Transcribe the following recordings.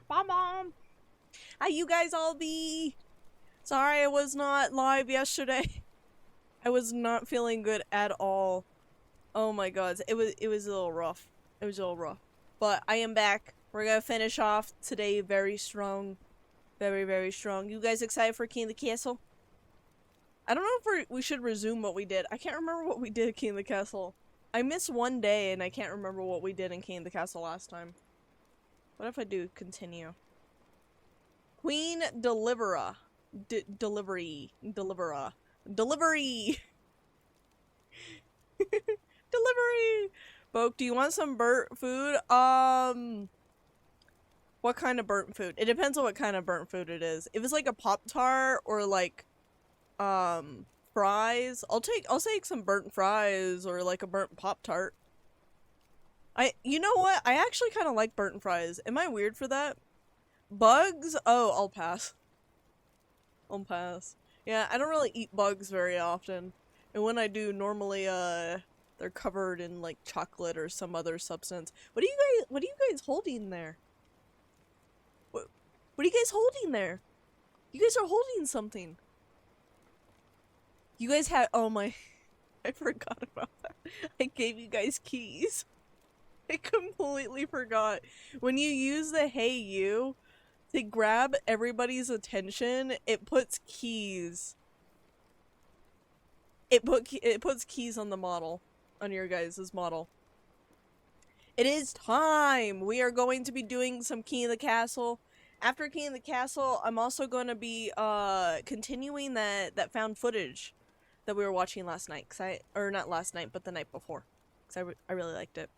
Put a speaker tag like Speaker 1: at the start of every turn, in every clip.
Speaker 1: Mom. How you guys all be? Sorry I was not live yesterday. I was not feeling good at all. Oh my god, it was a little rough. It was a little rough. But I am back. We're gonna finish off today very strong. Very, very strong. You guys excited for King of the Castle? I don't know if we should resume what we did. I can't remember what we did at King of the Castle. I missed one day and I can't remember what we did in King of the Castle last time. What if I do continue? Queen Deliverer. Delivery. Deliverer. Delivery! Delivery! Boke, do you want some burnt food? What kind of burnt food? It depends on what kind of burnt food it is. If it's like a Pop-Tart or like, fries, I'll take some burnt fries or like a burnt Pop-Tart. You know what? I actually kind of like burnt fries. Am I weird for that? Bugs? Oh, I'll pass. I'll pass. Yeah, I don't really eat bugs very often. And when I do, normally, they're covered in, like, chocolate or some other substance. What are you guys holding there? What are you guys holding there? You guys are holding something. You guys have, oh my, I forgot about that. I gave you guys keys. I completely forgot. When you use the Hey You to grab everybody's attention, it puts keys. It puts keys on the model. On your guys' model. It is time! We are going to be doing some King of the Castle. After King of the Castle, I'm also going to be continuing that found footage that we were watching last night. Or not last night, but the night before. Because I really liked it.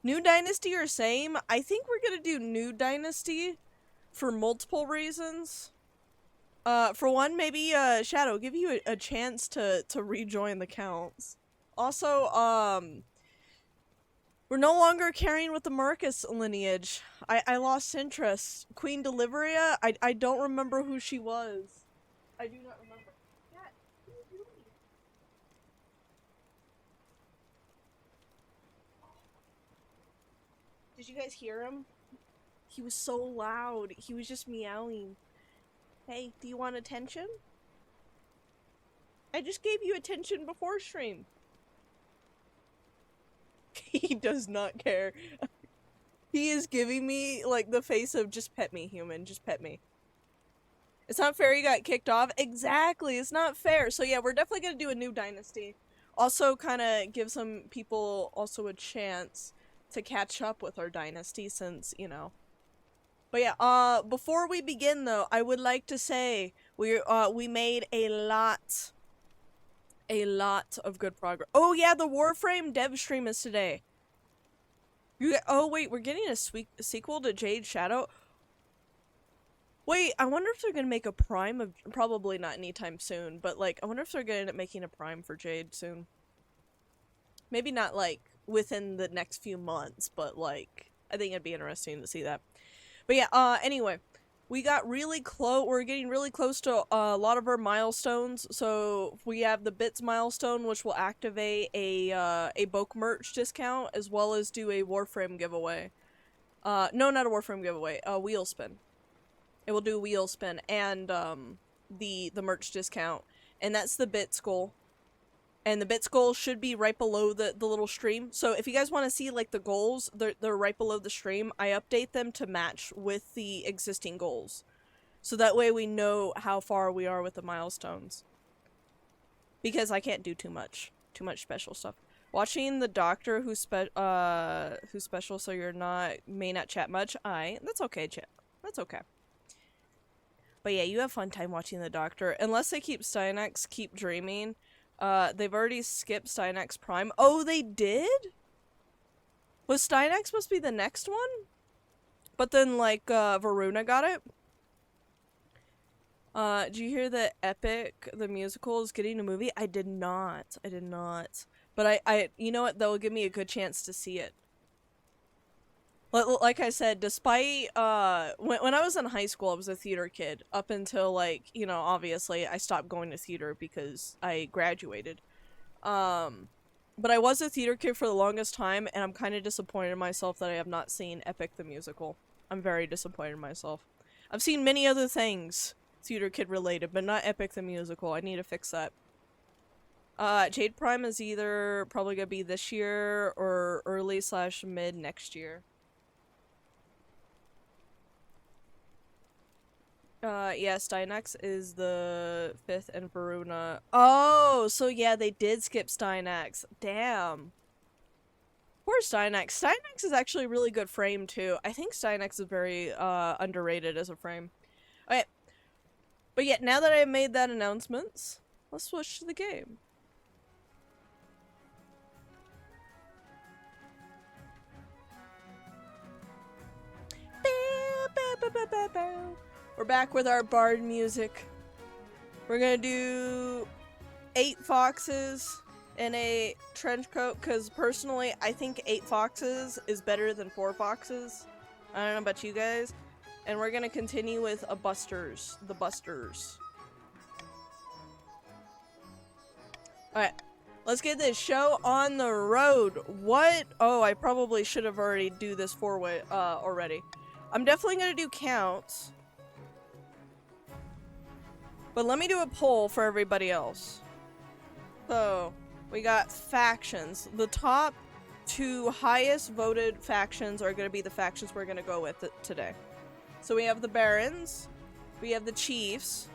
Speaker 1: New Dynasty or same? I think we're going to do New Dynasty for multiple reasons. For one, maybe Shadow, give you a chance to rejoin the counts. Also, we're no longer carrying with the Marcus lineage. I lost interest. Queen Deliveria, I don't remember who she was. I do not remember. Cat, what are you doing? Did you guys hear him? He was so loud. He was just meowing. Hey, do you want attention? I just gave you attention before stream. He does not care. He is giving me, like, the face of, just pet me, human, just pet me. It's not fair you got kicked off. Exactly, it's not fair. So yeah, we're definitely gonna do a New Dynasty. Also, kind of give some people also a chance to catch up with our dynasty since, you know. But yeah, before we begin though, I would like to say we made a lot of good progress. Oh yeah, the Warframe dev stream is today. Oh wait, we're getting a sequel to Jade Shadow. Wait, I wonder if they're gonna make a Prime of, probably not anytime soon, but like, I wonder if they're gonna end up making a Prime for Jade soon. Maybe not like within the next few months, but like, I think it'd be interesting to see that. But yeah, anyway, we got really close, we're getting really close to a lot of our milestones. So we have the Bits milestone, which will activate a Boke merch discount, as well as do a Warframe giveaway. No, not a Warframe giveaway, a wheel spin. It will do a wheel spin and, the merch discount. And that's the Bits goal. And the Bits goal should be right below the little stream. So if you guys want to see, like, the goals, they're right below the stream. I update them to match with the existing goals. So that way we know how far we are with the milestones. Because I can't do too much special stuff. Watching the doctor who's special so you're may not chat much. That's okay, chat. That's okay. But yeah, you have fun time watching the doctor. Unless they keep Stynex keep dreaming. They've already skipped Stynex Prime. Oh, they did? Was Stynex supposed to be the next one? But then, like, Varuna got it? Did you hear that Epic, the musical, is getting a movie? I did not. I did not. But you know what? That will give me a good chance to see it. Like I said, despite, when I was in high school, I was a theater kid. Up until, like, you know, obviously, I stopped going to theater because I graduated. But I was a theater kid for the longest time, and I'm kind of disappointed in myself that I have not seen Epic the Musical. I'm very disappointed in myself. I've seen many other things Theater Kid related, but not Epic the Musical. I need to fix that. Jade Prime is either probably gonna be this year or early/mid next year. Yeah, Stynex is the 5th and Varuna. Oh, so yeah, they did skip Stynex. Damn. Poor Stynex. Stynex is actually a really good frame, too. I think Stynex is very, underrated as a frame. Okay. But yeah, now that I have made that announcement, let's switch to the game. We're back with our bard music. We're gonna do 8 foxes in a trench coat, because personally, I think 8 foxes is better than 4 foxes. I don't know about you guys. And we're gonna continue with the Busters. Alright, let's get this show on the road. What? Oh, I probably should have already do this already. I'm definitely gonna do counts. But let me do a poll for everybody else. So, we got factions. The top 2 highest voted factions are going to be the factions we're going to go with today. So we have the Barons, we have the Chiefs,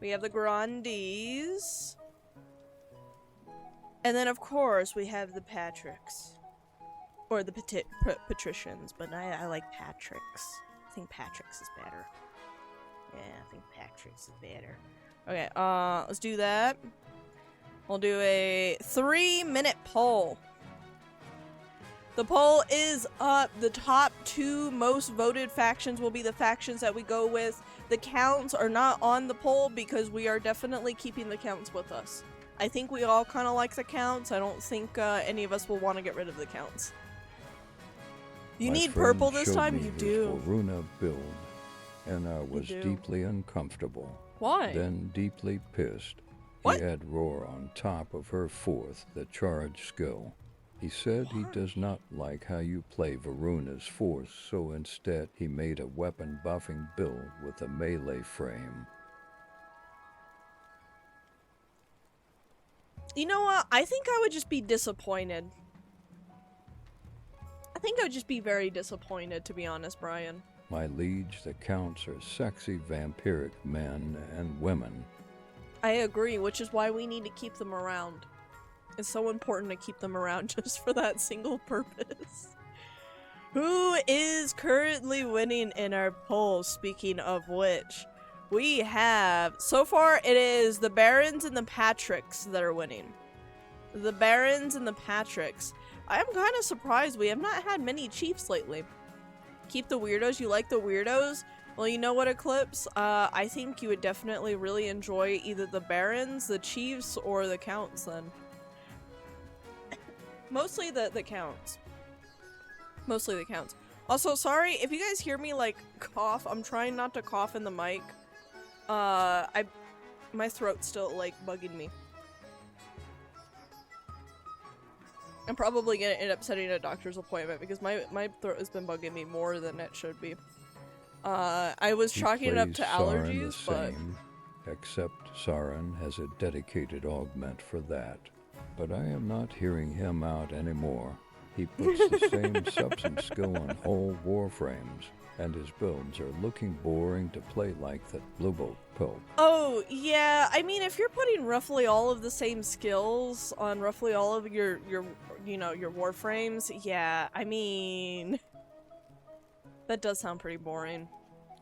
Speaker 1: we have the Grandees, and then of course we have the Patricks. Or the Patricians, but I like Patricks. I think Patricks is better. Yeah, I think Patrick's is better. Okay, let's do that. We'll do a 3-minute poll. The poll is up. The top 2 most voted factions will be the factions that we go with. The counts are not on the poll because we are definitely keeping the counts with us. I think we all kind of like the counts. I don't think any of us will want to get rid of the counts. You need purple this time? You do.
Speaker 2: Varuna build. And I was deeply uncomfortable.
Speaker 1: Why?
Speaker 2: Then deeply pissed.
Speaker 1: What?
Speaker 2: He had Roar on top of her 4th, the charge skill. He said he does not like how you play Varuna's 4th, so instead he made a weapon buffing build with a melee frame.
Speaker 1: You know what? I think I would just be disappointed. I think I would just be very disappointed, to be honest, Brian.
Speaker 2: My liege, the counts are sexy vampiric men and women.
Speaker 1: I agree, which is why we need to keep them around. It's so important to keep them around just for that single purpose. Who is currently winning in our poll, speaking of which? We have, so far it is the Barons and the Patricks that are winning. The Barons and the Patricks. I'm kind of surprised we have not had many Chiefs lately. Keep the weirdos. You like the weirdos? Well, you know what, Eclipse? I think you would definitely really enjoy either the Barons, the Chiefs, or the Counts then. Mostly the Counts. Mostly the Counts. Also, sorry if you guys hear me like cough. I'm trying not to cough in the mic. My throat's still like bugging me. I'm probably gonna end up setting a doctor's appointment because my throat has been bugging me more than it should be. I was chalking it up to allergies, but...
Speaker 2: Except Saren has a dedicated augment for that. But I am not hearing him out anymore. He puts the same substance skill on whole warframes, and his builds are looking boring to play like that Blue Bolt Pope.
Speaker 1: Oh, yeah, I mean, if you're putting roughly all of the same skills on roughly all of your warframes, yeah, I mean... That does sound pretty boring.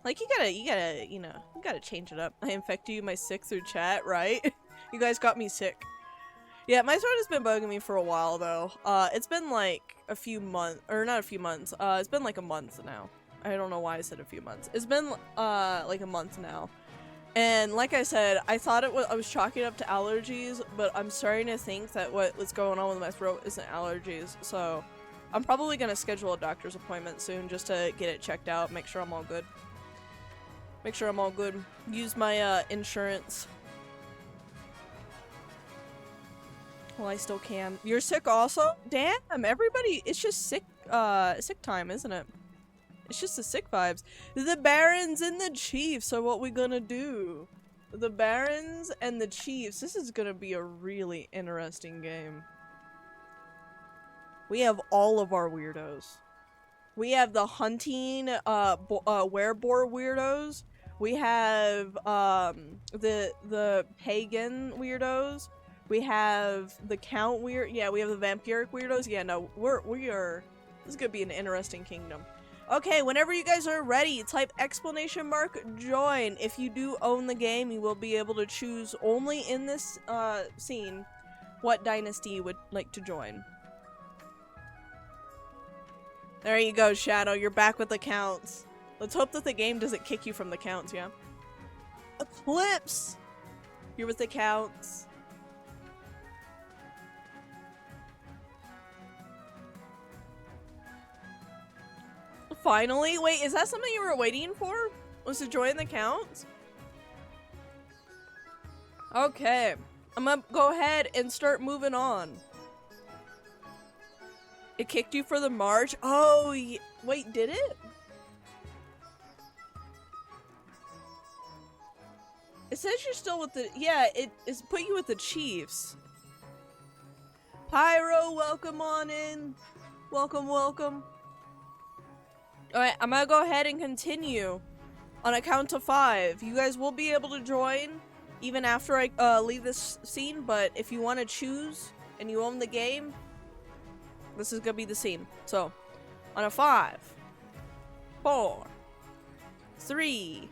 Speaker 1: Like, you gotta change it up. I infected you my sick through chat, right? You guys got me sick. Yeah, my throat has been bugging me for a while, though. It's been like a few months, or not a few months, it's been like a month now. I don't know why I said a few months. It's been, like a month now. And like I said, I thought I was chalking it up to allergies, but I'm starting to think that what's going on with my throat isn't allergies, so... I'm probably gonna schedule a doctor's appointment soon just to get it checked out, make sure I'm all good. Make sure I'm all good. Use my, insurance. Well, I still can. You're sick also? Damn, everybody, it's just sick sick time, isn't it? It's just the sick vibes. The Barons and the Chiefs are what we're gonna do. The Barons and the Chiefs. This is gonna be a really interesting game. We have all of our weirdos. We have the hunting, wereboar weirdos. We have, the pagan weirdos. We have the count weird. Yeah, we have the vampiric weirdos. Yeah, no, we are. This is gonna be an interesting kingdom. Okay, whenever you guys are ready, type !join. If you do own the game, you will be able to choose only in this scene what dynasty you would like to join. There you go, Shadow. You're back with the counts. Let's hope that the game doesn't kick you from the counts, yeah? Eclipse! You're with the counts. Finally? Wait, is that something you were waiting for? Was to join the counts? Okay. I'm gonna go ahead and start moving on. It kicked you for the march? Oh, wait, did it? It says you're still with the- yeah, it's put you with the Chiefs. Pyro, welcome on in. Welcome, welcome. Alright, I'm gonna go ahead and continue. On a count of 5. You guys will be able to join even after I leave this scene, but if you want to choose and you own the game, this is gonna be the scene. So, on a 5, 4, 3.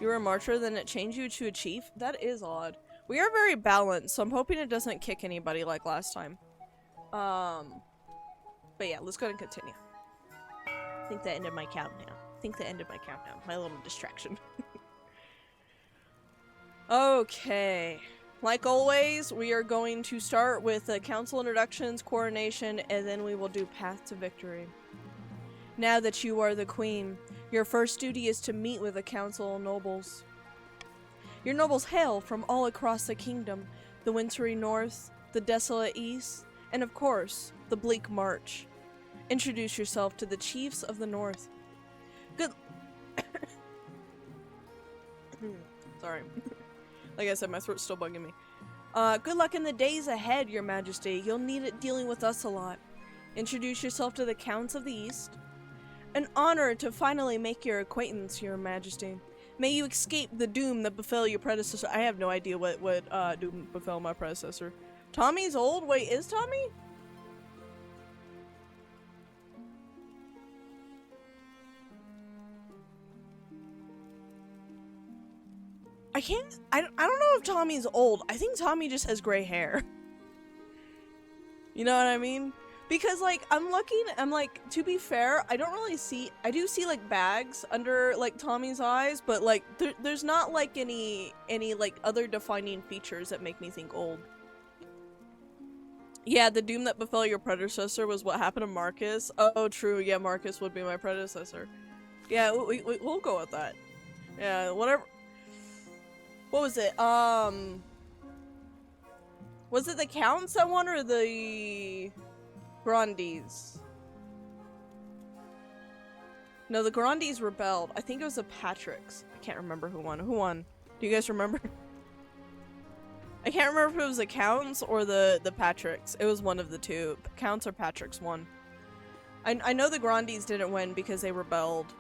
Speaker 1: You're a marcher, then it changed you to a chief? That is odd. We are very balanced, so I'm hoping it doesn't kick anybody like last time. But yeah, let's go ahead and continue. I think that ended my countdown. My little distraction. Okay. Like always, we are going to start with council introductions, coronation, and then we will do path to victory. Now that you are the queen, your first duty is to meet with the council nobles. Your nobles hail from all across the kingdom, the wintry north, the desolate east, and of course, the bleak march. Introduce yourself to the chiefs of the north. Good. Sorry. Like I said, my throat's still bugging me. Good luck in the days ahead, your majesty. You'll need it dealing with us a lot. Introduce yourself to the counts of the east. An honor to finally make your acquaintance, your majesty. May you escape the doom that befell your predecessor. I have no idea what doom befell my predecessor. Tommy's old? Wait, is Tommy? I don't know if Tommy's old. I think Tommy just has gray hair. You know what I mean? Because, like, I'm looking, I'm like, to be fair, I don't really see, I do see, like, bags under, like, Tommy's eyes, but, like, there's not, like, any, like, other defining features that make me think old. Yeah, the doom that befell your predecessor was what happened to Marcus. Oh, true, yeah, Marcus would be my predecessor. Yeah, we'll go with that. Yeah, whatever. What was it? Was it the Counts that won or the Grandes? No, the Grandes rebelled. I think it was the Patricks. I can't remember who won. Who won? Do you guys remember? I can't remember if it was the Counts or the Patricks. It was one of the two. Counts or Patricks won. I know the Grandes didn't win because they rebelled.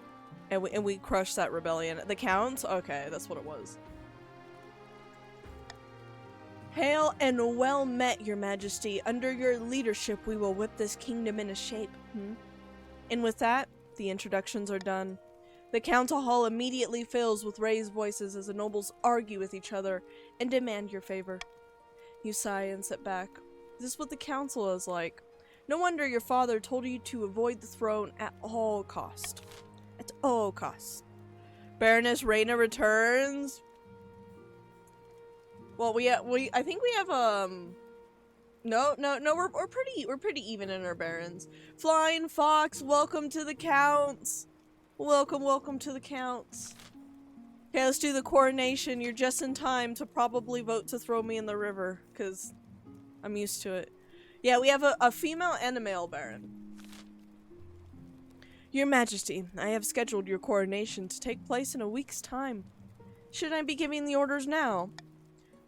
Speaker 1: And we crushed that rebellion. The Counts? Okay, that's what it was. Hail and well met, your majesty. Under your leadership, we will whip this kingdom into shape. And with that, the introductions are done. The council hall immediately fills with raised voices as the nobles argue with each other and demand your favor. You sigh and sit back. This is what the council is like. No wonder your father told you to avoid the throne at all cost. At all costs. Baroness Reyna returns. Well, I think we have, no, we're pretty even in our barons. Flying Fox, welcome to the counts. Welcome to the counts. Okay, let's do the coronation. You're just in time to probably vote to throw me in the river, because I'm used to it. Yeah, we have a female and a male baron. Your Majesty, I have scheduled your coronation to take place in a week's time. Should I be giving the orders now?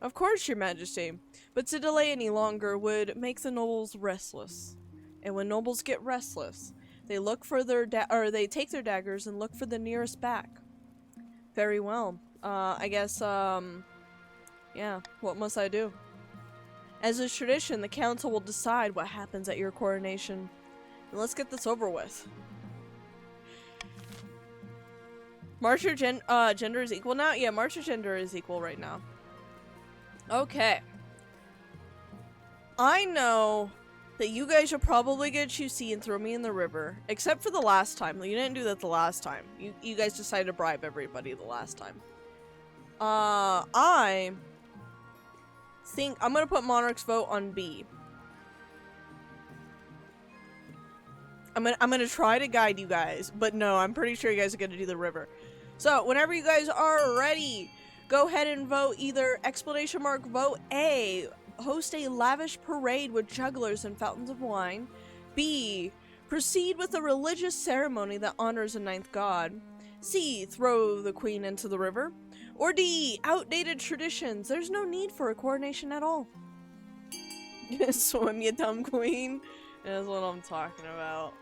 Speaker 1: Of course, Your Majesty, but to delay any longer would make the nobles restless. And when nobles get restless, they look for their they take their daggers and look for the nearest back. Very well. I guess, yeah, what must I do? As is tradition, the council will decide what happens at your coronation. And let's get this over with. Marcher gender is equal now? Yeah, Marcher gender is equal right now. Okay. I know that you guys are probably gonna choose C and throw me in the river. Except for the last time. You didn't do that the last time. You guys decided to bribe everybody the last time. I think I'm gonna put Monarch's vote on B. I'm gonna try to guide you guys, but no, I'm pretty sure you guys are gonna do the river. So, whenever you guys are ready, go ahead and vote either vote A, host a lavish parade with jugglers and fountains of wine. B, proceed with a religious ceremony that honors a ninth god. C, throw the queen into the river. Or D, outdated traditions. There's no need for a coronation at all. Swim, you dumb queen. That's what I'm talking about.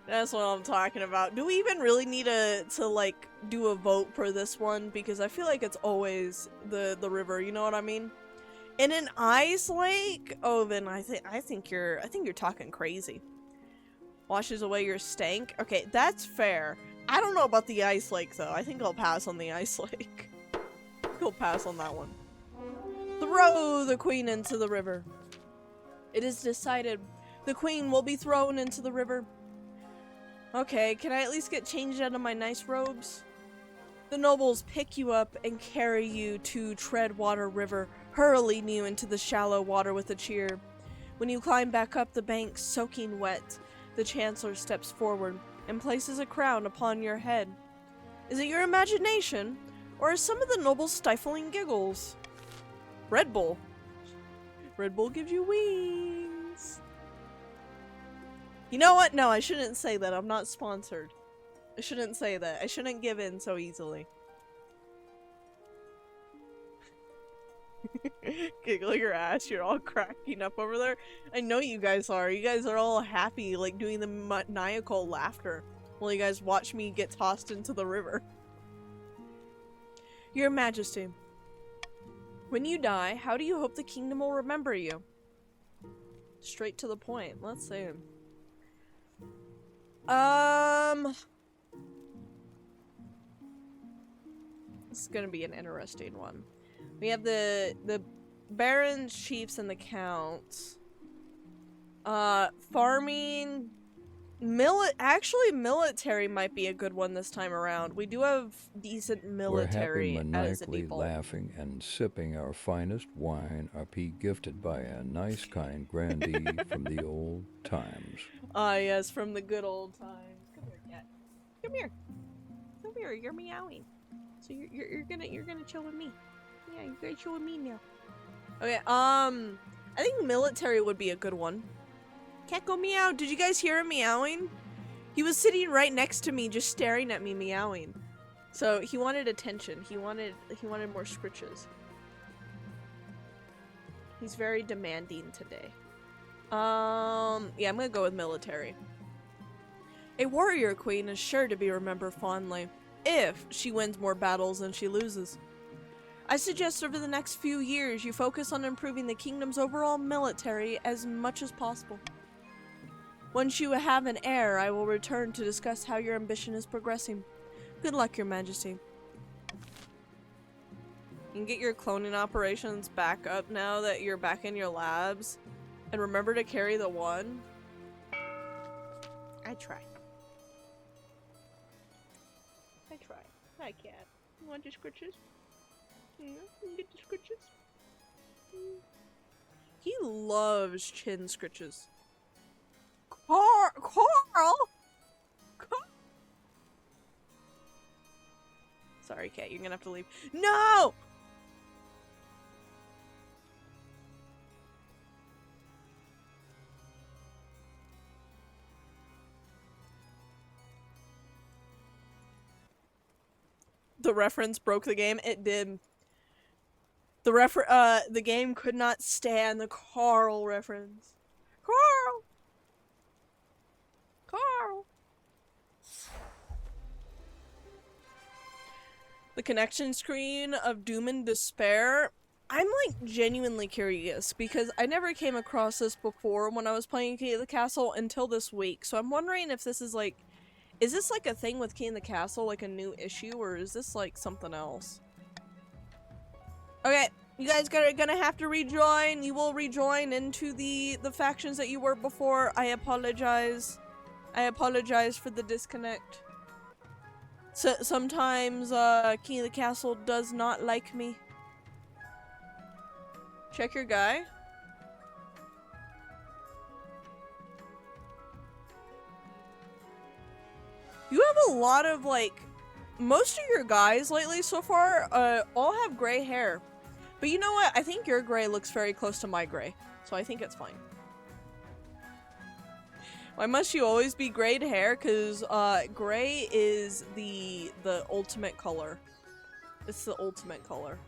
Speaker 1: That's what I'm talking about. Do we even really need to like do a vote for this one? Because I feel like it's always the river. You know what I mean? In an ice lake? Oh, then I think you're talking crazy. Washes away your stank. Okay, that's fair. I don't know about the ice lake though. I think I'll pass on the ice lake. I'll pass on that one. Throw the queen into the river. It is decided. The queen will be thrown into the river. Okay, can I at least get changed out of my nice robes? The nobles pick you up and carry you to Treadwater River, hurling you into the shallow water with a cheer. When you climb back up the bank, soaking wet, the Chancellor steps forward and places a crown upon your head. Is it your imagination, or are some of the nobles stifling giggles? Red Bull. Red Bull gives you wings. You know what? No, I shouldn't say that. I'm not sponsored. I shouldn't say that. I shouldn't give in so easily. Giggle your ass. You're all cracking up over there. I know you guys are. You guys are all happy, like doing the maniacal laughter while you guys watch me get tossed into the river. Your Majesty, when you die, how do you hope the kingdom will remember you? Straight to the point. Let's see. This is gonna be an interesting one. We have the barons, chiefs, and the counts. Farming, actually military might be a good one this time around. We do have decent military
Speaker 2: We're happy,
Speaker 1: as a
Speaker 2: maniacally
Speaker 1: default.
Speaker 2: laughing and sipping our finest wine, RP gifted by a nice kind grandee from the old times.
Speaker 1: Ah, yes, from the good old times. Come here, cat. Come here. Come here. You're meowing. So you're gonna chill with me. Yeah, you're gonna chill with me now. Okay. I think military would be a good one. Cat, go meow. Did you guys hear him meowing? He was sitting right next to me, just staring at me, meowing. So he wanted attention. He wanted more scritches. He's very demanding today. Yeah, I'm gonna go with military. A warrior queen is sure to be remembered fondly, if she wins more battles than she loses. I suggest over the next few years you focus on improving the kingdom's overall military as much as possible. Once you have an heir, I will return to discuss how your ambition is progressing. Good luck, Your Majesty. You can get your cloning operations back up now that you're back in your labs. And remember to carry the one. I try. Hi, cat. You want the scritches? Yeah, you get the scritches? He loves chin scritches. Carl! Sorry, cat. You're gonna have to leave. No! the reference broke the game. It did. The game could not stand the Carl reference. Carl! Carl! The connection screen of Doom and Despair. I'm like genuinely curious because I never came across this before when I was playing Key of the Castle until this week. So I'm wondering if this is like, is this like a thing with Key in the Castle, like a new issue, or is this like something else? Okay, you guys gonna have to rejoin. You will rejoin into the factions that you were before. I apologize. I apologize for the disconnect. So sometimes Key of the Castle does not like me. Check your guy. You have a lot of like, most of your guys lately so far all have gray hair. But you know what? I think your gray looks very close to my gray. So I think it's fine. Why must you always be grayed hair? Because gray is the ultimate color. It's the ultimate color.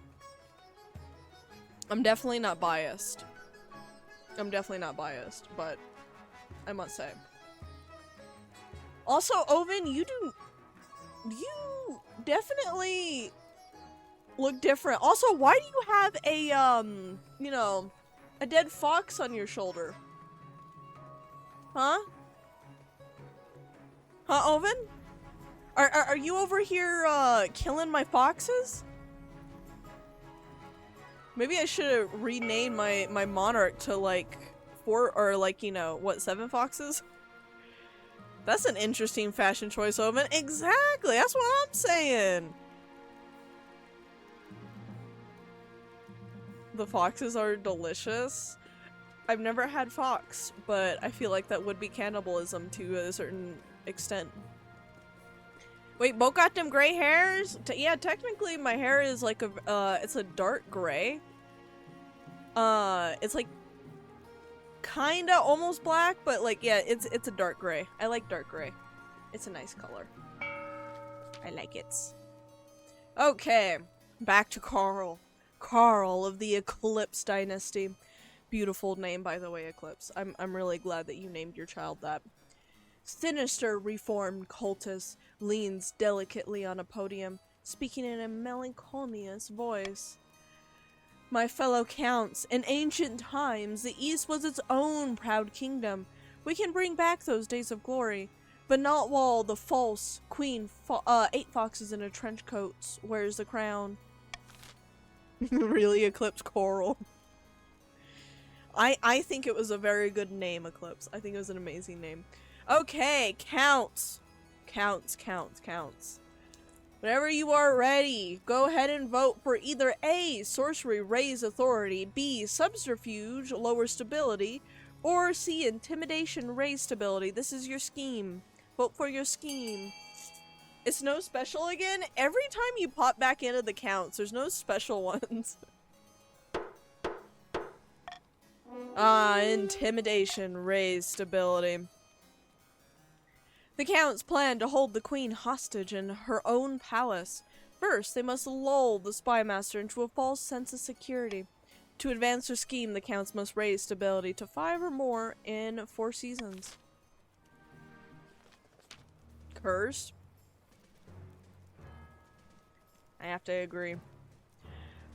Speaker 1: I'm definitely not biased. I'm definitely not biased, but I must say. Also, Oven, you definitely look different. Also, why do you have a, you know, a dead fox on your shoulder? Huh? Huh, Oven? Are you over here, killing my foxes? Maybe I should have renamed my monarch to, like, 4, or, like, you know, what, 7 foxes? That's an interesting fashion choice, Oven. Exactly! That's what I'm saying! The foxes are delicious. I've never had fox, but I feel like that would be cannibalism to a certain extent. Wait, both got them gray hairs? Yeah, technically my hair is like a, it's a dark gray. It's like kinda almost black, but like, yeah, it's a dark gray. I like dark gray. It's a nice color. I like it. Okay, back to Carl. Carl of the Eclipse Dynasty. Beautiful name, by the way, Eclipse. I'm really glad that you named your child that. Sinister reformed cultist leans delicately on a podium, speaking in a melancholious voice. My fellow counts, in ancient times, the East was its own proud kingdom. We can bring back those days of glory, but not while the false queen, 8 foxes in a trench coat, wears the crown. Really, Eclipse Coral. I think it was a very good name, Eclipse. I think it was an amazing name. Okay, counts. Counts. Whenever you are ready, go ahead and vote for either A, sorcery, raise authority, B, subterfuge, lower stability, or C, intimidation, raise stability. This is your scheme. Vote for your scheme. It's no special again? Every time you pop back into the counts, there's no special ones. Intimidation, raise stability. The counts plan to hold the queen hostage in her own palace. First, they must lull the spy master into a false sense of security. To advance their scheme, the counts must raise stability to 5 or more in 4 seasons. Cursed? I have to agree.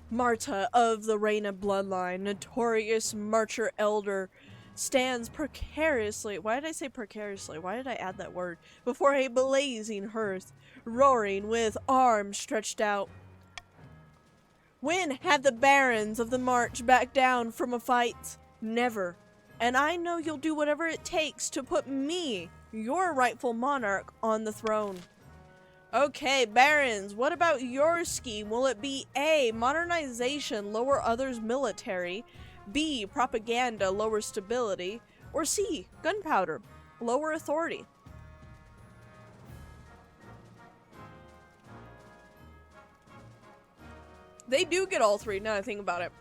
Speaker 1: Marta of the Reina bloodline, notorious Marcher elder, stands precariously— why did I say precariously? Why did I add that word? Before a blazing hearth, roaring with arms stretched out. When have the barons of the march backed down from a fight? Never. And I know you'll do whatever it takes to put me, your rightful monarch, on the throne. Okay, barons, what about your scheme? Will it be A, modernization, lower others' military, B, propaganda, lower stability, or C, gunpowder, lower authority? They do get all 3, now that I think about it.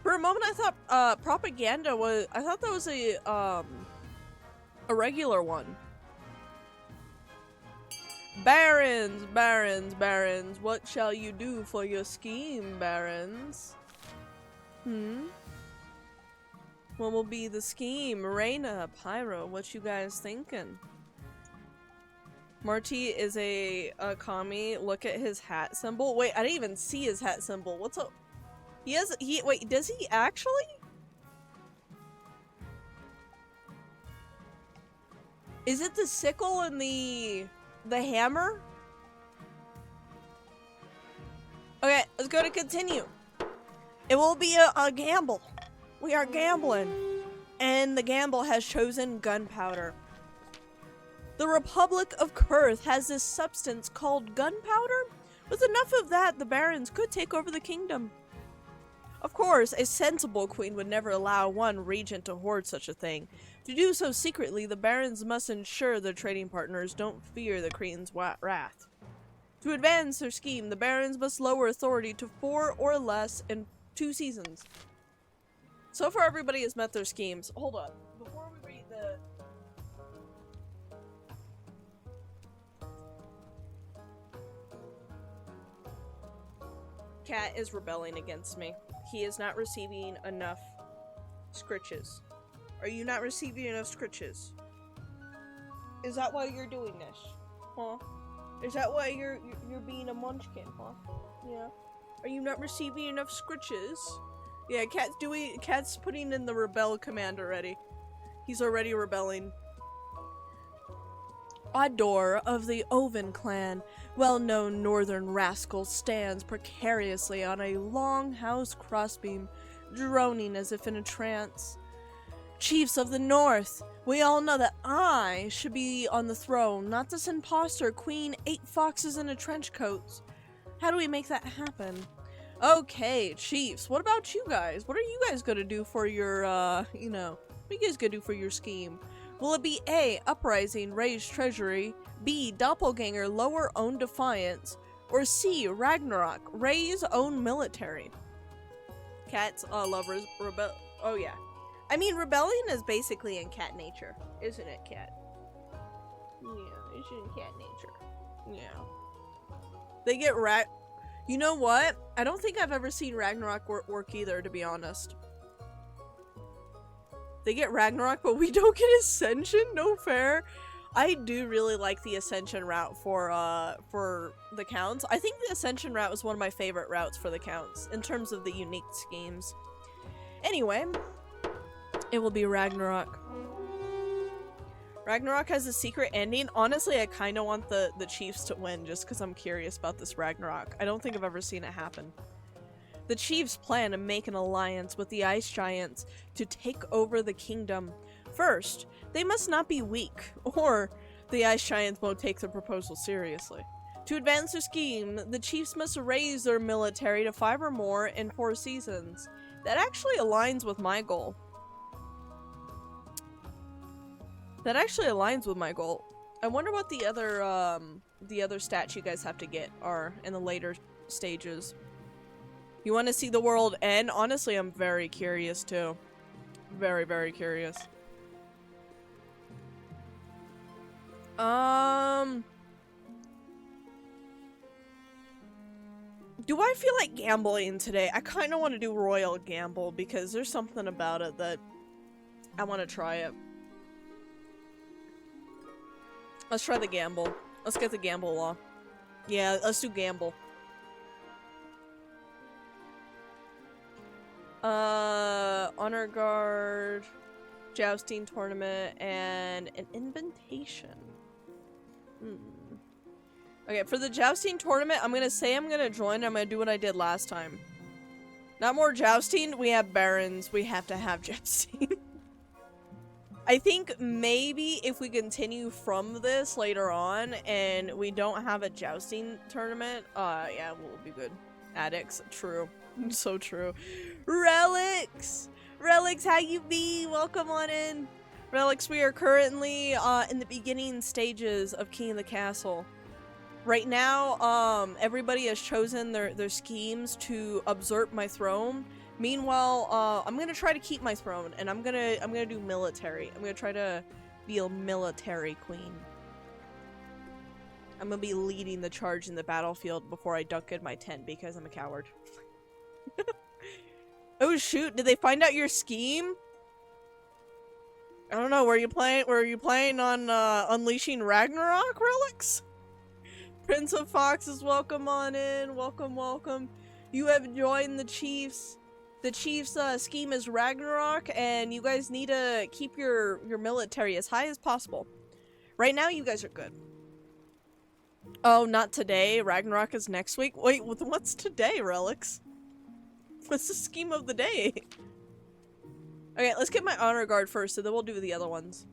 Speaker 1: For a moment I thought propaganda was— I thought that was a regular one. Barons, barons, barons, what shall you do for your scheme, barons? What will be the scheme? Reina, Pyro, what you guys thinking? Marty is a commie. Look at his hat symbol. Wait, I didn't even see his hat symbol. What's up? Wait, does he actually? Is it the sickle and the hammer? Okay, let's go to continue. It will be a gamble. We are gambling. And the gamble has chosen gunpowder. The Republic of Kurth has this substance called gunpowder. With enough of that, the barons could take over the kingdom. Of course, a sensible queen would never allow one regent to hoard such a thing. To do so secretly, the barons must ensure their trading partners don't fear the queen's wrath. To advance their scheme, the barons must lower authority to 4 or less in 2 seasons. So far, everybody has met their schemes. Hold on. Before we read the... Cat is rebelling against me. He is not receiving enough scritches. Are you not receiving enough scritches? Is that why you're doing this? Huh? Is that why you're being a munchkin, huh? Yeah. Are you not receiving enough scritches? Yeah, Cat's putting in the rebel command already. He's already rebelling. Ador of the Oven clan, well-known northern rascal, stands precariously on a long-house crossbeam, droning as if in a trance. Chiefs of the North, we all know that I should be on the throne, not this imposter queen 8 foxes in a trench coat. How do we make that happen? Okay, chiefs, what about you guys? What are you guys gonna do for your, what are you guys gonna do for your scheme? Will it be A, uprising, raise treasury, B, doppelganger, lower own defiance, or C, Ragnarok, raise own military? Cats love rebel. Oh yeah. I mean, rebellion is basically in cat nature, isn't it, Cat? Yeah, it's in cat nature. Yeah. They get You know what? I don't think I've ever seen Ragnarok work either, to be honest. They get Ragnarok, but we don't get Ascension? No fair. I do really like the Ascension route for the counts. I think the Ascension route was one of my favorite routes for the counts, in terms of the unique schemes. Anyway, it will be Ragnarok. Ragnarok has a secret ending. Honestly, I kind of want the chiefs to win, just because I'm curious about this Ragnarok. I don't think I've ever seen it happen. The chiefs plan to make an alliance with the ice giants to take over the kingdom. First, they must not be weak, or the ice giants won't take the proposal seriously. To advance their scheme, the chiefs must raise their military to 5 or more in 4 seasons. That actually aligns with my goal. That actually aligns with my goal. I wonder what the other stats you guys have to get are in the later stages. You want to see the world end? Honestly, I'm very curious too. Very, very curious. Do I feel like gambling today? I kind of want to do Royal Gamble because there's something about it that I want to try it. Let's try the gamble. Let's get the gamble law. Yeah, let's do gamble. Honor guard, jousting tournament, and an invitation. Okay, for the jousting tournament, I'm gonna say I'm gonna join. I'm gonna do what I did last time. Not more jousting. We have barons. We have to have jousting. I think maybe if we continue from this later on and we don't have a jousting tournament, yeah, we'll be good. Addicts, true. So true. Relics! Relics, how you be? Welcome on in. Relics, we are currently in the beginning stages of King of the Castle. Right now, everybody has chosen their schemes to usurp my throne. Meanwhile, I'm gonna try to keep my throne, and I'm gonna do military. I'm gonna try to be a military queen. I'm gonna be leading the charge in the battlefield before I duck in my tent because I'm a coward. Oh shoot, did they find out your scheme? I don't know, were you playing on Unleashing Ragnarok relics? Prince of Foxes, welcome on in. Welcome, welcome. You have joined the Chiefs. The Chiefs' scheme is Ragnarok, and you guys need to keep your military as high as possible. Right now, you guys are good. Oh, not today. Ragnarok is next week. Wait, what's today, Relics? What's the scheme of the day? Okay, let's get my honor guard first, and then we'll do the other ones.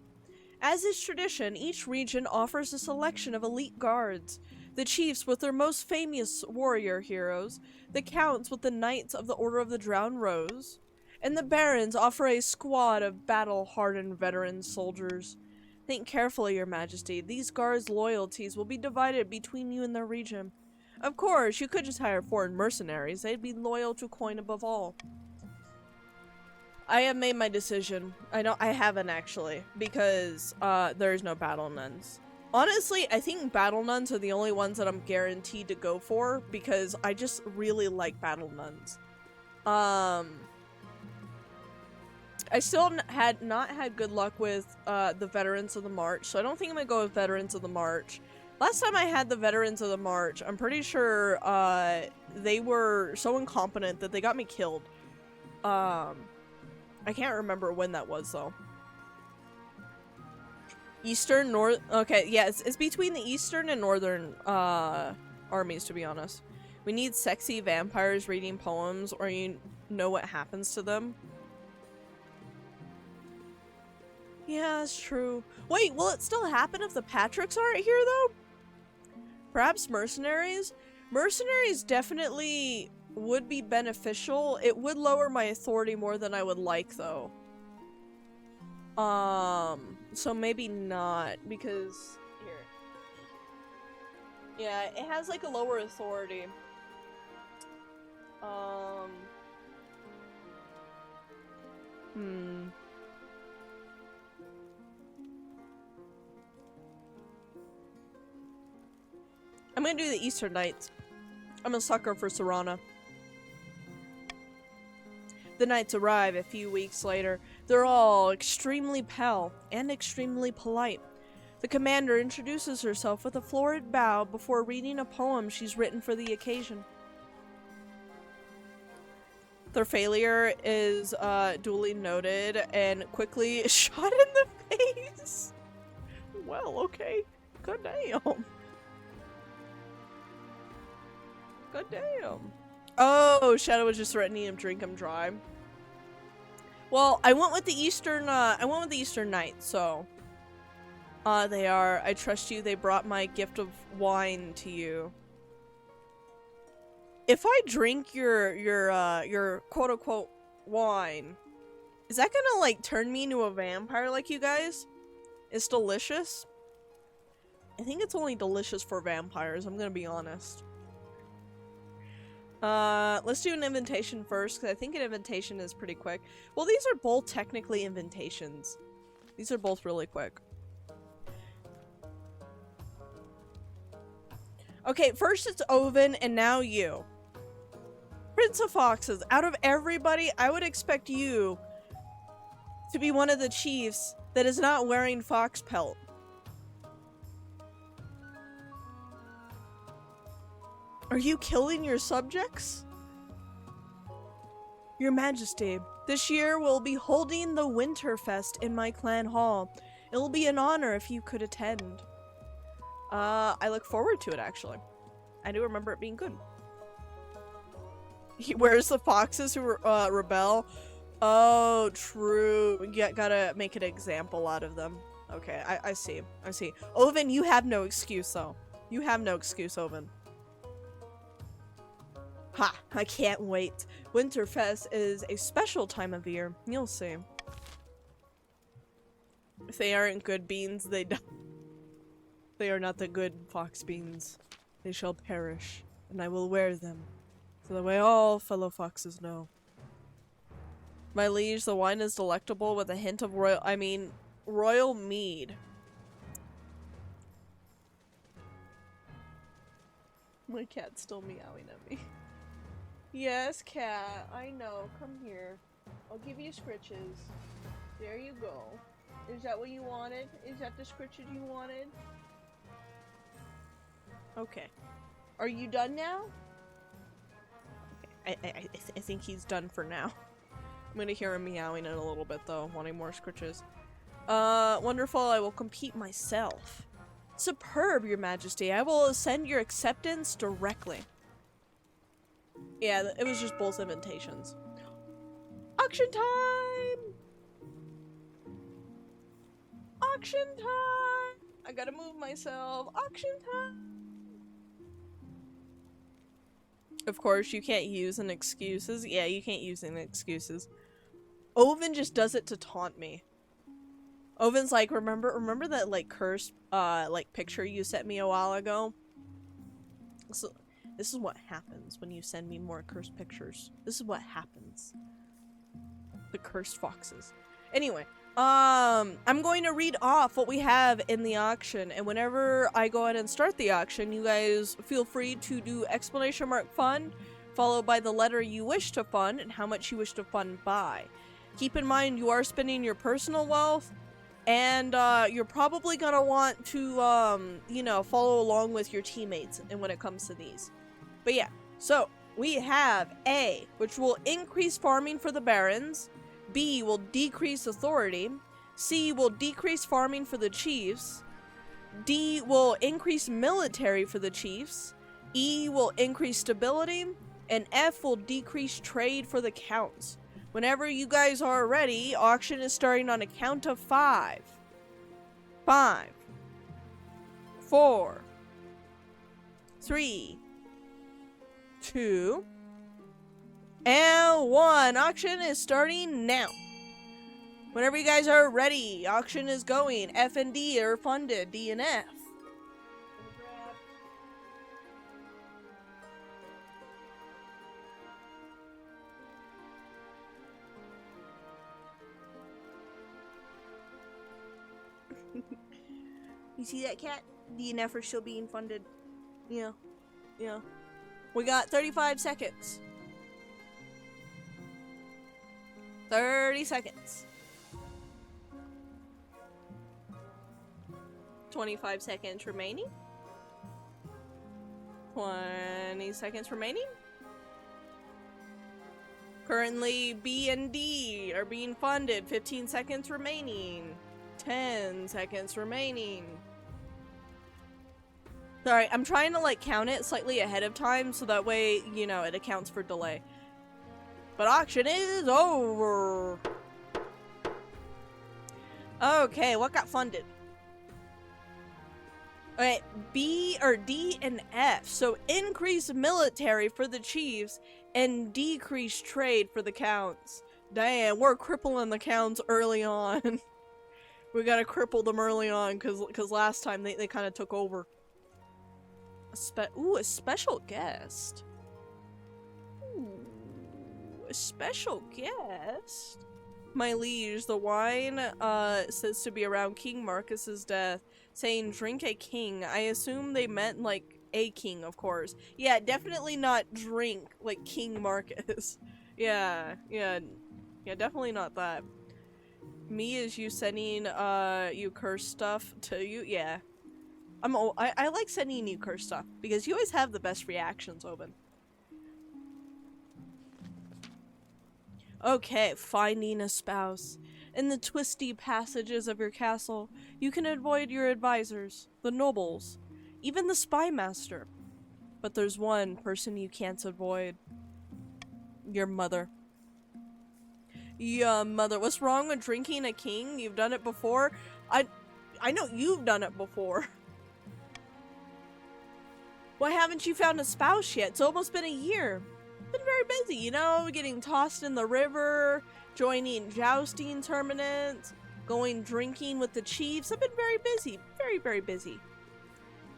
Speaker 1: As is tradition, each region offers a selection of elite guards. The chiefs with their most famous warrior heroes, the counts with the knights of the Order of the Drowned Rose, and the barons offer a squad of battle-hardened veteran soldiers. Think carefully, your majesty. These guards' loyalties will be divided between you and their region. Of course, you could just hire foreign mercenaries. They'd be loyal to coin above all. I have made my decision. I haven't actually, because there's no battle nuns. Honestly, I think battle nuns are the only ones that I'm guaranteed to go for, because I just really like battle nuns. I still had not had good luck with the Veterans of the March, so I don't think I'm gonna go with Veterans of the March. Last time I had the Veterans of the March, I'm pretty sure they were so incompetent that they got me killed. I can't remember when that was though. Eastern, North. Okay, yeah, it's between the Eastern and Northern armies, to be honest. We need sexy vampires reading poems, or you know what happens to them. Yeah, that's true. Wait, will it still happen if the Patricks aren't here, though? Perhaps mercenaries? Mercenaries definitely would be beneficial. It would lower my authority more than I would like, though. So maybe not, because... Here. Yeah, it has, like, a lower authority. I'm gonna do the Eastern Knights. I'm a sucker for Serana. The knights arrive a few weeks later. They're all extremely pale and extremely polite. The commander introduces herself with a florid bow before reading a poem she's written for the occasion. Their failure is duly noted and quickly shot in the face. Well, okay. Good damn. Good damn. Oh, Shadow was just threatening him, drink him dry. Well, I went with the Eastern Knights, so. They are. I trust you. They brought my gift of wine to you. If I drink your quote-unquote wine, is that gonna, like, turn me into a vampire like you guys? It's delicious. I think it's only delicious for vampires, I'm gonna be honest. Let's do an invitation first, because I think an invitation is pretty quick. Well, these are both technically invitations. These are both really quick. Okay, first it's Oven, and now you. Prince of Foxes, out of everybody, I would expect you to be one of the chiefs that is not wearing fox pelt. Are you killing your subjects? Your Majesty, this year we'll be holding the Winterfest in my clan hall. It will be an honor if you could attend. I look forward to it, actually. I do remember it being good. Where's the foxes who rebel? Oh, true. You gotta make an example out of them. Okay, I see. I see. Oven, you have no excuse, though. You have no excuse, Oven. Ha! I can't wait. Winterfest is a special time of year. You'll see. If they aren't good beans, they die. They are not the good fox beans. They shall perish, and I will wear them, so that way all fellow foxes know. My liege, the wine is delectable with a hint of royal mead. My cat's still meowing at me. Yes, cat. I know. Come here. I'll give you scritches. There you go. Is that what you wanted? Is that the scritches you wanted? Okay. Are you done now? Okay. I think he's done for now. I'm gonna hear him meowing in a little bit though, wanting more scritches. Wonderful. I will compete myself. Superb, Your Majesty. I will send your acceptance directly. Yeah, it was just both invitations. Auction time! Auction time! I gotta move myself. Auction time! Of course, you can't use an excuses. Yeah, you can't use any excuses. Oven just does it to taunt me. Oven's like, remember that like cursed like picture you sent me a while ago? So this is what happens when you send me more cursed pictures. This is what happens. The cursed foxes. Anyway, I'm going to read off what we have in the auction, and whenever I go ahead and start the auction, you guys feel free to do !fund, followed by the letter you wish to fund and how much you wish to fund by. Keep in mind you are spending your personal wealth, and you're probably gonna want to, you know, follow along with your teammates and when it comes to these. But yeah, so we have A, which will increase farming for the barons. B will decrease authority. C will decrease farming for the chiefs. D will increase military for the chiefs. E will increase stability. And F will decrease trade for the counts. Whenever you guys are ready, auction is starting on a count of 5. 5, 4, 3, 2, and 1. Auction is starting now. Whenever you guys are ready, auction is going. F and D are funded. D and F. You see that, cat? D and F are still being funded. Yeah. Yeah. We got 35 seconds. 30 seconds. 25 seconds remaining. 20 seconds remaining. Currently, B and D are being funded. 15 seconds remaining. 10 seconds remaining. Sorry, I'm trying to like count it slightly ahead of time so that way, you know, it accounts for delay. But auction is over. Okay, what got funded? Okay, B or D and F. So increase military for the chiefs and decrease trade for the counts. Damn, we're crippling the counts early on. We gotta cripple them early on because last time they kind of took over. Ooh, a special guest. Ooh, a special guest. My liege, the wine says to be around King Marcus's death, saying drink a king. I assume they meant like a king, of course. Yeah, definitely not drink like King Marcus. Yeah, definitely not that. Me is you sending you curse stuff to you? Yeah. I like sending you curse stuff because you always have the best reactions, Oben. Okay, finding a spouse. In the twisty passages of your castle, you can avoid your advisors, the nobles, even the spy master. But there's one person you can't avoid. Your mother. Yeah, mother. What's wrong with drinking a king? You've done it before. I know you've done it before. Why haven't you found a spouse yet? It's almost been a year. Been very busy, you know, getting tossed in the river, joining jousting tournaments, going drinking with the chiefs. I've been very busy. Very, very busy.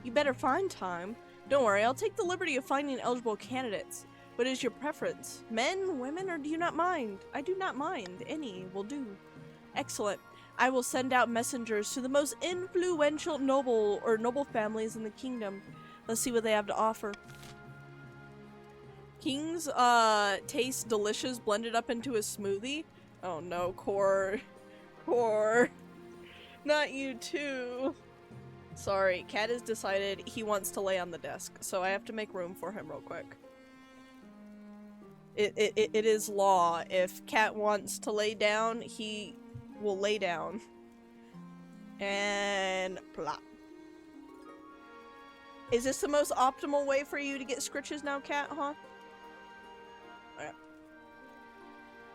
Speaker 1: You better find time. Don't worry, I'll take the liberty of finding eligible candidates. What is your preference? Men, women, or do you not mind? I do not mind. Any will do. Excellent. I will send out messengers to the most influential noble families in the kingdom. Let's see what they have to offer. King's tastes delicious blended up into a smoothie. Oh no, Core. Core. Not you too. Sorry, Cat has decided he wants to lay on the desk, so I have to make room for him real quick. It is law. If Cat wants to lay down, he will lay down. And plop. Is this the most optimal way for you to get scritches now, Cat, huh? Okay.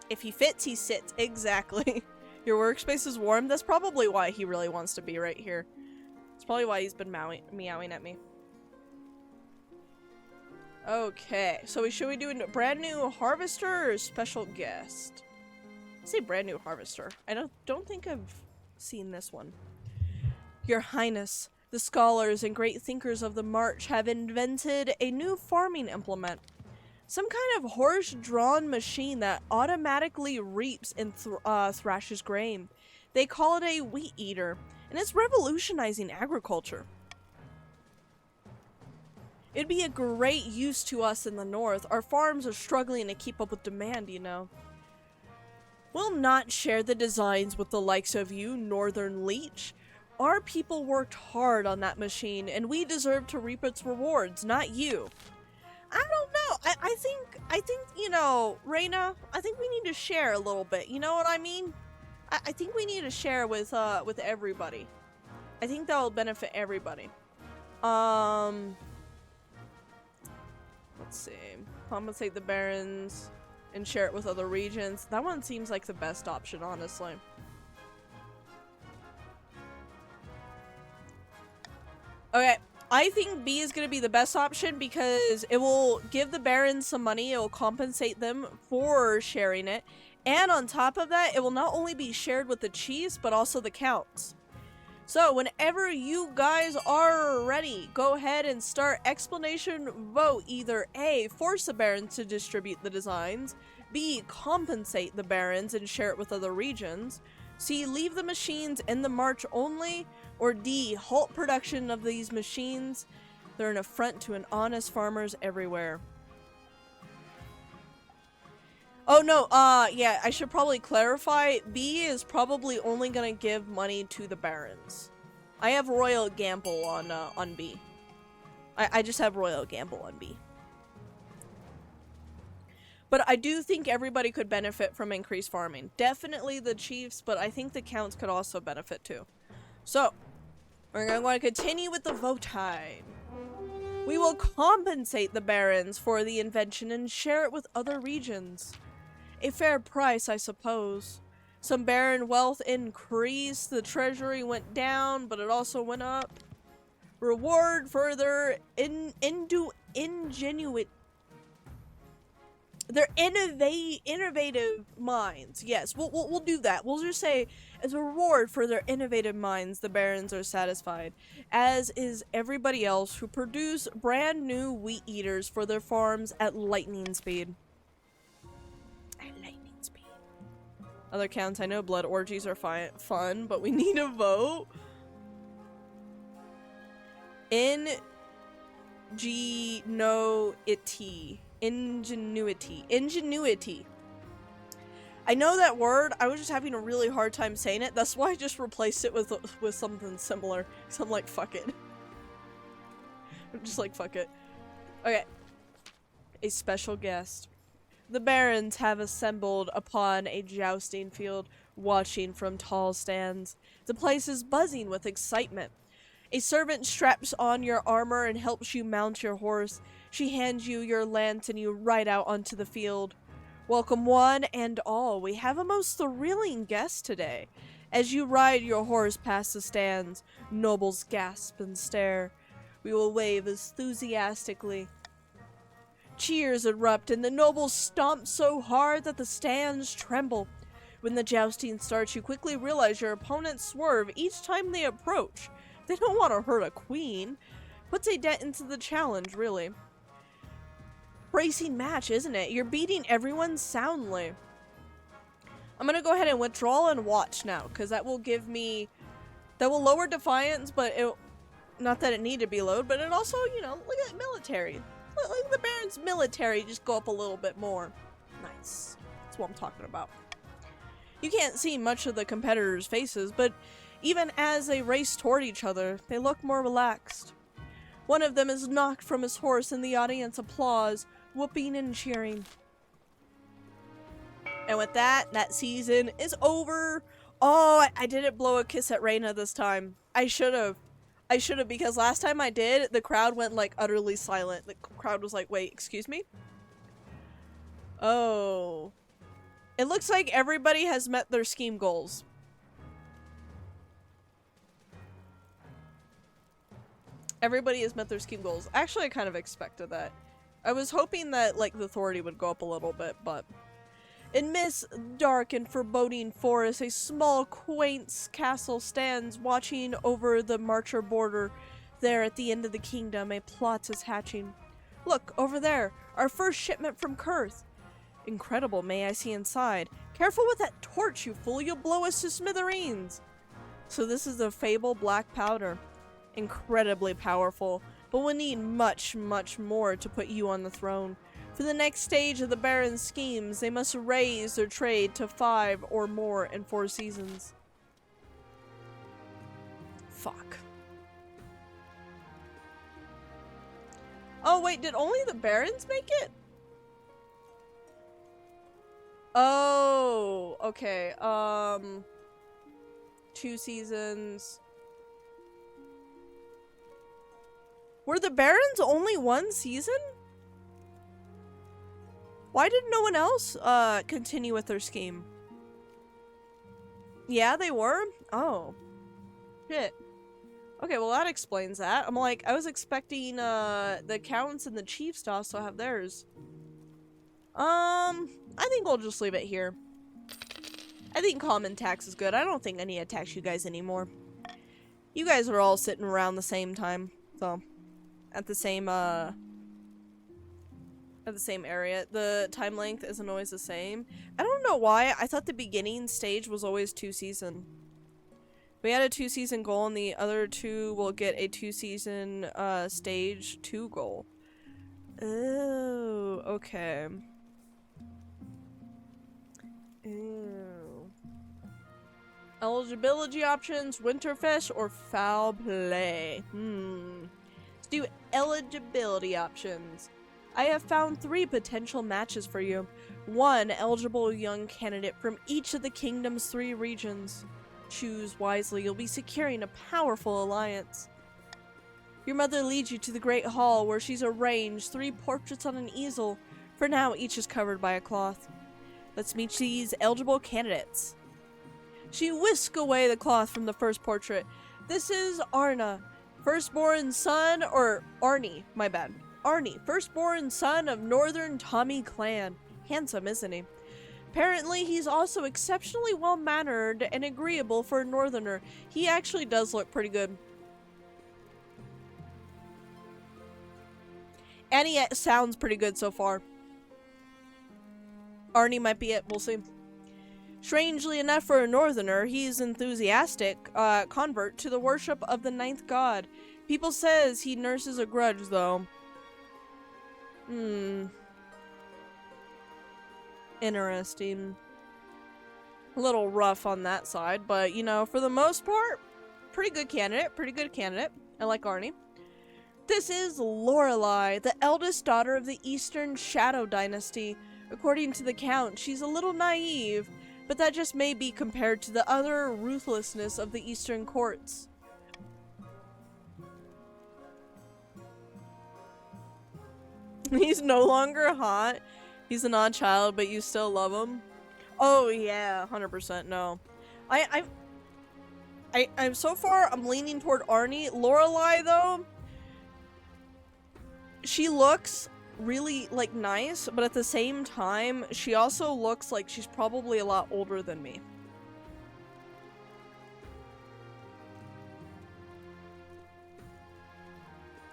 Speaker 1: If he fits, he sits. Exactly. Your workspace is warm? That's probably why he really wants to be right here. It's probably why he's been meowing at me. Okay, so should we do a brand new harvester or special guest? I say brand new harvester. I don't think I've seen this one. Your Highness, the scholars and great thinkers of the March have invented a new farming implement. Some kind of horse-drawn machine that automatically reaps and thrashes grain. They call it a wheat eater, and it's revolutionizing agriculture. It'd be a great use to us in the north. Our farms are struggling to keep up with demand, you know. We'll not share the designs with the likes of you, Northern Leech. Our people worked hard on that machine, and we deserve to reap its rewards, not you. I don't know. I think, you know, Reina, I think we need to share a little bit. You know what I mean? I think we need to share with everybody. I think that will benefit everybody. Let's see. Compensate the barons and share it with other regions. That one seems like the best option, honestly. Okay. I think B is going to be the best option because it will give the barons some money, it will compensate them for sharing it, and on top of that, it will not only be shared with the chiefs, but also the counts. So, whenever you guys are ready, go ahead and start explanation vote. Either A, force the barons to distribute the designs, B, compensate the barons and share it with other regions, C, leave the machines in the march only, or D, halt production of these machines. They're an affront to an honest farmers everywhere. Oh no, yeah, I should probably clarify. B is probably only gonna give money to the barons. I have Royal Gamble on B. I just have Royal Gamble on B. But I do think everybody could benefit from increased farming. Definitely the chiefs, but I think the counts could also benefit too. So, we're going to continue with the vote time. We will compensate the barons for the invention and share it with other regions. A fair price, I suppose. Some baron wealth increased, the treasury went down, but it also went up. Reward for their ingenuity. They're innovative minds. Yes, we'll do that. We'll just say, as a reward for their innovative minds, the barons are satisfied, as is everybody else who produce brand new wheat eaters for their farms at lightning speed. At lightning speed. Other counts, I know blood orgies are fun, but we need a vote. Ingenuity. I know that word. I was just having a really hard time saying it. That's why I just replaced it with something similar. So I'm like, fuck it. I'm just like, fuck it. Okay. A special guest. The barons have assembled upon a jousting field, watching from tall stands. The place is buzzing with excitement. A servant straps on your armor and helps you mount your horse. She hands you your lance and you ride out onto the field. Welcome one and all. We have a most thrilling guest today. As you ride your horse past the stands, nobles gasp and stare. We will wave enthusiastically. Cheers erupt and the nobles stomp so hard that the stands tremble. When the jousting starts, you quickly realize your opponents swerve each time they approach. They don't want to hurt a queen. Puts a dent into the challenge, really. Racing match, isn't it? You're beating everyone soundly. I'm gonna go ahead and withdraw and watch now, because that will give me... That will lower defiance, but it... Not that it need to be low, but it also, you know, look at military. Like the Baron's military, just go up a little bit more. Nice. That's what I'm talking about. You can't see much of the competitors' faces, but even as they race toward each other, they look more relaxed. One of them is knocked from his horse and the audience applause, whooping and cheering. And with that, that season is over. Oh, I didn't blow a kiss at Reina this time. I should have. Because last time I did, the crowd went like utterly silent. The crowd was like, wait, excuse me? Oh. It looks like everybody has met their scheme goals. Everybody has met their scheme goals. Actually, I kind of expected that. I was hoping that, like, the authority would go up a little bit, but... In Miss dark and foreboding forest, a small, quaint castle stands watching over the Marcher border. There, at the end of the kingdom, a plot is hatching. Look, over there, our first shipment from Kurth. Incredible, may I see inside. Careful with that torch, you fool, you'll blow us to smithereens. So this is the Fable Black Powder. Incredibly powerful, but we'll need much, much more to put you on the throne. For the next stage of the Baron's schemes, they must raise their trade to 5 or more in 4 seasons. Fuck. Oh wait, did only the Barons make it? Oh, okay. 2 seasons. Were the Barons only 1 season? Why did no one else continue with their scheme? Yeah, they were? Oh. Shit. Okay, well that explains that. I'm like, I was expecting the Counts and the Chiefs to also have theirs. I think we'll just leave it here. I think common tax is good. I don't think I need to tax you guys anymore. You guys are all sitting around the same time, so at the same area. The time length isn't always the same. I don't know why. I thought the beginning stage was always 2 season. We had a 2 season goal and the other 2 will get a 2 season stage 2 goal. Oh, okay. Ew. Eligibility options, Winterfest or foul play. Let's do eligibility options. I have found 3 potential matches for you. 1 eligible young candidate from each of the kingdom's 3 regions. Choose wisely, you'll be securing a powerful alliance. Your mother leads you to the Great Hall where she's arranged 3 portraits on an easel. For now, each is covered by a cloth. Let's meet these eligible candidates. She whisked away the cloth from the first portrait. This is Arna, firstborn son, or Arnie, my bad. Arnie, firstborn son of Northern Tommy clan. Handsome, isn't he? Apparently, he's also exceptionally well-mannered and agreeable for a Northerner. He actually does look pretty good. And he sounds pretty good so far. Arnie might be it, we'll see. Strangely enough for a Northerner, he's enthusiastic convert to the worship of the 9th god. People says he nurses a grudge, though. Interesting. A little rough on that side, but, you know, for the most part, pretty good candidate. I like Arnie. This is Lorelei, the eldest daughter of the Eastern Shadow Dynasty. According to the Count, she's a little naive, but that just may be compared to the utter ruthlessness of the Eastern courts. He's no longer hot. He's an odd child, but you still love him. Oh yeah, 100% no. I'm so far I'm leaning toward Arnie. Lorelei though, she looks really like nice, but at the same time, she also looks like she's probably a lot older than me.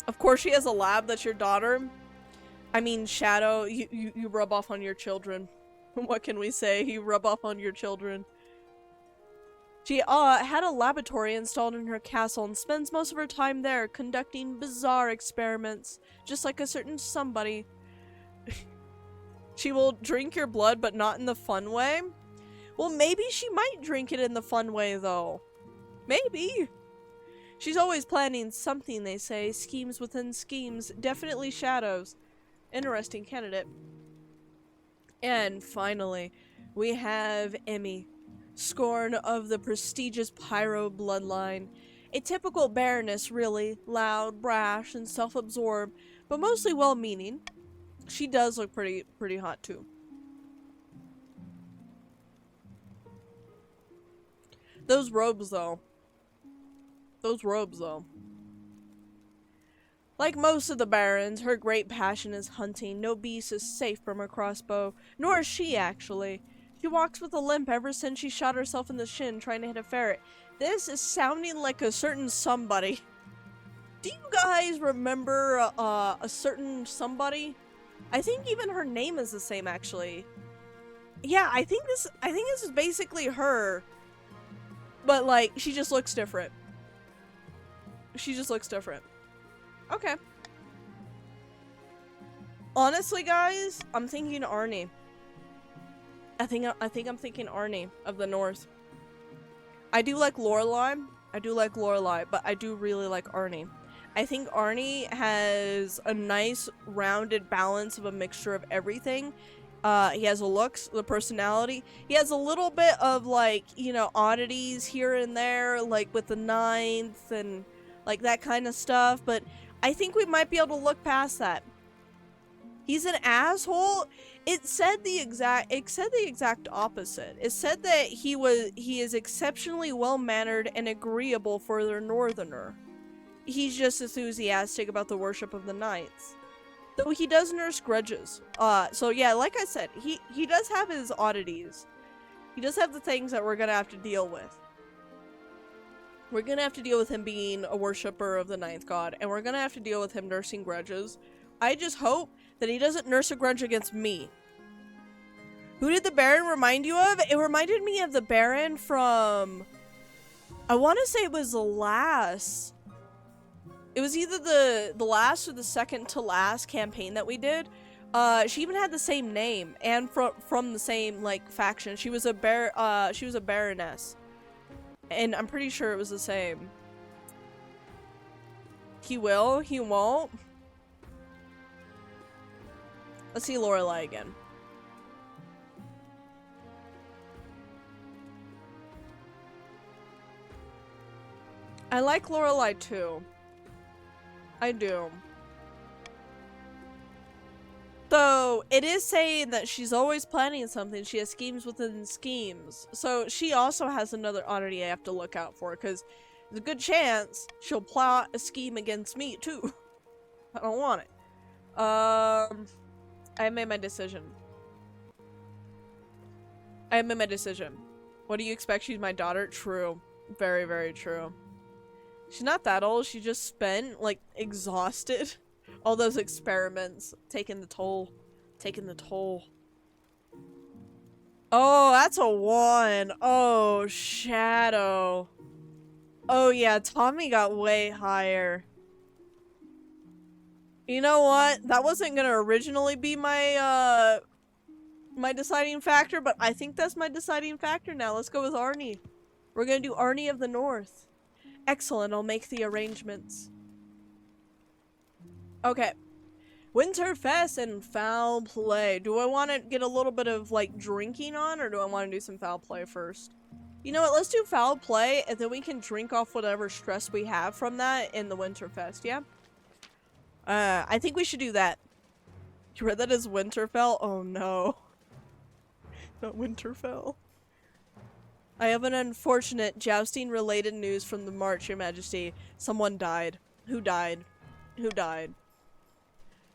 Speaker 1: Of course she has a lab that's your daughter. I mean, Shadow, you rub off on your children. What can we say? You rub off on your children. She had a laboratory installed in her castle and spends most of her time there conducting bizarre experiments, just like a certain somebody. She will drink your blood, but not in the fun way. Well, maybe she might drink it in the fun way, though. Maybe. She's always planning something, they say. Schemes within schemes. Definitely shadows. Interesting candidate. And finally, we have Emmy. Scorn of the prestigious Pyro bloodline. A typical baroness, really. Loud, brash, and self-absorbed, but mostly well-meaning. She does look pretty hot, too. Those robes, though. Like most of the barons, her great passion is hunting. No beast is safe from her crossbow. Nor is she, actually. She walks with a limp ever since she shot herself in the shin trying to hit a ferret. This is sounding like a certain somebody. Do you guys remember a certain somebody? I think even her name is the same, actually. Yeah, I think this is basically her. But, like, she just looks different. Okay. Honestly, guys, I'm thinking Arnie. I think I'm thinking Arnie of the North. I do like Lorelai, but I do really like Arnie. I think Arnie has a nice rounded balance of a mixture of everything. He has the looks, the personality. He has a little bit of, like, you know, oddities here and there, like with the ninth and like that kind of stuff, but I think we might be able to look past that. He's an asshole. It said the exact opposite. It said that he is exceptionally well-mannered and agreeable for the northerner. He's just enthusiastic about the worship of the knights. Though he does nurse grudges. So yeah, like I said, he does have his oddities. He does have the things that we're gonna have to deal with. We're gonna have to deal with him being a worshiper of the ninth god, and we're gonna have to deal with him nursing grudges. I just hope that he doesn't nurse a grudge against me. Who did the Baron remind you of? It reminded me of the Baron from... I want to say it was the last... It was either the last or the second to last campaign that we did. She even had the same name and from the same like faction. She was a baroness, and I'm pretty sure it was the same. He will. He won't. Let's see Lorelai again. I like Lorelai too. I do. Though, it is saying that she's always planning something. She has schemes within schemes. So, she also has another oddity I have to look out for, because there's a good chance she'll plot a scheme against me, too. I don't want it. I made my decision. What do you expect? She's my daughter? True. Very, very true. She's not that old. She just spent, like, exhausted. All those experiments. Taking the toll. Oh, that's a 1. Oh, Shadow. Oh, yeah. Tommy got way higher. You know what? That wasn't gonna originally be my, my deciding factor, but I think that's my deciding factor now. Let's go with Arnie. We're gonna do Arnie of the North. Excellent, I'll make the arrangements. Okay. Winterfest and foul play. Do I want to get a little bit of, like, drinking on, or do I want to do some foul play first? You know what, let's do foul play, and then we can drink off whatever stress we have from that in the Winterfest, yeah? I think we should do that. You read that as Winterfell? Oh no. Not Winterfell. I have an unfortunate jousting-related news from the march, Your Majesty. Someone died. Who died? Who died?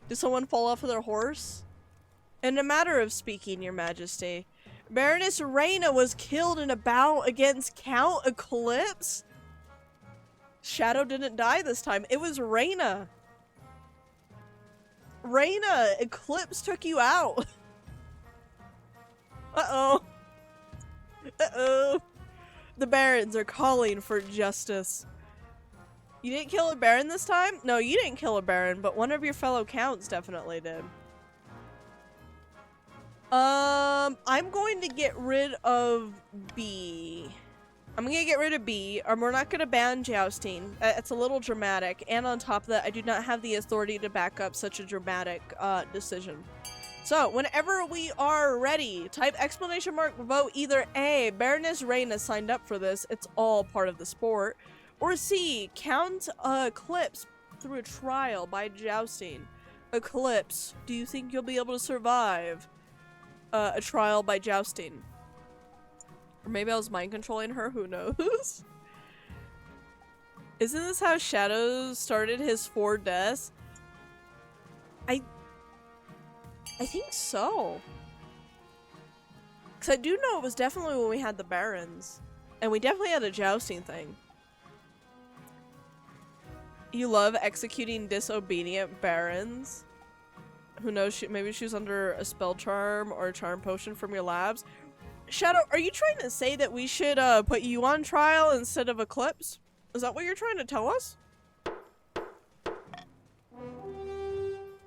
Speaker 1: Did someone fall off of their horse? In a matter of speaking, Your Majesty, Baroness Reyna was killed in a bout against Count Eclipse? Shadow didn't die this time. It was Reyna. Reyna, Eclipse took you out. Uh-oh. Uh-oh. The barons are calling for justice. You didn't kill a baron this time? No, you didn't kill a baron, but one of your fellow counts definitely did. I'm going to get rid of B. I'm gonna get rid of B, or we're not gonna ban jousting. It's a little dramatic, and on top of that, I do not have the authority to back up such a dramatic decision. So, whenever we are ready, type exclamation mark vote either A, Baroness Reyna signed up for this, it's all part of the sport, or C, count Eclipse through a trial by jousting. Eclipse, do you think you'll be able to survive a trial by jousting? Or maybe I was mind controlling her, who knows? Isn't this how Shadow started his 4 deaths? I think so. Because I do know it was definitely when we had the barons. And we definitely had a jousting thing. You love executing disobedient barons? Who knows, maybe she was under a spell charm or a charm potion from your labs. Shadow, are you trying to say that we should put you on trial instead of Eclipse? Is that what you're trying to tell us?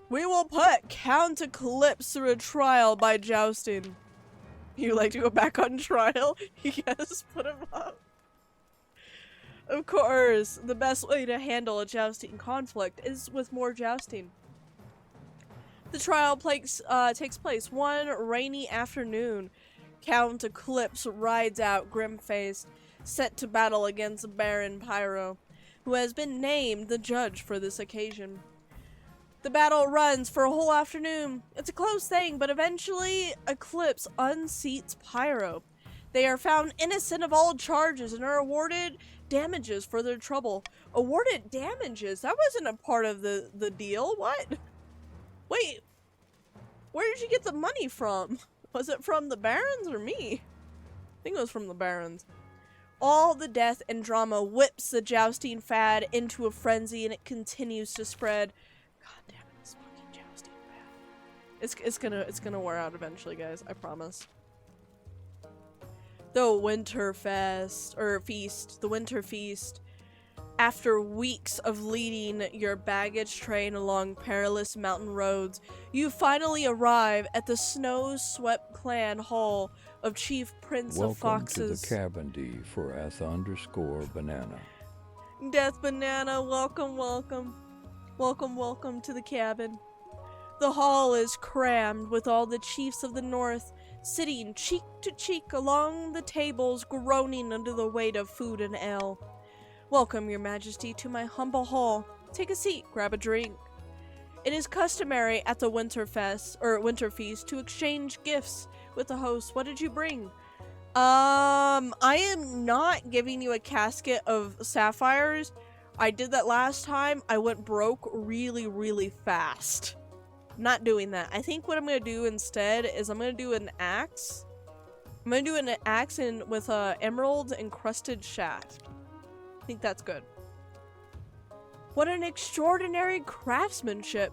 Speaker 1: We will put Count Eclipse through a trial by jousting. You like to go back on trial? Yes, put him up. Of course, the best way to handle a jousting conflict is with more jousting. The trial takes place one rainy afternoon. Count Eclipse rides out grim-faced, set to battle against Baron Pyro, who has been named the judge for this occasion. The battle runs for a whole afternoon. It's a close thing, but eventually Eclipse unseats Pyro. They are found innocent of all charges and are awarded damages for their trouble. Awarded damages? That wasn't a part of the deal. What? Wait. Where did you get the money from? Was it from the barons or me? I think it was from the barons. All the death and drama whips the jousting fad into a frenzy, and it continues to spread. God damn it, this fucking jousting fad. It's gonna wear out eventually, guys. I promise. The Winter Feast. After weeks of leading your baggage train along perilous mountain roads, you finally arrive at the snow-swept clan hall of Chief Prince of Foxes.
Speaker 2: Welcome to the cabin D for _banana.
Speaker 1: Death Banana, welcome, welcome. Welcome to the cabin. The hall is crammed with all the chiefs of the north, sitting cheek to cheek along the tables, groaning under the weight of food and ale. Welcome, your majesty, to my humble hall. Take a seat, grab a drink. It is customary at the Winter Feast to exchange gifts with the host. What did you bring? I am not giving you a casket of sapphires. I did that last time. I went broke really, really fast. Not doing that. I think what I'm going to do instead is I'm going to do an axe. I'm going to do an axe with emerald encrusted shaft. I think that's good. What an extraordinary craftsmanship.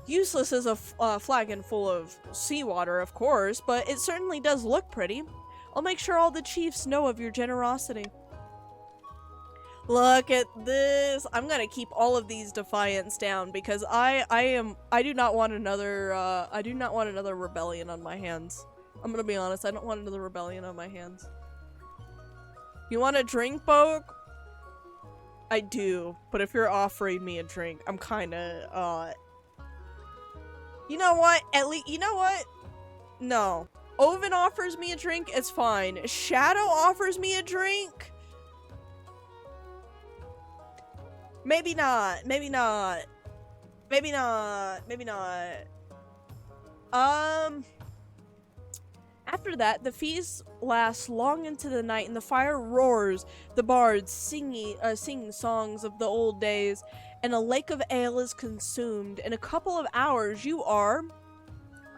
Speaker 1: Useless as a flagon full of seawater, of course, but it certainly does look pretty. I'll make sure all the chiefs know of your generosity. Look at this. I'm gonna keep all of these defiance down because I do not want another rebellion on my hands. I'm gonna be honest, I don't want another rebellion on my hands. You want a drink, Boke? I do, but if you're offering me a drink, I'm kinda, you know what? You know what? No. Oven offers me a drink, it's fine. Shadow offers me a drink? Maybe not. Maybe not. Maybe not. Maybe not. After that, the feast lasts long into the night and the fire roars, the bards sing songs of the old days, and a lake of ale is consumed. In a couple of hours, I'm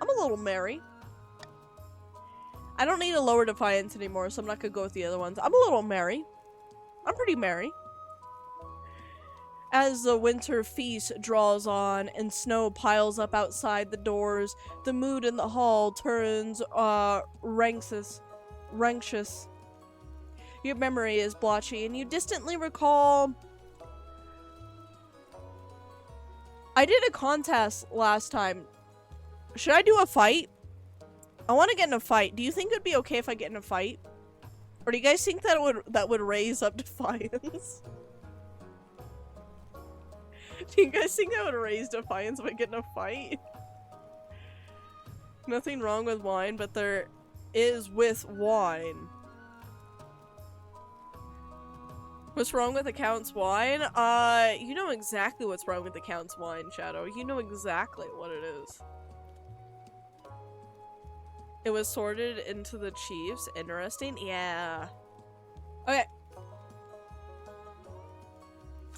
Speaker 1: a little merry. I don't need a lower defiance anymore, so I'm not gonna go with the other ones. I'm a little merry. I'm pretty merry. As the winter feast draws on and snow piles up outside the doors, the mood in the hall turns ranxious. Your memory is blotchy, and you distantly recall... I did a contest last time. Should I do a fight? I want to get in a fight. Do you think it'd be okay if I get in a fight? Or do you guys think that would raise up defiance? Do you guys think that would raise defiance if I get in a fight? Nothing wrong with wine, but there is with wine. What's wrong with the Count's wine? You know exactly what's wrong with the Count's wine, Shadow. You know exactly what it is. It was sorted into the chiefs. Interesting. Yeah. Okay.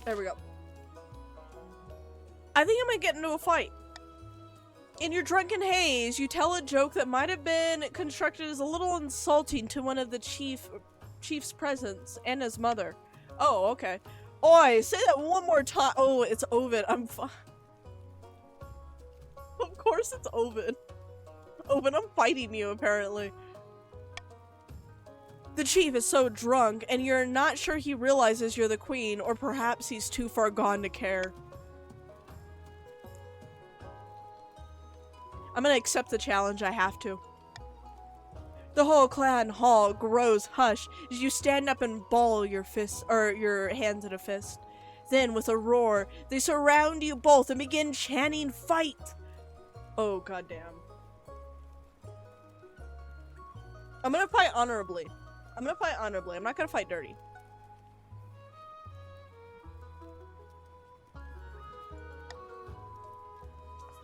Speaker 1: There we go. I think I might get into a fight. In your drunken haze, you tell a joke that might have been constructed as a little insulting to one of the chief's presents and his mother. Oh, okay. Oi, say that one more time. Oh, it's Ovid. I'm fine. Of course it's Ovid. Ovid, I'm fighting you, apparently. The chief is so drunk, and you're not sure he realizes you're the queen, or perhaps he's too far gone to care. I'm gonna accept the challenge, I have to. The whole clan hall grows hush as you stand up and ball your fists, or your hands in a fist. Then, with a roar, they surround you both and begin chanting fight. Oh, goddamn. I'm gonna fight honorably. I'm gonna fight honorably. I'm not gonna fight dirty.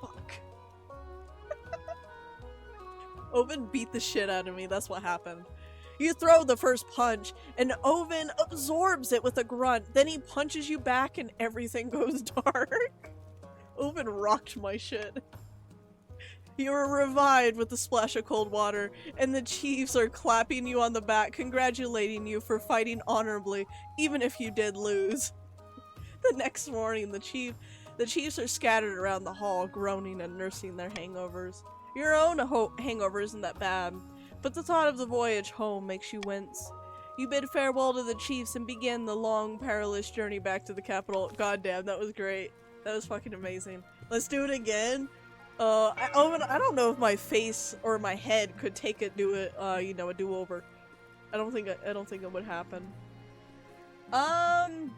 Speaker 1: Fuck. Oven beat the shit out of me. That's what happened. You throw the first punch, and Oven absorbs it with a grunt. Then he punches you back, and everything goes dark. Oven rocked my shit. You are revived with a splash of cold water, and the chiefs are clapping you on the back, congratulating you for fighting honorably, even if you did lose. The next morning, the chiefs are scattered around the hall, groaning and nursing their hangovers. Your own hangover isn't that bad, but the thought of the voyage home makes you wince. You bid farewell to the chiefs and begin the long, perilous journey back to the capital. Goddamn, that was great. That was fucking amazing. Let's do it again. I don't know if my face or my head could take it, you know, a do-over. I don't think it would happen. I'm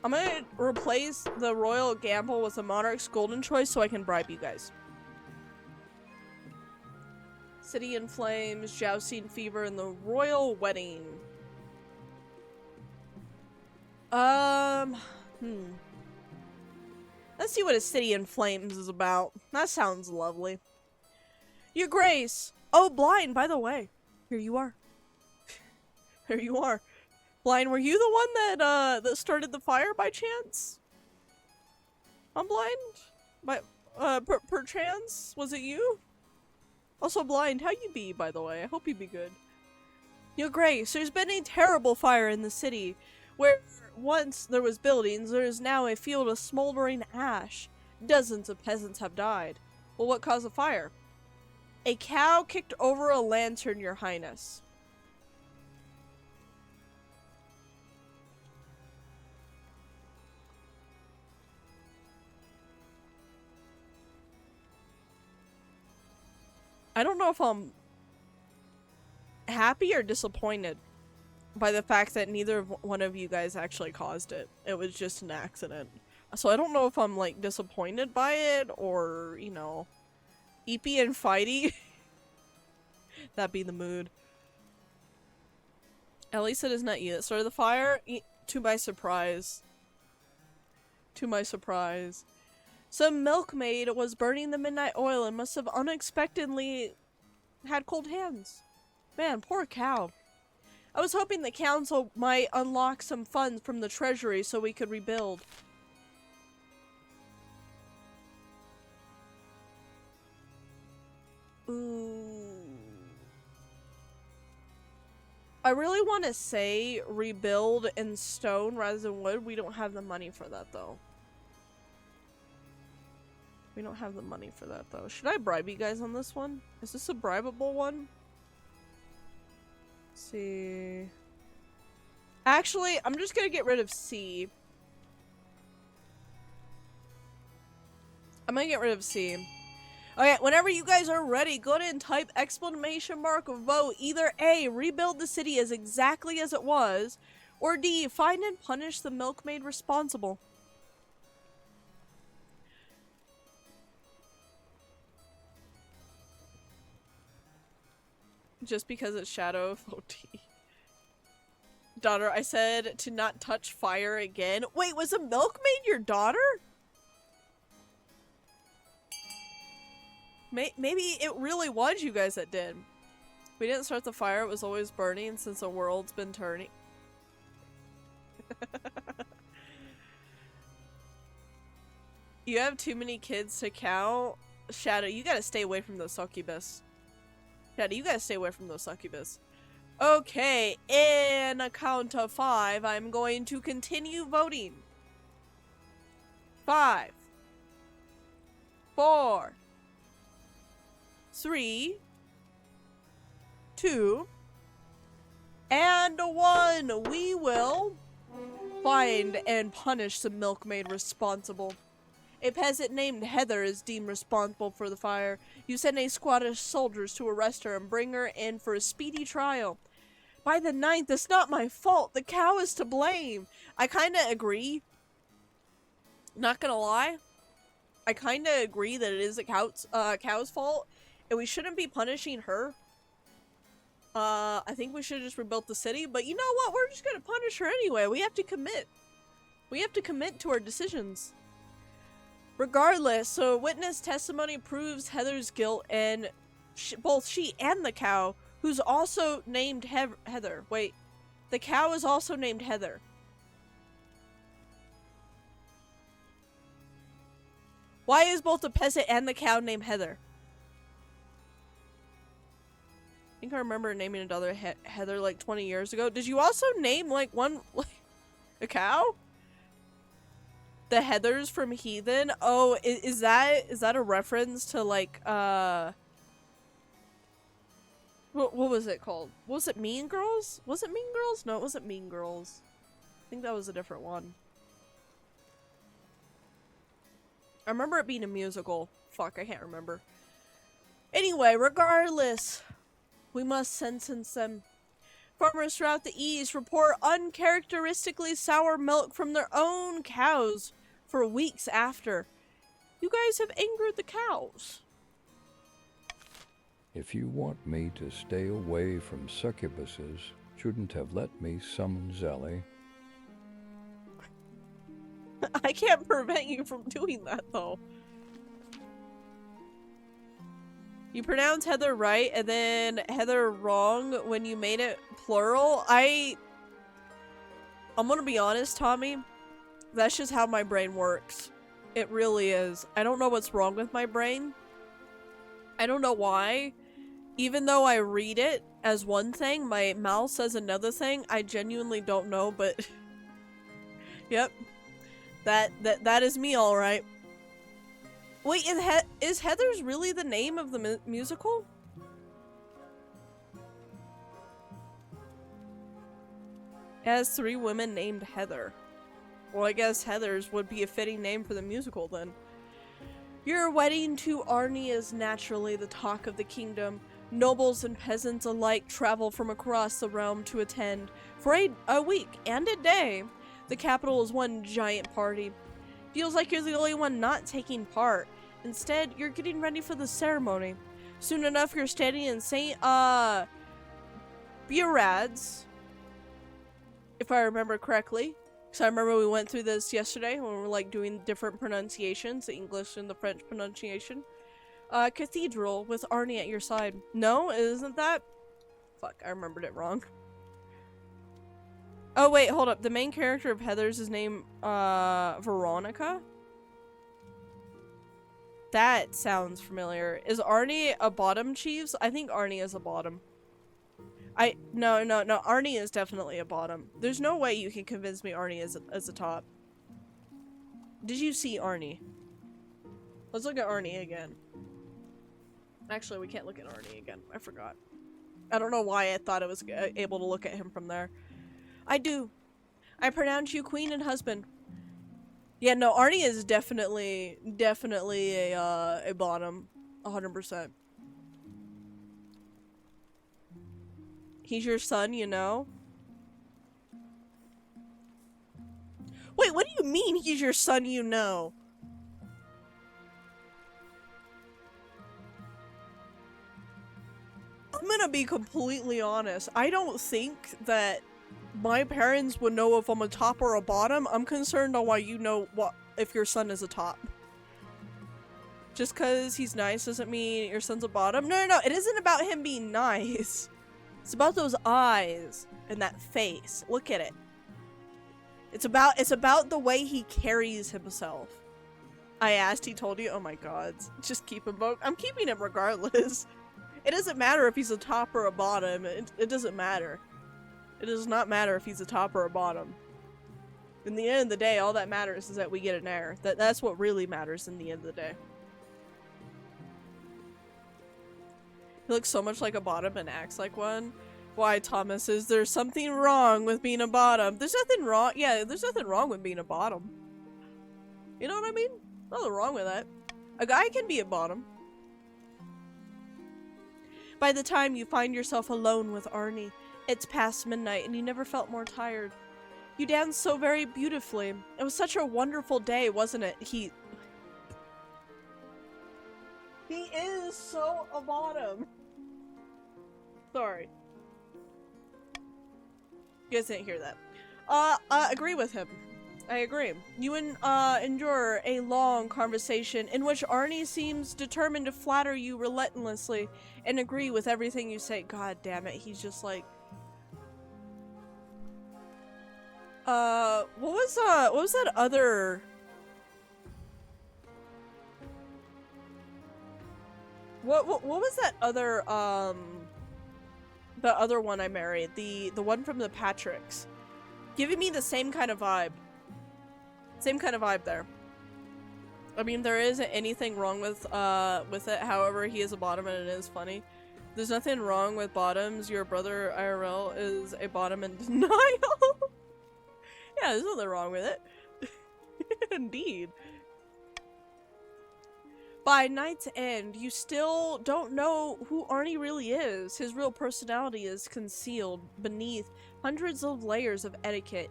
Speaker 1: gonna replace the Royal Gamble with a Monarch's Golden Choice so I can bribe you guys. City in Flames, Jousting Fever, and the Royal Wedding. Let's see what a City in Flames is about. That sounds lovely. Your Grace! Oh, Blind, by the way. Here you are. Here you are. Blind, were you the one that started the fire by chance? I'm Blind? Perchance? Was it you? Also, Blind, how you be, by the way? I hope you be good. Your Grace, there's been a terrible fire in the city, where once there was buildings, there is now a field of smoldering ash. Dozens of peasants have died. Well, what caused the fire? A cow kicked over a lantern, Your Highness. I don't know if I'm happy or disappointed by the fact that neither one of you guys actually caused it. It was just an accident. So I don't know if I'm, like, disappointed by it or, you know, eepy and fighty. That'd be the mood. At least it is not you that started the fire. To my surprise. To my surprise. Some milkmaid was burning the midnight oil and must have unexpectedly had cold hands. Man, poor cow. I was hoping the council might unlock some funds from the treasury so we could rebuild. Ooh. I really want to say rebuild in stone rather than wood. We don't have the money for that, though. We don't have the money for that, though. Should I bribe you guys on this one? Is this a bribable one? Let's see. Actually, I'm just gonna get rid of C. I'm gonna get rid of C. Okay, whenever you guys are ready, go ahead and type exclamation mark vote. Either A, rebuild the city as exactly as it was, or D, find and punish the milkmaid responsible. Just because it's Shadow, vote D. Daughter, I said to not touch fire again. Wait, was a milkmaid your daughter? Maybe it really was you guys that did. We didn't start the fire, it was always burning since the world's been turning. You have too many kids to count. Shadow, you gotta stay away from those succubus. Shadow, you gotta stay away from those succubus. Okay, in a count of 5, I'm going to continue voting. 5, 4, 3, 2, and 1. We will find and punish the milkmaid responsible. A peasant named Heather is deemed responsible for the fire. You send a squad of soldiers to arrest her and bring her in for a speedy trial. By the 9th, it's not my fault. The cow is to blame. I kinda agree. Not gonna lie. I kinda agree that it is the cow's fault. And we shouldn't be punishing her. I think we should have just rebuilt the city. But you know what? We're just gonna punish her anyway. We have to commit. We have to commit to our decisions. Regardless, so witness testimony proves Heather's guilt, and both she and the cow, who's also named Heather. Wait, the cow is also named Heather. Why is both the peasant and the cow named Heather? I think I remember naming another Heather like 20 years ago. Did you also name like one, like, a cow? The Heathers from Heathen? Oh, is that a reference to like, what was it called? Was it Mean Girls? Was it Mean Girls? No, it wasn't Mean Girls. I think that was a different one. I remember it being a musical. Fuck, I can't remember. Anyway, regardless, we must sentence them. Farmers throughout the East report uncharacteristically sour milk from their own cows for weeks after. You guys have angered the cows.
Speaker 2: If you want me to stay away from succubuses, shouldn't have let me summon Zelly.
Speaker 1: I can't prevent you from doing that, though. You pronounce Heather right, and then Heather wrong when you made it plural. I'm gonna be honest, Tommy. That's just how my brain works. It really is. I don't know what's wrong with my brain. I don't know why. Even though I read it as one thing, my mouth says another thing. I genuinely don't know, but... Yep. That is me, alright. Wait, is Heather's really the name of the musical? It has 3 women named Heather. Well, I guess Heather's would be a fitting name for the musical, then. Your wedding to Arnie is naturally the talk of the kingdom. Nobles and peasants alike travel from across the realm to attend. For a week and a day, the capital is one giant party. Feels like you're the only one not taking part. Instead, you're getting ready for the ceremony. Soon enough, you're standing in St. Burad's, if I remember correctly. Because I remember we went through this yesterday when we were like doing different pronunciations, the English and the French pronunciation. Cathedral with Arnie at your side. No, isn't that? Fuck, I remembered it wrong. Oh wait, hold up. The main character of Heather's is named Veronica? That sounds familiar. Is Arnie a bottom, Chiefs? I think Arnie is a bottom. No, Arnie is definitely a bottom. There's no way you can convince me Arnie is a top. Did you see Arnie? Let's look at Arnie again. Actually, we can't look at Arnie again. I forgot. I don't know why I thought I was able to look at him from there. I do. I pronounce you queen and husband. Yeah, no, Arnie is definitely a bottom. 100%. He's your son, you know? Wait, what do you mean he's your son, you know? I'm gonna be completely honest. I don't think that my parents would know if I'm a top or a bottom. I'm concerned on why you know what if your son is a top. Just because he's nice doesn't mean your son's a bottom. No. It isn't about him being nice. It's about those eyes and that face. Look at it. It's about the way he carries himself. I asked, he told you. Oh my god. Just keep him. I'm keeping him regardless. It doesn't matter if he's a top or a bottom. It doesn't matter. It does not matter if he's a top or a bottom. In the end of the day, all that matters is that we get an heir. That's what really matters in the end of the day. He looks so much like a bottom and acts like one. Why, Thomas, is there something wrong with being a bottom? There's nothing wrong. Yeah, there's nothing wrong with being a bottom. You know what I mean? Nothing wrong with that. A guy can be a bottom. By the time you find yourself alone with Arnie, it's past midnight and you never felt more tired. You danced so very beautifully. It was such a wonderful day, wasn't it? He is so a bottom. Sorry. You guys didn't hear that. I agree with him. I agree. You endure a long conversation in which Arnie seems determined to flatter you relentlessly and agree with everything you say. God damn it, he's just like... what was that other... What was that other, the other one I married? The one from the Patricks. Giving me the same kind of vibe. Same kind of vibe there. I mean, there isn't anything wrong with it. However, he is a bottom and it is funny. There's nothing wrong with bottoms. Your brother IRL is a bottom in denial. Yeah, there's nothing wrong with it. Indeed. By night's end, you still don't know who Arnie really is. His real personality is concealed beneath hundreds of layers of etiquette.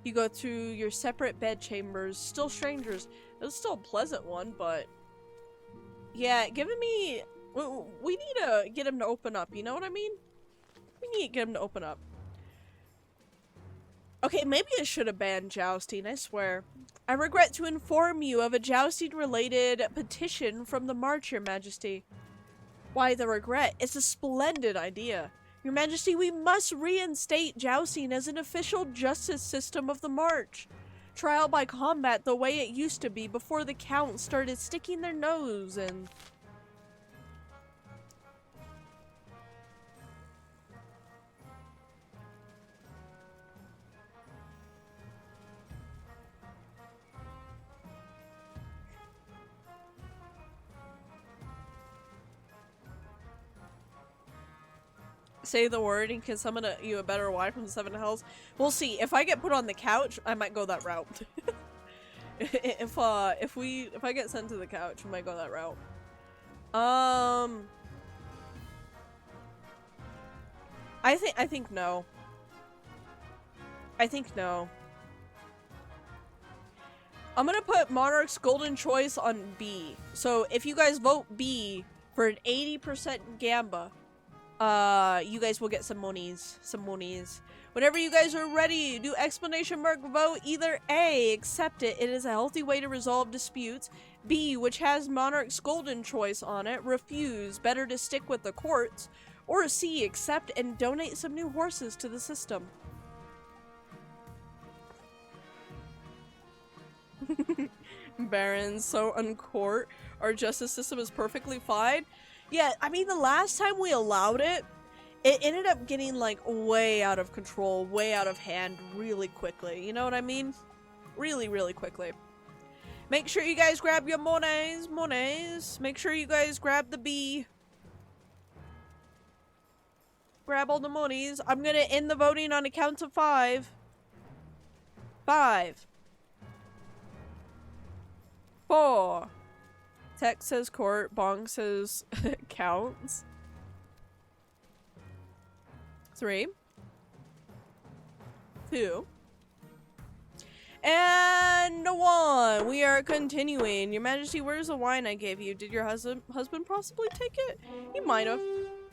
Speaker 1: You go to your separate bed chambers, still strangers. It was still a pleasant one, but... Yeah, giving me... We need to get him to open up, you know what I mean? We need to get him to open up. Okay, maybe I should have banned jousting, I swear. I regret to inform you of a jousting-related petition from the March, Your Majesty. Why the regret? It's a splendid idea. Your Majesty, we must reinstate jousting as an official justice system of the March. Trial by combat the way it used to be before the counts started sticking their nose in. Say the word and can summon you a better wife from the Seven Hells. We'll see. If I get put on the couch, I might go that route. if I get sent to the couch, I might go that route. I think no. I think no. I'm gonna put Monarch's Golden Choice on B. So if you guys vote B for an 80% Gamba, you guys will get some monies. Whenever you guys are ready, do exclamation mark vote either A, accept it. It is a healthy way to resolve disputes. B, which has Monarch's Golden Choice on it, refuse, better to stick with the courts. Or C, accept and donate some new horses to the system. Barons, so uncourt. Our justice system is perfectly fine. Yeah, I mean, the last time we allowed it, it ended up getting, like, way out of control, way out of hand really quickly. You know what I mean? Really, really quickly. Make sure you guys grab your monies. Make sure you guys grab the B. Grab all the monies. I'm gonna end the voting on a count of 5. 5. 4. Text says court. Bong says counts. 3. 2. And 1. We are continuing. Your Majesty, where's the wine I gave you? Did your husband possibly take it? He might have.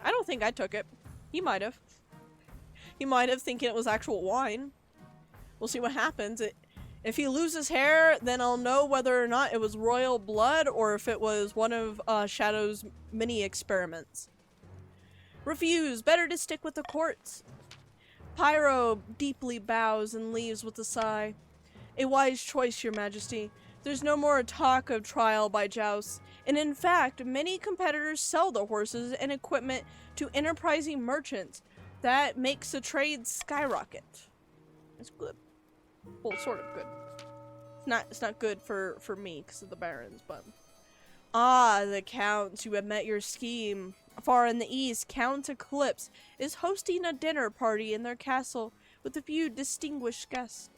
Speaker 1: I don't think I took it. He might have. He might have, thinking it was actual wine. We'll see what happens. If he loses hair, then I'll know whether or not it was royal blood or if it was one of Shadow's mini experiments. Refuse. Better to stick with the courts. Pyro deeply bows and leaves with a sigh. A wise choice, Your Majesty. There's no more talk of trial by joust, and in fact, many competitors sell their horses and equipment to enterprising merchants. That makes the trade skyrocket. It's good. Well, sort of good. It's not good for me because of the barons, but... Ah, the Counts, you have met your scheme. Far in the east, Count Eclipse is hosting a dinner party in their castle with a few distinguished guests.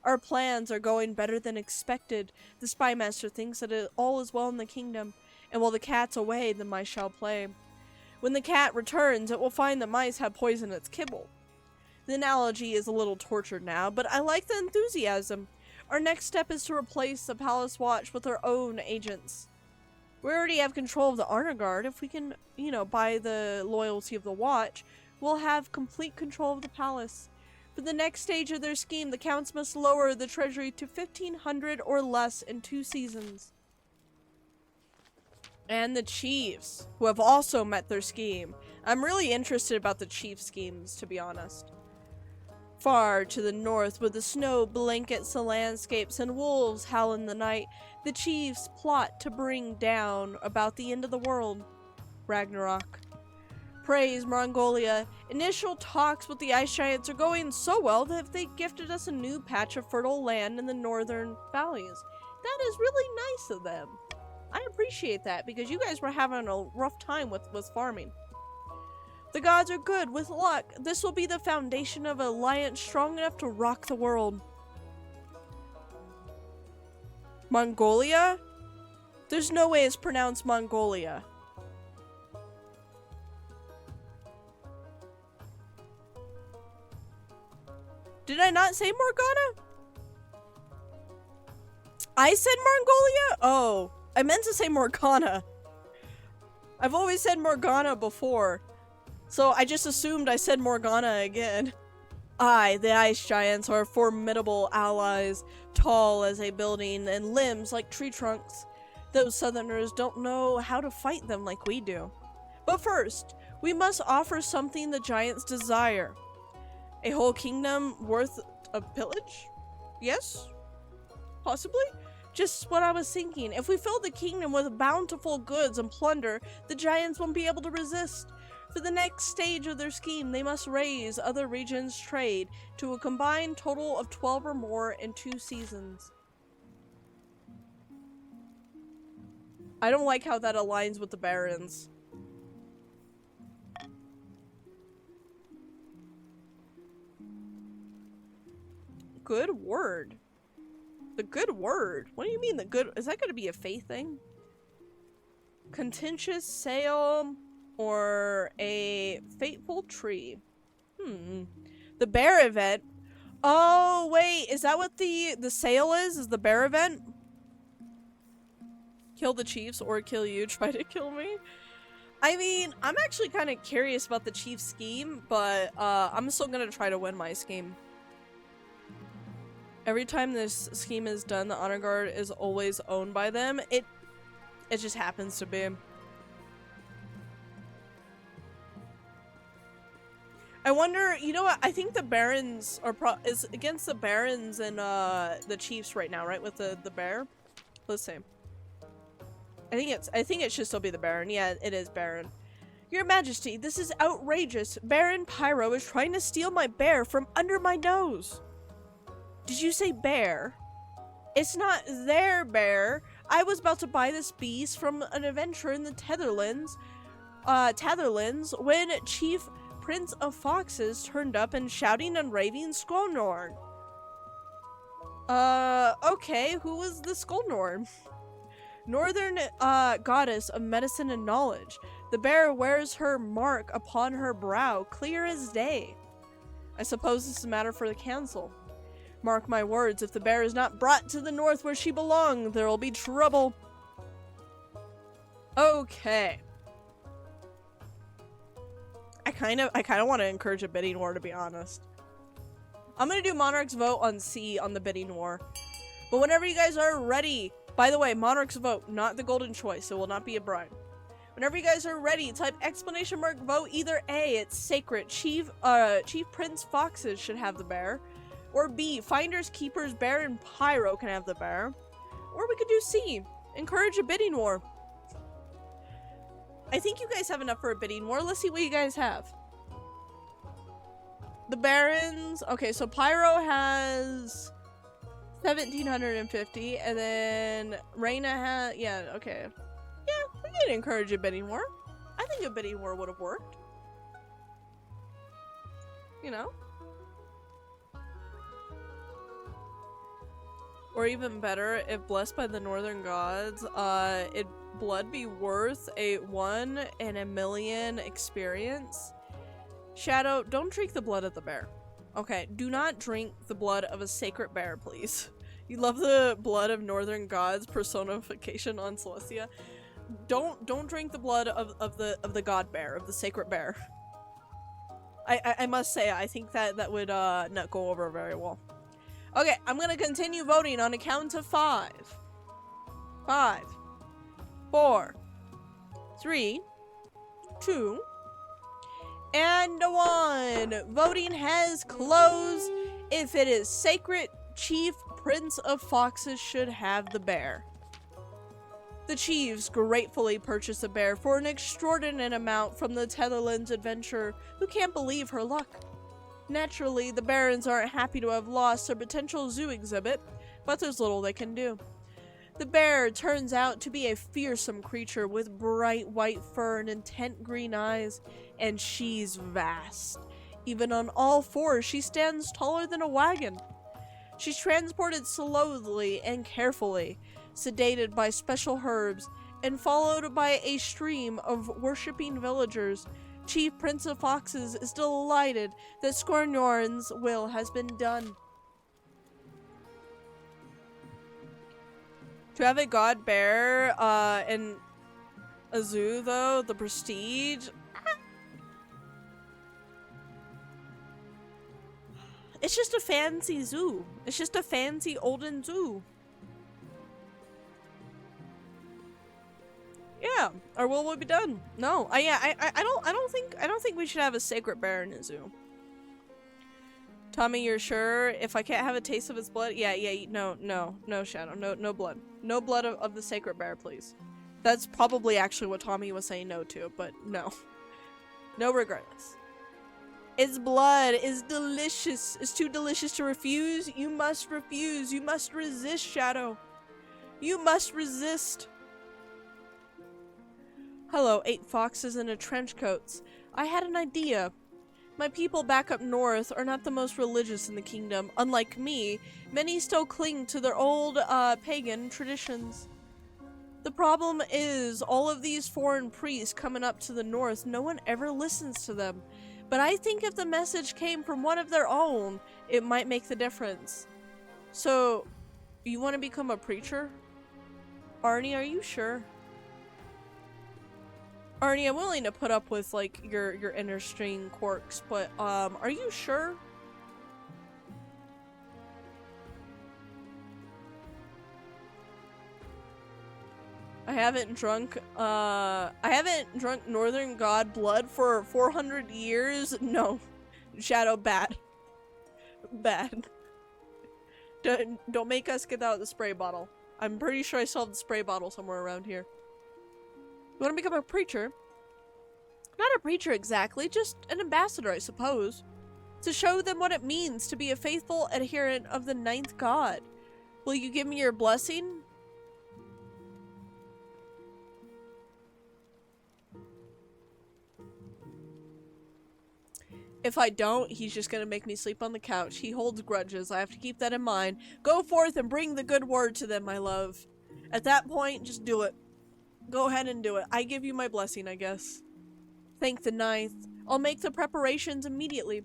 Speaker 1: Our plans are going better than expected. The spymaster thinks that all is well in the kingdom, and while the cat's away, the mice shall play. When the cat returns, it will find the mice have poisoned its kibble. The analogy is a little tortured now, but I like the enthusiasm. Our next step is to replace the palace watch with our own agents. We already have control of the honor guard. If we can, buy the loyalty of the watch, we'll have complete control of the palace. For the next stage of their scheme, the counts must lower the treasury to 1,500 or less in 2 seasons. And the chiefs, who have also met their scheme. I'm really interested about the chief schemes, to be honest. Far to the north, where the snow blankets the landscapes and wolves howl in the night, the chiefs plot to bring down about the end of the world. Ragnarok. Praise Mongolia. Initial talks with the ice giants are going so well that they gifted us a new patch of fertile land in the northern valleys. That is really nice of them. I appreciate that because you guys were having a rough time with farming. The gods are good. With luck, this will be the foundation of an alliance strong enough to rock the world. Mongolia? There's no way it's pronounced Mongolia. Did I not say Morgana? I said Mongolia? Oh, I meant to say Morgana. I've always said Morgana before, so I just assumed I said Morgana again. Aye, the ice giants are formidable allies, tall as a building and limbs like tree trunks. Those southerners don't know how to fight them like we do. But first, we must offer something the giants desire. A whole kingdom worth of pillage? Yes? Possibly? Just what I was thinking. If we fill the kingdom with bountiful goods and plunder, the giants won't be able to resist. For the next stage of their scheme, they must raise other regions' trade to a combined total of 12 or more in 2 seasons. I don't like how that aligns with the barons. Good word. The good word? What do you mean the good? Is that going to be a faith thing? Contentious sale or a fateful tree? The bear event? Oh, wait. Is that what the sale is? Is the bear event? Kill the chiefs or kill you. Try to kill me? I mean, I'm actually kind of curious about the chief scheme, but I'm still going to try to win my scheme. Every time this scheme is done, the honor guard is always owned by them. It just happens to be. I wonder, you know what? I think the barons are is against the barons and the chiefs right now, right? With the bear. Let's see. I think it should still be the baron. Yeah, it is baron. Your Majesty, this is outrageous. Baron Pyro is trying to steal my bear from under my nose. Did you say bear? It's not their bear. I was about to buy this beast from an adventure in the Tetherlands, when Chief Prince of Foxes turned up and shouting and raving Skolnorn. Okay, who was the Skolnorn? Northern, goddess of medicine and knowledge. The bear wears her mark upon her brow, clear as day. I suppose this is a matter for the council. Mark my words, if the bear is not brought to the north where she belongs, there will be trouble. Okay. I kind of want to encourage a bidding war, to be honest. I'm gonna do Monarch's vote on C on the bidding war. But whenever you guys are ready, by the way, Monarch's vote, not the golden choice, it will not be a bribe. Whenever you guys are ready, type exclamation mark vote either A, it's sacred, Chief Prince Foxes should have the bear, or B, Finders, Keepers, Bear, and Pyro can have the bear. Or we could do C, encourage a bidding war. I think you guys have enough for a bidding war. Let's see what you guys have. The Barons, okay, so Pyro has 1,750, and then Reina has, yeah, okay. Yeah, we can encourage a bidding war. I think a bidding war would have worked. You know? Or even better, if blessed by the northern gods, it blood be worth a 1 in a million experience. Shadow, don't drink the blood of the bear. Okay, do not drink the blood of a sacred bear, please. You love the blood of northern gods personification on Celestia. Don't drink the blood of the god bear, of the sacred bear. I must say, I think that would not go over very well. Okay, I'm gonna continue voting on a count of 5. 5, 4, 3, 2, and 1. Voting has closed. If it is sacred, Chief Prince of Foxes should have the bear. The chiefs gratefully purchase a bear for an extraordinary amount from the Tetherlands adventurer who can't believe her luck. Naturally, the barons aren't happy to have lost their potential zoo exhibit, but there's little they can do. The bear turns out to be a fearsome creature with bright white fur and intent green eyes, and she's vast. Even on all fours, she stands taller than a wagon. She's transported slowly and carefully, sedated by special herbs, and followed by a stream of worshipping villagers. Chief Prince of Foxes is delighted that Skornorn's will has been done. To have a god bear and a zoo, though, the prestige. It's just a fancy zoo. It's just a fancy olden zoo. Yeah, our will be done. No, I don't think we should have a sacred bear in a zoo. Tommy, you're sure? If I can't have a taste of its blood, yeah, no, Shadow, no blood, no blood of the sacred bear, please. That's probably actually what Tommy was saying no to, but no, regardless. Its blood is delicious. It's too delicious to refuse. You must refuse. You must resist, Shadow. You must resist. Hello, 8 foxes in a trench coats. I had an idea. My people back up north are not the most religious in the kingdom. Unlike me, many still cling to their old, pagan traditions. The problem is, all of these foreign priests coming up to the north, no one ever listens to them. But I think if the message came from one of their own, it might make the difference. So, you want to become a preacher? Arnie, are you sure? Arnie, I'm willing to put up with, like, your inner string quirks, but, are you sure? I haven't drunk Northern God blood for 400 years. No. Shadow, bad. Bad. Don't make us get out the spray bottle. I'm pretty sure I still have the spray bottle somewhere around here. You want to become a preacher? Not a preacher exactly, just an ambassador, I suppose. To show them what it means to be a faithful adherent of the 9th god. Will you give me your blessing? If I don't, he's just gonna make me sleep on the couch. He holds grudges. I have to keep that in mind. Go forth and bring the good word to them, my love. At that point, just do it. Go ahead and do it. I give you my blessing, I guess. Thank the ninth. I'll make the preparations immediately.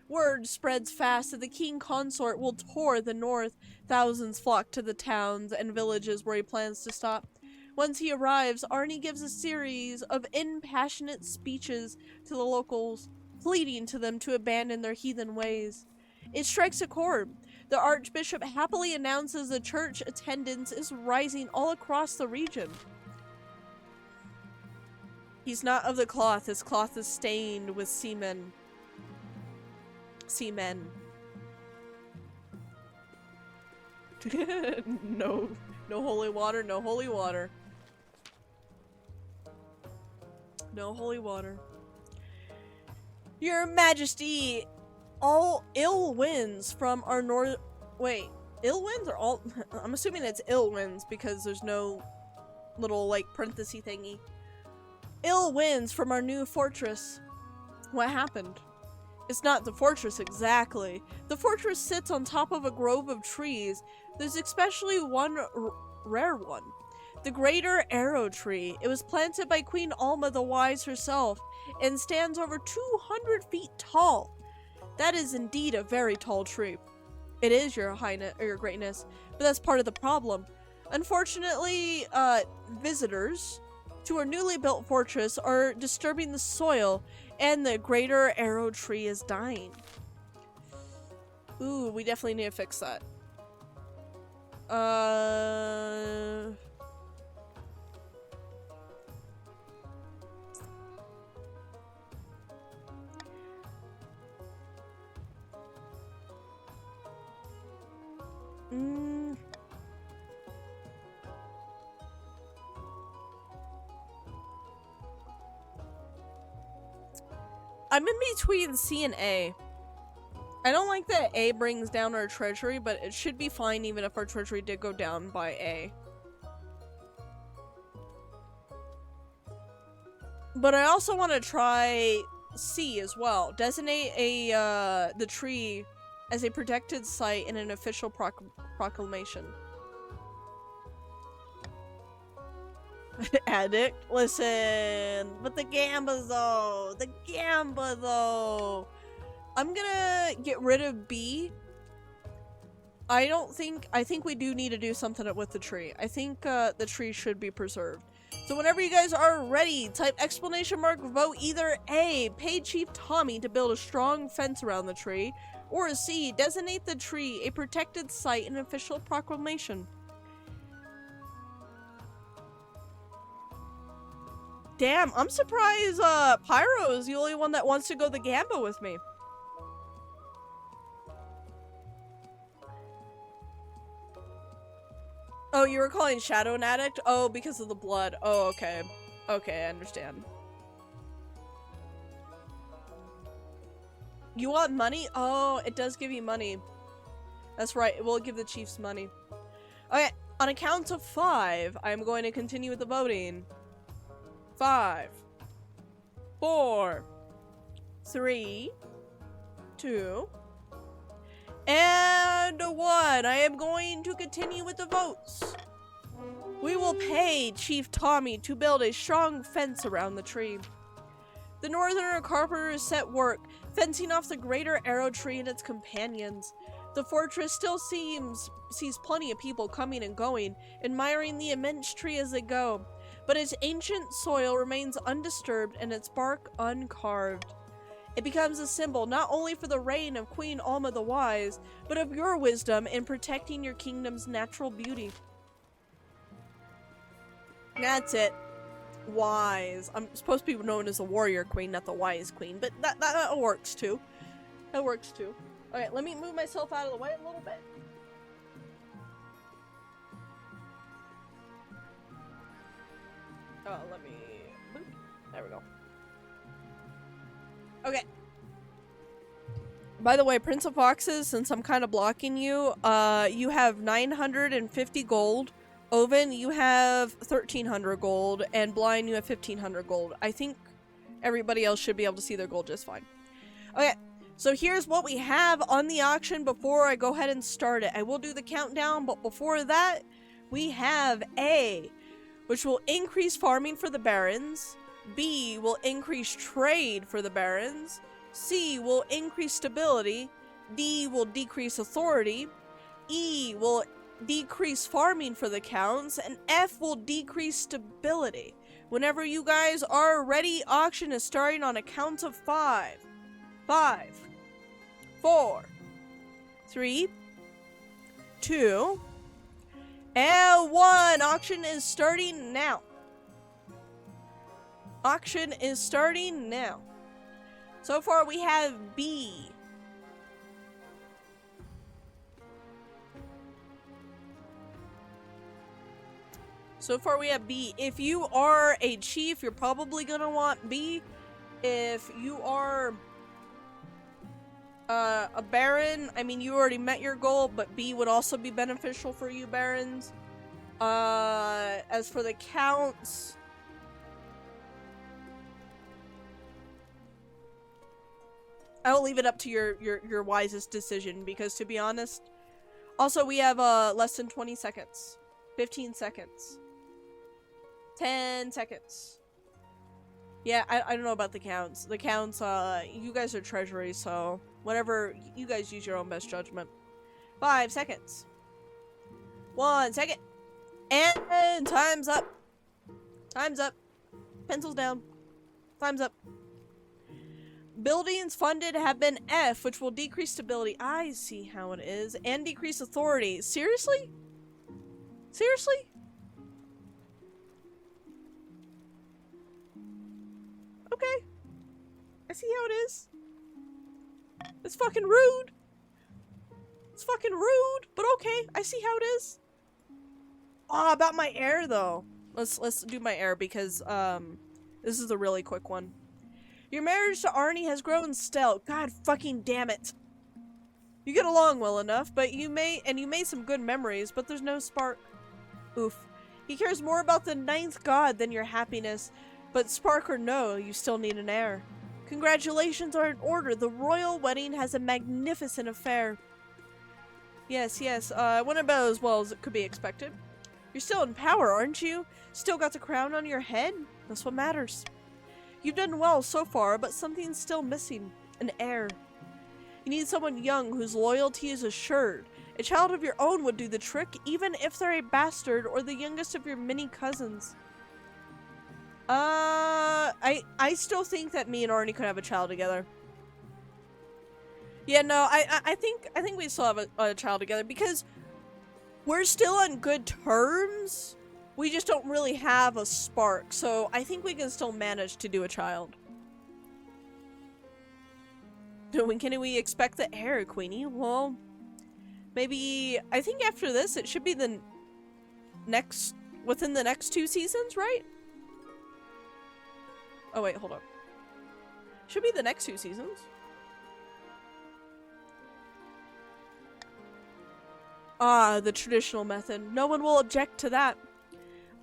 Speaker 1: Word spreads fast that the king consort will tour the north. Thousands flock to the towns and villages where he plans to stop. Once he arrives, Arnie gives a series of impassionate speeches to the locals, pleading to them to abandon their heathen ways. It strikes a chord. The archbishop happily announces the church attendance is rising all across the region. He's not of the cloth. His cloth is stained with semen. Semen. No holy water, no holy water. No holy water. Your Majesty, all ill winds from our north. Wait, ill winds or all? I'm assuming it's ill winds because there's no little like parenthesis thingy. Ill winds from our new fortress. What happened? It's not the fortress exactly. The fortress sits on top of a grove of trees. There's especially one rare one. The Greater Arrow Tree. It was planted by Queen Alma the Wise herself and stands over 200 feet tall. That is indeed a very tall tree. It is, your highness, or your greatness, but that's part of the problem. Unfortunately, visitors to our newly built fortress are disturbing the soil, and the Greater Arrow Tree is dying. Ooh, we definitely need to fix that. I'm in between C and A. I don't like that A brings down our treasury, but it should be fine even if our treasury did go down by A. But I also want to try C as well. Designate the tree as a protected site in an official proclamation. Addict? Listen, but the Gamba though. I'm gonna get rid of B. I think we do need to do something with the tree. I think the tree should be preserved. So whenever you guys are ready, type ! Vote either A, pay Chief Tommy to build a strong fence around the tree, or C, designate the tree a protected site in an official proclamation. Damn, I'm surprised Pyro is the only one that wants to go the Gamba with me. Oh, you were calling Shadow an addict? Oh, because of the blood. Oh, okay. Okay, I understand. You want money? Oh, it does give you money. That's right, it will give the chiefs money. Okay, on a count of 5, I'm going to continue with the voting. 5, 4, 3, 2, and 1. I am going to continue with the votes. We will pay Chief Tommy to build a strong fence around the tree. The northern carpenters set work, fencing off the Greater Arrow Tree and its companions. The fortress still sees plenty of people coming and going, admiring the immense tree as they go. But its ancient soil remains undisturbed and its bark uncarved. It becomes a symbol not only for the reign of Queen Alma the Wise, but of your wisdom in protecting your kingdom's natural beauty. That's it. Wise. I'm supposed to be known as the warrior queen, not the wise queen, but that works too. That works too. Okay, let me move myself out of the way a little bit. Oh, let me... Boop. There we go. Okay. By the way, Prince of Foxes, since I'm kind of blocking you, you have 950 gold. Oven, you have 1300 gold. And Blind, you have 1500 gold. I think everybody else should be able to see their gold just fine. Okay, so here's what we have on the auction before I go ahead and start it. I will do the countdown, but before that, we have A, which will increase farming for the barons. B will increase trade for the barons. C will increase stability. D will decrease authority. E will decrease farming for the counts. And F will decrease stability. Whenever you guys are ready, auction is starting on a count of 5. 5, 4, 3, 2, and 1. Auction is starting now. Auction is starting now. So far we have B. So far we have B. If you are a chief, you're probably gonna want B. If you are a baron, I mean, you already met your goal, but B would also be beneficial for you barons. As for the counts, I'll leave it up to your wisest decision, because to be honest, also we have less than 20 seconds, 15 seconds, 10 seconds. Yeah, I don't know about the counts. The counts, you guys are treasury, so whatever, you guys use your own best judgment. 5 seconds. 1 second. And time's up. Time's up. Pencils down. Time's up. Buildings funded have been F, which will decrease stability. I see how it is. And decrease authority. Seriously? Seriously? Okay. I see how it is. It's fucking rude. It's fucking rude, but okay. I see how it is. Ah, about my heir though. Let's do my heir because this is a really quick one. Your marriage to Arnie has grown stale. God fucking damn it. You get along well enough, but you made some good memories, but there's no spark. Oof. He cares more about the ninth god than your happiness, but spark or no, you still need an heir. Congratulations are in order. The royal wedding has a magnificent affair. Yes, went about as well as it could be expected. You're still in power, aren't you? Still got the crown on your head? That's what matters. You've done well so far, but something's still missing. An heir. You need someone young whose loyalty is assured. A child of your own would do the trick, even if they're a bastard or the youngest of your many cousins. I still think that me and Arnie could have a child together. Yeah, no, I think we still have a child together because we're still on good terms. We just don't really have a spark, so I think we can still manage to do a child. When can we expect the heir, Queenie? Well, maybe, I think after this, it should be the within the next 2 seasons, right? Oh wait, hold on. Should be the next 2 seasons. Ah, the traditional method. No one will object to that.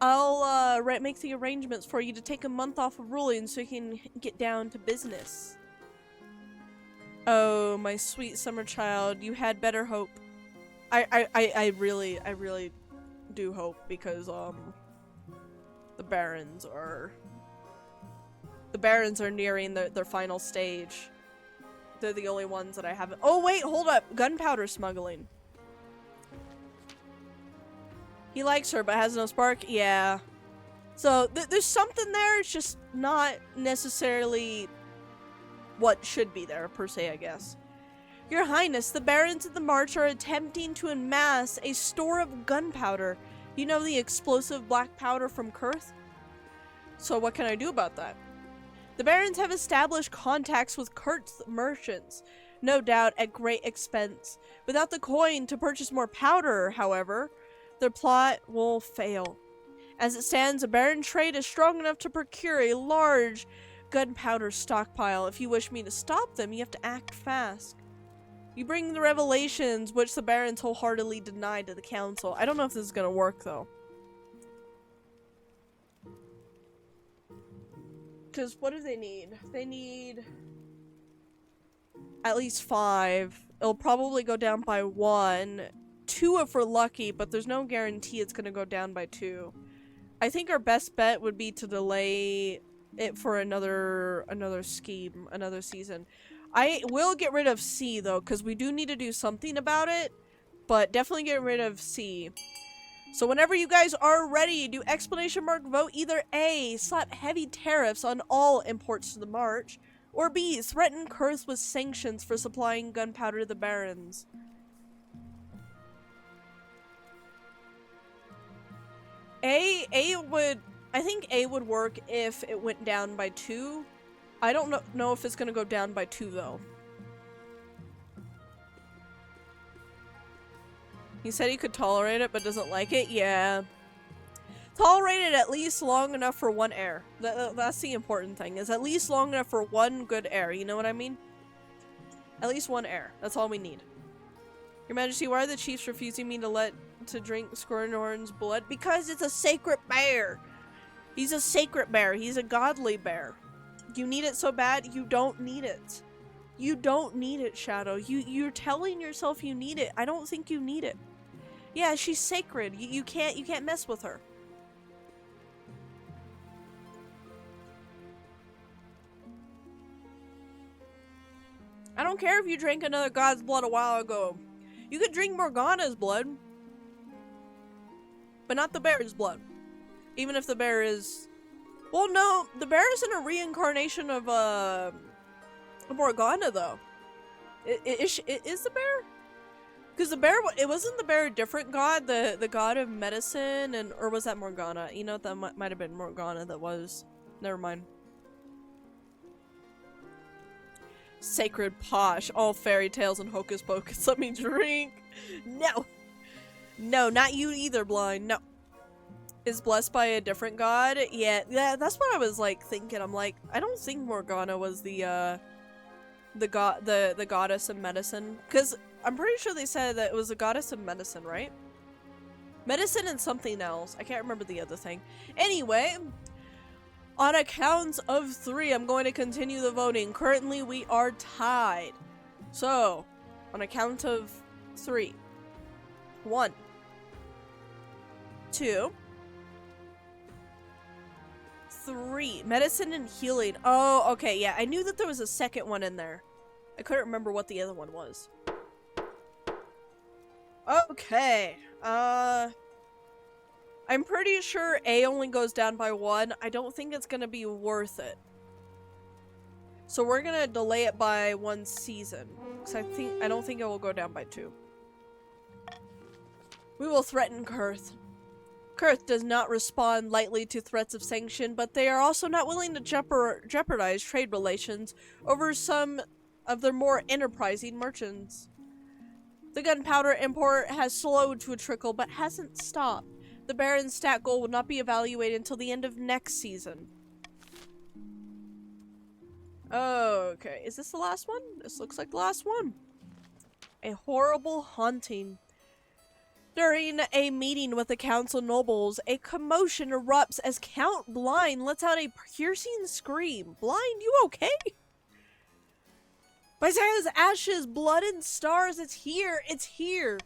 Speaker 1: I'll make the arrangements for you to take a month off of ruling so you can get down to business. Oh, my sweet summer child, you had better hope. I really do hope because the barons are nearing their final stage. They're the only ones that I haven't. Oh wait, hold up. Gunpowder smuggling. He likes her, but has no spark? Yeah. So, there's something there, it's just not necessarily what should be there, per se, I guess. Your Highness, the barons of the March are attempting to amass a store of gunpowder. You know the explosive black powder from Kurth? So what can I do about that? The barons have established contacts with Kurth's merchants, no doubt at great expense. Without the coin to purchase more powder, however, their plot will fail. As it stands, a baron trade is strong enough to procure a large gunpowder stockpile. If you wish me to stop them, you have to act fast. You bring the revelations, which the barons wholeheartedly denied to the council. I don't know if this is gonna work, though. Because what do they need? They need at least 5. It'll probably go down by 1. 2 if we're lucky, but there's no guarantee it's gonna go down by 2. I think our best bet would be to delay it for another scheme, another season. I will get rid of C, though, because we do need to do something about it, but definitely get rid of C. So whenever you guys are ready, do exclamation mark vote either A, slap heavy tariffs on all imports to the march, or B, threaten Kurth with sanctions for supplying gunpowder to the barons. I think A would work if it went down by 2. I don't know if it's gonna go down by 2, though. He said he could tolerate it, but doesn't like it? Yeah. Tolerate it at least long enough for 1 heir. That's the important thing, is at least long enough for 1 good heir, you know what I mean? At least 1 heir. That's all we need. Your Majesty, why are the chiefs refusing me to drink Scornorn's blood? Because it's a sacred bear! He's a sacred bear. He's a godly bear. You need it so bad, you don't need it. You don't need it, Shadow. You're telling yourself you need it. I don't think you need it. Yeah, she's sacred. You can't mess with her. I don't care if you drank another god's blood a while ago. You could drink Morgana's blood. But not the bear's blood. Even if the bear is... Well, no, the bear isn't a reincarnation of Morgana, though. Is the bear? Because the bear, it wasn't the bear a different god, the god of medicine, or was that Morgana? You know, that might have been Morgana that was. Never mind. Sacred posh, all fairy tales and hocus pocus. Let me drink. No. No, not you either, Blind. No. Is blessed by a different god? Yeah, that's what I was like thinking. I'm like, I don't think Morgana was the goddess of medicine, because I'm pretty sure they said that it was the goddess of medicine, right? Medicine and something else. I can't remember the other thing. Anyway, on a count of 3, I'm going to continue the voting. Currently, we are tied. So, on a count of 3. 1, 2, 3. Medicine and healing. Oh, okay, yeah. I knew that there was a second one in there. I couldn't remember what the other one was. Okay. I'm pretty sure A only goes down by 1. I don't think it's gonna be worth it. So we're gonna delay it by 1 season. Because I don't think it will go down by 2. We will threaten Kurth. Kurth does not respond lightly to threats of sanction, but they are also not willing to jeopardize trade relations over some of their more enterprising merchants. The gunpowder import has slowed to a trickle, but hasn't stopped. The Baron's stat goal will not be evaluated until the end of next season. Okay, is this the last one? This looks like the last one. A horrible haunting. During a meeting with the council nobles, a commotion erupts as Count Blind lets out a piercing scream. Blind, you okay? By his ashes, blood and stars, it's here, it's here.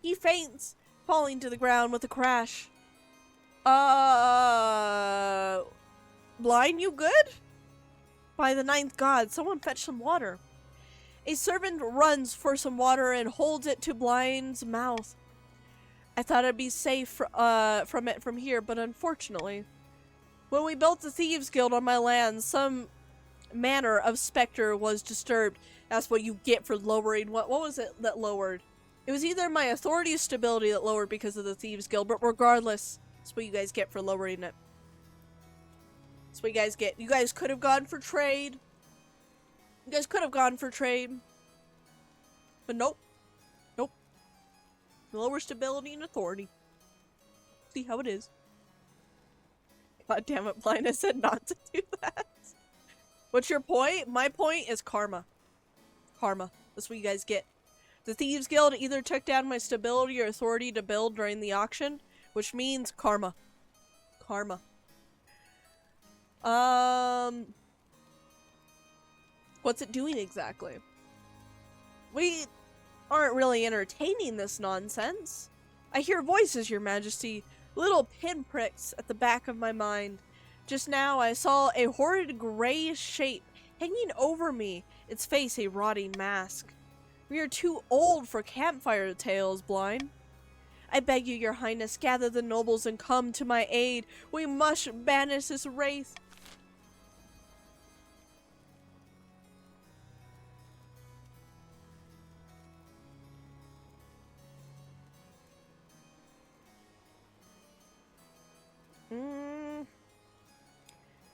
Speaker 1: He faints, falling to the ground with a crash. Blind, you good? By the 9th god, someone fetch some water. A servant runs for some water and holds it to Blind's mouth. I thought I'd be safe from here, but unfortunately, when we built the Thieves Guild on my land, some manner of specter was disturbed. That's what you get for lowering. What was it that lowered? It was either my authority or stability that lowered because of the Thieves Guild, but regardless, that's what you guys get for lowering it. That's what you guys get. You guys could have gone for trade. You guys could have gone for trade. But nope. Nope. Lower stability and authority. See how it is. God damn it, Blind, I said not to do that. What's your point? My point is karma. Karma. That's what you guys get. The Thieves Guild either took down my stability or authority to build during the auction, which means karma. Karma. What's it doing exactly? We aren't really entertaining this nonsense. I hear voices, Your Majesty, little pinpricks at the back of my mind. Just now I saw a horrid grey shape hanging over me, its face a rotting mask. We are too old for campfire tales, Blind. I beg you, Your Highness, gather the nobles and come to my aid. We must banish this wraith.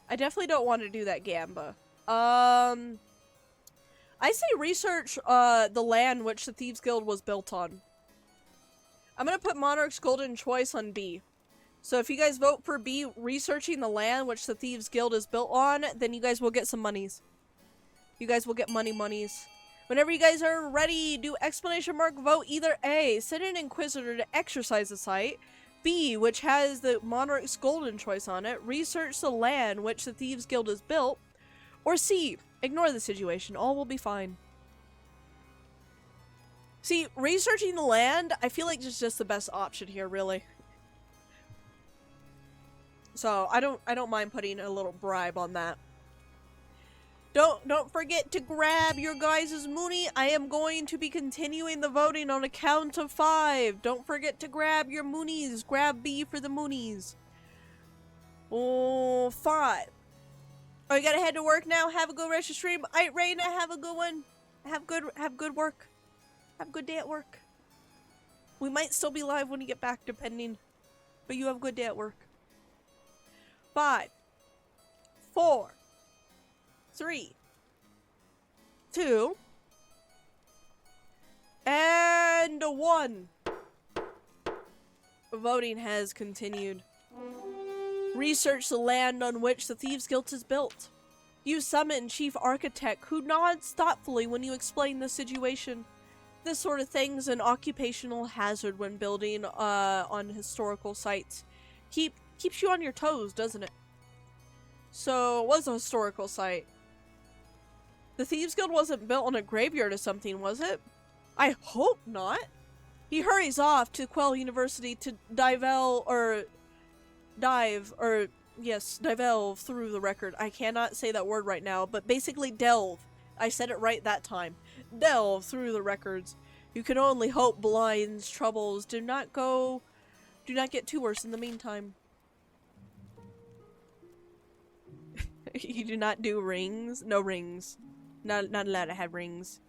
Speaker 1: I definitely don't want to do that, Gamba. I say research the land which the Thieves Guild was built on. I'm gonna put Monarch's Golden Choice on B. So if you guys vote for B, researching the land which the Thieves Guild is built on, then you guys will get some monies. You guys will get monies. Whenever you guys are ready, do exclamation mark vote either A, send an Inquisitor to exercise the site, B, which has the Monarch's Golden Choice on it, research the land which the Thieves Guild is built, or C, ignore the situation, all will be fine. See, researching the land, I feel like it's just the best option here, really. So, I don't mind putting a little bribe on that. Don't forget to grab your guys' Mooney. I am going to be continuing the voting on a count of 5. Don't forget to grab your Moonies. Grab B for the Moonies. Oh, 5. Oh, you gotta head to work now. Have a good rest of stream. Alright, Raina, have a good one. Have good work. Have a good day at work. We might still be live when you get back, depending. But you have a good day at work. 5, 4, 3, 2, and 1. Voting has continued. Research the land on which the Thieves Guild is built. You summon Chief Architect, who nods thoughtfully when you explain the situation. This sort of thing's an occupational hazard when building on historical sites. Keeps you on your toes, doesn't it? So, it was a historical site. The Thieves Guild wasn't built on a graveyard or something, was it? I hope not. He hurries off to Quell University to delve through the record. I cannot say that word right now, but basically delve. I said it right that time. Delve through the records. You can only hope Blind's troubles do not get too worse in the meantime. You do not do rings? No rings. Not allowed to have rings.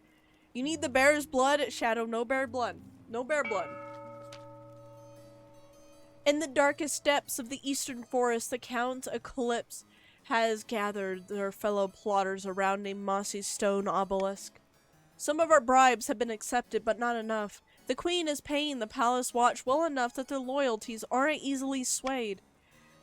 Speaker 1: You need the bear's blood at Shadow. No bear blood. No bear blood. In the darkest depths of the eastern forest, the Count Eclipse has gathered their fellow plotters around a mossy stone obelisk. Some of our bribes have been accepted, but not enough. The Queen is paying the Palace Watch well enough that their loyalties aren't easily swayed.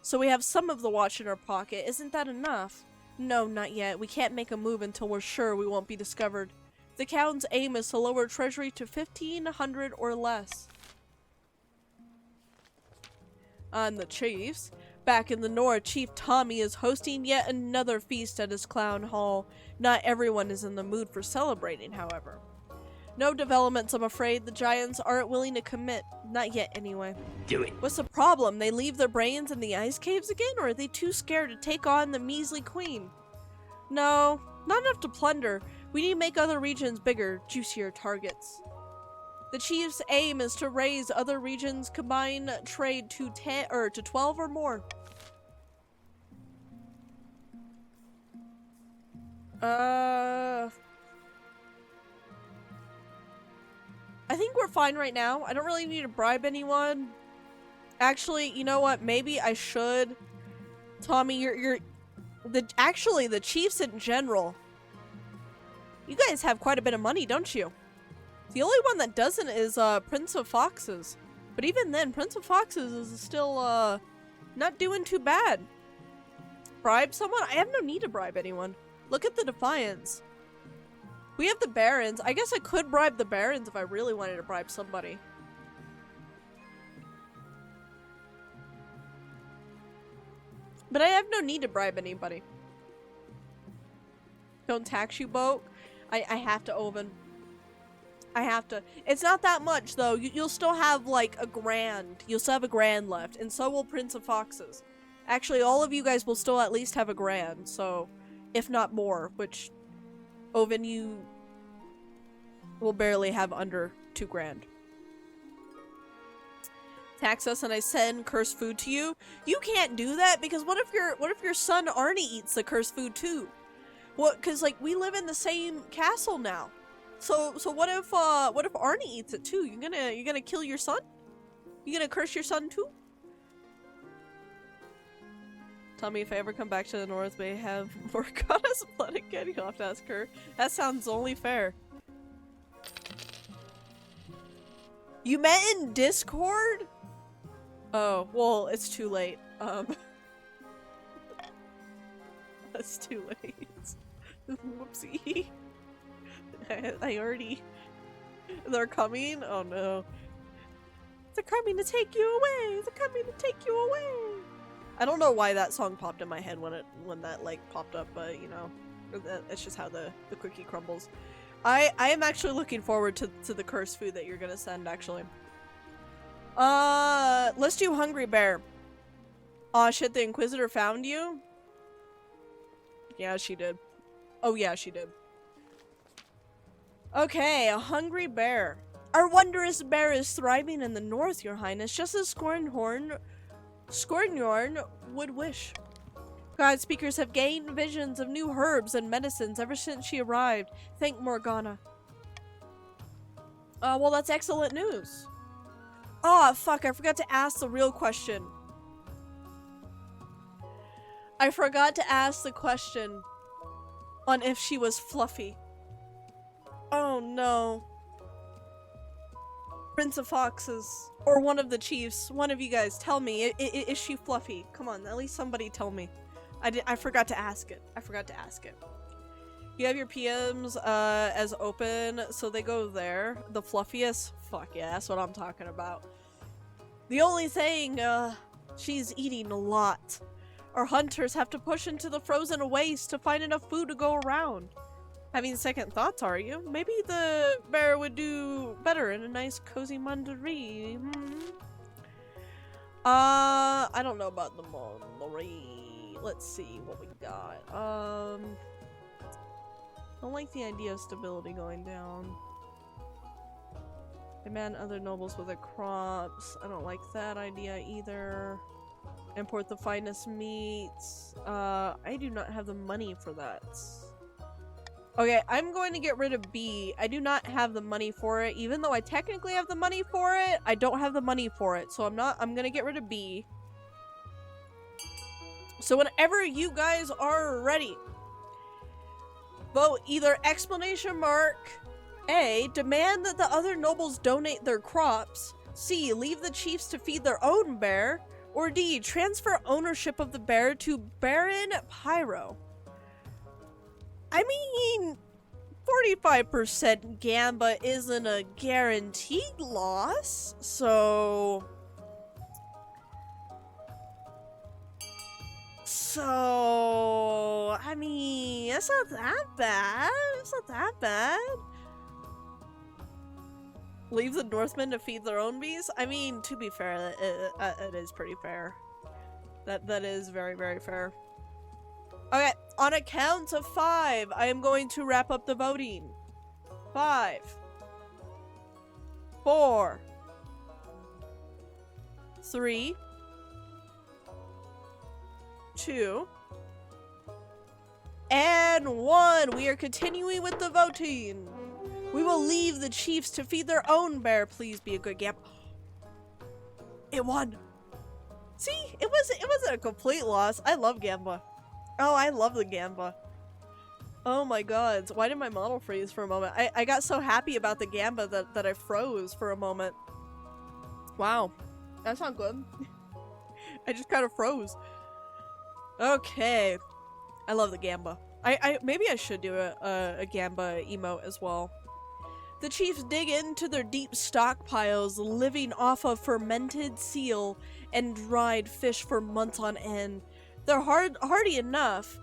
Speaker 1: So we have some of the watch in our pocket. Isn't that enough? No, not yet. We can't make a move until we're sure we won't be discovered. The Count's aim is to lower treasury to 1,500 or less. On the Chiefs. Back in the north, Chief Tommy is hosting yet another feast at his clown hall. Not everyone is in the mood for celebrating, however. No developments, I'm afraid. The Giants aren't willing to commit. Not yet, anyway.
Speaker 3: Do it.
Speaker 1: What's the problem? They leave their brains in the ice caves again, or are they too scared to take on the measly queen? No, not enough to plunder. We need to make other regions bigger, juicier targets. The chief's aim is to raise other regions' combined trade to 12 or more. I think we're fine right now. I don't really need to bribe anyone. Actually, you know what? Maybe I should. Tommy, actually, the chiefs in general. You guys have quite a bit of money, don't you? The only one that doesn't is Prince of Foxes. But even then, Prince of Foxes is still not doing too bad. Bribe someone? I have no need to bribe anyone. Look at the Defiance. We have the barons. I guess I could bribe the barons if I really wanted to bribe somebody. But I have no need to bribe anybody. Don't tax you, boat. I have to, Oven. I have to. It's not that much, though. You'll still have, like, a grand. You'll still have a grand left. And so will Prince of Foxes. Actually, all of you guys will still at least have a grand. So, if not more. Which, Oven, you will barely have under 2 grand. Tax us and I send cursed food to you. You can't do that because what if your son Arnie eats the cursed food too? What? Because like we live in the same castle now. So what if Arnie eats it too? You're gonna kill your son? You gonna curse your son too? Tell me if I ever come back to the north, may I have more goddess blood again? You'll have to ask her. That sounds only fair. You met in Discord? Oh, well, it's too late. That's too late. Whoopsie. I already... They're coming? Oh no. They're coming to take you away! They're coming to take you away! I don't know why that song popped in my head when that like popped up, but you know, it's just how the cookie crumbles. I am actually looking forward to the cursed food that you're gonna send, actually. Let's do Hungry Bear. Aw, shit, the Inquisitor found you? Yeah, she did. Oh yeah, she did. Okay, a Hungry Bear. Our wondrous bear is thriving in the north, your highness, just as Scornhorn would wish. God speakers have gained visions of new herbs and medicines ever since she arrived. Thank Morgana. Well, that's excellent news. Oh, fuck, I forgot to ask the real question. I forgot to ask the question on if she was fluffy. Oh no. Prince of Foxes, or one of the chiefs, one of you guys, tell me, is she fluffy? Come on, at least somebody tell me. I forgot to ask it. I forgot to ask it. You have your PMs as open, so they go there. The fluffiest? Fuck yeah, that's what I'm talking about. The only thing, she's eating a lot. Our hunters have to push into the frozen waste to find enough food to go around. Having second thoughts, are you? Maybe the bear would do better in a nice cozy mandarie. I don't know about the mandarie. Let's see what we got. I don't like the idea of stability going down. Demand other nobles with their crops. I don't like that idea either. Import the finest meats. I do not have the money for that. Okay, I'm going to get rid of B. I do not have the money for it. Even though I technically have the money for it, I don't have the money for it. So I'm gonna get rid of B. So whenever you guys are ready, vote either exclamation mark A, demand that the other nobles donate their crops, C, leave the chiefs to feed their own bear, or D, transfer ownership of the bear to Baron Pyro. I mean, 45% Gamba isn't a guaranteed loss, so... I mean, it's not that bad. It's not that bad. Leave the Northmen to feed their own bees? I mean, to be fair, it is pretty fair. That is very, very fair. Okay, on a count of 5, I am going to wrap up the voting. 5, 4, 3, 2, and 1. We are continuing with the voting. We will leave the chiefs to feed their own bear. Please be a good Gamba. It won. See, it wasn't a complete loss. I love Gamba. Oh, I love the Gamba. Oh my god. Why did my model freeze for a moment? I got so happy about the Gamba that I froze for a moment. Wow. That's not good. I just kind of froze. Okay. I love the Gamba. Maybe I should do a Gamba emote as well. The chiefs dig into their deep stockpiles, living off of fermented seal and dried fish for months on end. They're hardy enough,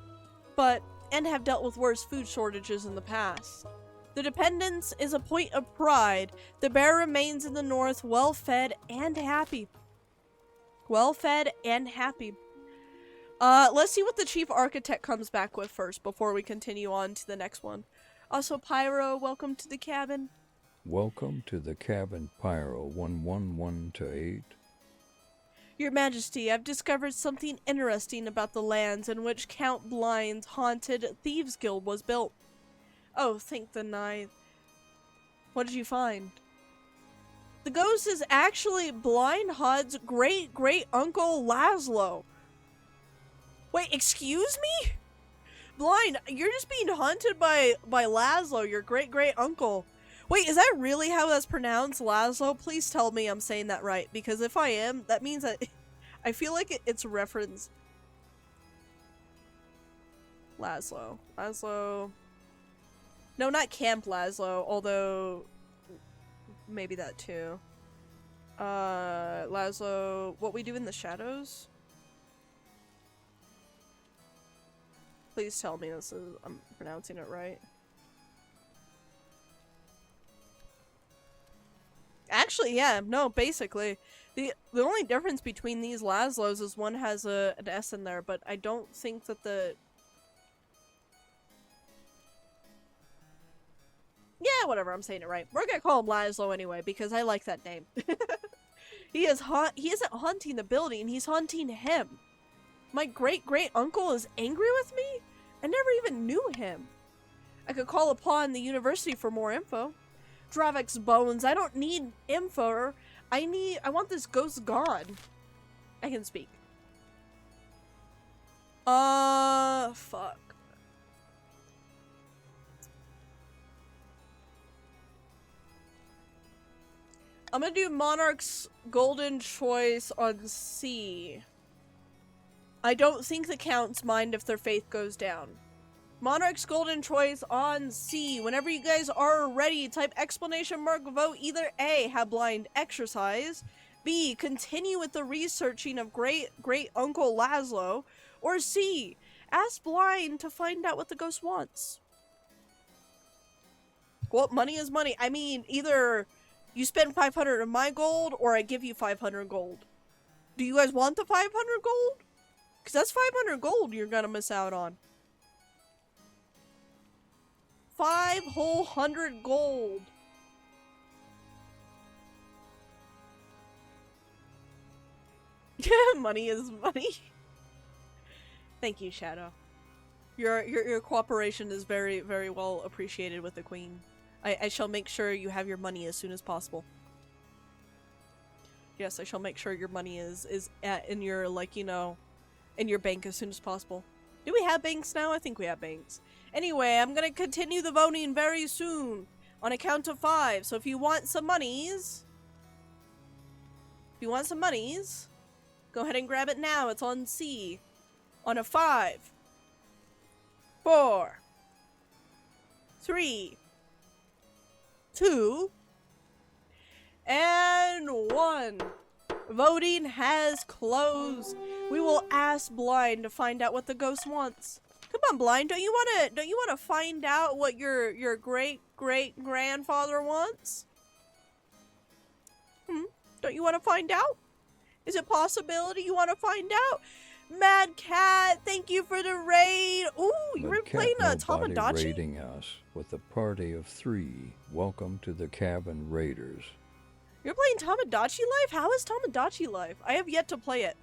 Speaker 1: and have dealt with worse food shortages in the past. The dependence is a point of pride. The bear remains in the north, well-fed and happy. Well-fed and happy. Let's see what the chief architect comes back with first before we continue on to the next one. Also, Pyro, welcome to the cabin.
Speaker 2: Welcome to the cabin, Pyro 111-8.
Speaker 1: Your Majesty, I've discovered something interesting about the lands in which Count Blind's haunted Thieves Guild was built. Oh, thank the ninth. What did you find? The ghost is actually Blind Hud's great-great-uncle Laszlo. Wait, excuse me? Blind, you're just being haunted by Laszlo, your great-great-uncle. Wait, is that really how that's pronounced, Laszlo? Please tell me I'm saying that right, because if I am, that means that I feel like it's a reference. Laszlo. No, not Camp Laszlo, although maybe that too. Laszlo, what we do in the shadows? Please tell me I'm pronouncing it right. Actually, yeah, no, basically. The only difference between these Laszlos is one has an S in there, but I don't think that yeah, whatever, I'm saying it right. We're gonna call him Laszlo anyway, because I like that name. He isn't haunting the building, he's haunting him. My great-great-uncle is angry with me? I never even knew him. I could call upon the university for more info. Dravek's bones, I don't need info. I want this ghost gone. I can speak. Fuck. I'm gonna do Monarch's Golden Choice on C. I don't think the Counts mind if their faith goes down. Monarch's Golden Choice on C. Whenever you guys are ready, type exclamation mark vote either A, have Blind exercise, B, continue with the researching of great-great-uncle Laszlo, or C, ask Blind to find out what the ghost wants. Well, money is money. I mean, either you spend 500 of my gold, or I give you 500 gold. Do you guys want the 500 gold? Because that's 500 gold you're gonna miss out on. 5 whole 100 gold. Money is money. Thank you, Shadow. Your cooperation is very, very well appreciated with the Queen. I shall make sure you have your money as soon as possible. Yes, I shall make sure your money is in your, like, you know, in your bank as soon as possible. Do we have banks now? I think we have banks. Anyway, I'm gonna continue the voting very soon. On a count of 5. So if you want some monies... go ahead and grab it now. It's on C. On a 5. 4. 3. 2. And 1. Voting has closed. We will ask Blind to find out what the ghost wants. Come on, Blind, don't you wanna find out what your great-great-grandfather wants? Don't you wanna find out? Is it a possibility you wanna find out? Mad Cat, thank you for the raid. Ooh, you were playing a Tamagotchi?
Speaker 2: Raiding us with a party of 3. Welcome to the cabin raiders.
Speaker 1: You're playing Tamagotchi Life? How is Tamagotchi Life? I have yet to play it.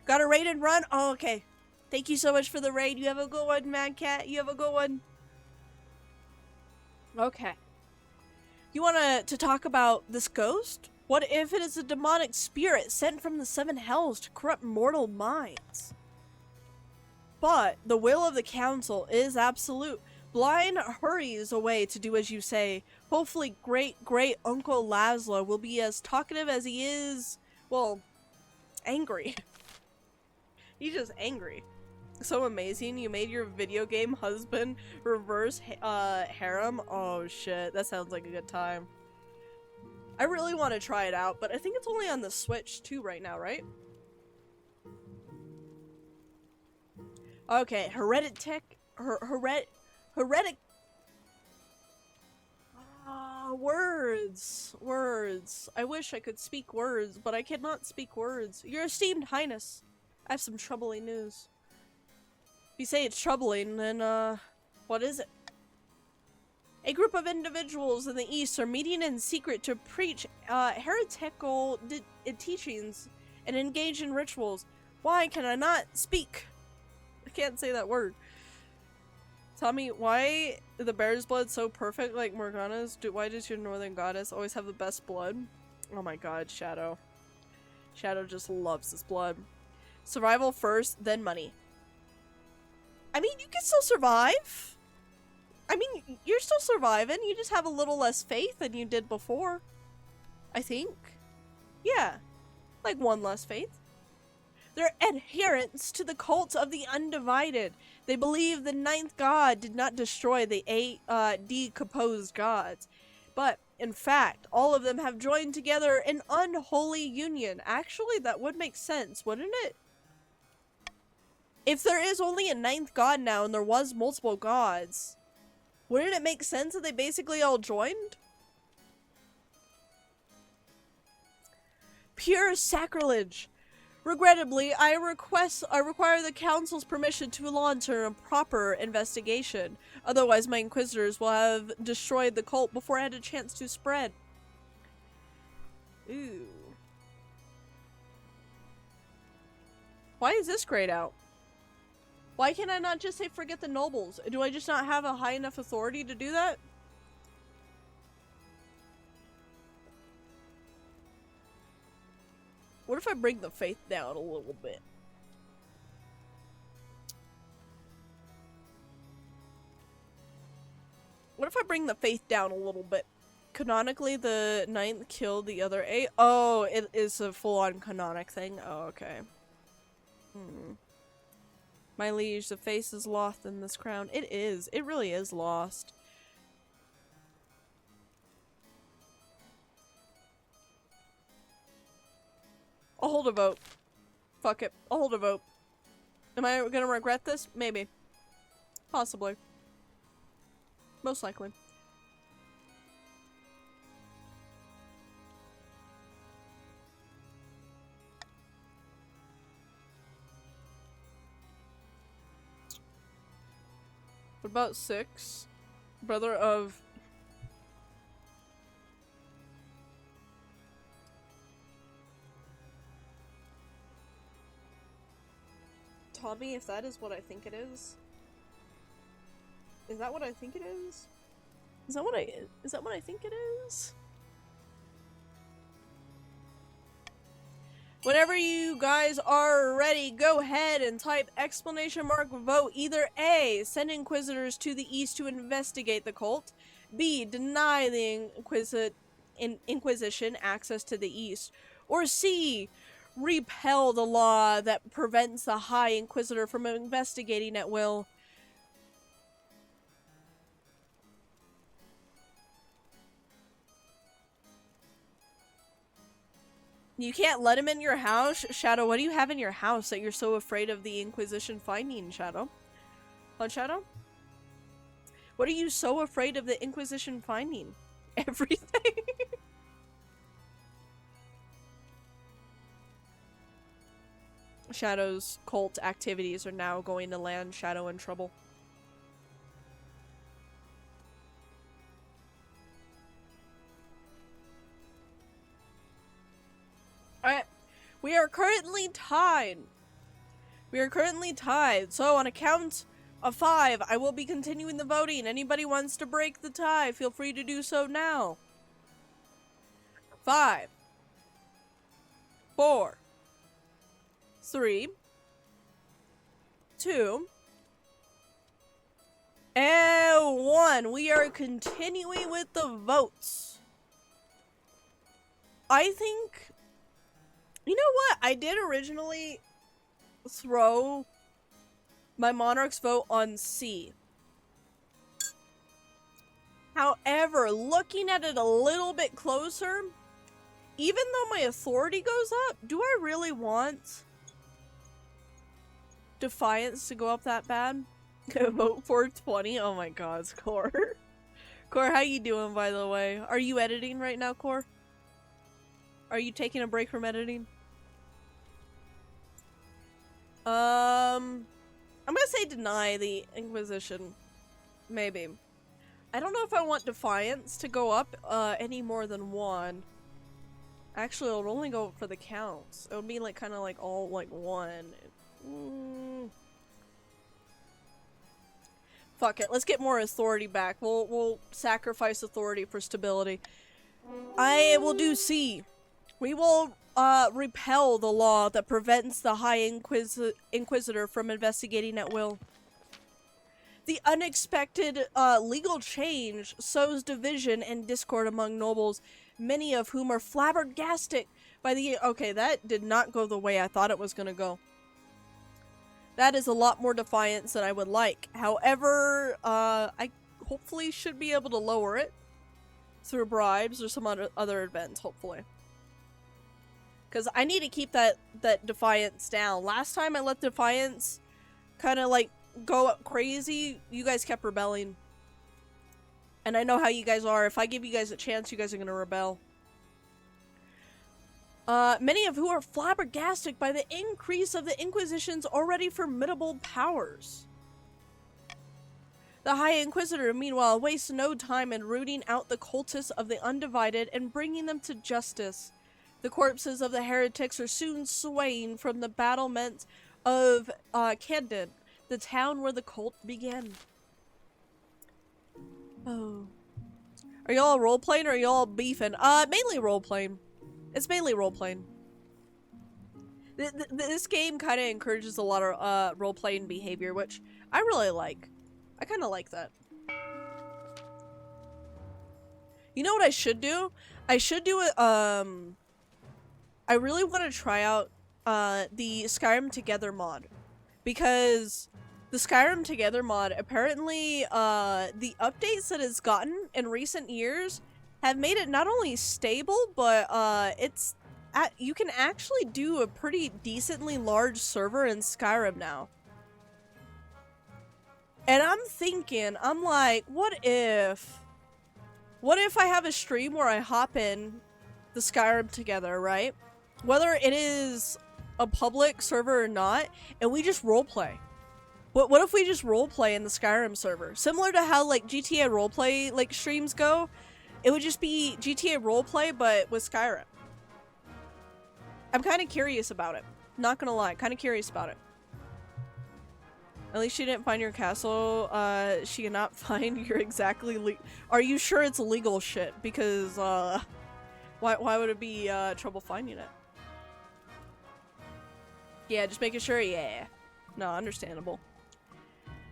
Speaker 1: Got a raid and run? Oh, okay. Thank you so much for the raid. You have a good one, Mad Cat. You have a good one. Okay. You want to talk about this ghost? What if it is a demonic spirit sent from the 7 hells to corrupt mortal minds? But the will of the council is absolute. Blind hurries away to do as you say. Hopefully great-great-uncle Laszlo will be as talkative as he is, well, angry. He's just angry. so amazing. You made your video game husband reverse harem. Oh shit, that sounds like a good time. I really want to try it out, but I think it's only on the Switch too right now, right? Okay, heretic. Words. Words. I wish I could speak words, but I cannot speak words. Your esteemed highness, I have some troubling news. If you say it's troubling, then, what is it? A group of individuals in the East are meeting in secret to preach, heretical teachings and engage in rituals. Why can I not speak? I can't say that word. Tell me, why the bear's blood so perfect like Morgana's? Why does your northern goddess always have the best blood? Oh my god, Shadow. Shadow just loves this blood. Survival first, then money. I mean, you can still survive. I mean, you're still surviving. You just have a little less faith than you did before. I think. Yeah. Like one less faith. They're adherents to the cult of the undivided. They believe the ninth god did not destroy the eight decomposed gods. But, in fact, all of them have joined together in unholy union. Actually, that would make sense, wouldn't it? If there is only a ninth god now and there was multiple gods, wouldn't it make sense that they basically all joined? Pure sacrilege. Regrettably, I require the council's permission to launch a proper investigation. Otherwise, my inquisitors will have destroyed the cult before I had a chance to spread. Ooh. Why is this grayed out? Why can I not just say forget the nobles? Do I just not have a high enough authority to do that? What if I bring the faith down a little bit? What if I bring the faith down a little bit? Canonically, the ninth killed the other eight. Oh, it is a full-on canonic thing? Oh, okay. My liege, the face is lost in this crown. It is. It really is lost. I'll hold a vote. Fuck it. I'll hold a vote. Am I gonna regret this? Maybe. Possibly. Most likely. What about 6? Brother of... Tommy, if that is what I think it is. Is that what I think it is? Is that what I think it is? Whenever you guys are ready, go ahead and type !vote either A, send inquisitors to the east to investigate the cult, B, deny the Inquisition access to the east, or C, repel the law that prevents the High Inquisitor from investigating at will. You can't let him in your house? Shadow, what do you have in your house that you're so afraid of the Inquisition finding, Shadow? Huh, Shadow? What are you so afraid of the Inquisition finding? Everything? Shadow's cult activities are now going to land Shadow in trouble. Alright, we are currently tied. So on a count of 5, I will be continuing the voting. Anybody wants to break the tie, feel free to do so now. 5, 4, 3, 2, and 1. We are continuing with the votes. I think... You know what? I did originally throw My monarchs vote on C. However, looking at it a little bit closer, even though my authority goes up, do I really want Defiance to go up that bad? Vote for 20? Oh my god, Core. Core, how you doing, by the way? Are you editing right now, Core? Are you taking a break from editing? I'm gonna say deny the Inquisition. Maybe. I don't know if I want Defiance to go up any more than 1. Actually, it would only go for the counts. It would be like kind of like all like 1. Fuck it. Let's get more authority back. We'll sacrifice authority for stability. I will do C. We will repel the law that prevents the High Inquisitor from investigating at will. The unexpected legal change sows division and discord among nobles, many of whom are flabbergasted by the— okay, that did not go the way I thought it was gonna go. That is a lot more defiance than I would like. However, I hopefully should be able to lower it through bribes or some other events, hopefully. Because I need to keep that defiance down. Last time I let defiance kind of like go up crazy, you guys kept rebelling. And I know how you guys are. If I give you guys a chance, you guys are going to rebel. Many of who are flabbergasted by the increase of the Inquisition's already formidable powers. The High Inquisitor, meanwhile, wastes no time in rooting out the cultists of the Undivided and bringing them to justice. The corpses of the heretics are soon swaying from the battlements of Camden, the town where the cult began. Oh. Are y'all role-playing or are y'all beefing? Mainly role-playing. It's mainly role-playing. This game kind of encourages a lot of role-playing behavior, which I really like. I kind of like that. You know what I should do? I should do it, I really want to try out the Skyrim Together mod. Because the Skyrim Together mod, apparently the updates that it's gotten in recent years have made it not only stable, but you can actually do a pretty decently large server in Skyrim now. And I'm thinking, I'm like, what if I have a stream where I hop in the Skyrim Together, right? Whether it is a public server or not, and we just roleplay. What if we just roleplay in the Skyrim server? Similar to how like GTA roleplay like streams go, it would just be GTA roleplay but with Skyrim. I'm kind of curious about it. Not gonna lie, kind of curious about it. At least she didn't find your castle. She cannot find your exactly Are you sure it's legal shit? Because why would it be trouble finding it? Yeah, just making sure. Yeah. No, understandable.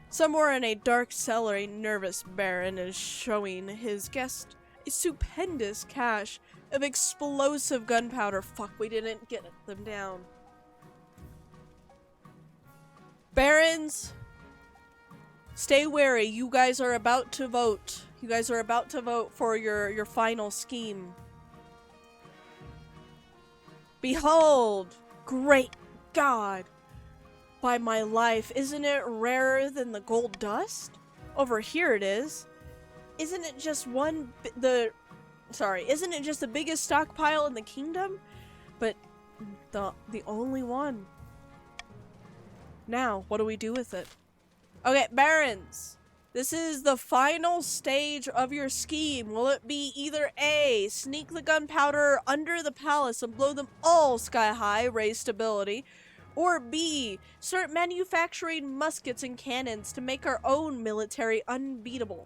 Speaker 1: Somewhere in a dark cellar, a nervous Baron is showing his guest a stupendous cache of explosive gunpowder. Fuck, we didn't get them down. Barons, stay wary. You guys are about to vote. You guys are about to vote for your final scheme. Behold, great God. By my life, isn't it rarer than the gold dust? Over here it is. Isn't it just isn't it just the biggest stockpile in the kingdom? But the only one. Now, what do we do with it? Okay, Barons. This is the final stage of your scheme. Will it be either A, sneak the gunpowder under the palace and blow them all sky high, raise stability, or B, start manufacturing muskets and cannons to make our own military unbeatable?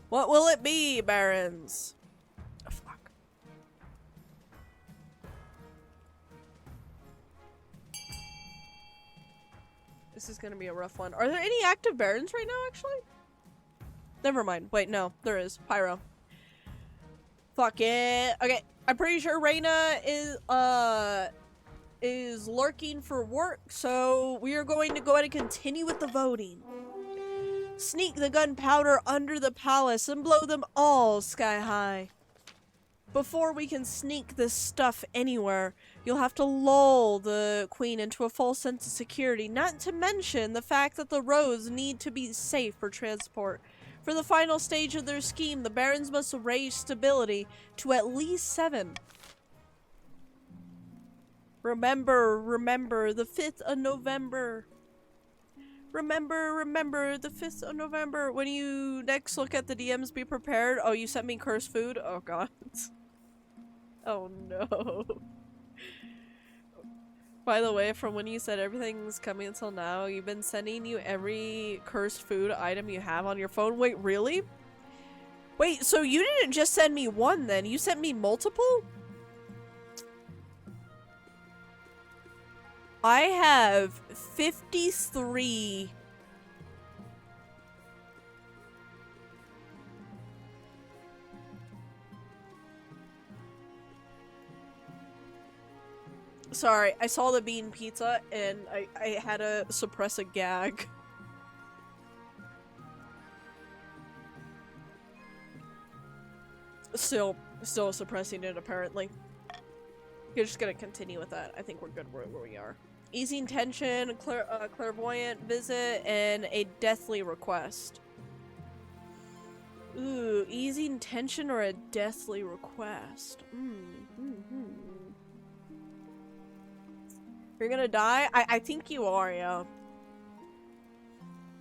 Speaker 1: What will it be, Barons? Oh, fuck. This is gonna be a rough one. Are there any active Barons right now, actually? Never mind. Wait, no. There is. Pyro. Fuck it. Okay. I'm pretty sure Reyna is, is lurking for work, so we are going to go ahead and continue with the voting. Sneak the gunpowder under the palace and blow them all sky high. Before we can sneak this stuff anywhere, you'll have to lull the queen into a false sense of security, not to mention the fact that the roads need to be safe for transport. For the final stage of their scheme, the barons must raise stability to at least 7. Remember, the 5th of November. Remember, the 5th of November. When you next look at the DMs, be prepared. Oh, you sent me cursed food? Oh, God. Oh, no. By the way, from when you said everything's coming until now, you've been sending you every cursed food item you have on your phone. Wait, really? Wait, so you didn't just send me one then? You sent me multiple? I have 53. Sorry, I saw the bean pizza and I had to suppress a gag. Still suppressing it apparently. You're just gonna continue with that. I think we're good where we are. Easing tension, clairvoyant visit, and a deathly request. Ooh, easing tension or a deathly request. You're gonna die? I think you are, yeah.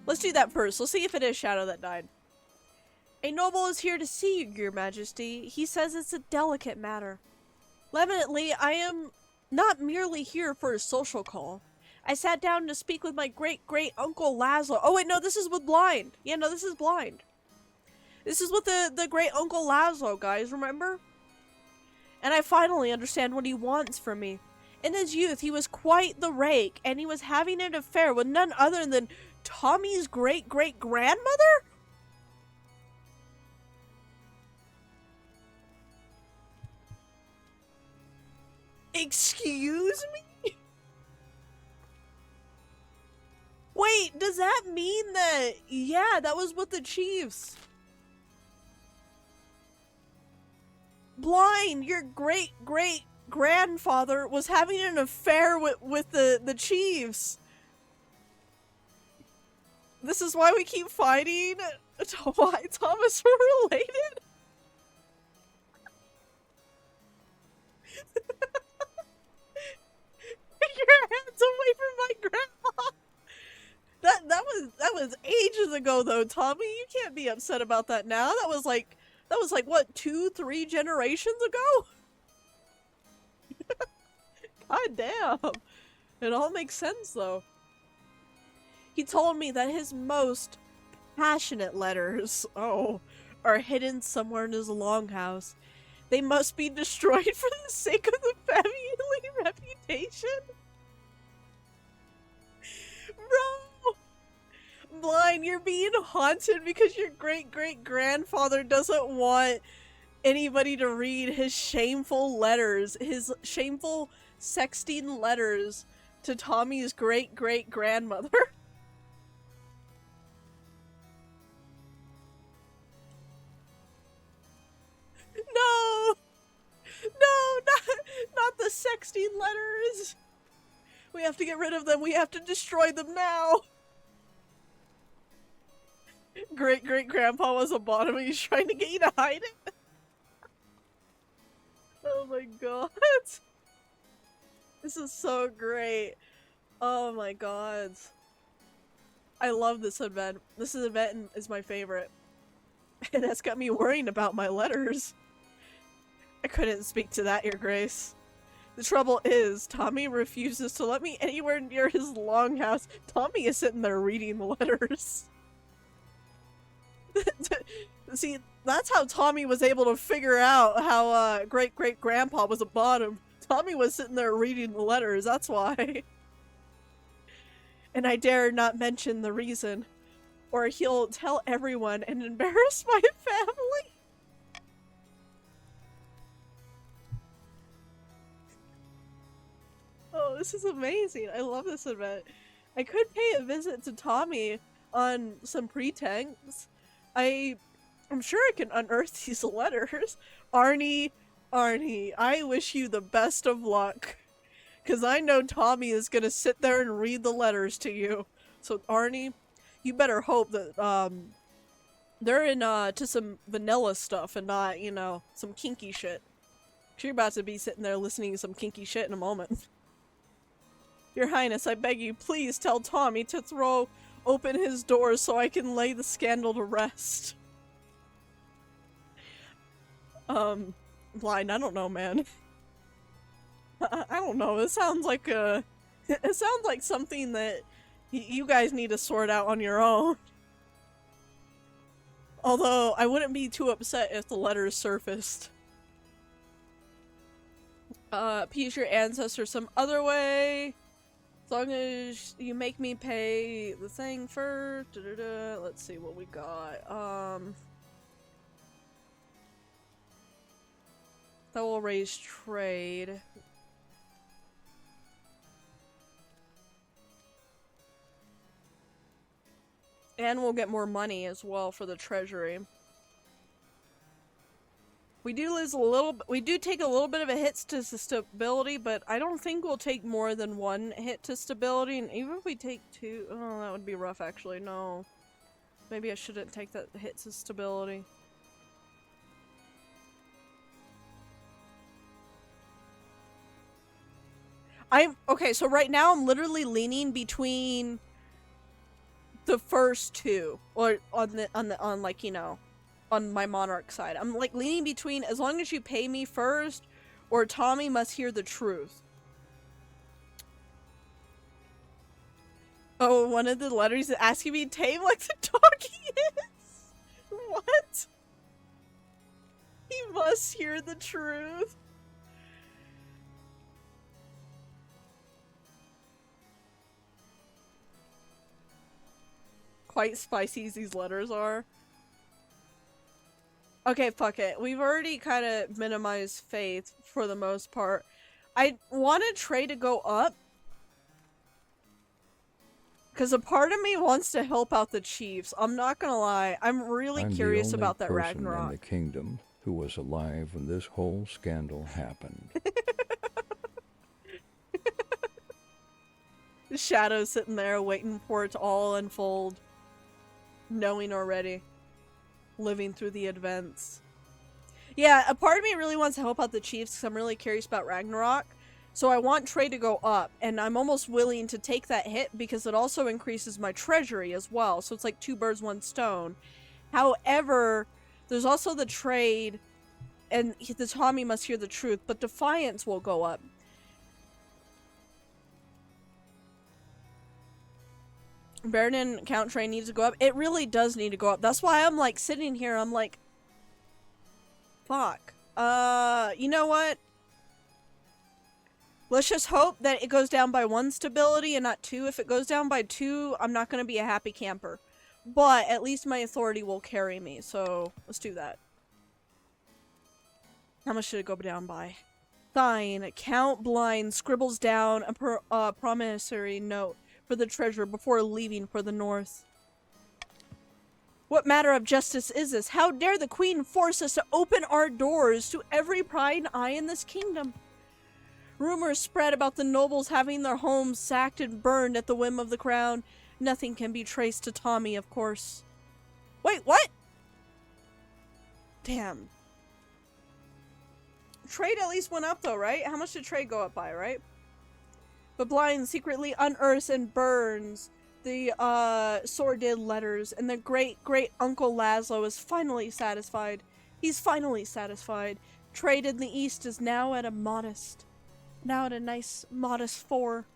Speaker 1: Let's do that first. Let's see if it is Shadow that died. A noble is here to see you, Your Majesty. He says it's a delicate matter. Evidently, I am not merely here for a social call. I sat down to speak with my great-great-uncle Laszlo. Oh wait, no, this is with Blind. Yeah, no, this is Blind. This is with the great-uncle Laszlo, guys, remember? And I finally understand what he wants from me. In his youth, he was quite the rake, and he was having an affair with none other than Tommy's great-great-grandmother? Excuse me? Wait, does that mean that... Yeah, that was with the Chiefs. Blind, your great-great-grandfather was having an affair with the Chiefs. This is why we keep fighting? Why, Thomas, we're related? Your hands away from my grandma. That was ages ago though, Tommy. You can't be upset about that now. That was like what, 2-3 generations ago? God damn. It all makes sense though. He told me that his most passionate letters, are hidden somewhere in his longhouse. They must be destroyed for the sake of the family reputation. Bro! Blind, you're being haunted because your great-great-grandfather doesn't want anybody to read his shameful letters, his shameful sexting letters to Tommy's great-great-grandmother. No! No, not the sexting letters! We have to get rid of them. We have to destroy them now. Great-great-grandpa was a bottom and he's trying to get you to hide it. Oh my god. This is so great. Oh my god. I love this event. This event is my favorite. And that's got me worrying about my letters. I couldn't speak to that, Your Grace. The trouble is, Tommy refuses to let me anywhere near his longhouse. Tommy is sitting there reading the letters. See, that's how Tommy was able to figure out how great-great-grandpa was a bottom. Tommy was sitting there reading the letters, that's why. And I dare not mention the reason, or he'll tell everyone and embarrass my family. Oh, this is amazing. I love this event. I could pay a visit to Tommy on some pretense. I'm sure I can unearth these letters. Arnie, I wish you the best of luck. Because I know Tommy is going to sit there and read the letters to you. So, Arnie, you better hope that, they're into some vanilla stuff and not, you know, some kinky shit. 'Cause you're about to be sitting there listening to some kinky shit in a moment. Your Highness, I beg you, please tell Tommy to throw open his doors so I can lay the scandal to rest. Blind, I don't know, man. I don't know, it sounds like something that you guys need to sort out on your own. Although, I wouldn't be too upset if the letters surfaced. Appease your ancestors some other way. As long as you make me pay the thing first. Let's see what we got. That will raise trade. And we'll get more money as well for the treasury. We do lose a little. We do take a little bit of a hit to stability, but I don't think we'll take more than one hit to stability. And even if we take two, oh, that would be rough. Actually, no. Maybe I shouldn't take that hit to stability. Okay. So right now I'm literally leaning between the first two, or on like, you know, on my monarch side. I'm like leaning between as long as you pay me first, or Tommy must hear the truth. Oh, one of the letters is asking me to tame like the dog he is. What? He must hear the truth. Quite spicy as these letters are. Okay, fuck it. We've already kind of minimized faith for the most part. I wanted trade to go up, because a part of me wants to help out the chiefs. I'm not gonna lie. I'm really curious about that Ragnarok.
Speaker 2: I'm the only person in the kingdom who was alive when this whole scandal happened.
Speaker 1: The Shadow's sitting there waiting for it to all unfold. Knowing already. Living through the events. Yeah, a part of me really wants to help out the chiefs because I'm really curious about Ragnarok. So I want trade to go up, and I'm almost willing to take that hit because it also increases my treasury as well. So it's like 2 birds, 1 stone. However, there's also the trade, and the Tommy must hear the truth, but Defiance will go up. Baron and Count Train needs to go up. It really does need to go up. That's why I'm like sitting here, I'm like, fuck. You know what? Let's just hope that it goes down by 1 stability and not 2. If it goes down by 2, I'm not going to be a happy camper. But at least my authority will carry me, so let's do that. How much should it go down by? Fine. Count Blind scribbles down a promissory note for the treasurer before leaving for the north. What matter of justice is this? How dare the queen force us to open our doors to every prying eye in this kingdom? Rumors spread about the nobles having their homes sacked and burned at the whim of the crown. Nothing can be traced to Tommy, of course. Wait, what? Damn. Trade at least went up though, right? How much did trade go up by, right? But Blind secretly unearths and burns the sordid letters, and the great Uncle Laszlo is finally satisfied. He's finally satisfied. Trade in the East is now at a nice modest 4.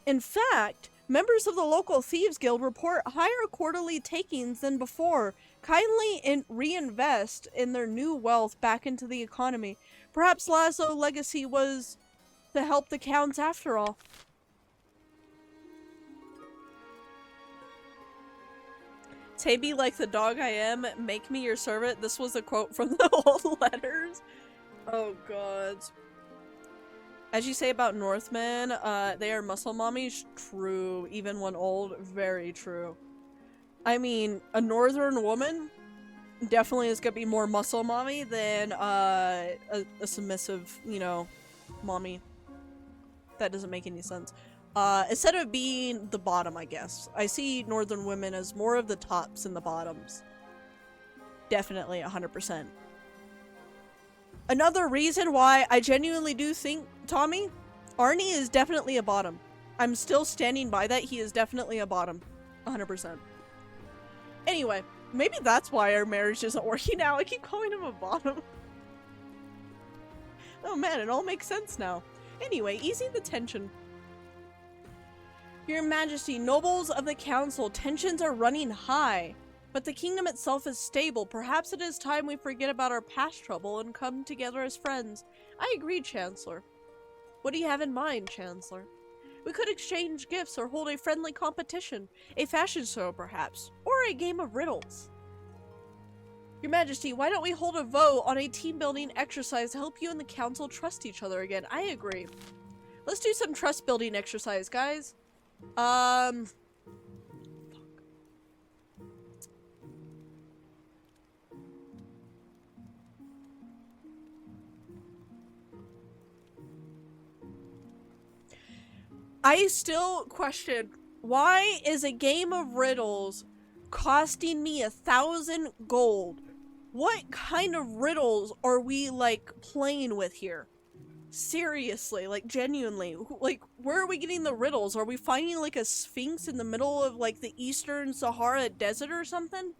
Speaker 1: In fact, members of the local Thieves Guild report higher quarterly takings than before. Kindly reinvest in their new wealth back into the economy. Perhaps Laszlo's legacy was to help the counts after all. Taby, like the dog I am, make me your servant. This was a quote from the old letters. Oh god. As you say about Northmen, they are muscle mommies. True. Even when old, very true. I mean, a northern woman definitely is gonna be more muscle mommy than a submissive, you know, mommy. That doesn't make any sense. Instead of being the bottom, I guess. I see northern women as more of the tops and the bottoms. Definitely, 100%. Another reason why I genuinely do think, Tommy, Arnie is definitely a bottom. I'm still standing by that. He is definitely a bottom. 100%. Anyway, maybe that's why our marriage isn't working out. I keep calling him a bottom. Oh man, it all makes sense now. Anyway, easing the tension. Your Majesty, nobles of the council, tensions are running high. But the kingdom itself is stable. Perhaps it is time we forget about our past trouble and come together as friends. I agree, Chancellor. What do you have in mind, Chancellor? We could exchange gifts or hold a friendly competition. A fashion show, perhaps. Or a game of riddles. Your Majesty, why don't we hold a vote on a team-building exercise to help you and the council trust each other again? I agree. Let's do some trust-building exercise, guys. I still question, why is a game of riddles costing me 1,000 gold? What kind of riddles are we, like, playing with here? Seriously, like, genuinely. Like, where are we getting the riddles? Are we finding, like, a sphinx in the middle of, like, the Eastern Sahara Desert or something?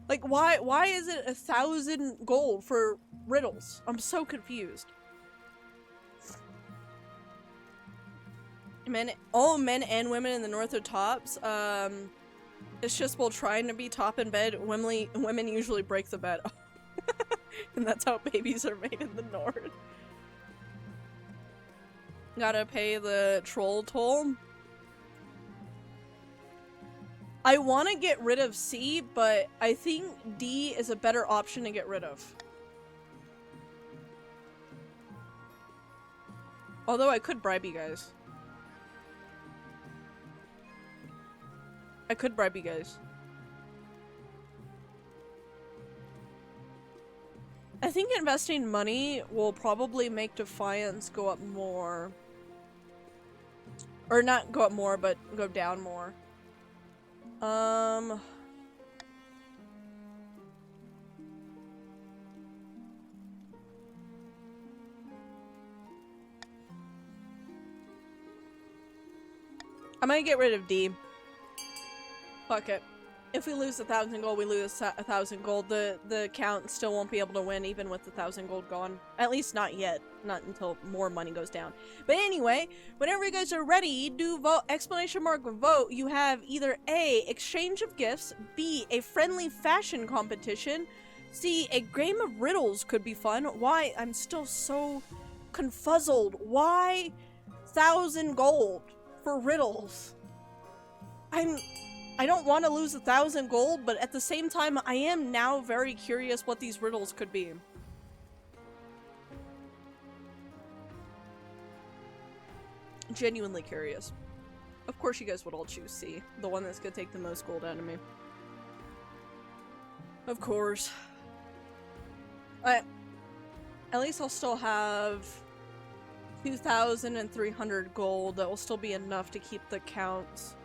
Speaker 1: Like, why is it 1,000 gold for riddles? I'm so confused. All men and women in the north are tops. It's just while trying to be top in bed, women usually break the bed. And that's how babies are made in the north. Gotta pay the troll toll. I want to get rid of C, but I think D is a better option to get rid of. Although I could bribe you guys. I could bribe you guys. I think investing money will probably make Defiance go up more. Or not go up more, but go down more. I'm gonna get rid of D. Fuck it. If we lose 1,000 gold, we lose 1,000 gold. The count still won't be able to win even with 1,000 gold gone. At least not yet. Not until more money goes down. But anyway, whenever you guys are ready, do vote, exclamation mark vote. You have either A, exchange of gifts, B, a friendly fashion competition, C, a game of riddles could be fun. Why? I'm still so confuzzled. Why 1,000 gold for riddles? I don't want to lose 1,000 gold, but at the same time, I am now very curious what these riddles could be. Genuinely curious. Of course you guys would all choose C, the one that's gonna take the most gold out of me. Of course. At least I'll still have 2,300 gold. That will still be enough to keep the counts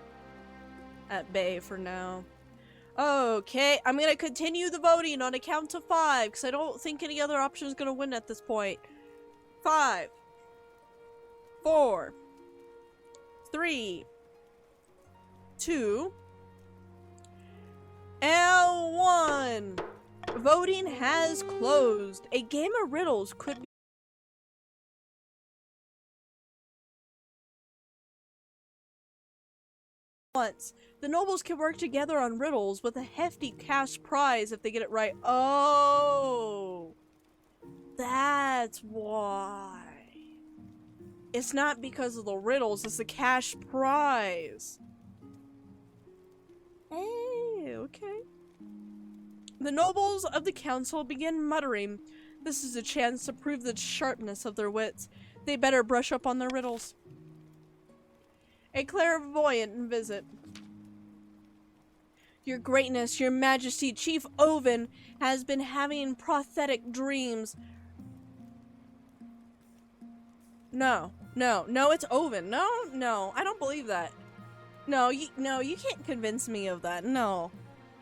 Speaker 1: at bay for now. Okay, I'm gonna continue the voting on a count to 5 because I don't think any other option is gonna win at this point. 5, 4, 3, 2, and 1. Voting has closed. A game of riddles could be once. The nobles can work together on riddles with a hefty cash prize if they get it right. Oh, that's why. It's not because of the riddles, it's the cash prize. Hey, okay. The nobles of the council begin muttering. This is a chance to prove the sharpness of their wits. They better brush up on their riddles. A clairvoyant visit. Your Greatness, Your Majesty, Chief Oven has been having prophetic dreams. No, it's Oven. No, I don't believe that. No, you can't convince me of that. No,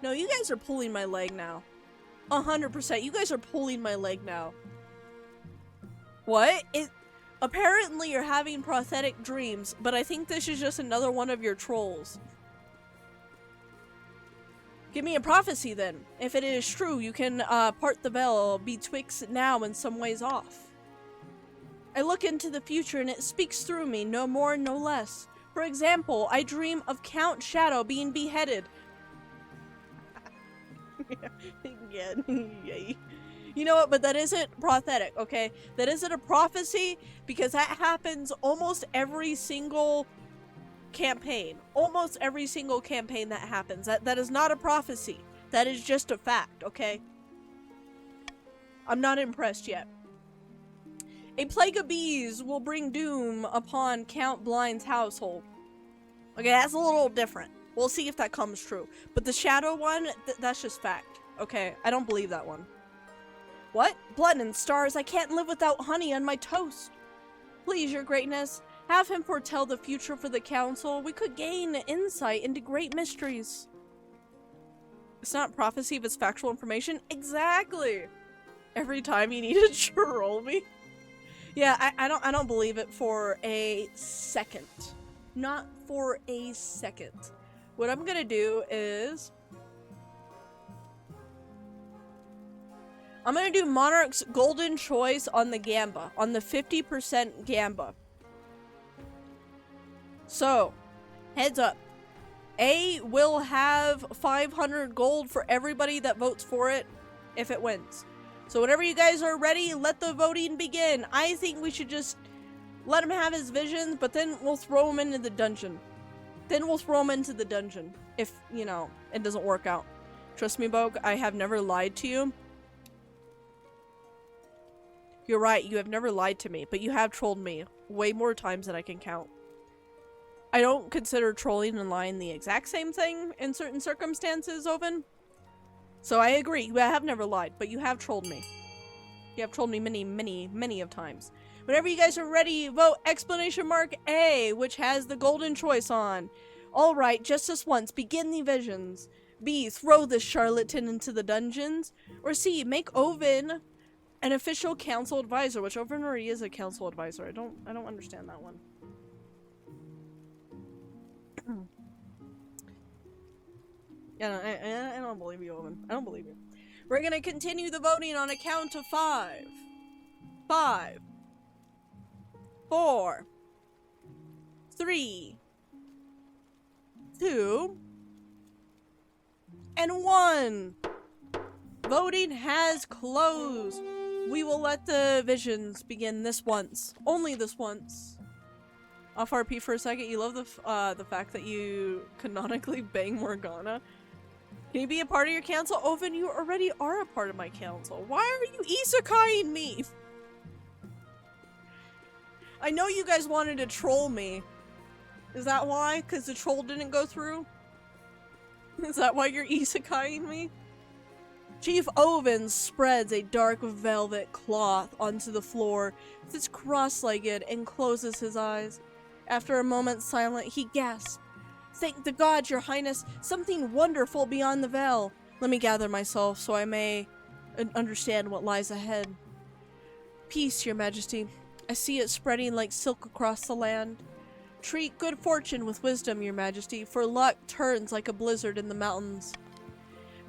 Speaker 1: you guys are pulling my leg now. 100%, you guys are pulling my leg now. What? Apparently you're having prophetic dreams, but I think this is just another one of your trolls. Give me a prophecy then. If it is true, you can part the veil betwixt now and some ways off. I look into the future and it speaks through me, no more, no less. For example, I dream of Count Shadow being beheaded. Yeah. You know what, but that isn't prophetic, okay? That isn't a prophecy, because that happens almost every single campaign. Almost every single campaign that happens. That is not a prophecy. That is just a fact, okay? I'm not impressed yet. A plague of bees will bring doom upon Count Blind's household. Okay, that's a little different. We'll see if that comes true. But the shadow one, that's just fact. Okay, I don't believe that one. What? Blood and stars, I can't live without honey on my toast. Please, Your Greatness, have him foretell the future for the council. We could gain insight into great mysteries. It's not prophecy if it's factual information. Exactly. Every time you need to troll me. Yeah, I don't believe it for a second. Not for a second. What I'm gonna do is I'm gonna do Monarch's Golden Choice on the Gamba, on the 50% Gamba. So, heads up. A will have 500 gold for everybody that votes for it if it wins. So whenever you guys are ready, let the voting begin. I think we should just let him have his visions, but then we'll throw him into the dungeon. If, you know, it doesn't work out. Trust me, Bogue, I have never lied to you. You're right, you have never lied to me, but you have trolled me way more times than I can count. I don't consider trolling and lying the exact same thing in certain circumstances, Oven. So I agree, you have never lied, but you have trolled me. You have trolled me many of times. Whenever you guys are ready, vote !A, which has the golden choice on. Alright, just this once, begin the visions. B, throw this charlatan into the dungeons. Or C, make Oven an official council advisor, which Oven already is a council advisor. I don't understand that one. Yeah, I don't believe you, Owen. I don't believe you. We're gonna continue the voting on a count of 5. 5. 4. 3. 2. And 1. Voting has closed. We will let the visions begin this once. Only this once. Off RP for a second. You love the fact that you canonically bang Morgana. Can you be a part of your council? Oven, you already are a part of my council. Why are you isekaiing me? I know you guys wanted to troll me. Is that why? Because the troll didn't go through? Is that why you're isekaiing me? Chief Oven spreads a dark velvet cloth onto the floor, sits cross-legged, and closes his eyes. After a moment silent, he gasps. Thank the gods, Your Highness, something wonderful beyond the veil. Let me gather myself so I may understand what lies ahead. Peace, Your Majesty. I see it spreading like silk across the land. Treat good fortune with wisdom, Your Majesty, for luck turns like a blizzard in the mountains.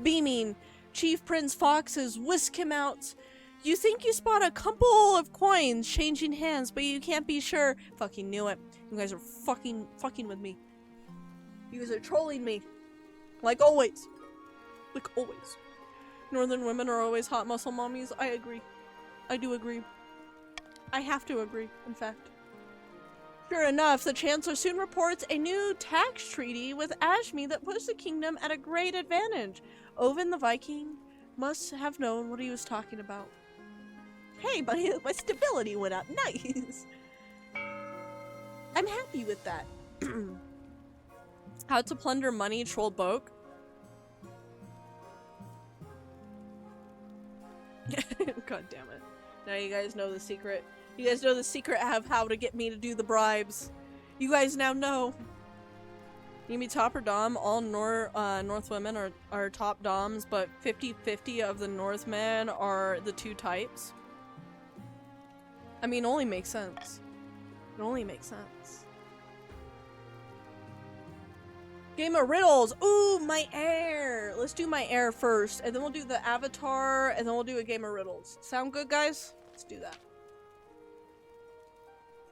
Speaker 1: Beaming, Chief Prince Foxes whisk him out. You think you spot a couple of coins changing hands, but you can't be sure. Fucking knew it. You guys are fucking with me. You guys are trolling me. Like always. Like always. Northern women are always hot muscle mommies. I agree. I do agree. I have to agree, in fact. Sure enough, the Chancellor soon reports a new tax treaty with Ashmi that puts the kingdom at a great advantage. Oven the Viking must have known what he was talking about. Hey, my stability went up. Nice. I'm happy with that. How to plunder money, troll Boke. God damn it. Now you guys know the secret. You guys know the secret of how to get me to do the bribes. You guys now know. You can be top or dom. All North women are top doms, but 50-50 of the Northmen are the two types. I mean, it only makes sense. It only makes sense. Game of riddles! Ooh, my heir! Let's do my heir first, and then we'll do the avatar, and then we'll do a game of riddles. Sound good, guys? Let's do that.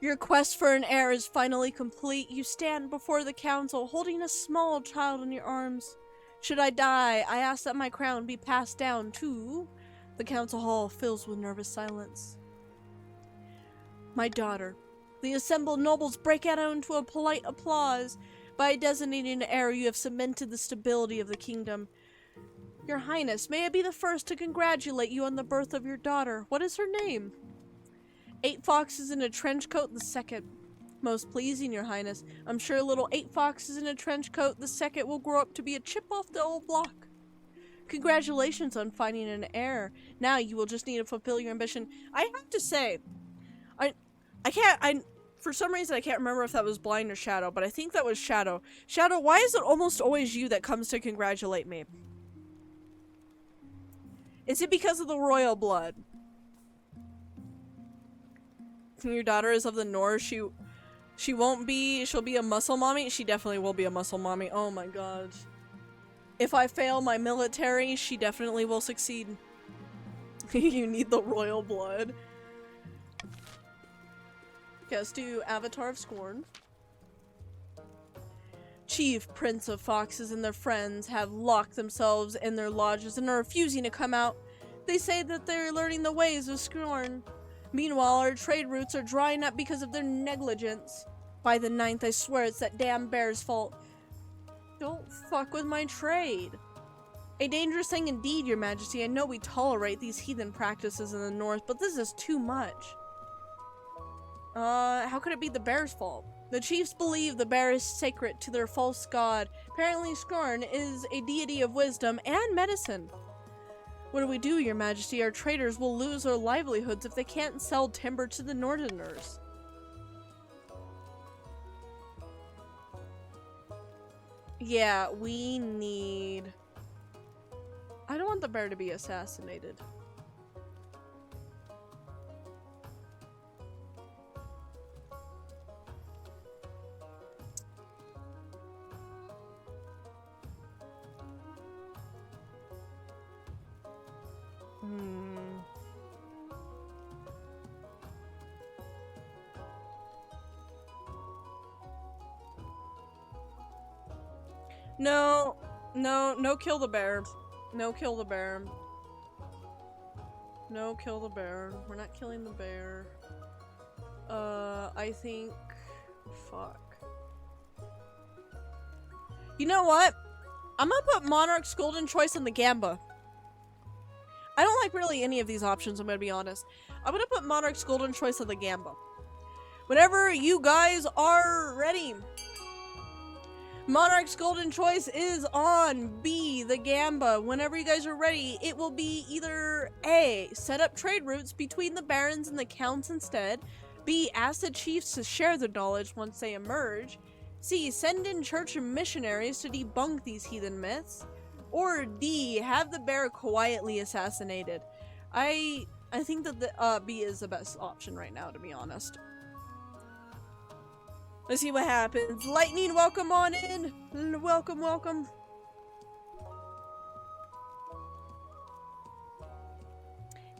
Speaker 1: Your quest for an heir is finally complete. You stand before the council, holding a small child in your arms. Should I die, I ask that my crown be passed down to... The council hall fills with nervous silence. My daughter. The assembled nobles break out into a polite applause. By designating an heir, you have cemented the stability of the kingdom. Your Highness, may I be the first to congratulate you on the birth of your daughter. What is her name? 8 foxes in a trench coat, the second. Most pleasing, Your Highness. I'm sure little 8 foxes in a trench coat, the second, will grow up to be a chip off the old block. Congratulations on finding an heir. Now you will just need to fulfill your ambition. I have to say, for some reason I can't remember if that was Blind or Shadow, but I think that was Shadow. Shadow, why is it almost always you that comes to congratulate me? Is it because of the royal blood? Your daughter is of the North. She won't be, she'll be a muscle mommy. She definitely will be a muscle mommy. Oh my god. If I fail my military, she definitely will succeed. You need the royal blood. Okay, let's do Avatar of Scorn. Chief Prince of Foxes and their friends have locked themselves in their lodges and are refusing to come out. They say that they're learning the ways of Scorn. Meanwhile, our trade routes are drying up because of their negligence. By the 9th, I swear it's that damn bear's fault. Don't fuck with my trade. A dangerous thing indeed, Your Majesty. I know we tolerate these heathen practices in the North, but this is too much. How could it be the bear's fault? The chiefs believe the bear is sacred to their false god. Apparently Scorn is a deity of wisdom and medicine. What do we do, Your Majesty? Our traders will lose their livelihoods if they can't sell timber to the Northerners. Yeah, we need... I don't want the bear to be assassinated. No, kill the bear. No, kill the bear. No, kill the bear. We're not killing the bear. I think... Fuck. You know what? I'm gonna put Monarch's Golden Choice in the Gamba. I don't like really any of these options, I'm gonna be honest. I'm gonna put Monarch's Golden Choice in the Gamba. Whenever you guys are ready. Monarch's Golden Choice is on B, the Gamba. Whenever you guys are ready, it will be either A, set up trade routes between the barons and the counts instead. B, ask the chiefs to share their knowledge once they emerge. C, send in church and missionaries to debunk these heathen myths. Or D, have the bear quietly assassinated. I think that the B is the best option right now, to be honest. Let's see what happens. Lightning, welcome on in. Welcome, welcome.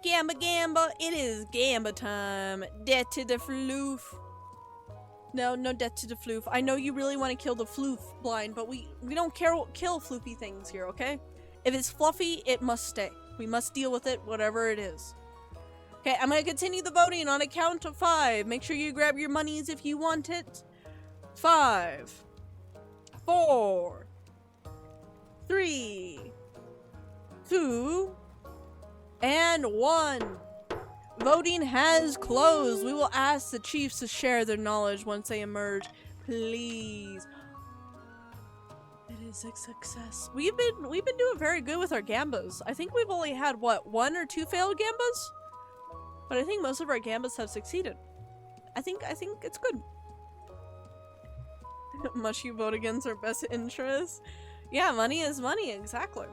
Speaker 1: Gamba, Gamba. It is Gamba time. Death to the floof. No death to the floof. I know you really want to kill the floof, Blind, but we don't kill floofy things here, okay? If it's fluffy, it must stay. We must deal with it, whatever it is. Okay, I'm gonna continue the voting on a count of 5. Make sure you grab your monies if you want it. 5, 4, 3, 2, and 1. Voting has closed. We will ask the chiefs to share their knowledge once they emerge. Please. It is a success. We've been doing very good with our gambas. I think we've only had what, 1 or 2 failed gambas? But I think most of our gambas have succeeded. I think it's good. Must you vote against our best interest? Yeah, money is money, exactly.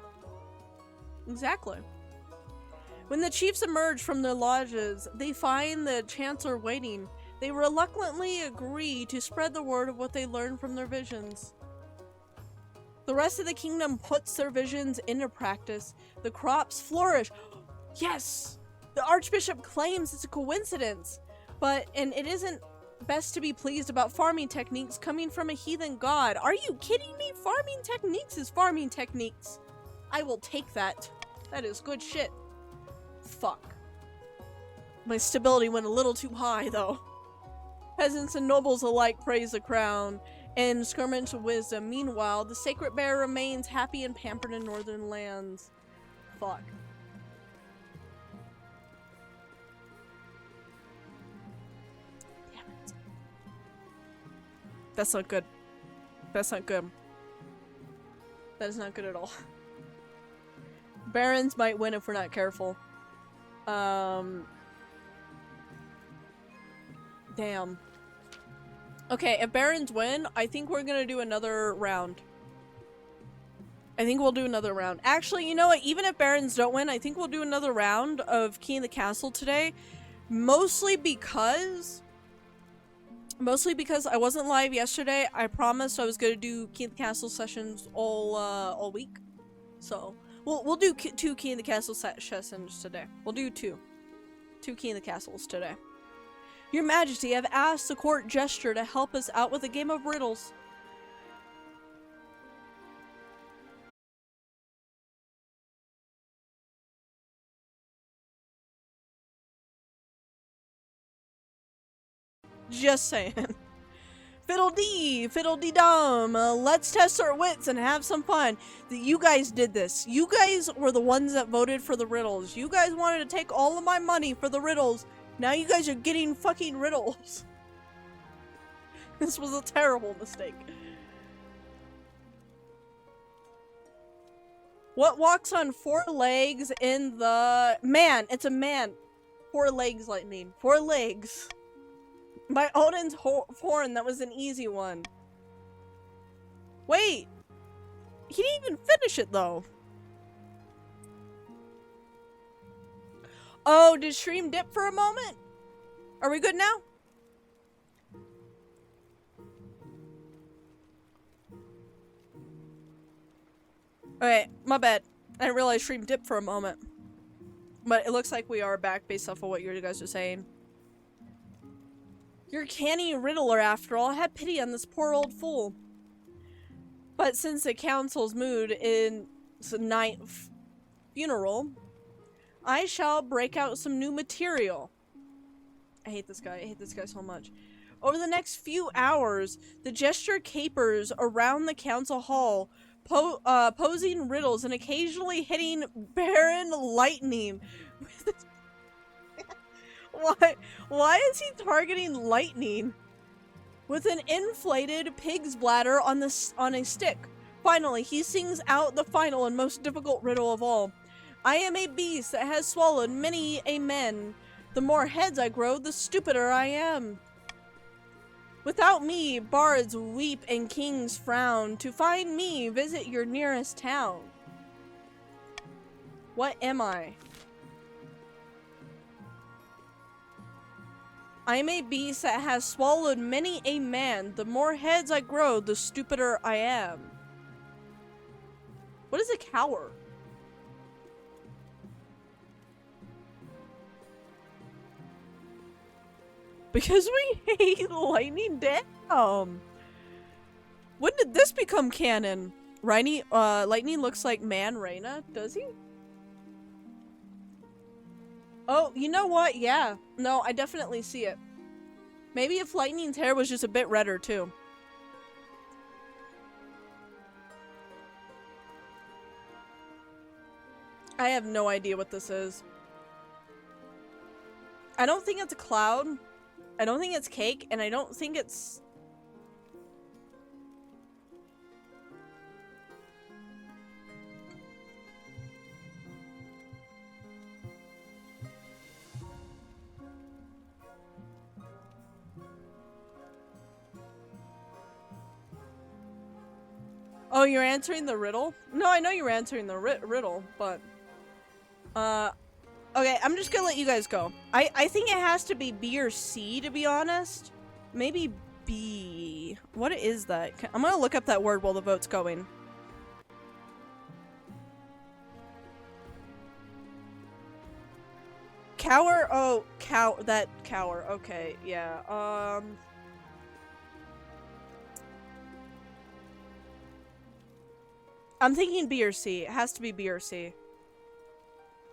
Speaker 1: Exactly. When the chiefs emerge from their lodges, they find the chancellor waiting. They reluctantly agree to spread the word of what they learned from their visions. The rest of the kingdom puts their visions into practice. The crops flourish. Yes! The archbishop claims it's a coincidence. And it isn't best to be pleased about farming techniques coming from a heathen god. Are you kidding me? Farming techniques is farming techniques. I will take that. That is good shit. Fuck. My stability went a little too high, though. Peasants and nobles alike praise the crown and skirmish of wisdom. Meanwhile, the sacred bear remains happy and pampered in northern lands. Fuck. Damn it. That's not good. That's not good. That is not good at all. Barons might win if we're not careful. Damn. Okay, if Barons win, I think we're gonna do another round. I think we'll do another round. Actually, you know what? Even if Barons don't win, I think we'll do another round of Key in the Castle today. Mostly because I wasn't live yesterday. I promised I was gonna do Key in the Castle sessions all week. So, we'll do 2 Key in the Castle sessions today. We'll do 2 Key in the Castles today. Your Majesty, I've asked the court jester to help us out with a game of riddles. Just saying. Fiddle-dee-dum. Let's test our wits and have some fun. You guys did this. You guys were the ones that voted for the riddles. You guys wanted to take all of my money for the riddles. Now you guys are getting fucking riddles. This was a terrible mistake. What walks on 4 legs in the... Man, it's a man. 4 legs, Lightning. 4 legs. By Odin's horn, that was an easy one. Wait. He didn't even finish it, though. Oh, did stream dip for a moment? Are we good now? Okay, my bad. I didn't realize stream dipped for a moment. But it looks like we are back based off of what you guys are saying. You're a canny riddler after all. I had pity on this poor old fool. But since the council's mood in the night funeral, I shall break out some new material. I hate this guy. I hate this guy so much. Over the next few hours, the jester capers around the council hall, posing riddles and occasionally hitting Baron Lightning. Why is he targeting Lightning? With an inflated pig's bladder on a stick. Finally, he sings out the final and most difficult riddle of all. I am a beast that has swallowed many a men. The more heads I grow, the stupider I am. Without me, bards weep and kings frown. To find me, visit your nearest town. What am I? I am a beast that has swallowed many a man. The more heads I grow, the stupider I am. What is a cower? Because we hate lightning? Damn. When did this become canon? Lightning looks like Man Reina, does he? Oh, you know what? Yeah. No, I definitely see it. Maybe if Lightning's hair was just a bit redder, too. I have no idea what this is. I don't think it's a cloud. I don't think it's cake, and I don't think it's... Oh, you're answering the riddle? No, I know you're answering the riddle, but... Okay, I'm just gonna let you guys go. I think it has to be B or C, to be honest. Maybe B. What is that? I'm gonna look up that word while the vote's going. Cower? Oh, that cower. Okay, yeah. I'm thinking B or C. It has to be B or C.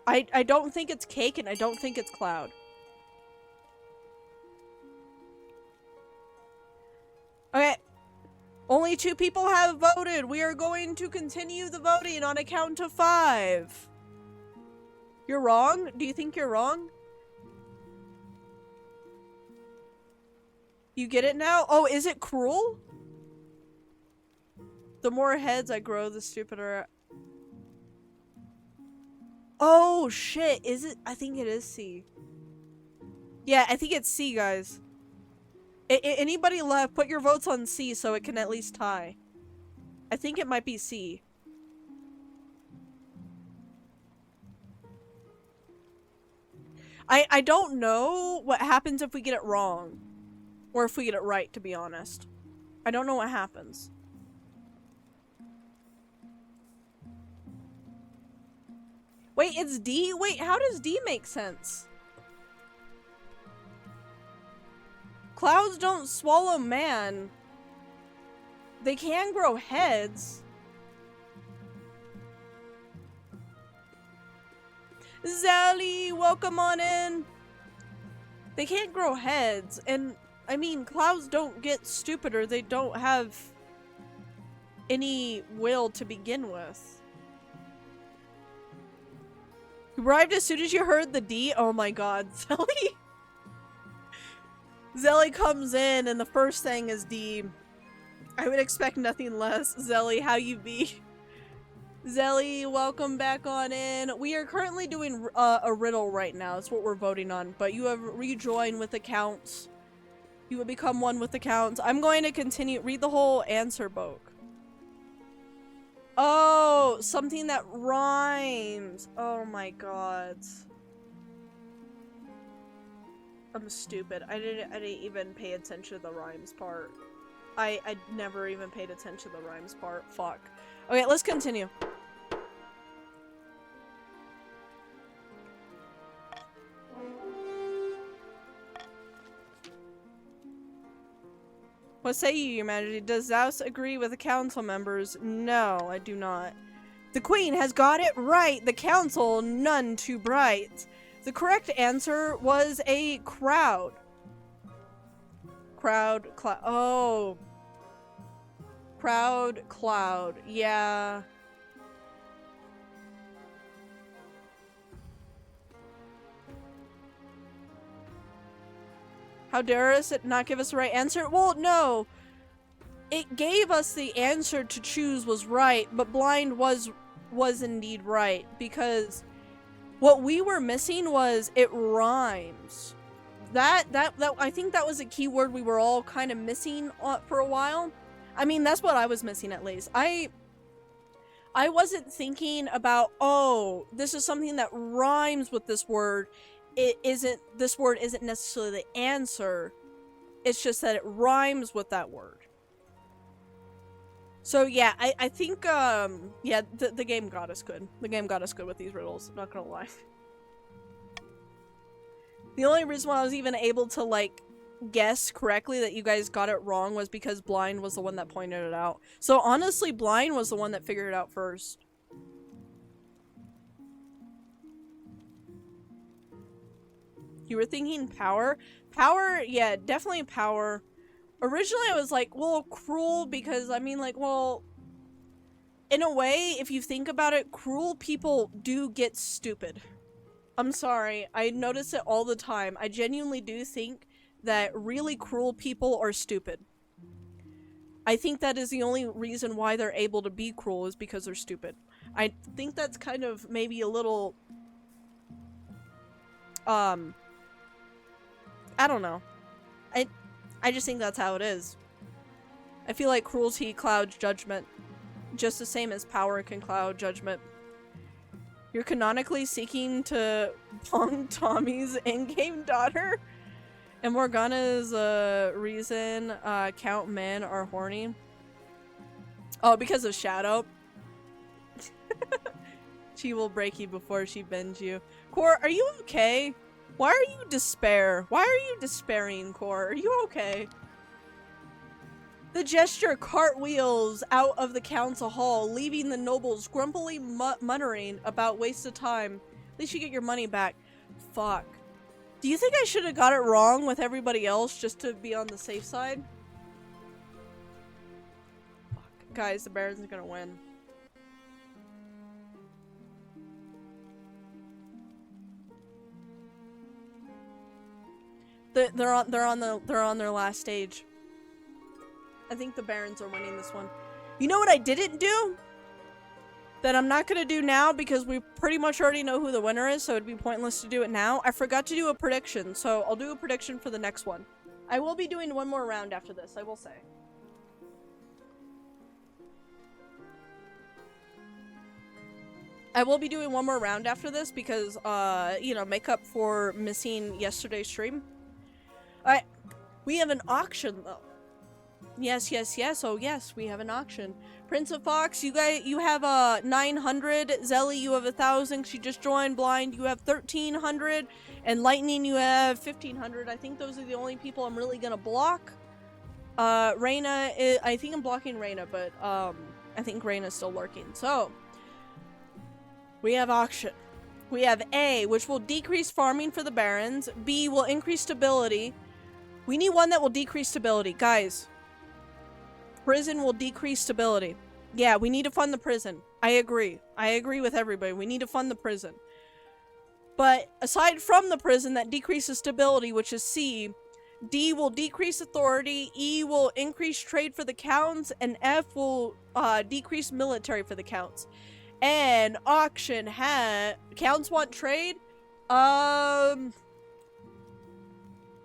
Speaker 1: I don't think it's cake, and I don't think it's cloud. Okay. Only 2 people have voted. We are going to continue the voting on a count of 5. You're wrong? Do you think you're wrong? You get it now? Oh, is it cruel? The more heads I grow, the stupider. Oh, shit. Is it? I think it is C. Yeah, I think it's C, guys. Anybody left, put your votes on C so it can at least tie. I think it might be C. I don't know what happens if we get it wrong. Or if we get it right, to be honest. I don't know what happens. Wait, it's D? Wait, how does D make sense? Clouds don't swallow man. They can grow heads. Zally, welcome on in. They can't grow heads, and I mean, clouds don't get stupider. They don't have any will to begin with. You arrived as soon as you heard the D? Oh my god, Zelly. Zelly comes in and the first thing is D. I would expect nothing less. Zelly, how you be? Zelly, welcome back on in. We are currently doing a riddle right now. That's what we're voting on. But you have rejoined with accounts. You have become one with accounts. I'm going to continue. Read the whole answer book. Oh, something that rhymes. Oh my god. I'm stupid. I didn't even pay attention to the rhymes part. I never even paid attention to the rhymes part. Fuck. Okay, let's continue. What say you, Your Majesty? Does Zeus agree with the council members? No, I do not. The Queen has got it right. The council, none too bright. The correct answer was a crowd. Crowd, cloud. Oh. Crowd, cloud. Yeah. How dare it not give us the right answer? Well, no. It gave us the answer to choose was right, but blind was indeed right, because what we were missing was it rhymes. That I think that was a key word we were all kind of missing for a while. I mean, that's what I was missing, at least. I wasn't thinking about, oh, this is something that rhymes with this word. This word isn't necessarily the answer. It's just that it rhymes with that word. So yeah, I think, yeah, the game got us good. The game got us good with these riddles, not gonna lie. The only reason why I was even able to, like, guess correctly that you guys got it wrong was because Blind was the one that pointed it out. So honestly, Blind was the one that figured it out first. You were thinking power? Power, yeah, definitely power. Originally I was like, well, cruel, because I mean, like, well, in a way, if you think about it, cruel people do get stupid. I'm sorry. I notice it all the time. I genuinely do think that really cruel people are stupid. I think that is the only reason why they're able to be cruel is because they're stupid. I think that's kind of maybe a little, I don't know. I just think that's how it is. I feel like cruelty clouds judgment, just the same as power can cloud judgment. You're canonically seeking to bong Tommy's in-game daughter? And Morgana's reason count men are horny. Oh, because of Shadow. She will break you before she bends you. Core, are you okay? Why are you despair? Why are you despairing, Core? Are you okay? The gesture cartwheels out of the council hall, leaving the nobles grumpily muttering about waste of time. At least you get your money back. Fuck. Do you think I should have got it wrong with everybody else just to be on the safe side? Fuck. Guys, the Baron's gonna win. They're on their last stage. I think the Barons are winning this one. You know what I didn't do? That I'm not gonna do now because we pretty much already know who the winner is, so it'd be pointless to do it now. I forgot to do a prediction, so I'll do a prediction for the next one. I will be doing one more round after this, I will say. I will be doing one more round after this because, you know, make up for missing yesterday's stream. Alright, we have an auction though. Yes, yes, yes. Oh, yes, we have an auction. Prince of Fox, you have 900. Zelly, you have 1,000. She just joined. Blind, you have 1,300. And Lightning, you have 1,500. I think those are the only people I'm really gonna block. Reyna, I think I'm blocking Reyna, but I think Reyna's still lurking. So we have auction. We have A, which will decrease farming for the Barons. B will increase stability. We need one that will decrease stability, guys. Prison will decrease stability. Yeah, we need to fund the prison. I agree. I agree with everybody. We need to fund the prison. But aside from the prison that decreases stability, which is C, D will decrease authority, E will increase trade for the counts, and F will decrease military for the counts. And auction counts want trade?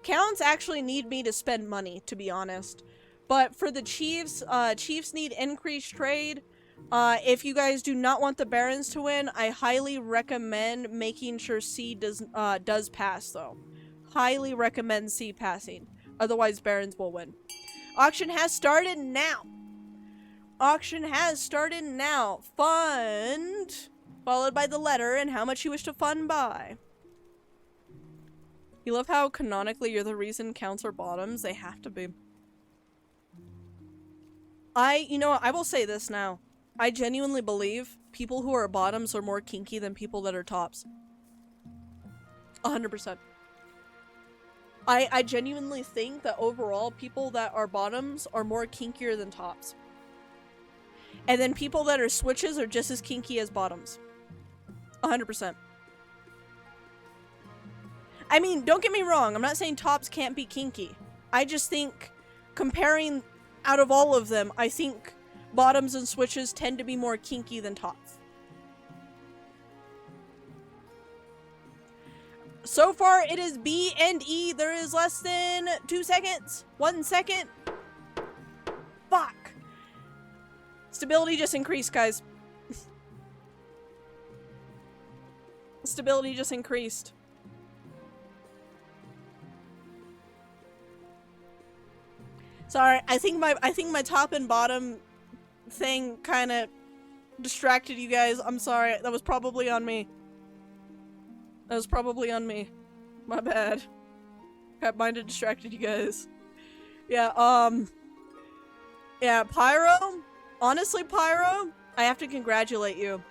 Speaker 1: Counts actually need me to spend money, to be honest. But for the Chiefs, Chiefs need increased trade. If you guys do not want the Barons to win, I highly recommend making sure C does pass, though. Highly recommend C passing. Otherwise, Barons will win. Auction has started now. Auction has started now. Fund, followed by the letter and how much you wish to fund by. You love how canonically you're the reason counts are bottoms? They have to be. You know what, I will say this now. I genuinely believe people who are bottoms are more kinky than people that are tops. 100%. I genuinely think that overall, people that are bottoms are more kinkier than tops. And then people that are switches are just as kinky as bottoms. 100%. I mean, don't get me wrong, I'm not saying tops can't be kinky. I just think, comparing out of all of them, I think bottoms and switches tend to be more kinky than tops. So far, it is B and E. There is less than 2 seconds. 1 second. Fuck. Stability just increased, guys. Stability just increased. Sorry, I think my top and bottom thing kind of distracted you guys. I'm sorry. That was probably on me. That was probably on me. My bad. Might have distracted you guys. Yeah, yeah, Pyro. Honestly, Pyro, I have to congratulate you.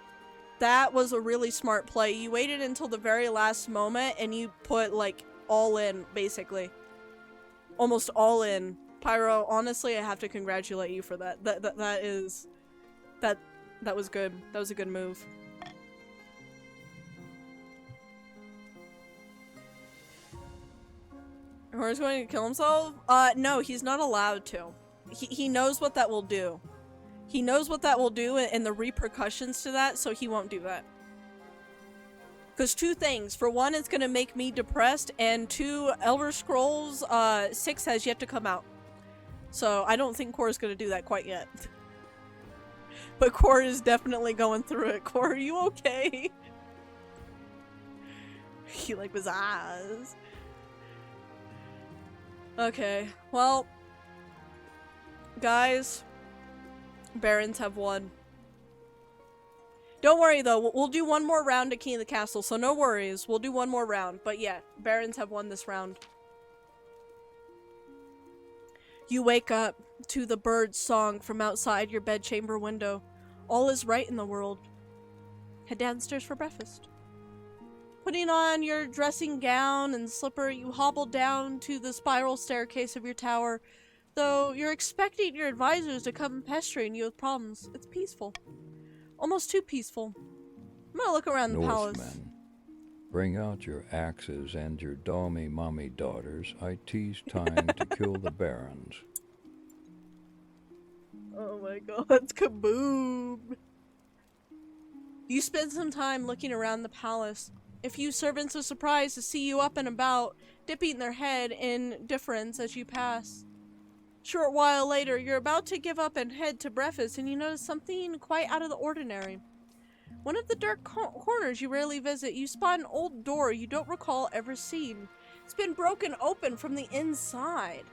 Speaker 1: That was a really smart play. You waited until the very last moment and you put, like, all in, basically. Almost all in. Pyro, honestly, I have to congratulate you for that. That was good. That was a good move. Hor's going to kill himself? No, he's not allowed to. He knows what that will do. He knows what that will do and the repercussions to that, so he won't do that. Because two things. For one, it's going to make me depressed, and two, Elder Scrolls 6 has yet to come out. So I don't think Core is going to do that quite yet. But Core is definitely going through it. Core, are you okay? He like his eyes. Okay, well, guys, Barons have won. Don't worry though, we'll do one more round at King of the Castle, so no worries, we'll do one more round. But yeah, Barons have won this round. You wake up to the bird's song from outside your bedchamber window. All is right in the world. Head downstairs for breakfast. Putting on your dressing gown and slipper, you hobble down to the spiral staircase of your tower. Though you're expecting your advisors to come pestering you with problems, it's peaceful. Almost too peaceful. I'm gonna look around the palace.
Speaker 2: Northmen, bring out your axes and your dommy mommy daughters. I tease time to kill the barons.
Speaker 1: Oh my god, kaboom! You spend some time looking around the palace. A few servants are surprised to see you up and about, dipping their head in deference as you pass. Short while later, you're about to give up and head to breakfast, and you notice something quite out of the ordinary. One of the dark corners you rarely visit, you spot an old door you don't recall ever seeing. It's been broken open from the inside.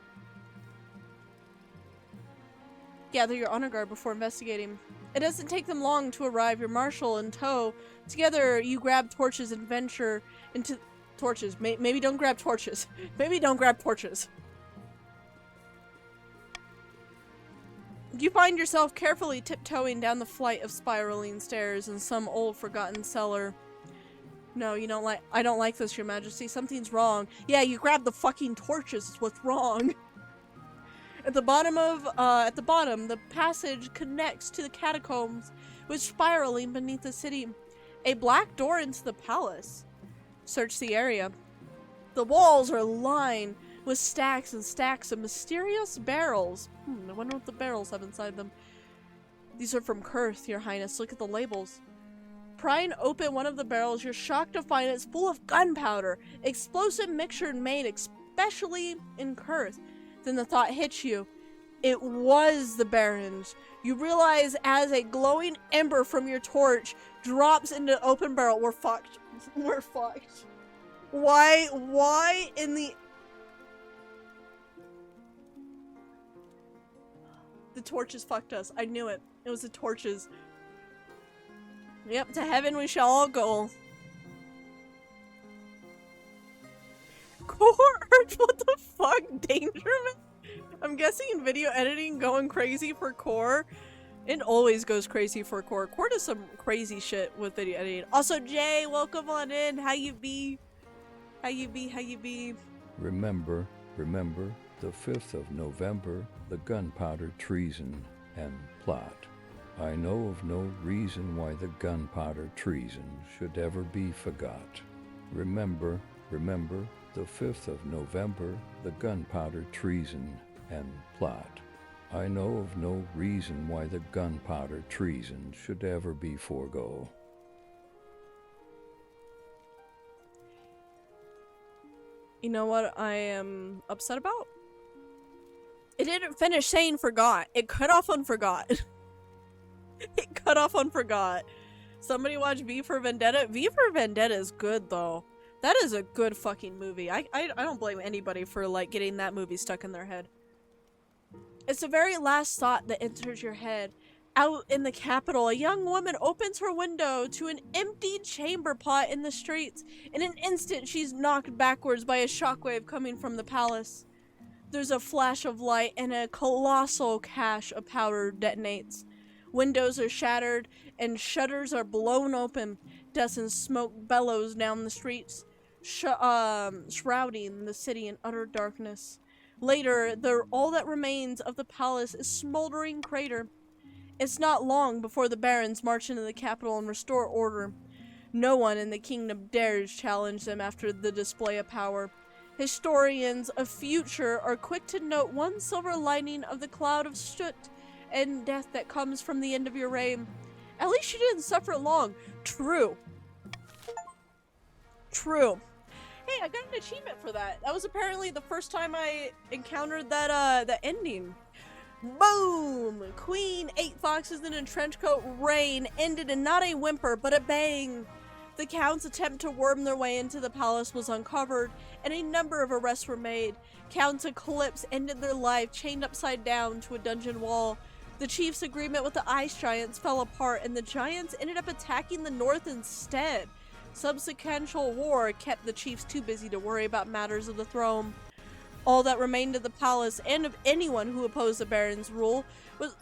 Speaker 1: Gather your honor guard before investigating. It doesn't take them long to arrive, your marshal in tow. Together, you grab torches and venture into... Torches. Maybe don't grab torches. Maybe don't grab torches. You find yourself carefully tiptoeing down the flight of spiraling stairs in some old forgotten cellar. No, you don't like- I don't like this, your majesty. Something's wrong. Yeah, you grabbed the fucking torches is what's wrong. At the bottom, the passage connects to the catacombs, which spiraling beneath the city. A black door into the palace. Search the area. The walls are lined with stacks and stacks of mysterious barrels. I wonder what the barrels have inside them. These are from Kurth, your highness. Look at the labels. Prying open one of the barrels, you're shocked to find it's full of gunpowder. Explosive mixture made especially in Kurth. Then the thought hits you. It was the Barons. You realize as a glowing ember from your torch drops into the open barrel. We're fucked. We're fucked. Why in the... The torches fucked us. I knew it. It was the torches. Yep, to heaven we shall all go. Core, what the fuck? Dangerman? I'm guessing video editing going crazy for Core. It always goes crazy for Core. Core does some crazy shit with video editing. Also, Jay, welcome on in. How you be? How you be? How you be?
Speaker 2: Remember, the 5th of November, the gunpowder treason and plot. I know of no reason why the gunpowder treason should ever be forgot. Remember, the 5th of November, the gunpowder treason and plot. I know of no reason why the gunpowder treason should ever be forego.
Speaker 1: You know what I am upset about? It didn't finish saying forgot. It cut off on forgot. It cut off on forgot. Somebody watch V for Vendetta? V for Vendetta is good though. That is a good fucking movie. I don't blame anybody for like getting that movie stuck in their head. It's the very last thought that enters your head. Out in the capital, a young woman opens her window to an emptied chamber pot in the streets. In an instant, she's knocked backwards by a shockwave coming from the palace. There's a flash of light and a colossal cache of powder detonates. Windows are shattered and shutters are blown open. Dust and smoke bellows down the streets, shrouding the city in utter darkness. Later, all that remains of the palace is smoldering crater. It's not long before the barons march into the capital and restore order. No one in the kingdom dares challenge them after the display of power. Historians of future are quick to note one silver lining of the cloud of soot and death that comes from the end of your reign. At least you didn't suffer long. True. True. Hey, I got an achievement for that. That was apparently the first time I encountered that ending. Boom! Queen, 8 foxes in a trench coat, reign ended in not a whimper, but a bang. The Count's attempt to worm their way into the palace was uncovered, and a number of arrests were made. Count's Eclipse ended their life chained upside down to a dungeon wall. The chief's agreement with the ice giants fell apart, and the giants ended up attacking the north instead. Subsequent war kept the chiefs too busy to worry about matters of the throne. All that remained of the palace, and of anyone who opposed the Baron's rule, was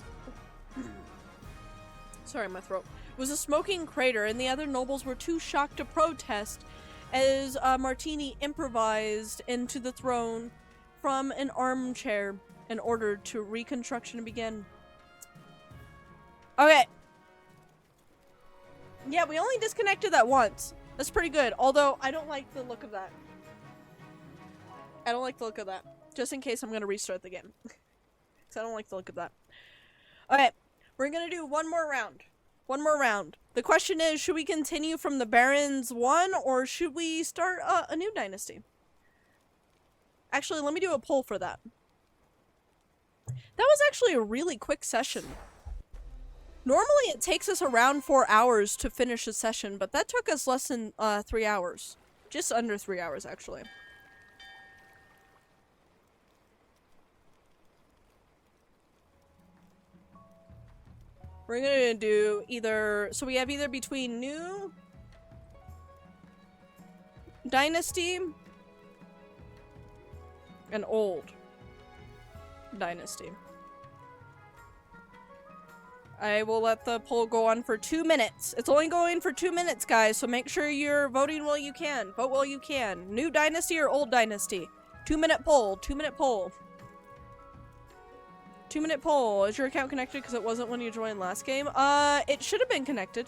Speaker 1: sorry, my throat, was a smoking crater, and the other nobles were too shocked to protest as Martini improvised into the throne from an armchair in order to reconstruction begin. Okay. Yeah, we only disconnected that once. That's pretty good, although I don't like the look of that. I don't like the look of that. Just in case I'm gonna restart the game. Because I don't like the look of that. Okay, we're gonna do one more round. One more round. The question is, should we continue from the Barons 1, or should we start a new dynasty? Actually, let me do a poll for that. That was actually a really quick session. Normally it takes us around 4 hours to finish a session, but that took us less than 3 hours. Just under 3 hours, actually. We're gonna do either, so we have either between new dynasty and old dynasty. I will let the poll go on for 2 minutes. It's only going for 2 minutes, guys, so make sure you're voting while you can. Vote while you can. New dynasty or old dynasty? 2-minute poll. 2-minute poll. 2-minute poll. Is your account connected because it wasn't when you joined last game? It should have been connected.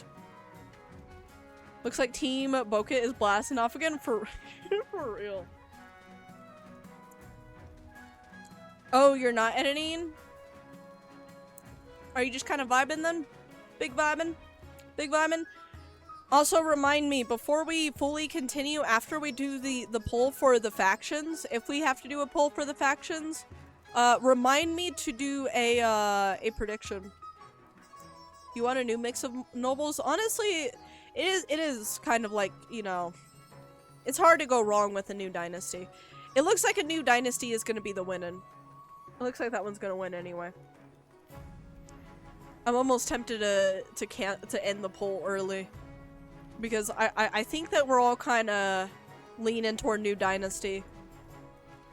Speaker 1: Looks like Team Bokeh is blasting off again for, for real. Oh, you're not editing? Are you just kind of vibing then? Big vibing? Big vibing? Also remind me, before we fully continue, after we do the poll for the factions, if we have to do a poll for the factions, remind me to do a prediction. You want a new mix of nobles? Honestly, it is kind of like, you know, it's hard to go wrong with a new dynasty. It looks like a new dynasty is going to be the winning. It looks like that one's going to win anyway. I'm almost tempted to end the poll early, because I think that we're all kind of leaning toward new dynasty.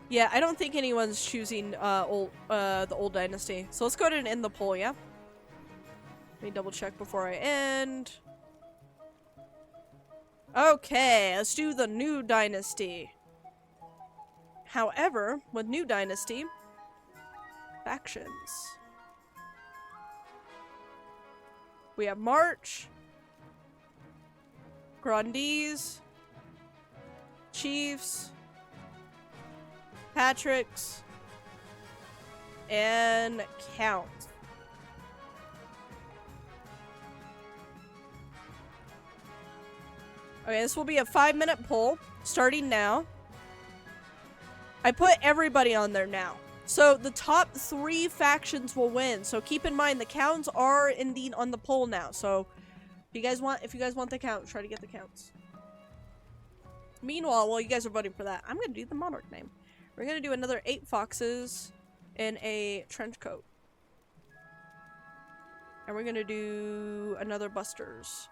Speaker 1: Yeah, I don't think anyone's choosing the old dynasty. So let's go ahead and end the poll, yeah? Let me double check before I end. Okay, let's do the new dynasty. However, with new dynasty, factions. We have March, Grandees, Chiefs, Patrick's, and Count. Okay, this will be a 5-minute poll, starting now. I put everybody on there now. So the top 3 factions will win. So keep in mind the counts are indeed on the poll now. So if you guys want the count, try to get the counts. Meanwhile, while you guys are voting for that, I'm gonna do the monarch name. We're gonna do another 8 foxes in a trench coat. And we're gonna do another busters.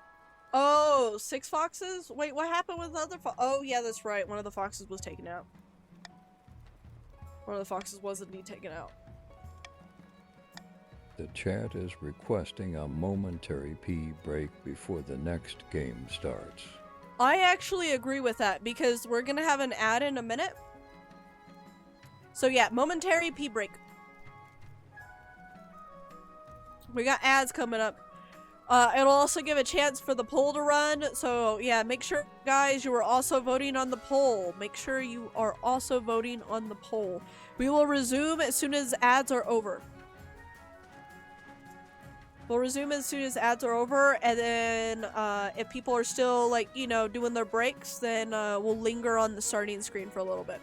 Speaker 1: Oh, 6 foxes? Wait, what happened with the other oh yeah, that's right. One of the foxes was taken out. One of the foxes was indeed taken out.
Speaker 2: The chat is requesting a momentary pee break before the next game starts.
Speaker 1: I actually agree with that, because we're gonna have an ad in a minute. So yeah, momentary pee break. We got ads coming up. It'll also give a chance for the poll to run. So yeah, make sure, guys, you are also voting on the poll. Make sure you are also voting on the poll. We will resume as soon as ads are over. We'll resume as soon as ads are over, and then if people are still, like, you know, doing their breaks, then we'll linger on the starting screen for a little bit.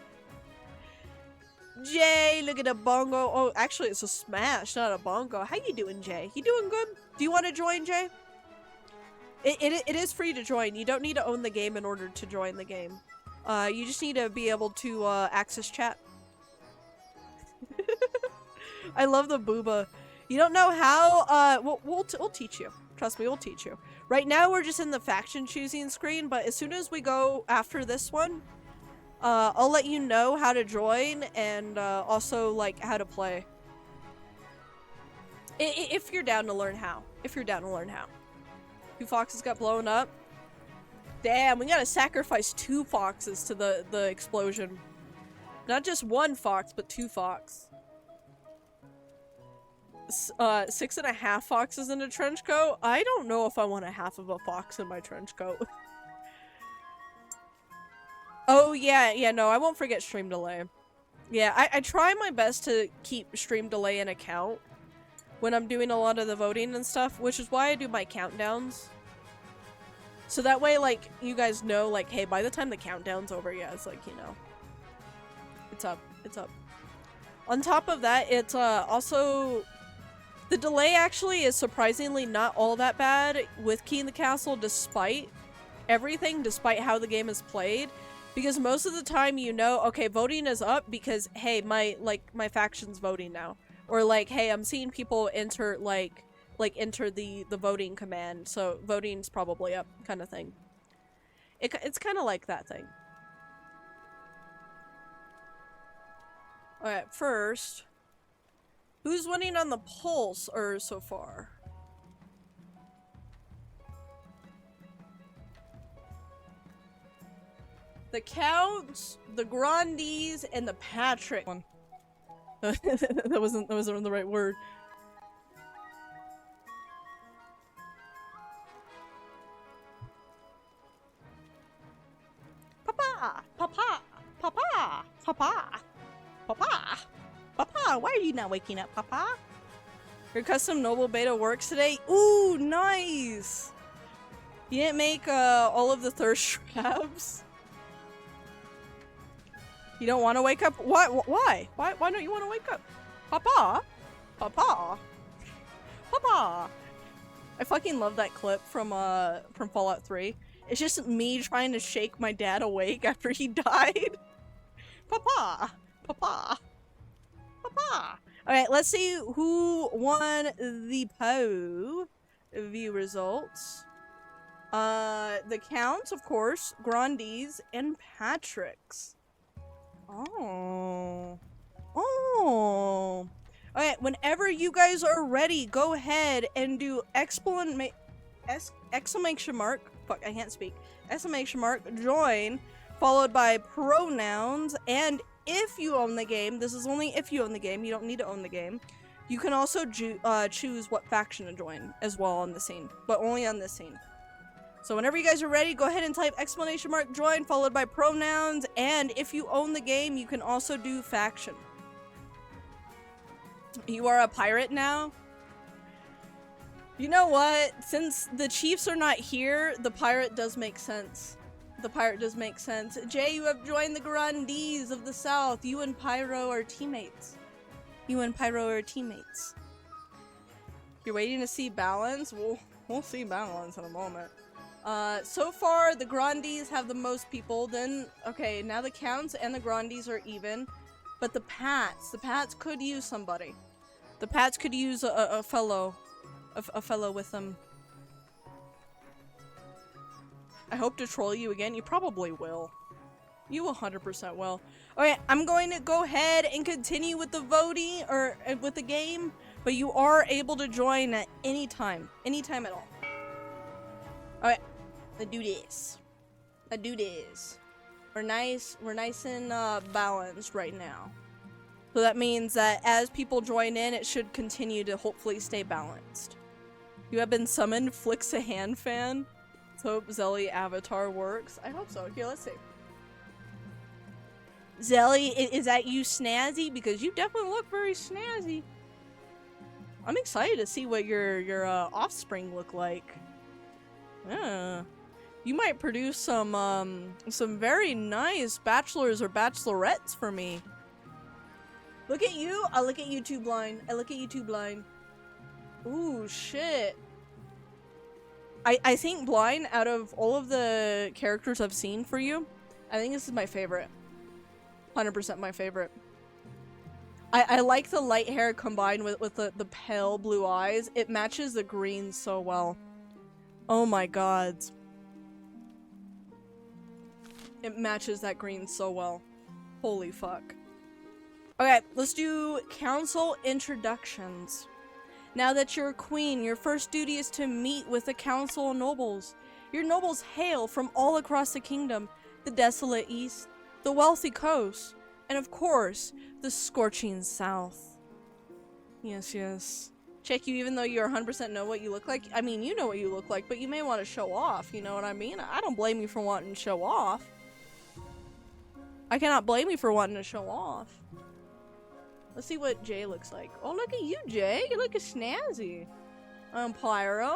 Speaker 1: Jay, look at a bongo. Oh, actually, it's a smash, not a bongo. How you doing, Jay? You doing good? Do you want to join, Jay? It is free to join. You don't need to own the game in order to join the game. You just need to be able to access chat. I love the booba. You don't know how? We'll teach you. Trust me, we'll teach you. Right now, we're just in the faction choosing screen, but as soon as we go after this one, I'll let you know how to join and also, like, how to play. If you're down to learn how. If you're down to learn how. 2 foxes got blown up. Damn, we gotta sacrifice 2 foxes to the explosion. Not just 1 fox, but 2 fox. 6.5 foxes in a trench coat? I don't know if I want a half of a fox in my trench coat. Oh, yeah, no, I won't forget stream delay. Yeah, I try my best to keep stream delay in account when I'm doing a lot of the voting and stuff, which is why I do my countdowns. So that way, like, you guys know, like, hey, by the time the countdown's over, yeah, it's like, you know, it's up, it's up. On top of that, it's also... The delay actually is surprisingly not all that bad with Key in the Castle, despite everything, despite how the game is played. Because most of the time, you know, okay, voting is up because, hey, my faction's voting now. Or, like, hey, I'm seeing people enter, enter the voting command, so voting's probably up, kind of thing. It's kind of like that thing. Alright, first, who's winning on the pulse, so far? The Counts, the Grandies, and the Patrick one. that wasn't the right word. Papa! Papa! Papa! Papa! Papa! Papa! Why are you not waking up, Papa? Your custom noble beta works today? Ooh, nice! You didn't make all of the thirst traps? You don't want to wake up? Why? Why don't you want to wake up? Papa? Papa? Papa? I fucking love that clip from Fallout 3. It's just me trying to shake my dad awake after he died. Papa? Papa? Papa? Alright, let's see who won the poll. View results. The Counts, of course, Grandies, and Patrick's. Oh. Oh. Okay, whenever you guys are ready, go ahead and do exclamation mark. Fuck, I can't speak. Exclamation mark, join, followed by pronouns, and if you own the game, this is only if you own the game, you don't need to own the game, you can also choose what faction to join as well on the scene, but only on this scene. So whenever you guys are ready, go ahead and type exclamation mark join followed by pronouns, and if you own the game, you can also do faction. You are a pirate now? You know what? Since the chiefs are not here, the pirate does make sense. The pirate does make sense. Jay, you have joined the Grandees of the South. You and Pyro are teammates. You and Pyro are teammates. You're waiting to see balance? We'll see balance in a moment. So far, the Grandees have the most people. Then, okay, now the Counts and the Grandees are even. But the Pats could use somebody. The Pats could use a fellow with them. I hope to troll you again. You probably will. You 100% will. Okay, I'm going to go ahead and continue with the voting, or with the game, but you are able to join at any time. Anytime at all. Alright, let's do this. Let's do this. We're nice and balanced right now. So that means that as people join in, it should continue to hopefully stay balanced. You have been summoned. Flicks a hand fan. Let's hope Zelly avatar works. I hope so. Here, let's see. Zelly, is that you snazzy? Because you definitely look very snazzy. I'm excited to see what your offspring look like. Yeah. You might produce some very nice bachelors or bachelorettes for me. Look at you. I look at you too blind. I look at you too blind. Ooh, shit. I think blind, out of all of the characters I've seen for you, I think this is my favorite. 100% my favorite. I like the light hair combined with the pale blue eyes. It matches the green so well. Oh my god. It matches that green so well. Holy fuck. Okay, let's do council introductions. Now that you're a queen, your first duty is to meet with the council of nobles. Your nobles hail from all across the kingdom, the desolate east, the wealthy coast, and of course, the scorching south. Yes, yes. Check you even though you 100% know what you look like. I mean, you know what you look like, but you may want to show off, you know what I mean? I don't blame you for wanting to show off. I cannot blame you for wanting to show off. Let's see what Jay looks like. Oh, look at you, Jay. You look snazzy. Pyro.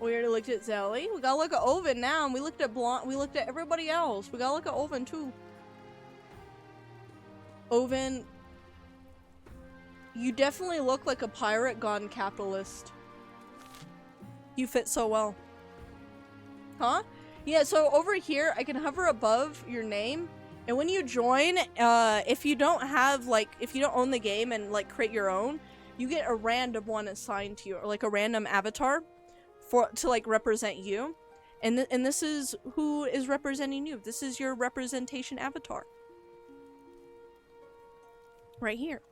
Speaker 1: We already looked at Zelly. We gotta look at Oven now, and we looked at Blonde. We looked at everybody else. We gotta look at Oven too. Oven, you definitely look like a pirate gone capitalist. You fit so well. Huh? Yeah, so over here, I can hover above your name, and when you join, if you don't have, like, if you don't own the game and, like, create your own, you get a random one assigned to you, or, like, a random avatar to, like, represent you. And this is who is representing you. This is your representation avatar. Right here.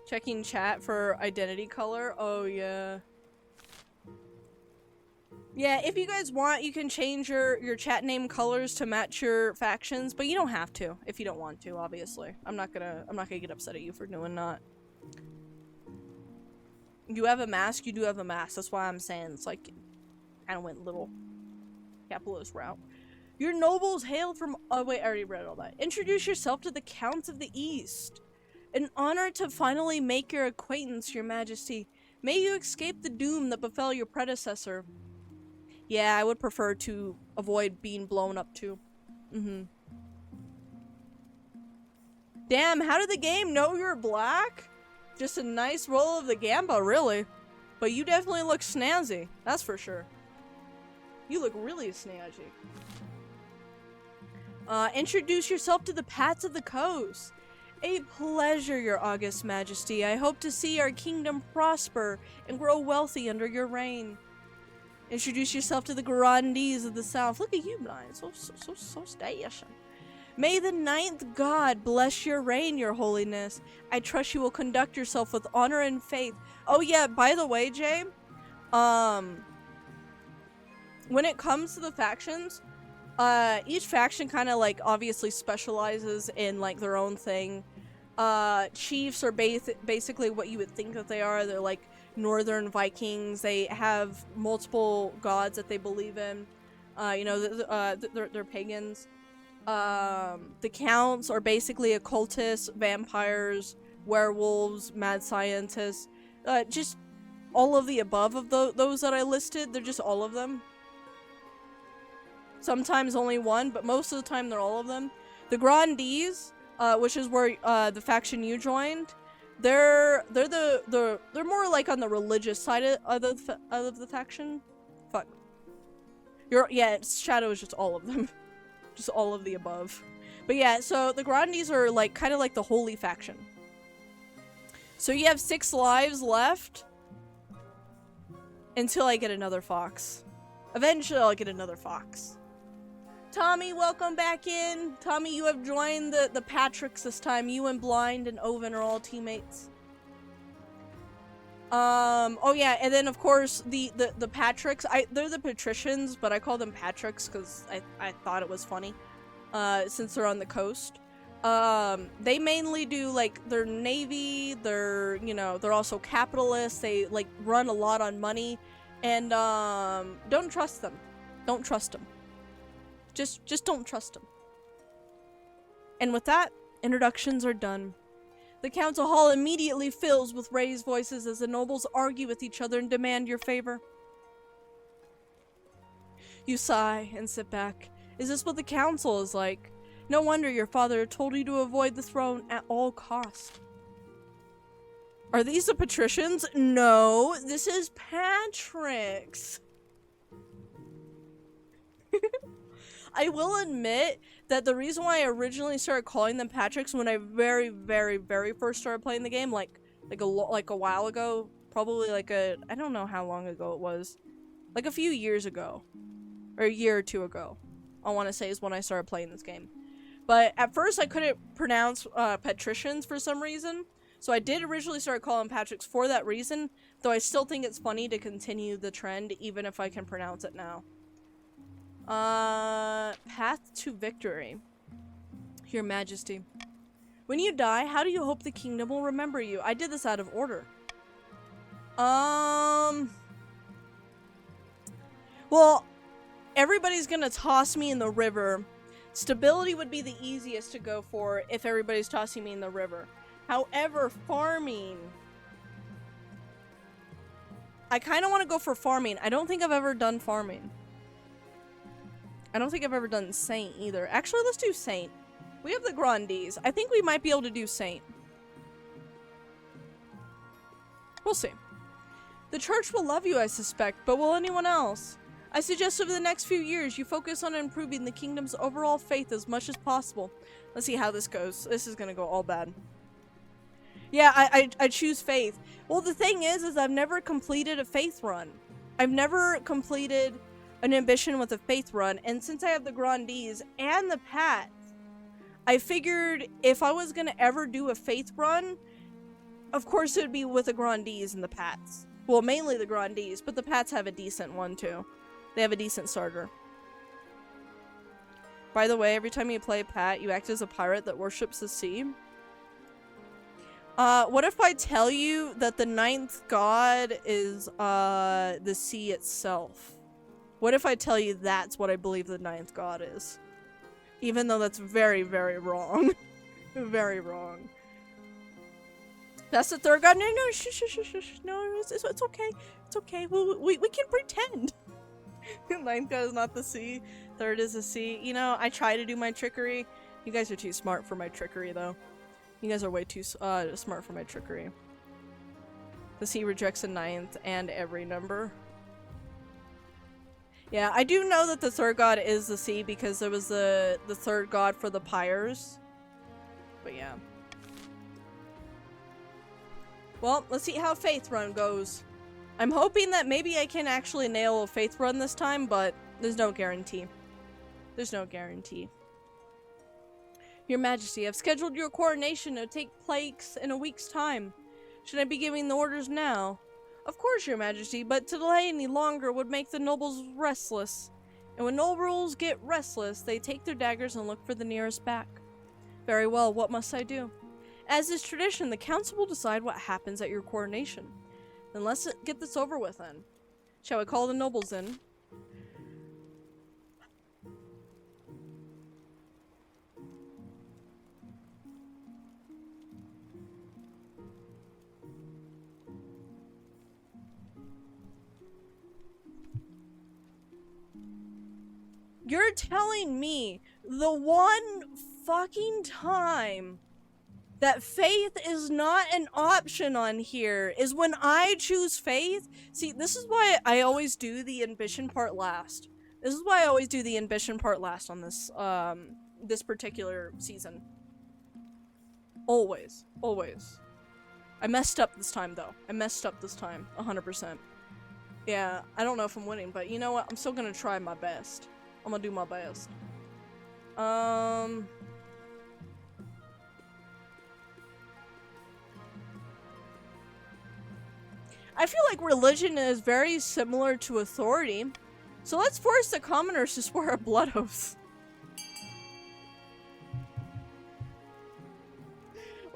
Speaker 1: Checking chat for identity color. Oh, yeah. Yeah, if you guys want, you can change your chat name colors to match your factions, but you don't have to if you don't want to, obviously. I'm not gonna get upset at you for doing that. You have a mask, you do have a mask. That's why I'm saying it's like, I went little capitalist route. Your nobles hail from, oh wait, I already read all that. Introduce yourself to the Counts of the East. An honor to finally make your acquaintance, your majesty. May you escape the doom that befell your predecessor. Yeah, I would prefer to avoid being blown up too. Damn, how did the game know you're black? Just a nice roll of the gamba, really. But you definitely look snazzy, that's for sure. You look really snazzy. Introduce yourself to the Pats of the Coast. A pleasure, your august majesty. I hope to see our kingdom prosper and grow wealthy under your reign. Introduce yourself to the Grandees of the South. Look at you, blind. So station. May the ninth god bless your reign, your holiness. I trust you will conduct yourself with honor and faith. Oh yeah, by the way, Jay, when it comes to the factions, each faction kind of like obviously specializes in like their own thing. Chiefs are basically what you would think that they are. They're like northern Vikings. They have multiple gods that they believe in. You know, they're pagans. The Counts are basically occultists, vampires, werewolves, mad scientists. Just all of the above of those that I listed. They're just all of them. Sometimes only one, but most of the time they're all of them. The Grandees, which is where the faction you joined, they're more like on the religious side of the faction. Fuck. Yeah, Shadow is just all of them. Just all of the above. But yeah, so the Grandees are like kind of like the holy faction. So you have 6 lives left until I get another fox. Eventually I'll get another fox. Tommy, welcome back in. Tommy, you have joined the Patricks this time. You and Blind and Oven are all teammates. Oh yeah, and then of course the Patricks, they're the patricians, but I call them Patricks because I thought it was funny. since they're on the coast. They mainly do, like, their navy, they're, you know, they're also capitalists, they, like, run a lot on money, and, don't trust them. Don't trust them. Just don't trust them. And with that, introductions are done. The council hall immediately fills with raised voices as the nobles argue with each other and demand your favor. You sigh and sit back. Is this what the council is like? No wonder your father told you to avoid the throne at all costs. Are these the patricians? No, this is Patrick's. I will admit that the reason why I originally started calling them Patrick's when I very first started playing the game, like a while ago, probably I don't know how long ago it was, like a few years ago, or a year or two ago, I want to say is when I started playing this game. But at first I couldn't pronounce patricians for some reason, so I did originally start calling Patrick's for that reason, though I still think it's funny to continue the trend even if I can pronounce it now. Path to victory. Your Majesty. When you die, how do you hope the kingdom will remember you? I did this out of order. Well, everybody's gonna toss me in the river. Stability would be the easiest to go for if everybody's tossing me in the river. However, farming. I kind of want to go for farming. I don't think I've ever done farming. I don't think I've ever done Saint either. Actually, let's do Saint. We have the Grandees. I think we might be able to do Saint. We'll see. The church will love you, I suspect, but will anyone else? I suggest over the next few years you focus on improving the kingdom's overall faith as much as possible. Let's see how this goes. This is gonna go all bad. Yeah, I choose faith. Well, the thing is I've never completed a faith run. I've never completed an ambition with a faith run, and since I have the Grandees and the Pats, I figured if I was gonna ever do a faith run, of course it would be with the Grandees and the Pats. Well, mainly the Grandees, but the Pats have a decent one too. They have a decent starter. By the way, every time you play Pat, you act as a pirate that worships the sea. What if I tell you that the 9th god is, the sea itself? What if I tell you that's what I believe the 9th god is? Even though that's very wrong. Very wrong. That's the 3rd god? No, shh. No, it's okay. It's okay. We can pretend. 9th god is not the sea. 3rd is the sea. You know, I try to do my trickery. You guys are too smart for my trickery, though. You guys are way too smart for my trickery. The sea rejects the 9th and every number. Yeah, I do know that the 3rd god is the sea because there was the 3rd god for the pyres. But yeah. Well, let's see how Faith Run goes. I'm hoping that maybe I can actually nail a Faith Run this time, but there's no guarantee. There's no guarantee. Your Majesty, I've scheduled your coronation to take place in a week's time. Should I be giving the orders now? Of course, Your Majesty, but to delay any longer would make the nobles restless. And when nobles get restless, they take their daggers and look for the nearest back. Very well, what must I do? As is tradition, the council will decide what happens at your coronation. Then let's get this over with then. Shall we call the nobles in? You're telling me the one fucking time that faith is not an option on here is when I choose faith? See, this is why I always do the ambition part last. This is why I always do the ambition part last on this, this particular season. Always. Always. I messed up this time, though. I messed up this time. 100%. Yeah, I don't know if I'm winning, but you know what? I'm still gonna try my best. I'm gonna do my best. I feel like religion is very similar to authority. So let's force the commoners to swear a blood oath.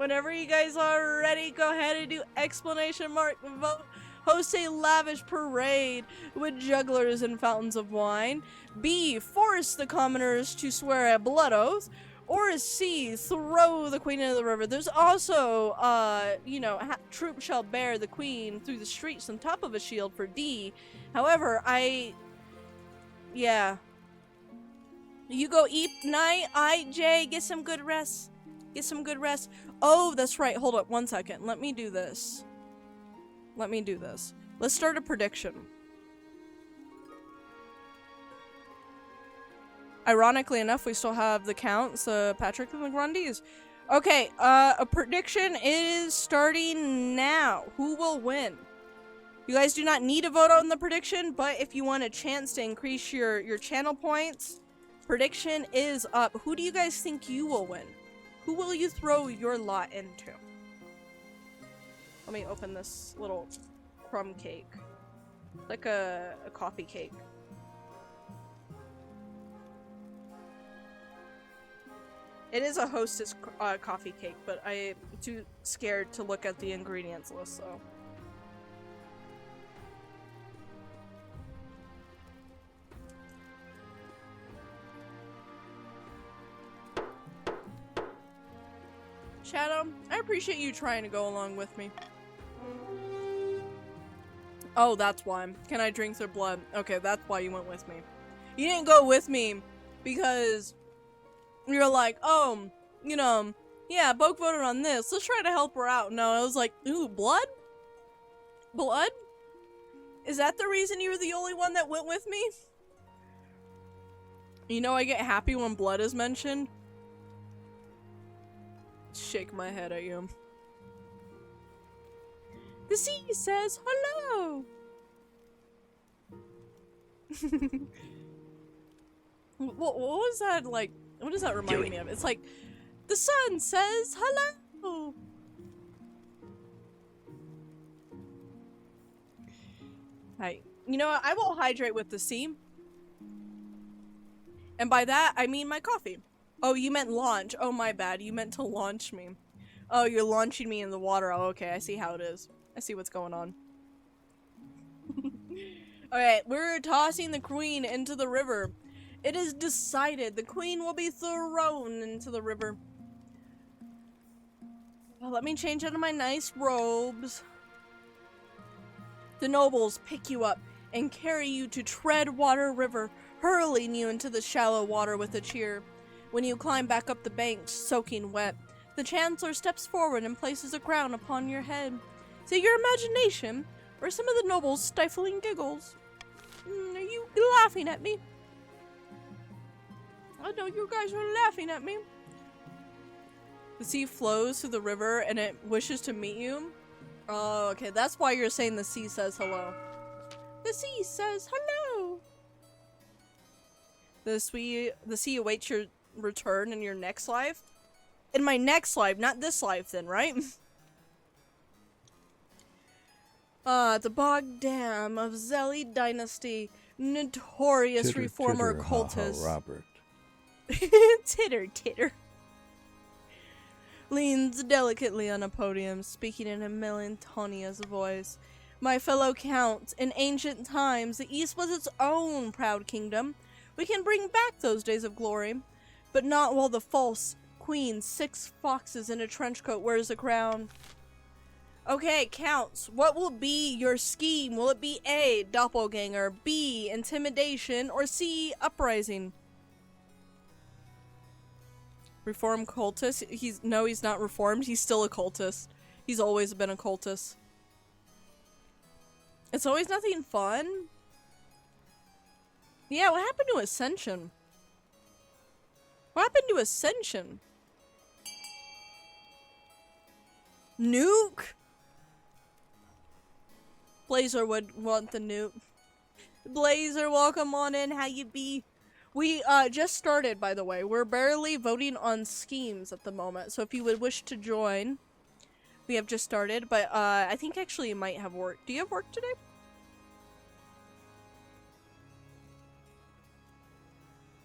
Speaker 1: Whenever you guys are ready, go ahead and do exclamation mark vote. Host a lavish parade with jugglers and fountains of wine. B, force the commoners to swear a blood oath. Or C, throw the queen into the river. There's also, you know, troops shall bear the queen through the streets on top of a shield for D. However, yeah. You go eat night, J, get some good rest. Get some good rest. Oh, that's right. Hold up 1 second. Let me do this. Let's start a prediction. Ironically enough, we still have the Counts, Patrick, and the Grundys. Okay, a prediction is starting now. Who will win? You guys do not need to vote on the prediction, but if you want a chance to increase your channel points, prediction is up. Who do you guys think you will win? Who will you throw your lot into? Let me open this little crumb cake. Like a coffee cake. It is a Hostess coffee cake, but I'm too scared to look at the ingredients list, so. Shadow, I appreciate you trying to go along with me. Oh, that's why. Can I drink their blood? Okay, that's why you went with me. You didn't go with me because you're like, oh, you know, yeah, Boke voted on this. Let's try to help her out. No, I was like, ooh, blood? Blood? Is that the reason you were the only one that went with me? You know I get happy when blood is mentioned. Shake my head at you. The sea says hello. What was that like? What does that remind me of? It's like the sun says hello. Hi. You know what? I will hydrate with the sea. And by that, I mean my coffee. Oh, you meant launch. Oh, my bad. You meant to launch me. Oh, you're launching me in the water. Oh, okay. I see how it is. I see what's going on. Alright, we're tossing the queen into the river. It is decided. The queen will be thrown into the river. Well, let me change out of my nice robes. The nobles pick you up and carry you to Treadwater River, hurling you into the shallow water with a cheer. When you climb back up the banks, soaking wet, the Chancellor steps forward and places a crown upon your head. Is it your imagination, or some of the nobles' stifling giggles? Are you laughing at me? I know you guys are laughing at me. The sea flows through the river and it wishes to meet you. Oh, okay, that's why you're saying the sea says hello. The sea says hello. The sea awaits your return in your next life. In my next life, not this life then, right? The Bog Dam of Zelly Dynasty, notorious
Speaker 2: Titter,
Speaker 1: reformer
Speaker 2: titter,
Speaker 1: cultist.
Speaker 2: ha, ha, Robert.
Speaker 1: Titter, titter. Leans delicately on a podium, speaking in a Melantonia's voice. My fellow Count, in ancient times, the East was its own proud kingdom. We can bring back those days of glory, but not while the false queen, 6 foxes in a trench coat, wears a crown. Okay, Counts, what will be your scheme? Will it be A, doppelganger, B, intimidation, or C, uprising? Reformed cultist? He's not reformed. He's still a cultist. He's always been a cultist. It's always nothing fun. Yeah, what happened to Ascension? What happened to Ascension? Nuke? Blazer would want the nuke. Blazer, welcome on in. How you be? We just started, by the way. We're barely voting on schemes at the moment. So if you would wish to join, we have just started. But I think actually you might have work. Do you have work today?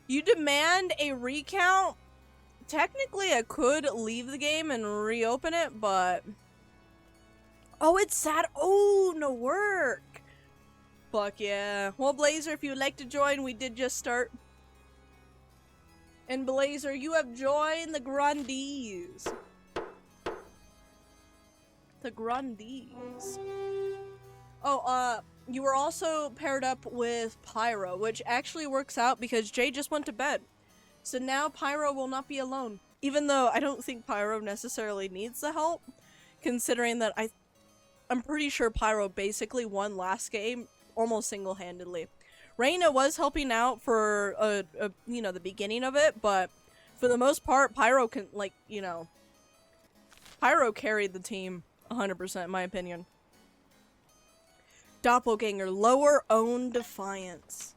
Speaker 1: You demand a recount? technically I could leave the game and reopen it, but... Oh, it's sad. Oh, no work. Fuck yeah. Well, Blazer, if you would like to join, we did just start. And Blazer, you have joined the Grandees. The Grandees. Oh, you were also paired up with Pyro, which actually works out because Jay just went to bed. So now Pyro will not be alone. Even though I don't think Pyro necessarily needs the help, considering that I'm pretty sure Pyro basically won last game almost single-handedly. Reina was helping out for, you know, the beginning of it, but for the most part, Pyro can, like, you know, Pyro carried the team 100% in my opinion. Doppelganger, lower own defiance.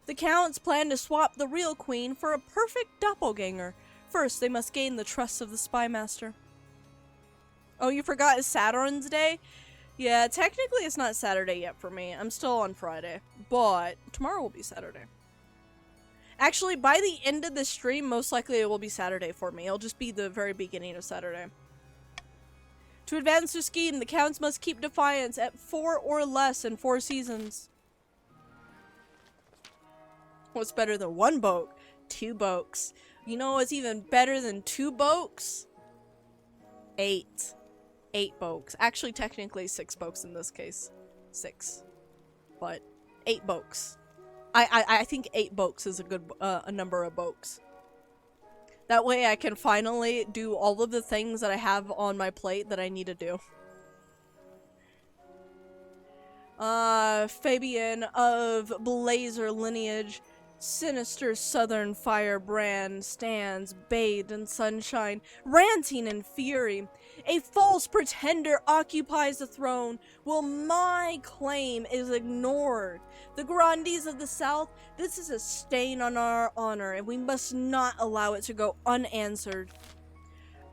Speaker 1: The Counts plan to swap the real queen for a perfect doppelganger. First, they must gain the trust of the spymaster. Oh, you forgot it's Saturn's Day? Yeah, technically it's not Saturday yet for me. I'm still on Friday. But tomorrow will be Saturday. Actually, by the end of the stream, most likely it will be Saturday for me. It'll just be the very beginning of Saturday. To advance their scheme, the Counts must keep defiance at 4 or less in 4 seasons. What's better than 1 boat? 2 boats. You know what's even better than 2 boats? 8. 8 boats. Actually, technically 6 boats in this case. 6. But 8 boats. I think 8 boats is a good a number of boats. That way I can finally do all of the things that I have on my plate that I need to do. Fabian of Blazer lineage, sinister southern firebrand stands bathed in sunshine, ranting in fury. A false pretender occupies the throne, while my claim is ignored. The Grandees of the South, this is a stain on our honor, and we must not allow it to go unanswered.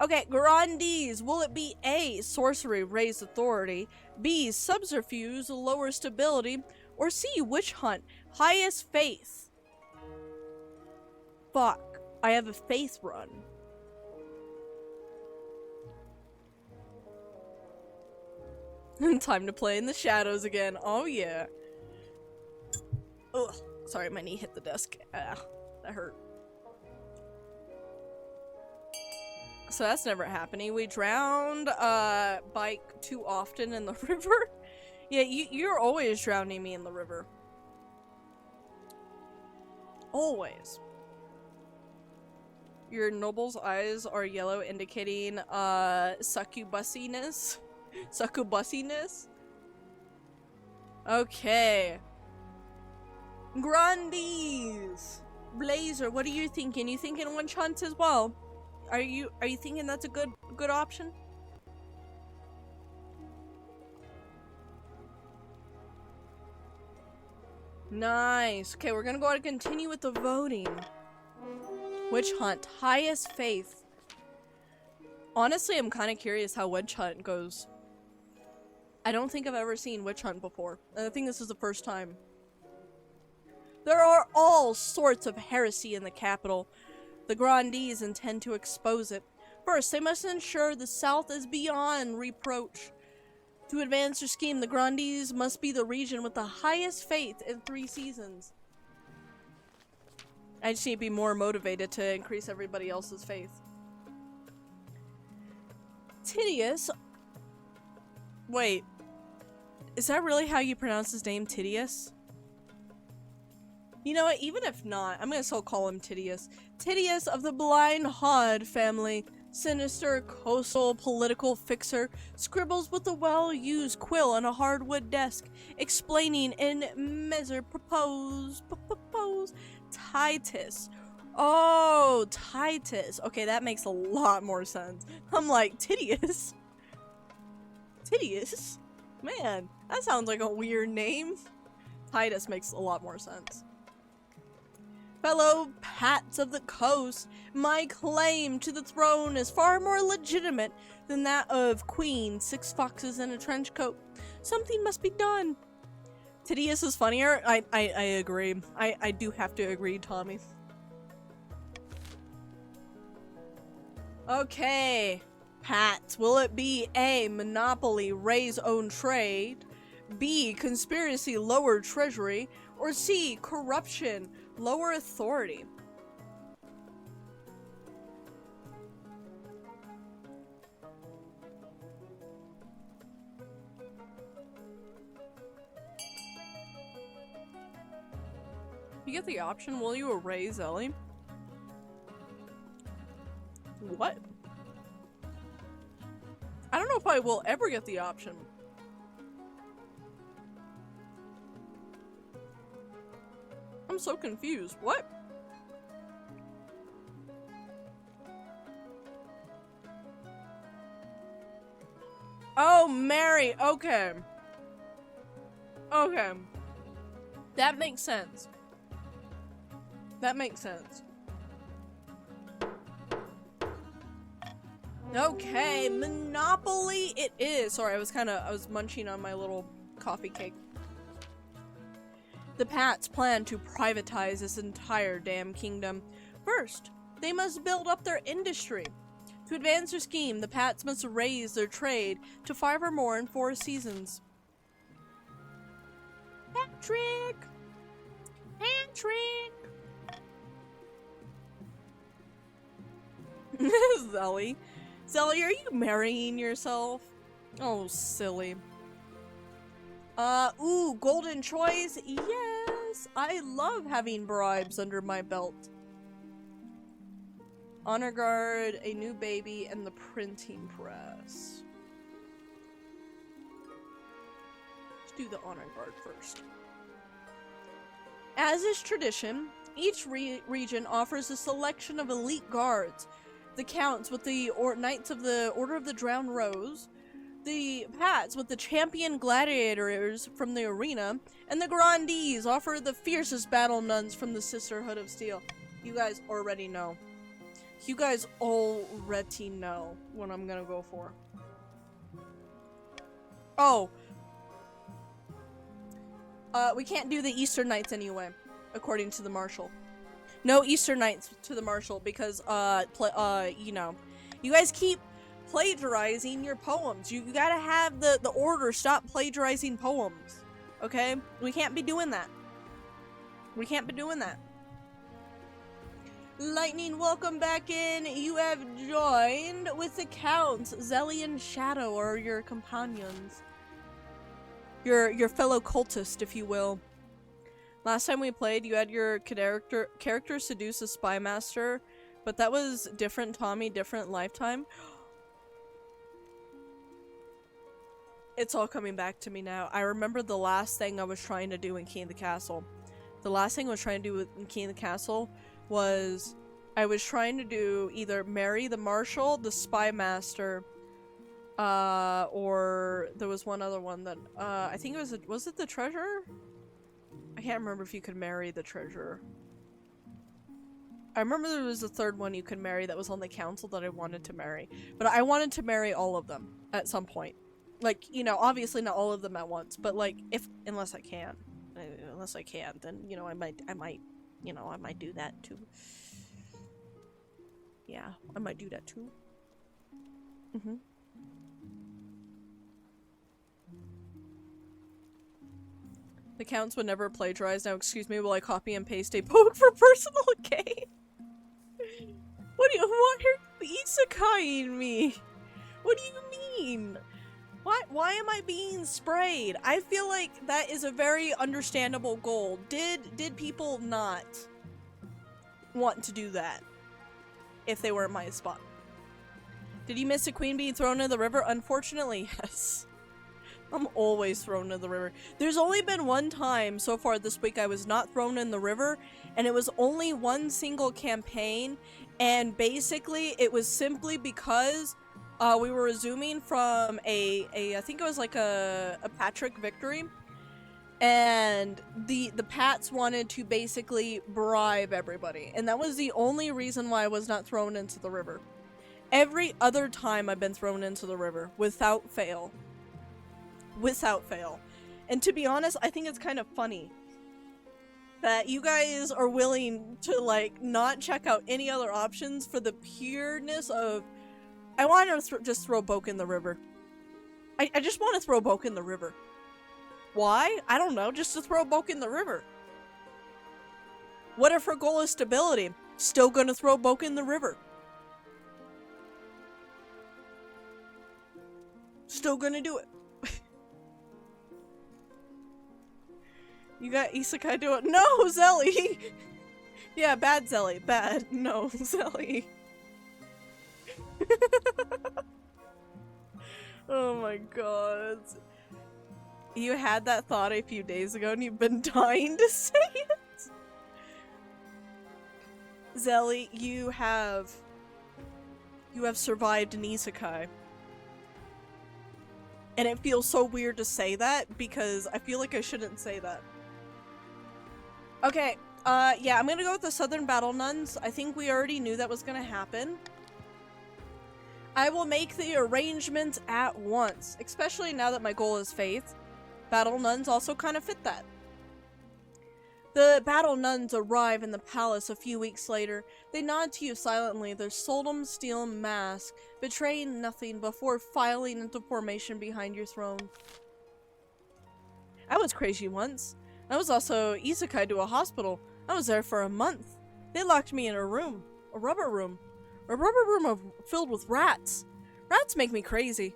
Speaker 1: Okay, Grandees, will it be A, sorcery, raised authority, B, subterfuge, lower stability, or C, witch hunt, highest faith? Fuck, I have a faith run. Time to play in the shadows again. Oh yeah. Ugh. Sorry, my knee hit the desk. Ah, that hurt. So that's never happening. We drowned Bike too often in the river. Yeah, you're always drowning me in the river. Always. Your noble's eyes are yellow, indicating succubussiness. Succubussiness? Okay. Grandees! Blazer, what are you thinking? You thinking one chance as well? Are you thinking that's a good option? Nice. Okay, we're gonna go ahead and continue with the voting. Witch hunt, highest faith. Honestly, I'm kind of curious how witch hunt goes. I don't think I've ever seen witch hunt before. I think this is the first time. There are all sorts of heresy in the capital. The Grandees intend to expose it. First, they must ensure the South is beyond reproach. To advance their scheme, the Grandees must be the region with the highest faith in 3 seasons. I just need to be more motivated to increase everybody else's faith. Tidius? Wait. Is that really how you pronounce his name, Tidius? You know what, even if not, I'm gonna still call him Tidius. Tidius of the Blind Hod family, sinister coastal political fixer, scribbles with a well-used quill on a hardwood desk, explaining in measure propose, Titus. Oh, Titus. Okay, that makes a lot more sense. I'm like, Tidius? Tidius? Man, that sounds like a weird name. Titus makes a lot more sense. Fellow Pats of the Coast, my claim to the throne is far more legitimate than that of Queen Six Foxes in a Trench Coat. Something must be done. Tidius is funnier. I agree. I do have to agree, Tommy. Okay. Pat, will it be A, monopoly, raise own trade, B, conspiracy, lower treasury, or C, corruption, lower authority? You get the option, will you erase Ellie? What? I don't know if I will ever get the option. I'm so confused. What? Oh, Mary. Okay. Okay. That makes sense. That makes sense. Okay, Monopoly it is. Sorry, I was munching on my little coffee cake. The Pats plan to privatize this entire damn kingdom. First, they must build up their industry. To advance their scheme, the Pats must raise their trade to 5 or more in 4 seasons. Patrick! Patrick! Zelly. Zelly, are you marrying yourself? Oh, silly. Ooh, golden choice? Yes! I love having bribes under my belt. Honor guard, a new baby, and the printing press. Let's do the honor guard first. As is tradition, each region offers a selection of elite guards. The Counts with the Knights of the Order of the Drowned Rose, the Pats with the champion gladiators from the arena, and the Grandees offer the fiercest battle nuns from the Sisterhood of Steel. You guys already know. You guys already know what I'm gonna go for. Oh. We can't do the Eastern Knights anyway, according to the Marshal. No Eastern Knights to the Marshal because, you know, you guys keep plagiarizing your poems. You gotta have the order stop plagiarizing poems. Okay? We can't be doing that. We can't be doing that. Lightning, welcome back in. You have joined with the Counts. Zelly and Shadow are your companions. Your fellow cultist, if you will. Last time we played, you had your character seduce a spy master, but that was different Tommy, different lifetime. It's all coming back to me now. I remember the last thing I was trying to do in King of the Castle. The last thing I was trying to do in King of the Castle was I was trying to do either marry the Marshal, the spy master, or there was one other one that I think it was it the Treasurer? I can't remember if you could marry the Treasurer. I remember there was a third one you could marry that was on the council that I wanted to marry. But I wanted to marry all of them at some point. Like, you know, obviously not all of them at once, but like, unless I can, then, you know, I might, you know, I might do that too. Yeah, I might do that too. Mm-hmm. The Counts would never plagiarize. Now, excuse me, will I copy and paste a poke for personal gain? Why are you isekaiing me? What do you mean? Why am I being sprayed? I feel like that is a very understandable goal. Did people not want to do that if they were in my spot? Did you miss a queen being thrown in the river? Unfortunately, yes. I'm always thrown in the river. There's only been one time so far this week I was not thrown in the river, and it was only one single campaign, and basically it was simply because we were resuming from I think it was like a Patrick victory, and the Pats wanted to basically bribe everybody, and that was the only reason why I was not thrown into the river. Every other time I've been thrown into the river, without fail. Without fail. And to be honest, I think it's kind of funny that you guys are willing to, like, not check out any other options for the pureness of I want to just throw Boke in the river. I just want to throw Boke in the river. Why? I don't know, just to throw Boke in the river. What if her goal is stability? Still gonna throw Boke in the river. Still gonna do it. You got Isekai do it. No, Zelly! Yeah, bad Zelly. Bad. No, Zelly. Oh my god. You had that thought a few days ago and you've been dying to say it. Zelly, you have survived an isekai. And it feels so weird to say that because I feel like I shouldn't say that. Okay, yeah, I'm gonna go with the Southern Battle Nuns. I think we already knew that was gonna happen. I will make the arrangements at once, especially now that my goal is faith. Battle Nuns also kind of fit that. The Battle Nuns arrive in the palace a few weeks later. They nod to you silently, their solemn steel mask betraying nothing before filing into formation behind your throne. I was crazy once. I was also isekai to a hospital. I was there for a month. They locked me in a room. A rubber room filled with rats. Rats make me crazy.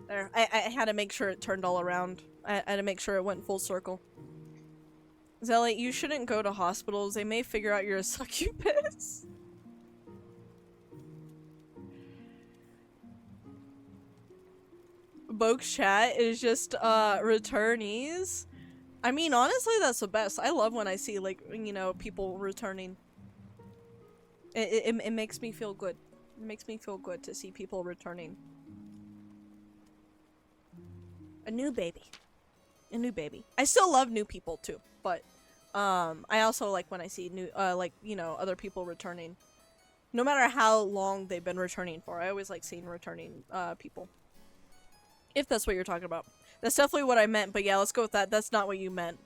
Speaker 1: There, I had to make sure it turned all around. I had to make sure it went full circle. Zelly, you shouldn't go to hospitals. They may figure out you're a succubus. Boke's chat is just, returnees. I mean, honestly, that's the best. I love when I see, like, you know, people returning. It makes me feel good. It makes me feel good to see people returning. A new baby. A new baby. I still love new people, too. But, I also like when I see new, like, you know, other people returning. No matter how long they've been returning for. I always like seeing returning, people. If that's what you're talking about. That's definitely what I meant, but yeah, let's go with that. That's not what you meant.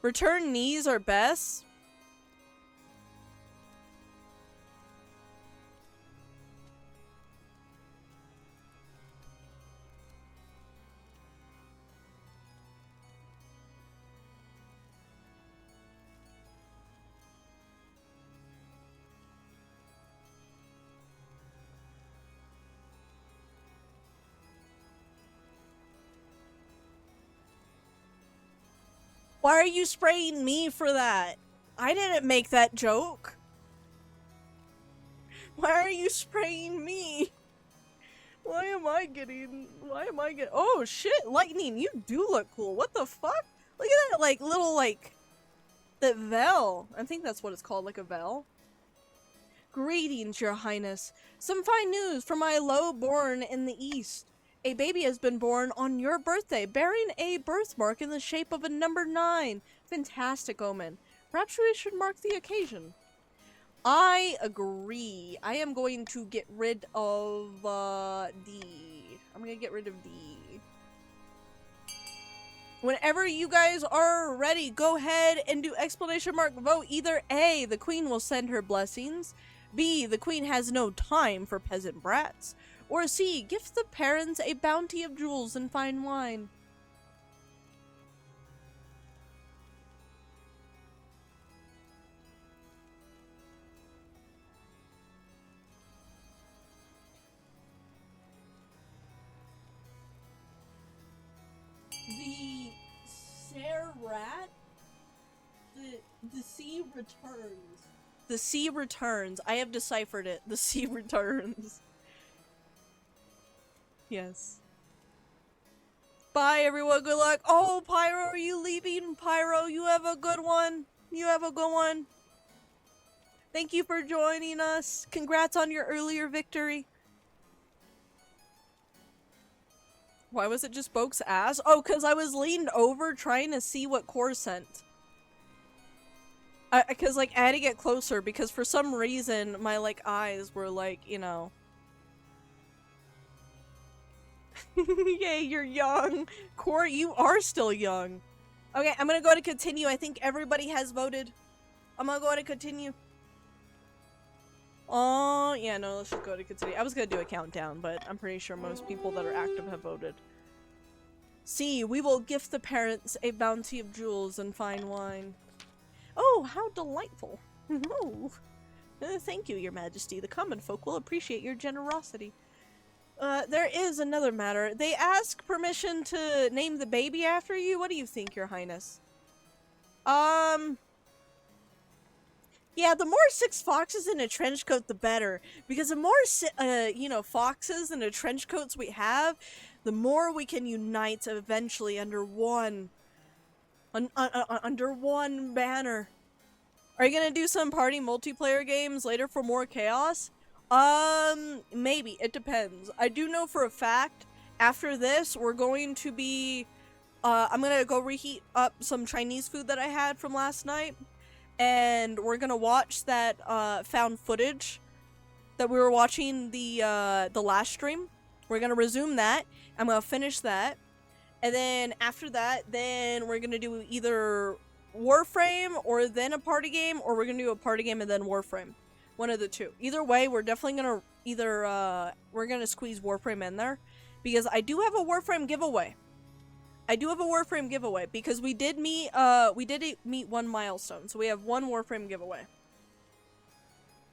Speaker 1: Return knees are best. Why are you spraying me for that? I didn't make that joke. Why are you spraying me? Why am I getting... Oh shit, Lightning, you do look cool. What the fuck? Look at that, like, little, like... That veil. I think that's what it's called, like a veil. Greetings, your highness. Some fine news from my low-born in the east. A baby has been born on your birthday, bearing a birthmark in the shape of a number 9. Fantastic omen. Perhaps we should mark the occasion. I agree. I am going to get rid of, D. I'm gonna get rid of D. Whenever you guys are ready, go ahead and do exclamation mark vote. Either A, the queen will send her blessings. B, the queen has no time for peasant brats. Or C, gift the parents a bounty of jewels and fine wine. The Serrat? The sea returns. The sea returns. I have deciphered it. The sea returns. Yes. Bye, everyone. Good luck. Oh, Pyro, are you leaving? Pyro, you have a good one. You have a good one. Thank you for joining us. Congrats on your earlier victory. Why was it just Boke's ass? Oh, because I was leaned over trying to see what Core sent. Because, like, I had to get closer because for some reason my, like, eyes were, like, you know... Yay, you're young. Core, you are still young. Okay, I'm gonna go to continue. I think everybody has voted. I'm gonna go to continue. Oh, yeah, no, let's just go to continue. I was gonna do a countdown, but I'm pretty sure most people that are active have voted. See, we will gift the parents a bounty of jewels and fine wine. Oh, how delightful. Oh, thank you, your majesty. The common folk will appreciate your generosity. There is another matter. They ask permission to name the baby after you? What do you think, your highness? Yeah, the more 6 foxes in a trench coat, the better. Because the more, you know, foxes in the trench coats we have, the more we can unite eventually under one, under one banner. Are you gonna do some party multiplayer games later for more chaos? Maybe. It depends. I do know for a fact, after this, we're going to be, I'm gonna go reheat up some Chinese food that I had from last night. And we're gonna watch that found footage that we were watching the last stream. We're gonna resume that. I'm gonna finish that, and then after that, then we're gonna do either Warframe or then a party game, or we're gonna do a party game and then Warframe. One of the two. Either way, we're definitely gonna we're gonna squeeze Warframe in there because I do have a Warframe giveaway. Because we did meet one milestone. So we have one Warframe giveaway.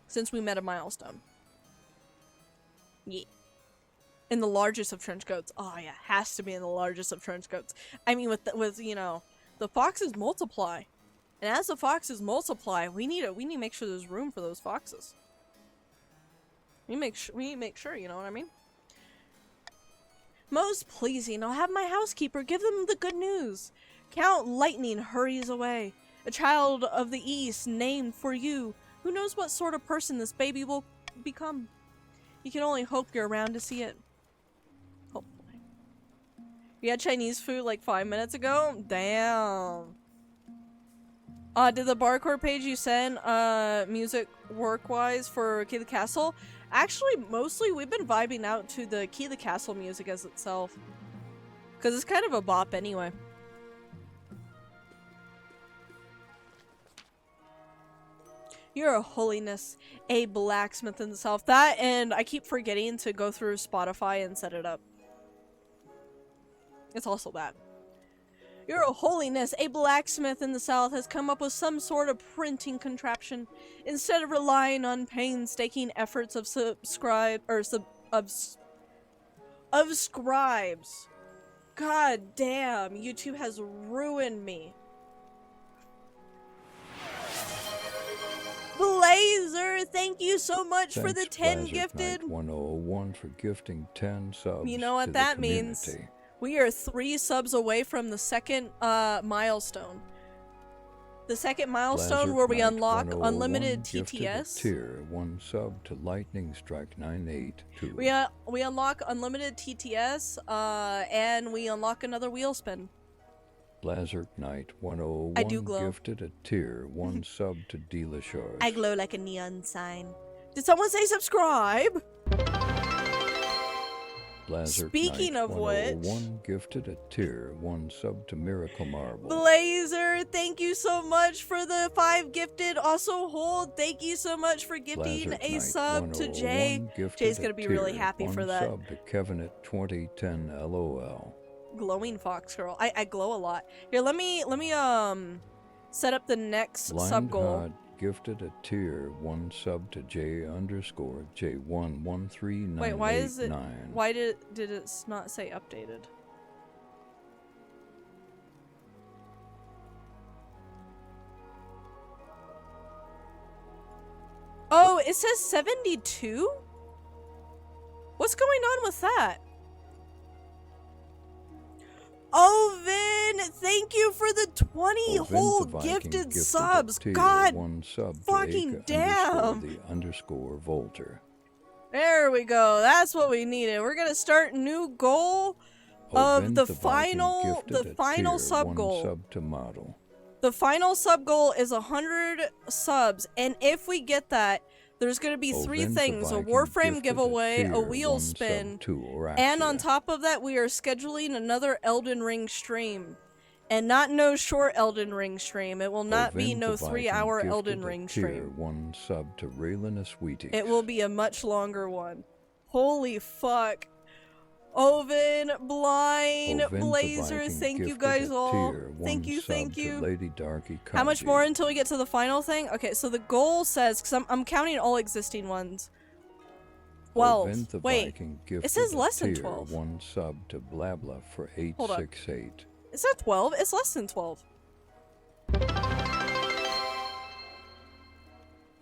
Speaker 1: Since we met a milestone. Yeah. In the largest of trench coats. Oh yeah, has to be in the largest of trench coats. I mean with you know, the foxes multiply. And as the foxes multiply, we need to make sure there's room for those foxes. We need to make sure, you know what I mean? Most pleasing, I'll have my housekeeper give them the good news. Count Lightning hurries away. A child of the East named for you. Who knows what sort of person this baby will become? You can only hope you're around to see it. Hopefully. You had Chinese food like 5 minutes ago? Damn. Did the barcode page you sent, music work-wise for Key the Castle? Actually, mostly we've been vibing out to the Key the Castle music as itself. Because it's kind of a bop anyway. Your Holiness, a blacksmith in the south. That, and I keep forgetting to go through Spotify and set it up. It's also that. Your Holiness, a blacksmith in the south has come up with some sort of printing contraption. Instead of relying on painstaking efforts of scribes. God damn, YouTube has ruined me. Blazer, thank you so much for the 10 gifted.
Speaker 2: 1001 for gifting 10 subs.
Speaker 1: You know what that means? We are 3 subs away from the second milestone. The second milestone where we unlock unlimited TTS.
Speaker 2: Tier 1 sub to Lightning Strike 982.
Speaker 1: We unlock unlimited TTS, and we unlock another wheel spin.
Speaker 2: Blazert Knight 101
Speaker 1: I do glow.
Speaker 2: Gifted a tier 1 sub to Delashard.
Speaker 1: I glow like a neon sign. Did someone say subscribe? Speaking of which,
Speaker 2: gifted a tier 1 sub to Miracle Marble.
Speaker 1: Blazer, thank you so much for the 5 gifted. Also, Hold, thank you so much for gifting a sub to Jay. Jay's gonna be really happy for that.
Speaker 2: Sub to Kevin at 2010 LOL.
Speaker 1: Glowing fox girl. I glow a lot. Here, let me set up the next sub goal.
Speaker 2: Gifted a tier 1 sub to J_J113989.
Speaker 1: Wait, why is it? Why did it not say updated? Oh, it says 72? What's going on with that? Oven, thank you for the 20 whole gifted subs. God fucking damn.
Speaker 2: The _Volter.
Speaker 1: There we go. That's what we needed. We're gonna start new goal of the final sub goal.
Speaker 2: Sub to model.
Speaker 1: The final sub goal is 100 subs, and if we get that, there's going to be 3 things: a Warframe giveaway, a wheel spin, and on top of that, we are scheduling another Elden Ring stream. And not no short Elden Ring stream. It will not be
Speaker 2: Ovind
Speaker 1: no
Speaker 2: the
Speaker 1: 3-hour
Speaker 2: Viking
Speaker 1: Elden
Speaker 2: gifted a
Speaker 1: Ring
Speaker 2: tier
Speaker 1: stream.
Speaker 2: 1 sub to Raylan Sweeties.
Speaker 1: It will be a much longer one. Holy fuck. Oven, Blind,
Speaker 2: Ovind the
Speaker 1: Blazer,
Speaker 2: Viking
Speaker 1: thank you
Speaker 2: gifted
Speaker 1: guys
Speaker 2: a
Speaker 1: all.
Speaker 2: tier 1
Speaker 1: Thank you,
Speaker 2: sub
Speaker 1: thank
Speaker 2: to
Speaker 1: you.
Speaker 2: Lady Darky
Speaker 1: How much
Speaker 2: Kanji.
Speaker 1: more until we get to the final thing? Okay, so the goal says, because I'm counting all existing ones. 12.
Speaker 2: Ovind the
Speaker 1: Wait,
Speaker 2: Viking gifted
Speaker 1: it says less
Speaker 2: a
Speaker 1: than
Speaker 2: tier
Speaker 1: 12.
Speaker 2: 1 sub to Blabla for
Speaker 1: Hold up.
Speaker 2: 868.
Speaker 1: Is that 12? It's less than 12.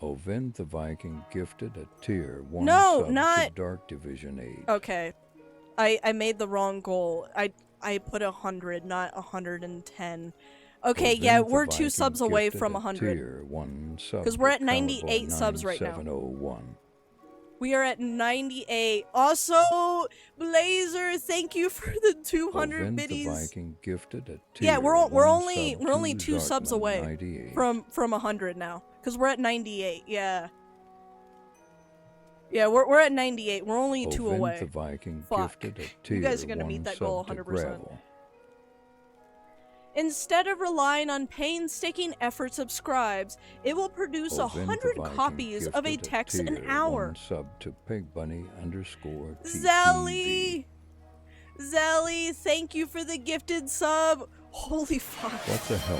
Speaker 2: Ovind the Viking gifted a tier 1
Speaker 1: No,
Speaker 2: sub
Speaker 1: not-
Speaker 2: to Dark Division 8.
Speaker 1: Okay. I made the wrong goal. I put 100, not 110. Okay,
Speaker 2: Ovind
Speaker 1: yeah,
Speaker 2: the
Speaker 1: we're 2
Speaker 2: Viking
Speaker 1: subs away
Speaker 2: gifted
Speaker 1: from
Speaker 2: a
Speaker 1: 100.
Speaker 2: tier 1 sub
Speaker 1: 'Cause we're
Speaker 2: to
Speaker 1: at 98 subs right now.
Speaker 2: 9701.
Speaker 1: We are at 98. Also, Blazer, thank you for the 200
Speaker 2: Ovind the
Speaker 1: biddies.
Speaker 2: Viking gifted a tier
Speaker 1: Yeah, we're
Speaker 2: 1
Speaker 1: only
Speaker 2: sub
Speaker 1: 2
Speaker 2: to
Speaker 1: subs
Speaker 2: Zartman
Speaker 1: away
Speaker 2: 98.
Speaker 1: from 100 now, cuz we're at 98. Yeah. Yeah, we're at 98. We're only 2
Speaker 2: Ovind
Speaker 1: away.
Speaker 2: the Viking
Speaker 1: Fuck.
Speaker 2: gifted a
Speaker 1: You
Speaker 2: tier
Speaker 1: guys are gonna
Speaker 2: 1
Speaker 1: meet that goal
Speaker 2: sub to
Speaker 1: 100%.
Speaker 2: Gravel.
Speaker 1: Instead of relying on painstaking effort subscribes, it will produce
Speaker 2: Ovind the
Speaker 1: 100
Speaker 2: Viking
Speaker 1: copies of a
Speaker 2: gifted
Speaker 1: text an
Speaker 2: tier
Speaker 1: hour.
Speaker 2: 1 sub to Pig Bunny _
Speaker 1: Zelly! Zelly, thank you for the gifted sub. Holy fuck.
Speaker 2: What the hell?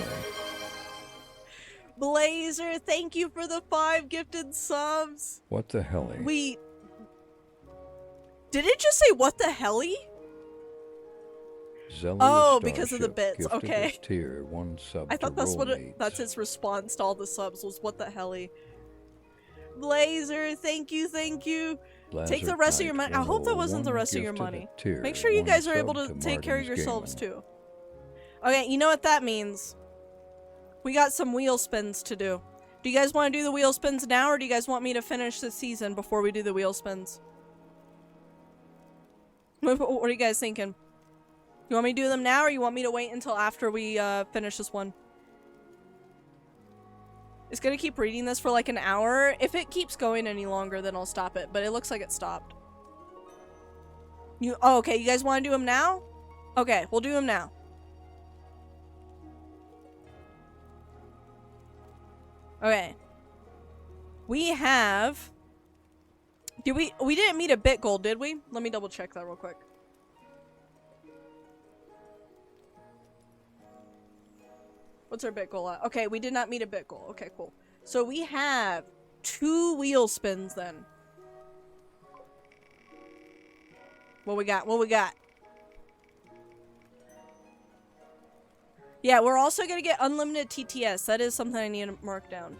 Speaker 1: Blazer, thank you for the 5 gifted subs.
Speaker 2: What the hell?
Speaker 1: We... Did it just say what the helly?
Speaker 2: Zelly
Speaker 1: Oh, because of the
Speaker 2: Starship
Speaker 1: bits,
Speaker 2: gifted
Speaker 1: okay.
Speaker 2: a tier 1 sub
Speaker 1: I thought
Speaker 2: to
Speaker 1: that's what
Speaker 2: Rollmates.
Speaker 1: that's its response to all the subs was what the helly. Blazer, thank you, thank you. Take the rest of your money. I hope that wasn't the rest of your money. Make sure you guys are able to take care of yourselves too. Okay, you know what that means. We got some wheel spins to do. Do you guys want to do the wheel spins now, or do you guys want me to finish the season before we do the wheel spins? What are you guys thinking? You want me to do them now, or you want me to wait until after we finish this one? It's gonna keep reading this for like an hour. If it keeps going any longer, then I'll stop it. But it looks like it stopped. Oh, okay, you guys want to do them now? Okay, we'll do them now. Okay. We have... we didn't meet a bit goal, did we? Let me double check that real quick. What's our bit goal at? Okay, we did not meet a bit goal. Okay, cool. So we have 2 wheel spins then. What we got? What we got? Yeah, we're also gonna get unlimited TTS. That is something I need to mark down.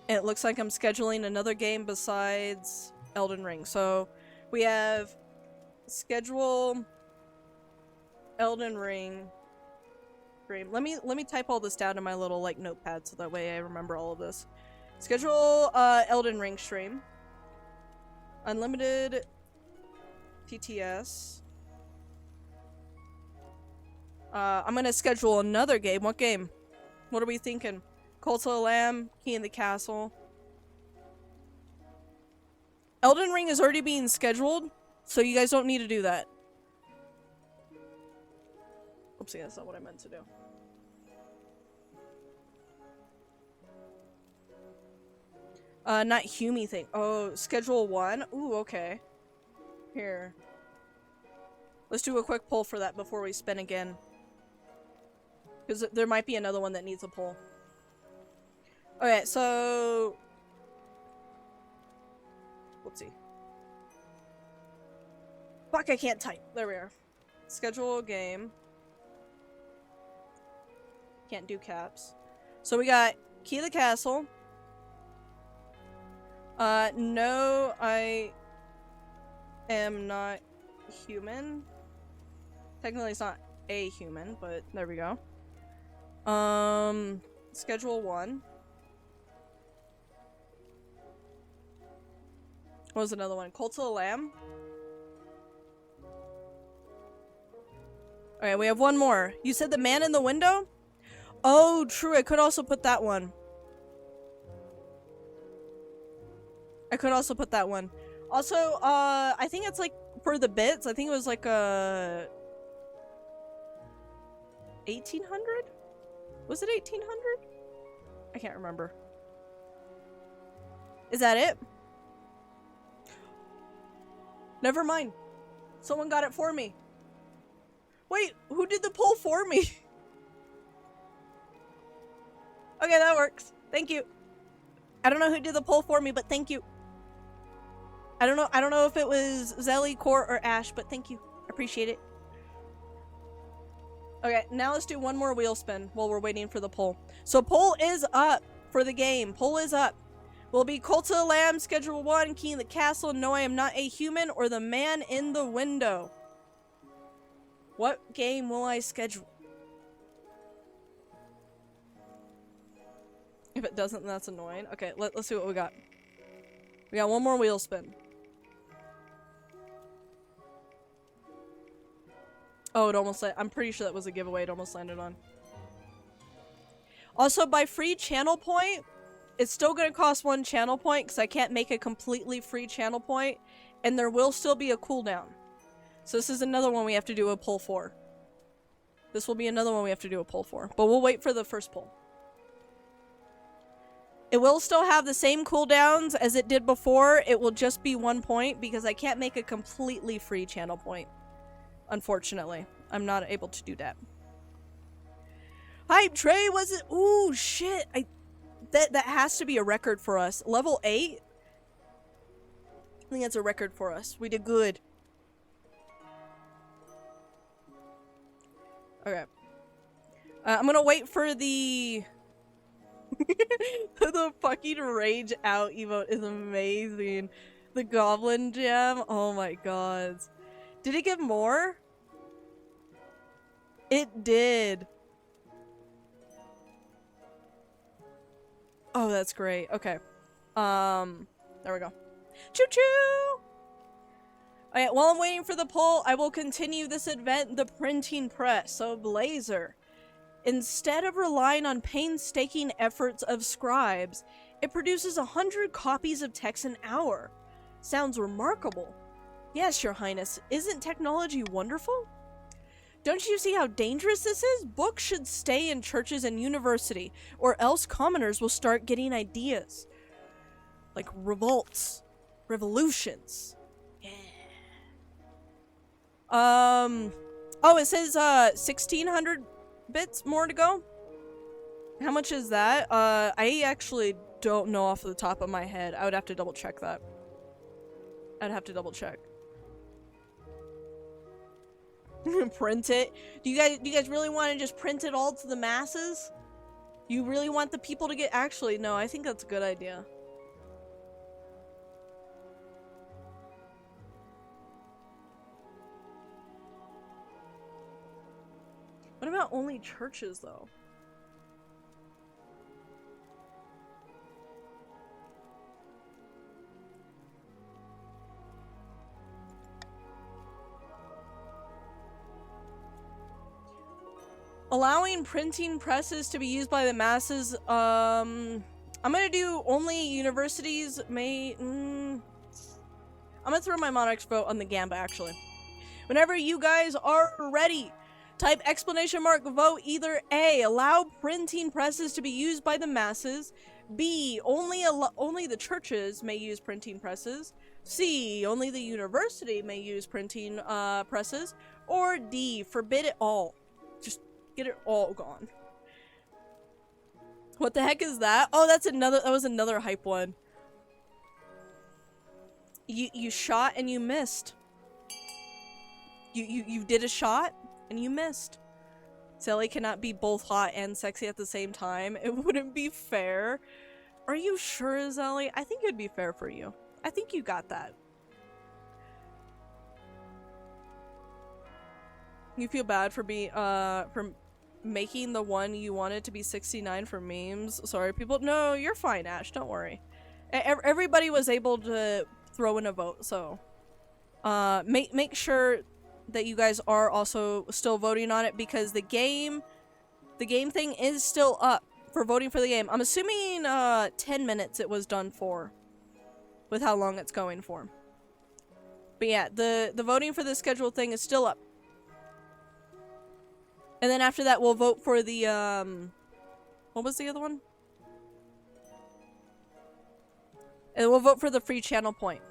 Speaker 1: And it looks like I'm scheduling another game besides Elden Ring. So we have schedule Elden Ring stream. Let me type all this down in my little like notepad so that way I remember all of this. Schedule Elden Ring stream. Unlimited TTS. I'm gonna schedule another game. What game? What are we thinking? Cult of the Lamb, Key in the Castle. Elden Ring is already being scheduled, so you guys don't need to do that. Oopsie, that's not what I meant to do. Not Humie thing. Oh, schedule 1? Ooh, okay. Here. Let's do a quick poll for that before we spin again. Because there might be another one that needs a poll. Okay, so... Whoopsie. Fuck, I can't type. There we are. Schedule game. Can't do caps. So we got Key of the Castle. No, I am not human. Technically it's not a human, but there we go. Schedule 1. What was another one? Cult of the Lamb? Alright, we have one more. You said the man in the window? Oh, true. I could also put that one. I could also put that one. Also, I think it's like, for the bits, I think it was like a... 1800? Was it 1800? I can't remember. Is that it? Never mind. Someone got it for me. Wait, who did the poll for me? Okay, that works. Thank you. I don't know who did the poll for me, but thank you. I don't know if it was Zelly, Court, or Ash, but thank you. Appreciate it. Okay, now let's do one more wheel spin while we're waiting for the poll. So poll is up for the game. Poll is up. Will be Cult of the Lamb, Schedule 1, King of the Castle, No I Am Not a Human, or The Man in the Window? What game will I schedule? If it doesn't, then that's annoying. Okay, let's see what we got. We got one more wheel spin. Oh, it almost I'm pretty sure that was a giveaway. It almost landed on. Also, by free channel point, it's still going to cost 1 channel point because I can't make a completely free channel point, and there will still be a cooldown. So this is another one we have to do a poll for. This will be another one we have to do a poll for, but we'll wait for the first poll. It will still have the same cooldowns as it did before. It will just be 1 point because I can't make a completely free channel point. Unfortunately, I'm not able to do that. Hype Trey, was it? Ooh, shit. That has to be a record for us. Level 8? I think that's a record for us. We did good. Okay. I'm gonna wait for the... the fucking Rage Out emote is amazing. The Goblin Gem? Oh my god. Did it give more? It did. Oh, that's great. Okay. There we go. Choo-choo! Alright, while I'm waiting for the poll, I will continue this event, the printing press. So, Blazer. Instead of relying on painstaking efforts of scribes, it produces 100 copies of text an hour. Sounds remarkable. Yes, Your Highness. Isn't technology wonderful? Don't you see how dangerous this is? Books should stay in churches and university, or else commoners will start getting ideas. Like revolts. Revolutions. Yeah. Oh, it says, 1,600 bits more to go? How much is that? I actually don't know off the top of my head. I would have to double check that. I'd have to double check. Print it? Do you guys really want to just print it all to the masses? You really want the people to get— actually, no, I think that's a good idea. What about only churches, though? Allowing printing presses to be used by the masses, I'm gonna do only universities may— I'm gonna throw my Monarch's vote on the Gamba, actually. Whenever you guys are ready, type !vote either A, allow printing presses to be used by the masses, B, only the churches may use printing presses, C, only the university may use printing presses, or D, forbid it all. Just get it all gone. What the heck is that? Oh, that was another hype one. You shot and you missed. You did a shot and you missed. Sally cannot be both hot and sexy at the same time. It wouldn't be fair. Are you sure, Zelly? I think it'd be fair for you. I think you got that. You feel bad for for making the one you wanted to be 69 for memes. Sorry, people. No, you're fine, Ash. Don't worry. Everybody was able to throw in a vote, so make sure that you guys are also still voting on it, because the game thing is still up for voting for the game. I'm assuming 10 minutes it was done for, with how long it's going for. But yeah, the voting for the schedule thing is still up. And then after that, we'll vote for the, what was the other one? And we'll vote for the free channel point.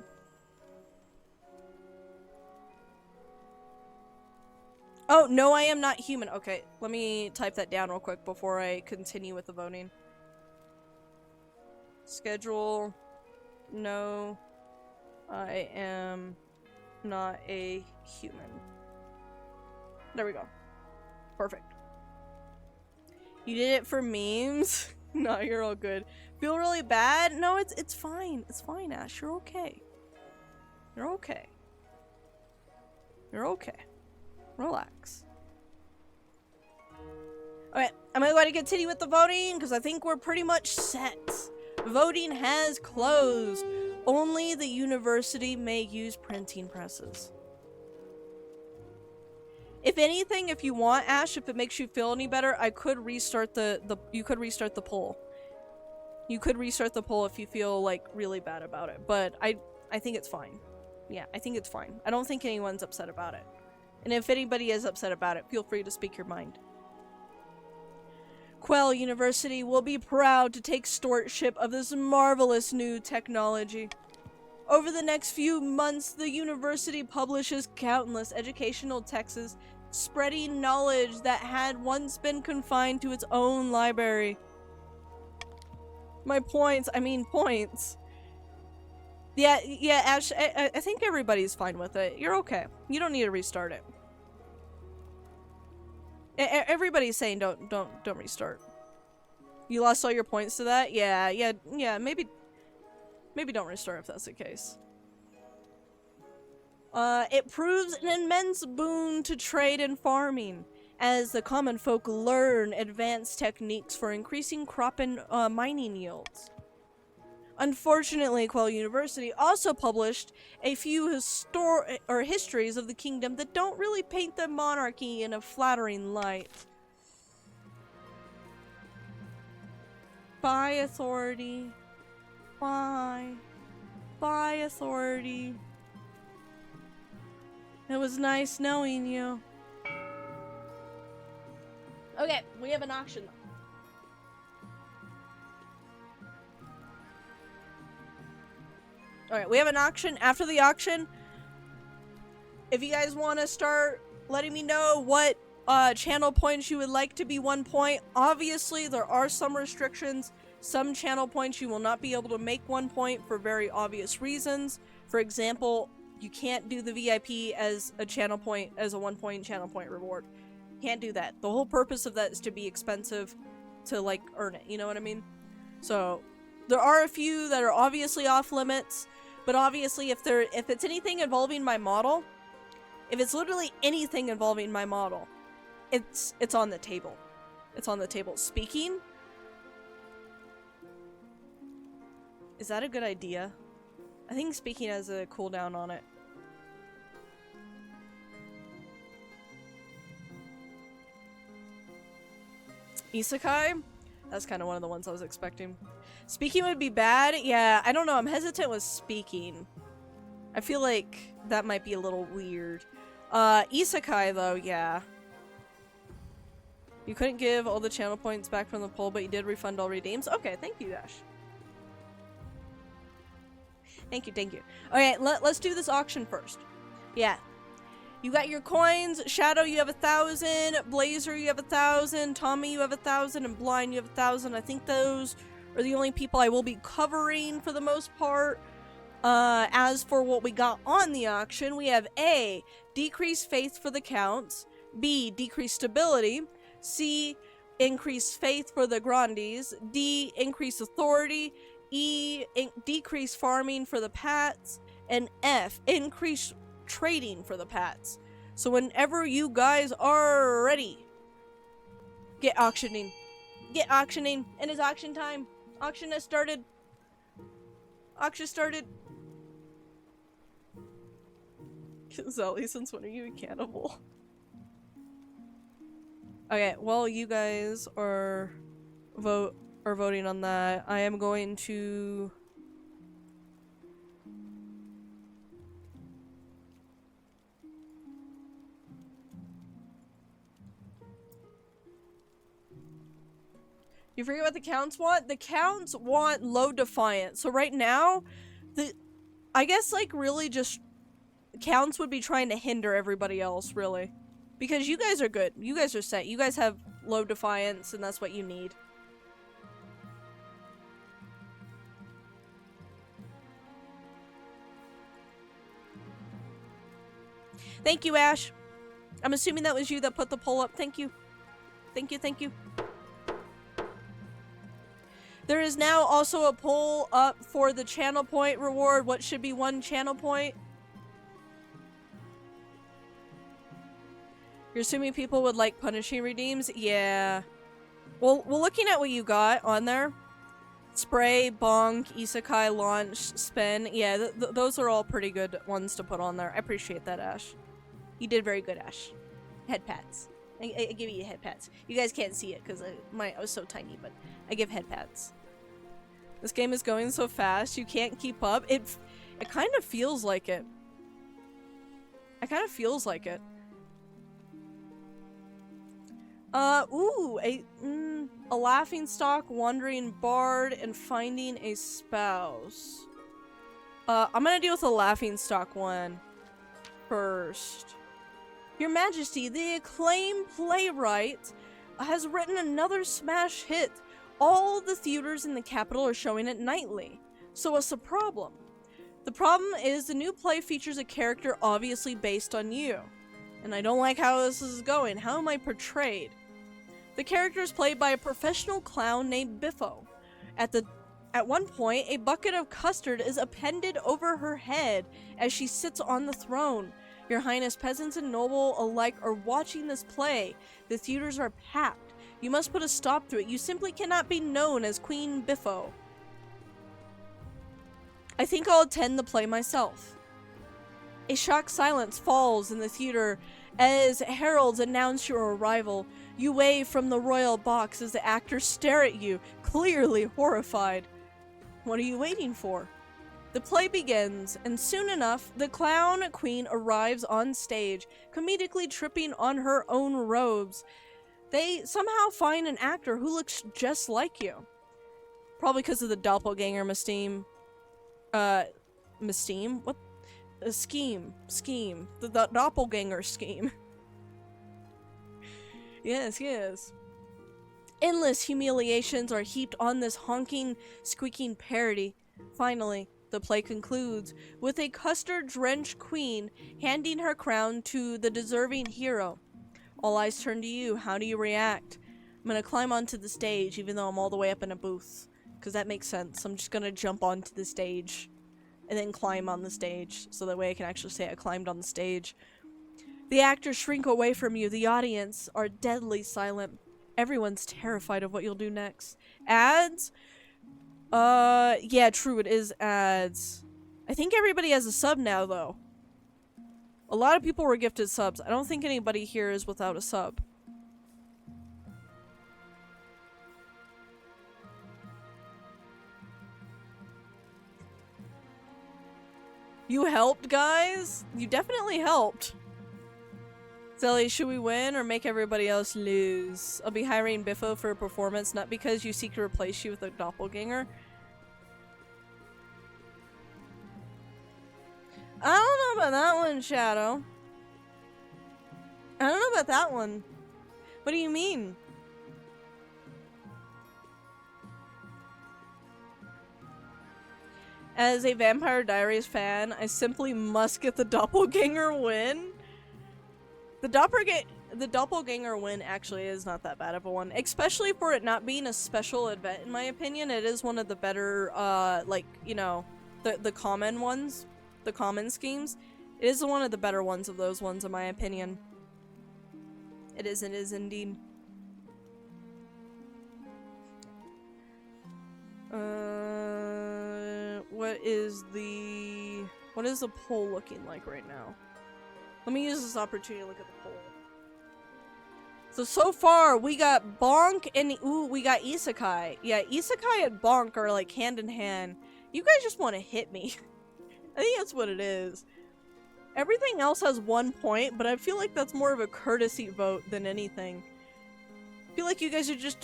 Speaker 1: Oh, no, I am not human. Okay, let me type that down real quick before I continue with the voting. Schedule. No, I am not a human. There we go. Perfect. You did it for memes? No, you're all good. Feel really bad? No, it's fine. It's fine, Ash. You're okay. You're okay. You're okay. Relax. Alright, I'm gonna go ahead and continue with the voting because I think we're pretty much set. Voting has closed. Only the university may use printing presses. If anything, if you want, Ash, if it makes you feel any better, I could restart you could restart the poll. You could restart the poll if you feel like really bad about it, but I think it's fine. Yeah, I think it's fine. I don't think anyone's upset about it. And if anybody is upset about it, feel free to speak your mind. Quell University will be proud to take stewardship of this marvelous new technology. Over the next few months, the university publishes countless educational texts spreading knowledge that had once been confined to its own library. My points, I mean points. Yeah, Ash, I think everybody's fine with it. You're okay. You don't need to restart it. Everybody's saying don't restart. You lost all your points to that? Yeah, maybe don't restart if that's the case. It proves an immense boon to trade and farming, as the common folk learn advanced techniques for increasing crop and mining yields. Unfortunately, Quell University also published a few histories of the kingdom that don't really paint the monarchy in a flattering light. Bye, authority. Bye. Bye, authority. It was nice knowing you. Okay, we have an auction. Alright, we have an auction. After the auction, if you guys want to start letting me know what channel points you would like to be 1 point, obviously there are some restrictions. Some channel points you will not be able to make 1 point for very obvious reasons. For example, you can't do the VIP as a channel point, as a 1 point channel point reward. Can't do that. The whole purpose of that is to be expensive to, like, earn it. You know what I mean? So, there are a few that are obviously off limits, but obviously if it's anything involving my model, if it's literally anything involving my model, it's on the table. It's on the table. Speaking? Is that a good idea? I think speaking has a cooldown on it. Isekai? That's kind of one of the ones I was expecting. Speaking would be bad? Yeah, I don't know. I'm hesitant with speaking. I feel like that might be a little weird. Isekai, though, yeah. You couldn't give all the channel points back from the poll, but you did refund all redeems? Okay, thank you, Dash. Thank you, thank you. Okay, let's do this auction first. Yeah. You got your coins. Shadow, you have 1,000. Blazer, you have 1,000. Tommy, you have 1,000. And Blind, you have 1,000. I think those are the only people I will be covering for the most part. As for what we got on the auction, we have A, decreased faith for the counts. B, decreased stability. C, increased faith for the grandees. D, increased authority. E, decreased farming for the pats. And F, increased trading for the pats. So whenever you guys are ready, get auctioning. Get auctioning. And it's auction time. Auction has started. Auction started. Zelly, since when are you a cannibal? Okay, well, you guys are voting on that. I am going to You forget what the counts want? The counts want low defiance. So right now, I guess like really just counts would be trying to hinder everybody else, really. Because you guys are good. You guys are set. You guys have low defiance, and that's what you need. Thank you, Ash. I'm assuming that was you that put the poll up. Thank you. Thank you, thank you. There is now also a poll up for the channel point reward. What should be 1 channel point? You're assuming people would like punishing redeems? Yeah. Well, looking at what you got on there. Spray, bonk, isekai, launch, spin. Yeah, those are all pretty good ones to put on there. I appreciate that, Ash. You did very good, Ash. Head pats. I give you head pats. You guys can't see it because I was so tiny, but I give head pats. This game is going so fast, you can't keep up. It kind of feels like it. It kind of feels like it. Ooh, a laughingstock, wandering bard, and finding a spouse. I'm gonna deal with the laughingstock one first. Your Majesty, the acclaimed playwright has written another smash hit. All the theaters in the capital are showing it nightly. So what's the problem? The problem is the new play features a character obviously based on you. And I don't like how this is going. How am I portrayed? The character is played by a professional clown named Biffo. At one point, a bucket of custard is appended over her head as she sits on the throne. Your Highness, peasants and noble alike are watching this play. The theaters are packed. You must put a stop to it. You simply cannot be known as Queen Biffo. I think I'll attend the play myself. A shocked silence falls in the theater as heralds announce your arrival. You wave from the royal box as the actors stare at you, clearly horrified. What are you waiting for? The play begins, and soon enough, the clown queen arrives on stage, comedically tripping on her own robes. They somehow find an actor who looks just like you. Probably because of the doppelganger scheme. What? Scheme. The doppelganger scheme. Yes. Endless humiliations are heaped on this honking, squeaking parody. Finally, the play concludes with a custard-drenched queen handing her crown to the deserving hero. All eyes turn to you. How do you react? I'm gonna climb onto the stage, even though I'm all the way up in a booth. Because that makes sense. I'm just gonna jump onto the stage. And then climb on the stage. So that way I can actually say I climbed on the stage. The actors shrink away from you. The audience are deadly silent. Everyone's terrified of what you'll do next. Ads? Yeah, true, it is ads. I think everybody has a sub now, though. A lot of people were gifted subs. I don't think anybody here is without a sub. You helped, guys? You definitely helped. Zelly, should we win or make everybody else lose? I'll be hiring Biffo for a performance, not because you seek to replace you with a doppelganger. I don't know about that one, Shadow. I don't know about that one. What do you mean? As a Vampire Diaries fan, I simply must get the doppelganger win. The doppelganger win actually is not that bad of a one, especially for it not being a special event. In my opinion, it is one of the better, like, you know, the common ones, the common schemes. It is one of the better ones of those ones, in my opinion. It is indeed. What is the poll looking like right now? Let me use this opportunity to look at the poll. So far, we got Bonk and, ooh, we got Isekai. Yeah, Isekai and Bonk are like hand in hand. You guys just want to hit me. I think that's what it is. Everything else has 1 point, but I feel like that's more of a courtesy vote than anything. feel like you guys are just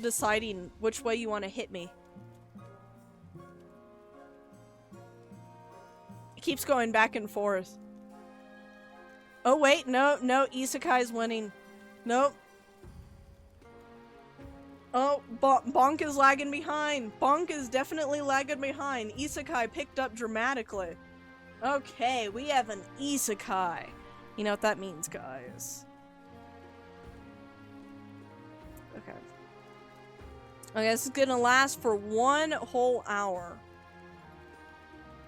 Speaker 1: deciding which way you want to hit me. It keeps going back and forth. Oh wait, no, Isekai's winning. Nope. Oh, Bonk is lagging behind. Bonk is definitely lagging behind. Isekai picked up dramatically. Okay, we have an Isekai. You know what that means, guys. Okay. Okay, this is gonna last for 1 whole hour.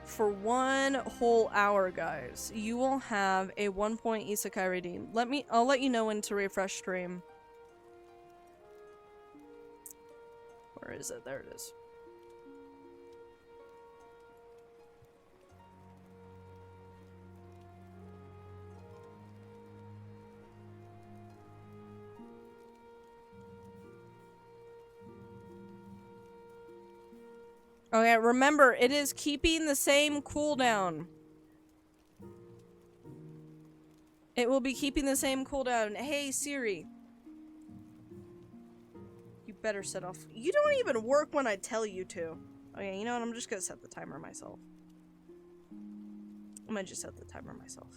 Speaker 1: For 1 whole hour, guys. You will have a 1-point Isekai redeem. I'll let you know when to refresh stream. Where is it? There it is. Okay, remember, it is keeping the same cooldown. It will be keeping the same cooldown. Hey, Siri. You better set off. You don't even work when I tell you to. Okay, you know what? I'm just gonna set the timer myself. I'm gonna just set the timer myself.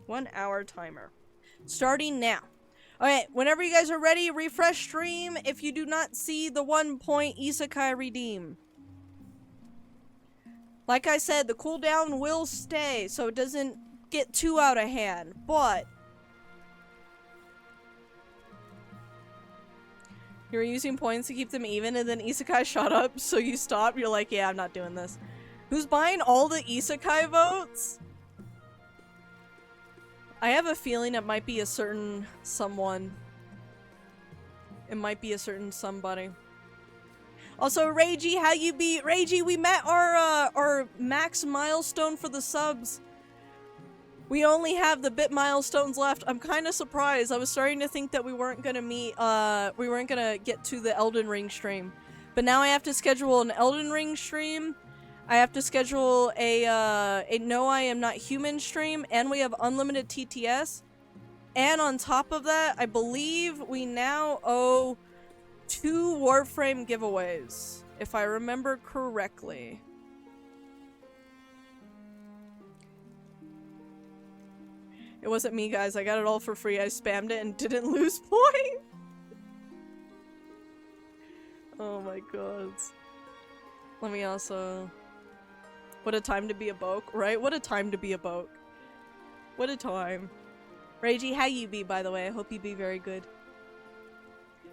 Speaker 1: 1 hour timer. Starting now. Okay, whenever you guys are ready, refresh stream if you do not see the 1-point Isekai redeem. Like I said, the cooldown will stay, so it doesn't get too out of hand, but you were using points to keep them even, and then Isekai shot up, so you stop. You're like, yeah, I'm not doing this. Who's buying all the Isekai votes? I have a feeling it might be a certain someone. It might be a certain somebody. Also, Reiji, how you be? Reiji, we met our max milestone for the subs. We only have the bit milestones left. I'm kind of surprised. I was starting to think that we weren't gonna meet, we weren't gonna get to the Elden Ring stream. But now I have to schedule an Elden Ring stream. I have to schedule a No I Am Not Human stream, and we have unlimited TTS. And on top of that, I believe we now owe 2 Warframe giveaways, if I remember correctly. It wasn't me, guys. I got it all for free. I spammed it and didn't lose points. Oh my god. Let me also... What a time to be a boke, right? What a time to be a boke. What a time. Reiji, how you be, by the way? I hope you be very good.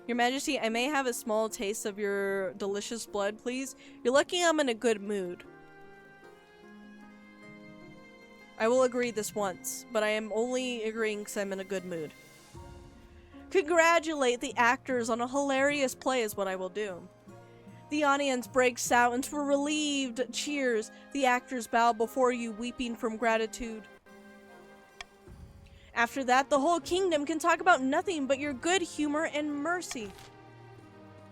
Speaker 1: Your Majesty, I may have a small taste of your delicious blood, please. You're lucky I'm in a good mood. I will agree this once, but I am only agreeing because I'm in a good mood. Congratulate the actors on a hilarious play is what I will do. The audience breaks out into relieved cheers. The actors bow before you, weeping from gratitude. After that, the whole kingdom can talk about nothing but your good humor and mercy.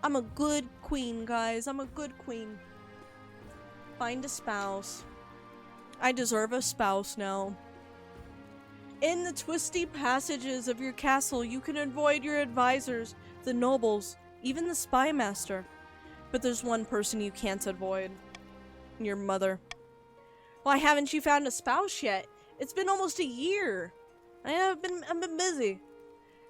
Speaker 1: I'm a good queen, guys. I'm a good queen. Find a spouse. I deserve a spouse now. In the twisty passages of your castle, you can avoid your advisors, the nobles, even the spy master. But there's one person you can't avoid. Your mother. Why haven't you found a spouse yet? It's been almost a year. I've been busy.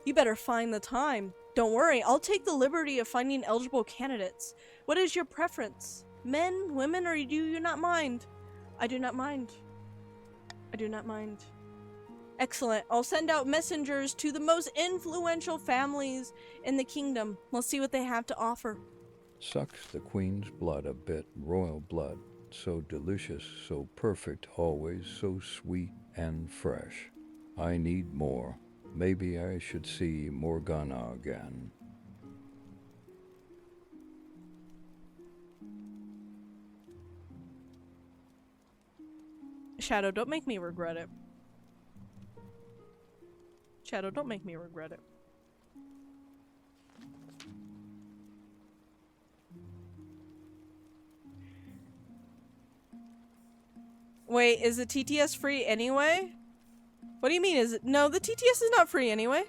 Speaker 1: You better find the time. Don't worry, I'll take the liberty of finding eligible candidates. What is your preference? Men, women, or do you not mind? I do not mind. I do not mind. Excellent. I'll send out messengers to the most influential families in the kingdom. Let's see what they have to offer.
Speaker 2: Sucks the queen's blood a bit, royal blood. So delicious, so perfect, always so sweet and fresh. I need more. Maybe I should see Morgana again.
Speaker 1: Shadow, don't make me regret it. Shadow, don't make me regret it. Wait, is the TTS free anyway? What do you mean? Is it? No, the TTS is not free anyway.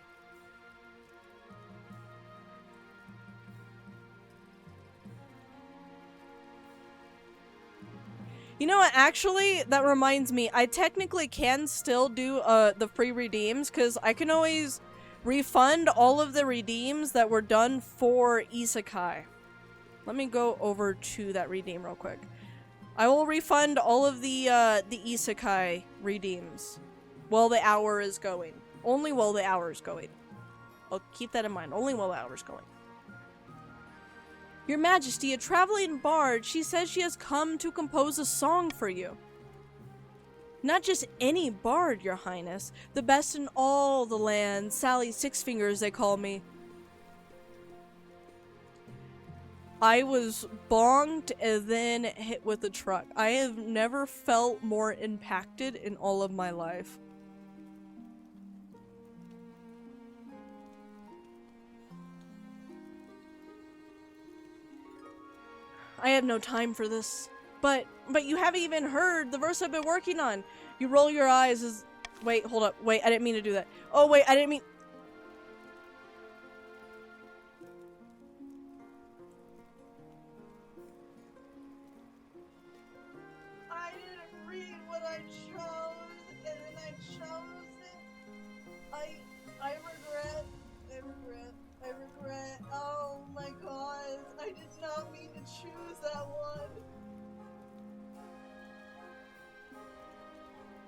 Speaker 1: You know what? Actually, that reminds me. I technically can still do the free redeems because I can always refund all of the redeems that were done for Isekai. Let me go over to that redeem real quick. I will refund all of the Isekai redeems while the hour is going. Only while the hour is going. I'll keep that in mind. Only while the hour is going. Your Majesty, a traveling bard, she says she has come to compose a song for you. Not just any bard, Your Highness. The best in all the land. Sally Six Fingers, they call me. I was bonked and then hit with a truck. I have never felt more impacted in all of my life. I have no time for this. But you haven't even heard the verse I've been working on. You roll your eyes as... Wait, hold up. Wait, I didn't mean to do that. Oh, wait, I didn't mean... I didn't read what I chose, and then I chose it. I regret. I regret. Oh my god. I did not mean to choose that one.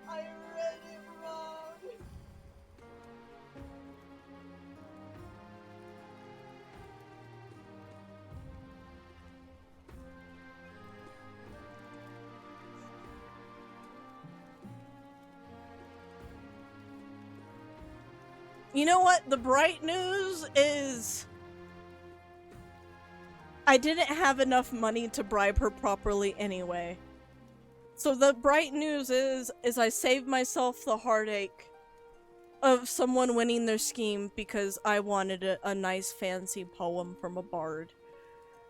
Speaker 1: I read it wrong. You know what? The bright news is... I didn't have enough money to bribe her properly anyway. So the bright news is I saved myself the heartache of someone winning their scheme because I wanted a nice fancy poem from a bard.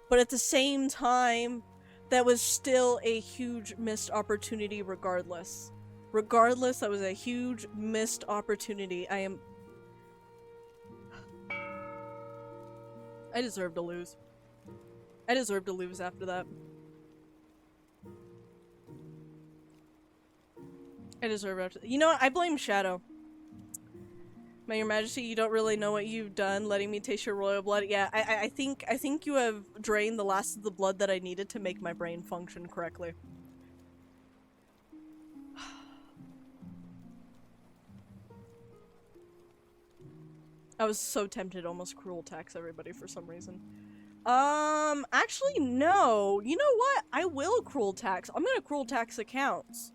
Speaker 1: But at the same time, that was still a huge missed opportunity regardless. Regardless, that was a huge missed opportunity. I deserve to lose. I deserve to lose after that. I deserve after. You know what? I blame Shadow. May Your Majesty, you don't really know what you've done, letting me taste your royal blood. Yeah, I think you have drained the last of the blood that I needed to make my brain function correctly. I was so tempted to almost cruel tax everybody for some reason. Actually, no. You know what? I will cruel tax. I'm gonna cruel tax accounts.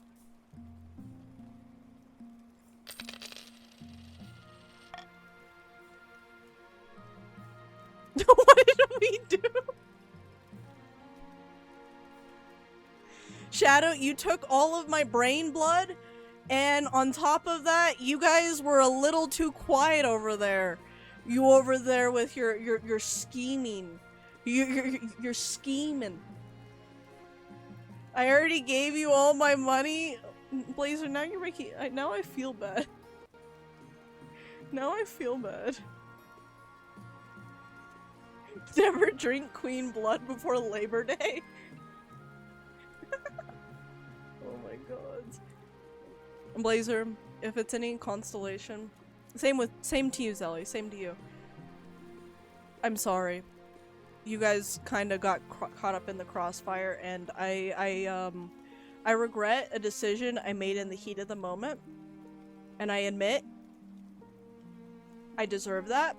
Speaker 1: What did we do? Shadow, you took all of my brain blood, and on top of that, you guys were a little too quiet over there. You over there with your scheming. You're scheming. I already gave you all my money. Blazer, now you're making... now I feel bad. Now I feel bad. Never drink queen blood before Labor Day. Oh my god. Blazer, if it's any constellation... Same to you, Zelly. Same to you. I'm sorry. You guys kind of got caught up in the crossfire, and I regret a decision I made in the heat of the moment. And I admit, I deserve that.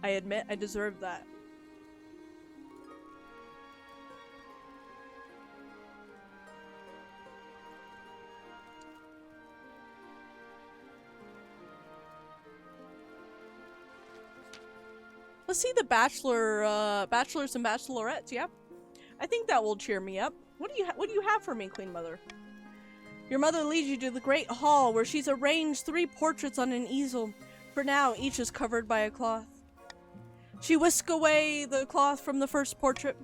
Speaker 1: I admit I deserve that. Let's see the bachelors and bachelorettes, yeah? I think that will cheer me up. What do you have for me, Queen Mother? Your mother leads you to the great hall where she's arranged 3 portraits on an easel. For now, each is covered by a cloth. She whisked away the cloth from the first portrait.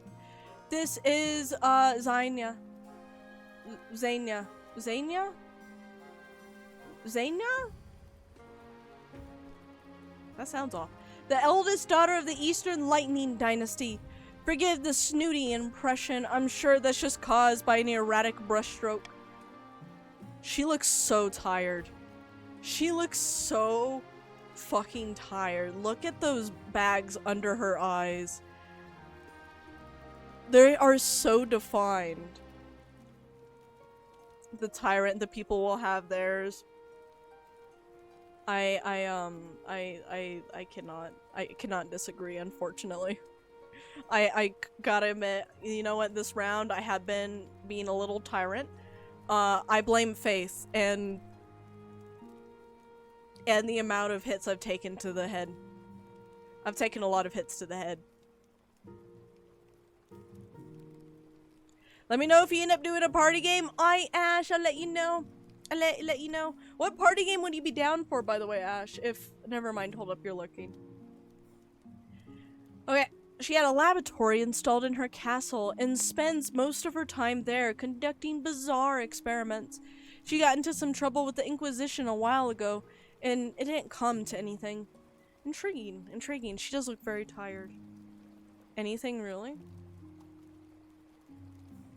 Speaker 1: This is, Xenia. Xenia? That sounds off. The eldest daughter of the Eastern Lightning Dynasty. Forgive the snooty impression. I'm sure that's just caused by an erratic brushstroke. She looks so tired. She looks so fucking tired. Look at those bags under her eyes. They are so defined. The tyrant, the people will have theirs. I cannot disagree, unfortunately. I gotta admit, you know what, this round I have been being a little tyrant. I blame Faith and the amount of hits I've taken to the head. I've taken a lot of hits to the head. Let me know if you end up doing a party game. Ash, I'll let you know. I'll let you know. What party game would you be down for, by the way, Ash? Never mind, hold up, you're looking. Okay, she had a laboratory installed in her castle and spends most of her time there conducting bizarre experiments. She got into some trouble with the Inquisition a while ago, and it didn't come to anything. Intriguing, intriguing. She does look very tired. Anything, really?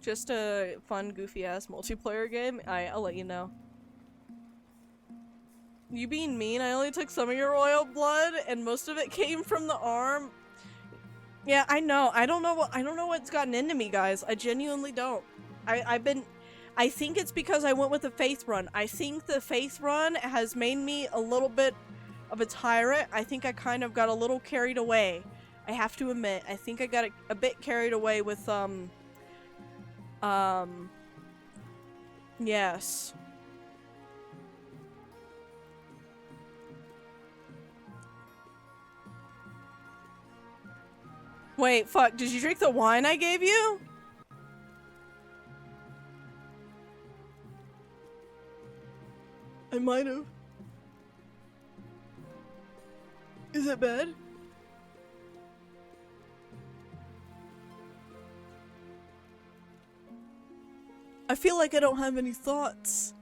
Speaker 1: Just a fun, goofy-ass multiplayer game? I'll let you know. You being mean, I only took some of your royal blood, and most of it came from the arm. Yeah, I know. I don't know what's gotten into me, guys. I genuinely don't. I think it's because I went with the Faith run. I think the Faith run has made me a little bit of a tyrant. I think I kind of got a little carried away. I have to admit. I think I got a bit carried away with, yes. Wait, fuck, did you drink the wine I gave you? I might have. Is it bad? I feel like I don't have any thoughts.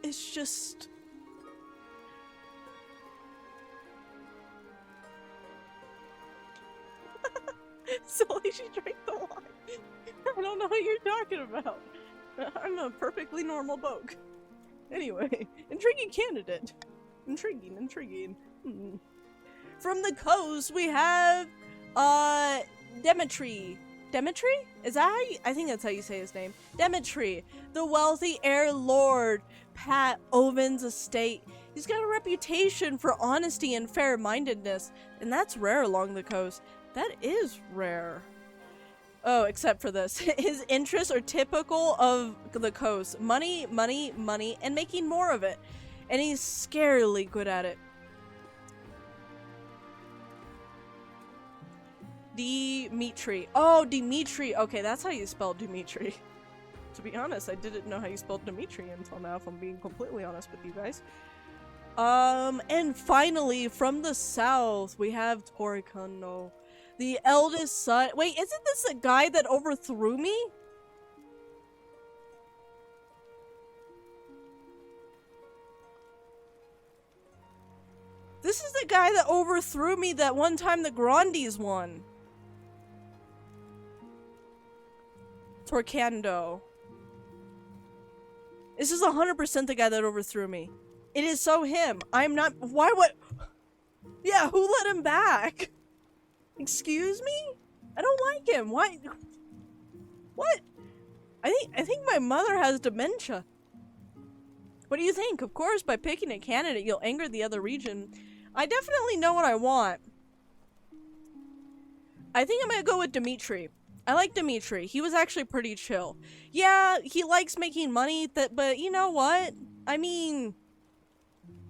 Speaker 1: It's just... Sully, she drank the wine. I don't know what you're talking about. I'm a perfectly normal boke. Anyway, intriguing candidate. Intriguing, intriguing. From the coast, we have, Demetri. Demetri? Is that how you, I think that's how you say his name. Demetri, the wealthy heir lord, Pat Owen's estate. He's got a reputation for honesty and fair-mindedness, and that's rare along the coast. That is rare. Oh, except for this. His interests are typical of the coast. Money, money, money, and making more of it. And he's scarily good at it. Dimitri. Oh, Dimitri. Okay, that's how you spell Dimitri. To be honest, I didn't know how you spelled Dimitri until now, if I'm being completely honest with you guys. And finally, from the south, we have Torikando. The eldest son. Wait, isn't this a guy that overthrew me? This is the guy that overthrew me that one time the Grandes won. Torcando. This is 100% the guy that overthrew me. It is so him. I'm not- Why would- Yeah, who let him back? Excuse me? I don't like him. Why? What? I think my mother has dementia. What do you think? Of course, by picking a candidate, you'll anger the other region. I definitely know what I want. I think I'm gonna go with Dimitri. I like Dimitri. He was actually pretty chill. Yeah, he likes making money, but you know what? I mean,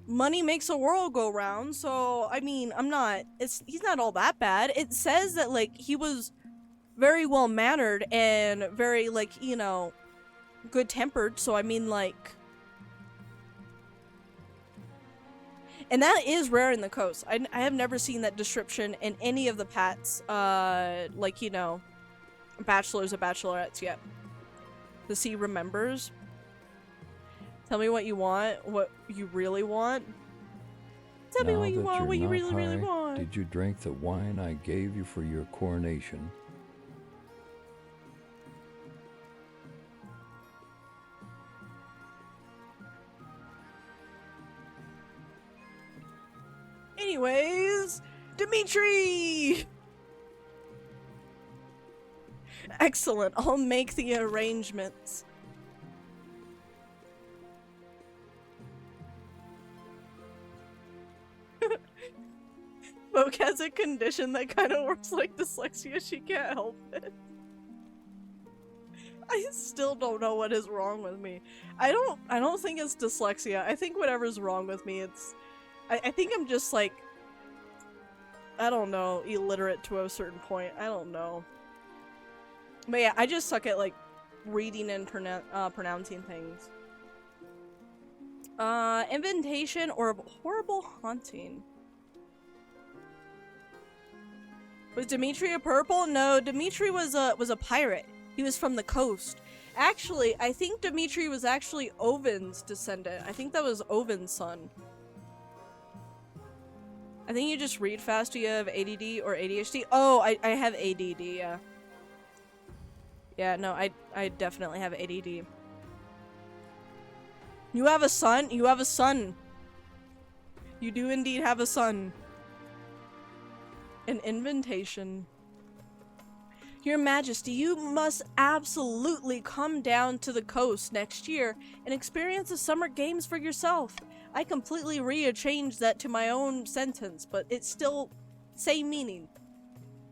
Speaker 1: money makes the world go round, so, I mean, he's not all that bad. It says that, like, he was very well-mannered and very, like, you know, good-tempered, so I mean, like... And that is rare in the coast. I have never seen that description in any of the pats, like, you know, bachelors or bachelorettes yet. The C remembers. Tell me what you want, what you really want. Tell me what you want, what you really, really want.
Speaker 2: Did you drink the wine I gave you for your coronation?
Speaker 1: Anyways, Dimitri! Excellent, I'll make the arrangements. Moke has a condition that kind of works like dyslexia, she can't help it. I still don't know what is wrong with me. I don't think it's dyslexia. I think whatever's wrong with me, it's... I think I'm just like... I don't know, illiterate to a certain point. I don't know. But yeah, I just suck at like reading and pronouncing things. Invitation or horrible haunting. Was Dimitri a purple? No, Dimitri was a pirate. He was from the coast. Actually, I think Dimitri was actually Oven's descendant. I think that was Oven's son. I think you just read fast. Do you have ADD or ADHD? Oh, I have ADD, yeah. Yeah, no, I definitely have ADD. You have a son? You have a son. You do indeed have a son. An invitation. Your Majesty, you must absolutely come down to the coast next year and experience the summer games for yourself. I completely rearranged that to my own sentence, but it's still same meaning.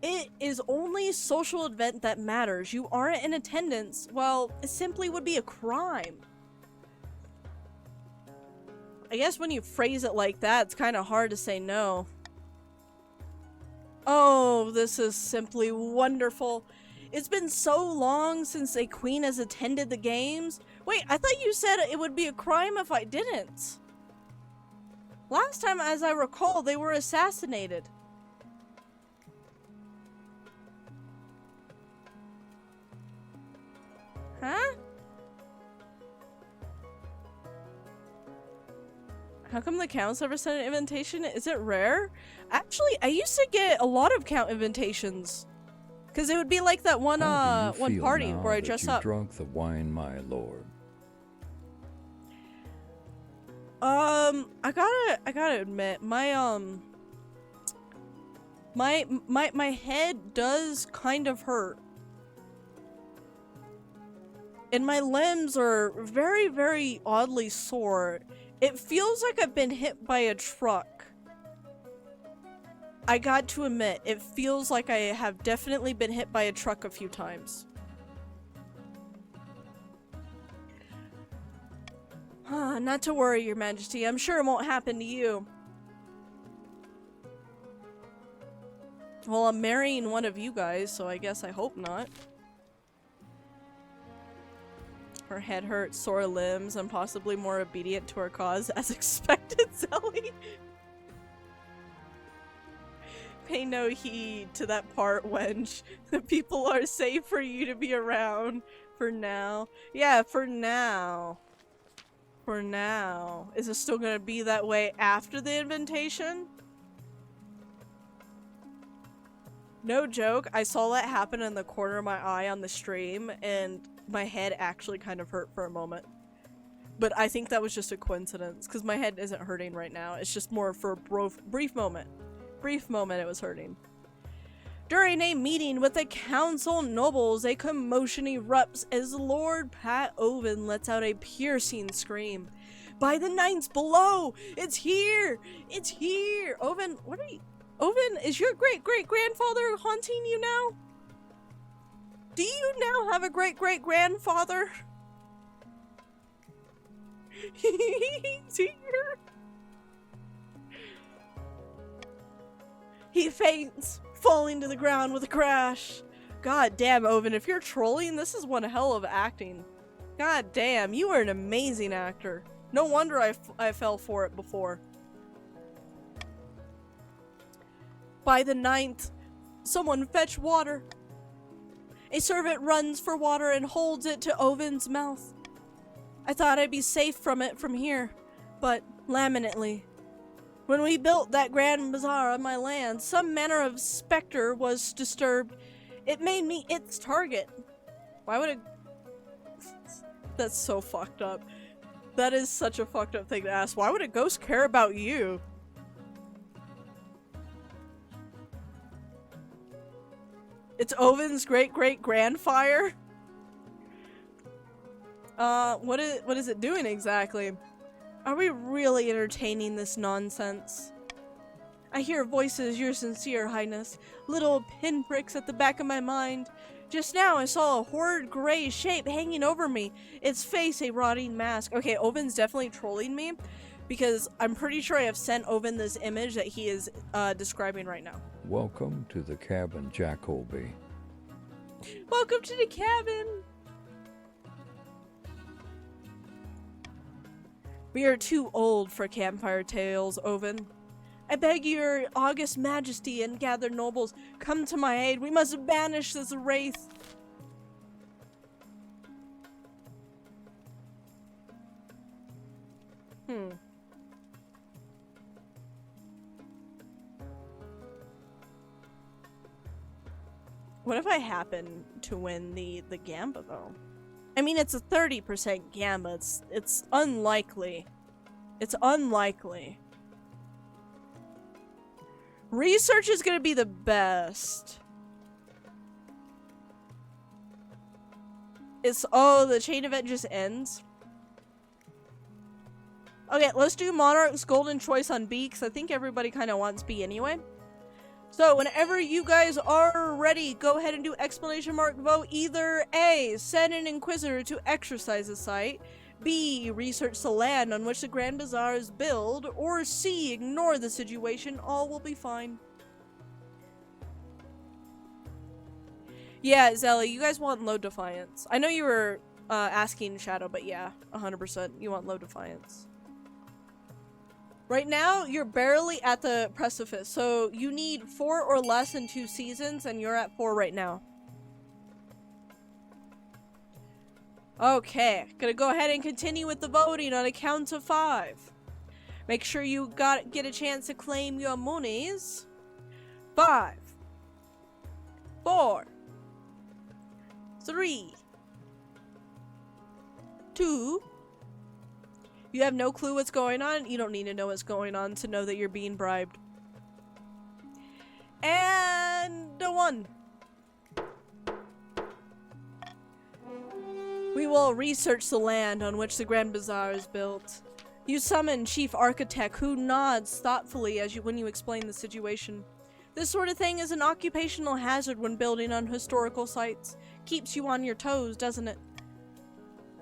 Speaker 1: It is only a social event that matters. You aren't in attendance. Well, it simply would be a crime. I guess when you phrase it like that, it's kind of hard to say no. Oh, this is simply wonderful. It's been so long since a queen has attended the games. Wait, I thought you said it would be a crime if I didn't. Last time, as I recall, they were assassinated. Huh? How come the Count's never sent an invitation? Is it rare? Actually, I used to get a lot of Count invitations. Because it would be like that one party where I dress up.
Speaker 2: Drunk the wine, my lord.
Speaker 1: I gotta admit, my head does kind of hurt. And my limbs are very, very oddly sore. It feels like I've been hit by a truck. I got to admit, it feels like I have definitely been hit by a truck a few times. Not to worry, Your Majesty. I'm sure it won't happen to you. Well, I'm marrying one of you guys, so I guess I hope not. Her head hurts, sore limbs, and possibly more obedient to her cause as expected, Sally. Pay no heed to that part, wench. The people are safe for you to be around. For now. Yeah, for now. For now. Is it still gonna be that way after the invitation? No joke, I saw that happen in the corner of my eye on the stream, and my head actually kind of hurt for a moment. But I think that was just a coincidence, because my head isn't hurting right now. It's just more for a brief moment. Brief moment it was hurting. During a meeting with the council nobles, a commotion erupts as Lord Pat Oven lets out a piercing scream. By the knights below! It's here! It's here! Oven, what are you... Oven, is your great-great-grandfather haunting you now? Do you now have a great-great-grandfather? He's here! He faints, falling to the ground with a crash. God damn, Oven, if you're trolling, this is one hell of acting. God damn, you are an amazing actor. No wonder I fell for it before. By the 9th, someone fetch water. A servant runs for water and holds it to Ovin's mouth. I thought I'd be safe from it from here, but laminately. When we built that grand bazaar on my land, some manner of specter was disturbed. It made me its target. Why would it... That's so fucked up. That is such a fucked up thing to ask. Why would a ghost care about you? It's Ovin's great-great-grandfire? What is it doing exactly? Are we really entertaining this nonsense? I hear voices, your sincere highness. Little pinpricks at the back of my mind. Just now I saw a horrid gray shape hanging over me. Its face a rotting mask. Okay, Ovin's definitely trolling me. Because I'm pretty sure I have sent Ovin this image that he is describing right now.
Speaker 2: Welcome to the cabin, Jacoby.
Speaker 1: Welcome to the cabin! We are too old for campfire tales, Ovin. I beg your august majesty and gathered nobles, come to my aid. We must banish this wraith. What if I happen to win the Gamba, though? I mean, it's a 30% Gamba. It's unlikely. It's unlikely. Research is gonna be the best. Oh, the chain event just ends. Okay, let's do Monarch's Golden Choice on B, because I think everybody kind of wants B anyway. So, whenever you guys are ready, go ahead and do exclamation mark vote. Either A, send an Inquisitor to exercise the site, B, research the land on which the Grand Bazaar is built, or C, ignore the situation. All will be fine. Yeah, Zelly, you guys want low defiance. I know you were asking Shadow, but yeah, 100% you want low defiance. Right now, you're barely at the precipice, so you need 4 or less in 2 seasons, and you're at 4 right now. Okay, gonna go ahead and continue with the voting on a count of 5. Make sure you get a chance to claim your monies. 5, 4, 3, 2. You have no clue what's going on? You don't need to know what's going on to know that you're being bribed. And a 1. We will research the land on which the Grand Bazaar is built. You summon Chief Architect, who nods thoughtfully when you explain the situation. This sort of thing is an occupational hazard when building on historical sites. Keeps you on your toes, doesn't it?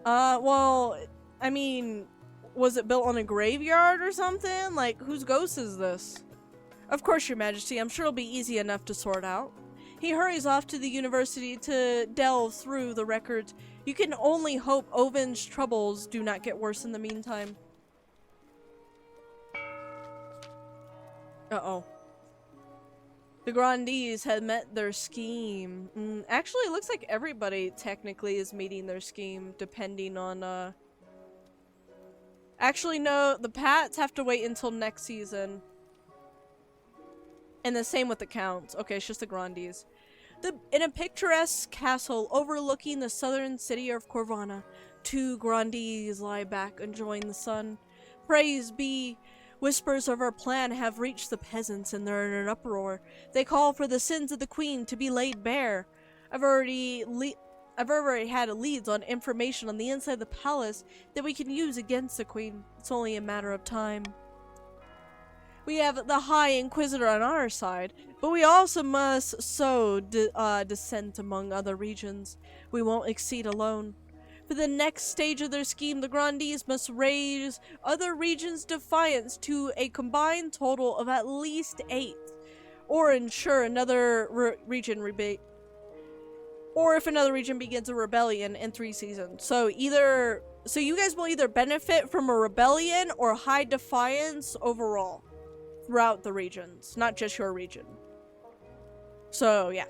Speaker 1: Well, I mean, was it built on a graveyard or something? Like, whose ghost is this? Of course, Your Majesty, I'm sure it'll be easy enough to sort out. He hurries off to the university to delve through the records. You can only hope Ovin's troubles do not get worse in the meantime. Uh-oh. The Grandees had met their scheme. Actually, it looks like everybody technically is meeting their scheme, depending on, Actually, no, the Pats have to wait until next season. And the same with the Counts. Okay, it's just the Grandees. In a picturesque castle overlooking the southern city of Corvana, 2 Grandees lie back enjoying the sun. Praise be! Whispers of our plan have reached the peasants and they're in an uproar. They call for the sins of the queen to be laid bare. I've already had leads on information on the inside of the palace that we can use against the queen. It's only a matter of time. We have the High Inquisitor on our side, but we also must sow dissent among other regions. We won't exceed alone. For the next stage of their scheme, the Grandees must raise other regions' defiance to a combined total of at least 8, or ensure another region rebate. Or if another region begins a rebellion in 3 seasons. So you guys will either benefit from a rebellion or high defiance overall throughout the regions, not just your region. So yeah.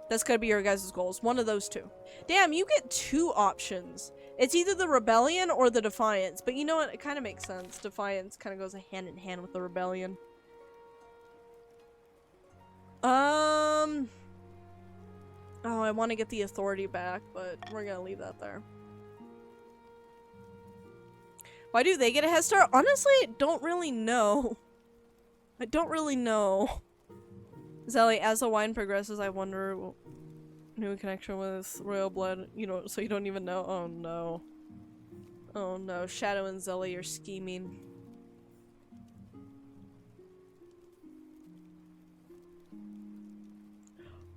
Speaker 1: That's gotta be your guys' goals. One of those two. Damn, you get 2 options. It's either the Rebellion or the Defiance. But you know what? It kind of makes sense. Defiance kind of goes hand in hand with the Rebellion. Oh, I want to get the Authority back, but we're gonna leave that there. Why do they get a head start? Honestly, I don't really know. I don't really know. Zelly, as the wine progresses, I wonder... New connection with royal blood, you know, so you don't even know. Oh no. Oh no, Shadow and Zelly are scheming.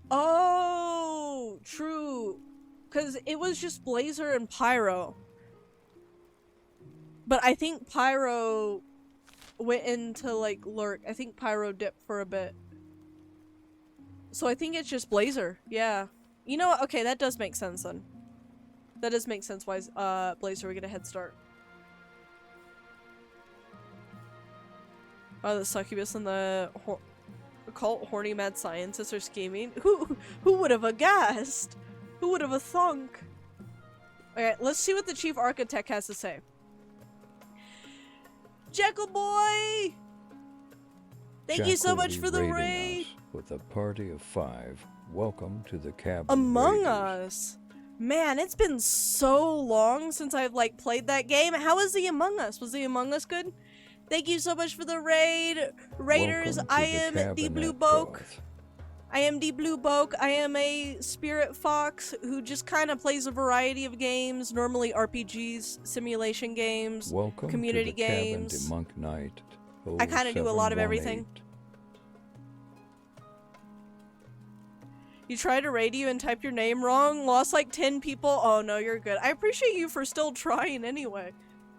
Speaker 1: Oh, true. Because it was just Blazer and Pyro. But I think Pyro went into, like, lurk. I think Pyro dipped for a bit. So I think it's just Blazer. Yeah. You know what? Okay, that does make sense then. That does make sense why Blazer would get a head start. Oh, the succubus and the cult horny mad scientists are scheming. Who would have guessed? Who would have thunk? Alright, let's see what the chief architect has to say. Jekyll boy! Thank you so much for the raid!
Speaker 2: With a party of 5, welcome to the cabin.
Speaker 1: Among
Speaker 2: Raiders.
Speaker 1: Us! Man, it's been so long since I've, like, played that game. How was the Among Us? Was the Among Us good? Thank you so much for the raid! Raiders, I am the Blue Boke. I am the Blue Boke. I am a spirit fox who just kind of plays a variety of games, normally RPGs, simulation games,
Speaker 2: Welcome
Speaker 1: community
Speaker 2: to the
Speaker 1: games.
Speaker 2: Cabin de Monk Night.
Speaker 1: I kind of do a lot of everything.
Speaker 2: 0718.
Speaker 1: You tried to raid you and typed your name wrong, lost like 10 people. Oh no, you're good. I appreciate you for still trying anyway.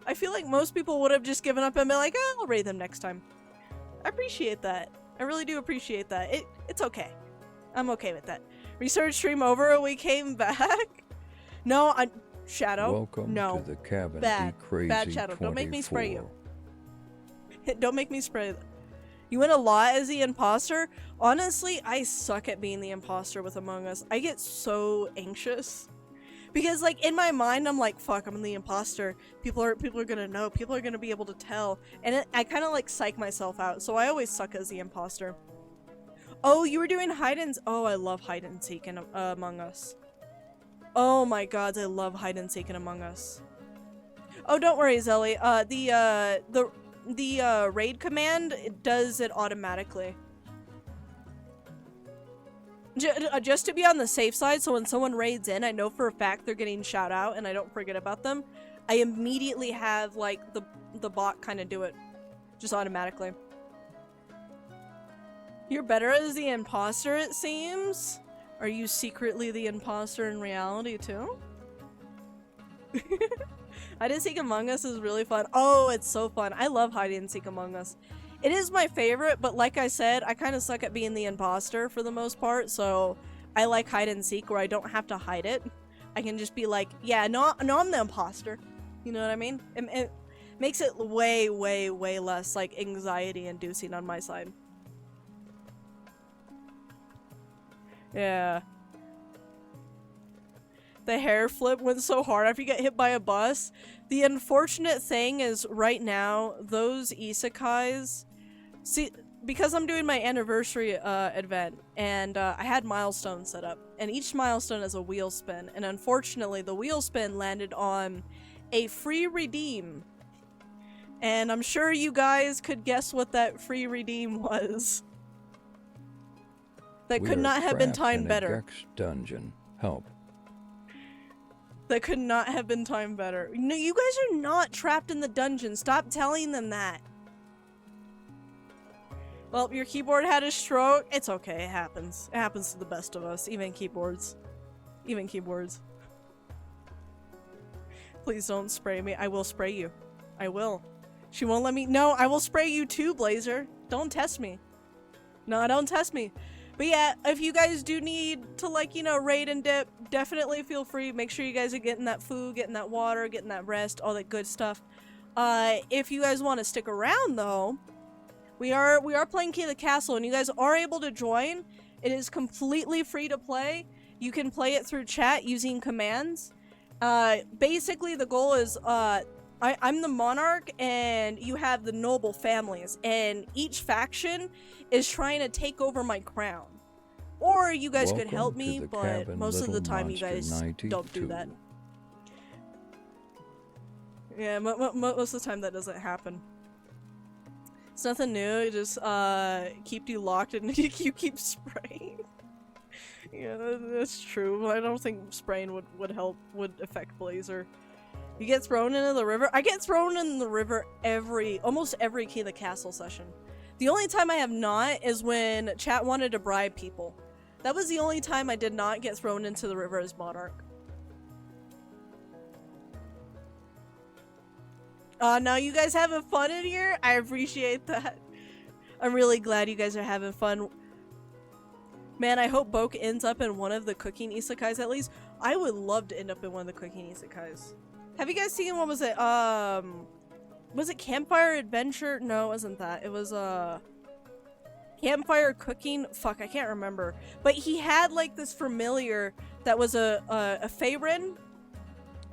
Speaker 1: I feel like most people would have just given up and been like, oh, I'll raid them next time. I appreciate that. I really do appreciate that. It's okay. I'm okay with that. Research stream over, we came back. No, Shadow.
Speaker 2: Welcome
Speaker 1: no.
Speaker 2: to the cabin.
Speaker 1: Bad.
Speaker 2: Be crazy
Speaker 1: Bad Shadow. Don't make me spray
Speaker 2: 24.
Speaker 1: you. Don't make me spray them. You win a lot as the imposter? Honestly, I suck at being the imposter with Among Us. I get so anxious. Because, like, in my mind, I'm like, fuck, I'm the imposter. People are gonna know. People are gonna be able to tell. And I kind of, like, psych myself out. So I always suck as the imposter. Oh, you were doing hide and... Oh, I love hide and seek in Among Us. Oh my god, I love hide and seek in Among Us. Oh, don't worry, Zelly. The raid command, it does it automatically. Just to be on the safe side, so when someone raids in, I know for a fact they're getting shout out and I don't forget about them. I immediately have, like, the bot kind of do it. Just automatically. You're better as the imposter, it seems. Are you secretly the imposter in reality, too? Hide and seek Among Us is really fun. Oh, it's so fun. I love hide and seek Among Us. It is my favorite, but like I said, I kind of suck at being the imposter for the most part, so I like hide and seek where I don't have to hide it. I can just be like, yeah, no, I'm the imposter. You know what I mean? It makes it way, way, way less, like, anxiety-inducing on my side. Yeah. The hair flip went so hard after you get hit by a bus. The unfortunate thing is, right now, those isekais... See, because I'm doing my anniversary event, and I had milestones set up, and each milestone is a wheel spin, and unfortunately the wheel spin landed on a free redeem. And I'm sure you guys could guess what that free redeem was. That could not have been timed better.
Speaker 2: Gex dungeon. Help.
Speaker 1: That could not have been timed better. No, you guys are not trapped in the dungeon. Stop telling them that. Well, your keyboard had a stroke. It's okay. It happens. It happens to the best of us. Even keyboards. Even keyboards. Please don't spray me. I will spray you. I will. She won't let me. No, I will spray you too, Blazer. Don't test me. No, don't test me. But yeah, if you guys do need to, like, you know, raid and dip, definitely feel free. Make sure you guys are getting that food, getting that water, getting that rest, all that good stuff. If you guys want to stick around, though, we are playing Key of the Castle, and you guys are able to join. It is completely free to play. You can play it through chat using commands. Basically the goal is, I'm the monarch and you have the noble families, and each faction is trying to take over my crown. Or you guys could help me, but most of the time you guys don't do that. Yeah, most of the time that doesn't happen. It's nothing new, it just keep you locked and you keep spraying. Yeah, that's true. I don't think spraying would affect Blazer. You get thrown into the river? I get thrown in the river almost every Key of the Castle session. The only time I have not is when chat wanted to bribe people. That was the only time I did not get thrown into the river as Monarch. Now you guys having fun in here? I appreciate that. I'm really glad you guys are having fun. Man, I hope Boke ends up in one of the cooking isekais at least. I would love to end up in one of the cooking isekais. Have you guys seen, what was it? Was it Campfire Adventure? No, it wasn't that. It was, Campfire Cooking? Fuck, I can't remember. But he had, like, this familiar that was a Feyrin?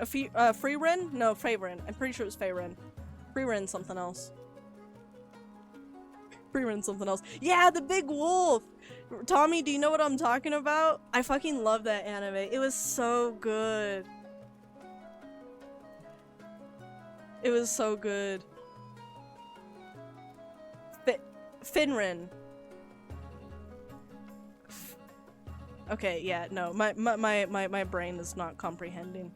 Speaker 1: Freyrin? No, Feyrin. I'm pretty sure it was Feyrin. Freyrin something else. Freyrin something else. Yeah, the big wolf! Tommy, do you know what I'm talking about? I fucking love that anime. It was so good. It was so good. Finrin. Okay, yeah, no, my brain is not comprehending.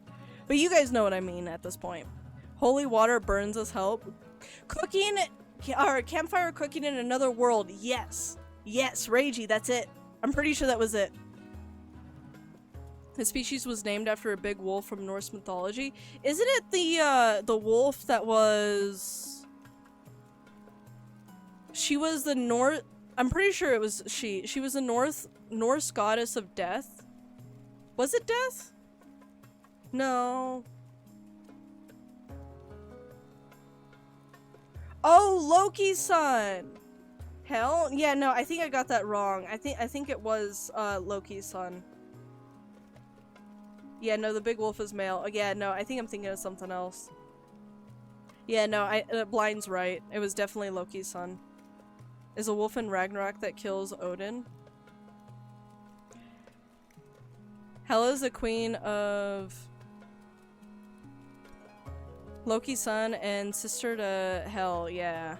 Speaker 1: But you guys know what I mean at this point. Holy water burns us help. Cooking, or campfire cooking in another world. Yes. Yes, Reiji, that's it. I'm pretty sure that was it. The species was named after a big wolf from Norse mythology. Isn't it the wolf that was... She was the North... I'm pretty sure it was she. She was the Norse goddess of death. Was it death? No. Oh, Loki's son! Hell? Yeah, no, I think I got that wrong. I think it was Loki's son. Yeah, no, the big wolf is male. Oh, yeah, no, I think I'm thinking of something else. Yeah, no, Blind's right. It was definitely Loki's son. Is a wolf in Ragnarok that kills Odin? Hela's the queen of Loki's son and sister to Hel, yeah.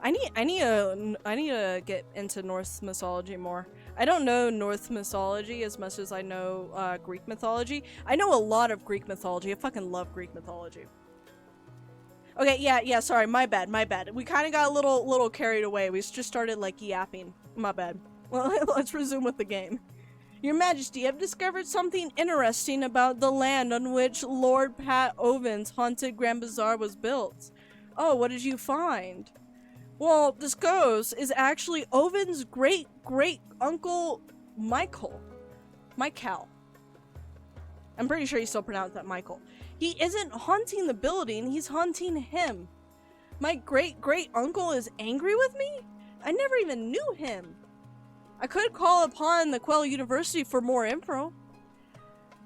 Speaker 1: I need to get into Norse mythology more. I don't know Norse mythology as much as I know Greek mythology. I know a lot of Greek mythology. I fucking love Greek mythology. Okay, yeah, sorry, my bad. We kind of got a little carried away. We just started like yapping. My bad. Well, let's resume with the game. Your Majesty, I've discovered something interesting about the land on which Lord Pat Oven's haunted Grand Bazaar was built. Oh, what did you find? Well, this ghost is actually Oven's great-great-uncle Michael. Michael. I'm pretty sure you still pronounce that Michael. He isn't haunting the building, he's haunting him. My great-great-uncle is angry with me? I never even knew him. I could call upon the Quell University for more info.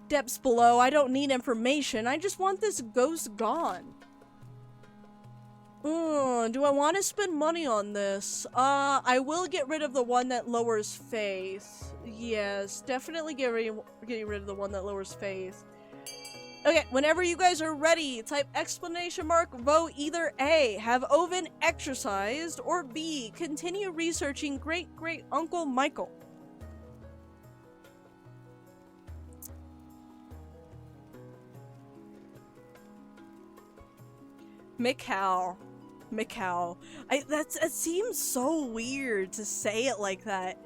Speaker 1: Depths below, I don't need information, I just want this ghost gone. Do I want to spend money on this? I will get rid of the one that lowers faith. Yes, definitely getting rid of the one that lowers faith. Okay, whenever you guys are ready, type exclamation mark, vote either A, have Oven exercised, or B, continue researching great-great-uncle Michael. Mikal. That seems so weird to say it like that.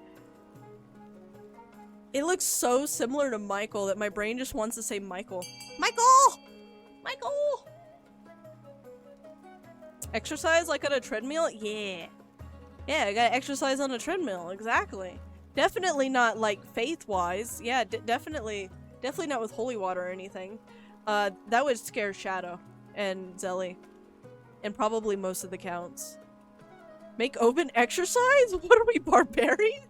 Speaker 1: It looks so similar to Michael that my brain just wants to say Michael. Michael! Exercise like on a treadmill? Yeah. Yeah, I gotta exercise on a treadmill, exactly. Definitely not like faith-wise. Yeah, definitely not with holy water or anything. That would scare Shadow and Zelly. And probably most of the counts. Make Oven exercise? What are we, barbarians?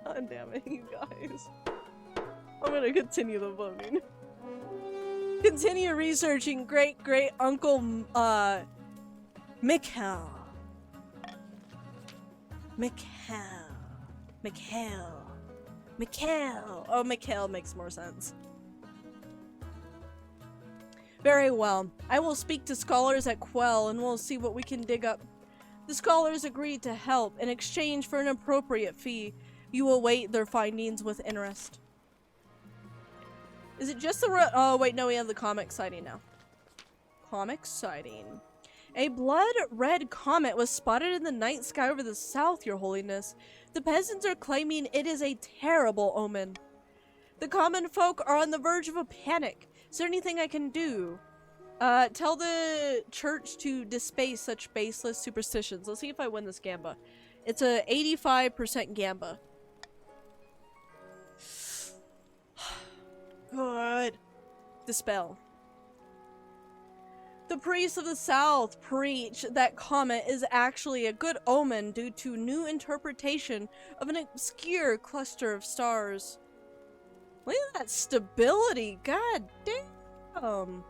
Speaker 1: God damn it, you guys. I'm gonna continue the voting. Continue researching great-great-uncle, Mikhail. Mikhail. Oh, Mikhail makes more sense. Very well. I will speak to scholars at Quell and we'll see what we can dig up. The scholars agreed to help in exchange for an appropriate fee. You will await their findings with interest. Is it just the oh wait, no, we have the comet sighting now. Comet sighting. A blood-red comet was spotted in the night sky over the south, Your Holiness. The peasants are claiming it is a terrible omen. The common folk are on the verge of a panic. Is there anything I can do? Tell the church to dispace such baseless superstitions. Let's see if I win this gamba. It's a 85% gamba. Good. Dispel. The priests of the south preach that comet is actually a good omen due to new interpretation of an obscure cluster of stars. Look at that stability, god damn.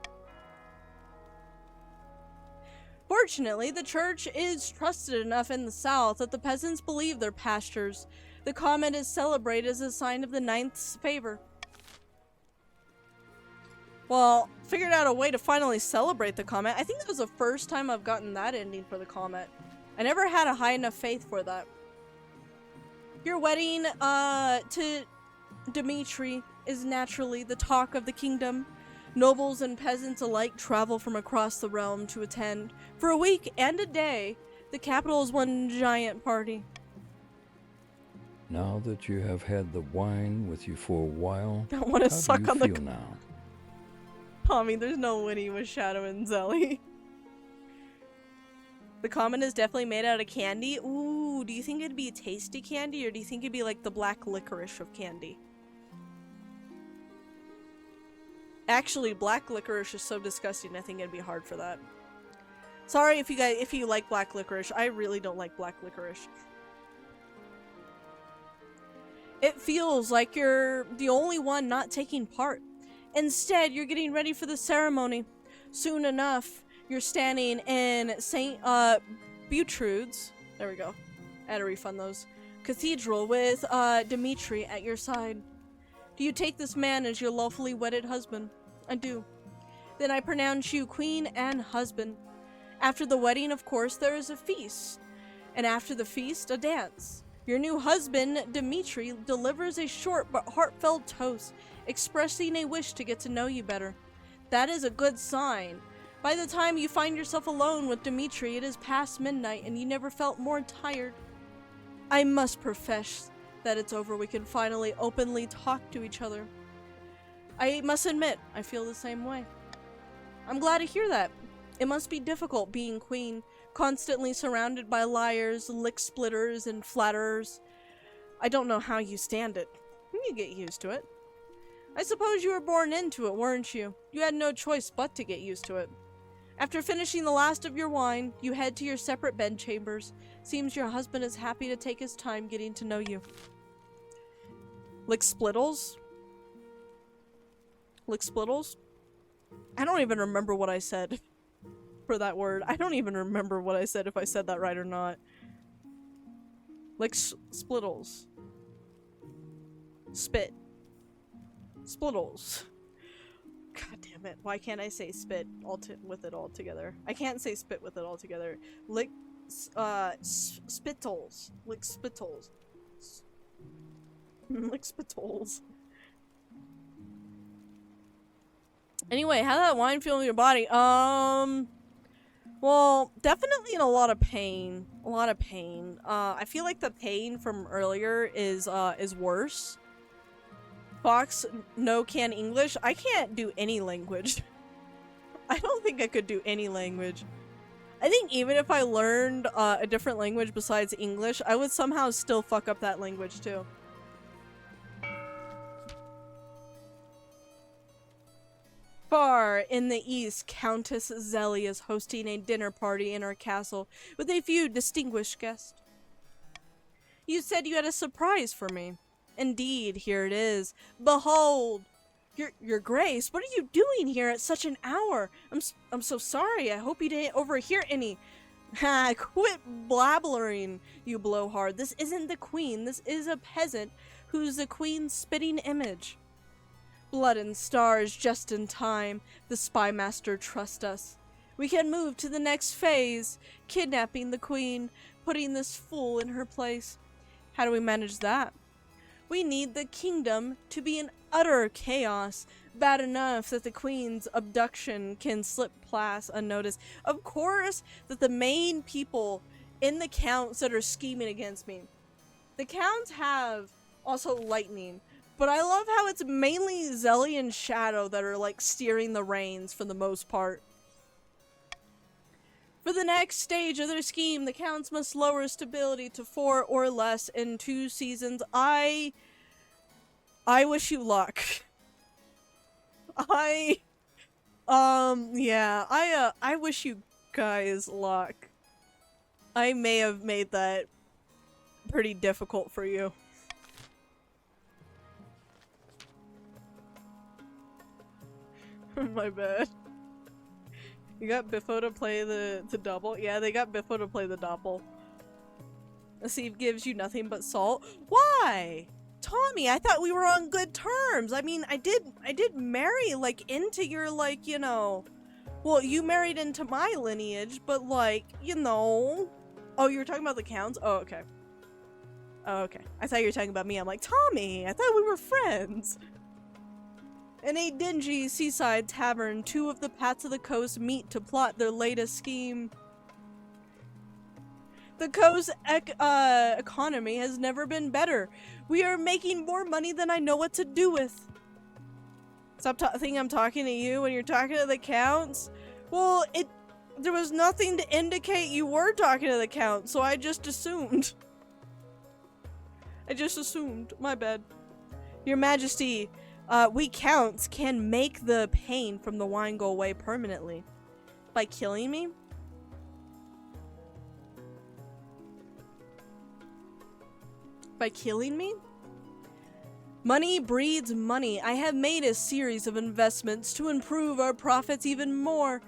Speaker 1: Fortunately, the church is trusted enough in the south that the peasants believe their pastors. The comet is celebrated as a sign of the ninth's favor. Well, figured out a way to finally celebrate the comet. I think that was the first time I've gotten that ending for the comet. I never had a high enough faith for that. Your wedding, to Dimitri is naturally the talk of the kingdom. Nobles and peasants alike travel from across the realm to attend. For a week and a day, the capital is one giant party.
Speaker 2: Now that you have had the wine with you for a while,
Speaker 1: I want to suck on the
Speaker 2: feel now?
Speaker 1: Tommy, there's no winning with Shadow and Zelly. The comet is definitely made out of candy. Ooh, do you think it'd be tasty candy or do you think it'd be like the black licorice of candy? Actually, black licorice is so disgusting, I think it'd be hard for that. Sorry if you like black licorice. I really don't like black licorice. It feels like you're the only one not taking part. Instead, you're getting ready for the ceremony. Soon enough, you're standing in St. Butrude's. There we go. I had to refund those. Cathedral with Dimitri at your side. Do you take this man as your lawfully wedded husband? I do. Then I pronounce you queen and husband. After the wedding, of course, there is a feast. And after the feast, a dance. Your new husband, Dimitri, delivers a short but heartfelt toast, expressing a wish to get to know you better. That is a good sign. By the time you find yourself alone with Dimitri, it is past midnight and you never felt more tired. I must profess that it's over. We can finally openly talk to each other. I must admit, I feel the same way. I'm glad to hear that. It must be difficult being queen, constantly surrounded by liars, lick splitters, and flatterers. I don't know how you stand it. You get used to it. I suppose you were born into it, weren't you? You had no choice but to get used to it. After finishing the last of your wine, you head to your separate bedchambers. Seems your husband is happy to take his time getting to know you. Lick splittles? Lick splittles? I don't even remember what I said for that word. I don't even remember what I said, if I said that right or not. Lick splittles. Spit. Splittles. God damn it. Why can't I say spit with it all together? I can't say spit with it all together. Lick, spittles. Lick spittles. Lick spittles. Anyway, how did that wine feel in your body? Well, definitely in a lot of pain. A lot of pain. I feel like the pain from earlier is worse. Fox, no can English. I can't do any language. I don't think I could do any language. I think even if I learned a different language besides English, I would somehow still fuck up that language too. Far in the east, Countess Zelly is hosting a dinner party in her castle with a few distinguished guests. You said you had a surprise for me. Indeed, here it is. Behold! Your Grace, what are you doing here at such an hour? I'm so sorry. I hope you didn't overhear any. Ha! Quit blabbering, you blowhard. This isn't the queen. This is a peasant who's the queen's spitting image. Blood and stars just in time. The spy master trusts us. We can move to the next phase, kidnapping the queen, putting this fool in her place. How do we manage that? We need the kingdom to be in utter chaos, bad enough that the queen's abduction can slip past unnoticed. Of course that the main people in the counts that are scheming against me. The counts have also lightning, but I love how it's mainly Zelly and Shadow that are like steering the reins for the most part. For the next stage of their scheme, the counts must lower stability to 4 or less in 2 seasons. I wish you luck. I wish you guys luck. I may have made that pretty difficult for you. My bad. You got Biffo to play the double? Yeah, they got Biffo to play the double. The sieve gives you nothing but salt. Why? Tommy, I thought we were on good terms. I mean, I did marry, like, into your, like, you know... Well, you married into my lineage, but, like, you know... Oh, you were talking about the counts? Oh, okay. Oh, okay. I thought you were talking about me. I'm like, Tommy, I thought we were friends. In a dingy seaside tavern, 2 of the Pats of the Coast meet to plot their latest scheme. The coast's economy has never been better. We are making more money than I know what to do with. Stop thinking I'm talking to you when you're talking to the counts. Well, there was nothing to indicate you were talking to the count, so I just assumed. My bad. Your Majesty, we counts can make the pain from the wine go away permanently. By killing me? By killing me? Money breeds money. I have made a series of investments to improve our profits even more.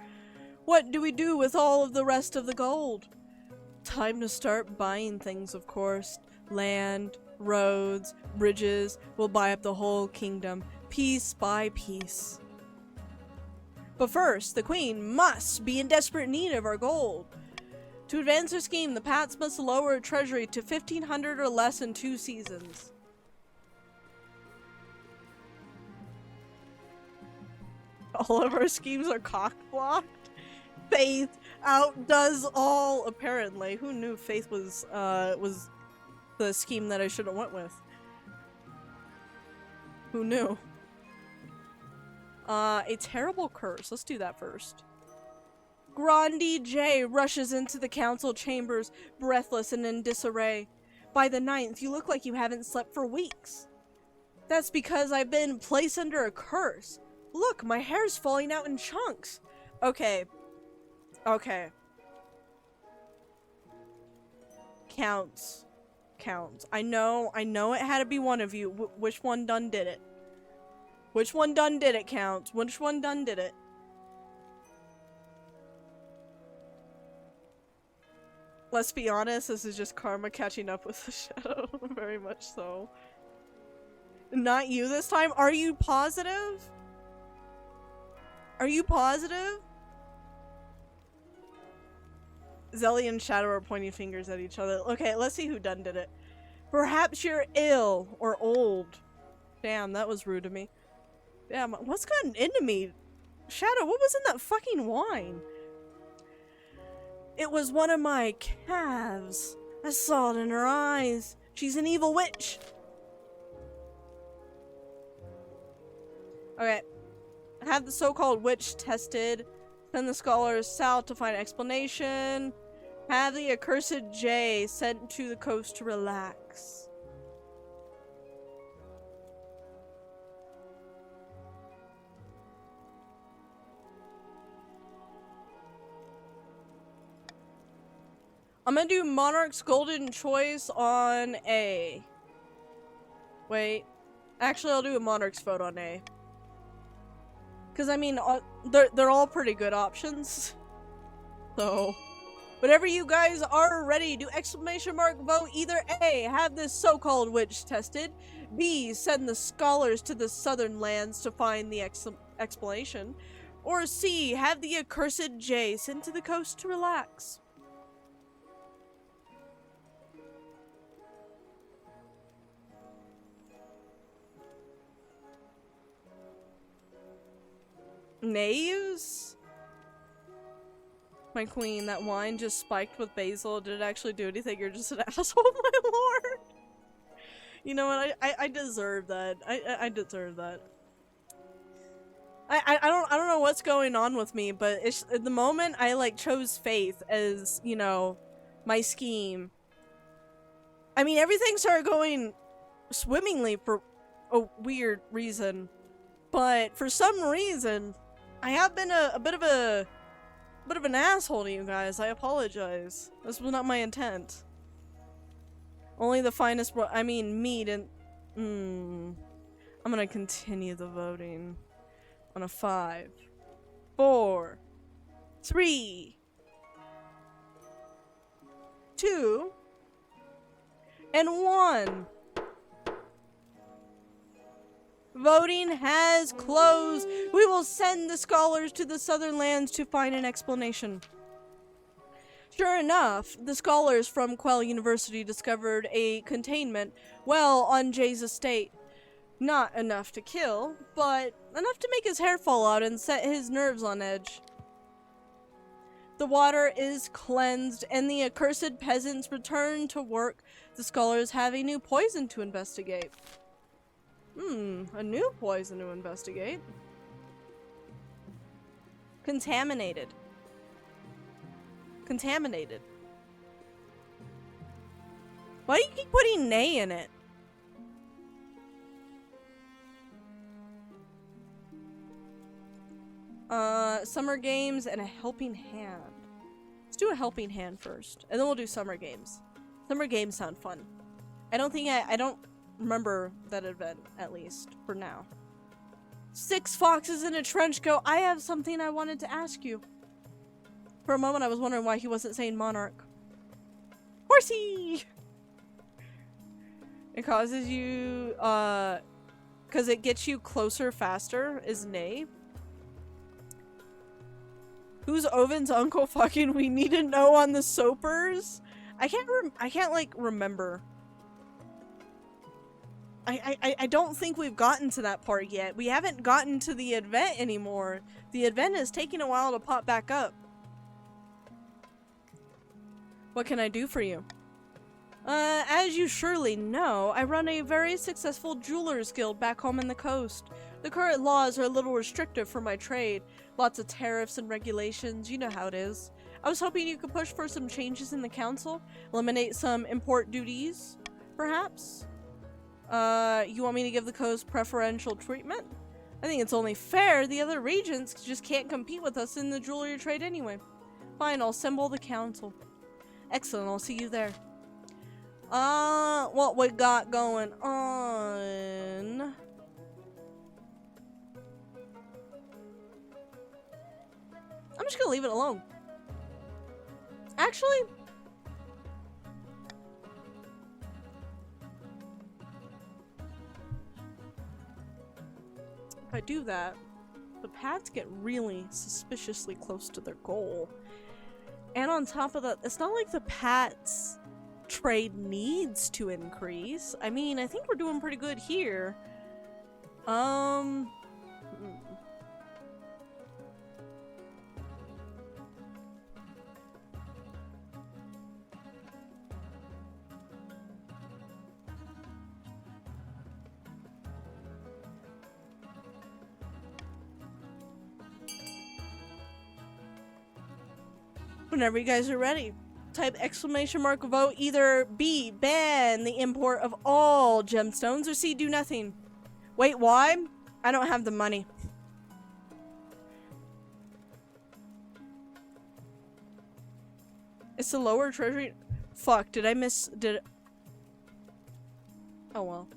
Speaker 1: What do we do with all of the rest of the gold? Time to start buying things, of course. Land, roads, bridges. We'll buy up the whole kingdom, piece by piece. But first, the queen must be in desperate need of our gold. To advance her scheme, the Pats must lower her treasury to 1,500 or less in 2 seasons. All of our schemes are cock-blocked. Faith outdoes all, apparently. Who knew Faith was the scheme that I should have went with? Who knew? A terrible curse. Let's do that first. Grandi J rushes into the council chambers, breathless and in disarray. By the 9th, you look like you haven't slept for weeks. That's because I've been placed under a curse. Look, my hair's falling out in chunks. Okay. Okay. Counts. I know it had to be one of you. Which one done did it? Which one done did it, Counts? Which one done did it? Let's be honest, this is just karma catching up with the shadow. Very much so. Not you this time? Are you positive? Are you positive? Zelly and Shadow are pointing fingers at each other. Okay, let's see who done did it. Perhaps you're ill or old. Damn, that was rude of me. Damn, what's gotten into me? Shadow, what was in that fucking wine? It was one of my calves. I saw it in her eyes. She's an evil witch. Okay. Have the so-called witch tested. Send the scholars south to find explanation. Have the accursed J sent to the coast to relax. I'm gonna do Monarch's Golden Choice on A. Wait. Actually, I'll do a Monarch's vote on A. Because, I mean, they're all pretty good options. So, whenever you guys are ready, do exclamation mark vote either A, have this so-called witch tested, B, send the scholars to the southern lands to find the explanation, or C, have the accursed J sent to the coast to relax. Knaves? My queen, that wine just spiked with basil. Did it actually do anything? You're just an asshole, my lord. You know what? I deserve that. I deserve that. I don't know what's going on with me, but it's, at the moment I like chose faith as, you know, my scheme. I mean, everything started going swimmingly for a weird reason, but for some reason I have been a bit of an asshole to you guys. I apologize. This was not my intent. Only the finest I mean meat and I'm gonna continue the voting on a 5, 4, 3, 2, and 1. Voting has closed. We will send the scholars to the southern lands to find an explanation. Sure enough, the scholars from Quell University discovered a containment well on Jay's estate. Not enough to kill, but enough to make his hair fall out and set his nerves on edge. The water is cleansed and the accursed peasants return to work. The scholars have a new poison to investigate. A new poison to investigate. Contaminated. Contaminated. Why do you keep putting nay in it? Summer games and a helping hand. Let's do a helping hand first, and then we'll do summer games. Summer games sound fun. I don't remember that event, at least, for now. 6 foxes in a trench coat. I have something I wanted to ask you. For a moment, I was wondering why he wasn't saying monarch. Horsey! It causes you, because it gets you closer faster, is nay. Who's Oven's uncle fucking we need to know on the soapers? I can't like remember. I don't think we've gotten to that part yet. We haven't gotten to the event anymore. The event is taking a while to pop back up. What can I do for you? As you surely know, I run a very successful jewelers guild back home in the coast. The current laws are a little restrictive for my trade. Lots of tariffs and regulations, you know how it is. I was hoping you could push for some changes in the council, eliminate some import duties, perhaps? You want me to give the coast preferential treatment? I think it's only fair. The other regions just can't compete with us in the jewelry trade anyway. Fine, I'll assemble the council. Excellent, I'll see you there. What we got going on? I'm just gonna leave it alone. Actually, if I do that, the Pats get really suspiciously close to their goal. And on top of that, it's not like the Pats trade needs to increase. I mean, I think we're doing pretty good here. Whenever you guys are ready, type exclamation mark vote either B, ban the import of all gemstones, or C, do nothing. Wait, why? I don't have the money. It's the lower treasury. Fuck, did I miss? Oh well.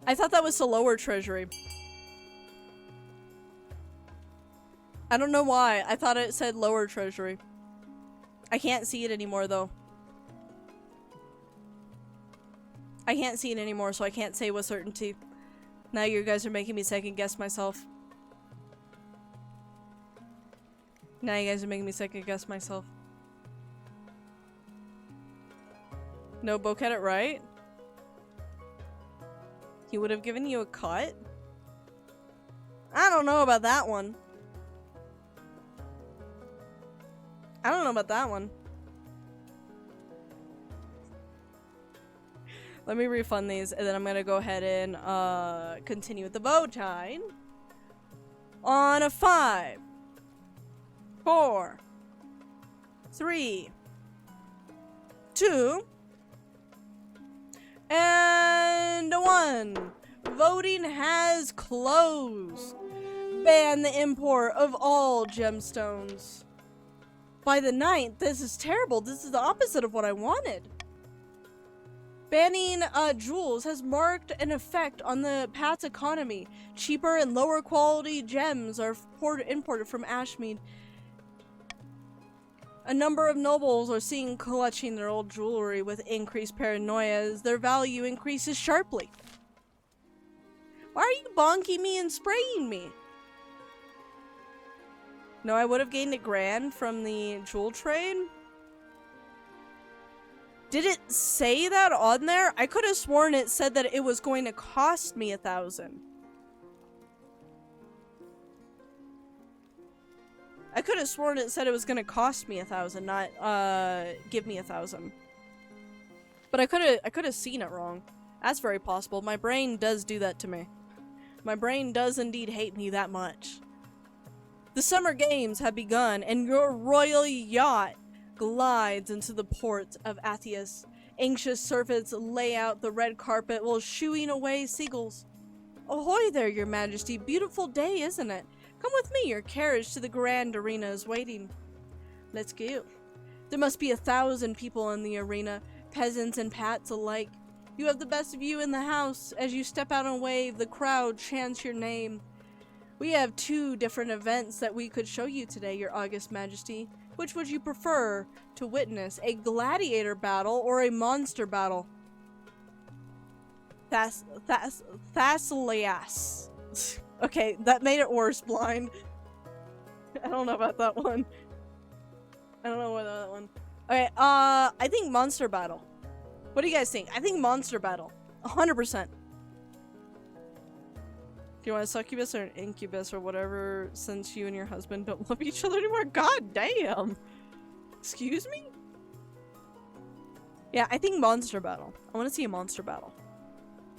Speaker 1: I thought that was the lower treasury. I don't know why. I thought it said lower treasury. I can't see it anymore, though. I can't see it anymore, so I can't say with certainty. Now you guys are making me second guess myself. Now you guys are making me second guess myself. No, Bo got it right? He would have given you a cut? I don't know about that one. I don't know about that one. Let me refund these, and then I'm gonna go ahead and continue with the bow tie. On a 5, 4, 3, 2, and 1. Voting has closed. Ban the import of all gemstones. By the 9th, this is terrible. This is the opposite of what I wanted. Banning jewels has marked an effect on the Pat's economy. Cheaper and lower quality gems are imported from Ashmead. A number of nobles are seen clutching their old jewelry with increased paranoia as their value increases sharply. Why are you bonking me and spraying me? No, I would have gained $1,000 from the jewel trade. Did it say that on there? I could have sworn it said that it was going to cost me 1,000. I could have sworn it said it was going to cost me 1,000, not give me 1,000. But I could have seen it wrong. That's very possible. My brain does do that to me. My brain does indeed hate me that much. The summer games have begun, and your royal yacht glides into the port of Athias. Anxious servants lay out the red carpet while shooing away seagulls. Ahoy there, your majesty. Beautiful day, isn't it? Come with me, your carriage to the grand arena is waiting. Let's go. There must be 1,000 people in the arena, peasants and pats alike. You have the best view in the house. As you step out and wave, the crowd chants your name. We have 2 different events that we could show you today, your august majesty. Which would you prefer to witness, a gladiator battle or a monster battle? Thasilias. Okay, that made it worse, blind. I don't know about that one. I don't know about that one. Okay, I think monster battle. What do you guys think? I think monster battle. 100%. Do you want a succubus or an incubus or whatever, since you and your husband don't love each other anymore? God damn! Excuse me? Yeah, I think monster battle. I want to see a monster battle.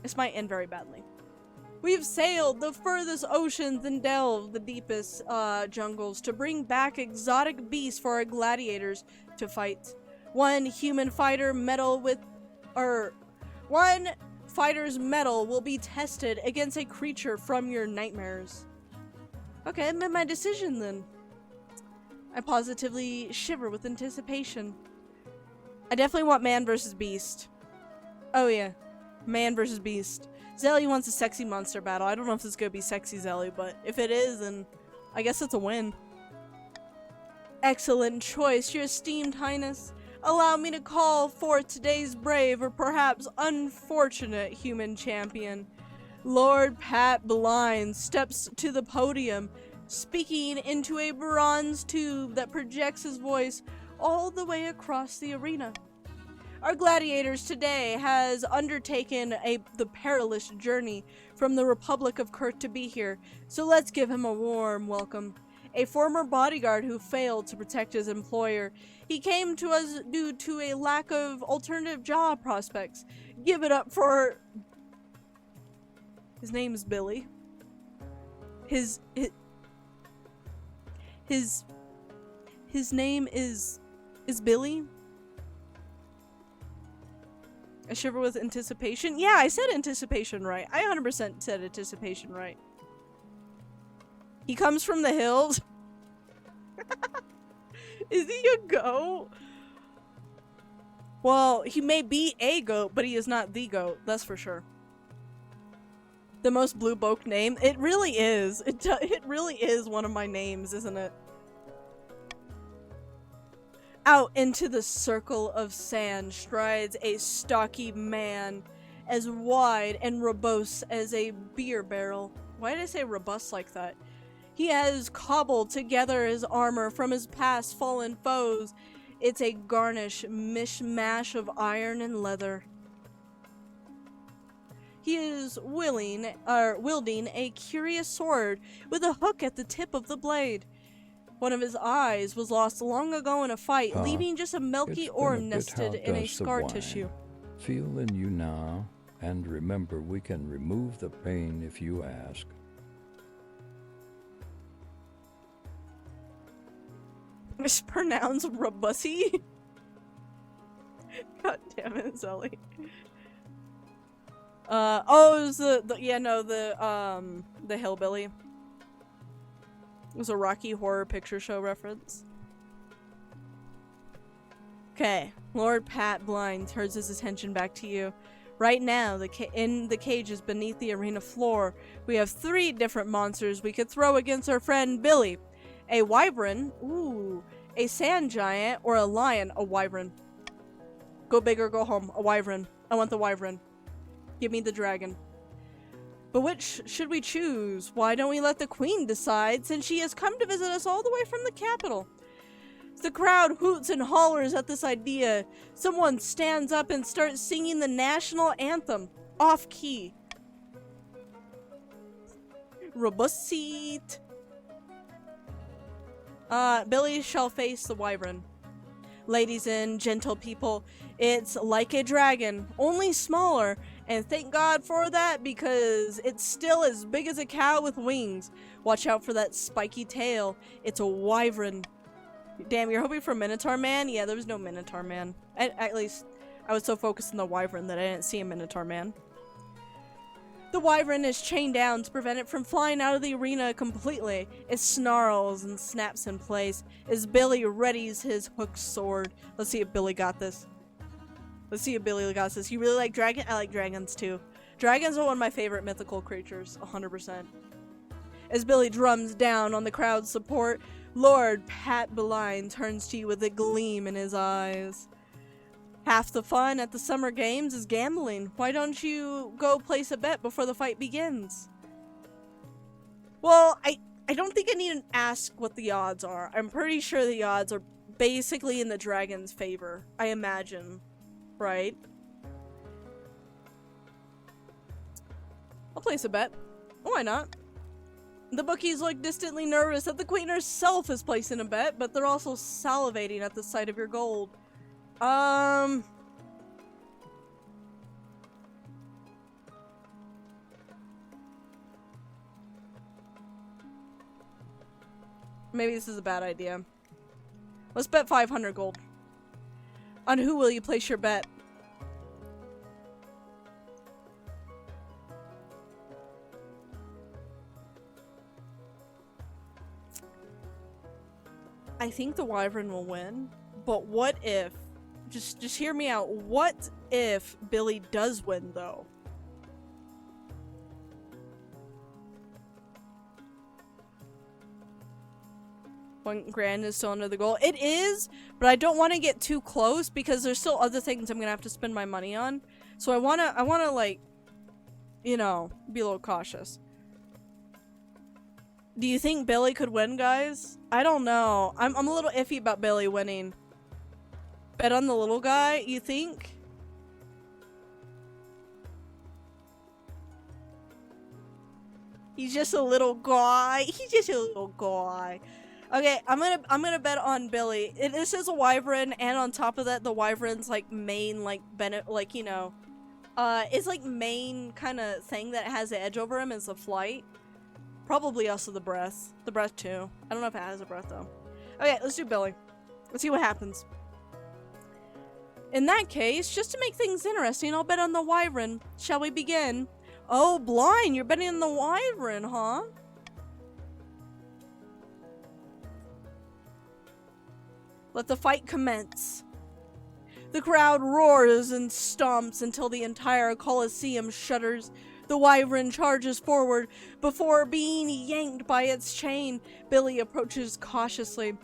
Speaker 1: This might end very badly. We've sailed the furthest oceans and delved the deepest jungles to bring back exotic beasts for our gladiators to fight. One fighter's metal will be tested against a creature from your nightmares. Okay, I made my decision then. I positively shiver with anticipation. I definitely want man versus beast. Oh yeah, man versus beast. Zelly wants a sexy monster battle. I don't know if this is gonna be sexy Zelly, but if it is, then I guess it's a win. Excellent choice, your esteemed highness. Allow me to call forth today's brave or perhaps unfortunate human champion. Lord Pat Blind steps to the podium, speaking into a bronze tube that projects his voice all the way across the arena. Our gladiators today has undertaken the perilous journey from the Republic of Kurt to be here, so let's give him a warm welcome. A former bodyguard who failed to protect his employer. He came to us due to a lack of alternative job prospects. Give it up for... His name is Billy. His name is Billy. I shiver with anticipation. Yeah, I said anticipation right. I 100% said anticipation right. He comes from the hills. Is he a goat? Well, he may be a goat, but he is not the goat. That's for sure. The most blue boke name? It really is. It really is one of my names, isn't it? Out into the circle of sand strides a stocky man, as wide and robust as a beer barrel. Why did I say robust like that? He has cobbled together his armor from his past fallen foes. It's a garnish mishmash of iron and leather. He is wielding a curious sword with a hook at the tip of the blade. One of his eyes was lost long ago in a fight, leaving just a milky orb nested in a scar tissue.
Speaker 2: Feel in you now, and remember we can remove the pain if you ask.
Speaker 1: It's pronounced Rabussy? God damn it, Zelly. Oh, it was the hillbilly. It was a Rocky Horror Picture Show reference. Okay, Lord Pat Blind turns his attention back to you. Right now, in the cages beneath the arena floor, we have 3 different monsters we could throw against our friend Billy. A wyvern, ooh, a sand giant, or a lion, a wyvern. Go big or go home, a wyvern. I want the wyvern. Give me the dragon. But which should we choose? Why don't we let the queen decide, since she has come to visit us all the way from the capital? The crowd hoots and hollers at this idea. Someone stands up and starts singing the national anthem, off key. Robust. Billy shall face the wyvern. Ladies and gentle people, it's like a dragon, only smaller, and thank God for that because it's still as big as a cow with wings. Watch out for that spiky tail. It's a wyvern. Damn, you're hoping for Minotaur Man? Yeah, there was no Minotaur Man. At least, I was so focused on the wyvern that I didn't see a Minotaur Man. The wyvern is chained down to prevent it from flying out of the arena completely. It snarls and snaps in place as Billy readies his hooked sword. Let's see if Billy got this. Let's see if Billy got this. You really like dragon? I like dragons too. Dragons are one of my favorite mythical creatures, 100%. As Billy drums down on the crowd's support, Lord Pat Blind turns to you with a gleam in his eyes. Half the fun at the summer games is gambling. Why don't you go place a bet before the fight begins? Well, I don't think I need to ask what the odds are. I'm pretty sure the odds are basically in the dragon's favor, I imagine. Right? I'll place a bet. Why not? The bookies look distantly nervous that the queen herself is placing a bet, but they're also salivating at the sight of your gold. Maybe this is a bad idea. Let's bet 500 gold. On who will you place your bet? I think the wyvern will win, but what if, just hear me out, what if Billy does win though? $1,000 is still under the goal. It is, but I don't want to get too close because there's still other things I'm gonna have to spend my money on. So I wanna like, you know, be a little cautious. Do you think Billy could win, guys? I don't know. I'm a little iffy about Billy winning. Bet on the little guy, you think? He's just a little guy. He's just a little guy. Okay, I'm gonna bet on Billy. This is a wyvern, and on top of that, the wyvern's like main like like, you know, it's like main kind of thing that has the edge over him is the flight. Probably also the breath. The breath too. I don't know if it has a breath though. Okay, let's do Billy. Let's see what happens. In that case, just to make things interesting, I'll bet on the wyvern. Shall we begin? Oh, Blind, you're betting on the wyvern, huh? Let the fight commence. The crowd roars and stomps until the entire Colosseum shudders. The wyvern charges forward before being yanked by its chain. Billy approaches cautiously.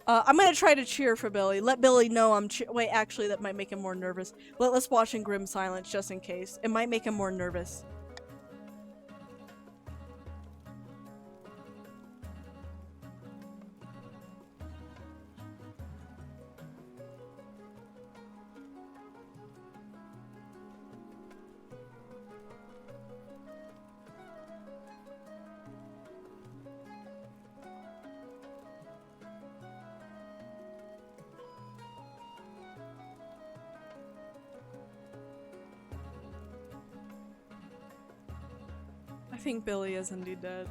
Speaker 1: I'm gonna try to cheer for Billy. Let Billy know I'm wait, actually, that might make him more nervous. Let's watch in grim silence, just in case. It might make him more nervous. I think Billy is indeed dead.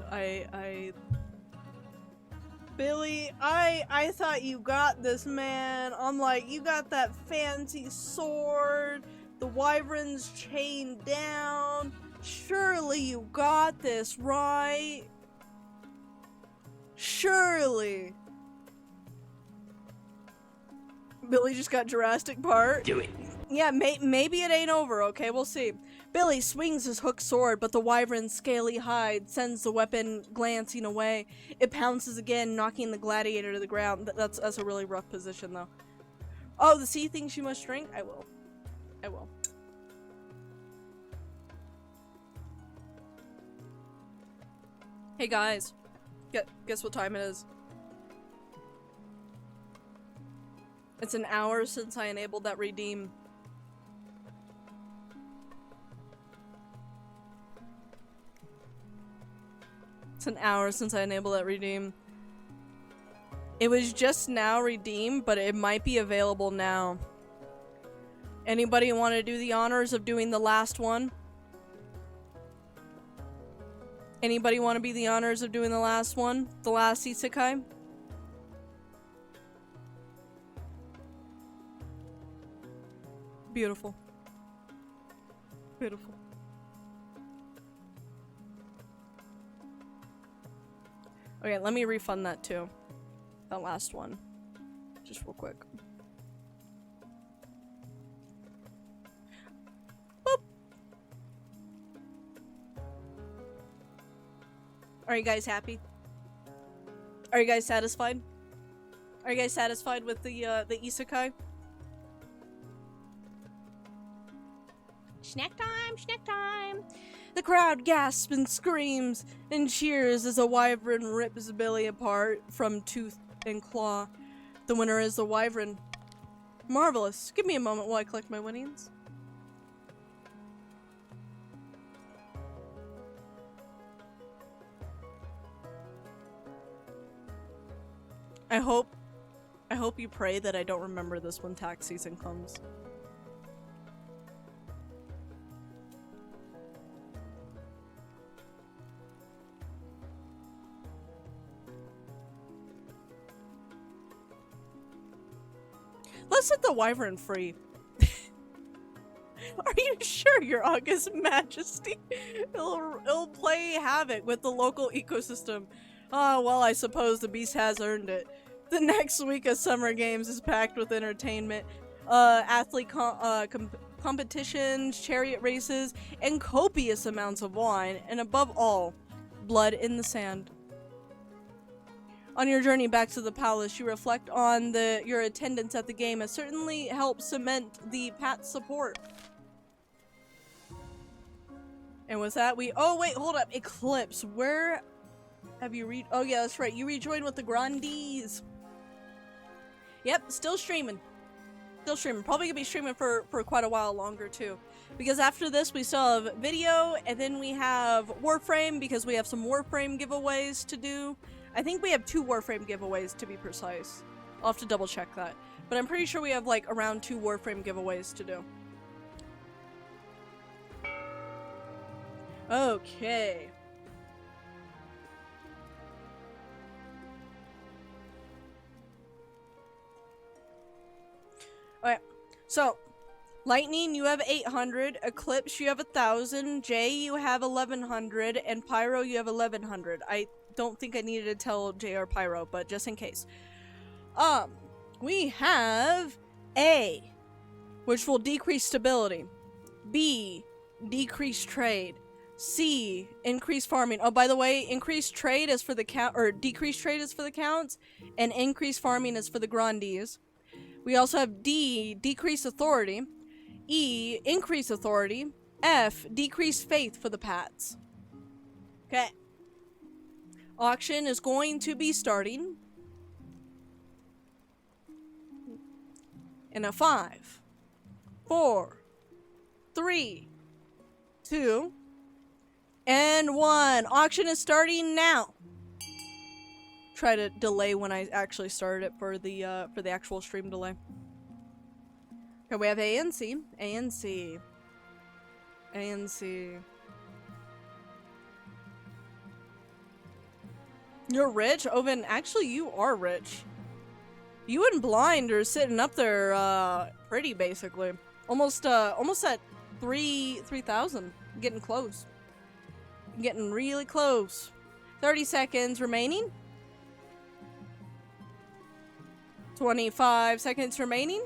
Speaker 1: Billy, I thought you got this, man. I'm like, you got that fancy sword, the wyvern's chained down. Surely you got this, right? Surely. Billy just got Jurassic Park.
Speaker 3: Do it.
Speaker 1: Yeah, maybe it ain't over, okay? We'll see. Billy swings his hooked sword, but the wyvern's scaly hide sends the weapon glancing away. It pounces again, knocking the gladiator to the ground. That's a really rough position, though. Oh, the sea thinks you must drink? I will. I will. Hey, guys. Guess what time it is? It's an hour since I enabled that redeem. It's an hour since I enabled that redeem. It was just now redeemed, but it might be available now. Anybody want to do the honors of doing the last one? Anybody want to be the honors of doing the last one? The last isekai? Beautiful. Beautiful. Okay, let me refund that too. That last one. Just real quick. Boop. Are you guys happy? Are you guys satisfied? Are you guys satisfied with the isekai? Snack time, snack time. The crowd gasps and screams and cheers as a wyvern rips Billy apart from tooth and claw. The winner is the wyvern. Marvelous. Give me a moment while I collect my winnings. I hope you pray that I don't remember this when tax season comes. Let's set the wyvern free. Are you sure, Your August Majesty? It'll play havoc with the local ecosystem. Oh, well, I suppose the beast has earned it. The next week of Summer Games is packed with entertainment, athlete competitions, chariot races, and copious amounts of wine, and above all, blood in the sand. On your journey back to the palace, you reflect on your attendance at the game has certainly helped cement the Pat's support. And with that, oh wait, hold up, Eclipse, where have you oh yeah, that's right, you rejoined with the Grandees. Yep, still streaming. Still streaming. Probably gonna be streaming for quite a while longer too. Because after this, we still have video, and then we have Warframe, because we have some Warframe giveaways to do. I think we have 2 Warframe giveaways, to be precise. I'll have to double check that. But I'm pretty sure we have like around 2 Warframe giveaways to do. Okay. Alright, so Lightning, you have 800, Eclipse, you have 1,000, Jay, you have 1,100, and Pyro, you have 1,100. I don't think I needed to tell Jay or Pyro, but just in case. We have A, which will decrease stability. B, decrease trade. C, increased farming. Oh, by the way, increased trade is for the count, or decreased trade is for the counts, and increased farming is for the grandees. We also have D, decreased authority. E, increased authority. F, decreased faith for the Pats. Okay. Auction is going to be starting in a 5, 4, 3, 2, and 1. Auction is starting now. Try to delay when I actually started it for the actual stream delay. Okay, we have A and C, A and C, A and C. You're rich, Oven. Actually, you are rich. You and Blind are sitting up there, pretty basically. Almost at 3,000. Getting close. Getting really close. 30 seconds remaining. 25 seconds remaining.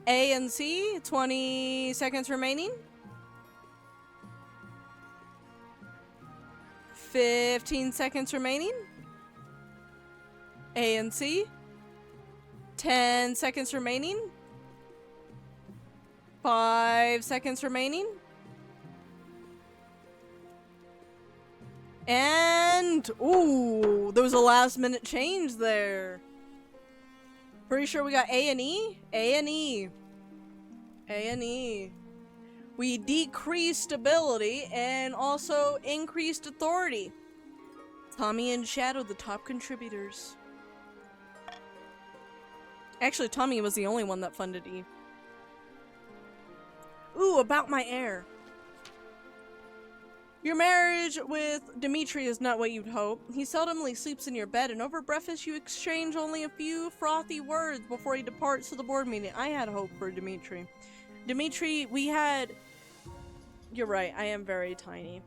Speaker 1: A and C, 20 seconds remaining. 15 seconds remaining. A and C. 10 seconds remaining. 5 seconds remaining. And, ooh, there was a last minute change there. Pretty sure we got A and E? A and E. A and E. We decreased ability and also increased authority. Tommy and Shadow, the top contributors. Actually, Tommy was the only one that funded E. Ooh, about my heir. Your marriage with Dimitri is not what you'd hope. He seldomly sleeps in your bed, and over breakfast you exchange only a few frothy words before he departs to the board meeting. I had hope for Dimitri. Dimitri, we had... You're right, I am very tiny.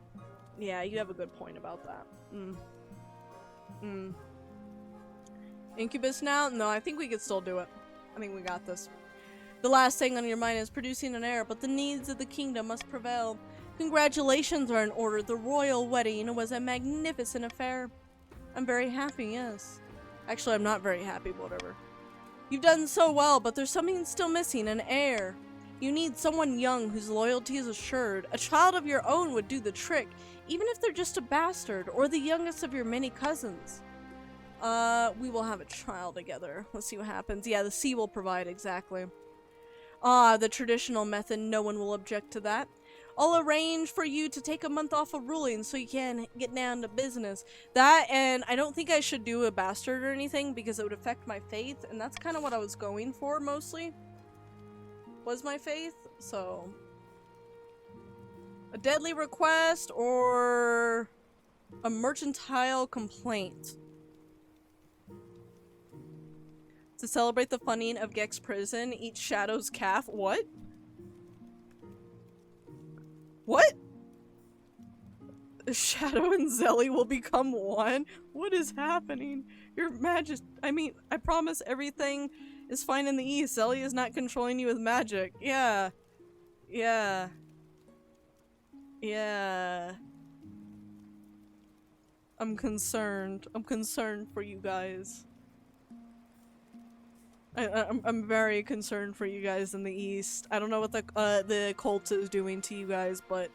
Speaker 1: Yeah, you have a good point about that. Incubus now? No, I think we could still do it. I think we got this. The last thing on your mind is producing an heir, but the needs of the kingdom must prevail. Congratulations are in order. The royal wedding was a magnificent affair. I'm very happy, yes. Actually, I'm not very happy, but whatever. You've done so well, but there's something still missing, an heir. You need someone young whose loyalty is assured. A child of your own would do the trick, even if they're just a bastard, or the youngest of your many cousins. We will have a trial together. Let's see what happens. Yeah, the C will provide, exactly. The traditional method, no one will object to that. I'll arrange for you to take a month off of ruling so you can get down to business. That, and I don't think I should do a bastard or anything because it would affect my faith, and that's kind of what I was going for mostly. Was my faith, so... A deadly request or a mercantile complaint. To celebrate the funding of Gex Prison, eat Shadow's calf. What? What? Shadow and Zelly will become one? What is happening? Your Majesty, I mean, I promise everything is fine in the East. Zelly is not controlling you with magic. Yeah. Yeah. Yeah. I'm concerned. I'm concerned for you guys. I'm very concerned for you guys in the East. I don't know what the cult is doing to you guys, but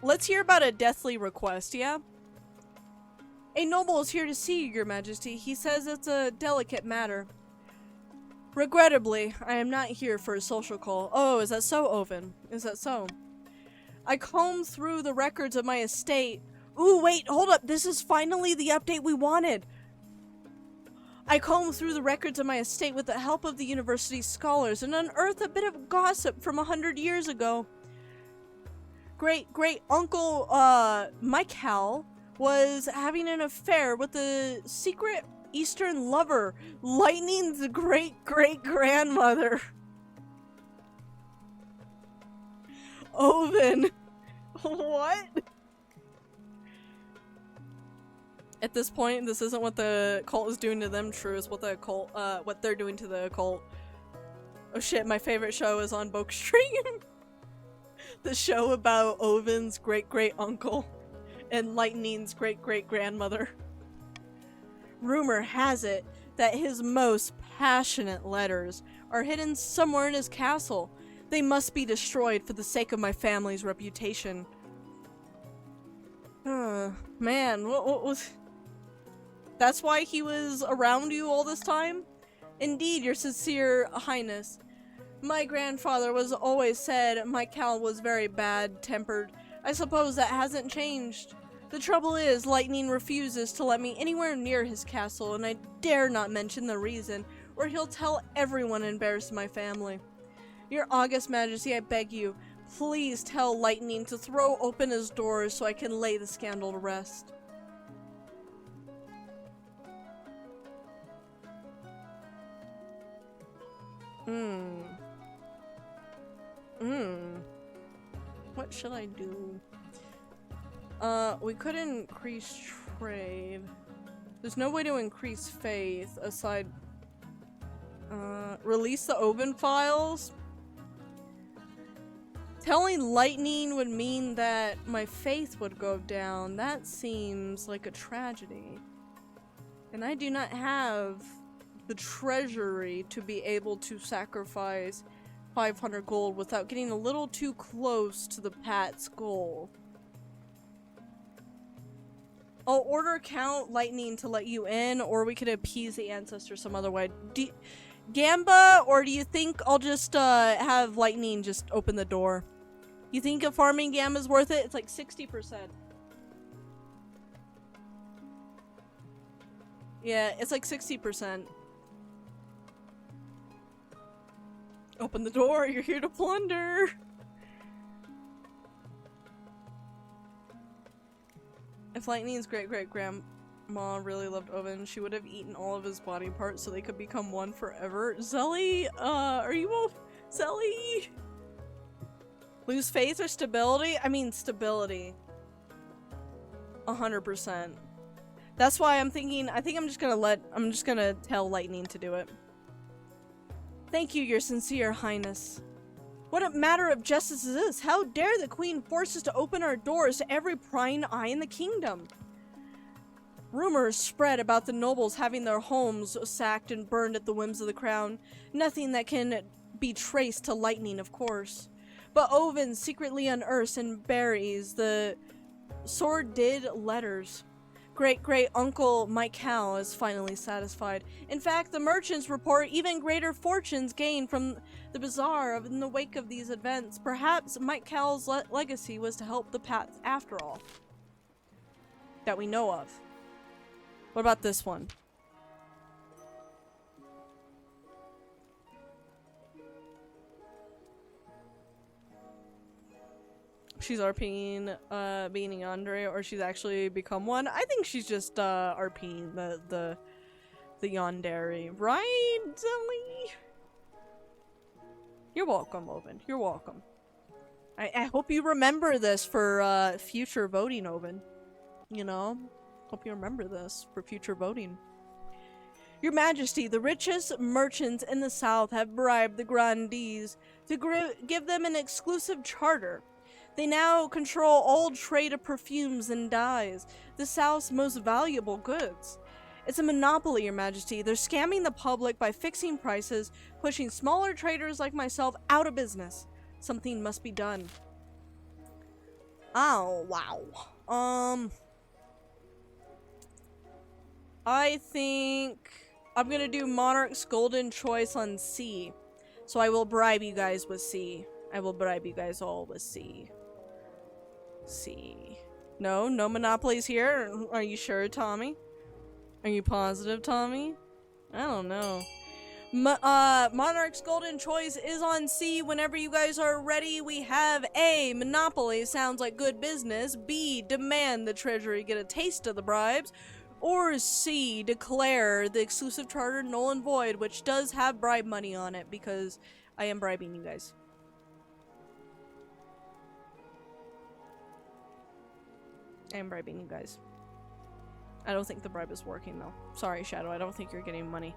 Speaker 1: let's hear about a deathly request, yeah? A noble is here to see you, Your Majesty. He says it's a delicate matter. Regrettably, I am not here for a social call. Oh, is that so, Oven? Is that so? I combed through the records of my estate. Ooh, wait, hold up. This is finally the update we wanted. I combed through the records of my estate with the help of the university scholars and unearthed a bit of gossip from 100 years ago. Great-uncle, Michael was having an affair with a secret Eastern lover, Lightning's great-great-grandmother. Oven. What? At this point, this isn't what the cult is doing to them, true. It's what the cult, what they're doing to the cult. Oh shit, my favorite show is on Book Stream. The show about Oven's great-great-uncle and Lightning's great-great-grandmother. Rumor has it that his most passionate letters are hidden somewhere in his castle. They must be destroyed for the sake of my family's reputation. Man, what was... That's why he was around you all this time? Indeed, your sincere highness. My grandfather was always said my Cal was very bad-tempered. I suppose that hasn't changed. The trouble is, Lightning refuses to let me anywhere near his castle, and I dare not mention the reason, or he'll tell everyone and embarrass my family. Your August Majesty, I beg you, please tell Lightning to throw open his doors so I can lay the scandal to rest. What should I do? We could increase trade. There's no way to increase faith aside... release the Oven files? Telling Lightning would mean that my faith would go down. That seems like a tragedy. And I do not have the treasury to be able to sacrifice 500 gold without getting a little too close to the Pat's goal. I'll order Count Lightning to let you in, or we could appease the ancestors some other way. Gamba, or do you think I'll just have Lightning just open the door? You think a farming Gamba is worth it? It's like 60%. Yeah, it's like 60%. Open the door, you're here to plunder! If Lightning's great-great-grandma really loved Oven, she would have eaten all of his body parts so they could become one forever. Zelly, are you all... Zelly? Lose faith or stability? I mean, stability. 100%. That's why I'm thinking, I think I'm just gonna tell Lightning to do it. Thank you, your sincere highness. What a matter of justice is this? How dare the queen force us to open our doors to every prying eye in the kingdom? Rumors spread about the nobles having their homes sacked and burned at the whims of the crown. Nothing that can be traced to Lightning, of course. But Oven secretly unearths and buries the sordid letters. Great-great-uncle Michael is finally satisfied. In fact, the merchants report even greater fortunes gained from the bazaar in the wake of these events. Perhaps Michael's legacy was to help the Pats after all. That we know of. What about this one? She's RPing being yandere, or she's actually become one. I think she's just RPing the yandere, right, Zelly? You're welcome, Oven. You're welcome. I hope you remember this for future voting, Oven. You know, hope you remember this for future voting. Your Majesty, the richest merchants in the South have bribed the grandees to give them an exclusive charter. They now control all trade of perfumes and dyes, the South's most valuable goods. It's a monopoly, Your Majesty. They're scamming the public by fixing prices, pushing smaller traders like myself out of business. Something must be done. Oh, wow. I think I'm gonna do Monarch's Golden Choice on C. So I will bribe you guys with C. I will bribe you guys all with C. C. No monopolies here? Are you sure, Tommy? Are you positive, Tommy? I don't know. Monarch's Golden Choice is on C. Whenever you guys are ready, we have A. Monopoly sounds like good business. B. Demand the treasury get a taste of the bribes. Or C. Declare the exclusive charter null and void, which does have bribe money on it because I am bribing you guys. I am bribing you guys. I don't think the bribe is working though. Sorry, Shadow, I don't think you're getting money.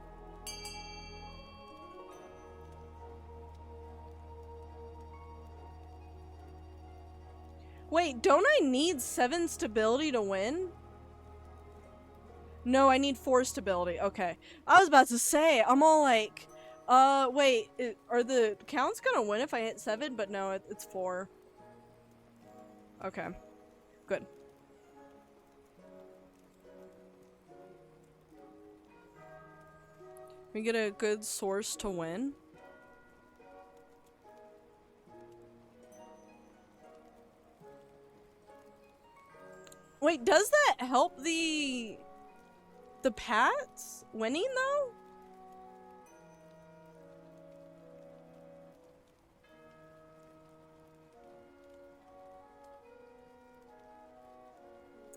Speaker 1: Wait, don't I need 7 stability to win? No, I need 4 stability. Okay. I was about to say, I'm all like, wait, are the counts gonna win if I hit 7? But no, it's 4. Okay. Good. We get a good source to win. Wait, does that help the Pats winning though?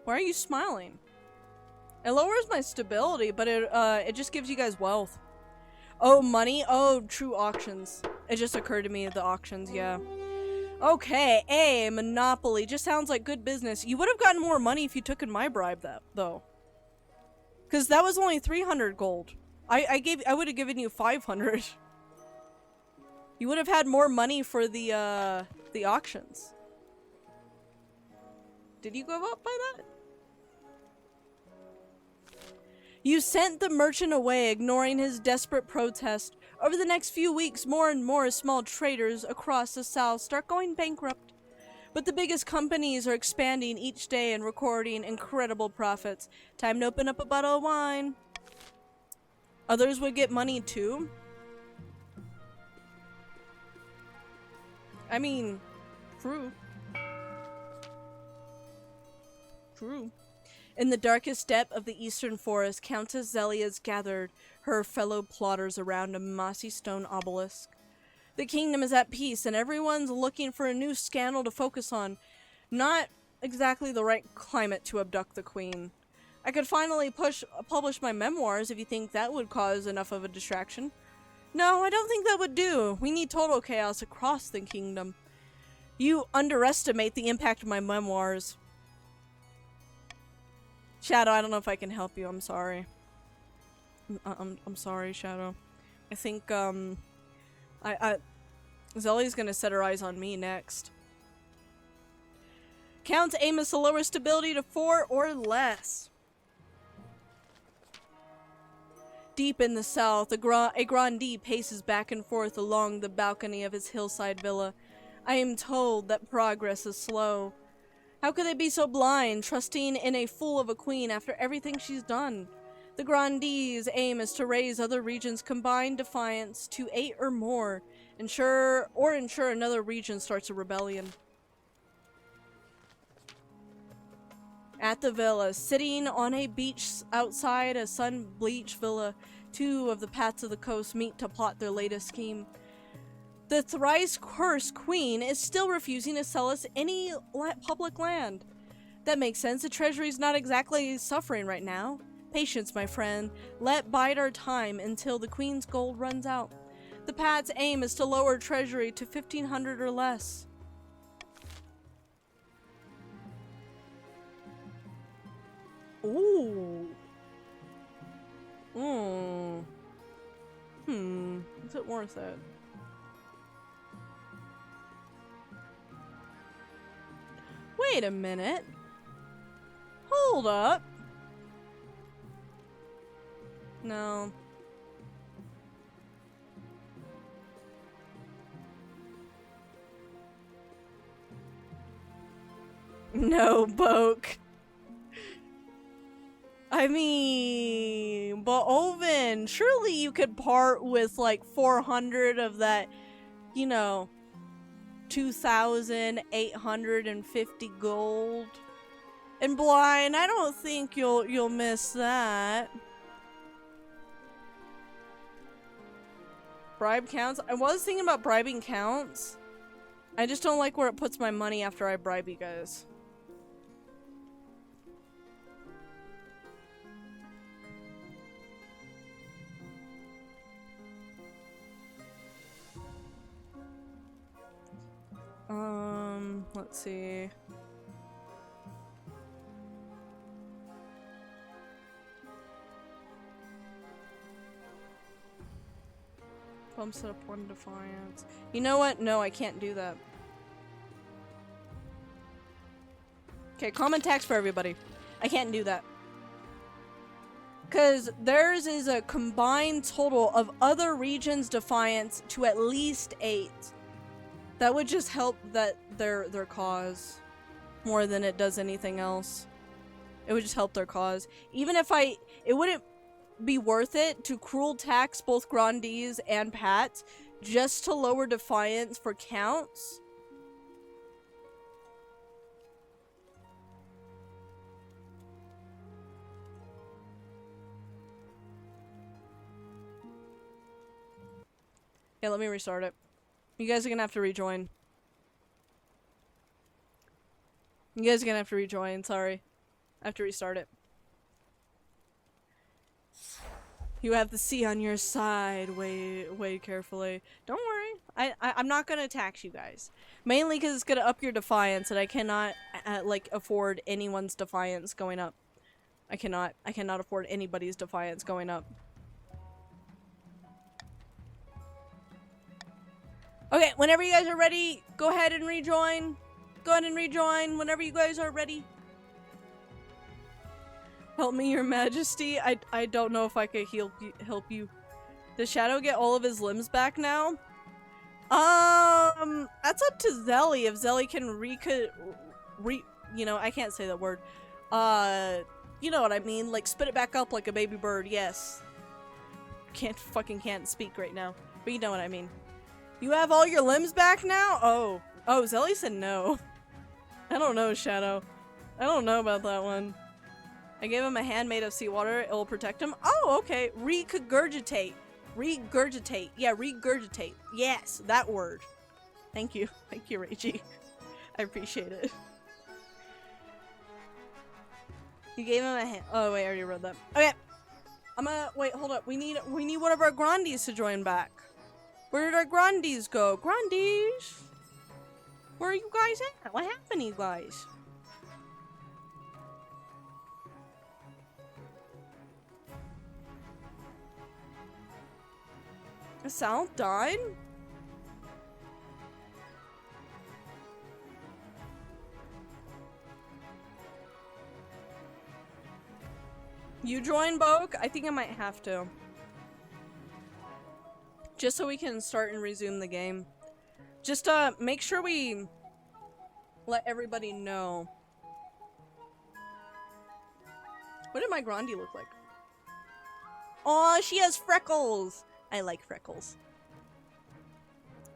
Speaker 1: Why are you smiling? It lowers my stability, but it just gives you guys wealth. Oh, money? Oh, true auctions. It just occurred to me, the auctions, yeah. Okay, A, Monopoly. Just sounds like good business. You would have gotten more money if you took in my bribe, though. Because that was only 300 gold. I would have given you 500. You would have had more money for the auctions. Did you go up by that? You sent the merchant away, ignoring his desperate protest. Over the next few weeks, more and more small traders across the south start going bankrupt. But the biggest companies are expanding each day and recording incredible profits. Time to open up a bottle of wine. Others would get money too. I mean, true. True. In the darkest depth of the eastern forest, Countess Zelia's gathered her fellow plotters around a mossy stone obelisk. The kingdom is at peace, and everyone's looking for a new scandal to focus on. Not exactly the right climate to abduct the queen. I could finally publish my memoirs if you think that would cause enough of a distraction. No, I don't think that would do. We need total chaos across the kingdom. You underestimate the impact of my memoirs. Shadow, I don't know if I can help you. I'm sorry. I'm sorry, Shadow. I think, Zelly's gonna set her eyes on me next. Count aim is to lower stability to 4 or less. Deep in the south, a grandee paces back and forth along the balcony of his hillside villa. I am told that progress is slow. How could they be so blind, trusting in a fool of a queen after everything she's done? The grandee's aim is to raise other regions' combined defiance to 8 or more, ensure another region starts a rebellion. At the villa, sitting on a beach outside a sun-bleached villa, 2 of the Pats of the Coast meet to plot their latest scheme. The thrice-cursed queen is still refusing to sell us any public land. That makes sense. The treasury's not exactly suffering right now. Patience, my friend. Let bide our time until the queen's gold runs out. The Pat's aim is to lower treasury to 1,500 or less. Ooh. Is it worth it? Wait a minute. Hold up. No. No, Boke. I mean, but Oven, surely you could part with like 400 of that, you know, 2,850 gold. And Blind, I don't think you'll miss that. Bribe counts? I was thinking about bribing counts. I just don't like where it puts my money after I bribe you guys. Let's see. Bumps it up 1 defiance. You know what? No, I can't do that. Okay, common tax for everybody. I can't do that. Because theirs is a combined total of other regions' defiance to at least 8. That would just help their cause more than it does anything else. It would just help their cause. Even if it wouldn't be worth it to cruel tax both grandees and Pats just to lower defiance for counts. Yeah, let me restart it. You guys are gonna have to rejoin. You guys are gonna have to rejoin, sorry. I have to restart it. You have the sea on your side. Wait carefully. Don't worry. I'm not gonna tax you guys. Mainly because it's gonna up your defiance, and I cannot, like, afford anyone's defiance going up. I cannot afford anybody's defiance going up. Okay, whenever you guys are ready, go ahead and rejoin. Go ahead and rejoin whenever you guys are ready. Help me, your majesty. I don't know if I could help you. Does Shadow get all of his limbs back now? That's up to Zelly. If Zelly can you know, I can't say that word. You know what I mean. Like, spit it back up like a baby bird, yes. Can't speak right now. But you know what I mean. You have all your limbs back now? Oh, Zelly said no. I don't know, Shadow. I don't know about that one. I gave him a hand made of seawater. It will protect him. Oh, okay. Regurgitate. Regurgitate. Yeah, regurgitate. Yes, that word. Thank you. Thank you, Reiji. I appreciate it. You gave him a hand. Oh, wait, I already read that. Okay. Wait, hold up. We need one of our grandees to join back. Where did our grandees go? Grandees? Where are you guys at? What happened to you guys? Sal died? You join, Boke? I think I might have to. Just so we can start and resume the game. Just, make sure we let everybody know. What did my Grandi look like? Aw, she has freckles! I like freckles.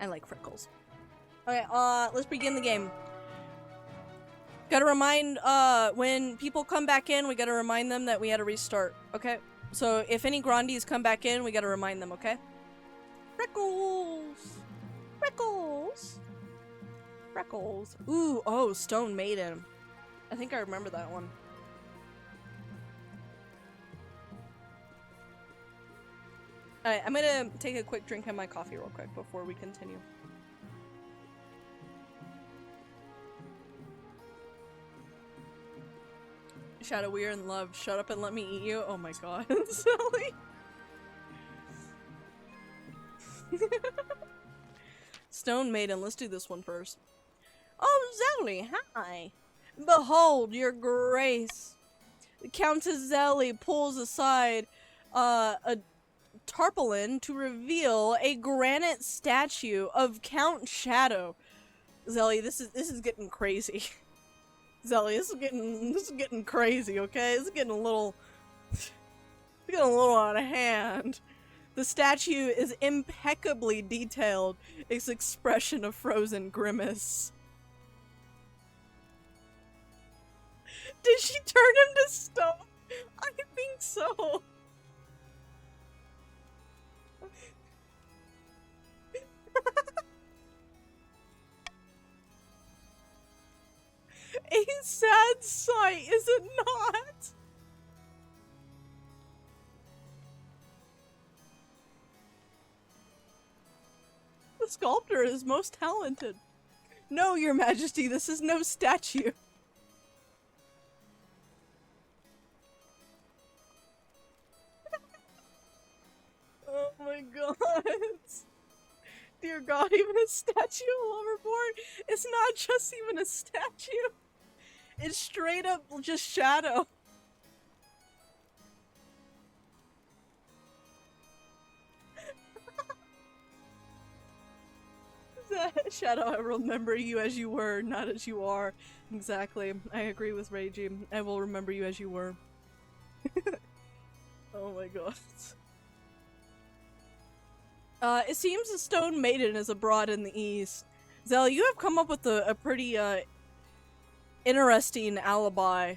Speaker 1: I like freckles. Okay, let's begin the game. Gotta remind, when people come back in, we gotta remind them that we had to restart, okay? So, if any Grandies come back in, we gotta remind them, okay? Freckles! Freckles! Freckles. Ooh, oh, Stone Maiden. I think I remember that one. Alright, I'm gonna take a quick drink of my coffee real quick before we continue. Shadow, we are in love. Shut up and let me eat you. Oh my god, Sally. Stone Maiden, let's do this one first. Oh, Zelly, hi. Behold your grace. Countess Zelly pulls aside a tarpaulin to reveal a granite statue of Count Shadow. Zelly, this is getting crazy. Zelly, this is getting crazy, okay? This is getting a little out of hand. The statue is impeccably detailed, its expression of frozen grimace. Did she turn him to stone? I think so. A sad sight, is it not? The sculptor is most talented. No, your majesty, this is no statue. Oh my god. Dear god, even a statue overboard? It's not just even a statue. It's straight up just Shadow. Shadow, I remember you as you were, not as you are. Exactly. I agree with Reiji. I will remember you as you were. Oh my god. It seems the Stone Maiden is abroad in the east. Zell, you have come up with a pretty, interesting alibi.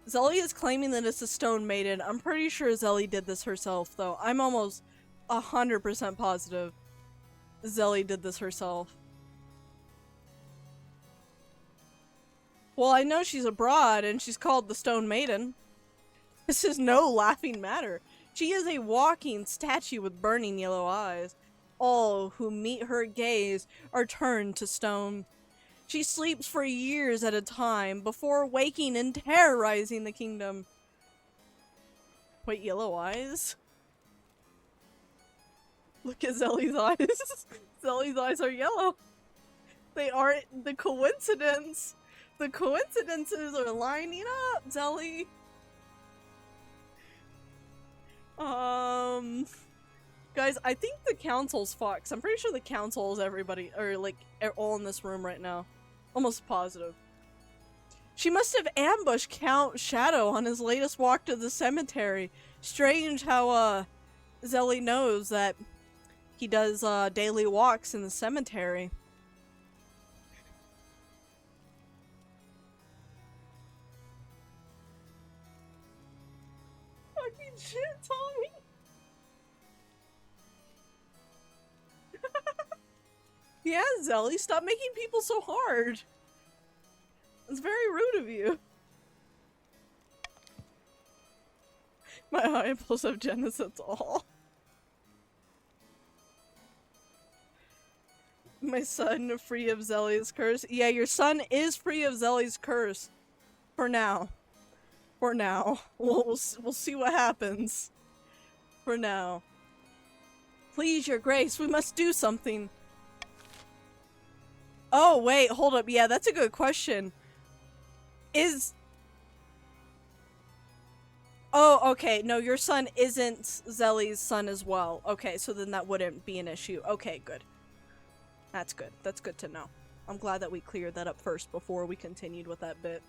Speaker 1: Zelly is claiming that it's a Stone Maiden. I'm pretty sure Zelly did this herself, though. I'm almost 100% positive Zelly did this herself. Well, I know she's abroad, and she's called the Stone Maiden. This is no laughing matter. She is a walking statue with burning yellow eyes. All who meet her gaze are turned to stone. She sleeps for years at a time before waking and terrorizing the kingdom. Wait, yellow eyes? Look at Zelly's eyes. Zelly's eyes are yellow. They aren't the coincidence. The coincidences are lining up, Zelly. Guys, I think the council's fucked. I'm pretty sure the council is everybody, or like, all in this room right now. Almost positive. She must have ambushed Count Shadow on his latest walk to the cemetery. Strange how, Zelly knows that he does, daily walks in the cemetery. Fucking shit, Tommy! Yeah, Zelly, stop making people so hard. It's very rude of you. My eye impulse of Genesis all. My son free of Zelly's curse. Yeah, your son is free of Zelly's curse. For now. For now. We'll see what happens. For now. Please, your grace, we must do something. Oh, wait, hold up. Yeah, that's a good question. Oh, okay. No, your son isn't Zelly's son as well. Okay, so then that wouldn't be an issue. Okay, good. That's good. That's good to know. I'm glad that we cleared that up first before we continued with that bit.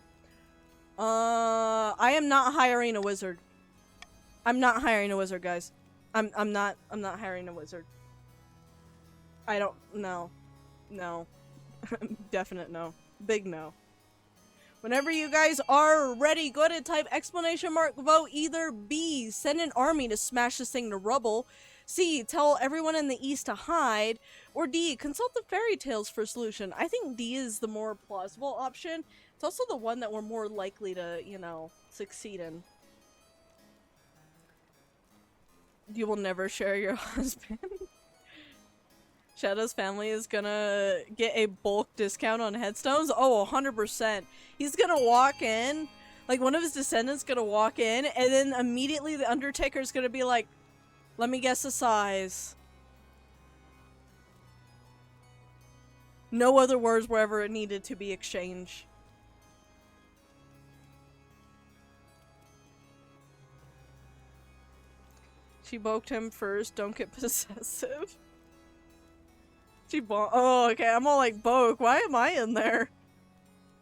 Speaker 1: I am not hiring a wizard. I'm not hiring a wizard, guys. I'm not hiring a wizard. I don't, no. No. Definite no. Big no. Whenever you guys are ready, go ahead and type ! vote either B, send an army to smash this thing to rubble, C, tell everyone in the east to hide, or D, consult the fairy tales for a solution. I think D is the more plausible option. It's also the one that we're more likely to, you know, succeed in. You will never share your husband. Shadow's family is gonna get a bulk discount on headstones? Oh, 100%. He's gonna walk in, like one of his descendants gonna walk in, and then immediately the Undertaker's gonna be like, let me guess the size. No other words were ever needed to be exchanged. She bulked him first, don't get possessive. She bonked. Oh, okay. I'm all like, Boke, why am I in there?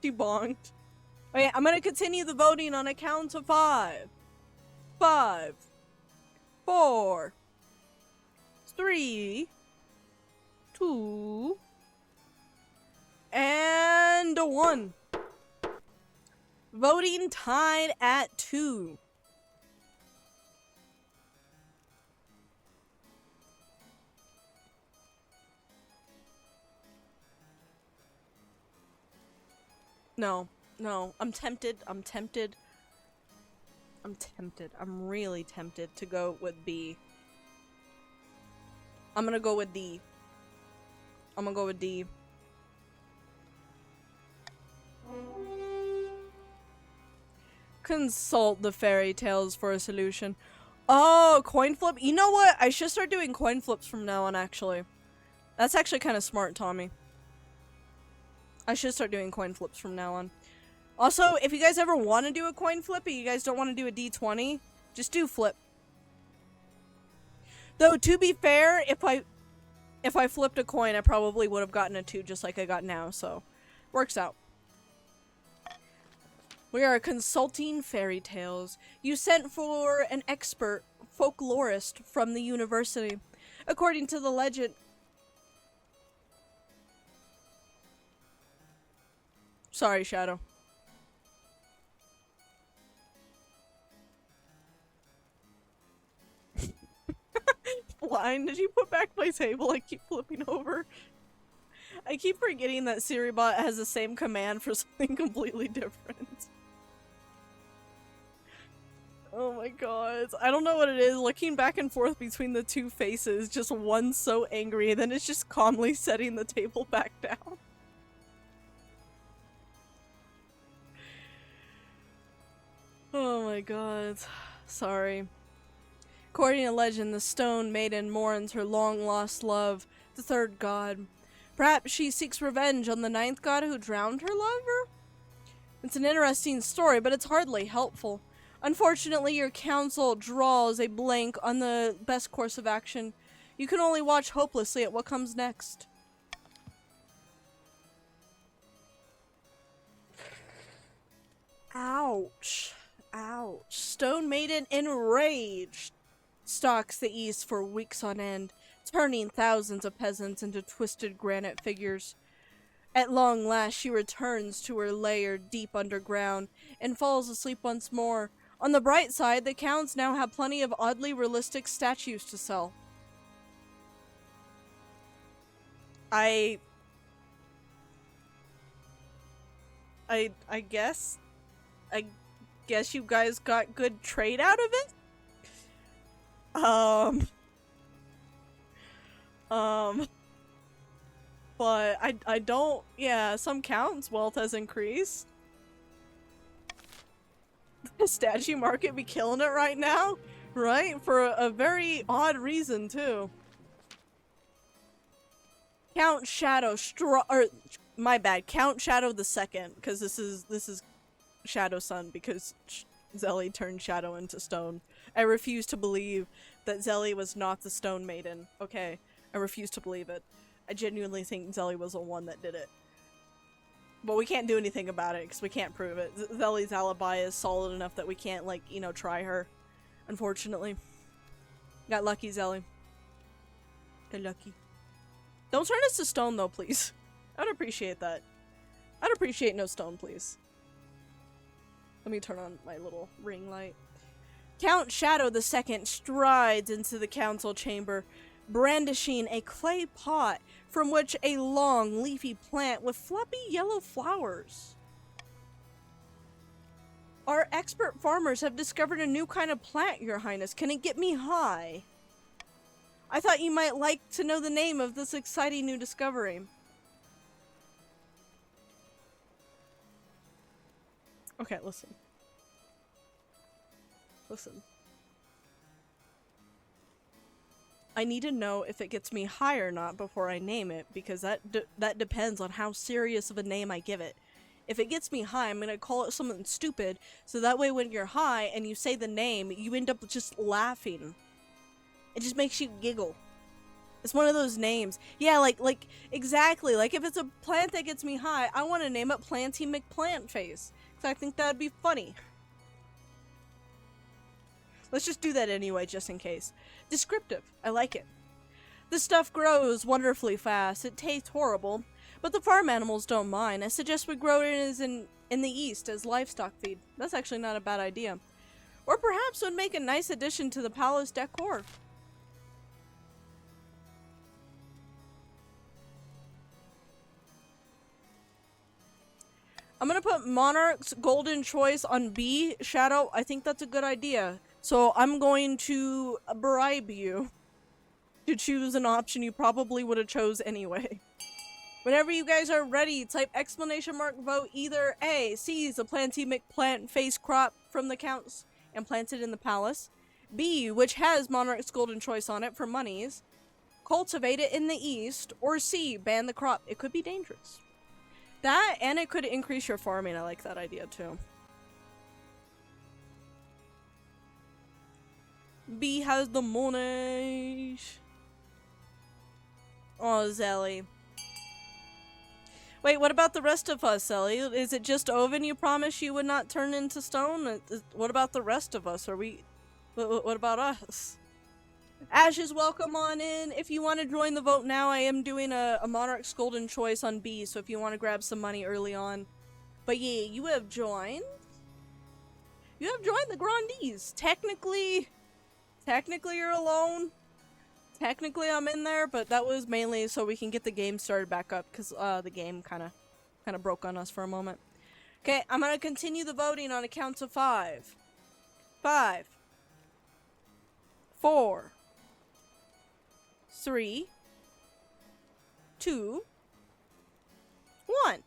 Speaker 1: She bonked. Okay, I'm gonna continue the voting on a count of 5. 5. 4. 3. 2. And 1. Voting tied at 2. No, no, I'm tempted, I'm really tempted to go with B. I'm gonna go with D. Consult the fairy tales for a solution. Oh, coin flip? You know what? I should start doing coin flips from now on, actually. That's actually kind of smart, Tommy. I should start doing coin flips from now on. Also, if you guys ever want to do a coin flip, but you guys don't want to do a D20, just do flip. Though, to be fair, if I flipped a coin, I probably would have gotten a 2 just like I got now, so works out. We are consulting fairy tales. You sent for an expert folklorist from the university. According to the legend... Sorry, Shadow. Blind, did you put back my table? I keep flipping over. I keep forgetting that SiriBot has the same command for something completely different. Oh my god. I don't know what it is. Looking back and forth between the two faces, just one's so angry, and then it's just calmly setting the table back down. Oh my god. Sorry. According to legend, the stone maiden mourns her long-lost love, the third god. Perhaps she seeks revenge on the ninth god who drowned her lover? It's an interesting story, but it's hardly helpful. Unfortunately, your council draws a blank on the best course of action. You can only watch hopelessly at what comes next. Ouch. Ouch. Stone Maiden, enraged, stalks the east for weeks on end, turning thousands of peasants into twisted granite figures. At long last, she returns to her lair deep underground and falls asleep once more. On the bright side, the counts now have plenty of oddly realistic statues to sell. I guess you guys got good trade out of it? But I don't, yeah, some counts' wealth has increased. The statue market be killing it right now, right? For a very odd reason, too. Count Shadow my bad, Count Shadow the Second, because this is Shadow Sun, because Zelly turned Shadow into stone. I refuse to believe that Zelly was not the Stone Maiden. Okay, I refuse to believe it. I genuinely think Zelly was the one that did it. But we can't do anything about it, because we can't prove it. Zelly's alibi is solid enough that we can't, like, you know, try her. Unfortunately. Got lucky, Zelly. Got lucky. Don't turn us to stone, though, please. I'd appreciate that. I'd appreciate no stone, please. Let me turn on my little ring light. Count Shadow the Second strides into the council chamber, brandishing a clay pot from which a long, leafy plant with fluffy yellow flowers. Our expert farmers have discovered a new kind of plant, Your Highness. Can it get me high? I thought you might like to know the name of this exciting new discovery. Okay, listen. Listen. I need to know if it gets me high or not before I name it, because that depends on how serious of a name I give it. If it gets me high, I'm gonna call it something stupid, so that way when you're high and you say the name, you end up just laughing. It just makes you giggle. It's one of those names. Yeah, like, exactly. Like, if it's a plant that gets me high, I want to name it Planty McPlantface, because I think that'd be funny. Let's just do that anyway, just in case. Descriptive. I like it. The stuff grows wonderfully fast. It tastes horrible, but the farm animals don't mind. I suggest we grow it in the east as livestock feed. That's actually not a bad idea. Or perhaps it would make a nice addition to the palace decor. I'm gonna put Monarch's Golden Choice on B, Shadow. I think that's a good idea. So I'm going to bribe you to choose an option you probably would have chose anyway. Whenever you guys are ready, type !vote either A, seize the Planty McPlant face crop from the counts and plant it in the palace. B, which has Monarch's Golden Choice on it for monies. Cultivate it in the east. Or C, ban the crop. It could be dangerous. That, and it could increase your farming. I like that idea too. B has the money. Oh, Zelly. Wait, what about the rest of us, Zelly? Is it just Oven you promised you would not turn into stone? What about the rest of us? Are we... What about us? Ashes, welcome on in. If you want to join the vote now, I am doing a Monarch's Golden Choice on B, so if you want to grab some money early on. But yeah, you have joined. You have joined the Grandees. Technically you're alone. Technically I'm in there, but that was mainly so we can get the game started back up, because the game kind of broke on us for a moment. Okay, I'm going to continue the voting on a count of 5. 5. 4. 3. 2. 1.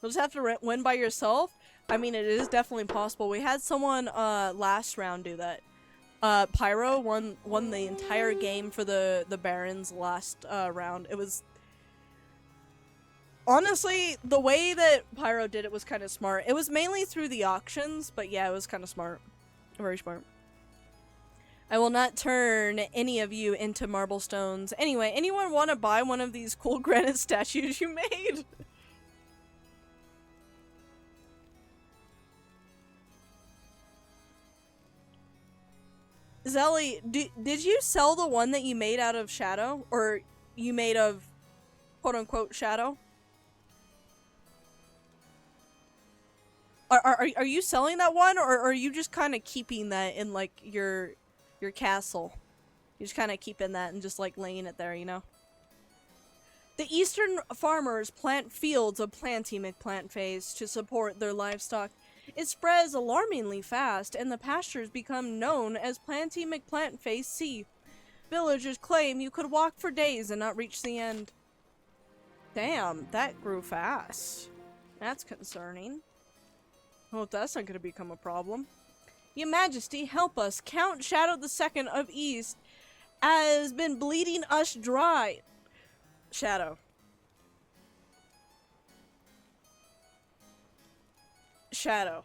Speaker 1: You'll just have to win by yourself. I mean, it is definitely possible. We had someone last round do that. Pyro won the entire game for the Barons last round. It was... Honestly, the way that Pyro did it was kind of smart. It was mainly through the auctions, but yeah, it was kind of smart. Very smart. I will not turn any of you into marble stones. Anyway, anyone want to buy one of these cool granite statues you made? Zelly, did you sell the one that you made out of shadow? Or you made of quote-unquote shadow? Are you selling that one, or are you just kind of keeping that in, like, your castle? You're just kind of keeping that and just, like, laying it there, you know? The eastern farmers plant fields of Planty McPlant phase to support their livestock. It spreads alarmingly fast, and the pastures become known as Planty McPlant Phase C. Villagers claim you could walk for days and not reach the end. Damn, that grew fast. That's concerning. Well, that's not going to become a problem. Your Majesty, help us. Count Shadow II of East has been bleeding us dry. Shadow. Shadow.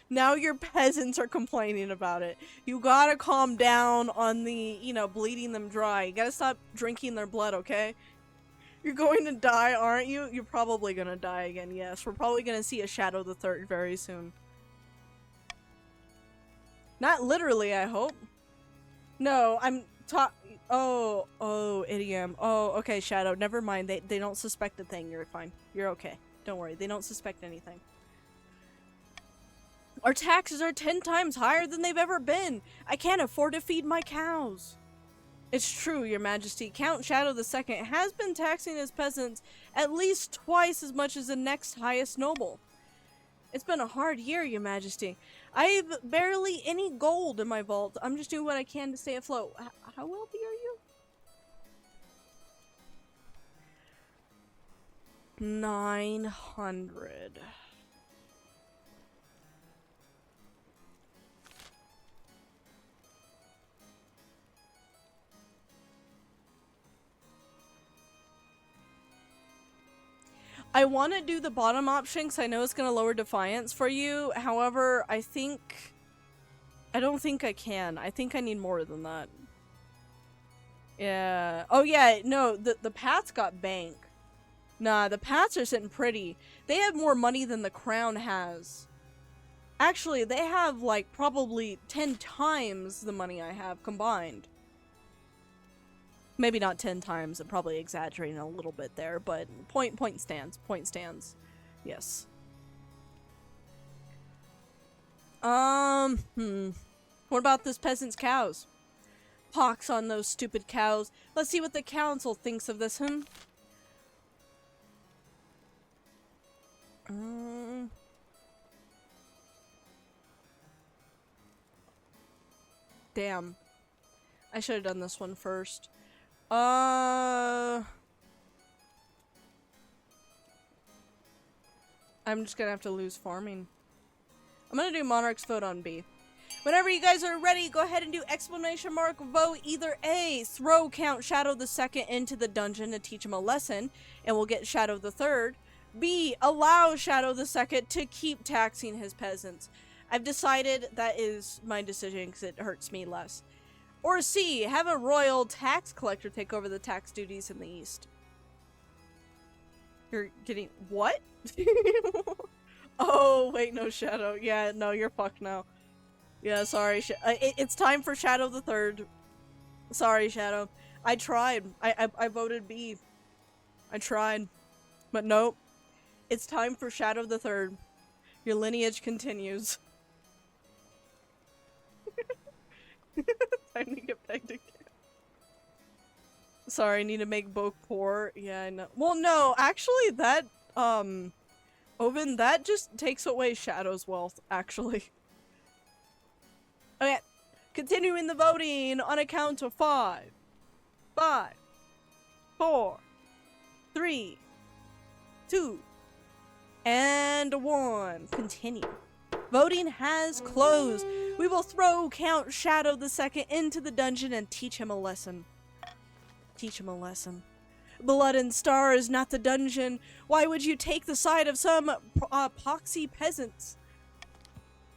Speaker 1: Now your peasants are complaining about it. You gotta calm down on the, you know, bleeding them dry. You gotta stop drinking their blood, okay? You're going to die, aren't you? You're probably gonna die again, yes. We're probably gonna see a Shadow the Third very soon. Not literally, I hope. No, I'm Oh, idiom. Oh, okay, Shadow. Never mind. They don't suspect a thing. You're fine. You're okay. Don't worry. They don't suspect anything. Our taxes are 10 times higher than they've ever been. I can't afford to feed my cows. It's true, Your Majesty. Count Shadow II has been taxing his peasants at least twice as much as the next highest noble. It's been a hard year, Your Majesty. I've barely any gold in my vault. I'm just doing what I can to stay afloat. How wealthy are you? 900. I want to do the bottom option because I know it's going to lower defiance for you. However, I don't think I can. I think I need more than that. Yeah. Oh yeah, no, the Pats got bank. Nah, the Pats are sitting pretty. They have more money than the Crown has. Actually, they have like probably 10 times the money I have combined. Maybe not 10 times, I'm probably exaggerating a little bit there, but point stands. Yes. What about this peasant's cows? Pox on those stupid cows. Let's see what the council thinks of this, Damn. I should have done this one first. I'm just gonna have to lose farming. I'm gonna do Monarch's vote on B. Whenever you guys are ready, go ahead and do exclamation mark vote either A, throw Count Shadow the Second into the dungeon to teach him a lesson, and we'll get Shadow the Third. B, allow Shadow the Second to keep taxing his peasants. I've decided that is my decision because it hurts me less. Or C, have a royal tax collector take over the tax duties in the east. You're getting what? Oh, wait, no, Shadow. Yeah, no, you're fucked now. Yeah, sorry. It's time for Shadow the Third. Sorry, Shadow. I tried. I voted B. I tried. But nope. It's time for Shadow the Third. Your lineage continues. Time to get pegged again. Sorry, I need to make Boke poor. Yeah, I know. Well, no, actually, that, Oven, that just takes away Shadow's wealth, actually. Okay, continuing the voting on a count of 5, 5, 4, 3, 2, and 1. Continue. Voting has closed. We will throw Count Shadow the Second into the dungeon and teach him a lesson. Teach him a lesson. Blood and stars, not the dungeon. Why would you take the side of some poxy peasants?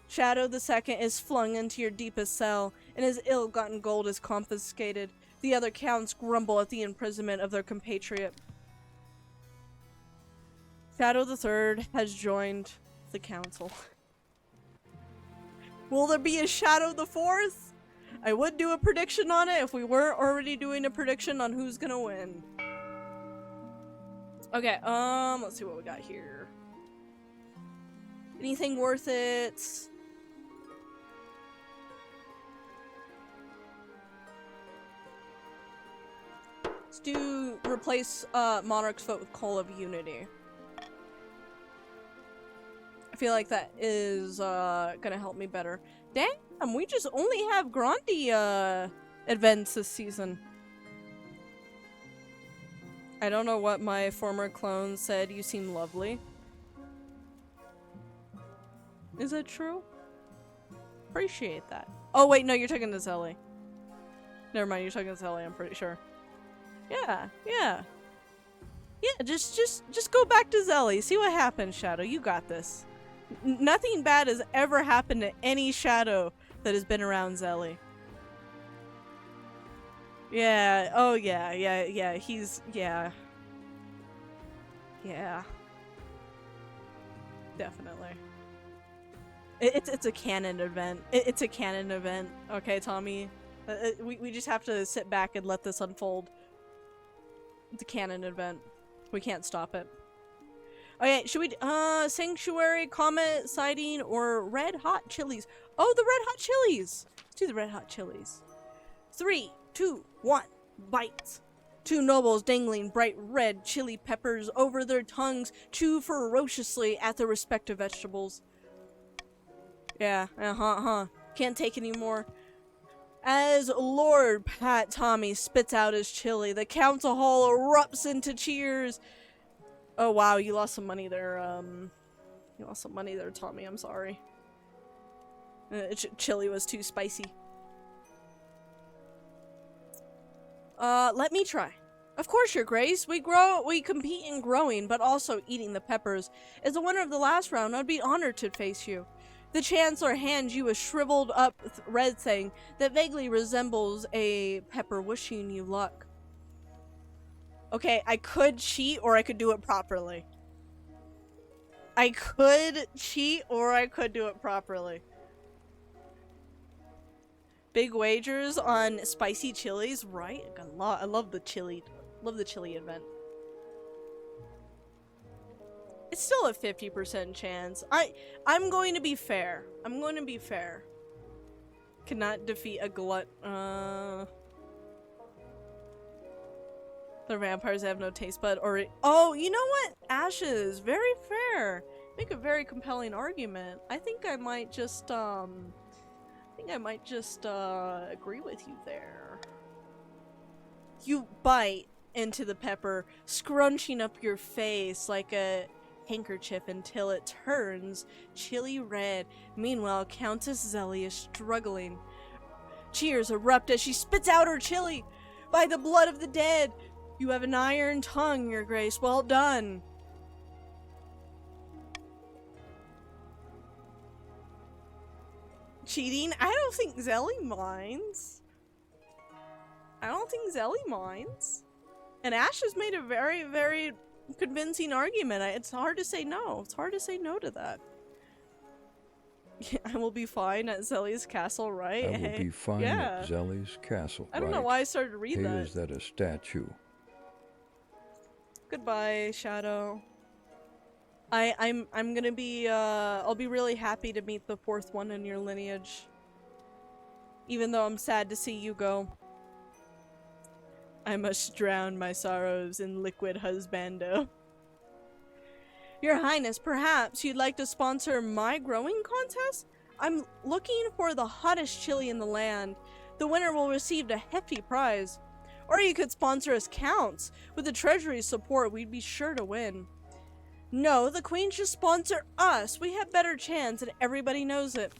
Speaker 1: Shadow the Second is flung into your deepest cell, and his ill-gotten gold is confiscated. The other counts grumble at the imprisonment of their compatriot. Shadow the Third has joined the council. Will there be a Shadow the Fourth? I would do a prediction on it if we weren't already doing a prediction on who's gonna win. Okay, let's see what we got here. Anything worth it? Let's do replace Monarch's vote with Call of Unity. I feel like that is gonna help me better. Damn, we just only have Grandi events this season. I don't know what my former clone said. You seem lovely. Is that true? Appreciate that. Oh wait, no, you're talking to Zelly. Never mind, you're talking to Zelly, I'm pretty sure. Yeah, yeah. Yeah, just go back to Zelly. See what happens, Shadow. You got this. Nothing bad has ever happened to any Shadow that has been around Zelly. Yeah, oh yeah, he's, yeah. Yeah. Definitely. It's a canon event. It's a canon event. Okay, Tommy? We just have to sit back and let this unfold. It's a canon event. We can't stop it. Okay, should we, Sanctuary, Comet, Sighting, or Red Hot Chilies? Oh, the Red Hot Chilies! Let's do the Red Hot Chilies. 3, 2, 1, bite. Two nobles dangling bright red chili peppers over their tongues chew ferociously at their respective vegetables. Yeah, can't take any more. As Lord Pat Tommy spits out his chili, the council hall erupts into cheers. Oh wow, you lost some money there, you lost some money there, Tommy, I'm sorry. Chili was too spicy. Let me try. Of course, Your Grace. We compete in growing, but also eating the peppers. As the winner of the last round, I'd be honored to face you. The Chancellor hands you a shriveled up red thing that vaguely resembles a pepper, wishing you luck. Okay, I could cheat or I could do it properly. I could cheat or I could do it properly. Big wagers on spicy chilies, right? I love the chili. Love the chili event. It's still a 50% chance. I'm going to be fair. I'm going to be fair. Cannot defeat a glut. The vampires have no taste bud or oh, you know what? Ashes, very fair. Make a very compelling argument. I think I might just agree with you there. You bite into the pepper, scrunching up your face like a handkerchief until it turns chilly red. Meanwhile, Countess Zelly is struggling. Cheers erupt as she spits out her chili. By the blood of the dead, you have an iron tongue, your grace. Well done. Cheating? I don't think Zelly minds. I don't think Zelly minds. And Ash has made a very, very convincing argument. It's hard to say no. It's hard to say no to that. I will be fine at Zelly's castle, right?
Speaker 2: I will be fine at Zelly's castle,
Speaker 1: I don't know why I started to read that.
Speaker 2: Hey, is that a statue?
Speaker 1: Goodbye, Shadow. I'm gonna be, I'll be really happy to meet the fourth one in your lineage. Even though I'm sad to see you go. I must drown my sorrows in liquid husbando. Your Highness, perhaps you'd like to sponsor my growing contest? I'm looking for the hottest chili in the land. The winner will receive a hefty prize. Or you could sponsor us counts. With the Treasury's support, we'd be sure to win. No, the Queen should sponsor us. We have better chance and everybody knows it.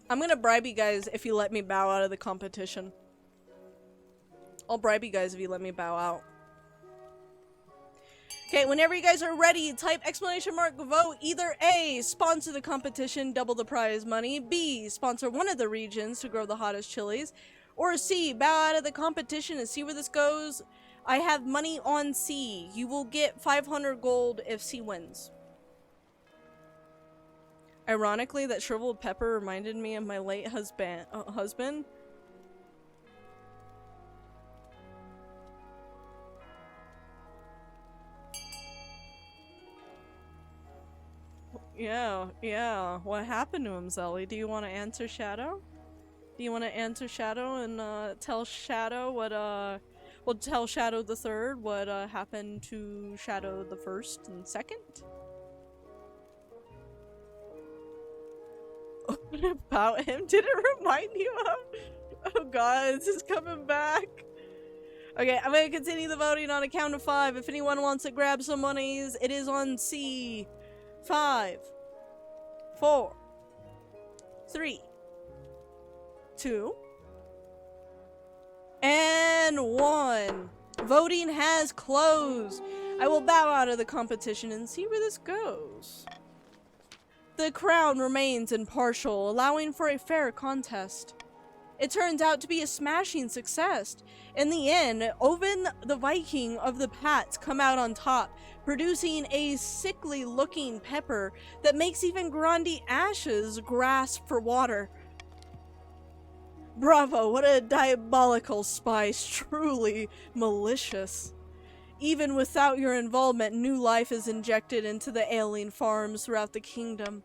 Speaker 1: I'm gonna bribe you guys if you let me bow out of the competition. I'll bribe you guys if you let me bow out. Okay, whenever you guys are ready, type !vote either A, sponsor the competition, double the prize money, B, sponsor one of the regions to grow the hottest chilies, or C, bow out of the competition and see where this goes. I have money on C. You will get 500 gold if C wins. Ironically, that shriveled pepper reminded me of my late husband. Yeah. What happened to him, Zelly? Do you want to answer Shadow? Do you want to answer Shadow and tell Shadow what well, tell Shadow the Third what happened to Shadow the First and Second? About him? Did it remind you of? Oh god, this is coming back. Okay, I'm gonna continue the voting on a count of 5. If anyone wants to grab some monies, it is on C. 5, 4, 3, 2, and 1. Voting has closed. I will bow out of the competition and see where this goes. The crown remains impartial, allowing for a fair contest. It turns out to be a smashing success. In the end, Oven the Viking of the Pats come out on top, producing a sickly-looking pepper that makes even Grandi Ashes grasp for water. Bravo, what a diabolical spice, truly malicious. Even without your involvement, new life is injected into the ailing farms throughout the kingdom.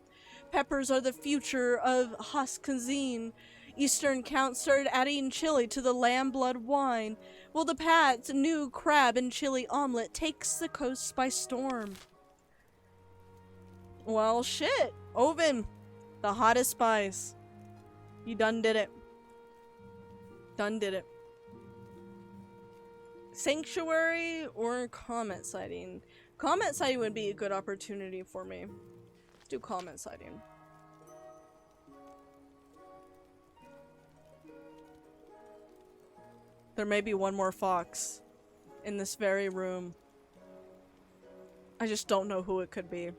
Speaker 1: Peppers are the future of Husk cuisine. Eastern counts started adding chili to the lamb blood wine, while the Pat's new crab and chili omelet takes the coast by storm. Well, shit. Oven, the hottest spice. You done did it. Done did it. Sanctuary or comet sighting? Comet sighting would be a good opportunity for me. Let's do comet sighting. There may be one more fox in this very room. I just don't know who it could be.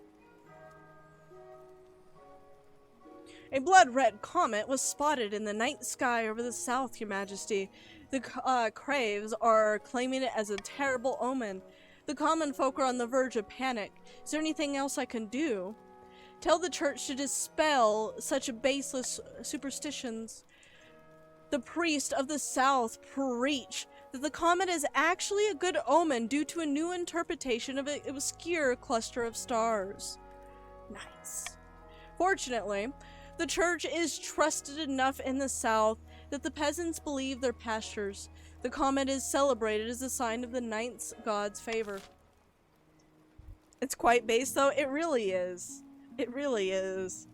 Speaker 1: A blood-red comet was spotted in the night sky over the south, Your Majesty. The Craves are claiming it as a terrible omen. The common folk are on the verge of panic. Is there anything else I can do? Tell the church to dispel such baseless superstitions. The priest of the south preach that the comet is actually a good omen due to a new interpretation of an obscure cluster of stars. Nice. Fortunately, the church is trusted enough in the south that the peasants believe their pastures. The comet is celebrated as a sign of the ninth god's favor. It's quite base though. It really is. It really is.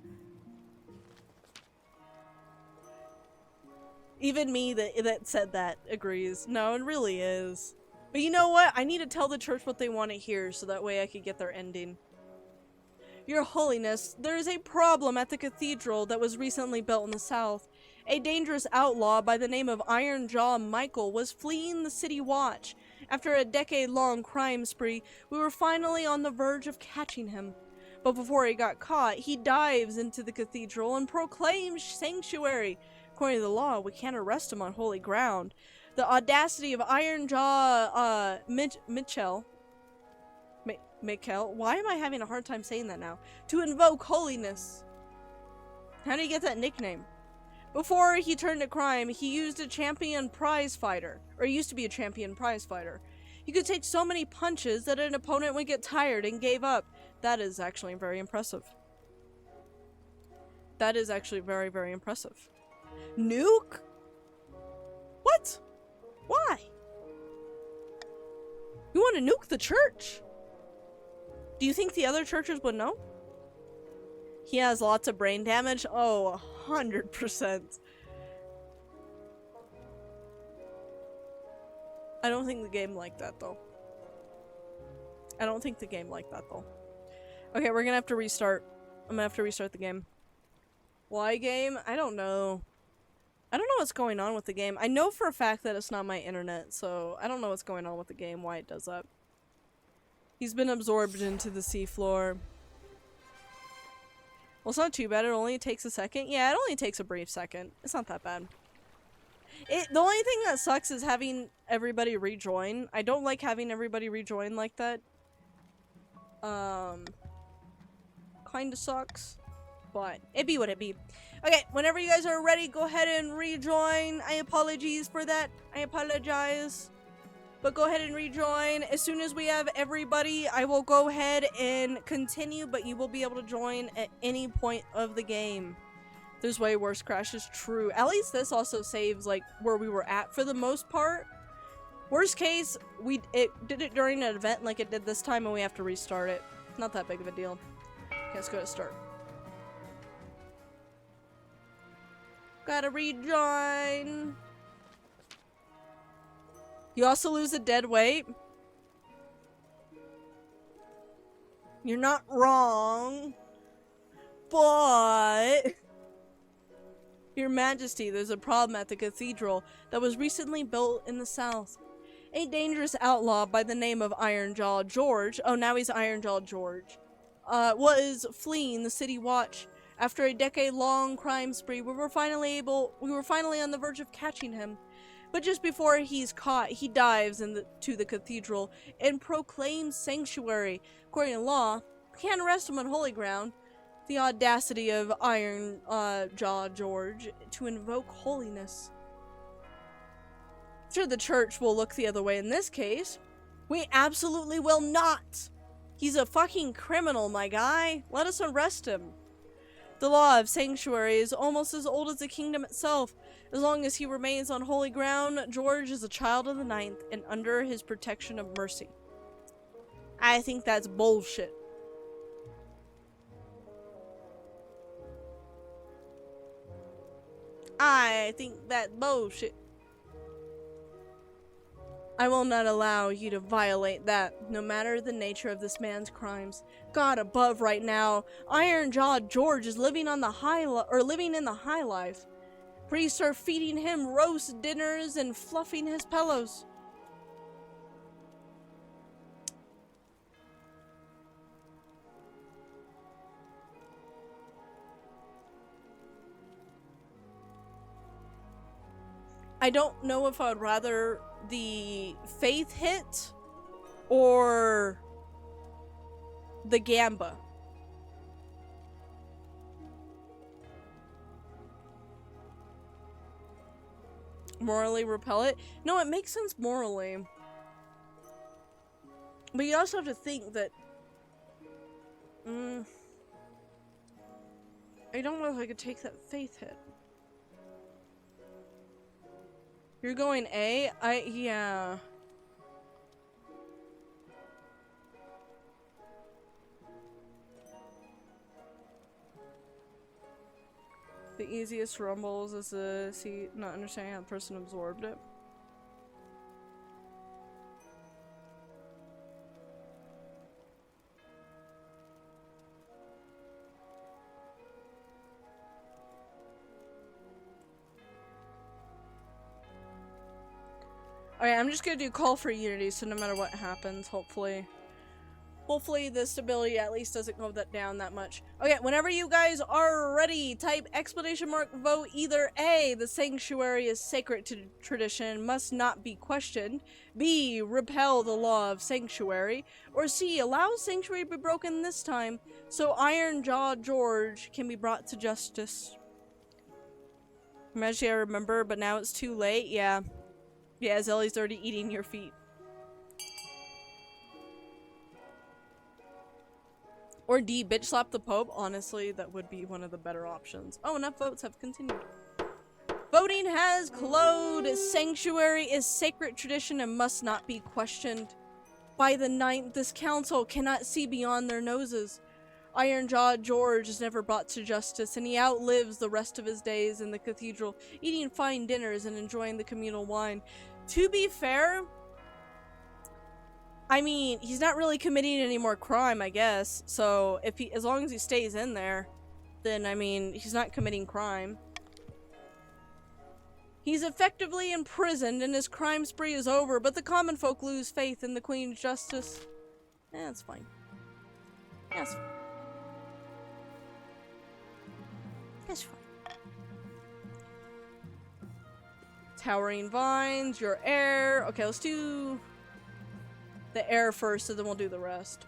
Speaker 1: Even me that said that agrees. No, it really is. But you know what? I need to tell the church what they want to hear so that way I could get their ending. Your Holiness, there is a problem at the cathedral that was recently built in the south. A dangerous outlaw by the name of Iron Jaw Michael was fleeing the city watch. After a decade-long crime spree, we were finally on the verge of catching him. But before he got caught, he dives into the cathedral and proclaims sanctuary. According to the law, we can't arrest him on holy ground. The audacity of Iron Jaw, Mitchell, why am I having a hard time saying that now? To invoke holiness. How do you get that nickname? Before he turned to crime, he used a champion prize fighter. Or he used to be a champion prize fighter. He could take so many punches that an opponent would get tired and gave up. That is actually very impressive. That is actually very, very impressive. Nuke? What? Why? You want to nuke the church? Do you think the other churches would know? He has lots of brain damage? Oh, 100%. I don't think the game like that, though. I don't think the game like that, though. Okay, we're gonna have to restart. I'm gonna have to restart the game. Why game? I don't know. I don't know what's going on with the game. I know for a fact that it's not my internet, so I don't know what's going on with the game, why it does that. He's been absorbed into the seafloor. Well, it's not too bad. It only takes a second. Yeah, it only takes a brief second. It's not that bad. The only thing that sucks is having everybody rejoin. I don't like having everybody rejoin like that. Kinda sucks. But it be what it be. Okay, whenever you guys are ready, go ahead and rejoin. I apologize for that. I apologize. But go ahead and rejoin. As soon as we have everybody, I will go ahead and continue, but you will be able to join at any point of the game. There's way worse crashes, true. At least this also saves, like, where we were at for the most part. Worst case, it did it during an event like it did this time, and we have to restart it. Not that big of a deal. Okay, let's go to start. Gotta rejoin. You also lose a dead weight. You're not wrong. But... Your Majesty, there's a problem at the cathedral that was recently built in the south. A dangerous outlaw by the name of Iron Jaw George, oh now he's Iron Jaw George, was fleeing the city watch. After a decade-long crime spree, we were finally on the verge of catching him. But just before he's caught, he dives into the cathedral and proclaims sanctuary. According to law, we can't arrest him on holy ground. The audacity of Iron Jaw George to invoke holiness. Sure, the church will look the other way in this case. We absolutely will not! He's a fucking criminal, my guy. Let us arrest him. The law of sanctuary is almost as old as the kingdom itself. As long as he remains on holy ground, George is a child of the ninth and under his protection of mercy. I think that's bullshit. I think that's bullshit. I will not allow you to violate that, no matter the nature of this man's crimes. God above, right now, Iron Jaw George is living in the high life. Priests are feeding him roast dinners and fluffing his pillows. I don't know if I would rather the faith hit or the gamba. Morally repel it? No, it makes sense morally. But you also have to think that... I don't know if I could take that faith hit. You're going A? Yeah. The easiest rumbles is to see not understanding how the person absorbed it. Alright, I'm just gonna do call for unity, so no matter what happens, hopefully the stability at least doesn't go down that much. Okay, whenever you guys are ready, type !vote either A, the sanctuary is sacred to tradition, must not be questioned, B, repel the law of sanctuary, or C, allow sanctuary to be broken this time, so Iron Jaw George can be brought to justice. Imagine I remember, but now it's too late, yeah. Yeah, Zelly's already eating your feet. Or D, bitch slap the Pope. Honestly, that would be one of the better options. Oh, enough votes have continued. Voting has closed. Sanctuary is sacred tradition and must not be questioned. By the 9th, this council cannot see beyond their noses. Iron-Jawed George is never brought to justice, and he outlives the rest of his days in the cathedral, eating fine dinners and enjoying the communal wine. To be fair, I mean, he's not really committing any more crime, I guess. So, if he, as long as he stays in there, then, I mean, he's not committing crime. He's effectively imprisoned and his crime spree is over, but the common folk lose faith in the Queen's justice. That's fine. That's fine. That's fine. Towering vines, your heir. Okay, let's do the heir first, and then we'll do the rest.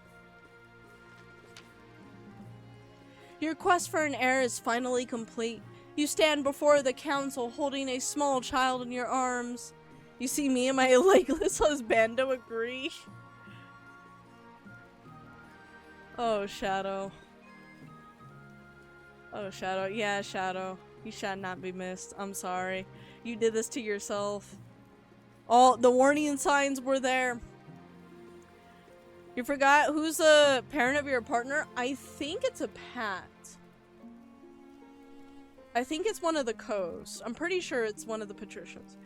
Speaker 1: Your quest for an heir is finally complete. You stand before the council holding a small child in your arms. You see me and my legless husbando agree. Oh, Shadow. Oh, Shadow. Yeah, Shadow. You shall not be missed. I'm sorry. You did this to yourself. All the warning signs were there. You forgot who's the parent of your partner? I think it's a Pat. I think it's one of the Coes. I'm pretty sure it's one of the Patricians.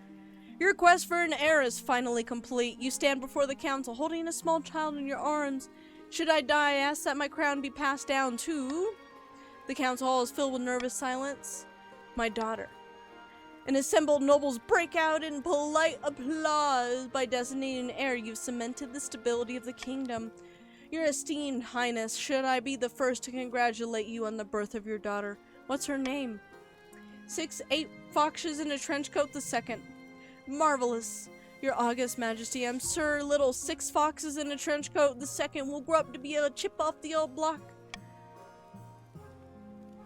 Speaker 1: Your quest for an heir is finally complete. You stand before the council holding a small child in your arms. Should I die, I ask that my crown be passed down to... The council hall is filled with nervous silence. My daughter. And assembled nobles break out in polite applause. By designating an heir, you've cemented the stability of the kingdom. Your esteemed highness, should I be the first to congratulate you on the birth of your daughter? What's her name? 8 foxes in a trench coat the second. Marvelous. Your august majesty, I'm sure little 6 foxes in a trench coat the second will grow up to be a chip off the old block.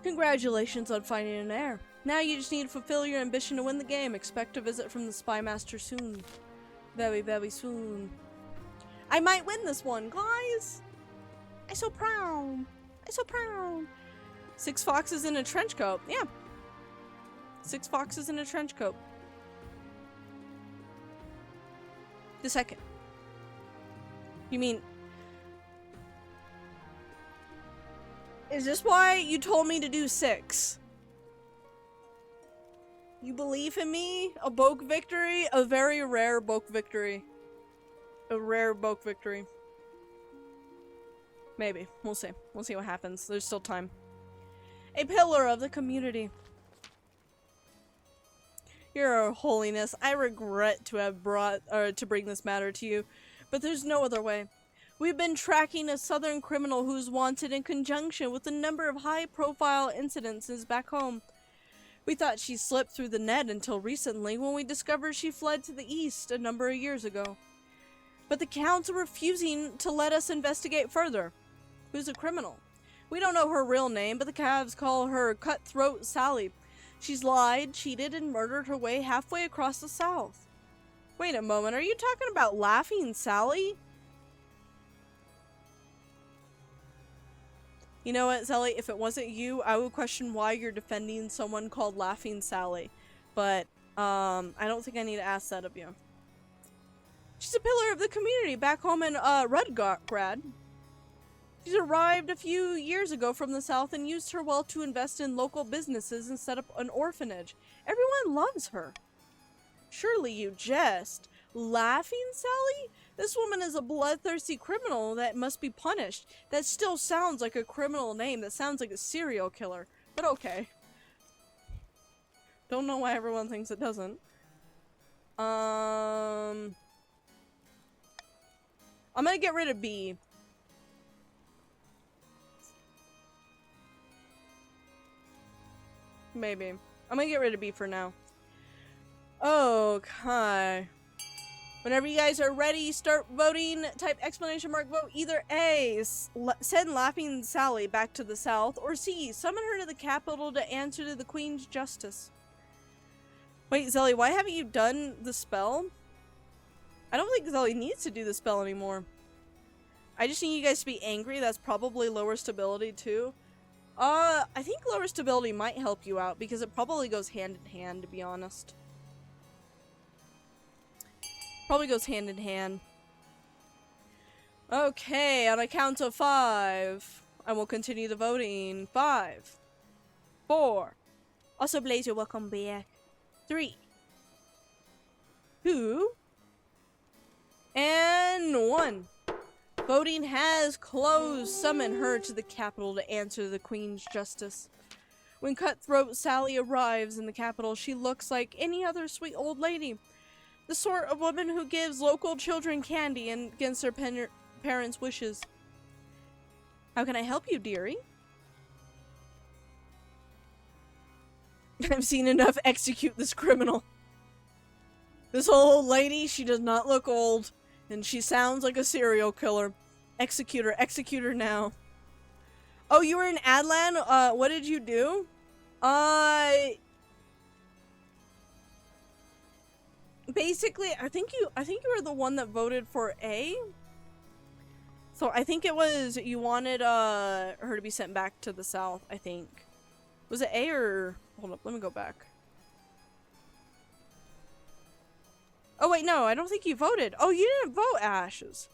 Speaker 1: Congratulations on finding an heir. Now you just need to fulfill your ambition to win the game. Expect a visit from the spy master soon. Very, very soon. I might win this one, guys! I'm so proud. I'm so proud. 6 foxes in a trench coat. Yeah. 6 foxes in a trench coat. The second. You mean... Is this why you told me to do 6? You believe in me? A Boke victory? A very rare Boke victory. A rare Boke victory. Maybe. We'll see. We'll see what happens. There's still time. A pillar of the community. Your Holiness, I regret to have bring this matter to you, but there's no other way. We've been tracking a southern criminal who's wanted in conjunction with a number of high-profile incidences back home. We thought she slipped through the net until recently when we discovered she fled to the east a number of years ago. But the council refusing to let us investigate further. Who's the criminal? We don't know her real name, but the Cavs call her Cutthroat Sally. She's lied, cheated, and murdered her way halfway across the South. Wait a moment, are you talking about Laughing Sally? You know what, Sally? If it wasn't you, I would question why you're defending someone called Laughing Sally. But, I don't think I need to ask that of you. She's a pillar of the community back home in, Rudgrad. She's arrived a few years ago from the south and used her wealth to invest in local businesses and set up an orphanage. Everyone loves her. Surely you jest. Laughing Sally? This woman is a bloodthirsty criminal that must be punished. That still sounds like a criminal name. That sounds like a serial killer. But okay. Don't know why everyone thinks it doesn't. I'm gonna get rid of B. Maybe. I'm gonna get rid of B for now. Okay. Whenever you guys are ready, start voting. Type exclamation mark vote either A, send Laughing Sally back to the south, or C, summon her to the capital to answer to the Queen's justice. Wait, Zelly, why haven't you done the spell? I don't think Zelly needs to do the spell anymore. I just need you guys to be angry. That's probably lower stability too. I think lower stability might help you out because it probably goes hand in hand, to be honest. Probably goes hand in hand. Okay, on a count of 5, I will continue the voting. 5, 4. Also, Blazer, welcome back. 3, 2, and 1. Voting has closed. Summon her to the capital to answer the Queen's justice. When Cutthroat Sally arrives in the capital, she looks like any other sweet old lady. The sort of woman who gives local children candy and against their parents' wishes. How can I help you, dearie? I've seen enough execute this criminal. This old lady, she does not look old. And she sounds like a serial killer. Execute her now. Oh, you were in Adlan? What did you do? Basically, I think you were the one that voted for A. So I think it was you wanted her to be sent back to the south, I think. Was it A or hold up, let me go back. Oh wait, no, I don't think you voted. Oh, you didn't vote, Ashes.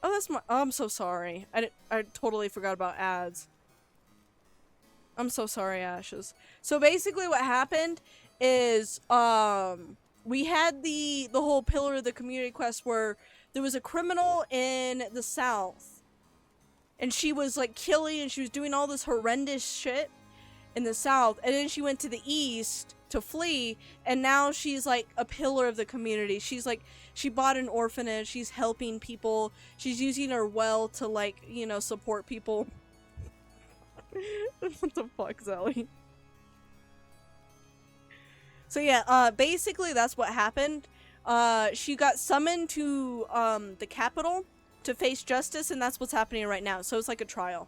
Speaker 1: Oh, that's my I'm so sorry. I totally forgot about ads. I'm so sorry, Ashes. So basically what happened is we had the whole pillar of the community quest where there was a criminal in the south and she was like killing and she was doing all this horrendous shit in the south, and then she went to the east to flee, and now she's like a pillar of the community. She's like, she bought an orphanage, she's helping people, she's using her wealth to like, you know, support people. What the fuck, Zelly? So yeah, basically that's what happened. She got summoned to the capital to face justice, and that's what's happening right now. So it's like a trial.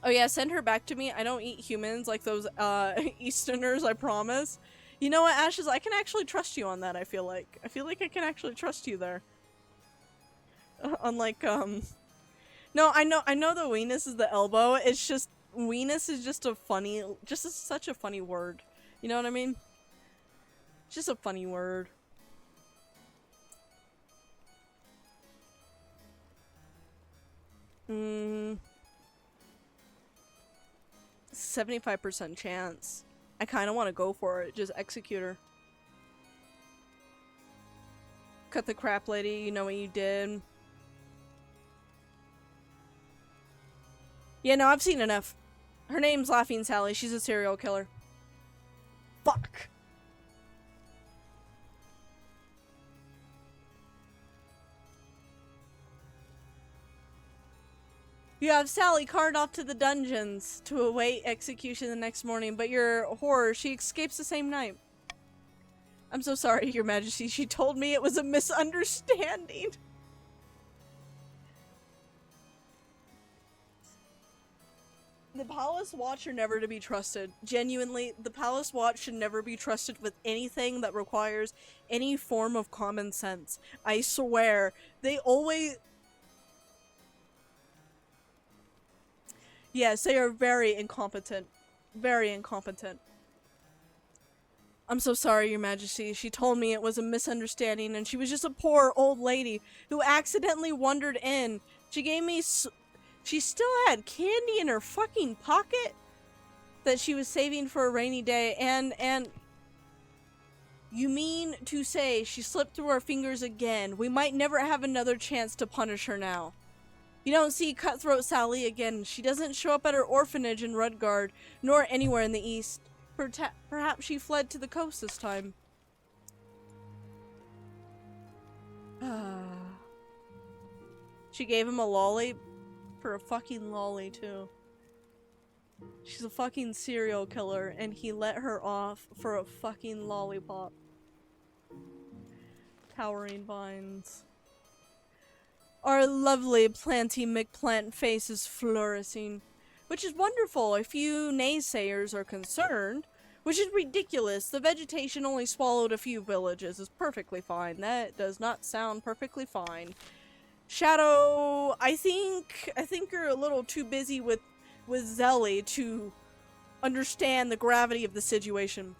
Speaker 1: Oh yeah, send her back to me. I don't eat humans like those Easterners, I promise. You know what, Ashes? I can actually trust you on that, I feel like. I feel like I can actually trust you there. Unlike, No, I know the weenus is the elbow. It's just, weenus is just a funny, such a funny word. You know what I mean? Just a funny word. Hmm. 75% chance. I kind of want to go for it. Just execute her. Cut the crap, lady. You know what you did. Yeah, no, I've seen enough. Her name's Laughing Sally. She's a serial killer. Fuck. You have Sally carted off to the dungeons to await execution the next morning, but your horror, she escapes the same night. I'm so sorry, Your Majesty. She told me it was a misunderstanding. The Palace Watch are never to be trusted. Genuinely, the Palace Watch should never be trusted with anything that requires any form of common sense. I swear, they always... Yes, they are very incompetent. Very incompetent. I'm so sorry, Your Majesty. She told me it was a misunderstanding and she was just a poor old lady who accidentally wandered in She gave me she still had candy in her fucking pocket that she was saving for a rainy day, and you mean to say she slipped through our fingers again? We might never have another chance to punish her now. You don't see Cutthroat Sally again. She doesn't show up at her orphanage in Rudgard, nor anywhere in the east. Perhaps she fled to the coast this time. She gave him a lolly for a fucking lolly, too. She's a fucking serial killer, and he let her off for a fucking lollipop. Towering vines. Our lovely Planty McPlant face is flourishing, which is wonderful if you naysayers are concerned, which is ridiculous. The vegetation only swallowed a few villages. Is perfectly fine. That does not sound perfectly fine. Shadow, I think you're a little too busy with Zelly to understand the gravity of the situation.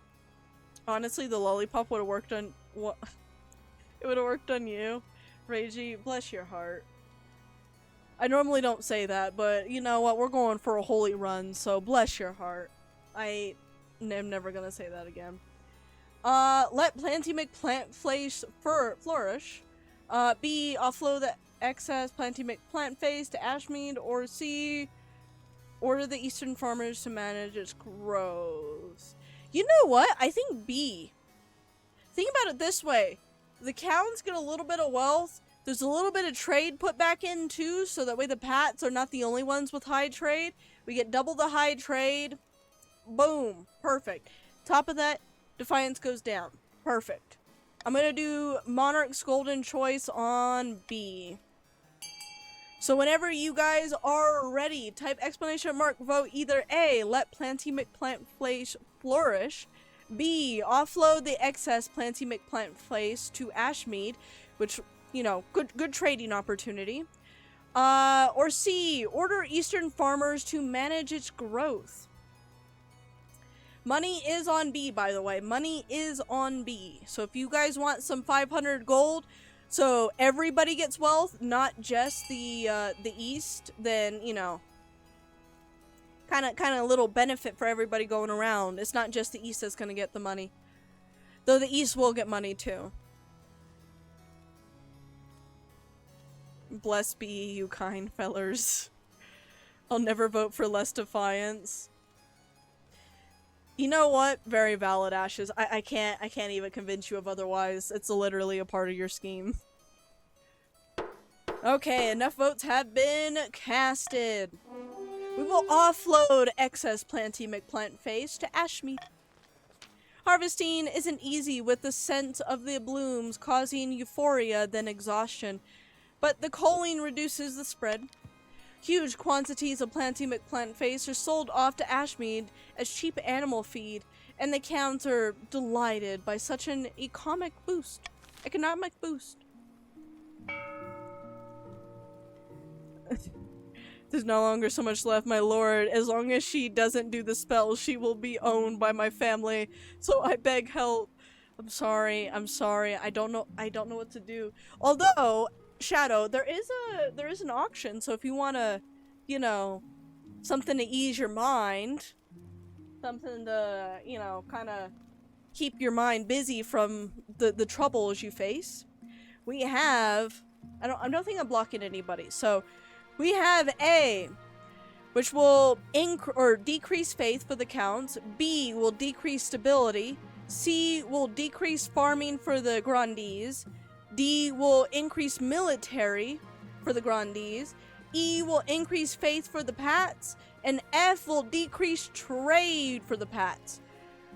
Speaker 1: Honestly, the lollipop would have worked on what? It would have worked on you. Reiji, bless your heart. I normally don't say that, but you know what? We're going for a holy run, so bless your heart. I am never gonna say that again. Let Planty McPlant flourish. B, offload the excess Planty McPlant face to Ashmead, or C, order the eastern farmers to manage its growth. You know what? I think B. Think about it this way. The cows get a little bit of wealth. There's a little bit of trade put back in too, so that way the Pats are not the only ones with high trade. We get double the high trade. Boom. Perfect. Top of that, Defiance goes down. Perfect. I'm gonna do Monarch's Golden Choice on B. So whenever you guys are ready, type exclamation mark vote either A, let Planty McPlant Place flourish, B, offload the excess Planty McPlant Place to Ashmead, which, you know, good trading opportunity, or C, order Eastern farmers to manage its growth. Money is on B, by the way. Money is on B. So if you guys want some 500 gold, so everybody gets wealth, not just the East, then, you know, kind of little benefit for everybody going around. It's not just the East that's gonna get the money. Though the East will get money too. Bless be you kind fellers. I'll never vote for less Defiance. You know what? Very valid, Ashes. I can't even convince you of otherwise. It's literally a part of your scheme. Okay, enough votes have been casted. We will offload excess Planty McPlant face to Ashmead. Harvesting isn't easy with the scent of the blooms causing euphoria then exhaustion, but the culling reduces the spread. Huge quantities of Planty McPlant face are sold off to Ashmead as cheap animal feed, and the counts are delighted by such an economic boost. There's no longer so much left, my lord. As long as she doesn't do the spell, she will be owned by my family. So I beg help. I'm sorry. I don't know what to do. Although, Shadow, there is an auction, so if you want to, you know, something to ease your mind, something to, you know, kind of keep your mind busy from the troubles you face, we have, I don't think I'm blocking anybody, so we have A, which will decrease faith for the counts, B will decrease stability, C will decrease farming for the grandees, D will increase military for the grandees, E will increase faith for the Pats, and F will decrease trade for the Pats.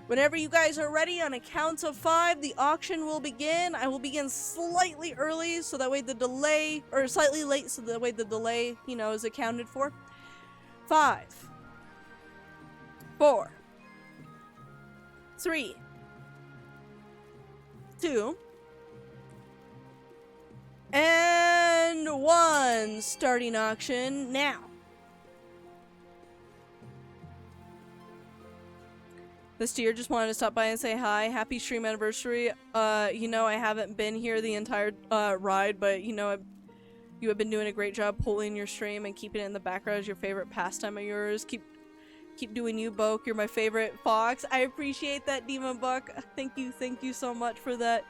Speaker 1: Whenever you guys are ready, on a count of 5, the auction will begin. I will begin slightly early, so that way the delay, or slightly late, so that way the delay, you know, is accounted for. 5, 4, 3, 2, and 1. Starting auction now. This deer just wanted to stop by and say hi. Happy stream anniversary. You know, I haven't been here the entire ride, but you know, You have been doing a great job pulling your stream and keeping it in the background as your favorite pastime of yours. Keep doing you, Boke. You're my favorite fox. I appreciate that, Demon Buck. Thank you so much for that.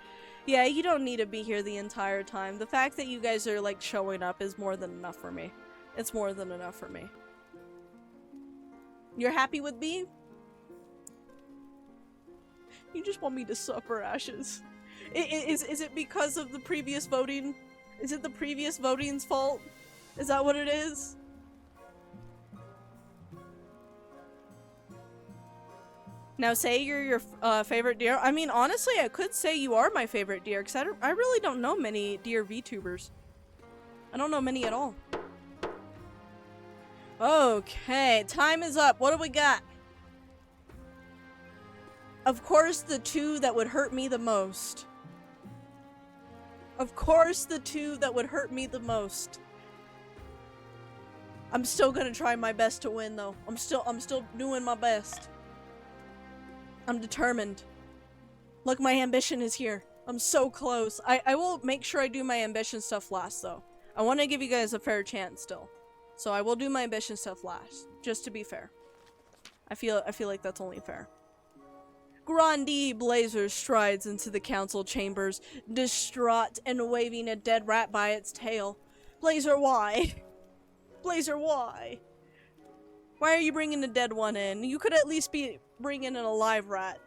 Speaker 1: Yeah, you don't need to be here the entire time. The fact that you guys are, like, showing up is more than enough for me. It's more than enough for me. You're happy with me? You just want me to suffer, Ashes. Is it because of the previous voting? Is it the previous voting's fault? Is that what it is? Now say you're your favorite deer. I mean, honestly, I could say you are my favorite deer, because I really don't know many deer VTubers. I don't know many at all. Okay, time is up. What do we got? Of course, the two that would hurt me the most. Of course, the two that would hurt me the most. I'm still gonna try my best to win, though. I'm still doing my best. I'm determined. Look, my ambition is here. I'm so close. I will make sure I do my ambition stuff last, though. I want to give you guys a fair chance still. So I will do my ambition stuff last, just to be fair. I feel like that's only fair. Grandi Blazer strides into the council chambers, distraught and waving a dead rat by its tail. Blazer, why? Blazer, why? Why are you bringing a dead one in? You could at least be bringing in a live rat.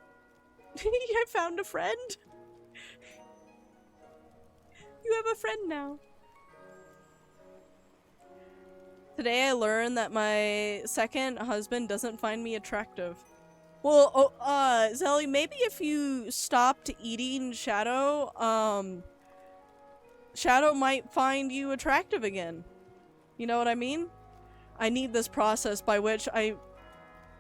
Speaker 1: I found a friend. You have a friend now. Today I learned that my second husband doesn't find me attractive. Well, Zelly, maybe if you stopped eating Shadow, Shadow might find you attractive again. You know what I mean? I need this process by which I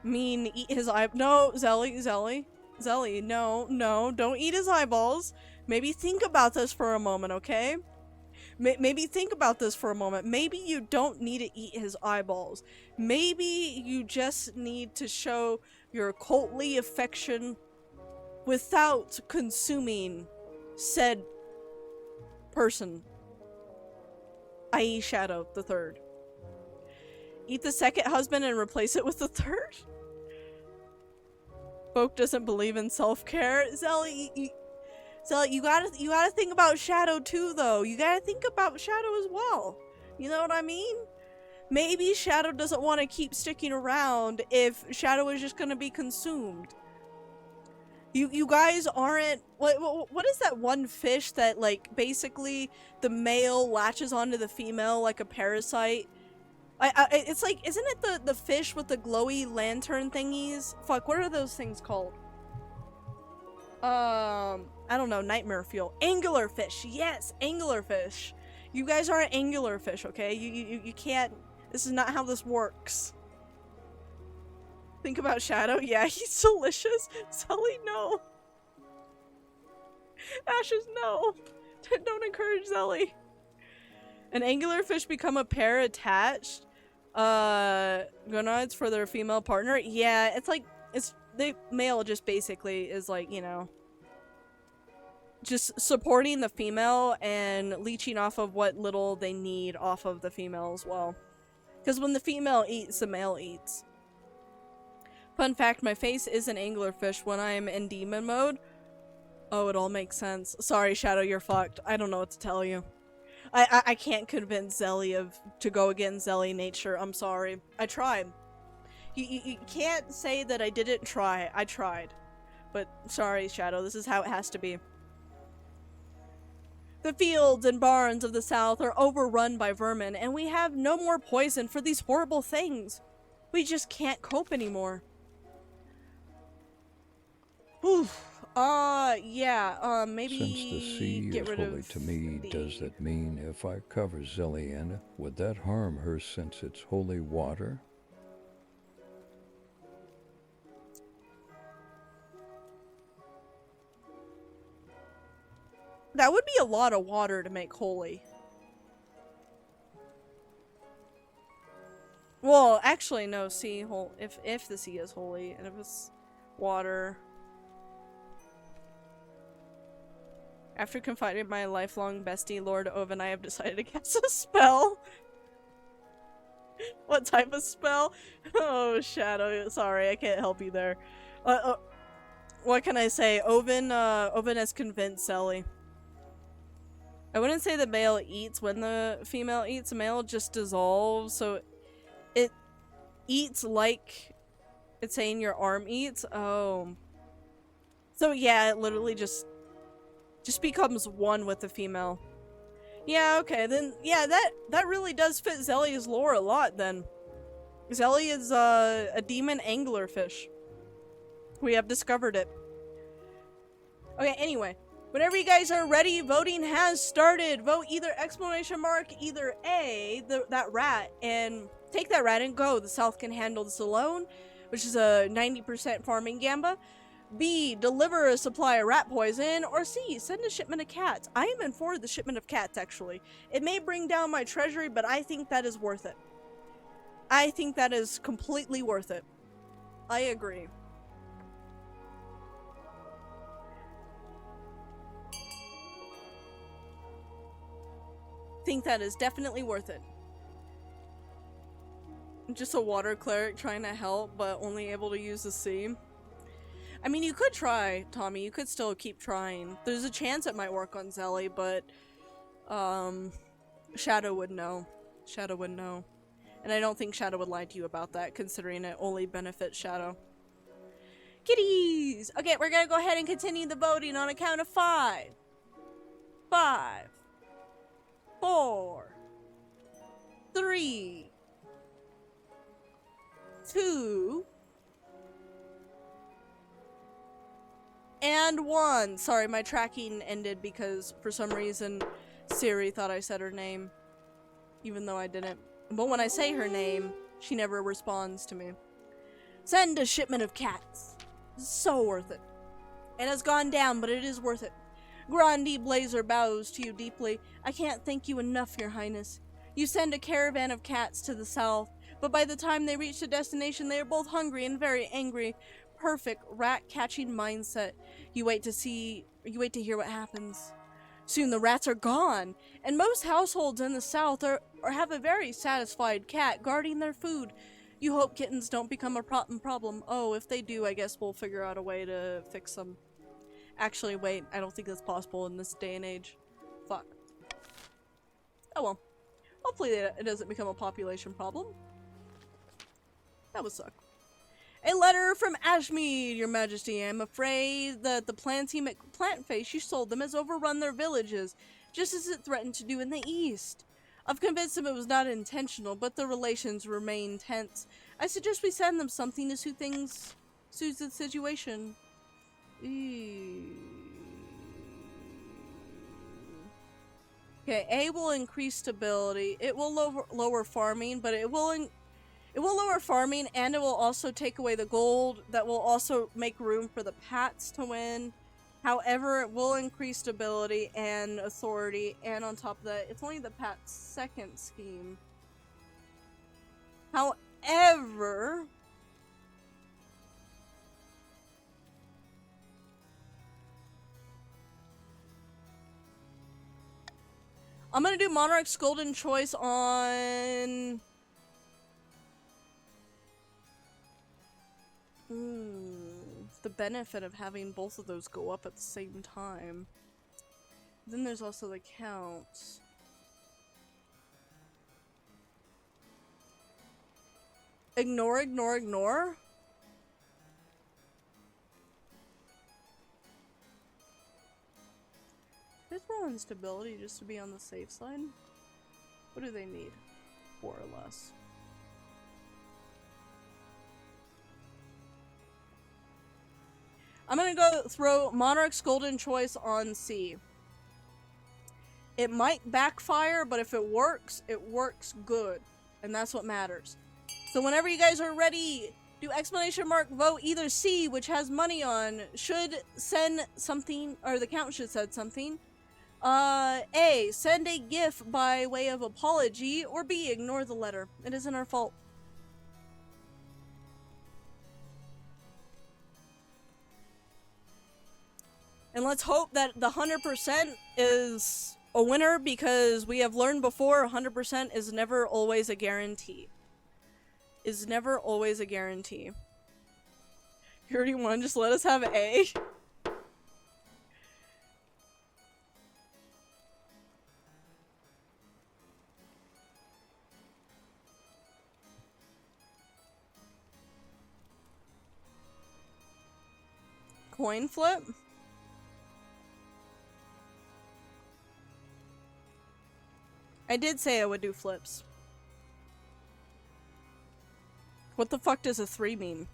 Speaker 1: mean eat his eye- No, Zelly, no, don't eat his eyeballs. Maybe think about this for a moment, okay? Maybe think about this for a moment. Maybe you don't need to eat his eyeballs. Maybe you just need to show your cultly affection without consuming said person, i.e. Shadow the Third. Eat the second husband and replace it with the third? Folk doesn't believe in self-care. Zelly, you gotta think about Shadow too, though. You gotta think about Shadow as well. You know what I mean? Maybe Shadow doesn't want to keep sticking around if Shadow is just gonna be consumed. You guys aren't... What is that one fish that, like, basically the male latches onto the female like a parasite? It's like, isn't it the fish with the glowy lantern thingies? Fuck, what are those things called? I don't know, nightmare fuel. Anglerfish, yes, anglerfish. You guys aren't anglerfish, okay? You can't, this is not how this works. Think about Shadow, yeah, he's delicious. Sully, no. Ashes, no. Don't encourage Zelly. An anglerfish become a pair attached gonads for their female partner. Yeah, it's like, the male just basically is like, you know, just supporting the female and leeching off of what little they need off of the female as well. Because when the female eats, the male eats. Fun fact, my face is an anglerfish when I'm in demon mode. Oh, it all makes sense. Sorry, Shadow, you're fucked. I don't know what to tell you. I can't convince Zelly to go against Zelly nature. I'm sorry. I tried. You can't say that I didn't try. I tried. But sorry, Shadow. This is how it has to be. The fields and barns of the south are overrun by vermin, and we have no more poison for these horrible things. We just can't cope anymore. Oof. Yeah, maybe
Speaker 2: Since the sea
Speaker 1: get
Speaker 2: is
Speaker 1: rid
Speaker 2: holy
Speaker 1: of
Speaker 2: to me, does that mean if I cover Zelly in, would that harm her since it's holy water?
Speaker 1: That would be a lot of water to make holy. Well, actually, no, sea, if the sea is holy, and if it's water... After confiding my lifelong bestie, Lord Oven, I have decided to cast a spell. What type of spell? Oh, Shadow. Sorry, I can't help you there. What can I say? Oven has convinced Selly. I wouldn't say the male eats when the female eats. The male just dissolves, so it eats like it's saying your arm eats. Oh. So yeah, it literally just becomes one with the female. Yeah, okay, then yeah, that really does fit Zelly's lore a lot then. Zelly is a demon anglerfish. We have discovered it. Okay, anyway. Whenever you guys are ready, voting has started. Vote either exclamation mark, either A, that rat, and take that rat and go. The South can handle this alone, which is a 90% farming gamba. B, deliver a supply of rat poison. Or C, send a shipment of cats. I am in for the shipment of cats, actually. It may bring down my treasury, but I think that is worth it. I think that is completely worth it. I agree. Think that is definitely worth it. Just a water cleric trying to help, but only able to use the sea. I mean, you could try, Tommy. You could still keep trying. There's a chance it might work on Zelly, but Shadow would know. Shadow would know. And I don't think Shadow would lie to you about that, considering it only benefits Shadow. Kitties! Okay, we're gonna go ahead and continue the voting on a count of 5. 5. 4, 3, 2, and 1. Sorry, my tracking ended because for some reason Siri thought I said her name, even though I didn't. But when I say her name, she never responds to me. Send a shipment of cats. So worth it. It has gone down, but it is worth it. Grandi Blazer bows to you deeply. I can't thank you enough, Your Highness. You send a caravan of cats to the south, but by the time they reach the destination, they are both hungry and very angry. Perfect rat-catching mindset. You wait to hear what happens. Soon the rats are gone, and most households in the south have a very satisfied cat guarding their food. You hope kittens don't become a problem. Oh, if they do, I guess we'll figure out a way to fix them. Actually, wait, I don't think that's possible in this day and age. Fuck. Oh well. Hopefully it doesn't become a population problem. That would suck. A letter from Ashmead, Your Majesty. I'm afraid that the plantemic plant face you sold them has overrun their villages, just as it threatened to do in the east. I've convinced them it was not intentional, but the relations remain tense. I suggest we send them something to suit the situation. Okay, A will increase stability. It will lower farming, but it will lower farming, and it will also take away the gold. That will also make room for the Pats to win. However, it will increase stability and authority, and on top of that, it's only the Pat's second scheme. However, I'm gonna do Monarch's Golden Choice on... the benefit of having both of those go up at the same time. Then there's also the counts. Ignore. Let's roll in stability just to be on the safe side. What do they need? 4 or less. I'm gonna go throw Monarch's Golden Choice on C. It might backfire, but if it works good. And that's what matters. So whenever you guys are ready, do exclamation mark vote either C, which has money on, should send something, or the count should send something. A, send a GIF by way of apology, or B, ignore the letter. It isn't our fault. And let's hope that the 100% is a winner, because we have learned before 100% is never always a guarantee. Is never always a guarantee. 31, just let us have A. Coin flip? I did say I would do flips. What the fuck does a 3 mean?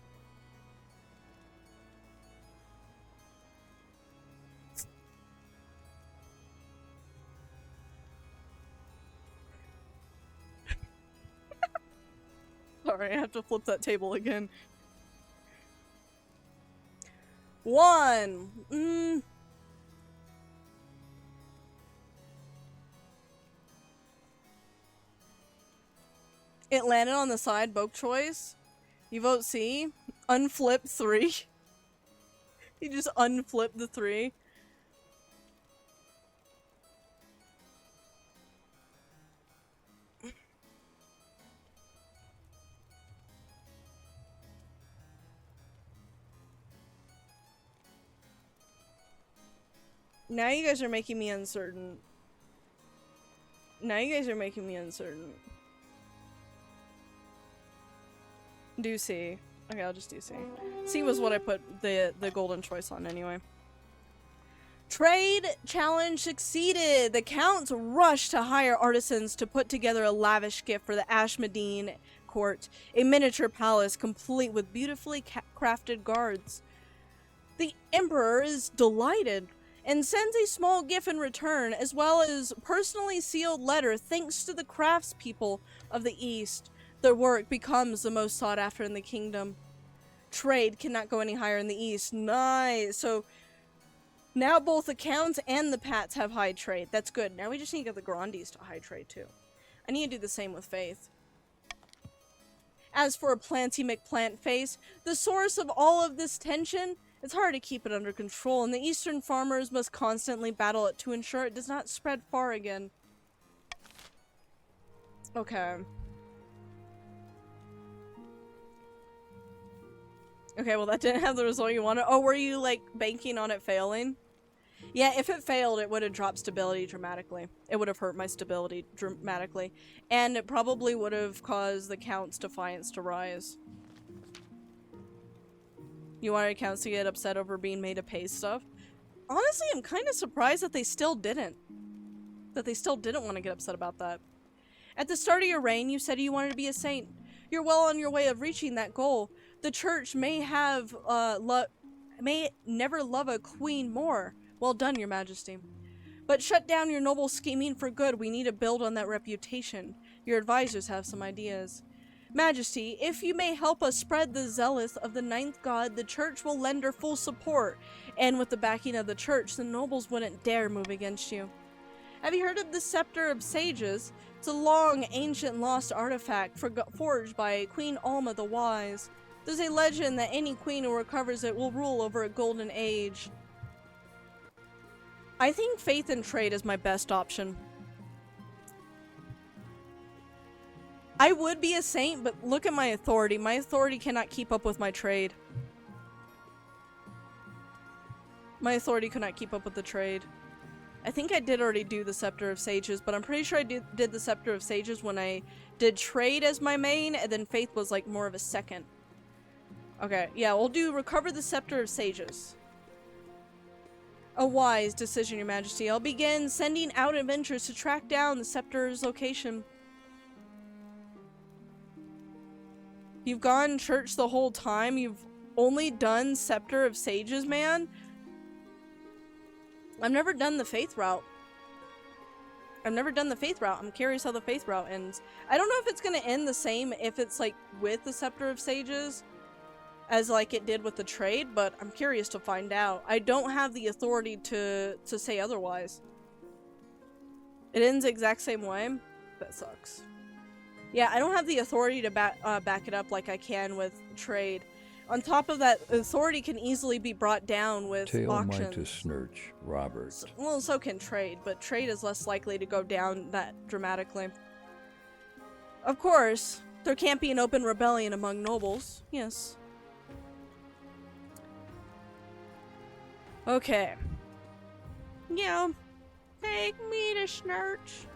Speaker 1: Sorry, I have to flip that table again. 1. It landed on the side, both choice. You vote C. Unflip 3. You just unflip the 3. Now you guys are making me uncertain. Now you guys are making me uncertain. Do C. Okay, I'll just do C. C was what I put the golden choice on anyway. Trade challenge succeeded! The counts rushed to hire artisans to put together a lavish gift for the Ashmedine court, a miniature palace complete with beautifully crafted guards. The emperor is delighted and sends a small gift in return, as well as personally sealed letter thanks to the craftspeople of the East. Their work becomes the most sought after in the kingdom. Trade cannot go any higher in the East. Nice. So now both the counts and the pats have high trade. That's good. Now we just need to get the grandees to high trade too. I need to do the same with Faith. As for a Planty McPlant face, the source of all of this tension, it's hard to keep it under control, and the eastern farmers must constantly battle it to ensure it does not spread far again. Okay. Okay, well that didn't have the result you wanted. Oh, were you, like, banking on it failing? Yeah, if it failed, it would have dropped stability dramatically. It would have hurt my stability dramatically. And it probably would have caused the Count's defiance to rise. You wanted Counts to get upset over being made to pay stuff? Honestly, I'm kind of surprised that they still didn't. That they still didn't want to get upset about that. At the start of your reign, you said you wanted to be a saint. You're well on your way of reaching that goal. The church may have, may never love a queen more. Well done, your majesty. But shut down your noble scheming for good. We need to build on that reputation. Your advisors have some ideas. Majesty, if you may help us spread the zealous of the ninth god, the church will lend her full support. And with the backing of the church, the nobles wouldn't dare move against you. Have you heard of the Scepter of Sages? It's a long, ancient, lost artifact forged by Queen Alma the Wise. There's a legend that any queen who recovers it will rule over a golden age. I think faith and trade is my best option. I would be a saint, but look at my authority. My authority cannot keep up with my trade. My authority could not keep up with the trade. I think I did already do the Scepter of Sages, but I'm pretty sure I did the Scepter of Sages when I did trade as my main, and then faith was like more of a second. Okay, yeah, we'll do recover the Scepter of Sages. A wise decision, your majesty. I'll begin sending out adventurers to track down the Scepter's location. You've gone church the whole time? You've only done Scepter of Sages, man? I've never done the faith route. I'm curious how the faith route ends. I don't know if it's gonna end the same if it's like with the Scepter of Sages as like it did with the trade, but I'm curious to find out. I don't have the authority to say otherwise. It ends the exact same way? That sucks. Yeah, I don't have the authority to back it up like I can with trade. On top of that, authority can easily be brought down with
Speaker 2: Tail
Speaker 1: auctions.
Speaker 2: might snurch, Robert.
Speaker 1: Well, so can trade, but trade is less likely to go down that dramatically. Of course, there can't be an open rebellion among nobles. Yes. Okay. Yeah. Take me to Snurch.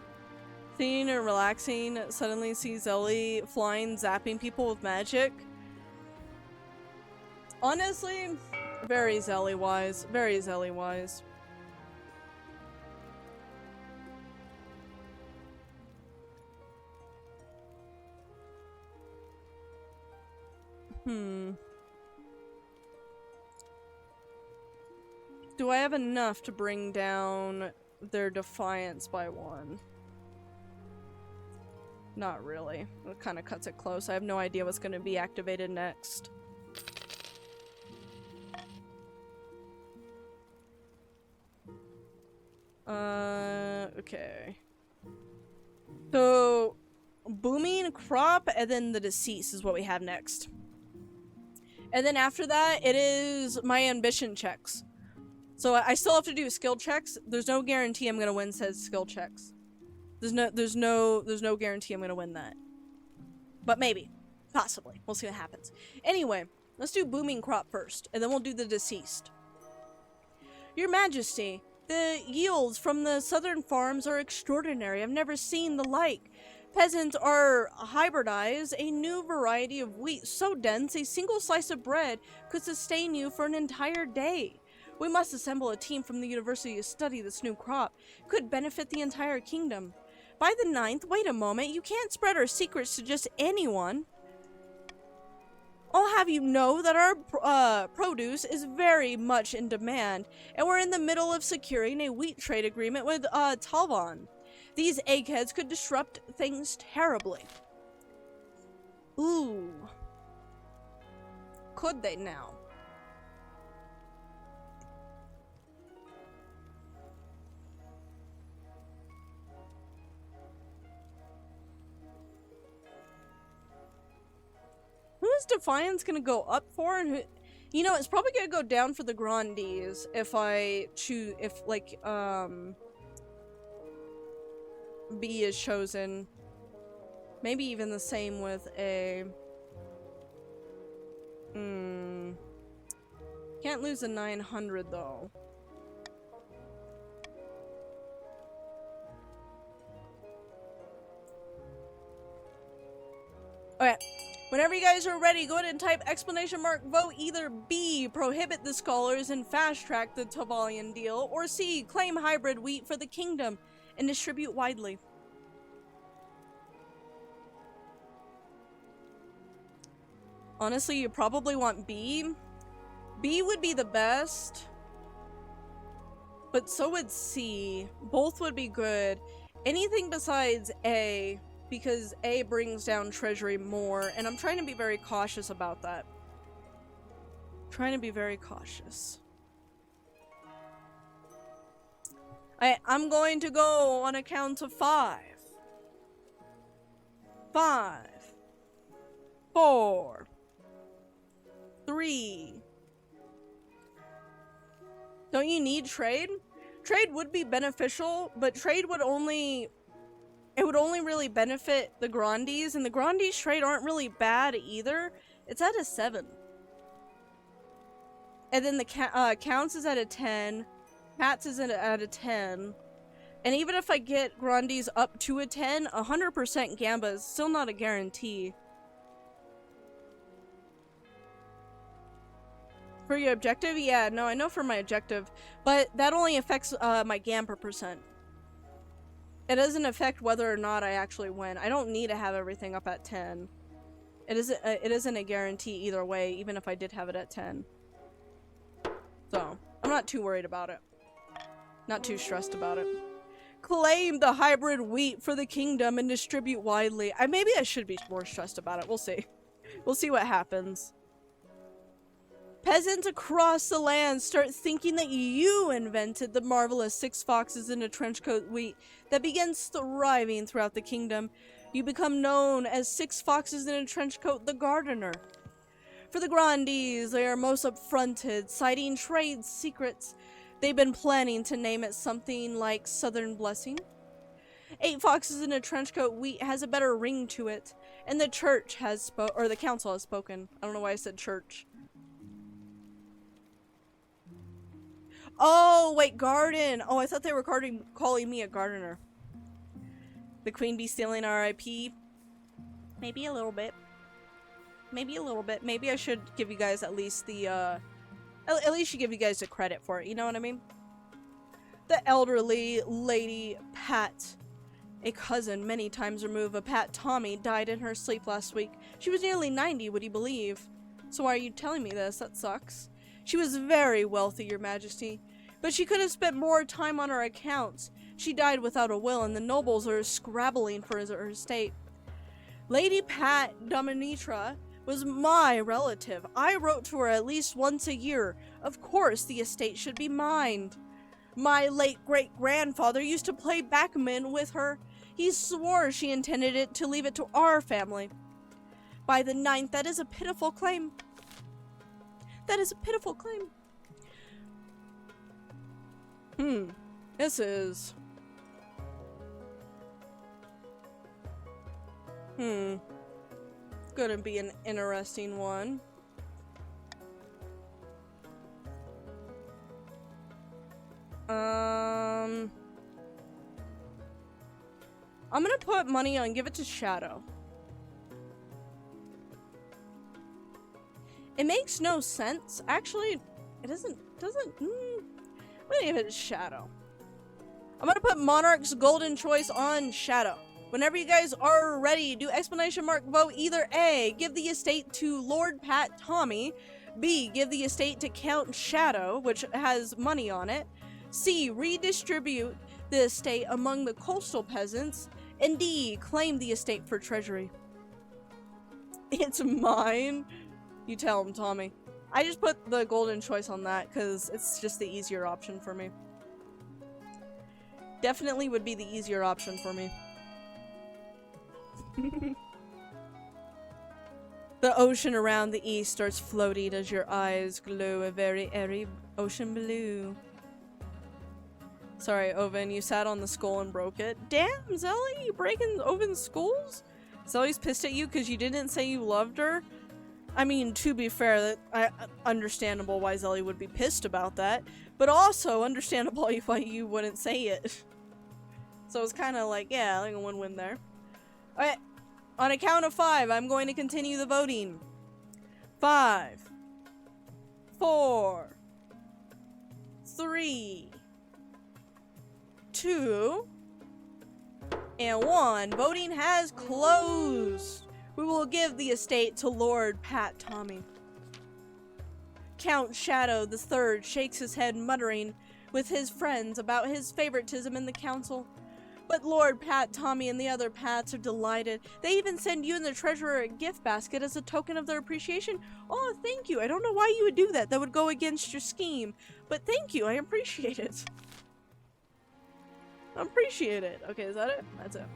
Speaker 1: Thinking and relaxing, suddenly sees Ellie flying, zapping people with magic. Honestly, very Zelly-wise. Very Zelly-wise. Do I have enough to bring down their defiance by 1? Not really. It kind of cuts it close. I have no idea what's going to be activated next. Okay. So, booming, crop, and then the decease is what we have next. And then after that, it is my ambition checks. So I still have to do skill checks. There's no guarantee I'm gonna win says skill checks. There's no guarantee I'm gonna win that. But maybe. Possibly. We'll see what happens. Anyway, let's do booming crop first, and then we'll do the deceased. Your Majesty, the yields from the southern farms are extraordinary. I've never seen the like. Peasants are hybridized a new variety of wheat so dense a single slice of bread could sustain you for an entire day. We must assemble a team from the university to study this new crop. It could benefit the entire kingdom. By the 9th, wait a moment, you can't spread our secrets to just anyone. I'll have you know that our produce is very much in demand, and we're in the middle of securing a wheat trade agreement with Talvon. These eggheads could disrupt things terribly. Ooh. Could they now? Who is Defiance gonna go up for, and who... You know, it's probably gonna go down for the Grandees if I choose... If, like, B is chosen. Maybe even the same with A. Can't lose a 900, though. Okay. Whenever you guys are ready, go ahead and type exclamation mark vote either B, prohibit the scholars and fast track the Tavalian deal, or C, claim hybrid wheat for the kingdom and distribute widely. Honestly, you probably want B. B would be the best, but so would C. Both would be good. Anything besides A, because A brings down treasury more, and I'm trying to be very cautious about that. Trying to be very cautious. I'm going to go on a count of 5. 5. 4. 3. Don't you need trade? Trade would be beneficial, but trade would only... It would only really benefit the Grandees, and the Grandees trade aren't really bad either. It's at a 7. And then the Counts is at a 10. Pats is at a 10. And even if I get Grandees up to a 10, 100% Gamba is still not a guarantee. For your objective? Yeah, no, I know for my objective. But that only affects my Gamba percent. It doesn't affect whether or not I actually win. I don't need to have everything up at 10. It isn't a guarantee either way, even if I did have it at 10. So, I'm not too worried about it. Not too stressed about it. Claim the hybrid wheat for the kingdom and distribute widely. Maybe I should be more stressed about it. We'll see. We'll see what happens. Peasants across the land start thinking that you invented the marvelous 6 foxes in a trenchcoat wheat that begins thriving throughout the kingdom. You become known as 6 foxes in a trenchcoat the gardener. For the Grandees, they are most affronted, citing trade secrets. They've been planning to name it something like Southern Blessing. 8 foxes in a trench coat wheat has a better ring to it. And the church has the council has spoken. I don't know why I said church. Oh, wait, garden. Oh, I thought they were calling me a gardener. The queen be stealing RIP? Maybe a little bit. Maybe a little bit. Maybe I should give you guys at least the, at least should give you guys the credit for it, you know what I mean? The elderly Lady Pat, a cousin many times removed of Pat Tommy, died in her sleep last week. She was nearly 90, would you believe? So why are you telling me this? That sucks. She was very wealthy, Your Majesty, but she could have spent more time on her accounts. She died without a will, and the nobles are scrabbling for her estate. Lady Pat Dominitra was my relative. I wrote to her at least once a year. Of course, the estate should be mine. My late great-grandfather used to play backgammon with her. He swore she intended to leave it to our family. By the 9th, that is a pitiful claim. That is a pitiful claim. This is... Gonna be an interesting one. I'm gonna put money on give it to Shadow. It makes no sense. Actually, it doesn't, I'm gonna give it to Shadow. I'm gonna put Monarch's Golden Choice on Shadow. Whenever you guys are ready, do exclamation mark vote either A, give the estate to Lord Pat Tommy, B, give the estate to Count Shadow, which has money on it, C, redistribute the estate among the coastal peasants, and D, claim the estate for treasury. It's mine. You tell him, Tommy. I just put the golden choice on that because it's just the easier option for me. Definitely would be the easier option for me. The ocean around the east starts floating as your eyes glow a very airy ocean blue. Sorry, Oven, you sat on the skull and broke it. Damn, Zelly, you breaking Oven's skulls? Zelly's pissed at you because you didn't say you loved her? I mean, to be fair, understandable why Zelly would be pissed about that, but also understandable why you wouldn't say it. So it's kind of like, yeah, like a win-win there. Alright, on a count of 5, I'm going to continue the voting. 5, 4, 3, 2, and 1. Voting has closed. We will give the estate to Lord Pat Tommy. Count Shadow III shakes his head, muttering with his friends about his favoritism in the council. But Lord Pat Tommy and the other Pats are delighted. They even send you and the treasurer a gift basket as a token of their appreciation. Oh, thank you. I don't know why you would do that. That would go against your scheme. But thank you. I appreciate it. I appreciate it. Okay, is that it? That's it.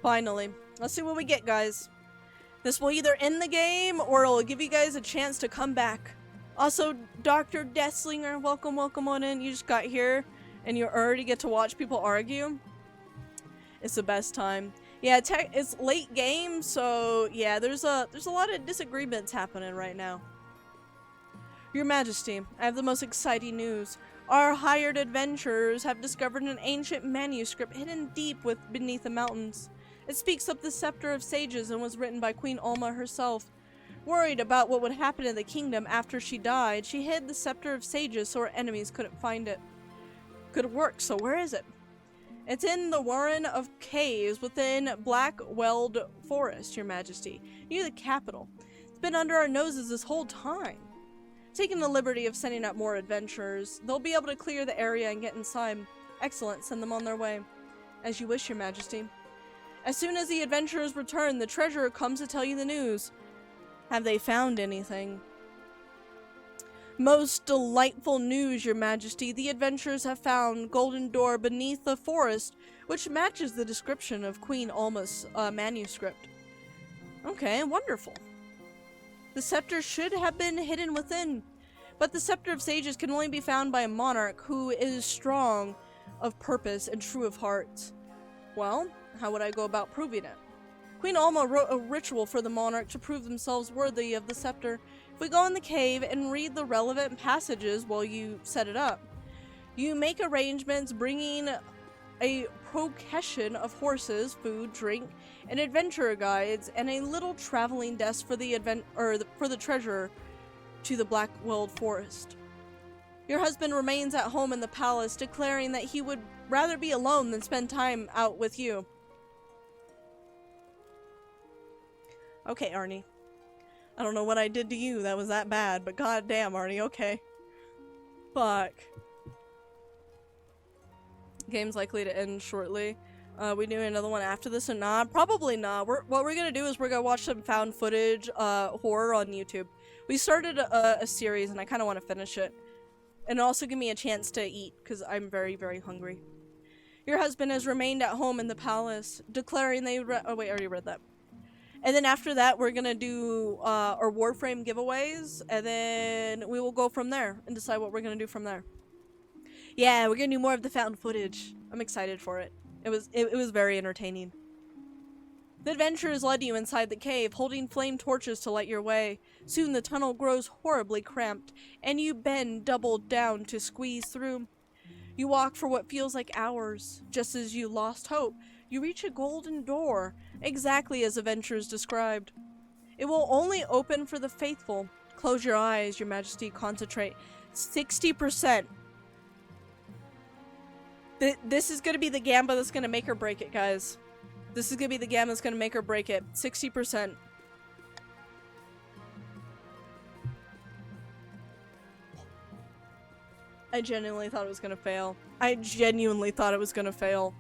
Speaker 1: Finally. Let's see what we get, guys. This will either end the game or it'll give you guys a chance to come back. Also, Dr. Deathslinger, welcome on in. You just got here and you already get to watch people argue. It's the best time. Yeah, it's late game, so yeah, there's a lot of disagreements happening right now. Your Majesty, I have the most exciting news. Our hired adventurers have discovered an ancient manuscript hidden deep beneath the mountains. It speaks of the Scepter of Sages and was written by Queen Alma herself. Worried about what would happen to the kingdom after she died, she hid the Scepter of Sages so her enemies couldn't find it. Good work, so where is it? It's in the Warren of Caves within Blackweld Forest, Your Majesty, near the capital. It's been under our noses this whole time. Taking the liberty of sending out more adventurers, they'll be able to clear the area and get inside. Excellent, send them on their way. As you wish, Your Majesty. As soon as the adventurers return, the treasurer comes to tell you the news. Have they found anything? Most delightful news, Your Majesty. The adventurers have found golden door beneath the forest, which matches the description of Queen Alma's manuscript. Okay, wonderful. The scepter should have been hidden within, but the scepter of sages can only be found by a monarch who is strong of purpose and true of heart. Well, how would I go about proving it? Queen Alma wrote a ritual for the monarch to prove themselves worthy of the scepter. If we go in the cave and read the relevant passages while you set it up, you make arrangements bringing a procession of horses, food, drink, and adventurer guides, and a little traveling desk for the treasurer to the Blackwelled Forest. Your husband remains at home in the palace, declaring that he would rather be alone than spend time out with you. Okay, Arnie. I don't know what I did to you that was that bad, but goddamn, Arnie, okay. Fuck. Game's likely to end shortly. We doing another one after this or not? Probably not. What we're gonna do is we're gonna watch some found footage horror on YouTube. We started a series and I kind of want to finish it. And also give me a chance to eat, because I'm very, very hungry. Your husband has remained at home in the palace, declaring they oh wait, I already read that. And then after that, we're gonna do our Warframe giveaways, and then we will go from there and decide what we're gonna do from there. Yeah, we're gonna do more of the found footage. I'm excited for it. It was very entertaining. The adventurers led you inside the cave, holding flame torches to light your way. Soon the tunnel grows horribly cramped, and you bend double down to squeeze through. You walk for what feels like hours. Just as you lost hope, you reach a golden door, exactly as adventurers described. It will only open for the faithful. Close your eyes, your majesty, concentrate. 60%. This is gonna be the gamba that's gonna make or break it, guys. This is gonna be the gamba that's gonna make or break it. 60%. I genuinely thought it was gonna fail. I genuinely thought it was gonna fail.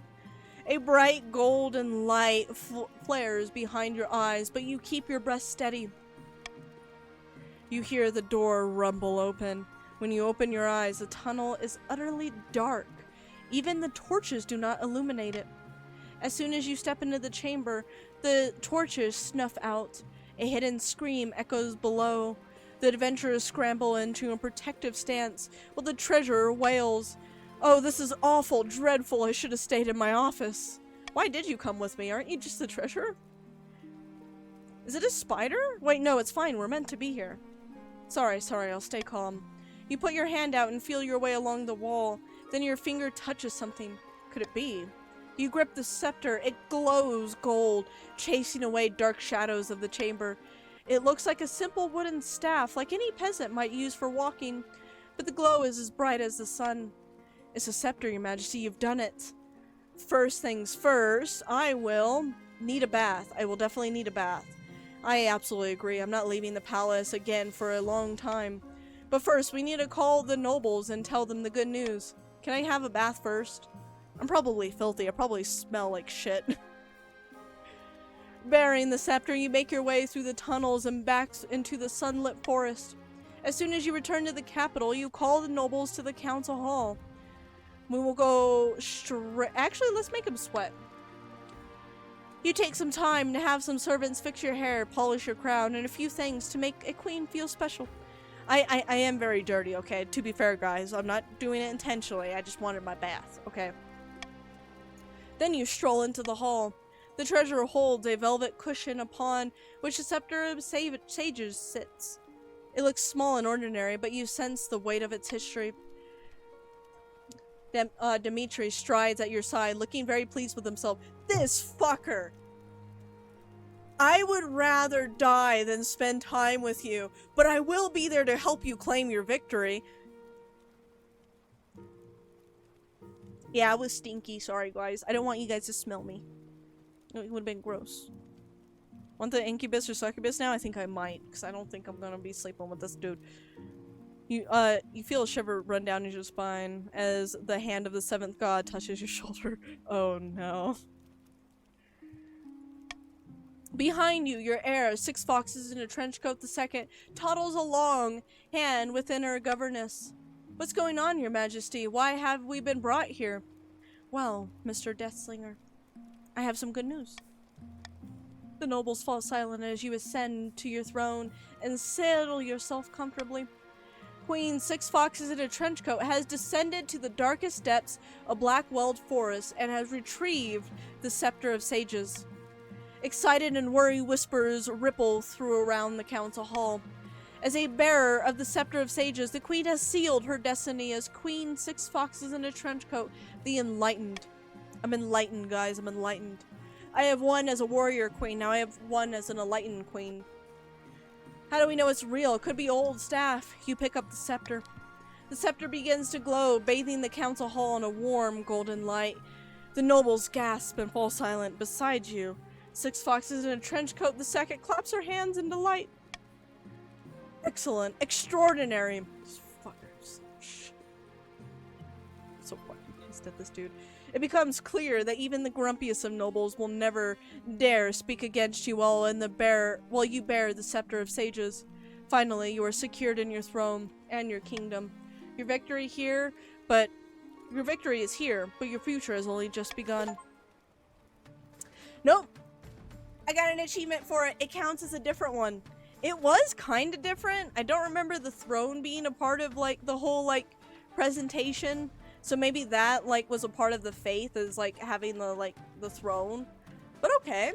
Speaker 1: A bright golden light flares behind your eyes, but you keep your breath steady. You hear the door rumble open. When you open your eyes, the tunnel is utterly dark. Even the torches do not illuminate it. As soon as you step into the chamber, the torches snuff out. A hidden scream echoes below. The adventurers scramble into a protective stance, while the treasurer wails, "Oh, this is awful, dreadful, I should have stayed in my office." Why did you come with me? Aren't you just the treasurer? Is it a spider? Wait, no, it's fine, we're meant to be here. Sorry, I'll stay calm. You put your hand out and feel your way along the wall. Then your finger touches something. Could it be? You grip the scepter. It glows gold, chasing away dark shadows of the chamber. It looks like a simple wooden staff, like any peasant might use for walking, but the glow is as bright as the sun. It's a scepter, your majesty. You've done it. First things first, I will need a bath. I will definitely need a bath. I absolutely agree. I'm not leaving the palace again for a long time. But first, we need to call the nobles and tell them the good news. Can I have a bath first? I'm probably filthy. I probably smell like shit. Bearing the scepter, you make your way through the tunnels and back into the sunlit forest. As soon as you return to the capital, you call the nobles to the council hall. We will go straight. Actually, let's make them sweat. You take some time to have some servants fix your hair, polish your crown, and a few things to make a queen feel special. I am very dirty, okay? To be fair, guys, I'm not doing it intentionally. I just wanted my bath, okay? Then you stroll into the hall. The treasurer holds a velvet cushion upon which the scepter of sages sits. It looks small and ordinary, but you sense the weight of its history. Dimitri strides at your side, looking very pleased with himself. This fucker! I would rather die than spend time with you, but I will be there to help you claim your victory. Yeah, I was stinky. Sorry, guys. I don't want you guys to smell me. It would have been gross. Want the incubus or succubus now? I think I might, because I don't think I'm gonna be sleeping with this dude. You feel a shiver run down your spine as the hand of the seventh god touches your shoulder. Oh no. Behind you, your heir, 6 foxes in a trench coat the second, toddles along, hand within her governess. What's going on, your majesty? Why have we been brought here? Well, Mr. Deathslinger, I have some good news. The nobles fall silent as you ascend to your throne and settle yourself comfortably. Queen Six Foxes in a trench coat has descended to the darkest depths of black-walled forest and has retrieved the Scepter of Sages. Excited and worried whispers ripple through around the council hall. As a bearer of the Scepter of Sages, the queen has sealed her destiny as Queen Six Foxes in a trench coat, the enlightened. I'm enlightened, guys. I'm enlightened. I have one as a warrior queen. Now I have one as an enlightened queen. How do we know it's real? It could be old staff. You pick up the scepter. The scepter begins to glow, bathing the council hall in a warm golden light. The nobles gasp and fall silent. Beside you, Six Foxes in a trench coat the second claps her hands in delight. Excellent. Extraordinary. These fuckers. Shh. I'm so fucking pissed at this dude. It becomes clear that even the grumpiest of nobles will never dare speak against you while you bear the Scepter of Sages. Finally, you are secured in your throne and your kingdom. Your victory is here, but your future has only just begun. Nope. I got an achievement for it. It counts as a different one. It was kind of different. I don't remember the throne being a part of, like, the whole, like, presentation. So maybe that, like, was a part of the faith, is, like, having the, like, the throne. But okay.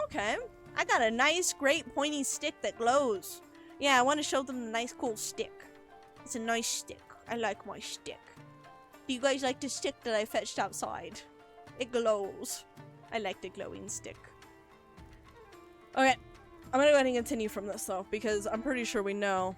Speaker 1: Okay. I got a nice, great, pointy stick that glows. Yeah, I want to show them a nice, cool stick. It's a nice stick. I like my stick. Do you guys like the stick that I fetched outside? It glows. I like the glowing stick. Okay. I'm gonna go ahead and continue from this, though, because I'm pretty sure we know.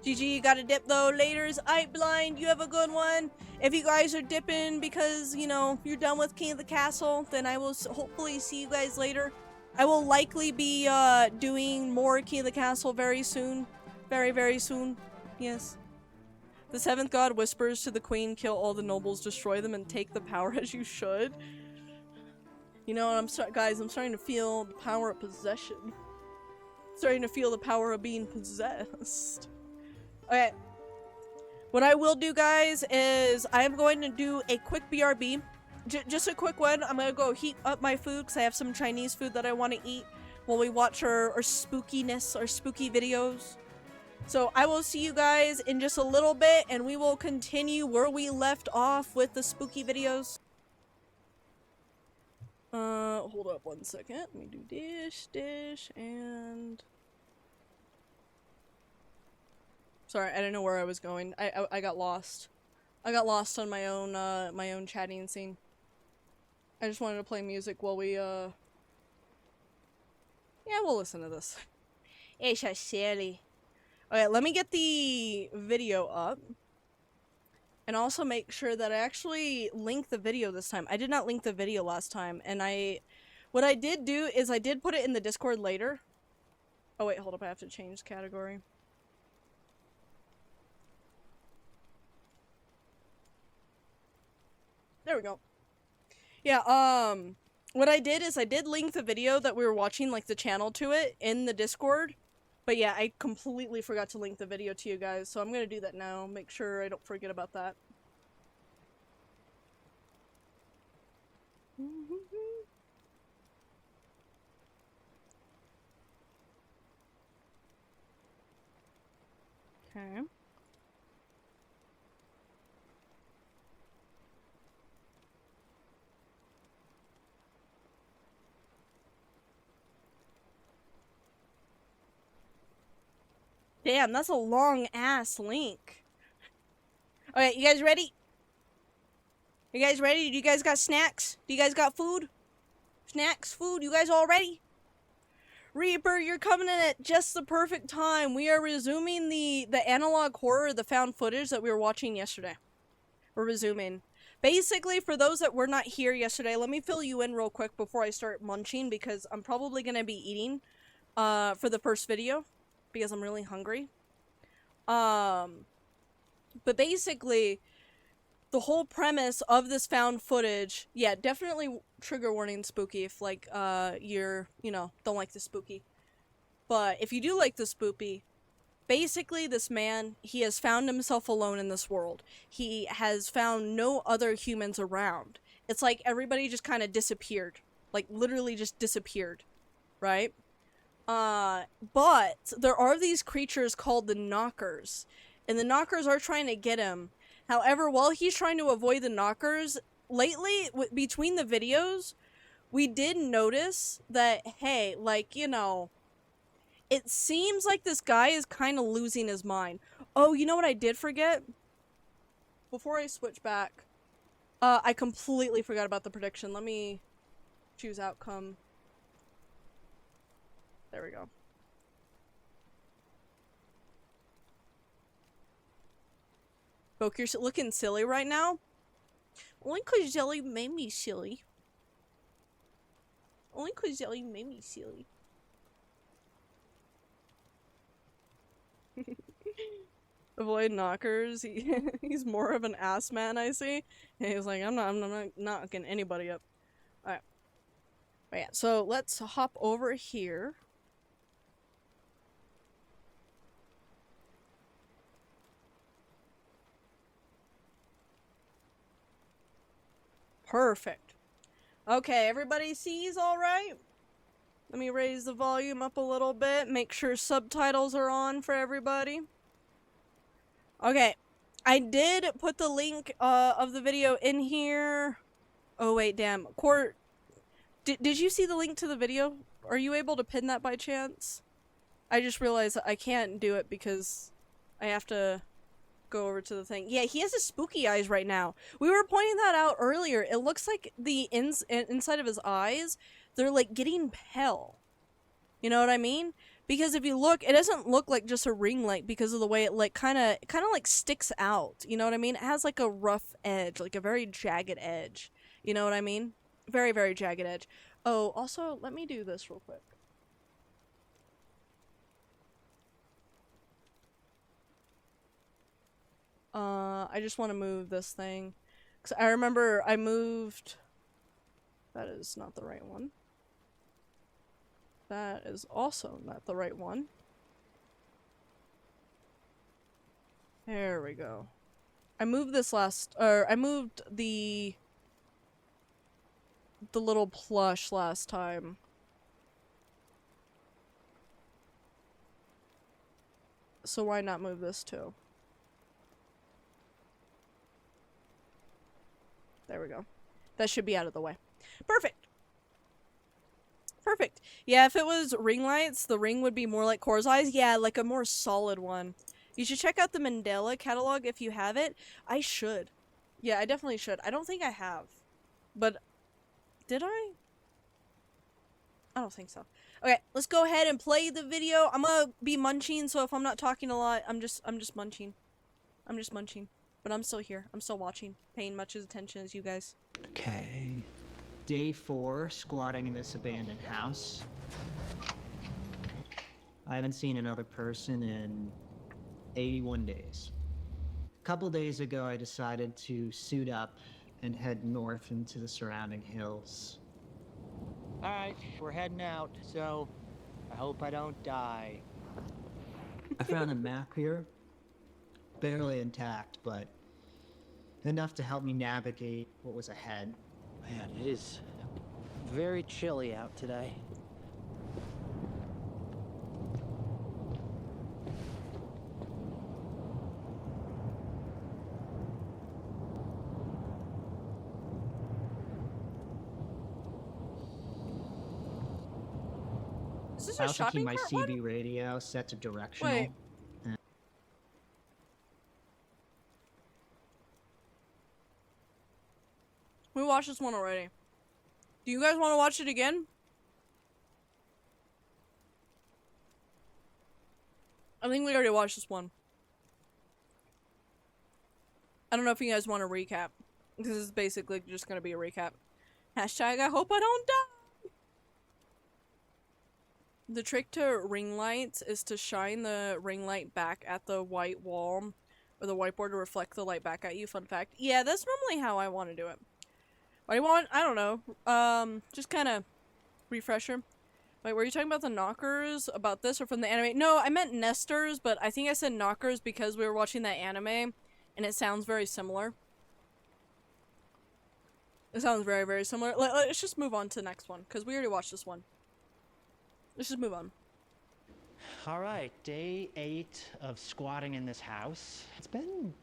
Speaker 1: GG, you gotta dip though. Later's eye blind. You have a good one. If you guys are dipping because, you know, you're done with King of the Castle, then I will hopefully see you guys later. I will likely be doing more King of the Castle very soon. Very, very soon. Yes. The seventh god whispers to the queen, kill all the nobles, destroy them, and take the power as you should. You know, guys, I'm starting to feel the power of possession. Starting to feel the power of being possessed. Okay, what I will do, guys, is I am going to do a quick BRB. Just a quick one. I'm going to go heat up my food because I have some Chinese food that I want to eat while we watch our spookiness, our spooky videos. So I will see you guys in just a little bit, and we will continue where we left off with the spooky videos. Hold up one second. Let me do dish, and... Sorry, I didn't know where I was going. I got lost. I got lost on my own chatting scene. I just wanted to play music while we, Yeah, we'll listen to this. It's so silly. Okay, let me get the video up. And also make sure that I actually link the video this time. I did not link the video last time, and what I did do is I did put it in the Discord later. Oh wait, hold up, I have to change category. There we go. Yeah, what I did is I did link the video that we were watching, like the channel to it, in the Discord. But yeah, I completely forgot to link the video to you guys, so I'm gonna do that now. Make sure I don't forget about that. Okay. Damn, that's a long ass link. Okay, you guys ready? You guys ready? Do you guys got snacks? Do you guys got food? Snacks, food, you guys all ready? Reaper, you're coming in at just the perfect time. We are resuming the analog horror, the found footage that we were watching yesterday. We're resuming. Basically, for those that were not here yesterday, let me fill you in real quick before I start munching, because I'm probably going to be eating for the first video, because I'm really hungry. But basically, the whole premise of this found footage, yeah, definitely trigger warning spooky if, like, you're, you know, don't like the spooky. But if you do like the spooky, basically this man, he has found himself alone in this world. He has found no other humans around. it's like everybody just kind of disappeared. Like, literally just disappeared. Right? But there are these creatures called the Knockers. And the Knockers are trying to get him. However, while he's trying to avoid the Knockers, lately, between the videos, we did notice that, hey, like, you know, it seems like this guy is kind of losing his mind. Oh, you know what I did forget? Before I switch back, I completely forgot about the prediction. Let me choose outcome. There we go. Boke, you're looking silly right now. Only cause Jelly made me silly. Only cause Jelly made me silly. Avoid knockers. He's more of an ass man, I see. And he's like, I'm not knocking anybody up. Alright. But yeah, so let's hop over here. Perfect. Okay, everybody sees all right? Let me raise the volume up a little bit, make sure subtitles are on for everybody. Okay, I did put the link of the video in here. Oh wait, damn. Court, did you see the link to the video? Are you able to pin that by chance? I just realized I can't do it because I have to go over to the thing. Yeah, he has his spooky eyes right now. We were pointing that out earlier. It looks like the inside of his eyes, they're like getting pale. You know what I mean? Because if you look, it doesn't look like just a ring light because of the way it like kind of like sticks out. You know what I mean? It has like a rough edge, like a very jagged edge. You know what I mean? Very, very jagged edge. Oh, also, let me do this real quick. I just want to move this thing. 'Cause I remember I moved... That is not the right one. That is also not the right one. There we go. I moved this I moved the little plush last time. So why not move this too? There we go. That should be out of the way. Perfect. Perfect. Yeah, if it was ring lights, the ring would be more like Core's eyes. Yeah, like a more solid one. You should check out the Mandela catalog if you have it. I should. Yeah, I definitely should. I don't think I have. But did I? I don't think so. Okay, let's go ahead and play the video. I'm gonna be munching, so if I'm not talking a lot, I'm just munching. I'm just munching. But I'm still here. I'm still watching. Paying much as attention as you guys.
Speaker 3: Okay. Day 4, squatting in this abandoned house. I haven't seen another person in 81 days. A couple days ago, I decided to suit up and head north into the surrounding hills.
Speaker 4: Alright, we're heading out, so I hope I don't die.
Speaker 3: I found a map here. Barely intact, but enough to help me navigate what was ahead.
Speaker 4: Man, it is very chilly out today.
Speaker 1: Is this
Speaker 3: I
Speaker 1: a
Speaker 3: also keep
Speaker 1: shopping
Speaker 3: my
Speaker 1: cart
Speaker 3: CB
Speaker 1: one?
Speaker 3: radio set to directional.
Speaker 1: Wait. We watched this one already. Do you guys want to watch it again? I think we already watched this one. I don't know if you guys want a recap. This is basically just gonna be a recap. Hashtag I hope I don't die! The trick to ring lights is to shine the ring light back at the white wall or the whiteboard to reflect the light back at you. Fun fact. Yeah, that's normally how I want to do it. What do you want? I don't know. Just kind of refresher. Wait, were you talking about the knockers? About this or from the anime? No, I meant nesters, but I think I said knockers because we were watching that anime and it sounds very similar. It sounds very, very similar. Let's just move on to the next one, because we already watched this one. Let's just move on.
Speaker 4: Alright, day 8 of squatting in this house. It's been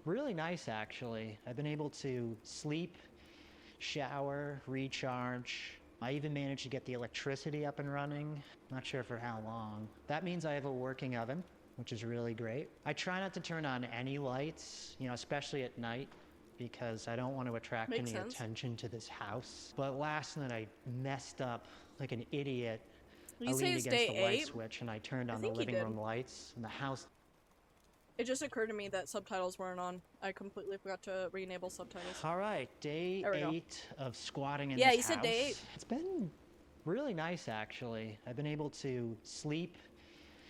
Speaker 4: really nice, actually. I've been able to sleep, shower, recharge. I even managed to get the electricity up and running. Not sure for how long. That means I have a working oven, which is really great. I try not to turn on any lights, you know, especially at night, because I don't want to attract
Speaker 1: Makes
Speaker 4: any
Speaker 1: sense.
Speaker 4: attention to this house. But last night I messed up like an idiot.
Speaker 1: You
Speaker 4: I
Speaker 1: say
Speaker 4: leaned
Speaker 1: it's
Speaker 4: against
Speaker 1: day
Speaker 4: the light
Speaker 1: 8?
Speaker 4: switch and I turned
Speaker 1: I
Speaker 4: on the
Speaker 1: think you
Speaker 4: living
Speaker 1: did.
Speaker 4: room lights and the house.
Speaker 1: It just occurred to me that subtitles weren't on. I completely forgot to re-enable subtitles.
Speaker 4: Alright, day
Speaker 1: There we go.
Speaker 4: 8 of squatting in
Speaker 1: Yeah,
Speaker 4: this
Speaker 1: you said day 8.
Speaker 4: It's been really nice, actually. I've been able to sleep,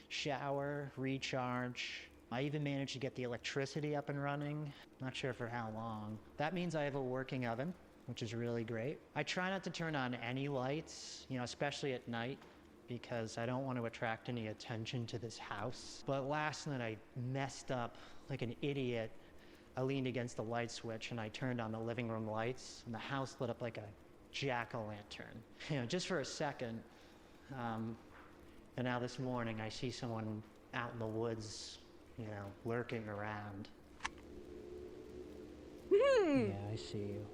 Speaker 4: shower, recharge. I even managed to get the electricity up and running. Not sure for how long. That means I have a working oven, which is really great. I try not to turn on any lights, you know, especially at night, because I don't want to attract any attention to this house. But last night I messed up like an idiot. I leaned against the light switch and I turned on the living room lights and the house lit up like a jack-o'-lantern. You know, just for a second. And now this morning I see someone out in the woods, you know, lurking around. Yeah, I see you.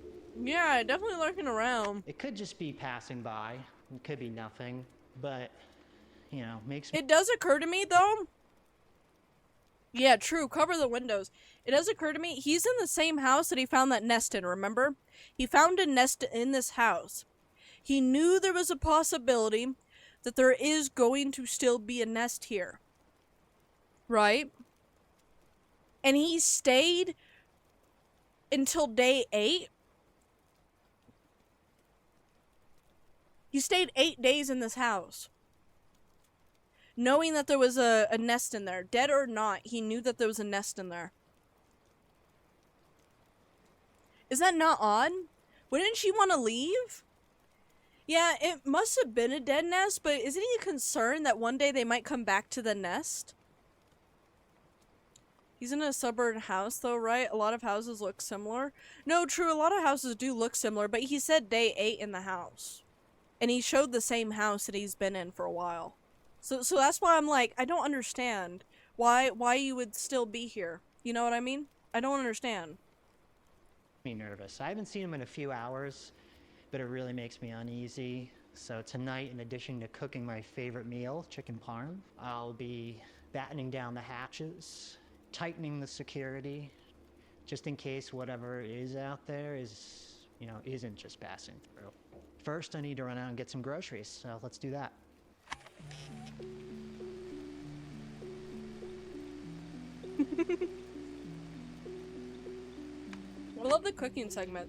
Speaker 1: Yeah, definitely lurking around.
Speaker 4: It could just be passing by. It could be nothing. But, you know, makes me...
Speaker 1: It does occur to me, though. Yeah, true. Cover the windows. It does occur to me, he's in the same house that he found that nest in, remember? He found a nest in this house. He knew there was a possibility that there is going to still be a nest here. Right? And he stayed until day 8. He stayed 8 days in this house. Knowing that there was a nest in there. Dead or not, he knew that there was a nest in there. Is that not odd? Wouldn't she want to leave? Yeah, it must have been a dead nest, but isn't he concerned that one day they might come back to the nest? He's in a suburban house though, right? A lot of houses look similar. No, true, a lot of houses do look similar, but he said day 8 in the house. And he showed the same house that he's been in for a while. So that's why I'm like, I don't understand why you would still be here. You know what I mean? I don't understand.
Speaker 4: me nervous. I haven't seen him in a few hours, but it really makes me uneasy. So tonight, in addition to cooking my favorite meal, chicken parm, I'll be battening down the hatches, tightening the security, just in case whatever is out there is, you know, isn't just passing through. First, I need to run out and get some groceries, so let's do that.
Speaker 1: I love the cooking segment.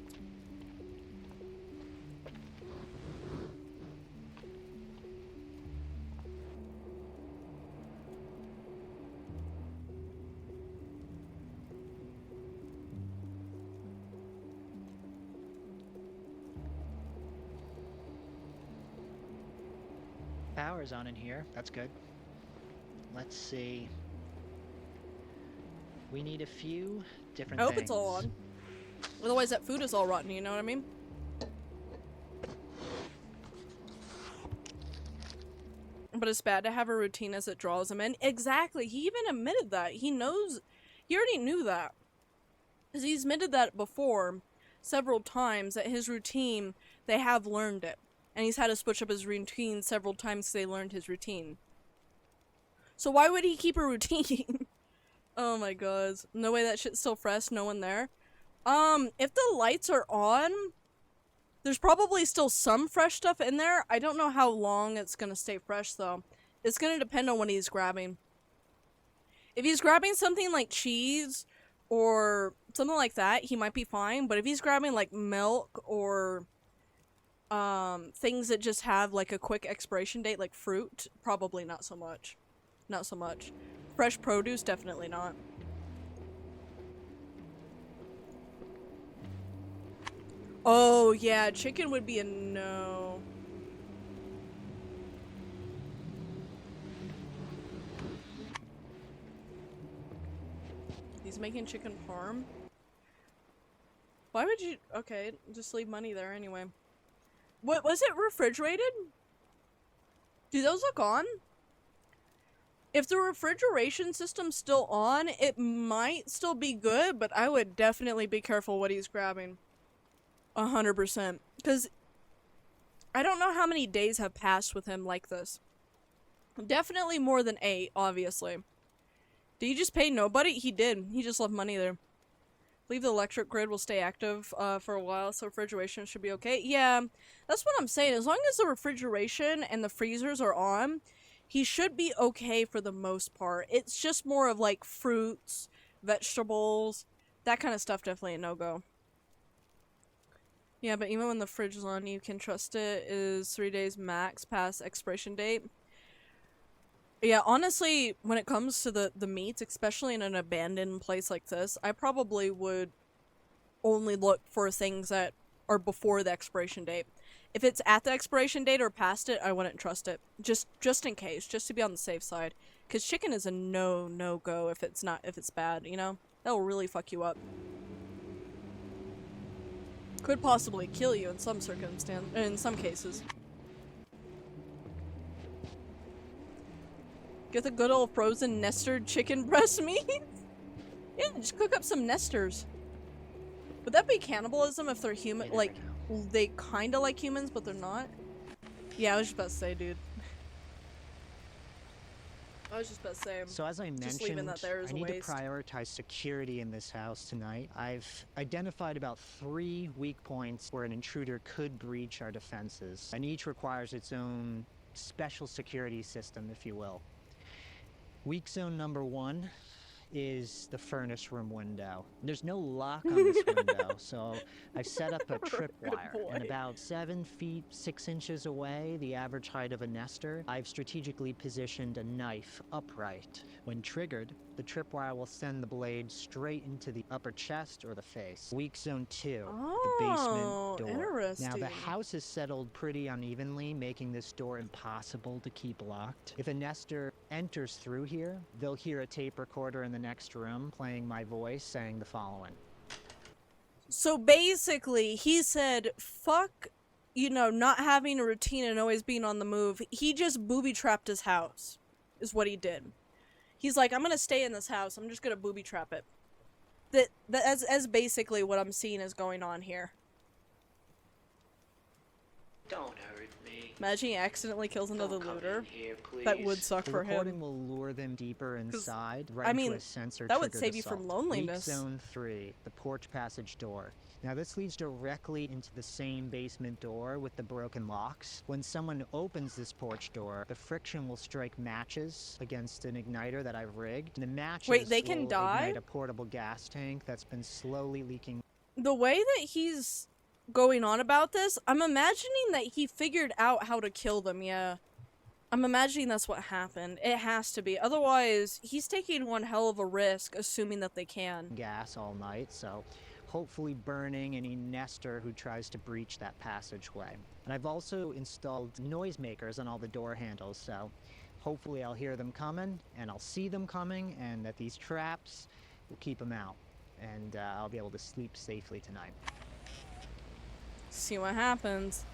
Speaker 4: Power's on in here. That's good. Let's see. We need a few different
Speaker 1: I hope
Speaker 4: things.
Speaker 1: it's all on. Otherwise that food is all rotten, you know what I mean? But it's bad to have a routine as it draws him in. Exactly. He even admitted that. He knows. He already knew that. Because he's admitted that before several times that his routine, they have learned it. And he's had to switch up his routine several times because they learned his routine. So why would he keep a routine? Oh my god. No way that shit's still fresh, no one there. If the lights are on, there's probably still some fresh stuff in there. I don't know how long it's gonna stay fresh though. It's gonna depend on what he's grabbing. If he's grabbing something like cheese or something like that, he might be fine. But if he's grabbing like milk or things that just have like a quick expiration date, like fruit, probably not so much. Not so much. Fresh produce, definitely not. Oh yeah, chicken would be a no. He's making chicken parm. Why would you? Okay, just leave money there anyway. What was it? Refrigerated? Do those look on? If the refrigeration system's still on, it might still be good, but I would definitely be careful what he's grabbing. 100%. Because I don't know how many days have passed with him like this. Definitely more than 8, obviously. Did he just pay nobody? He did. He just left money there. Leave the electric grid will stay active for a while, so refrigeration should be okay. Yeah, that's what I'm saying. As long as the refrigeration and the freezers are on, he should be okay for the most part. It's just more of like fruits, vegetables, that kind of stuff definitely a no-go. Yeah, but even when the fridge is on, you can trust it is 3 days max past expiration date. Yeah, honestly, when it comes to the meats, especially in an abandoned place like this, I probably would only look for things that are before the expiration date. If it's at the expiration date or past it, I wouldn't trust it. Just in case, just to be on the safe side. Because chicken is a no-go if it's bad, you know? That will really fuck you up. Could possibly kill you in some in some cases. Get the good old frozen Nestor chicken breast meat? Yeah, just cook up some Nestors. Would that be cannibalism if they're human? Like, they kinda like humans, but they're not? Yeah, I was just about to say, dude. I was just about to say.
Speaker 4: So as I mentioned,
Speaker 1: that there is
Speaker 4: I need
Speaker 1: waste.
Speaker 4: to prioritize security in this house tonight. I've identified about 3 weak points where an intruder could breach our defenses, and each requires its own special security system, if you will. Weak zone number 1 is the furnace room window. There's no lock on this window, so I've set up a tripwire. And about 7 feet 6 inches away, the average height of a nester, I've strategically positioned a knife upright. When triggered, the tripwire will send the blade straight into the upper chest or the face. Weak zone 2, the basement door.
Speaker 1: Interesting.
Speaker 4: Now the house is settled pretty unevenly, making this door impossible to keep locked. If a nester enters through here, they'll hear a tape recorder in the next room playing my voice saying the following.
Speaker 1: So basically, he said, fuck, you know, not having a routine and always being on the move. He just booby-trapped his house, is what he did. He's like, I'm gonna stay in this house. I'm just gonna booby-trap it. That's basically what I'm seeing is going on here.
Speaker 5: Don't hurt me.
Speaker 1: Imagine he accidentally kills another
Speaker 5: Don't come
Speaker 1: looter.
Speaker 5: in here,
Speaker 1: That
Speaker 5: please.
Speaker 1: would suck
Speaker 4: The
Speaker 1: for
Speaker 4: recording
Speaker 1: him.
Speaker 4: will lure them deeper inside, right
Speaker 1: I mean,
Speaker 4: into a sensor
Speaker 1: that would
Speaker 4: triggered
Speaker 1: save you from
Speaker 4: assault.
Speaker 1: loneliness.
Speaker 4: Weak zone 3, the porch passage door. Now this leads directly into the same basement door with the broken locks. When someone opens this porch door, the friction will strike matches against an igniter that I've rigged. And the matches
Speaker 1: Wait, they can
Speaker 4: will
Speaker 1: die?
Speaker 4: ignite a portable gas tank that's been slowly leaking.
Speaker 1: The way that he's going on about this, I'm imagining that he figured out how to kill them, yeah. I'm imagining that's what happened. It has to be. Otherwise, he's taking one hell of a risk, assuming that they can.
Speaker 4: Gas all night, so hopefully burning any nester who tries to breach that passageway. And I've also installed noisemakers on all the door handles, so hopefully I'll hear them coming, and I'll see them coming, and that these traps will keep them out. And I'll be able to sleep safely tonight.
Speaker 1: See what happens.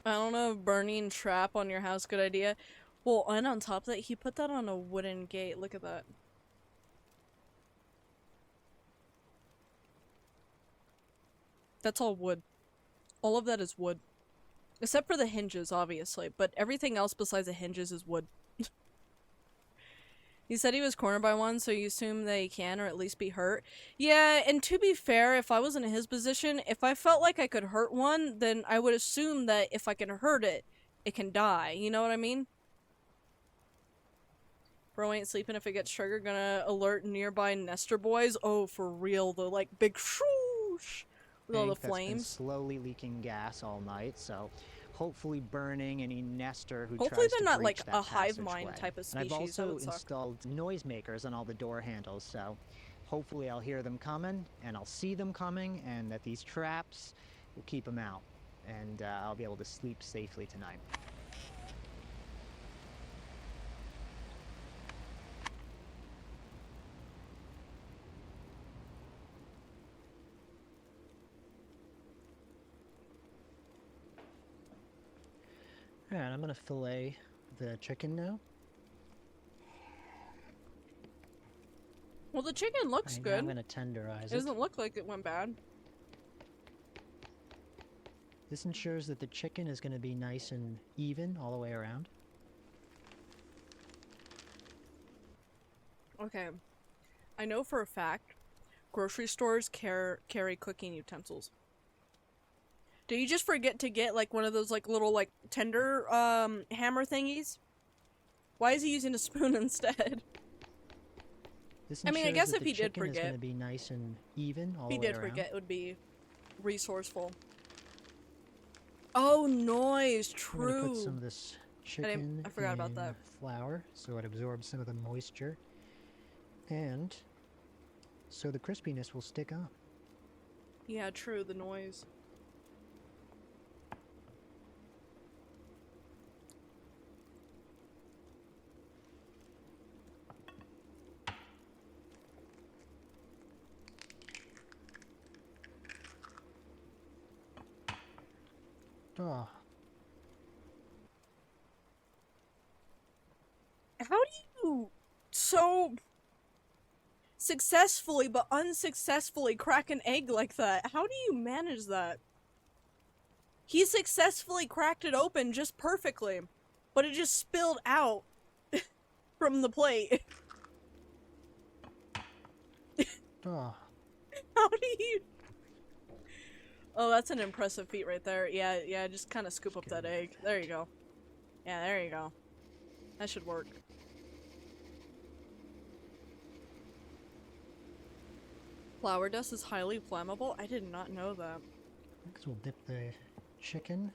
Speaker 1: I don't know if burning trap on your house, good idea. Well, and on top of that, he put that on a wooden gate. Look at that. That's all wood. All of that is wood. Except for the hinges, obviously. But everything else besides the hinges is wood. He said he was cornered by one, so you assume they can or at least be hurt. Yeah, and to be fair, if I was in his position, if I felt like I could hurt one, then I would assume that if I can hurt it, it can die. You know what I mean? Bro ain't sleeping if it gets triggered. Gonna alert nearby nester boys. Oh, for real, the like big swoosh with all the
Speaker 4: That's been
Speaker 1: flames.
Speaker 4: slowly leaking gas all night, so hopefully burning any nester who
Speaker 1: Hopefully
Speaker 4: tries to
Speaker 1: they're not
Speaker 4: breach
Speaker 1: like
Speaker 4: that
Speaker 1: a hive mind
Speaker 4: passageway.
Speaker 1: type of
Speaker 4: And I've
Speaker 1: species. That
Speaker 4: also
Speaker 1: would suck.
Speaker 4: installed noisemakers on all the door handles, so hopefully I'll hear them coming, and I'll see them coming, and that these traps will keep them out. And I'll be able to sleep safely tonight. Alright, I'm gonna fillet the chicken now.
Speaker 1: Well, the chicken looks
Speaker 4: Now
Speaker 1: good.
Speaker 4: I'm gonna tenderize
Speaker 1: It
Speaker 4: it.
Speaker 1: doesn't look like it went bad.
Speaker 4: This ensures that the chicken is gonna be nice and even all the way around.
Speaker 1: Okay. I know for a fact grocery stores carry cooking utensils. Did you just forget to get like one of those like little like tender hammer thingies? Why is he using a spoon instead?
Speaker 4: This
Speaker 1: I mean, I
Speaker 4: ensures
Speaker 1: guess
Speaker 4: that
Speaker 1: if
Speaker 4: the
Speaker 1: he did
Speaker 4: chicken is
Speaker 1: forget-
Speaker 4: gonna be nice and even all
Speaker 1: If he
Speaker 4: the way
Speaker 1: did
Speaker 4: around.
Speaker 1: forget, it would be resourceful. Oh, noise.
Speaker 4: I'm gonna put some
Speaker 1: True.
Speaker 4: of this chicken
Speaker 1: I forgot about
Speaker 4: in
Speaker 1: that.
Speaker 4: flour so it absorbs some of the moisture, and so the crispiness will stick on.
Speaker 1: Yeah, true. The noise.
Speaker 4: Oh,
Speaker 1: How do you so successfully but unsuccessfully crack an egg like that? How do you manage that? He successfully cracked it open just perfectly, but it just spilled out from the plate.
Speaker 4: oh.
Speaker 1: How do you... Oh, that's an impressive feat right there. Yeah, just kind of scoop up that egg. There you go. Yeah, there you go. That should work. Flour dust is highly flammable? I did not know that.
Speaker 4: Next, we'll dip the chicken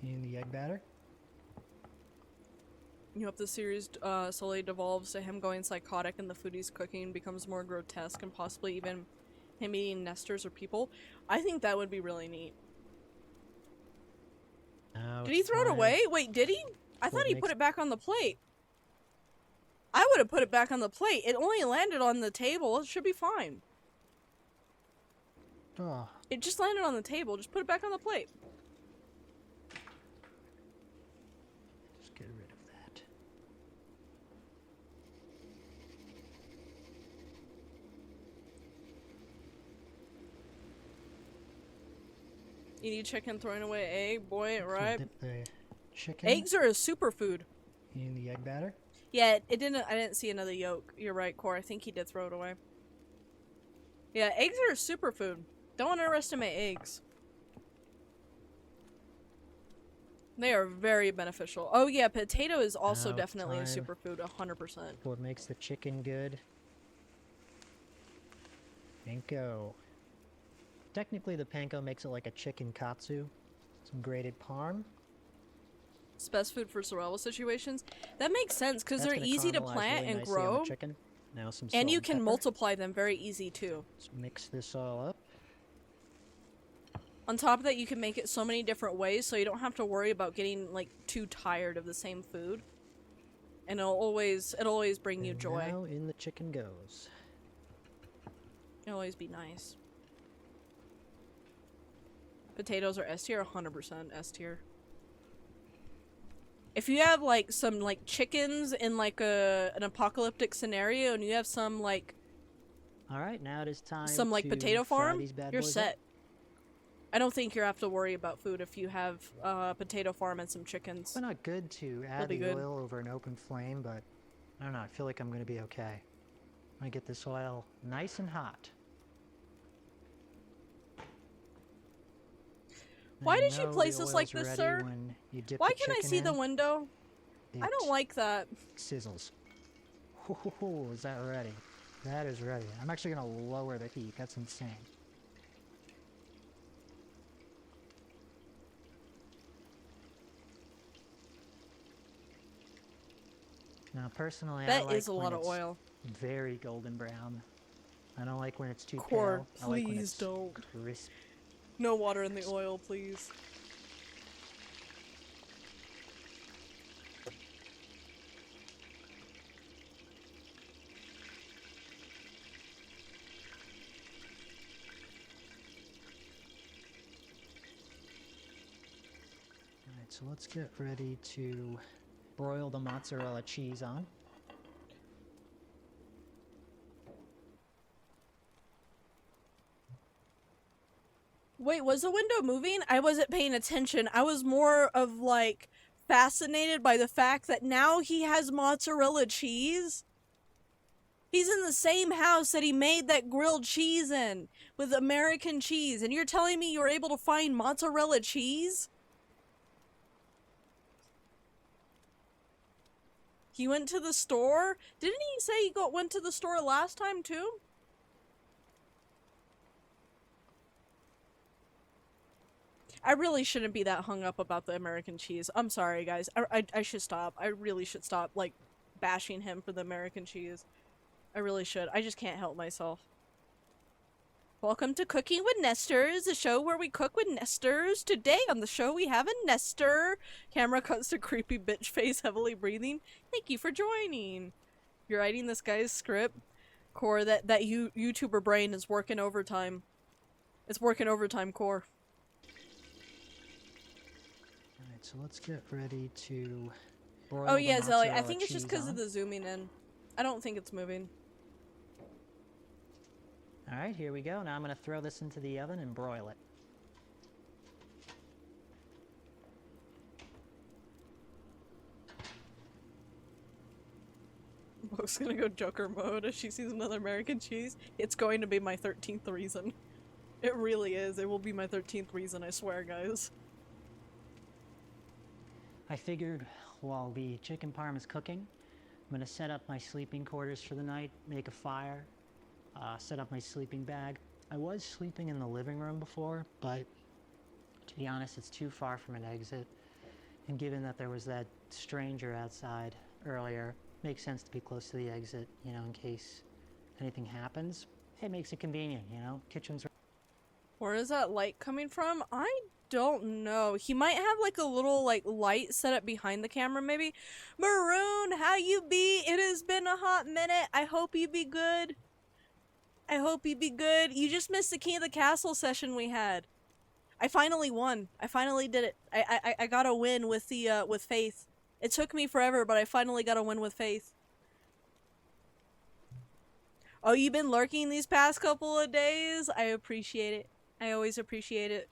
Speaker 4: in the egg batter.
Speaker 1: You hope the series slowly devolves to him going psychotic and the food he's cooking becomes more grotesque and possibly even him eating nesters or people. I think that would be really neat.
Speaker 4: Now
Speaker 1: Did he
Speaker 4: it's
Speaker 1: throw it
Speaker 4: time-
Speaker 1: away? Wait, did he? I thought he put it back on the plate. I would have put it back on the plate. It only landed on the table. It should be fine.
Speaker 4: Oh,
Speaker 1: It just landed on the table. Just put it back on the plate.
Speaker 4: just get rid of that.
Speaker 1: Eating chicken, throwing away egg, boy,
Speaker 4: Next, we'll
Speaker 1: right?
Speaker 4: dip the chicken
Speaker 1: Eggs are a superfood.
Speaker 4: in the egg batter.
Speaker 1: Yeah, it didn't. I didn't see another yolk. You're right, Core. I think he did throw it away. Yeah, eggs are a superfood. Don't underestimate eggs. They are very beneficial. Oh yeah, potato is also
Speaker 4: Now
Speaker 1: definitely a
Speaker 4: time.
Speaker 1: superfood, 100%.
Speaker 4: What makes the chicken good? Panko. Technically, the panko makes it like a chicken katsu. Some grated parm.
Speaker 1: It's best food for survival situations. That makes sense because
Speaker 4: That's
Speaker 1: they're
Speaker 4: gonna
Speaker 1: easy to
Speaker 4: caramelize
Speaker 1: plant
Speaker 4: really
Speaker 1: and
Speaker 4: nicely on the
Speaker 1: grow,
Speaker 4: chicken. Now some
Speaker 1: and
Speaker 4: salt
Speaker 1: you can
Speaker 4: pepper.
Speaker 1: multiply them very easy too.
Speaker 4: Let's mix this all up.
Speaker 1: On top of that, you can make it so many different ways, so you don't have to worry about getting like too tired of the same food. And it'll always bring you
Speaker 4: And
Speaker 1: joy.
Speaker 4: now in the chicken goes.
Speaker 1: It'll always be nice. Potatoes are S tier, 100% S tier. If you have like some like chickens in like an apocalyptic scenario, and you have some like
Speaker 4: All right, now it is time.
Speaker 1: some like
Speaker 4: to
Speaker 1: potato
Speaker 4: fry
Speaker 1: farm,
Speaker 4: these bad
Speaker 1: you're
Speaker 4: boys
Speaker 1: set.
Speaker 4: up.
Speaker 1: I don't think you have to worry about food if you have a potato farm and some chickens.
Speaker 4: It's not good to add
Speaker 1: be
Speaker 4: the
Speaker 1: good.
Speaker 4: oil over an open flame, but I don't know. I feel like I'm gonna be okay. I'm gonna get this oil nice and hot. Now
Speaker 1: Why did you
Speaker 4: know
Speaker 1: place
Speaker 4: the
Speaker 1: this like
Speaker 4: oil's
Speaker 1: this,
Speaker 4: ready
Speaker 1: sir?
Speaker 4: when you dip
Speaker 1: Why
Speaker 4: the
Speaker 1: can I
Speaker 4: chicken
Speaker 1: see the
Speaker 4: in.
Speaker 1: window? I don't
Speaker 4: It
Speaker 1: like that.
Speaker 4: sizzles. Ho, is that ready? That is ready. I'm actually gonna lower the heat. That's insane. Now, personally, I
Speaker 1: That
Speaker 4: like
Speaker 1: is a
Speaker 4: when
Speaker 1: lot of
Speaker 4: it's
Speaker 1: oil.
Speaker 4: very golden brown. I don't like when it's too
Speaker 1: Cord,
Speaker 4: pale. I like when
Speaker 1: please
Speaker 4: it's
Speaker 1: don't.
Speaker 4: crisp.
Speaker 1: No water in the oil, please.
Speaker 4: Alright, So let's get ready to broil the mozzarella cheese on.
Speaker 1: Wait, was the window moving? I wasn't paying attention. I was more of like fascinated by the fact that now he has mozzarella cheese. He's in the same house that he made that grilled cheese in with American cheese, and you're telling me you were able to find mozzarella cheese? He went to the store? Didn't he say he went to the store last time too? I really shouldn't be that hung up about the American cheese. I'm sorry, guys. I should stop. I really should stop, like, bashing him for the American cheese. I really should. I just can't help myself. Welcome to Cooking with Nesters, a show where we cook with Nesters. Today on the show we have a Nester. Camera cuts to creepy bitch face, heavily breathing. Thank you for joining. You're writing this guy's script? Core, that YouTuber brain is working overtime. It's working overtime, Core.
Speaker 4: Alright, so let's get ready to broil
Speaker 1: Oh
Speaker 4: the
Speaker 1: yeah, Zelly, I
Speaker 4: mozzarella
Speaker 1: think it's just
Speaker 4: cheese
Speaker 1: because of
Speaker 4: on.
Speaker 1: the zooming in. I don't think it's moving.
Speaker 4: Alright, here we go. Now I'm going to throw this into the oven and broil it.
Speaker 1: Bo's gonna go Joker mode as she sees another American cheese. It's going to be my 13th reason. It really is. It will be my 13th reason, I swear, guys.
Speaker 4: I figured while the chicken parm is cooking, I'm going to set up my sleeping quarters for the night, make a fire, set up my sleeping bag. I was sleeping in the living room before, but to be honest, it's too far from an exit. And given that there was that stranger outside earlier, makes sense to be close to the exit, you know, in case anything happens. It makes it convenient, you know? Kitchen's
Speaker 1: Where is that light coming from? I don't know. He might have like a little like light set up behind the camera maybe. Maroon, how you be? It has been a hot minute. I hope you be good. I hope you be good. You just missed the King of the Castle session we had. I finally won. I finally did it. I got a win with the with Faith. It took me forever, but I finally got a win with Faith. Oh, you've been lurking these past couple of days? I appreciate it. I always appreciate it.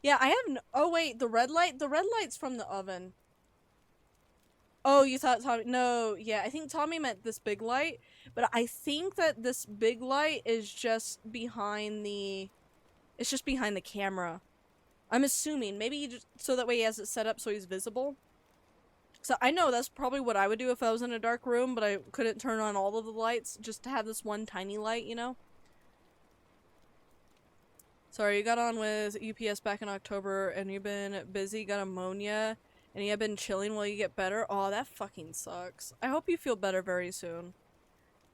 Speaker 1: Yeah, I have no— oh wait, the red light? The red light's from the oven. Oh, you thought Tommy— no, yeah, I think Tommy meant this big light, but I think that this big light is just behind the— it's just behind the camera. I'm assuming. Maybe you just— so that way he has it set up so he's visible. So I know that's probably what I would do if I was in a dark room, but I couldn't turn on all of the lights just to have this one tiny light, you know? Sorry, you got on with UPS back in October and you've been busy, got ammonia, and you have been chilling while you get better. Oh, that fucking sucks. I hope you feel better very soon.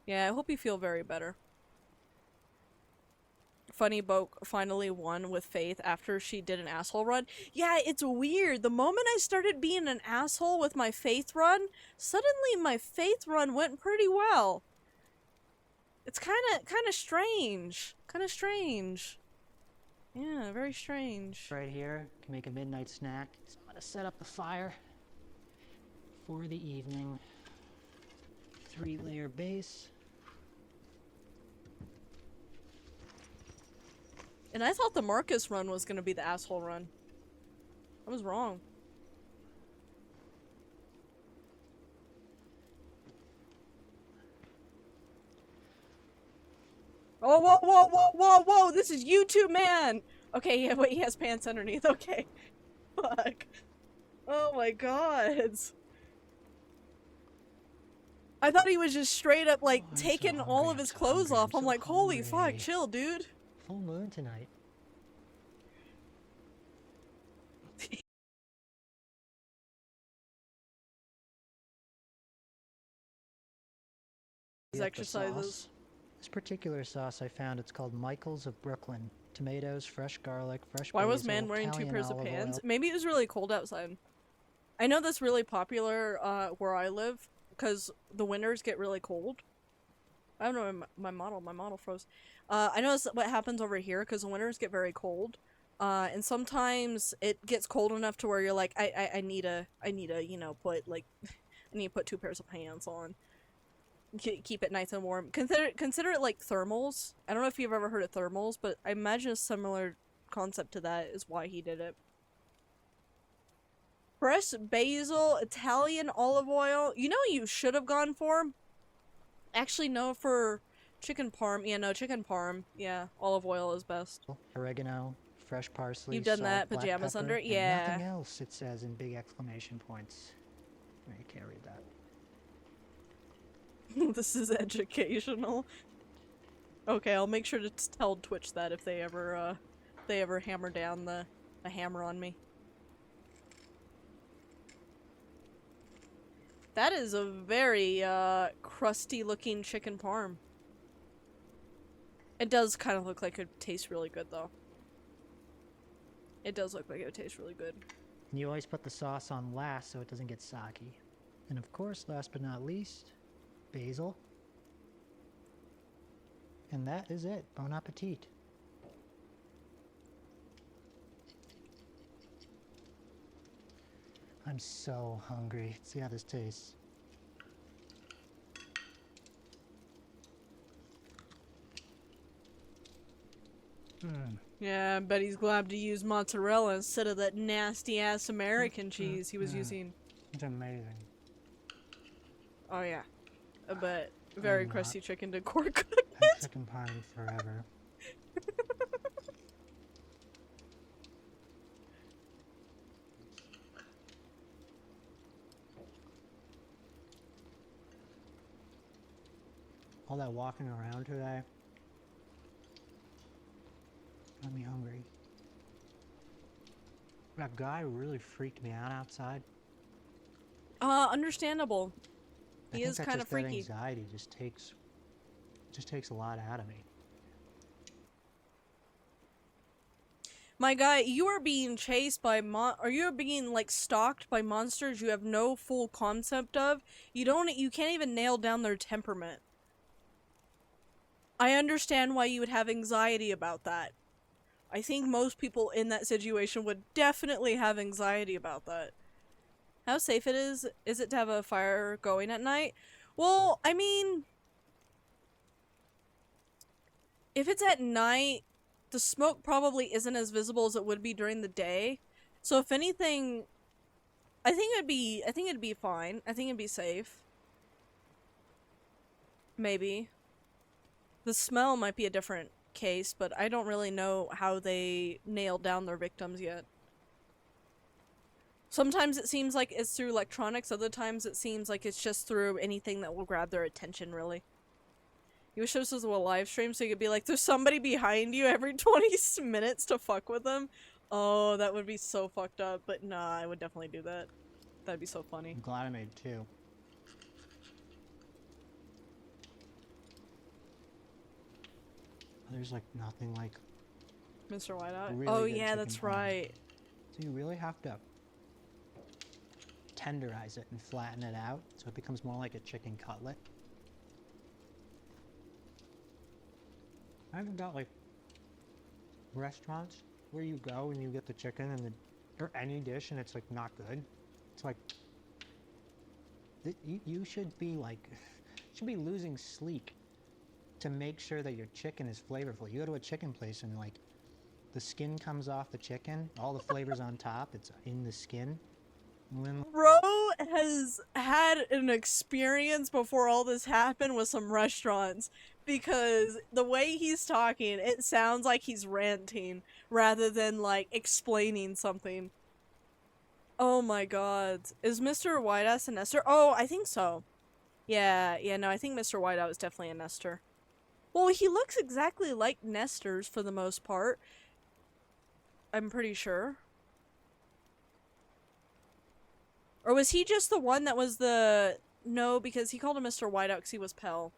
Speaker 1: Yeah, I hope you feel very better. Funny Boke finally won with Faith after she did an asshole run. Yeah, it's weird. The moment I started being an asshole with my Faith run, suddenly my Faith run went pretty well. It's kind of strange. Kind of strange. Yeah, very strange.
Speaker 4: right here. Can make a midnight snack. So I'm going to set up the fire for the evening. 3-layer base.
Speaker 1: And I thought the Marcus run was gonna be the asshole run. I was wrong. Oh, whoa, whoa, whoa, whoa, whoa! This is YouTube, man! Okay, yeah, wait, he has pants underneath. Okay. Fuck. Oh my god. I thought he was just straight up, like,
Speaker 4: I'm so
Speaker 1: taking
Speaker 4: hungry,
Speaker 1: all of
Speaker 4: I'm
Speaker 1: his
Speaker 4: so
Speaker 1: clothes
Speaker 4: hungry,
Speaker 1: off.
Speaker 4: I'm
Speaker 1: I'm
Speaker 4: so
Speaker 1: like, holy fuck,
Speaker 4: hungry.
Speaker 1: chill, dude.
Speaker 4: Full moon tonight.
Speaker 1: His
Speaker 4: Get the
Speaker 1: exercises.
Speaker 4: sauce. This particular sauce I found, it's called Michael's of Brooklyn. Tomatoes, fresh garlic, fresh
Speaker 1: Why
Speaker 4: basil,
Speaker 1: was man wearing two
Speaker 4: Italian
Speaker 1: pairs of
Speaker 4: olive
Speaker 1: pants?
Speaker 4: oil.
Speaker 1: Maybe it was really cold outside. I know that's really popular where I live because the winters get really cold. I don't know, my model froze. I know that's what happens over here because the winters get very cold. And sometimes it gets cold enough to where you're like, I need a, you know, put like, I need to put 2 pairs of pants on. Keep it nice and warm. Consider it like thermals. I don't know if you've ever heard of thermals, but I imagine a similar concept to that is why he did it. Fresh basil, Italian olive oil. You know you should have gone for? Actually, no, for chicken parm. Yeah, no, chicken parm. Yeah, olive oil is best.
Speaker 4: Oregano, fresh parsley.
Speaker 1: You've done
Speaker 4: salt,
Speaker 1: that,
Speaker 4: black
Speaker 1: pajamas
Speaker 4: pepper,
Speaker 1: under?
Speaker 4: and
Speaker 1: Yeah.
Speaker 4: nothing else, it says in big exclamation points. You can't read that.
Speaker 1: This is educational. Okay, I'll make sure to tell Twitch that if they ever hammer down the hammer on me. That is a very crusty looking chicken parm. It does kind of look like it tastes really good though. It does look like it would taste really good.
Speaker 4: And you always put the sauce on last so it doesn't get soggy. And of course, last but not least, basil. And that is it. Bon appetit. I'm so hungry. Let's see how this tastes.
Speaker 1: Yeah, I bet he's glad to use mozzarella instead of that nasty ass American cheese he was using.
Speaker 4: It's amazing.
Speaker 1: Oh yeah. But very
Speaker 4: I'm
Speaker 1: crusty
Speaker 4: not.
Speaker 1: chicken to core cook
Speaker 4: Had
Speaker 1: it.
Speaker 4: chicken parm forever. All that walking around today got me hungry. That guy really freaked me out outside.
Speaker 1: Understandable.
Speaker 4: I
Speaker 1: He
Speaker 4: think
Speaker 1: is
Speaker 4: that
Speaker 1: kind of
Speaker 4: just that
Speaker 1: freaky.
Speaker 4: anxiety just takes a lot out of me.
Speaker 1: My guy, you are being chased by or you are being like stalked by monsters you have no full concept of. You can't even nail down their temperament. I understand why you would have anxiety about that. I think most people in that situation would definitely have anxiety about that. How safe is it to have a fire going at night? Well, I mean, if it's at night, the smoke probably isn't as visible as it would be during the day. So if anything, I think it'd be fine. I think it'd be safe. Maybe. The smell might be a different case, but I don't really know how they nailed down their victims yet. Sometimes it seems like it's through electronics, other times it seems like it's just through anything that will grab their attention, really. You wish this was a live stream so you could be like, there's somebody behind you every 20 minutes to fuck with them? Oh, that would be so fucked up, but nah, I would definitely do that. That'd be so funny.
Speaker 4: I'm glad I made 2. There's like nothing like.
Speaker 1: Mr. Whiteout?
Speaker 4: Really
Speaker 1: Oh
Speaker 4: good
Speaker 1: yeah,
Speaker 4: chicken
Speaker 1: that's
Speaker 4: parm.
Speaker 1: right.
Speaker 4: So you really have to tenderize it and flatten it out so it becomes more like a chicken cutlet. I've got like restaurants where you go and you get the chicken and or any dish and it's like not good. It's like you should be like should be losing sleep to make sure that your chicken is flavorful. You go to a chicken place and like the skin comes off the chicken, all the flavors on top, it's in the skin. And then
Speaker 1: Bro has had an experience before all this happened with some restaurants, because the way he's talking, it sounds like he's ranting rather than like explaining something. Oh my god. Is Mr. Whiteass a Nestor? Oh, I think so. Yeah, no, I think Mr. Whiteout is definitely a Nestor. Well, he looks exactly like Nestors for the most part. I'm pretty sure. Or was he just the one that was the... No, because he called him Mr. Whiteout because he was Pell.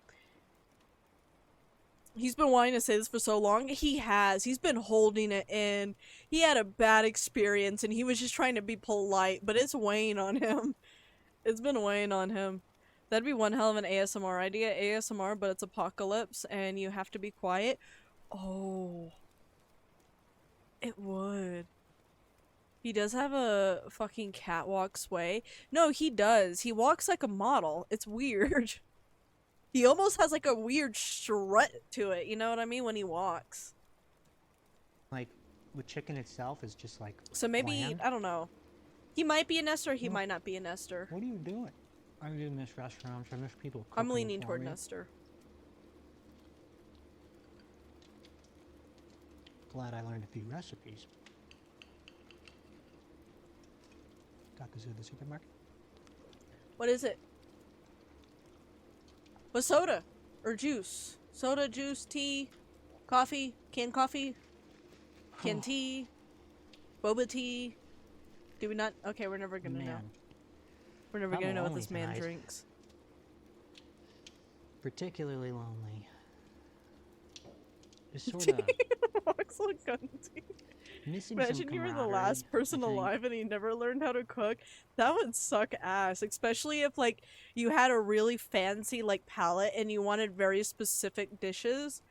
Speaker 1: He's been wanting to say this for so long. He has. He's been holding it in. He had a bad experience and he was just trying to be polite, but it's weighing on him. It's been weighing on him. That'd be one hell of an ASMR idea. ASMR, but it's apocalypse and you have to be quiet. Oh. It would. He does have a fucking catwalk sway. No, he does. He walks like a model. It's weird. He almost has like a weird strut to it, you know what I mean, when he walks.
Speaker 4: Like, the chicken itself is just like
Speaker 1: So maybe,
Speaker 4: bland.
Speaker 1: I don't know. He might be a nester, he
Speaker 4: Well,
Speaker 1: might not be a nester.
Speaker 4: What are you doing? I do miss restaurants. I miss people cooking
Speaker 1: I'm leaning
Speaker 4: for
Speaker 1: toward
Speaker 4: me.
Speaker 1: nester.
Speaker 4: Glad I learned a few recipes. Got this at the supermarket.
Speaker 1: What is it? What soda? Or juice? Soda, juice, tea, coffee, canned tea, boba tea. Do we not? Okay, we're never gonna know.
Speaker 4: Man,
Speaker 1: We're never
Speaker 4: I'm
Speaker 1: gonna know what
Speaker 4: lonely
Speaker 1: this man
Speaker 4: tonight.
Speaker 1: drinks.
Speaker 4: particularly lonely. Just sort of
Speaker 1: Walks like Gunty.
Speaker 4: missing
Speaker 1: Imagine
Speaker 4: some
Speaker 1: you were the
Speaker 4: camaraderie,
Speaker 1: last person
Speaker 4: I think.
Speaker 1: alive and you never learned how to cook. That would suck ass. Especially if like you had a really fancy like palate and you wanted very specific dishes.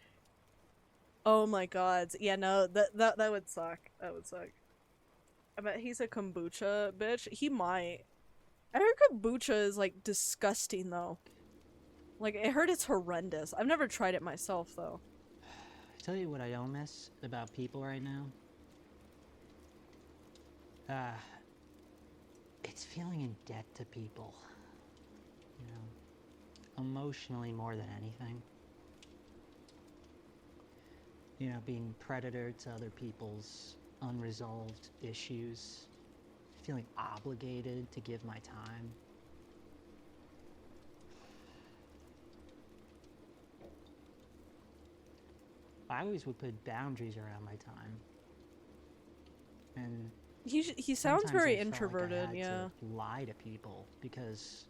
Speaker 1: Oh my god. Yeah, no, that would suck. That would suck. I bet he's a kombucha bitch. He might. I heard kombucha is like disgusting though. Like I heard it's horrendous. I've never tried it myself though.
Speaker 4: Tell you what I don't miss about people right now. It's feeling in debt to people. You know, emotionally more than anything. You know, being predator to other people's unresolved issues. Feeling obligated to give my time. I always would put boundaries around my time. And
Speaker 1: He sounds
Speaker 4: sometimes
Speaker 1: very
Speaker 4: I felt like I
Speaker 1: introverted,
Speaker 4: had
Speaker 1: yeah.
Speaker 4: to lie to people because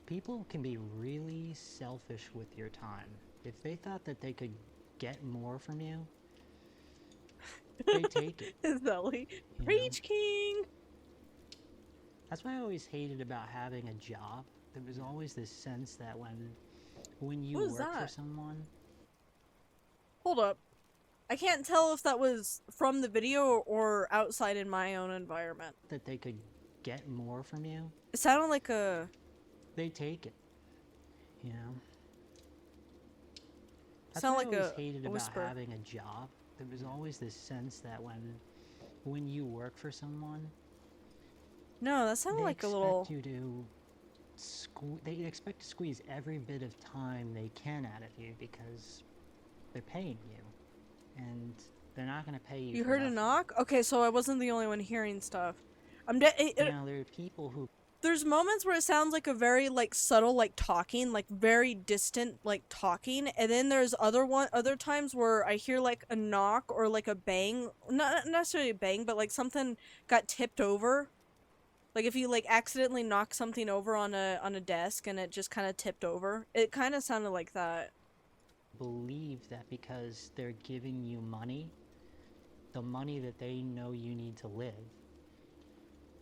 Speaker 4: people can be really selfish with your time. If they thought that they could get more from you, they take it.
Speaker 1: His belly.
Speaker 4: you know?
Speaker 1: Preach King!
Speaker 4: That's why I always hated about having a job. There was always this sense that when you
Speaker 1: What is
Speaker 4: work for
Speaker 1: that?
Speaker 4: someone,
Speaker 1: Hold up. I can't tell if that was from the video or outside in my own environment.
Speaker 4: that they could get more from you,
Speaker 1: It sounded like a...
Speaker 4: they take it. You know? That's
Speaker 1: Sound
Speaker 4: why
Speaker 1: like
Speaker 4: I always
Speaker 1: a
Speaker 4: hated about
Speaker 1: whisper.
Speaker 4: having a job. There was always this sense that when you work for someone,
Speaker 1: No, that sounded
Speaker 4: they
Speaker 1: like a
Speaker 4: expect
Speaker 1: little...
Speaker 4: you to they expect to squeeze every bit of time they can out of you because they're paying you, and they're not going to pay you.
Speaker 1: You
Speaker 4: for
Speaker 1: heard a
Speaker 4: nothing.
Speaker 1: knock? Okay, so I wasn't the only one hearing stuff.
Speaker 4: You know, there are people who
Speaker 1: There's moments where it sounds like a very like subtle like talking, like very distant like talking, and then there's other times where I hear like a knock or like a bang, not necessarily a bang, but like something got tipped over. Like if you like accidentally knock something over on a desk and it just kind of tipped over. It kind of sounded like that.
Speaker 4: believe that because they're giving you money, the money that they know you need to live,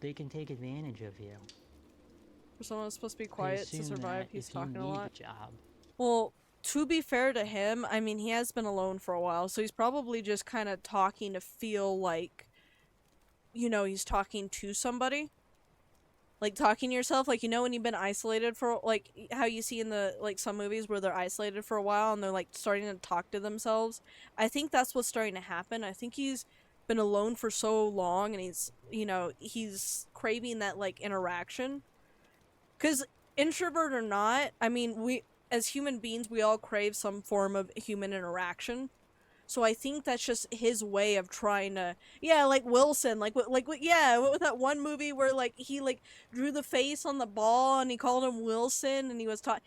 Speaker 4: they can take advantage of you.
Speaker 1: For someone who's supposed to be
Speaker 4: They
Speaker 1: quiet to
Speaker 4: assume
Speaker 1: survive,
Speaker 4: that
Speaker 1: he's
Speaker 4: if you
Speaker 1: talking a
Speaker 4: need
Speaker 1: lot.
Speaker 4: the job,
Speaker 1: Well, to be fair to him, I mean, he has been alone for a while, so he's probably just kind of talking to feel like, you know, he's talking to somebody. Like, talking to yourself, like, you know when you've been isolated for, like, how you see in the, like, some movies where they're isolated for a while and they're, like, starting to talk to themselves? I think that's what's starting to happen. I think he's been alone for so long and he's, you know, he's craving that, like, interaction. Because introvert or not, I mean, we as human beings we all crave some form of human interaction. So I think that's just his way of trying to, yeah, like Wilson, with that one movie where like he like drew the face on the ball and he called him Wilson and he was taught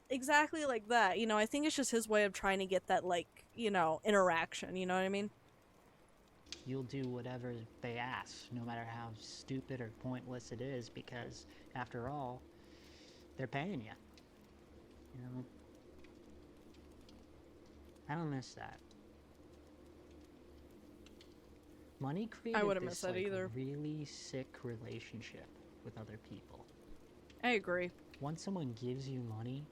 Speaker 1: exactly like that. You know, I think it's just his way of trying to get that like, you know, interaction. You know what I mean?
Speaker 4: you'll do whatever they ask, no matter how stupid or pointless it is, because after all, they're paying you. You know? I don't miss that. Money created
Speaker 1: wouldn't
Speaker 4: this
Speaker 1: miss that
Speaker 4: like,
Speaker 1: either.
Speaker 4: really sick relationship with other people.
Speaker 1: I agree.
Speaker 4: Once someone gives you money,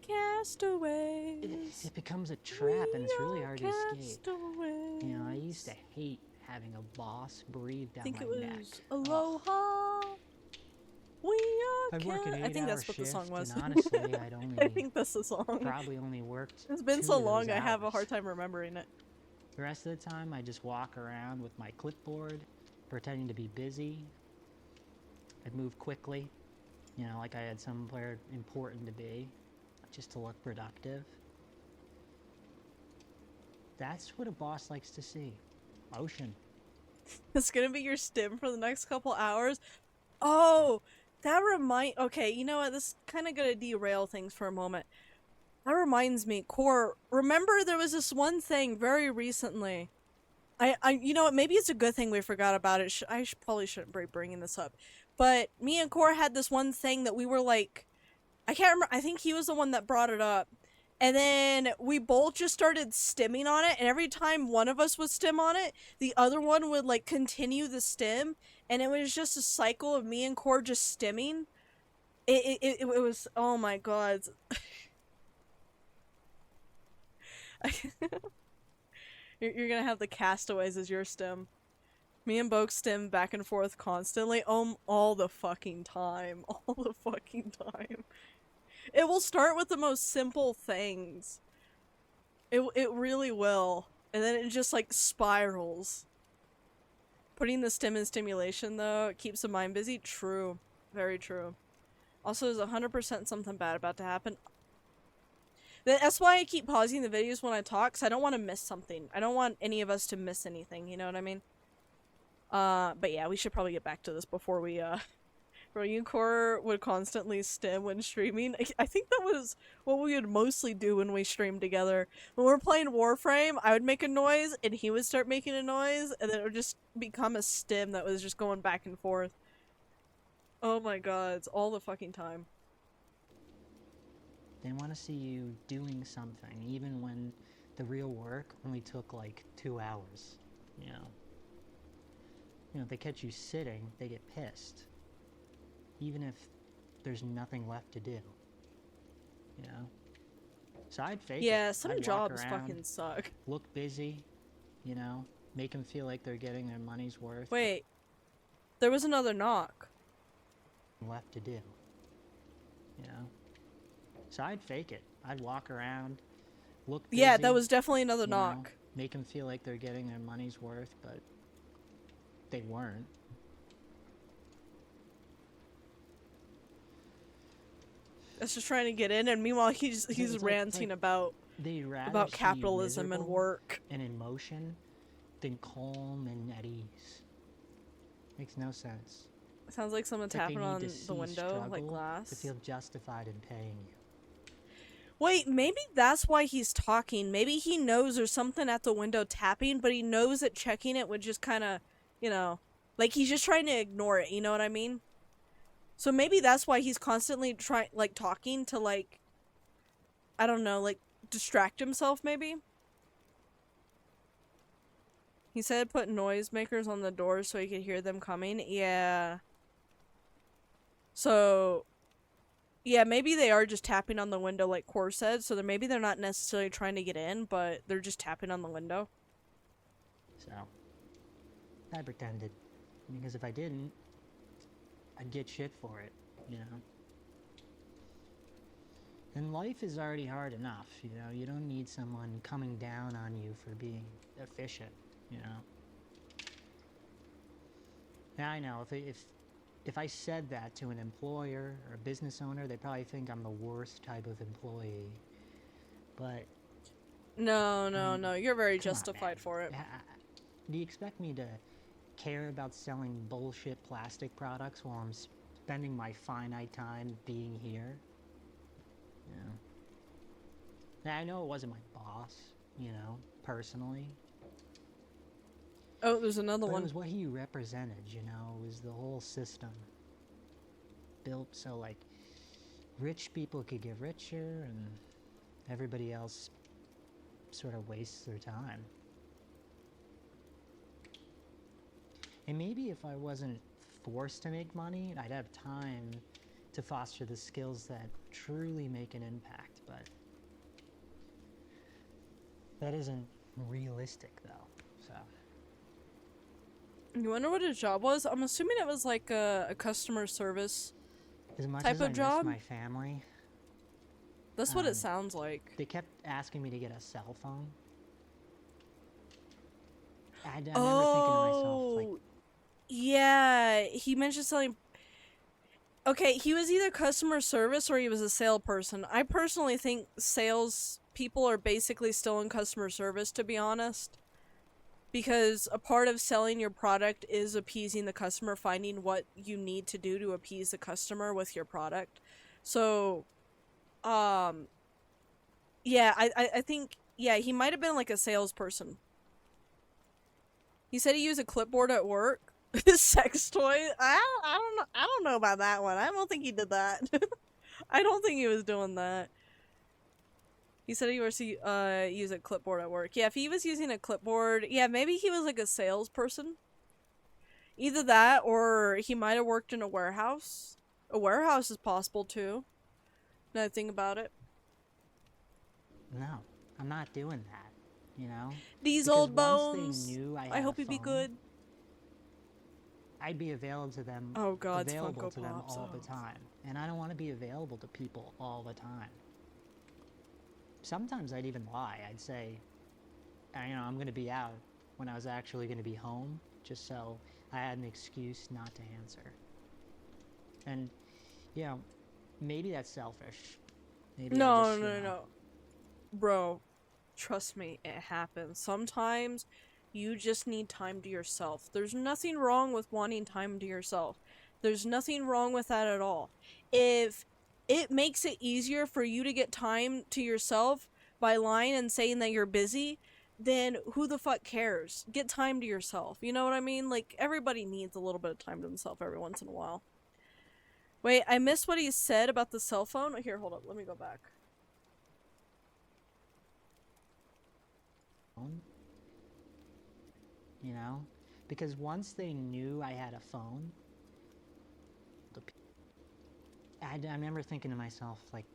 Speaker 1: Castaways.
Speaker 4: it becomes a trap and it's really hard to escape.
Speaker 1: Castaways.
Speaker 4: You know, I used to hate having a boss breathe
Speaker 1: I
Speaker 4: down
Speaker 1: think
Speaker 4: my
Speaker 1: it
Speaker 4: neck.
Speaker 1: was
Speaker 4: Ugh.
Speaker 1: Aloha. We are.
Speaker 4: I'd work an
Speaker 1: I think
Speaker 4: 8-hour
Speaker 1: that's what the song
Speaker 4: shift,
Speaker 1: was.
Speaker 4: and honestly, I'd only
Speaker 1: I think that's the song.
Speaker 4: probably only worked
Speaker 1: It's been
Speaker 4: 2
Speaker 1: so
Speaker 4: of
Speaker 1: long,
Speaker 4: those
Speaker 1: I have a
Speaker 4: hours.
Speaker 1: hard time remembering it.
Speaker 4: The rest of the time, I just walk around with my clipboard, pretending to be busy. I'd move quickly, you know, like I had somewhere important to be, just to look productive. That's what a boss likes to see. Motion.
Speaker 1: It's gonna be your stim for the next couple hours. Oh, okay, you know what? This is kind of gonna derail things for a moment. That reminds me, Core, remember there was this one thing very recently. You know what? Maybe it's a good thing we forgot about it. Probably shouldn't be bringing this up. But me and Core had this one thing that we were like, I can't remember. I think he was the one that brought it up. And then we both just started stimming on it. And every time one of us would stim on it, the other one would like continue the stim. And it was just a cycle of me and Core just stimming. It was, oh my god. You're gonna have the Castaways as your stim. Me and Boke stim back and forth constantly. All the fucking time. All the fucking time. It will start with the most simple things. It really will. And then it just like spirals. Putting the stim in stimulation though, it keeps the mind busy. True. Very true. Also, there's 100% something bad about to happen. That's why I keep pausing the videos when I talk, because I don't want to miss something. I don't want any of us to miss anything, you know what I mean? But yeah, we should probably get back to this before we, Bro, you and Core would constantly stim when streaming. I think that was what we would mostly do when we streamed together. When we're playing Warframe, I would make a noise, and he would start making a noise, and then it would just become a stim that was just going back and forth. Oh my god, it's all the fucking time.
Speaker 4: They want to see you doing something, even when the real work only took like 2 hours, you know? You know, if they catch you sitting, they get pissed. Even if there's nothing left to do, you know? So I'd fake it.
Speaker 1: Yeah, some
Speaker 4: I'd walk
Speaker 1: jobs
Speaker 4: around,
Speaker 1: fucking suck.
Speaker 4: look busy, you know? Make them feel like they're getting their money's worth.
Speaker 1: Wait, there was another knock.
Speaker 4: Left to do, you know? So I'd fake it. I'd walk around, look busy.
Speaker 1: Yeah, that was definitely another
Speaker 4: you know,
Speaker 1: knock.
Speaker 4: make them feel like they're getting their money's worth, but they weren't.
Speaker 1: That's just trying to get in, and meanwhile he's
Speaker 4: It's
Speaker 1: ranting
Speaker 4: like
Speaker 1: about
Speaker 4: they'd rather see you
Speaker 1: capitalism and
Speaker 4: miserable
Speaker 1: work.
Speaker 4: and in motion than calm and at ease. Makes no sense.
Speaker 1: Sounds like someone
Speaker 4: It's like they
Speaker 1: tapping
Speaker 4: need
Speaker 1: on
Speaker 4: to
Speaker 1: the
Speaker 4: see
Speaker 1: window, like
Speaker 4: struggle
Speaker 1: glass.
Speaker 4: to feel justified in paying you.
Speaker 1: Wait, maybe that's why he's talking. Maybe he knows there's something at the window tapping, but he knows that checking it would just kind of, you know, like he's just trying to ignore it, you know what I mean? So maybe that's why he's constantly talking to, like, I don't know, like, distract himself, maybe? He said put noisemakers on the doors so he could hear them coming. Yeah. So, yeah, maybe they are just tapping on the window like Core said, so maybe they're not necessarily trying to get in, but they're just tapping on the window.
Speaker 4: So, I pretended. Because if I didn't, I'd get shit for it, you know? And life is already hard enough, you know? You don't need someone coming down on you for being efficient, you know? Now, I know, if I said that to an employer or a business owner, they'd probably think I'm the worst type of employee. But...
Speaker 1: No, you're very
Speaker 4: come on,
Speaker 1: justified
Speaker 4: man.
Speaker 1: for it.
Speaker 4: Do you expect me to care about selling bullshit plastic products while I'm spending my finite time being here? You know? Now, I know it wasn't my boss, you know, personally.
Speaker 1: Oh, there's another
Speaker 4: But
Speaker 1: one.
Speaker 4: it was what he represented, you know, it was the whole system. Built so, like, rich people could get richer and everybody else sort of wastes their time. And maybe if I wasn't forced to make money, I'd have time to foster the skills that truly make an impact. but that isn't realistic though, so.
Speaker 1: You wonder what his job was? I'm assuming it was like a customer service
Speaker 4: As much
Speaker 1: type
Speaker 4: as
Speaker 1: of
Speaker 4: I miss
Speaker 1: job.
Speaker 4: my family,
Speaker 1: That's what it sounds like.
Speaker 4: they kept asking me to get a cell phone. I remember thinking to myself, like,
Speaker 1: yeah, he mentioned something. Okay, he was either customer service or he was a salesperson. I personally think sales people are basically still in customer service, to be honest. Because a part of selling your product is appeasing the customer, finding what you need to do to appease the customer with your product. So, yeah, I think, yeah, he might have been like a salesperson. He said he used a clipboard at work. Sex toy? I don't know about that one. I don't think he did that. I don't think he was doing that. He said he was use a clipboard at work. Yeah, if he was using a clipboard, yeah, maybe he was like a salesperson. Either that or he might have worked in a warehouse. A warehouse is possible too. Now that I think about it.
Speaker 4: no, I'm not doing that, you know?
Speaker 1: These
Speaker 4: Because
Speaker 1: old
Speaker 4: once they
Speaker 1: bones.
Speaker 4: knew I
Speaker 1: I
Speaker 4: had
Speaker 1: hope
Speaker 4: a
Speaker 1: he'd be
Speaker 4: phone,
Speaker 1: good.
Speaker 4: I'd be available to them,
Speaker 1: Oh god, it's
Speaker 4: available
Speaker 1: Funko
Speaker 4: to them
Speaker 1: Pops.
Speaker 4: all the time. And I don't want to be available to people all the time. Sometimes I'd even lie. I'd say, you know, I'm going to be out when I was actually going to be home, just so I had an excuse not to answer. And, you know, maybe that's selfish. Maybe I
Speaker 1: No,
Speaker 4: just, you
Speaker 1: no,
Speaker 4: know,
Speaker 1: no. Bro, trust me, it happens. Sometimes you just need time to yourself. There's nothing wrong with wanting time to yourself. There's nothing wrong with that at all. If it makes it easier for you to get time to yourself by lying and saying that you're busy, then who the fuck cares? Get time to yourself. You know what I mean? Like, everybody needs a little bit of time to themselves every once in a while. Wait, I missed what he said about the cell phone. Here, hold up. Let me go back.
Speaker 4: you know? Because once they knew I had a phone, I remember thinking to myself, like,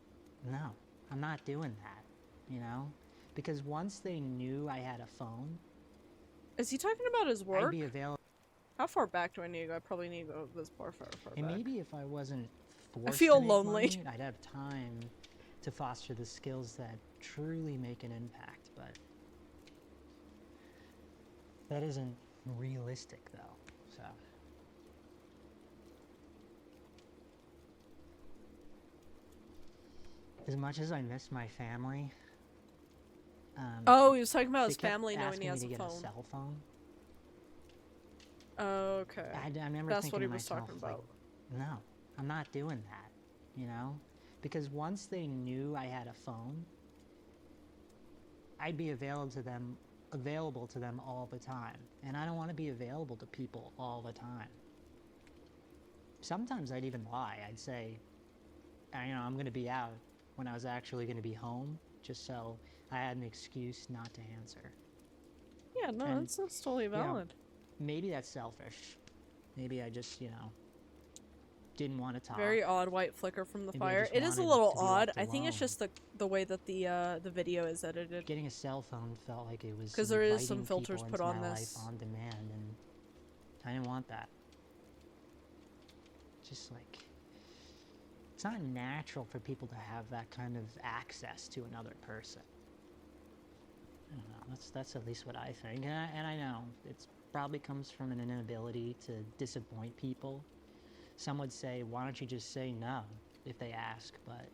Speaker 4: no, I'm not doing that, you know? Because once they knew I had a phone,
Speaker 1: Is he talking about his
Speaker 4: I'd
Speaker 1: work?
Speaker 4: be available.
Speaker 1: How far back do I need to go? I probably need to go this far
Speaker 4: And
Speaker 1: back.
Speaker 4: maybe if I wasn't forced
Speaker 1: feel
Speaker 4: to make
Speaker 1: lonely.
Speaker 4: money, I'd have time to foster the skills that truly make an impact, but that isn't realistic though, so. As much as I miss my family,
Speaker 1: Oh, he was talking about
Speaker 4: they
Speaker 1: his
Speaker 4: kept
Speaker 1: family knowing
Speaker 4: asking
Speaker 1: he
Speaker 4: me
Speaker 1: has
Speaker 4: to
Speaker 1: a
Speaker 4: get
Speaker 1: phone.
Speaker 4: a cell phone.
Speaker 1: Okay.
Speaker 4: I remember
Speaker 1: That's
Speaker 4: thinking
Speaker 1: what he
Speaker 4: to
Speaker 1: was
Speaker 4: myself,
Speaker 1: talking
Speaker 4: like,
Speaker 1: about.
Speaker 4: no, I'm not doing that, you know? Because once they knew I had a phone, I'd be available to them all the time. And I don't want to be available to people all the time. Sometimes I'd even lie. I'd say, you know, I'm going to be out when I was actually going to be home, just so I had an excuse not to answer.
Speaker 1: Yeah, no,
Speaker 4: And,
Speaker 1: that's totally
Speaker 4: you know,
Speaker 1: valid.
Speaker 4: maybe that's selfish. Maybe I just, you know, didn't want to talk.
Speaker 1: Very odd white flicker from the
Speaker 4: Maybe I
Speaker 1: fire.
Speaker 4: just
Speaker 1: It is a
Speaker 4: wanted
Speaker 1: little
Speaker 4: to be
Speaker 1: odd.
Speaker 4: left
Speaker 1: I think it's
Speaker 4: alone.
Speaker 1: just the way that the video is edited.
Speaker 4: Getting a cell phone felt like it was
Speaker 1: 'Cause there is some
Speaker 4: inviting
Speaker 1: filters
Speaker 4: people
Speaker 1: put
Speaker 4: into
Speaker 1: on
Speaker 4: my
Speaker 1: this.
Speaker 4: life on demand, and I didn't want that. Just like, it's not natural for people to have that kind of access to another person. I don't know. That's at least what I think, and I know it's probably comes from an inability to disappoint people. Some would say, why don't you just say no if they ask, but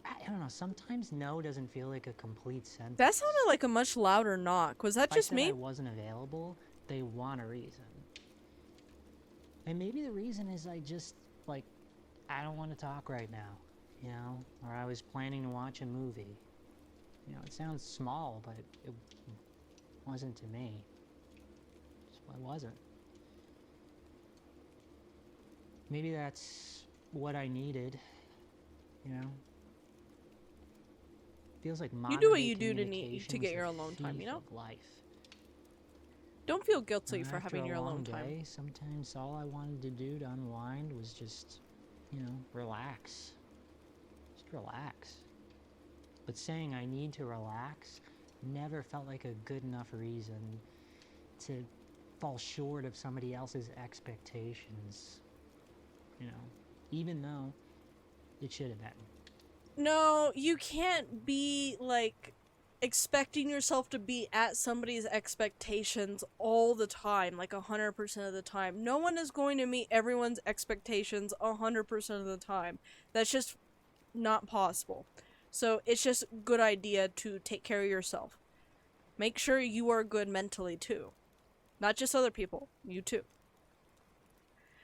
Speaker 4: I don't know, sometimes no doesn't feel like a complete sentence.
Speaker 1: That sounded like a much louder knock. Was that
Speaker 4: If
Speaker 1: just
Speaker 4: I said
Speaker 1: me?
Speaker 4: I wasn't available, they want a reason. And maybe the reason is I just, like, I don't want to talk right now, you know? Or I was planning to watch a movie. You know, it sounds small, but it wasn't to me. It wasn't. Maybe that's what I needed, you know? Feels like
Speaker 1: You do what
Speaker 4: modern-day
Speaker 1: you do to
Speaker 4: communication
Speaker 1: get
Speaker 4: was
Speaker 1: your
Speaker 4: the
Speaker 1: alone time, you
Speaker 4: thief
Speaker 1: know?
Speaker 4: of life.
Speaker 1: Don't feel guilty
Speaker 4: And
Speaker 1: for
Speaker 4: after
Speaker 1: having
Speaker 4: a
Speaker 1: your
Speaker 4: long
Speaker 1: alone
Speaker 4: day,
Speaker 1: time.
Speaker 4: sometimes all I wanted to do to unwind was just, you know, relax. Just relax. But saying I need to relax never felt like a good enough reason to fall short of somebody else's expectations. You know, even though it should have been.
Speaker 1: No, you can't be, like, expecting yourself to be at somebody's expectations all the time, like 100% of the time. No one is going to meet everyone's expectations 100% of the time. That's just not possible. So it's just a good idea to take care of yourself. Make sure you are good mentally too. Not just other people, you too.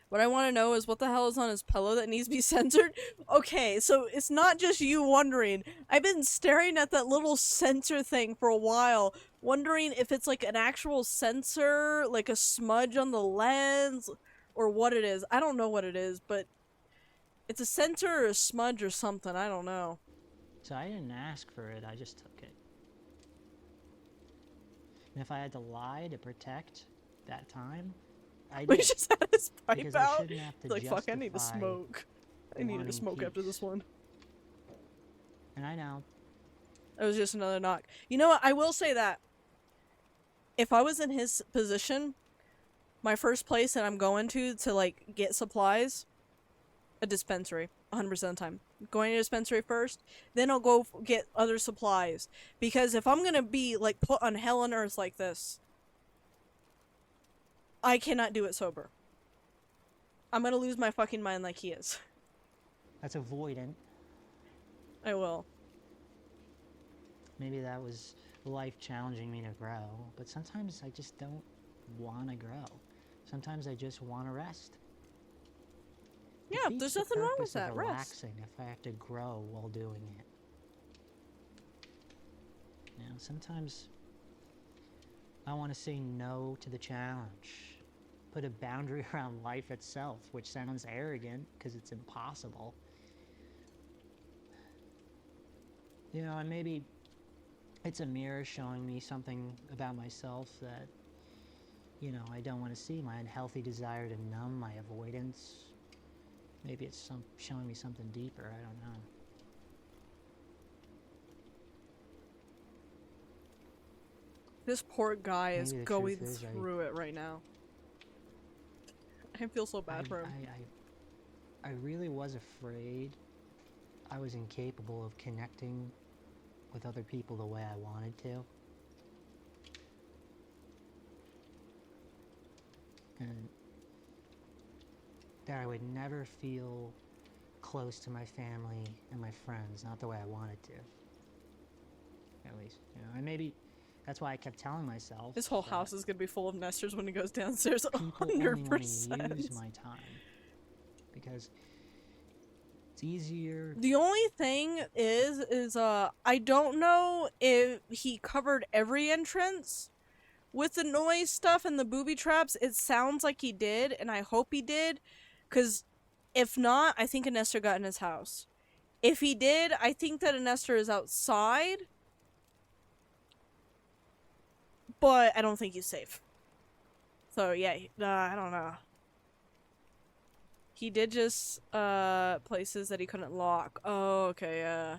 Speaker 1: What I want to know is what the hell is on his pillow that needs to be censored? Okay, so it's not just you wondering. I've been staring at that little sensor thing for a while, wondering if it's like an actual sensor, like a smudge on the lens, or what it is. I don't know what it is, but it's a sensor or a smudge or something. I don't know.
Speaker 4: So I didn't ask for it, I just took it. And if I had to lie to protect that time, I
Speaker 1: We
Speaker 4: did.
Speaker 1: just had his pipe
Speaker 4: Because I
Speaker 1: out.
Speaker 4: shouldn't have to
Speaker 1: He's like, fuck, I need to
Speaker 4: justify
Speaker 1: smoke. I needed to
Speaker 4: wanting
Speaker 1: smoke after this
Speaker 4: peace.
Speaker 1: one.
Speaker 4: And I know.
Speaker 1: It was just another knock. You know what? I will say that if I was in his position, my first place that I'm going to like get supplies, a dispensary, 100% of the time. Going to a dispensary first, then I'll go get other supplies. Because if I'm gonna be like put on hell on earth like this, I cannot do it sober. I'm gonna lose my fucking mind like he is.
Speaker 4: That's avoidant.
Speaker 1: I will.
Speaker 4: Maybe that was life challenging me to grow, but sometimes I just don't want to grow. Sometimes I just want to rest. It
Speaker 1: Yeah,
Speaker 4: defeats
Speaker 1: there's
Speaker 4: the
Speaker 1: nothing wrong with
Speaker 4: purpose of
Speaker 1: that. Rest.
Speaker 4: relaxing if I have to grow while doing it. You know, sometimes I want to say no to the challenge. Put a boundary around life itself, which sounds arrogant because it's impossible. You know, and maybe it's a mirror showing me something about myself that, you know, I don't want to see. My unhealthy desire to numb, my avoidance. Maybe it's showing me something deeper, I don't know.
Speaker 1: This poor guy is
Speaker 4: Maybe the
Speaker 1: going
Speaker 4: truth is
Speaker 1: through it right now. I feel so bad for him.
Speaker 4: I really was afraid I was incapable of connecting with other people the way I wanted to. And that I would never feel close to my family and my friends, not the way I wanted to. At least, you know, and maybe that's why I kept telling myself
Speaker 1: This whole
Speaker 4: that
Speaker 1: house is gonna be full of nesters when he goes downstairs.
Speaker 4: people only want to
Speaker 1: 100%.
Speaker 4: use my time. Because it's easier.
Speaker 1: The only thing is I don't know if he covered every entrance with the noise stuff and the booby traps. It sounds like he did, and I hope he did, because if not, I think a nester got in his house. If he did, I think that a nester is outside, but I don't think he's safe. So yeah, I don't know. He did just, places that he couldn't lock. Oh, okay, yeah.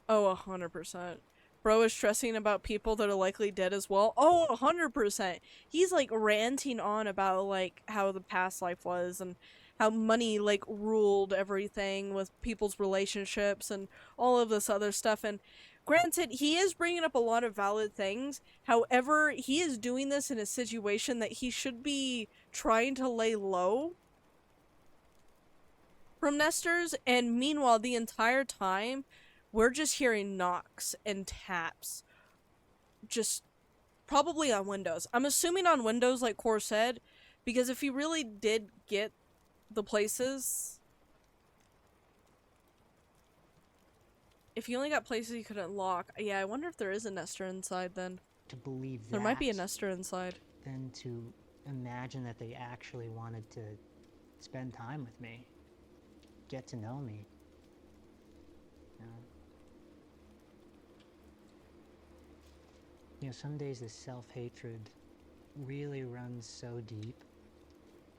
Speaker 1: Oh, 100%. Bro is stressing about people that are likely dead as well. Oh, 100%. He's, like, ranting on about, like, how the past life was and how money, like, ruled everything with people's relationships and all of this other stuff. And granted, he is bringing up a lot of valid things. However, he is doing this in a situation that he should be trying to lay low from nesters, and meanwhile the entire time we're just hearing knocks and taps, just probably on windows. I'm assuming on windows, like Core said, because if he really did get the places, if he only got places he couldn't lock, yeah, I wonder if there is a nester inside then.
Speaker 4: To believe
Speaker 1: There might be a
Speaker 4: that
Speaker 1: nester inside.
Speaker 4: than to imagine that they actually wanted to spend time with me, get to know me. You know, some days the self-hatred really runs so deep,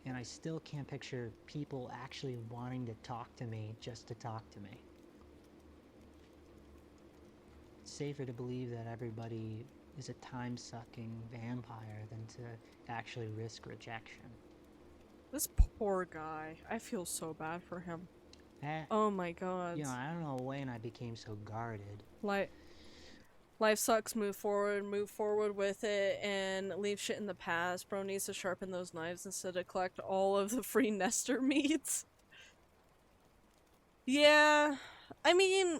Speaker 4: and I still can't picture people actually wanting to talk to me just to talk to me. safer to believe that everybody is a time-sucking vampire than to actually risk rejection.
Speaker 1: This poor guy. I feel so bad for him.
Speaker 4: Eh,
Speaker 1: Oh my god.
Speaker 4: you know, I don't know when I became so guarded.
Speaker 1: Life sucks, move forward with it, and leave shit in the past. Bro needs to sharpen those knives instead of collect all of the free Nestor meats. Yeah, I mean,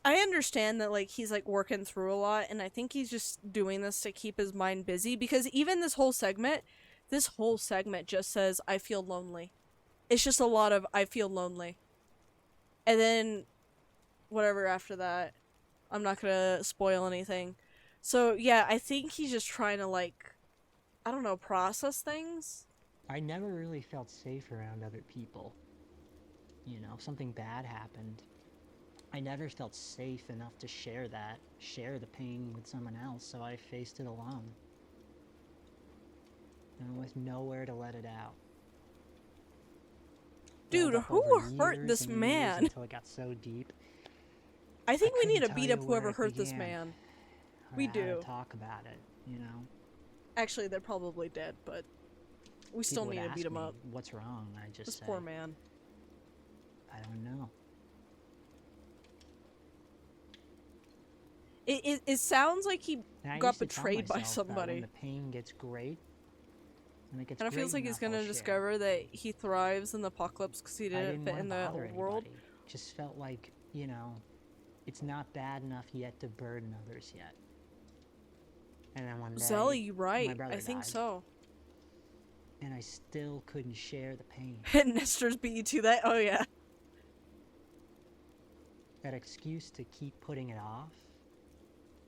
Speaker 1: I understand that, like, he's, like, working through a lot, and I think he's just doing this to keep his mind busy, because even this whole segment just says, I feel lonely. It's just a lot of, I feel lonely. And then, whatever after that. I'm not gonna spoil anything. So, yeah, I think he's just trying to, like, I don't know, process things?
Speaker 4: I never really felt safe around other people. You know, if something bad happened, I never felt safe enough to share the pain with someone else, so I faced it alone. And with nowhere to let it out.
Speaker 1: Dude,
Speaker 4: Built up
Speaker 1: who
Speaker 4: over
Speaker 1: hurt
Speaker 4: years
Speaker 1: this
Speaker 4: and years
Speaker 1: man?
Speaker 4: Until it got so deep.
Speaker 1: I think we need to
Speaker 4: couldn't
Speaker 1: beat
Speaker 4: tell
Speaker 1: up
Speaker 4: you where
Speaker 1: whoever
Speaker 4: it
Speaker 1: hurt this
Speaker 4: began,
Speaker 1: man.
Speaker 4: or
Speaker 1: We
Speaker 4: how to
Speaker 1: do.
Speaker 4: talk about it, you know?
Speaker 1: Actually, they're probably dead, but we still
Speaker 4: People
Speaker 1: need
Speaker 4: would
Speaker 1: to beat
Speaker 4: ask
Speaker 1: him
Speaker 4: me,
Speaker 1: up.
Speaker 4: What's wrong? I just
Speaker 1: This
Speaker 4: say,
Speaker 1: poor man.
Speaker 4: I don't know.
Speaker 1: It sounds like he
Speaker 4: And I
Speaker 1: got
Speaker 4: used to tell
Speaker 1: betrayed by
Speaker 4: myself that when
Speaker 1: somebody.
Speaker 4: the pain gets great, and it gets
Speaker 1: Kind of feels
Speaker 4: great
Speaker 1: like he's
Speaker 4: enough, I'll
Speaker 1: gonna
Speaker 4: share.
Speaker 1: discover that he thrives in the apocalypse because he
Speaker 4: I
Speaker 1: didn't
Speaker 4: didn't
Speaker 1: fit
Speaker 4: want
Speaker 1: in
Speaker 4: to
Speaker 1: the
Speaker 4: bother
Speaker 1: old world.
Speaker 4: anybody. Just felt like, you know, it's not bad enough yet to burden others yet. And then one day,
Speaker 1: Zelly, you're
Speaker 4: my
Speaker 1: right.
Speaker 4: brother
Speaker 1: I think
Speaker 4: died,
Speaker 1: so.
Speaker 4: and I still couldn't share the pain.
Speaker 1: Nestor's beat you to that? Oh, yeah.
Speaker 4: That excuse to keep putting it off,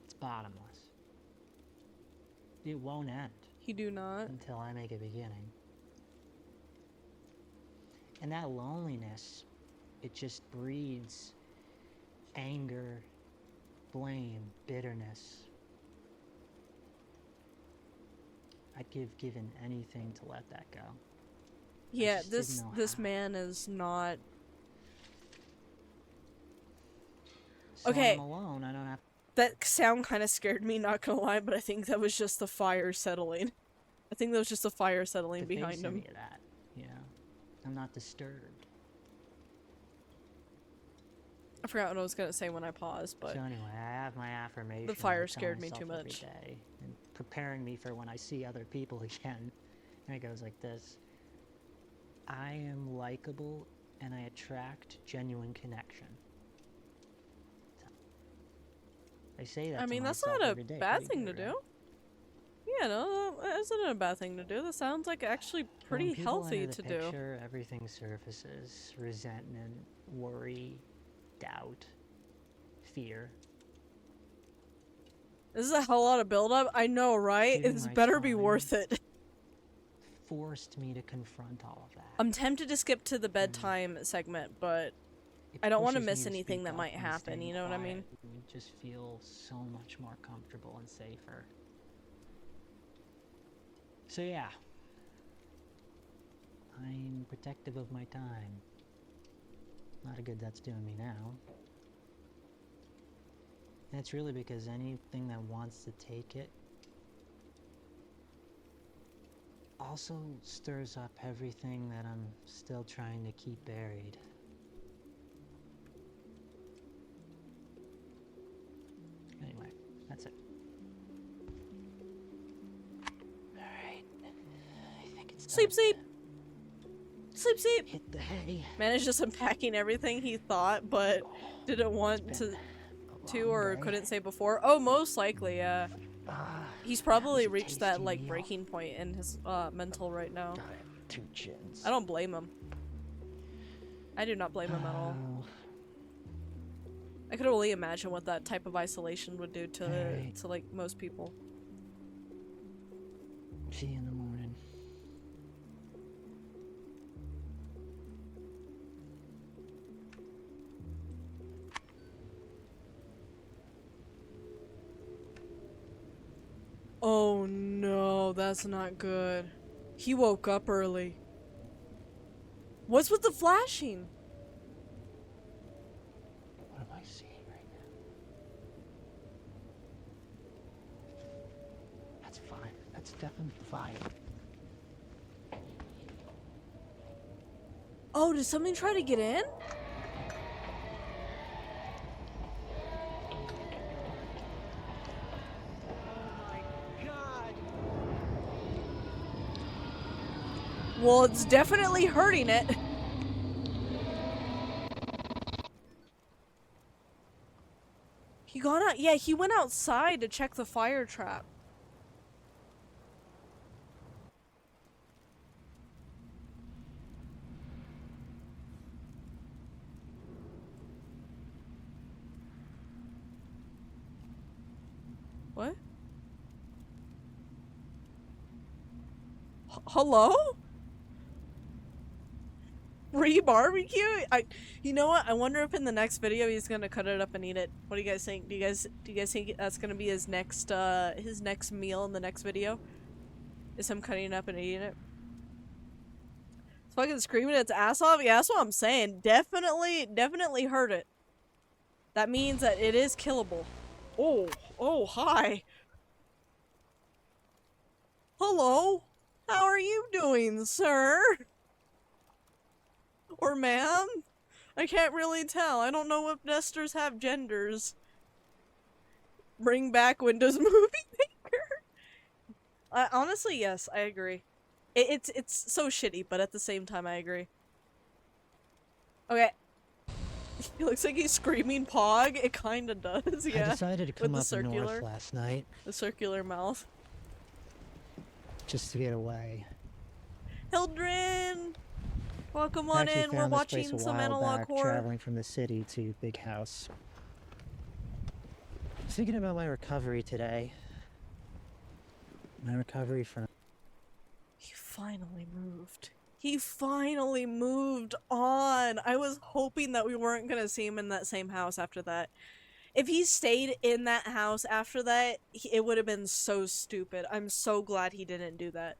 Speaker 4: it's bottomless. It won't end
Speaker 1: He do not.
Speaker 4: until I make a beginning. And that loneliness, it just breeds anger, blame, bitterness. I'd give given anything to let that go.
Speaker 1: Yeah,
Speaker 4: just didn't know
Speaker 1: this
Speaker 4: how.
Speaker 1: man is not.
Speaker 4: So
Speaker 1: Okay.
Speaker 4: I'm alone, I don't have
Speaker 1: That sound kind of scared me, not gonna lie, but I think that was just the fire settling. I think that was just the fire settling
Speaker 4: to face
Speaker 1: behind him.
Speaker 4: any of that, you know? I'm not disturbed.
Speaker 1: I forgot what I was gonna say when I paused, but
Speaker 4: So anyway, I have my affirmation.
Speaker 1: fire
Speaker 4: I tell
Speaker 1: scared me too
Speaker 4: myself every
Speaker 1: much.
Speaker 4: day, and preparing me for when I see other people again. And it goes like this. I am likable and I attract genuine connection. So, I say that
Speaker 1: I
Speaker 4: to
Speaker 1: mean, that's
Speaker 4: myself
Speaker 1: not a
Speaker 4: every day.
Speaker 1: bad
Speaker 4: Pretty
Speaker 1: thing to
Speaker 4: good, right?
Speaker 1: do. Yeah, no, that isn't a bad thing to do. That sounds like actually
Speaker 4: So when
Speaker 1: pretty
Speaker 4: people
Speaker 1: healthy
Speaker 4: enter the
Speaker 1: to do.
Speaker 4: picture, everything surfaces. Resentment, worry, doubt, fear.
Speaker 1: This is a hell lot of build-up. I know, right?
Speaker 4: Giving
Speaker 1: It's
Speaker 4: my
Speaker 1: better be
Speaker 4: time.
Speaker 1: worth it.
Speaker 4: Forced me to confront all of that.
Speaker 1: I'm tempted to skip to the bedtime segment, but
Speaker 4: It
Speaker 1: I don't wanna
Speaker 4: pushes me
Speaker 1: miss
Speaker 4: to
Speaker 1: anything
Speaker 4: speak
Speaker 1: that
Speaker 4: up
Speaker 1: might
Speaker 4: when
Speaker 1: happen,
Speaker 4: staying
Speaker 1: you know what I mean?
Speaker 4: quiet would just feel so much more comfortable and safer. So yeah, I'm protective of my time. Not a good that's doing me now. And it's really because anything that wants to take it also stirs up everything that I'm still trying to keep buried. Anyway, that's it. Alright. I think it's
Speaker 1: Sleep,
Speaker 4: time
Speaker 1: sleep!
Speaker 4: to
Speaker 1: Sleep, sleep!
Speaker 4: hit the hay.
Speaker 1: Man is just unpacking everything he thought, but didn't want
Speaker 4: It's
Speaker 1: to,
Speaker 4: been a long
Speaker 1: or
Speaker 4: day.
Speaker 1: couldn't say before. Oh, most likely, yeah.
Speaker 4: Ah,
Speaker 1: He's
Speaker 4: that
Speaker 1: probably
Speaker 4: was a
Speaker 1: reached that,
Speaker 4: tasty
Speaker 1: like,
Speaker 4: meal.
Speaker 1: breaking point in his, mental right now.
Speaker 4: I have 2 chins.
Speaker 1: I don't blame him. I do not blame him at all.
Speaker 4: Oh,
Speaker 1: I could only imagine what that type of isolation would do to,
Speaker 4: Alright.
Speaker 1: to like, most people.
Speaker 4: see you in the morning.
Speaker 1: Oh no, that's not good. He woke up early. What's with the flashing?
Speaker 4: What am I seeing right now? it's definitely fire.
Speaker 1: Oh, did somebody try to get in? Well, it's definitely hurting it. He got out. Yeah, he went outside to check the fire trap. What? Hello? Re-barbecue? You know what? I wonder if in the next video he's gonna cut it up and eat it. What do you guys think? Do you guys think that's gonna be his next meal in the next video? Is him cutting it up and eating it? It's fucking screaming its ass off? Yeah, that's what I'm saying. Definitely hurt it. That means that it is killable. Oh, hi. Hello? How are you doing, sir? Or ma'am? I can't really tell. I don't know if nesters have genders. Bring back Windows Movie Maker. Honestly, yes, I agree. It's so shitty, but at the same time, I agree. Okay. He looks like he's screaming Pog. It kinda does, yeah.
Speaker 4: I decided to come
Speaker 1: With the
Speaker 4: up north
Speaker 1: circular.
Speaker 4: last night
Speaker 1: The circular mouth.
Speaker 4: just to get away.
Speaker 1: Hildren! Welcome
Speaker 4: I
Speaker 1: on
Speaker 4: actually
Speaker 1: in. We're
Speaker 4: found this place
Speaker 1: watching
Speaker 4: a
Speaker 1: some
Speaker 4: while
Speaker 1: analog
Speaker 4: back,
Speaker 1: horror.
Speaker 4: traveling from the city to Big House. Thinking about my recovery today. My recovery from...
Speaker 1: He finally moved. He finally moved on. I was hoping that we weren't gonna see him in that same house after that. If he stayed in that house after that, it would have been so stupid. I'm so glad he didn't do that.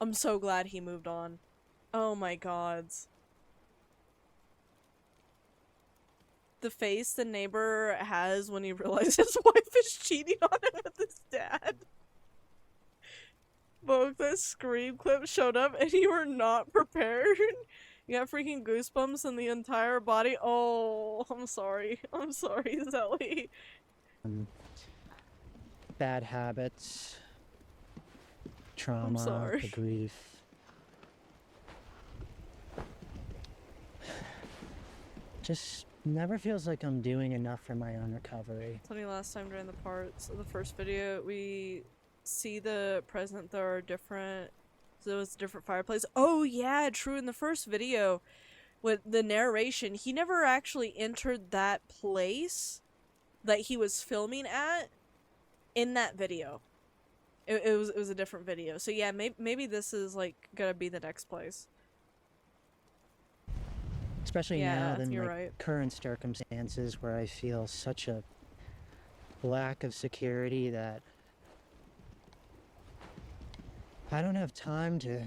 Speaker 1: I'm so glad he moved on. Oh my gods. The face the neighbor has when he realizes his wife is cheating on him with his dad. Both the scream clip showed up and you were not prepared. You got freaking goosebumps in the entire body. Oh, I'm sorry. I'm sorry, Zelly.
Speaker 4: Bad habits. Trauma.
Speaker 1: sorry.
Speaker 4: The grief. Just never feels like I'm doing enough for my own recovery.
Speaker 1: Funny, last time during the parts of the first video, we see the present there are different, so it was a different fireplace. Oh yeah, true, in the first video with the narration, he never actually entered that place that he was filming at in that video. It was a different video. So yeah, maybe this is like gonna be the next place.
Speaker 4: Especially
Speaker 1: Yeah,
Speaker 4: now in
Speaker 1: you're
Speaker 4: like
Speaker 1: right.
Speaker 4: current circumstances where I feel such a lack of security that I don't have time to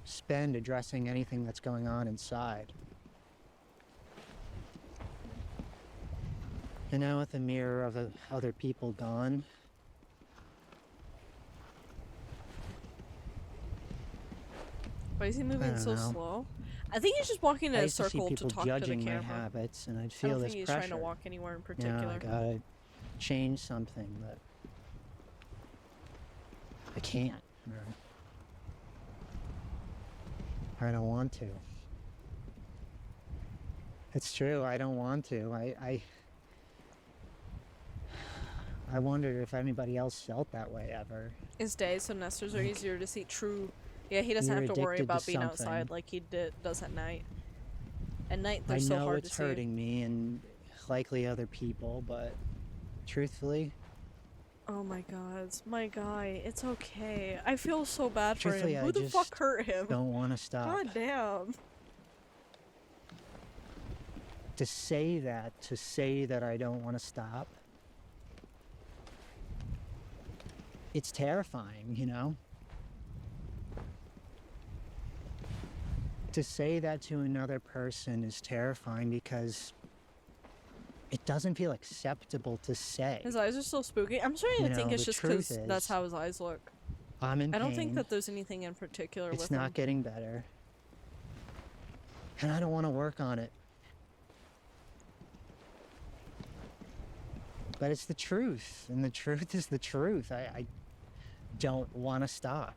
Speaker 4: spend addressing anything that's going on inside. And now with the mirror of other people gone,
Speaker 1: Why is he moving
Speaker 4: don't
Speaker 1: so
Speaker 4: know.
Speaker 1: slow? I think he's just walking in
Speaker 4: I
Speaker 1: a
Speaker 4: used to see
Speaker 1: circle to
Speaker 4: people
Speaker 1: talk to the
Speaker 4: judging my
Speaker 1: camera.
Speaker 4: habits, and I'd
Speaker 1: I
Speaker 4: feel
Speaker 1: don't
Speaker 4: this
Speaker 1: think he's
Speaker 4: pressure.
Speaker 1: trying to walk anywhere in
Speaker 4: Now
Speaker 1: particular.
Speaker 4: I gotta change something, but I can't. Or I don't want to. It's true, I don't want to. I wondered if anybody else felt that way ever.
Speaker 1: Is day, so nesters are easier to see. True. Yeah, he doesn't
Speaker 4: You're
Speaker 1: have to worry
Speaker 4: addicted to
Speaker 1: about being
Speaker 4: something.
Speaker 1: outside like he does at night. At night, they're
Speaker 4: I
Speaker 1: so
Speaker 4: know
Speaker 1: hard
Speaker 4: it's
Speaker 1: to see.
Speaker 4: hurting me and likely other people, but truthfully,
Speaker 1: Oh my god, my guy, it's okay. I feel so bad for
Speaker 4: Truthfully,
Speaker 1: him.
Speaker 4: I
Speaker 1: Who the fuck
Speaker 4: just
Speaker 1: hurt him?
Speaker 4: don't want to stop.
Speaker 1: God damn.
Speaker 4: To say that I don't want to stop, it's terrifying, you know? To say that to another person is terrifying because it doesn't feel acceptable to say.
Speaker 1: His eyes are still spooky. I'm starting
Speaker 4: You
Speaker 1: to think
Speaker 4: know,
Speaker 1: it's
Speaker 4: the
Speaker 1: just because
Speaker 4: truth
Speaker 1: that's
Speaker 4: is-
Speaker 1: how his eyes look.
Speaker 4: I'm in
Speaker 1: I
Speaker 4: pain.
Speaker 1: don't think that there's anything in particular
Speaker 4: It's
Speaker 1: with
Speaker 4: not
Speaker 1: him.
Speaker 4: getting better. And I don't want to work on it. But it's the truth, and the truth is the truth. I don't want to stop.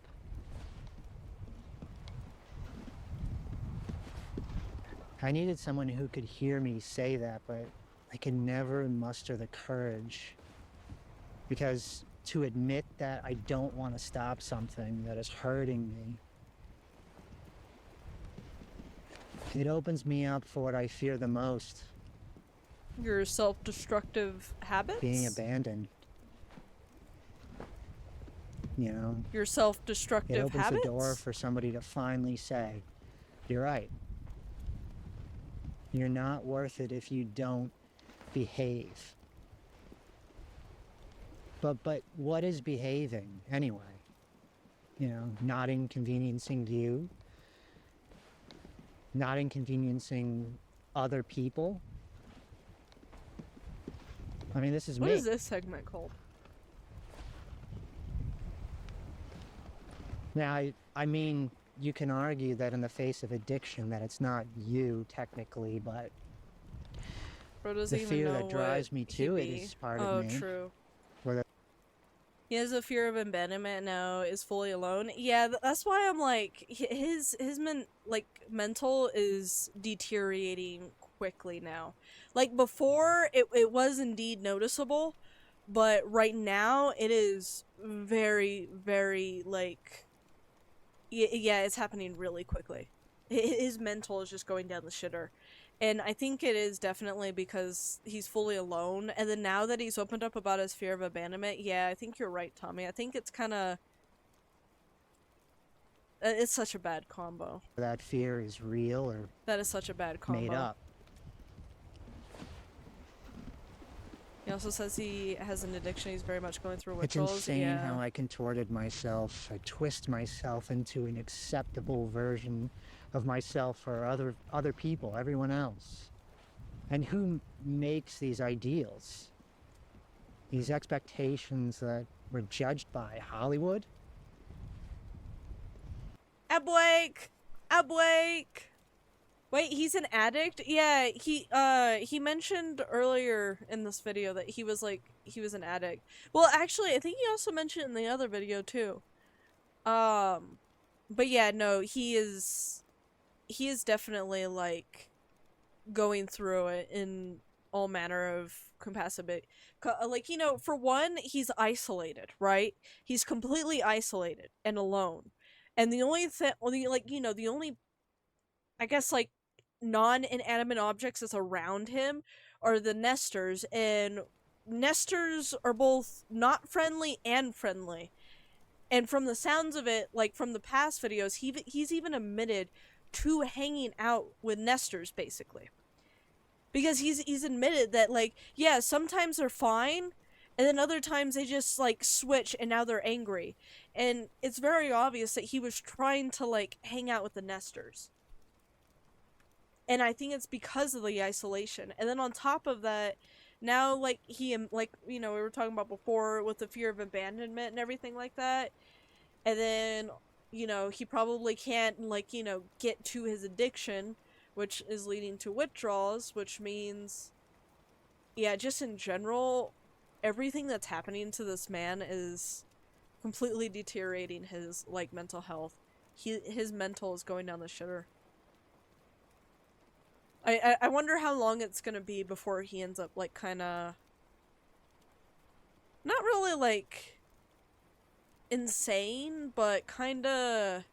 Speaker 4: I needed someone who could hear me say that, but I could never muster the courage. Because to admit that I don't want to stop something that is hurting me, it opens me up for what I fear the most.
Speaker 1: Your self-destructive habits?
Speaker 4: Being abandoned. You know?
Speaker 1: Your
Speaker 4: It
Speaker 1: self-destructive
Speaker 4: opens
Speaker 1: habits?
Speaker 4: the door for somebody to finally say, you're right. You're not worth it if you don't behave. But what is behaving anyway? You know, not inconveniencing you, not inconveniencing other people. I mean, this is
Speaker 1: What
Speaker 4: me.
Speaker 1: is this segment called?
Speaker 4: Now, I mean, you can argue that in the face of addiction that it's not you technically, but
Speaker 1: Bro doesn't
Speaker 4: the
Speaker 1: even
Speaker 4: fear
Speaker 1: know
Speaker 4: that drives me
Speaker 1: what
Speaker 4: to it
Speaker 1: he'd
Speaker 4: is
Speaker 1: be.
Speaker 4: part
Speaker 1: Oh,
Speaker 4: of me.
Speaker 1: true.
Speaker 4: Where the
Speaker 1: He has a fear of abandonment now, is fully alone. Yeah, that's why I'm like, his mental is deteriorating quickly now. Like, before, it was indeed noticeable, but right now, it is very, very, like, yeah, it's happening really quickly. His mental is just going down the shitter. And I think it is definitely because he's fully alone. And then now that he's opened up about his fear of abandonment, yeah, I think you're right, Tommy. I think it's kind of... It's such a bad combo.
Speaker 4: that fear is real or
Speaker 1: That is such a bad combo.
Speaker 4: made up.
Speaker 1: He also says he has an addiction. He's very much going through
Speaker 4: It's
Speaker 1: withdrawals.
Speaker 4: insane
Speaker 1: Yeah.
Speaker 4: how I contorted myself. I twist myself into an acceptable version of myself for other people, everyone else. And who makes these ideals? These expectations that we're judged by Hollywood?
Speaker 1: Blake! Blake! Wait, he's an addict? Yeah, he mentioned earlier in this video that he was an addict. Well, actually, I think he also mentioned in the other video too. But yeah, no, he is definitely, like, going through it in all manner of capacity. Like, you know, for one, he's isolated, right? He's completely isolated and alone. And the only thing, the only, I guess, like, non-inanimate objects that's around him are the nesters, and nesters are both not friendly and friendly. And from the sounds of it, like from the past videos, he's even admitted to hanging out with nesters, basically. Because he's admitted that, like, yeah, sometimes they're fine, and then other times they just, like, switch and now they're angry. And it's very obvious that he was trying to, like, hang out with the nesters. And I think it's because of the isolation. And then on top of that, now, like, we were talking about before with the fear of abandonment and everything like that. And then, he probably can't, get to his addiction, which is leading to withdrawals, which means, yeah, just in general, everything that's happening to this man is completely deteriorating his, mental health. His mental is going down the shitter. I wonder how long it's gonna be before he ends up, like, kinda... not really, like, insane, but kinda...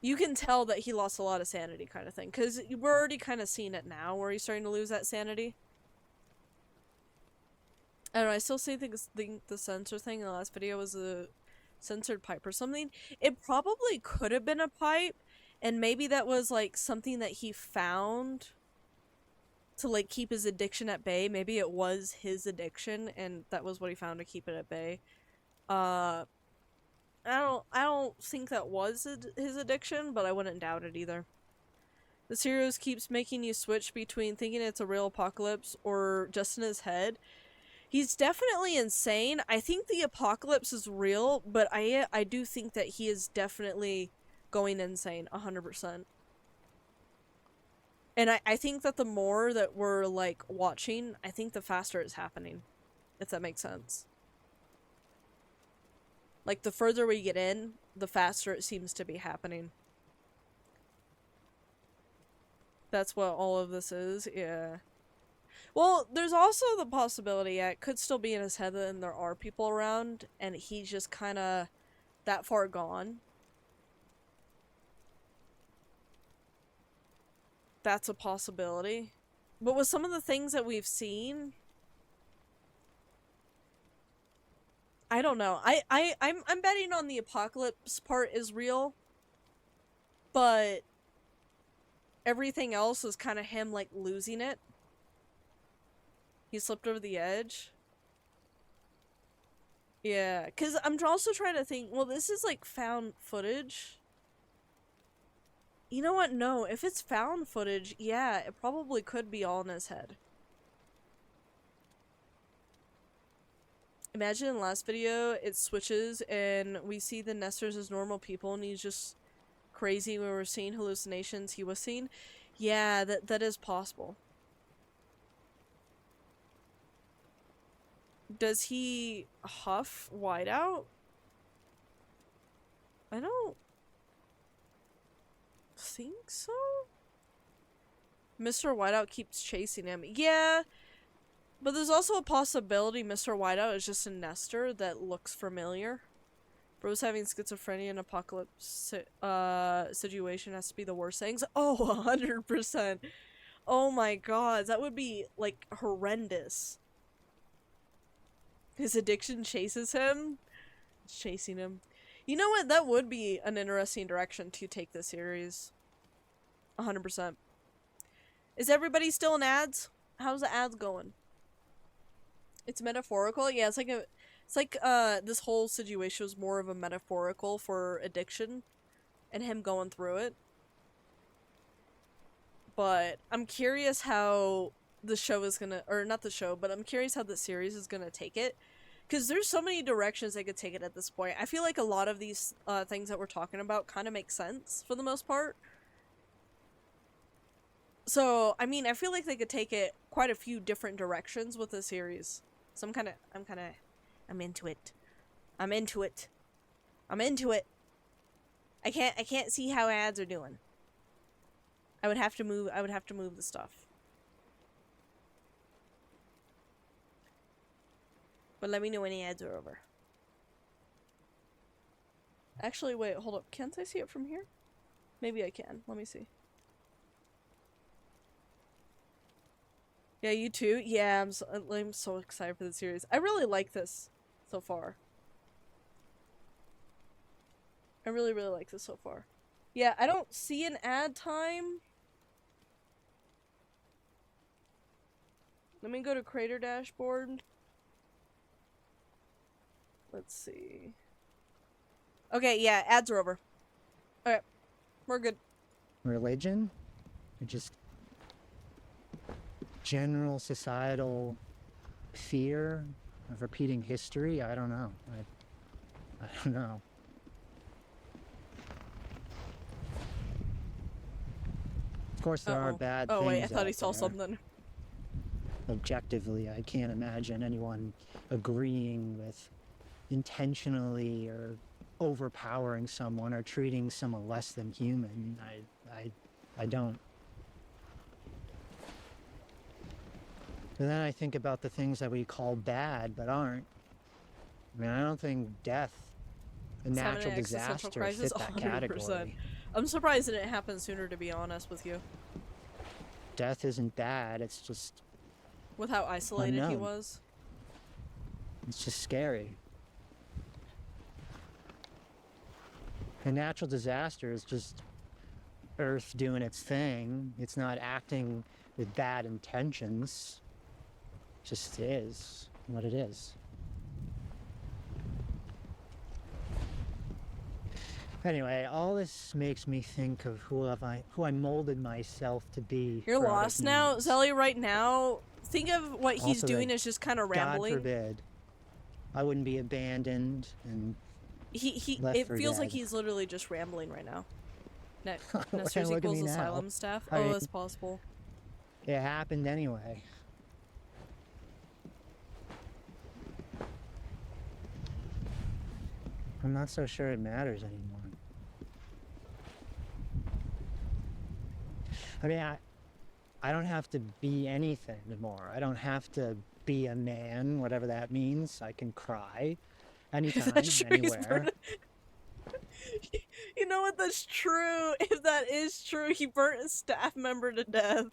Speaker 1: you can tell that he lost a lot of sanity, kind of thing. Because we're already kind of seeing it now, where he's starting to lose that sanity. I don't know, I still think the sensor thing in the last video was a censored pipe or something. It probably could have been a pipe, and maybe that was, like, something that he found to, like, keep his addiction at bay. Maybe it was his addiction, and that was what he found to keep it at bay. I don't think that was his addiction, but I wouldn't doubt it either. The series keeps making you switch between thinking it's a real apocalypse or just in his head. He's definitely insane. I think the apocalypse is real, but I do think that he is definitely going insane 100%. And I think that the more that we're like watching, I think the faster it's happening. If that makes sense. Like the further we get in, the faster it seems to be happening. That's what all of this is, yeah. Well, there's also the possibility, yeah, it could still be in his head that there are people around, and he's just kind of that far gone. That's a possibility. But with some of the things that we've seen, I don't know. I'm betting on the apocalypse part is real, but everything else is kind of him like losing it. He slipped over the edge. Yeah, because I'm also trying to think, well, this is like found footage. You know what? No, if it's found footage, yeah, it probably could be all in his head. Imagine in the last video, it switches and we see the Nestors as normal people and he's just crazy when we're seeing hallucinations he was seeing. Yeah, that is possible. Does he huff Whiteout? I don't think so. Mr. Whiteout keeps chasing him. Yeah, but there's also a possibility Mr. Whiteout is just a Nestor that looks familiar. Bro's having schizophrenia and apocalypse situation has to be the worst things. Oh, 100%. Oh my god, that would be like horrendous. His addiction chases him. It's chasing him. You know what? That would be an interesting direction to take this series. 100%. Is everybody still in ads? How's the ads going? It's metaphorical? Yeah, it's like this whole situation was more of a metaphorical for addiction and him going through it. But I'm curious how the show is gonna, or not the show, but I'm curious how the series is gonna take it. Because there's so many directions they could take it at this point. I feel like a lot of these things that we're talking about kind of make sense for the most part. So, I mean, I feel like they could take it quite a few different directions with the series. So I'm into it. I'm into it. I'm into it. I can't see how ads are doing. I would have to move the stuff. But let me know when the ads are over. Actually, wait, hold up. Can't I see it from here? Maybe I can. Let me see. Yeah, you too? Yeah, I'm so excited for the series. I really like this so far. I really, really like this so far. Yeah, I don't see an ad time. Let me go to Creator Dashboard. Let's see. Okay, yeah, ads are over. Okay, we're good.
Speaker 4: Religion? Or just general societal fear of repeating history? I don't know. I don't know. Of course there are bad things.
Speaker 1: Oh wait, I thought he
Speaker 4: out
Speaker 1: saw
Speaker 4: there.
Speaker 1: something.
Speaker 4: Objectively, I can't imagine anyone agreeing with intentionally or overpowering someone or treating someone less than human. I don't. But then I think about the things that we call bad but aren't. I mean, I don't think death, a
Speaker 1: It's having
Speaker 4: natural
Speaker 1: an existential
Speaker 4: disaster,
Speaker 1: crisis,
Speaker 4: fit that
Speaker 1: 100%.
Speaker 4: category.
Speaker 1: I'm surprised it didn't happen sooner, to be honest with you.
Speaker 4: Death isn't bad, it's just,
Speaker 1: With how isolated he
Speaker 4: Unknown.
Speaker 1: was.
Speaker 4: it's just scary. A natural disaster is just Earth doing its thing. It's not acting with bad intentions. It just is what it is. Anyway, all this makes me think of who I molded myself to be.
Speaker 1: You're
Speaker 4: for other
Speaker 1: lost now?
Speaker 4: humans.
Speaker 1: Zelly, right now, think of what he's
Speaker 4: Also,
Speaker 1: doing
Speaker 4: that
Speaker 1: as just kind of
Speaker 4: God
Speaker 1: rambling.
Speaker 4: forbid I wouldn't be abandoned and left
Speaker 1: It
Speaker 4: for
Speaker 1: feels like
Speaker 4: dead.
Speaker 1: he's literally just rambling right now.
Speaker 4: Look
Speaker 1: Nesters
Speaker 4: at
Speaker 1: equals
Speaker 4: me now.
Speaker 1: asylum staff.
Speaker 4: I
Speaker 1: Oh,
Speaker 4: mean-
Speaker 1: that's possible.
Speaker 4: It happened anyway. I'm not so sure it matters anymore. I mean, I don't have to be anything anymore. I don't have to be a man, whatever that means. I can cry anytime,
Speaker 1: That's true, he's
Speaker 4: anywhere.
Speaker 1: You know what? That's true. If that is true, he burnt a staff member to death.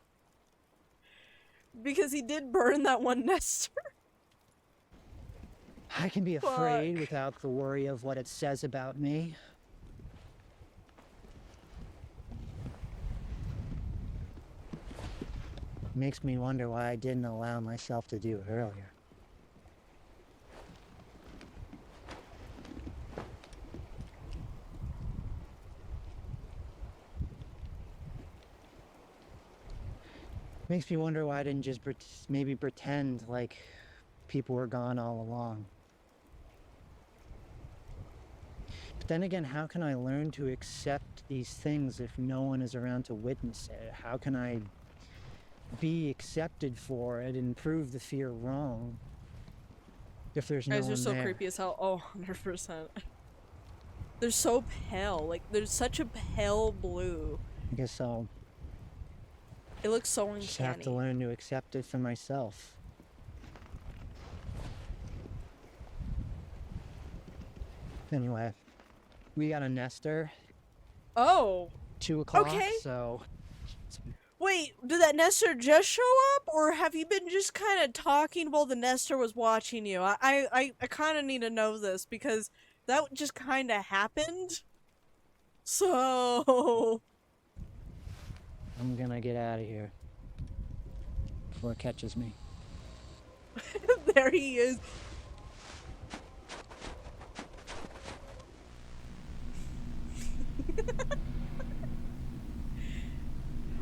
Speaker 1: Because he did burn that one nester.
Speaker 4: I can be afraid
Speaker 1: Fuck.
Speaker 4: without the worry of what it says about me. Makes me wonder why I didn't allow myself to do it earlier. Makes me wonder why I didn't just maybe pretend like people were gone all along. But then again, how can I learn to accept these things if no one is around to witness it? How can I be accepted for it and prove the fear wrong if there's no
Speaker 1: Guys are
Speaker 4: one
Speaker 1: so
Speaker 4: there?
Speaker 1: creepy as hell. Oh, 100%. They're so pale. Like, they're such a pale blue.
Speaker 4: I guess I'll
Speaker 1: It looks so
Speaker 4: just have to
Speaker 1: uncanny.
Speaker 4: learn to accept it for myself. Anyway, we got a nester,
Speaker 1: Oh.
Speaker 4: 2 o'clock,
Speaker 1: Okay.
Speaker 4: so
Speaker 1: Wait, did that nester just show up? Or have you been just kind of talking while the nester was watching you? I kind of need to know this because that just kind of happened. So...
Speaker 4: I'm gonna get out of here before it catches me.
Speaker 1: there he is.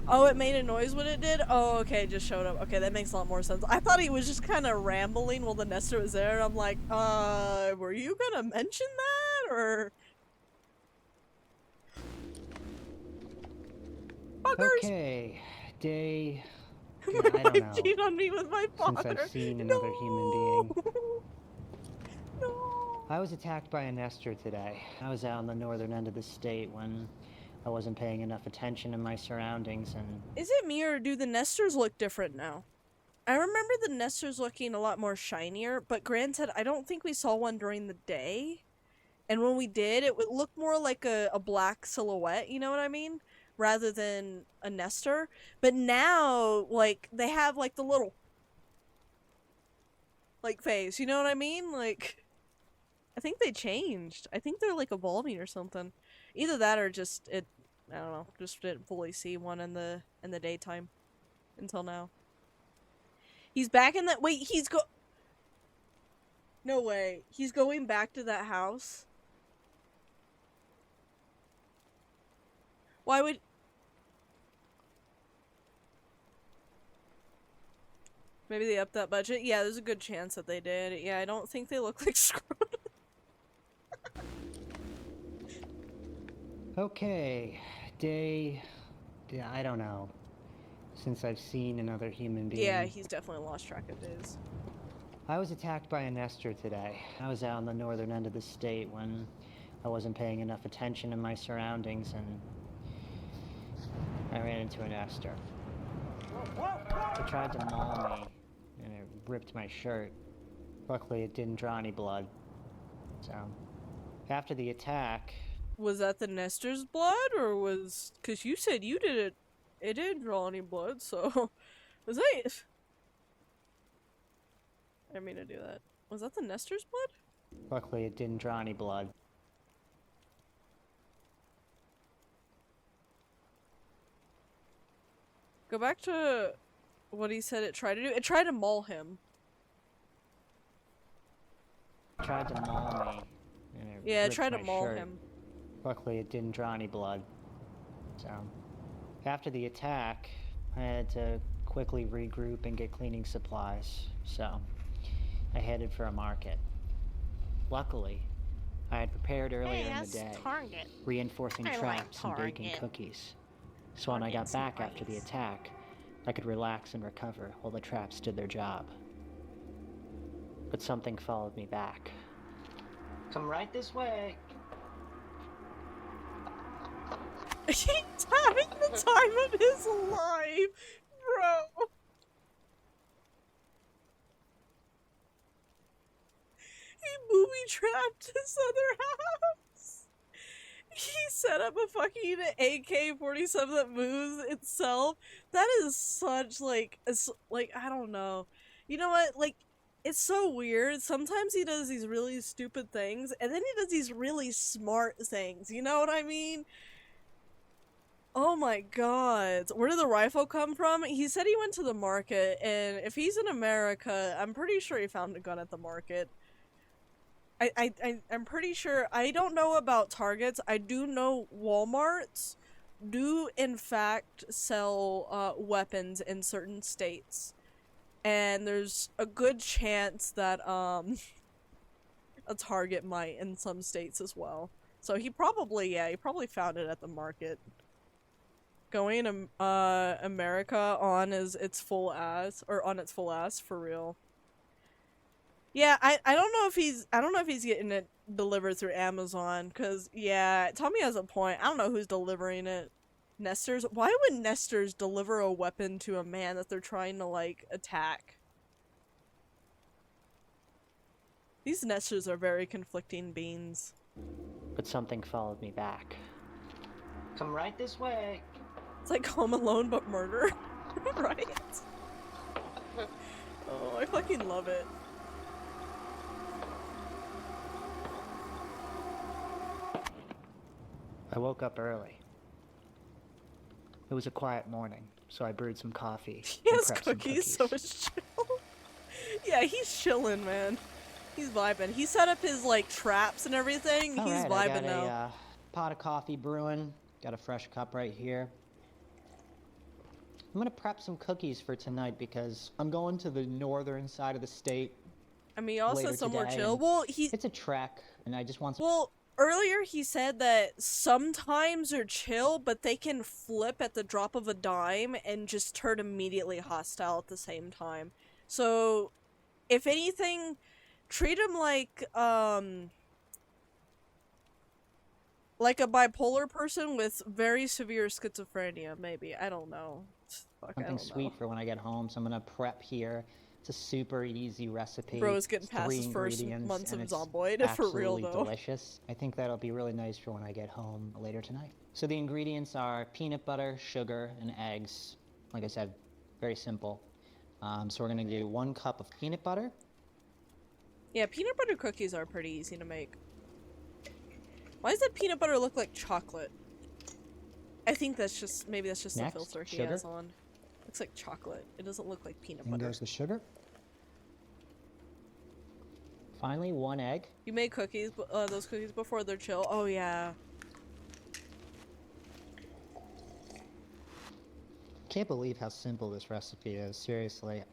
Speaker 1: Oh, it made a noise when it did? Oh, okay, it just showed up. Okay, that makes a lot more sense. I thought he was just kind of rambling while the nester was there, and I'm like, were you gonna mention that, or... Fuckers!
Speaker 4: Okay, day.
Speaker 1: My
Speaker 4: I don't
Speaker 1: wife
Speaker 4: know.
Speaker 1: cheated on me with my father.
Speaker 4: Since I've seen another human being.
Speaker 1: No.
Speaker 4: I was attacked by a nester today. I was out on the northern end of the state when I wasn't paying enough attention to my surroundings and
Speaker 1: Is it me, or do the nesters look different now? I remember the nesters looking a lot more shinier, but granted, I don't think we saw one during the day. And when we did, it would look more like a black silhouette, you know what I mean? Rather than a nester. But now, like, they have, like, the little... like, face, you know what I mean? Like, I think they changed. I think they're, like, evolving or something. Either that or just, I don't know, just didn't fully see one in the daytime. Until now. He's back in that... Wait, no way. He's going back to that house? Why would... Maybe they upped that budget? Yeah, there's a good chance that they did. Yeah, I don't think they look like Scrooge.
Speaker 4: okay, day. I don't know. Since I've seen another human being.
Speaker 1: Yeah, he's definitely lost track of days.
Speaker 4: I was attacked by a nester today. I was out on the northern end of the state when I wasn't paying enough attention to my surroundings and I ran into a nester. It tried to maul me and it ripped my shirt. Luckily it didn't draw any blood. So, after the attack...
Speaker 1: Was that the nester's blood, or was... Because you said you did it. It didn't draw any blood, so... Was that... I didn't mean to do that. Was that the nester's blood?
Speaker 4: Luckily it didn't draw any blood.
Speaker 1: Go back to what he said it tried to do. It tried to maul him.
Speaker 4: It tried to maul me. And it
Speaker 1: Yeah, it
Speaker 4: ripped
Speaker 1: tried to
Speaker 4: my
Speaker 1: maul
Speaker 4: shirt.
Speaker 1: him.
Speaker 4: Luckily it didn't draw any blood. So, after the attack, I had to quickly regroup and get cleaning supplies, so I headed for a market. Luckily, I had prepared earlier in the day,
Speaker 6: Target.
Speaker 4: reinforcing
Speaker 6: I like
Speaker 4: traps and baking
Speaker 6: Target.
Speaker 4: cookies. So when I got
Speaker 6: Target's
Speaker 4: back after the
Speaker 6: nice.
Speaker 4: attack, I could relax and recover while the traps did their job. But something followed me back.
Speaker 3: Come right this way.
Speaker 1: He's having the time of his life, bro. He booby trapped his other house. He set up a fucking AK-47 that moves itself. That is such like, I don't know. You know what? Like, it's so weird. Sometimes he does these really stupid things, and then he does these really smart things. You know what I mean? Oh my god. Where did the rifle come from? He said he went to the market, and if he's in America, I'm pretty sure he found a gun at the market. I'm pretty sure. I don't know about Targets. I do know Walmarts do in fact sell weapons in certain states. And there's a good chance that a Target might in some states as well. So he probably found it at the market. Going America on its full ass for real. Yeah, I don't know if he's getting it delivered through Amazon, cause yeah, Tommy has a point. I don't know who's delivering it. Nesters? Why would Nesters deliver a weapon to a man that they're trying to like attack? These Nesters are very conflicting beings.
Speaker 4: But something followed me back.
Speaker 3: Come right this way.
Speaker 1: It's like Home Alone but murder, right? Oh, I fucking love it.
Speaker 4: I woke up early. It was a quiet morning, so I brewed some coffee
Speaker 1: He
Speaker 4: and
Speaker 1: has
Speaker 4: prepped some
Speaker 1: cookies, so it's chill. Yeah, he's chilling, man. He's vibing. He set up his like traps and everything.
Speaker 4: All
Speaker 1: He's
Speaker 4: right,
Speaker 1: vibing
Speaker 4: I got
Speaker 1: now.
Speaker 4: a pot of coffee brewing. Got a fresh cup right here. I'm gonna prep some cookies for tonight because I'm going to the northern side of the state.
Speaker 1: I mean, he also
Speaker 4: later
Speaker 1: somewhere
Speaker 4: today,
Speaker 1: chill.
Speaker 4: and
Speaker 1: Well,
Speaker 4: it's a trek, and I just want some.
Speaker 1: Well, earlier he said that sometimes they're chill, but they can flip at the drop of a dime and just turn immediately hostile at the same time. So, if anything, treat him like a bipolar person with very severe schizophrenia, maybe. I don't know. Fuck, I
Speaker 4: Something
Speaker 1: don't
Speaker 4: sweet
Speaker 1: know.
Speaker 4: for when I get home, so I'm gonna prep here. It's a super easy recipe.
Speaker 1: Bro's getting past
Speaker 4: 3
Speaker 1: his first
Speaker 4: ingredients,
Speaker 1: months
Speaker 4: and
Speaker 1: of
Speaker 4: it's
Speaker 1: Zomboid, for real
Speaker 4: absolutely
Speaker 1: though.
Speaker 4: delicious. I think that'll be really nice for when I get home later tonight. So the ingredients are peanut butter, sugar, and eggs. Like I said, very simple. So we're gonna do 1 cup of peanut butter.
Speaker 1: Yeah, peanut butter cookies are pretty easy to make. Why does that peanut butter look like chocolate? I think that's just, maybe that's just
Speaker 4: Next,
Speaker 1: the filter he
Speaker 4: sugar.
Speaker 1: has on. Looks like chocolate. It doesn't look like peanut
Speaker 4: In
Speaker 1: butter.
Speaker 4: goes the sugar. Finally, 1 egg.
Speaker 1: You made cookies, those cookies before they're chill. Oh yeah.
Speaker 4: Can't believe how simple this recipe is, seriously.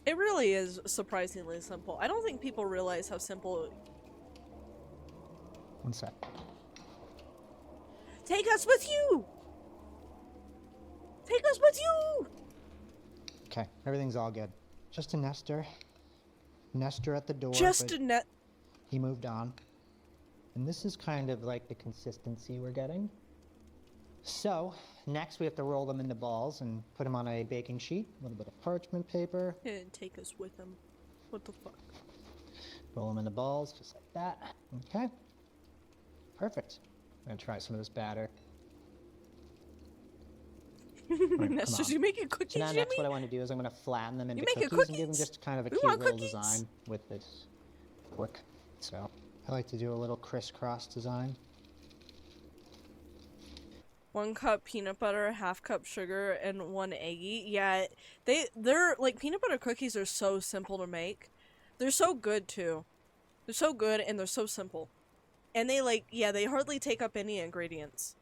Speaker 1: It really is surprisingly simple. I don't think people realize how simple.
Speaker 4: 1 sec.
Speaker 1: Take us with you! Take us with you!
Speaker 4: Okay, everything's all good. Just a Nestor. Nestor at the door.
Speaker 1: Just
Speaker 4: but
Speaker 1: a net.
Speaker 4: he moved on. And this is kind of like the consistency we're getting. So, next we have to roll them into balls and put them on a baking sheet. A little bit of parchment paper.
Speaker 1: He didn't take us with him. What the fuck?
Speaker 4: Roll them into balls, just like that. Okay. Perfect. I'm gonna try some of this batter. Alright,
Speaker 1: That's
Speaker 4: come
Speaker 1: just
Speaker 4: on.
Speaker 1: you making cookies,
Speaker 4: So now
Speaker 1: Jimmy?
Speaker 4: next what I want to do is I'm going to flatten them into
Speaker 1: making
Speaker 4: cookies and give them
Speaker 1: cookies?
Speaker 4: just kind of a
Speaker 1: We
Speaker 4: cute
Speaker 1: want
Speaker 4: little
Speaker 1: cookies?
Speaker 4: design with this fork. So I like to do a little crisscross design.
Speaker 1: 1 cup peanut butter, 1/2 cup sugar, and 1 eggy. Yeah, they're like peanut butter cookies are so simple to make. They're so good too. They're so good and they're so simple. And they they hardly take up any ingredients.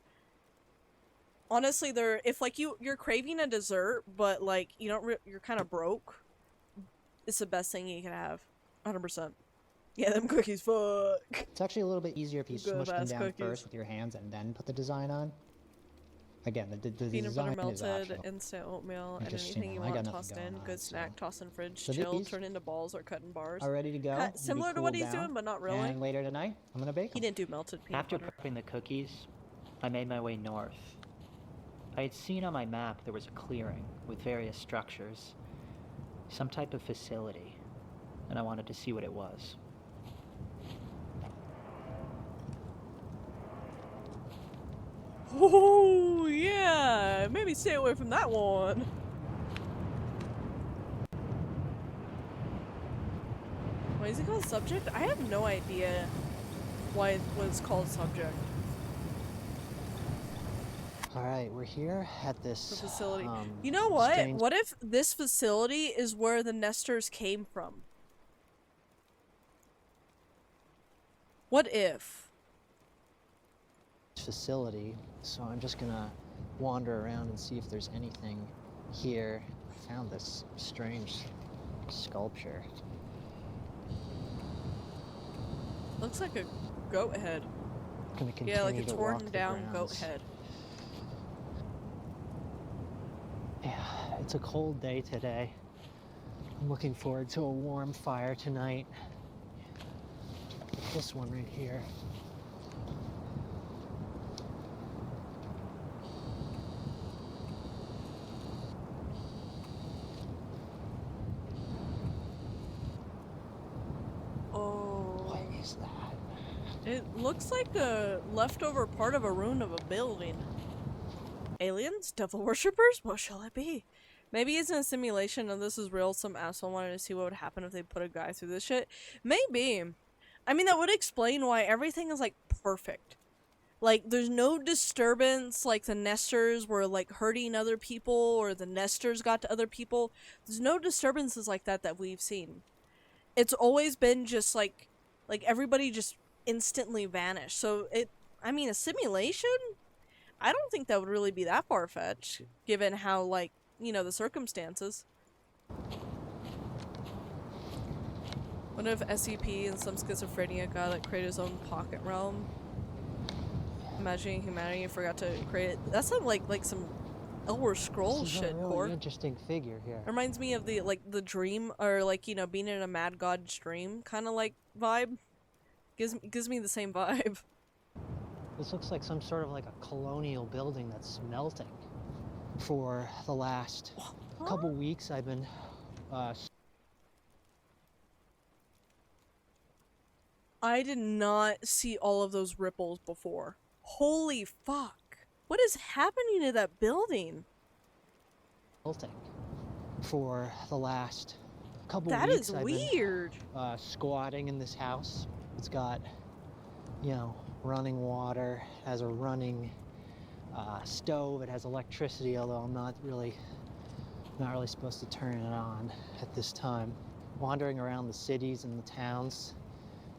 Speaker 1: honestly, they're if like you're craving a dessert, but like you don't you're kind of broke. It's the best thing you can have, 100%. Yeah, them cookies, fuck.
Speaker 6: It's actually a little bit easier if you
Speaker 1: Good
Speaker 6: smush them
Speaker 1: ass
Speaker 6: down
Speaker 1: cookies.
Speaker 6: first with your hands and then put the design on. Again, the
Speaker 1: Peanut butter
Speaker 6: design is
Speaker 1: melted,
Speaker 6: optional.
Speaker 1: instant oatmeal,
Speaker 6: I
Speaker 1: and
Speaker 6: just,
Speaker 1: anything you
Speaker 6: I got
Speaker 1: want
Speaker 6: nothing
Speaker 1: tossed
Speaker 6: going
Speaker 1: in.
Speaker 6: on,
Speaker 1: Good
Speaker 6: so-
Speaker 1: snack, toss in fridge,
Speaker 6: So
Speaker 1: chill,
Speaker 6: these
Speaker 1: turn into balls or cut in bars.
Speaker 6: Are ready to go.
Speaker 1: Kinda similar to what he's doing, but not really.
Speaker 6: And later tonight, I'm gonna bake
Speaker 1: He
Speaker 6: 'em.
Speaker 1: didn't do melted peanut
Speaker 5: After
Speaker 1: butter.
Speaker 5: prepping the cookies, I made my way north. I had seen on my map there was a clearing with various structures, some type of facility, and I wanted to see what it was.
Speaker 1: Oh yeah, maybe stay away from that one. Why is it called subject? I have no idea why it was called subject.
Speaker 6: All right, we're here at this
Speaker 1: The facility. You know what?
Speaker 6: strange
Speaker 1: What if this facility is where the nesters came from? What if?
Speaker 6: facility. So I'm just gonna wander around and see if there's anything here. I found this strange sculpture.
Speaker 1: Looks like a goat head.
Speaker 6: I'm gonna continue
Speaker 1: Yeah, like a
Speaker 6: to
Speaker 1: torn
Speaker 6: walk the
Speaker 1: down goat
Speaker 6: grounds.
Speaker 1: head.
Speaker 6: Yeah, it's a cold day today. I'm looking forward to a warm fire tonight. This one right here.
Speaker 1: Oh.
Speaker 6: What is that?
Speaker 1: It looks like a leftover part of a ruin of a building. Aliens? Devil worshippers? What shall it be? Maybe it's in a simulation and this is real. Some asshole wanted to see what would happen if they put a guy through this shit. Maybe. I mean, that would explain why everything is, like, perfect. Like, there's no disturbance, like the nesters were, like, hurting other people, or the nesters got to other people. There's no disturbances like that that we've seen. It's always been just, like everybody just instantly vanished. So, I mean, a simulation? I don't think that would really be that far-fetched, given how, like, you know, the circumstances. What if SCP and some schizophrenia guy that created his own pocket realm? Imagining humanity and forgot to create it. That's not like some Elder Scrolls
Speaker 6: This is a
Speaker 1: shit,
Speaker 6: really
Speaker 1: Cord.
Speaker 6: interesting figure here.
Speaker 1: Reminds me of the dream, or like, you know, being in a mad god's dream kind of like vibe. Gives me the same vibe.
Speaker 6: This looks like some sort of like a colonial building that's melting. For the last couple weeks, I've been
Speaker 1: I did not see all of those ripples before. Holy fuck. What is happening to that building?
Speaker 6: melting. For the last couple
Speaker 1: That
Speaker 6: weeks,
Speaker 1: is
Speaker 6: I've
Speaker 1: weird.
Speaker 6: been squatting in this house. It's got, you know, running water, it has a running stove, it has electricity, although I'm not really supposed to turn it on at this time. Wandering around the cities and the towns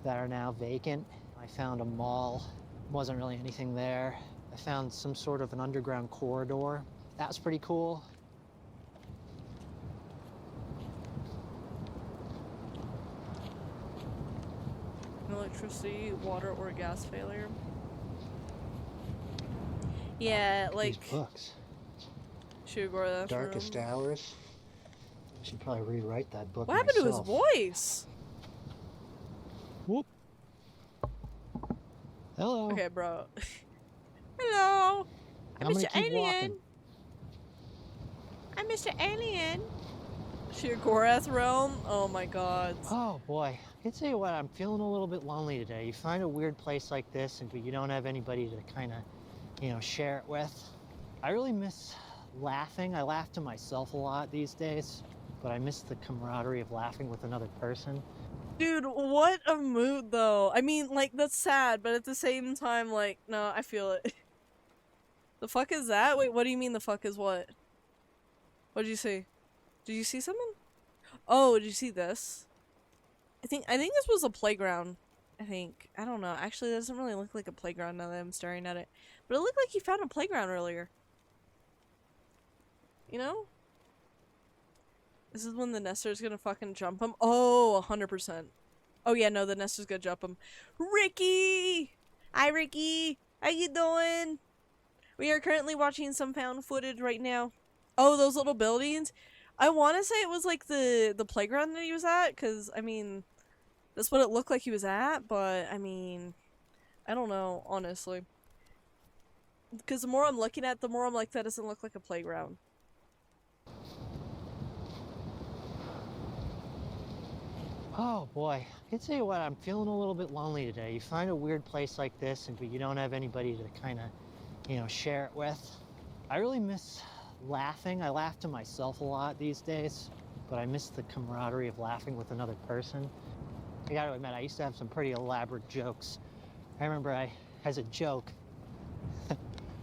Speaker 6: that are now vacant. I found a mall, wasn't really anything there. I found some sort of an underground corridor. That was pretty cool.
Speaker 1: Electricity, water, or gas failure. Yeah, like
Speaker 6: These books.
Speaker 1: should go to that
Speaker 6: Darkest
Speaker 1: room.
Speaker 6: Hours. I should probably rewrite that book
Speaker 1: What happened to his
Speaker 6: myself.
Speaker 1: voice?
Speaker 6: Whoop. Hello.
Speaker 1: Okay, bro. Hello. I'm
Speaker 6: I'm gonna
Speaker 1: Mr.
Speaker 6: keep
Speaker 1: Alien.
Speaker 6: walking.
Speaker 1: I'm Mr. Alien. Sheer Gorath realm. Oh my god.
Speaker 6: Oh boy. I can tell you what, I'm feeling a little bit lonely today. You find a weird place like this and you don't have anybody to kind of, you know, share it with. I really miss laughing. I laugh to myself a lot these days, but I miss the camaraderie of laughing with another person.
Speaker 1: Dude, what a mood though. I mean, like, that's sad, but at the same time, like, no, I feel it. The fuck is that? Wait, what do you mean the fuck is what? What did you see? Did you see something? Oh, did you see this? I think this was a playground. I think. I don't know. Actually, that doesn't really look like a playground now that I'm staring at it. But it looked like he found a playground earlier. You know? This is when the Nester's gonna fucking jump him. Oh, 100%. Oh yeah, no, the Nester's gonna jump him. Ricky! Hi, Ricky! How you doing? We are currently watching some found footage right now. Oh, those little buildings? I want to say it was like the playground that he was at, because, I mean, that's what it looked like he was at, but, I mean, I don't know, honestly. Because the more I'm looking at, the more I'm like, that doesn't look like a playground.
Speaker 6: Oh boy, I can tell you what, I'm feeling a little bit lonely today. You find a weird place like this, but you don't have anybody to kind of, you know, share it with. I really miss laughing. I laugh to myself a lot these days, but I miss the camaraderie of laughing with another person. I gotta admit, I used to have some pretty elaborate jokes. I remember as a joke,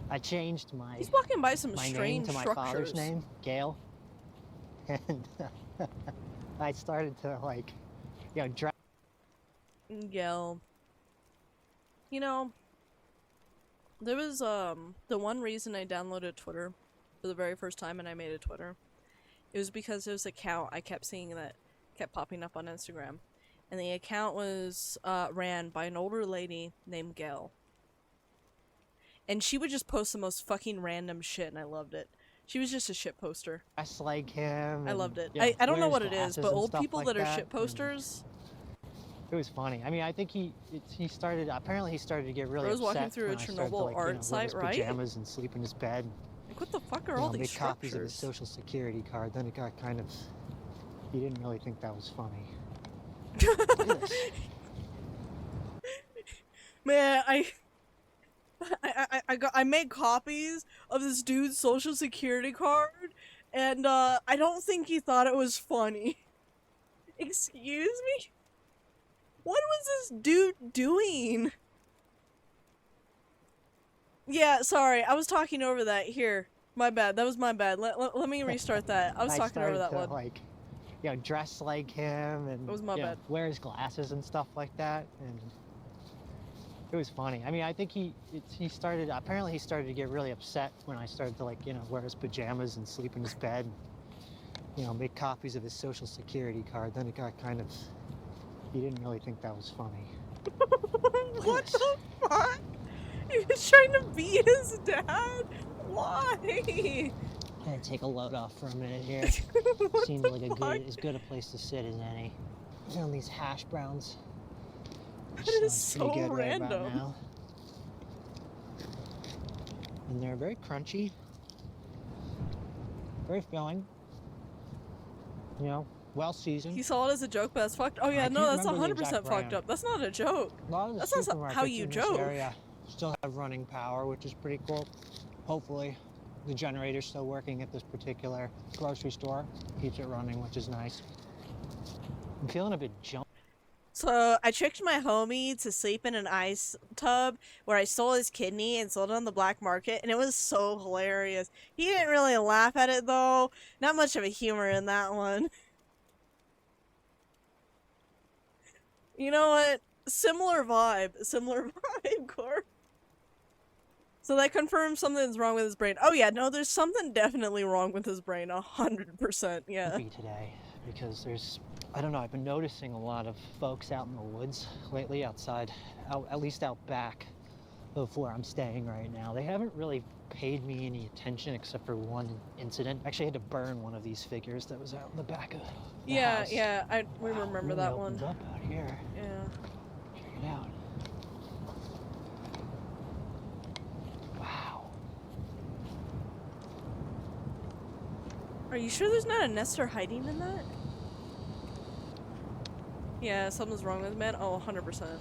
Speaker 6: I changed
Speaker 1: He's walking by some
Speaker 6: my name
Speaker 1: strange
Speaker 6: to my
Speaker 1: structures.
Speaker 6: father's name, Gail, and I started to like, you know, drag.
Speaker 1: Gel. You know, there was the one reason I downloaded Twitter for the very first time and I made a Twitter. It was because there was an account I kept seeing that kept popping up on Instagram. And the account was ran by an older lady named Gail. And she would just post the most fucking random shit and I loved it. She was just a shit poster.
Speaker 6: Dress like him.
Speaker 1: I loved it.
Speaker 6: You know,
Speaker 1: I don't know
Speaker 6: wears
Speaker 1: what it is,
Speaker 6: glasses
Speaker 1: but
Speaker 6: and
Speaker 1: old
Speaker 6: stuff
Speaker 1: people
Speaker 6: like
Speaker 1: that are
Speaker 6: that,
Speaker 1: shit
Speaker 6: and
Speaker 1: posters.
Speaker 6: It was funny. I mean, I think he started. Apparently, he started to get really
Speaker 1: Bro's
Speaker 6: upset
Speaker 1: walking through a
Speaker 6: when I started to,
Speaker 1: Chernobyl
Speaker 6: like,
Speaker 1: art
Speaker 6: you know, wear
Speaker 1: site,
Speaker 6: his
Speaker 1: right?
Speaker 6: pajamas and sleep in his bed.
Speaker 1: Like, what the fuck are
Speaker 6: You
Speaker 1: all
Speaker 6: know,
Speaker 1: these
Speaker 6: make copies of his
Speaker 1: structures?
Speaker 6: social security card. Then it got kind of. He didn't really think that was funny.
Speaker 1: Man, I made copies of this dude's social security card, and I don't think he thought it was funny. Excuse me? What was this dude doing? Yeah, sorry, I was talking over that. Here, my bad. That was my bad. Let me restart that. I was talking over that
Speaker 6: started to,
Speaker 1: one.
Speaker 6: like, you know, dress like him and
Speaker 1: That was my
Speaker 6: you know,
Speaker 1: bad.
Speaker 6: wear his glasses and stuff like that, and it was funny. I mean, I think he started. Apparently, he started to get really upset when I started to, like, you know, wear his pajamas and sleep in his bed. You know, make copies of his social security card. Then it got kind of. He didn't really think that was funny.
Speaker 1: What the fuck? He was trying to be his dad? Why?
Speaker 6: I'm gonna take a load off for a minute here.
Speaker 1: What
Speaker 6: Seems
Speaker 1: the
Speaker 6: like
Speaker 1: fuck?
Speaker 6: as good a place to sit as any. Found these hash browns.
Speaker 1: That
Speaker 6: Sounds
Speaker 1: is
Speaker 6: pretty
Speaker 1: so
Speaker 6: good right about
Speaker 1: random.
Speaker 6: now. And they're very crunchy, very filling. You know, well seasoned.
Speaker 1: He saw it as a joke, but that's fucked. Oh yeah,
Speaker 6: I
Speaker 1: no,
Speaker 6: can't
Speaker 1: that's
Speaker 6: remember the
Speaker 1: 100%
Speaker 6: exact
Speaker 1: fucked
Speaker 6: brand.
Speaker 1: up. That's not a joke.
Speaker 6: A lot of the
Speaker 1: That's not how
Speaker 6: supermarkets
Speaker 1: you
Speaker 6: in
Speaker 1: joke.
Speaker 6: this area still have running power, which is pretty cool. Hopefully, the generator's still working at this particular grocery store. Keeps it running, which is nice. I'm feeling a bit jumpy.
Speaker 1: So I tricked my homie to sleep in an ice tub where I stole his kidney and sold it on the black market, and it was so hilarious. He didn't really laugh at it though. Not much of a humor in that one. You know what? Similar vibe, Core. So that confirms something's wrong with his brain. Oh yeah, no, there's something definitely wrong with his brain, 100%, yeah.
Speaker 6: Today because there's, I don't know, I've been noticing a lot of folks out in the woods lately outside, at least out back of where I'm staying right now. They haven't really paid me any attention except for one incident. Actually, I had to burn one of these figures that was out in the back of the house.
Speaker 1: Yeah, we
Speaker 6: Wow,
Speaker 1: remember
Speaker 6: really
Speaker 1: that
Speaker 6: opens
Speaker 1: one.
Speaker 6: up out here.
Speaker 1: Yeah.
Speaker 6: Check it out. Wow.
Speaker 1: Are you sure there's not a Nestor hiding in that? Yeah, something's wrong with it, man. Oh, 100%.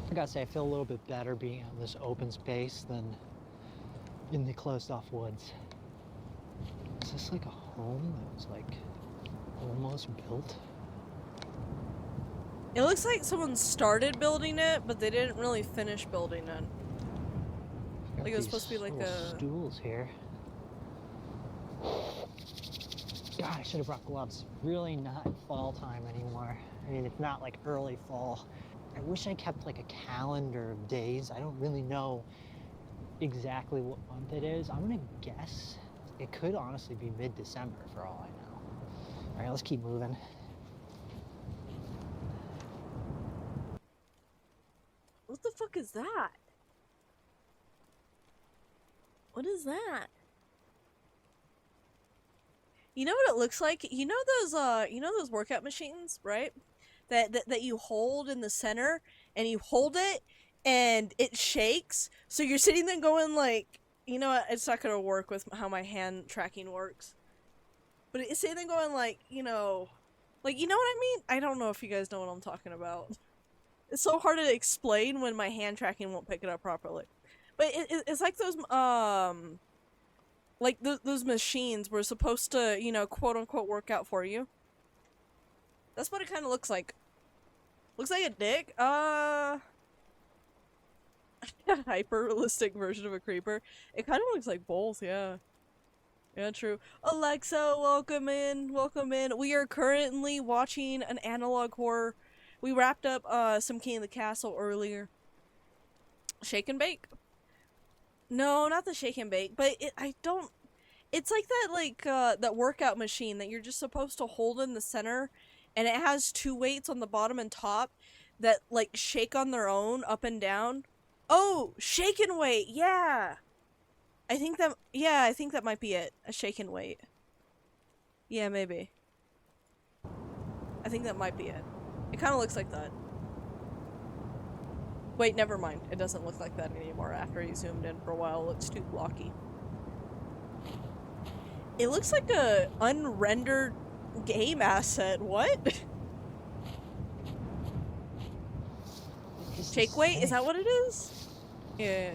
Speaker 6: I gotta say, I feel a little bit better being on this open space than in the closed off woods. Is this like a home that was like almost built?
Speaker 1: It looks like someone started building it, but they didn't really finish building it.
Speaker 6: Got
Speaker 1: Like it was
Speaker 6: these
Speaker 1: supposed to be like
Speaker 6: little
Speaker 1: a...
Speaker 6: stools here. God, I should have brought gloves. Really not fall time anymore. I mean, it's not like early fall. I wish I kept like a calendar of days. I don't really know exactly what month it is. I'm gonna guess it could honestly be mid-December for all I know. All right, let's keep moving.
Speaker 1: What the fuck is that? What is that? You know what it looks like? You know those workout machines, right? That you hold in the center, and you hold it and it shakes. So you're sitting there going like, you know what, it's not gonna work with how my hand tracking works. But it's sitting there going like, you know what I mean? I don't know if you guys know what I'm talking about. It's so hard to explain when my hand tracking won't pick it up properly. But it's like those machines were supposed to, you know, quote unquote work out for you. That's what it kind of looks like. Looks like a dick. A hyper-realistic version of a creeper. It kind of looks like both, yeah. Yeah, true. Alexa, welcome in. Welcome in. We are currently watching an analog horror. We wrapped up some King of the Castle earlier. Shake and bake? No, not the shake and bake, but it's like that that workout machine that you're just supposed to hold in the center, and it has two weights on the bottom and top that like shake on their own up and down. Oh, shake and weight. Yeah. I think that might be it. A shake and weight. Yeah, maybe. I think that might be it. It kind of looks like that. Wait, never mind. It doesn't look like that anymore after he zoomed in for a while. It looks too blocky. It looks like a unrendered game asset. Shake weight? Is that what it is? Yeah.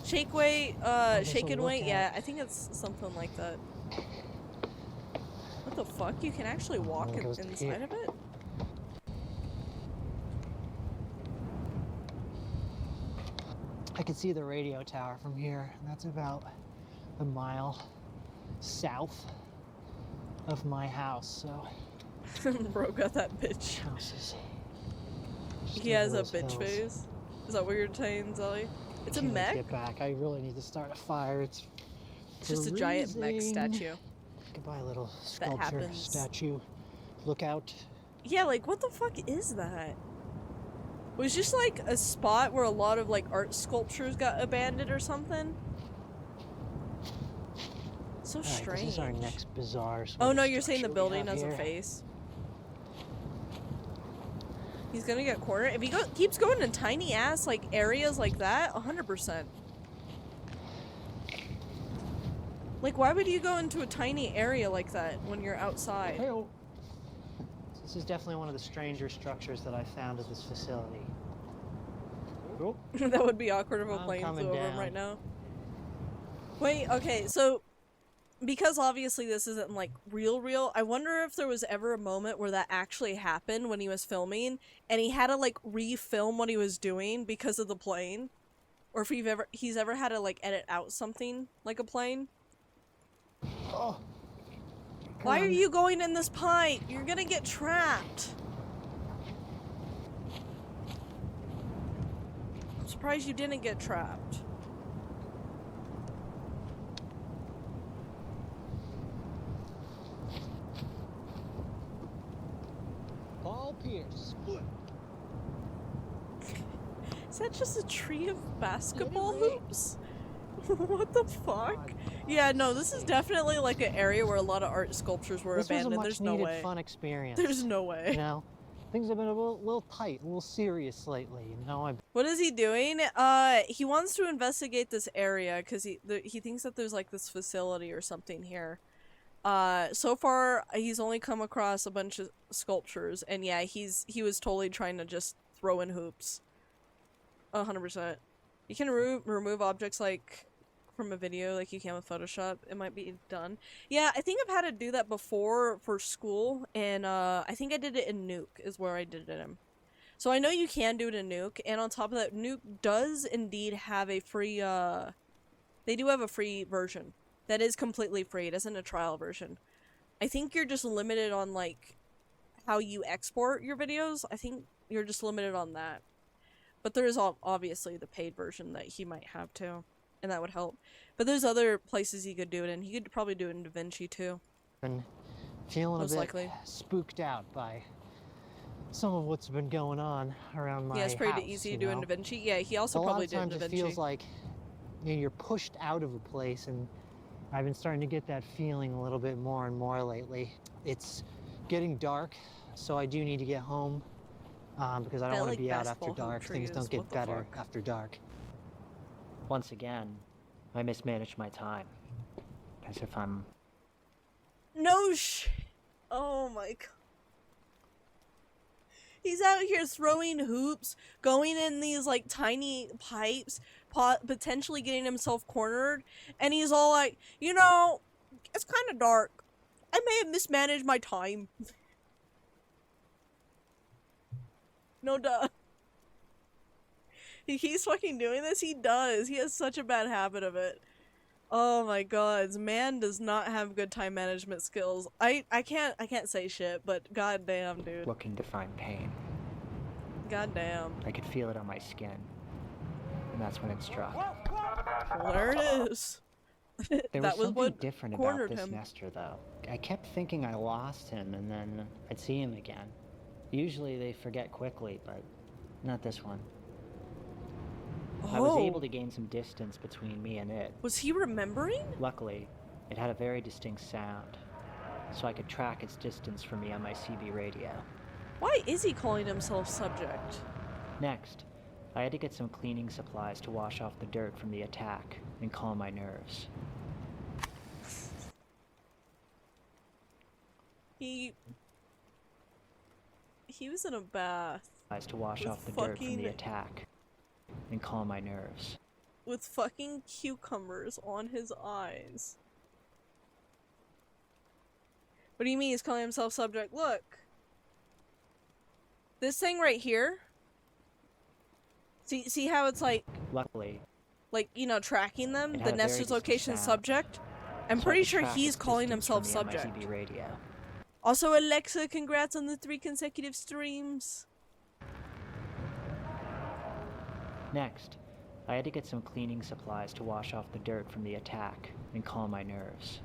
Speaker 1: Shake weight, shake and weight? Yeah, I think it's something like that. What the fuck? You can actually walk inside of it?
Speaker 6: I can see the radio tower from here, and that's about a mile south of my house, so...
Speaker 1: Bro got that bitch.
Speaker 6: Houses.
Speaker 1: He has a bitch face? Is that what you're saying, Zelly? It's a mech?
Speaker 6: Get back. I really need to start a fire. It's
Speaker 1: just a giant mech statue.
Speaker 6: Goodbye, little sculpture statue. Look out.
Speaker 1: Yeah, like, what the fuck is that? It was just like a spot where a lot of like art sculptures got abandoned or something. So strange.
Speaker 6: This is our next bizarre.
Speaker 1: Oh no, you're saying the building has a face. He's gonna get cornered if he keeps going in tiny ass like areas like that. 100%. Like, why would you go into a tiny area like that when you're outside?
Speaker 6: Hey-o. This is definitely one of the stranger structures that I found at this facility. Oh.
Speaker 1: That would be awkward if a plane flew over him right now. Wait, okay, so because obviously this isn't like real, I wonder if there was ever a moment where that actually happened when he was filming and he had to like refilm what he was doing because of the plane, or if he's ever had to like edit out something like a plane.
Speaker 6: Oh.
Speaker 1: Why are you going in this pipe? You're gonna get trapped. I'm surprised you didn't get trapped.
Speaker 6: Paul Pierce.
Speaker 1: Is that just a tree of basketball hoops? What the fuck? Yeah, no, this is definitely like an area where a lot of art sculptures were abandoned. There's no way.
Speaker 6: Fun experience.
Speaker 1: There's no way.
Speaker 6: You know, things have been a little tight, a little serious lately. You know,
Speaker 1: What is he doing? He wants to investigate this area because he thinks that there's like this facility or something here. So far he's only come across a bunch of sculptures, and yeah, he was totally trying to just throw in hoops. 100%. You can remove objects like from a video like you can with Photoshop. It might be done. Yeah, I think I've had to do that before for school, and I think I did it in Nuke is where I did it in. So I know you can do it in Nuke, and on top of that, Nuke does indeed have a free they do have a free version that is completely free. It isn't a trial version. I think you're just limited on like how you export your videos. I think you're just limited on that. But there is obviously the paid version that he might have too. and that would help. But there's other places he could do it in. He could probably do it in DaVinci too.
Speaker 6: Been feeling
Speaker 1: Most
Speaker 6: a bit
Speaker 1: likely.
Speaker 6: spooked out by some of what's been going on around my
Speaker 1: Yeah, it's
Speaker 6: house.
Speaker 1: pretty easy to
Speaker 6: you
Speaker 1: do in
Speaker 6: know?
Speaker 1: DaVinci. Yeah, he also
Speaker 6: A lot
Speaker 1: probably
Speaker 6: of
Speaker 1: did in
Speaker 6: times it
Speaker 1: DaVinci.
Speaker 6: feels like you're pushed out of a place, and I've been starting to get that feeling a little bit more and more lately. It's getting dark, so I do need to get home because I don't
Speaker 1: I
Speaker 6: want
Speaker 1: like
Speaker 6: to be out after
Speaker 1: basketball hoop
Speaker 6: dark. Things
Speaker 1: trees,
Speaker 6: don't get
Speaker 1: what the
Speaker 6: better
Speaker 1: fuck?
Speaker 6: after dark.
Speaker 5: Once again, I mismanaged my time. As if I'm
Speaker 1: No Oh my god. He's out here throwing hoops, going in these like tiny pipes, potentially getting himself cornered, and he's all like, you know, it's kind of dark. I may have mismanaged my time. No duh. He keeps fucking doing this? He does. He has such a bad habit of it. Oh my god, man does not have good time management skills. I can't say shit, but goddamn, dude.
Speaker 5: looking to find pain.
Speaker 1: Goddamn.
Speaker 5: I could feel it on my skin. And that's when it struck.
Speaker 1: Well, there it is.
Speaker 5: There
Speaker 1: That
Speaker 5: was
Speaker 1: was
Speaker 5: something
Speaker 1: what
Speaker 5: different about
Speaker 1: cornered
Speaker 5: this
Speaker 1: him.
Speaker 5: nester, though. I kept thinking I lost him, and then I'd see him again. Usually they forget quickly, but not this one. I was able to gain some distance between me and it.
Speaker 1: Was he remembering?
Speaker 5: Luckily, it had a very distinct sound, so I could track its distance from me on my CB radio.
Speaker 1: Why is he calling himself subject?
Speaker 5: Next, I had to get some cleaning supplies to wash off the dirt from the attack and calm my nerves.
Speaker 1: He was in a bath
Speaker 5: To wash
Speaker 1: With
Speaker 5: off the dirt from
Speaker 1: fucking-
Speaker 5: the attack and calm my nerves.
Speaker 1: with fucking cucumbers on his eyes. What do you mean he's calling himself subject? Look. This thing right here. See how it's like,
Speaker 5: Luckily,
Speaker 1: you know, tracking them?
Speaker 5: It
Speaker 1: The
Speaker 5: had a very
Speaker 1: nester's
Speaker 5: distinct
Speaker 1: location
Speaker 5: sound.
Speaker 1: subject? I'm
Speaker 5: so I
Speaker 1: pretty
Speaker 5: could
Speaker 1: sure
Speaker 5: track
Speaker 1: he's
Speaker 5: its
Speaker 1: calling
Speaker 5: distance
Speaker 1: himself
Speaker 5: from me on my
Speaker 1: subject.
Speaker 5: CB radio.
Speaker 1: Also, Alexa, congrats on the 3 consecutive streams.
Speaker 5: Next, I had to get some cleaning supplies to wash off the dirt from the attack and calm my nerves.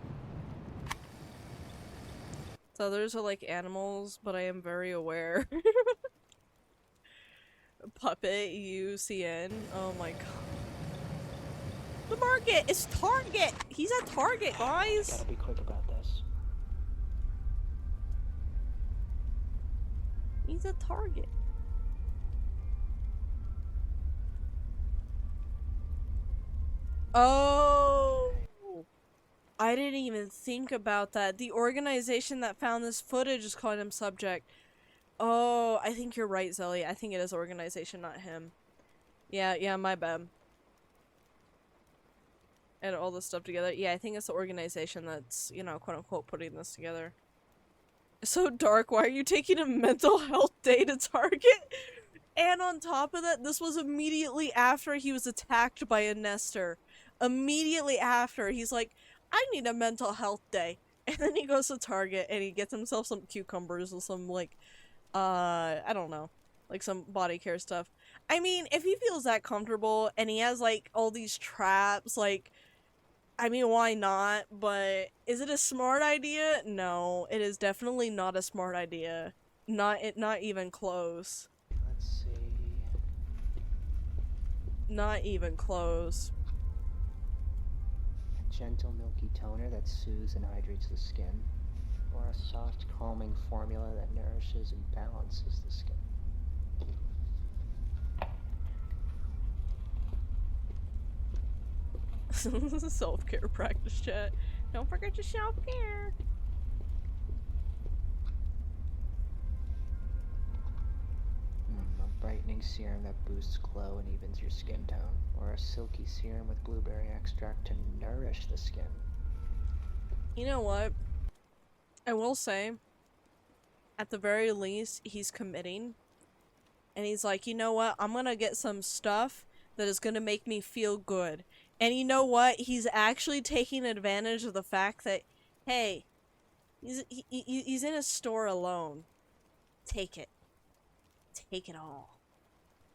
Speaker 1: So others are like animals, but I am very aware. Puppet UCN. Oh my god. The market! It's Target! He's at Target, guys!
Speaker 5: Gotta be quick about this.
Speaker 1: He's at Target. Oh! I didn't even think about that. The organization that found this footage is calling him subject. Oh, I think you're right, Zelly. I think it is organization, not him. Yeah, my bad. And all this stuff together. Yeah, I think it's the organization that's, you know, quote unquote, putting this together. So dark, why are you taking a mental health day to Target? And on top of that, this was immediately after he was attacked by a nester. Immediately after, he's like, I need a mental health day. And then he goes to Target and he gets himself some cucumbers and some, like, I don't know, like some body care stuff. I mean, if he feels that comfortable and he has, like, all these traps, like, I mean, why not? But is it a smart idea? No, it is definitely not a smart idea. Not even close.
Speaker 5: Let's see.
Speaker 1: Not even close.
Speaker 5: Gentle milky toner that soothes and hydrates the skin, or a soft calming formula that nourishes and balances the skin.
Speaker 1: Self-care practice chat. Don't forget your self-care.
Speaker 5: A brightening serum that boosts glow and evens your skin tone, or a silky serum with blueberry extract to nourish the skin.
Speaker 1: You know what? I will say, at the very least, he's committing. And he's like, you know what? I'm gonna get some stuff that is gonna make me feel good. And you know what? He's actually taking advantage of the fact that, hey, he's in a store alone. Take it. Take it all.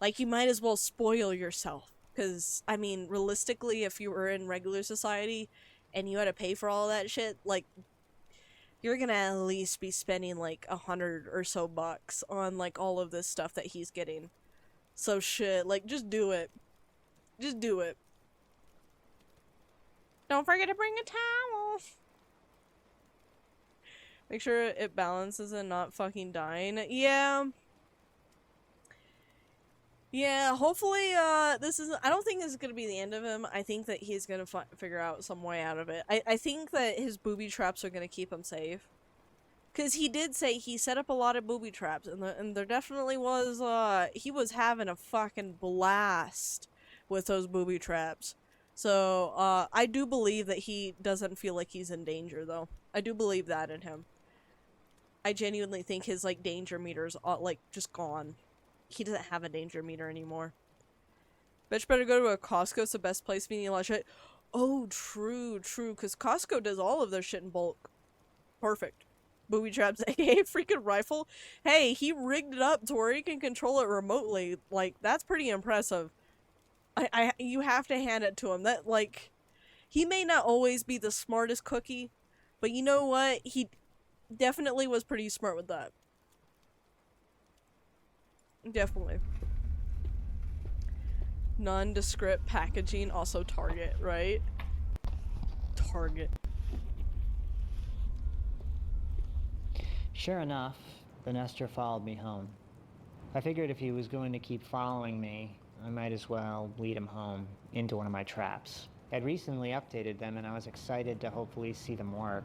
Speaker 1: Like, you might as well spoil yourself. Because, I mean, realistically, if you were in regular society and you had to pay for all that shit, like, you're gonna at least be spending like $100 or so bucks on like all of this stuff that he's getting. So shit, like, just do it. Just do it. Don't forget to bring a towel. Make sure it balances and not fucking dying. Yeah. Yeah, hopefully, this isn't- I don't think this is gonna be the end of him. I think that he's gonna figure out some way out of it. I think that his booby traps are gonna keep him safe. Because he did say he set up a lot of booby traps, and there definitely was, he was having a fucking blast with those booby traps. So, I do believe that he doesn't feel like he's in danger, though. I do believe that in him. I genuinely think his, like, danger meter's, like, just gone. He doesn't have a danger meter anymore. Bitch better go to a Costco. It's the best place for eating a lot of shit. Oh, true, because Costco does all of their shit in bulk. Perfect. Booby traps, aka freaking rifle. Hey, he rigged it up to where he can control it remotely. Like, that's pretty impressive. You have to hand it to him. That, like, he may not always be the smartest cookie, but you know what? He definitely was pretty smart with that. Definitely. Nondescript packaging, also Target, right? Target.
Speaker 4: Sure enough, the nester followed me home. I figured if he was going to keep following me, I might as well lead him home into one of my traps. I'd recently updated them and I was excited to hopefully see them work.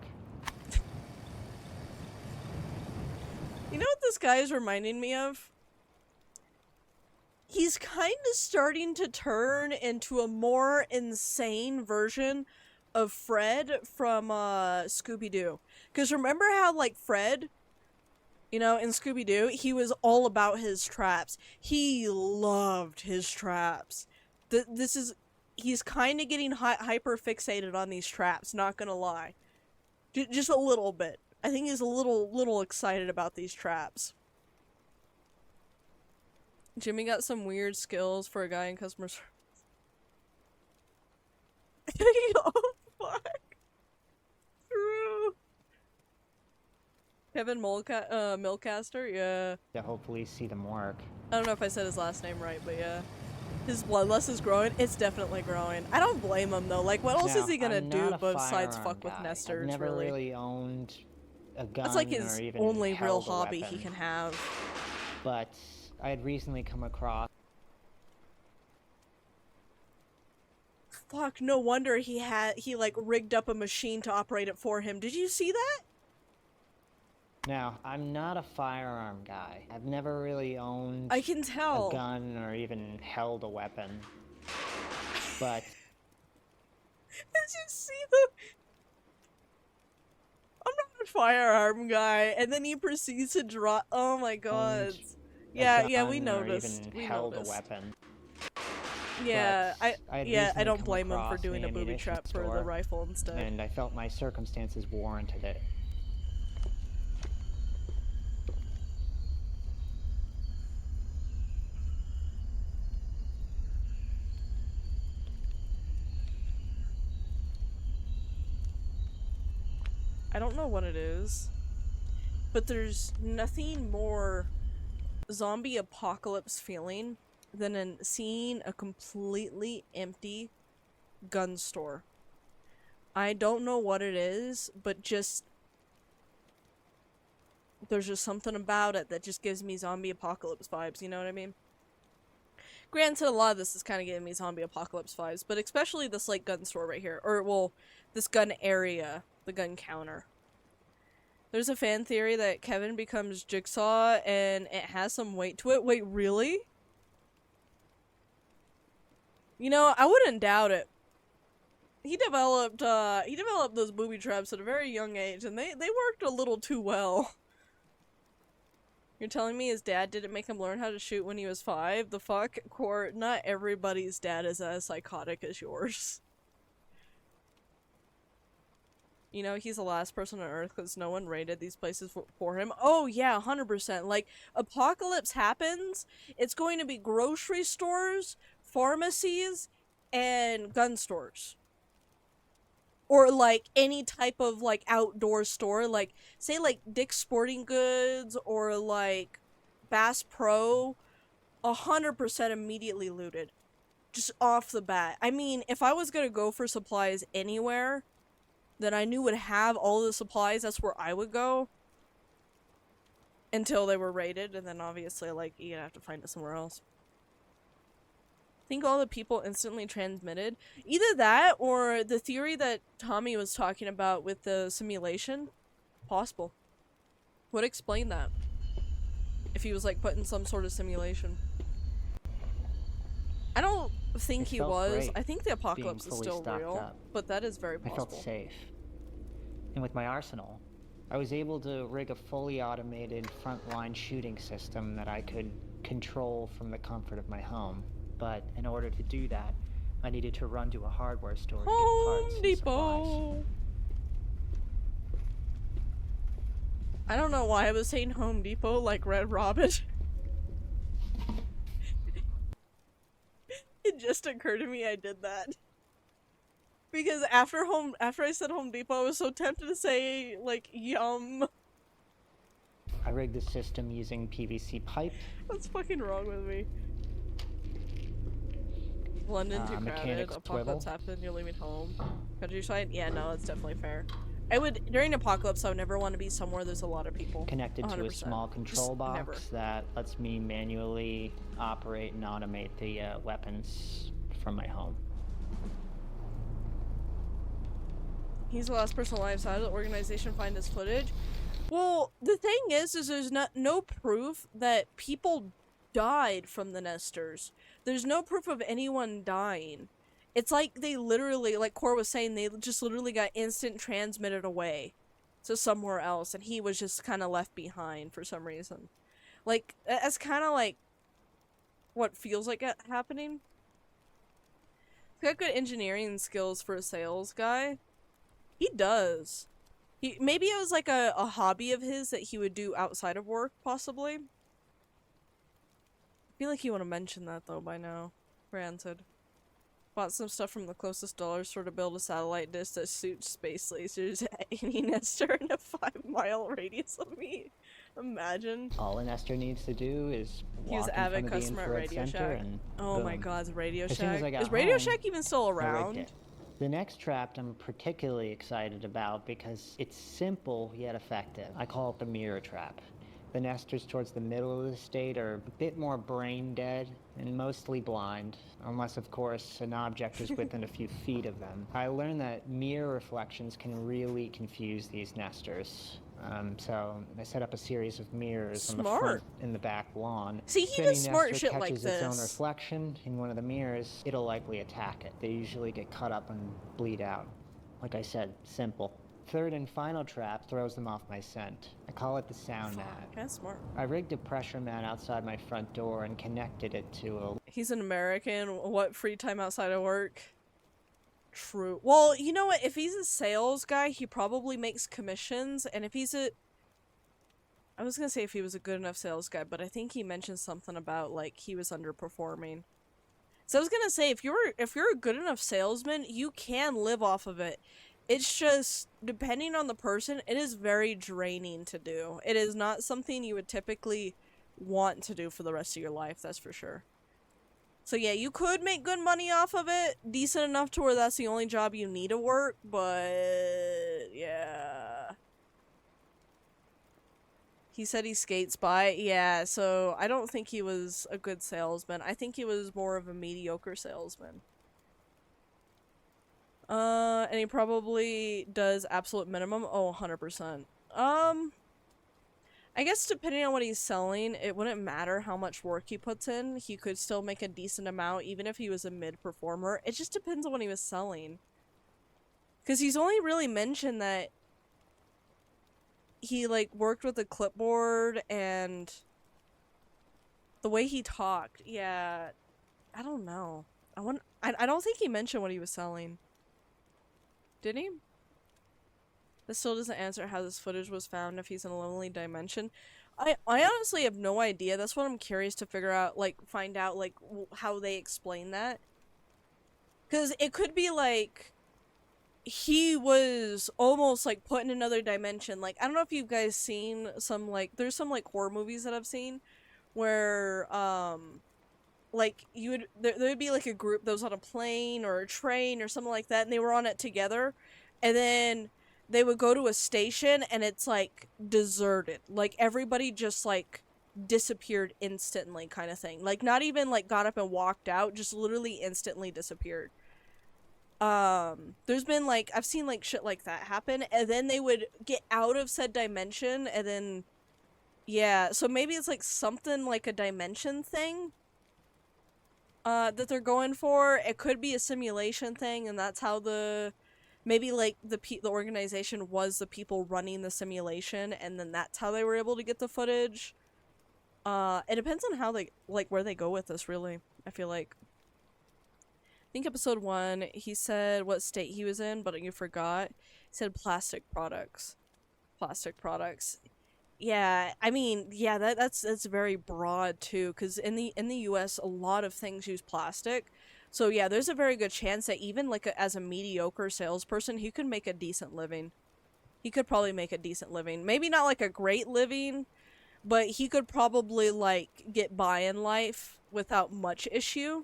Speaker 1: You know what this guy is reminding me of? He's kind of starting to turn into a more insane version of Fred from Scooby-Doo. Because remember how, like, Fred, you know, in Scooby-Doo, he was all about his traps. He loved his traps. He's kind of getting hyper fixated on these traps, not gonna lie. Just a little bit. I think he's a little excited about these traps. Jimmy got some weird skills for a guy in customer service. Oh, fuck. True. Kevin Milcaster, yeah.
Speaker 4: To hopefully see them work.
Speaker 1: I don't know if I said his last name right, but yeah. His bloodlust is growing. It's definitely growing. I don't blame him, though. Like, what else is he gonna do besides fuck with nesters,
Speaker 4: I've never
Speaker 1: really?
Speaker 4: really owned a gun.
Speaker 1: That's like his
Speaker 4: or even
Speaker 1: only real
Speaker 4: held a
Speaker 1: hobby
Speaker 4: weapon.
Speaker 1: he can have.
Speaker 4: But I had recently come across
Speaker 1: Fuck, no wonder he like rigged up a machine to operate it for him. Did you see that?
Speaker 4: Now, I'm not a firearm guy. I've never really owned
Speaker 1: I can tell.
Speaker 4: a gun or even held a weapon. But
Speaker 1: Did you see the... I'm not a firearm guy, and then he proceeds to draw... Oh my god. Yeah, we
Speaker 4: gun or
Speaker 1: noticed.
Speaker 4: even
Speaker 1: We
Speaker 4: held
Speaker 1: noticed.
Speaker 4: a weapon.
Speaker 1: Yeah,
Speaker 4: But
Speaker 1: I
Speaker 4: recently
Speaker 1: don't
Speaker 4: come
Speaker 1: blame him for
Speaker 4: across
Speaker 1: doing
Speaker 4: the
Speaker 1: a booby
Speaker 4: ammunition
Speaker 1: trap for the
Speaker 4: store,
Speaker 1: rifle instead.
Speaker 4: and I felt my circumstances warranted it.
Speaker 1: I don't know what it is, but there's nothing more zombie apocalypse feeling than seeing a completely empty gun store. I don't know what it is, but just there's just something about it that just gives me zombie apocalypse vibes, you know what I mean? Granted, a lot of this is kind of giving me zombie apocalypse vibes, but especially this, like, gun store right here. Or, well, this gun area, the gun counter. There's a fan theory that Kevin becomes Jigsaw and it has some weight to it. Wait, really? You know, I wouldn't doubt it. He developed those booby traps at a very young age, and they worked a little too well. You're telling me his dad didn't make him learn how to shoot when he was 5? The fuck? Court, not everybody's dad is as psychotic as yours. You know, he's the last person on Earth because no one raided these places for him. Oh yeah, 100%. Like, apocalypse happens, it's going to be grocery stores, pharmacies and gun stores. Or, like, any type of, like, outdoor store. Like, say, like, Dick's Sporting Goods or, like, Bass Pro. 100% immediately looted. Just off the bat. I mean, if I was gonna go for supplies anywhere that I knew would have all the supplies, that's where I would go. Until they were raided, and then obviously, like, you'd have to find it somewhere else. I think all the people instantly transmitted. Either that, or the theory that Tommy was talking about with the simulation. Possible. Would explain that. If he was, like, put in some sort of simulation. I don't think he was. I think the apocalypse is still real. But that is very possible.
Speaker 5: I felt safe. And with my arsenal, I was able to rig a fully automated frontline shooting system that I could control from the comfort of my home. But in order to do that, I needed to run to a hardware store to get parts and supplies.
Speaker 1: I don't know why I was saying Home Depot like Red Robin. It just occurred to me I did that. Because after I said Home Depot, I was so tempted to say, like, Yum.
Speaker 5: I rigged the system using PVC pipe.
Speaker 1: What's fucking wrong with me? London too crowded, apocalypse happened, you're leaving home. Countryside? Yeah, no, that's definitely fair. I would, during apocalypse, I would never want to be somewhere there's a lot of people.
Speaker 5: Connected
Speaker 1: 100%.
Speaker 5: to a small control box that lets me manually operate and automate the weapons from my home.
Speaker 1: He's the last person alive, so how did the organization find this footage? Well, the thing is there's no proof that people died from the Nesters. There's no proof of anyone dying. It's like they literally, like Cor was saying, they just literally got instant transmitted away to somewhere else, and he was just kind of left behind for some reason. Like, that's kind of like what feels like it happening. He's got good engineering skills for a sales guy. He does. Maybe it was like a hobby of his that he would do outside of work, possibly. I feel like you would have mentioned that, though, by now. Granted. Bought some stuff from the closest dollar store to build a satellite dish that suits space lasers at any Nester in a 5-mile radius of me. Imagine.
Speaker 5: All a Nester needs to do is walk in
Speaker 1: avid
Speaker 5: front of the
Speaker 1: customer at
Speaker 5: infrared
Speaker 1: Radio
Speaker 5: center
Speaker 1: Shack.
Speaker 5: and
Speaker 1: Oh
Speaker 5: boom.
Speaker 1: my god, it's Radio
Speaker 5: As soon as I
Speaker 1: Shack.
Speaker 5: got
Speaker 1: Is Radio
Speaker 5: home,
Speaker 1: Shack even still
Speaker 5: I rigged
Speaker 1: around?
Speaker 5: it. The next trap I'm particularly excited about because it's simple yet effective. I call it the mirror trap. The nesters towards the middle of the state are a bit more brain dead and mostly blind, unless of course an object is within a few feet of them. I learned that mirror reflections can really confuse these nesters. So I set up a series of mirrors on the front and the back lawn.
Speaker 1: See, he does smart shit like
Speaker 5: catches its own
Speaker 1: this.
Speaker 5: reflection in one of the mirrors, it'll likely attack it. They usually get cut up and bleed out. Like I said, simple. Third and final trap throws them off my scent. I call it the sound mat.
Speaker 1: That's smart.
Speaker 5: I rigged a pressure mat outside my front door and connected it to a...
Speaker 1: He's an American. What free time outside of work? True. Well, you know what? If he's a sales guy, he probably makes commissions. And if he's a... I was gonna say if he was a good enough sales guy, but I think he mentioned something about, like, he was underperforming. So I was gonna say, if you're a good enough salesman, you can live off of it. It's just, depending on the person, it is very draining to do. It is not something you would typically want to do for the rest of your life, that's for sure. So yeah, you could make good money off of it, decent enough to where that's the only job you need to work, but yeah. He said he skates by, yeah, so I don't think he was a good salesman. I think he was more of a mediocre salesman. And he probably does absolute minimum. Oh, 100%. I guess depending on what he's selling, it wouldn't matter how much work he puts in. He could still make a decent amount, even if he was a mid-performer. It just depends on what he was selling. Because he's only really mentioned that he, like, worked with a clipboard and the way he talked. Yeah, I don't know. I don't think he mentioned what he was selling. Did he? This still doesn't answer how this footage was found if he's in a lonely dimension. I honestly have no idea. That's what I'm curious to figure out, like, find out, like, how they explain that. Because it could be, like, he was almost, like, put in another dimension. Like, I don't know if you guys seen some, like, there's some, like, horror movies that I've seen where, like, there'd be, like, a group that was on a plane or a train or something like that, and they were on it together, and then they would go to a station, and it's, like, deserted. Like, everybody just, like, disappeared instantly kind of thing. Like, not even, like, got up and walked out, just literally instantly disappeared. There's been, like, I've seen, like, shit like that happen, and then they would get out of said dimension, and then, yeah, so maybe it's, like, something like a dimension thing that they're going for. It could be a simulation thing, and that's how maybe, like, the organization was the people running the simulation, and then that's how they were able to get the footage. It depends on how they, like, where they go with this, really. I feel like. I think episode 1, he said what state he was in, but you forgot. He said plastic products. Plastic products. Yeah, I mean, yeah, that's very broad too, because in the US, a lot of things use plastic. So yeah, there's a very good chance that even, like, as a mediocre salesperson, he could make a decent living. He could probably make a decent living. Maybe not, like, a great living, but he could probably, like, get by in life without much issue.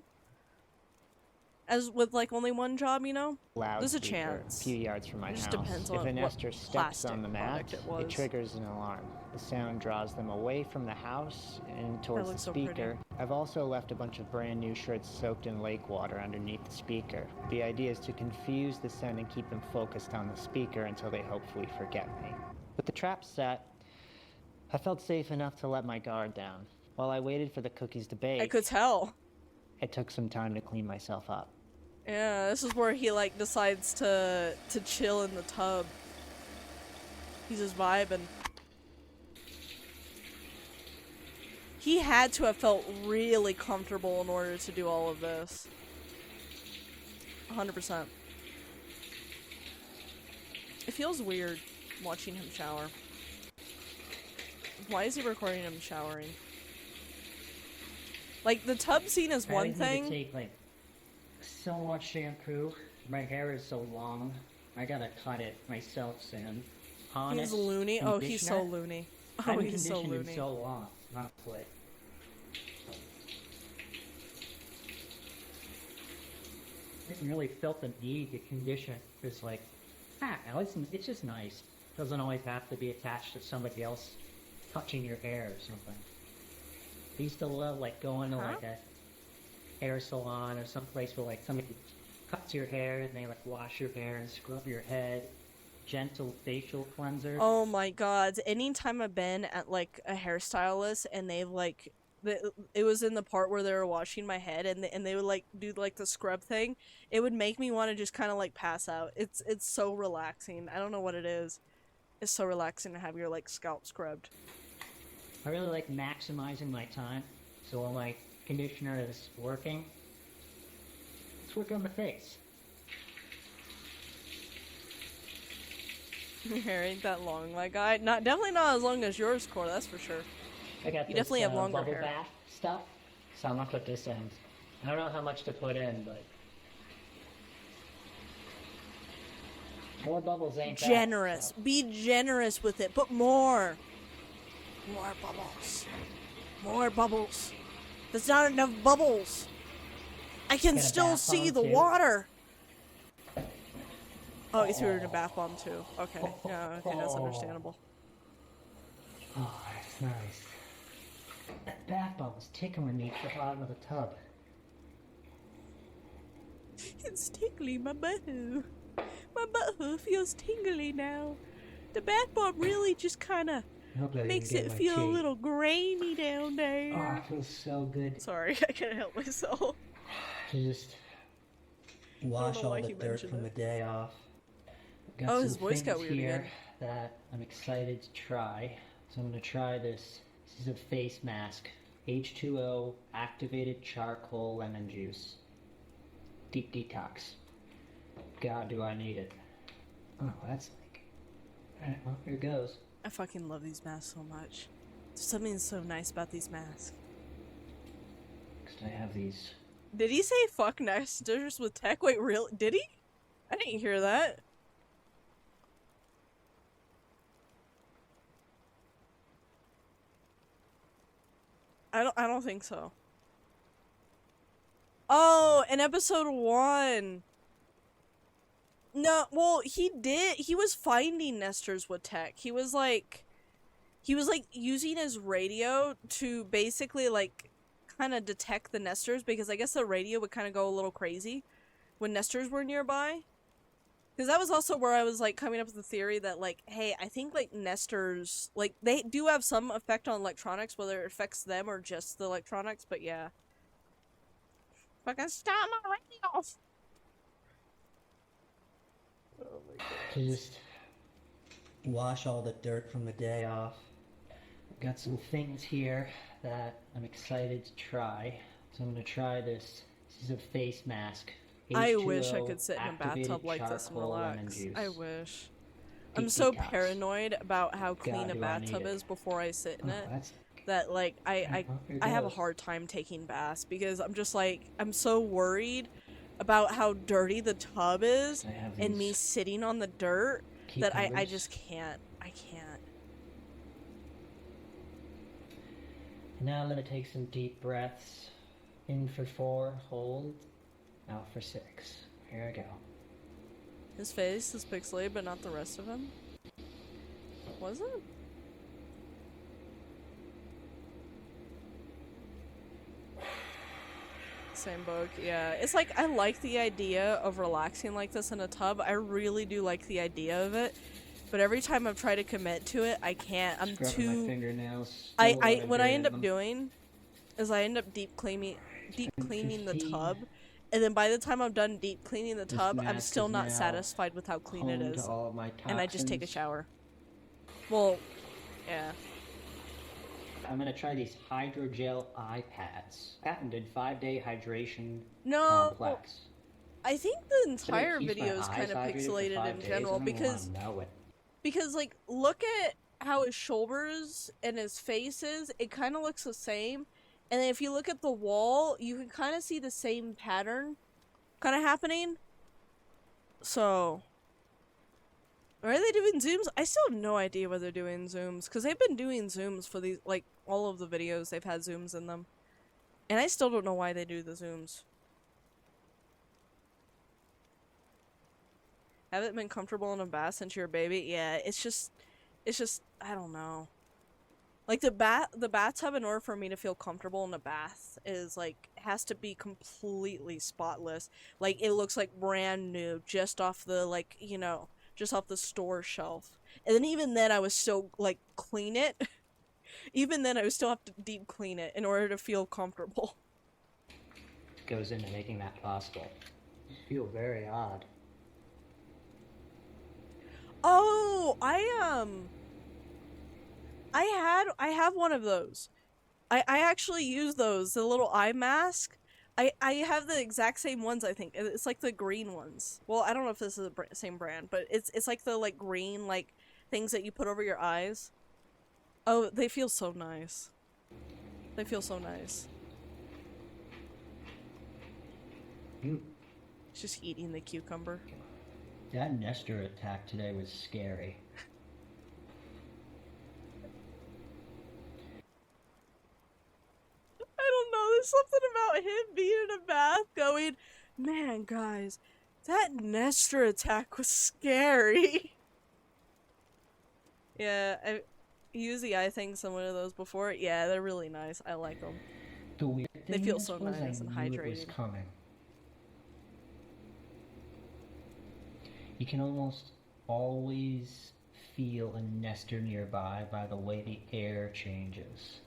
Speaker 1: As with, like, only one job, you know? There's a
Speaker 4: Loudspeaker
Speaker 1: chance.
Speaker 4: a few yards from my
Speaker 1: It just
Speaker 4: house.
Speaker 1: depends
Speaker 4: If
Speaker 1: on
Speaker 4: a
Speaker 1: what
Speaker 4: nester steps
Speaker 1: plastic
Speaker 4: on the mat,
Speaker 1: product it was.
Speaker 4: it triggers an alarm. The sound draws them away from the house and towards the
Speaker 1: looks so pretty.
Speaker 4: speaker. I've also left a bunch of brand new shirts soaked in lake water underneath the speaker. The idea is to confuse the sound and keep them focused on the speaker until they hopefully forget me. With the trap set, I felt safe enough to let my guard down. While I waited for the cookies to bake,
Speaker 1: I could tell.
Speaker 4: it took some time to clean myself up.
Speaker 1: Yeah, this is where he, like, decides to chill in the tub. He's just vibing. He had to have felt really comfortable in order to do all of this. 100%. It feels weird watching him shower. Why is he recording him showering? Like, the tub scene is one thing.
Speaker 7: I need to take, like, so much shampoo. My hair is so long. I gotta cut it myself soon.
Speaker 1: He's loony. Oh, he's so loony. Oh, he's so loony.
Speaker 7: It's so long. Not quick. I didn't really felt the need to condition. It's like, it's just nice. It doesn't always have to be attached to somebody else touching your hair or something. I used to love, like, going to like a hair salon or someplace where, like, somebody cuts your hair and they, like, wash your hair and scrub your head. Gentle facial cleanser.
Speaker 1: Oh my god. Anytime I've been at, like, a hairstylist and they've, like, it was in the part where they were washing my head and they would, like, do, like, the scrub thing, it would make me want to just kind of, like, pass out. It's so relaxing. I don't know what it is. It's so relaxing to have your, like, scalp scrubbed.
Speaker 7: I really like maximizing my time. So while my conditioner is working, let's work on the face.
Speaker 1: Your hair ain't that long, my guy. Definitely not as long as yours, Core, that's for sure.
Speaker 7: I got
Speaker 1: You
Speaker 7: this,
Speaker 1: definitely have longer
Speaker 7: bubble
Speaker 1: hair.
Speaker 7: bath stuff, so I'm gonna put this in. I don't know how much to put in, but more bubbles ain't bad,
Speaker 1: Generous.
Speaker 7: so.
Speaker 1: Be generous with it. Put more. More bubbles. More bubbles. There's not enough bubbles. I can
Speaker 7: Get a
Speaker 1: still
Speaker 7: bath
Speaker 1: see
Speaker 7: bomb,
Speaker 1: the
Speaker 7: too?
Speaker 1: water. Oh, he threw it in a bath bomb too. Okay, yeah, okay, that's understandable.
Speaker 7: Oh, that's nice. That bath bomb was tickling me at the bottom of the tub.
Speaker 1: It's tickly, my butthole. My butthole feels tingly now. The bath bomb really just kind of makes it feel a little grainy down there.
Speaker 7: Oh, it feels so good.
Speaker 1: Sorry, I can't help myself.
Speaker 7: To just wash
Speaker 1: know
Speaker 7: all
Speaker 1: why
Speaker 7: the
Speaker 1: he
Speaker 7: dirt
Speaker 1: mentioned
Speaker 7: from
Speaker 1: it.
Speaker 7: the day off. Got
Speaker 1: Oh,
Speaker 7: some
Speaker 1: his voice got
Speaker 7: things
Speaker 1: weird
Speaker 7: here
Speaker 1: again.
Speaker 7: that I'm excited to try. So I'm gonna try this. This is a face mask. H2O activated charcoal lemon juice. Deep detox. God, do I need it. Oh, that's like... Alright, well, here goes.
Speaker 1: I fucking love these masks so much. Something so nice about these masks.
Speaker 5: Next I have these.
Speaker 1: Did he say fuck nesters with tech? Wait, real? Did he? I didn't hear that. I don't think so. Oh, in episode 1. No, well, he did. He was finding nesters with tech. He was like using his radio to basically like kind of detect the nesters, because I guess the radio would kind of go a little crazy when nesters were nearby. Because that was also where I was like coming up with the theory that like, hey, I think like nesters, like they do have some effect on electronics, whether it affects them or just the electronics, but yeah. Fucking stop my radio! Oh my god.
Speaker 5: To just wash all the dirt from the day off. I've got some things here that I'm excited to try. So I'm gonna try this. This is a face mask.
Speaker 1: I wish I
Speaker 5: H2O,
Speaker 1: could sit in a
Speaker 5: activated
Speaker 1: bathtub like this and
Speaker 5: charcoal, lemon
Speaker 1: relax.
Speaker 5: juice.
Speaker 1: I wish.
Speaker 5: Deep
Speaker 1: I'm so
Speaker 5: detox.
Speaker 1: paranoid about how clean
Speaker 5: God,
Speaker 1: a
Speaker 5: do I need
Speaker 1: bathtub
Speaker 5: it.
Speaker 1: is before I sit in
Speaker 5: Oh,
Speaker 1: it
Speaker 5: that's
Speaker 1: that like I have a hard time taking baths, because I'm just like, I'm so worried about how dirty the tub is
Speaker 5: I have
Speaker 1: and me
Speaker 5: these
Speaker 1: sitting on the dirt that I
Speaker 5: cucumbers.
Speaker 1: just can't. I can't.
Speaker 5: Now I'm gonna take some deep breaths. In for 4, hold. Out for 6. Here I go.
Speaker 1: His face is pixelated, but not the rest of him. Was it? Same book, yeah. It's like, I like the idea of relaxing like this in a tub. I really do like the idea of it. But every time I've tried to commit to it, I can't. I'm
Speaker 5: Scrubbing
Speaker 1: too...
Speaker 5: my fingernails.
Speaker 1: What I end up doing is I end up deep cleaning the tub. And then by the time I'm done deep cleaning the
Speaker 5: This
Speaker 1: tub, I'm
Speaker 5: mask
Speaker 1: still
Speaker 5: is
Speaker 1: not
Speaker 5: now
Speaker 1: satisfied with how clean it
Speaker 5: home to
Speaker 1: is.
Speaker 5: all of my
Speaker 1: And I just take a
Speaker 5: toxins.
Speaker 1: shower. Well, yeah.
Speaker 5: I'm gonna try these hydrogel eye pads. Patented 5-day hydration
Speaker 1: No,
Speaker 5: complex.
Speaker 1: I think the
Speaker 5: So it
Speaker 1: entire
Speaker 5: keeps my
Speaker 1: video is
Speaker 5: eyes
Speaker 1: kind of
Speaker 5: hydrated for
Speaker 1: pixelated
Speaker 5: 5
Speaker 1: in
Speaker 5: days.
Speaker 1: general,
Speaker 5: I don't even
Speaker 1: because
Speaker 5: wanna know it.
Speaker 1: like, look at how his shoulders and his face is. It kind of looks the same. And then if you look at the wall, you can kind of see the same pattern kind of happening. So, are they doing zooms? I still have no idea whether they're doing zooms, because they've been doing zooms for these, like, all of the videos. They've had zooms in them. And I still don't know why they do the zooms. Haven't been comfortable in a bath since you're a baby? Yeah, it's just, I don't know. Like, the bathtub, in order for me to feel comfortable in a bath, is, like, has to be completely spotless. Like, it looks like brand new, just off the, like, you know, just off the store shelf. And then even then, I would still, like, clean it. Even then, I would still have to deep clean it in order to feel comfortable.
Speaker 5: Goes into making that possible. I feel very odd.
Speaker 1: Oh, I have one of those. I actually use those, the little eye mask. I have the exact same ones, I think. It's like the green ones. Well, I don't know if this is the same brand, but it's like the, like, green, like, things that you put over your eyes. Oh, they feel so nice. They feel so nice. Just eating the cucumber.
Speaker 5: That Nestor attack today was scary.
Speaker 1: I don't know, there's something about him being in a bath going, man, guys, that Nestor attack was scary. Yeah, I used the eye things on one of those before. Yeah, they're really nice. I like them.
Speaker 5: The weird
Speaker 1: They
Speaker 5: thing
Speaker 1: feel
Speaker 5: is
Speaker 1: so
Speaker 5: was
Speaker 1: nice
Speaker 5: I
Speaker 1: and
Speaker 5: knew it was
Speaker 1: hydrating.
Speaker 5: coming. You can almost always feel a Nestor nearby by the way the air changes.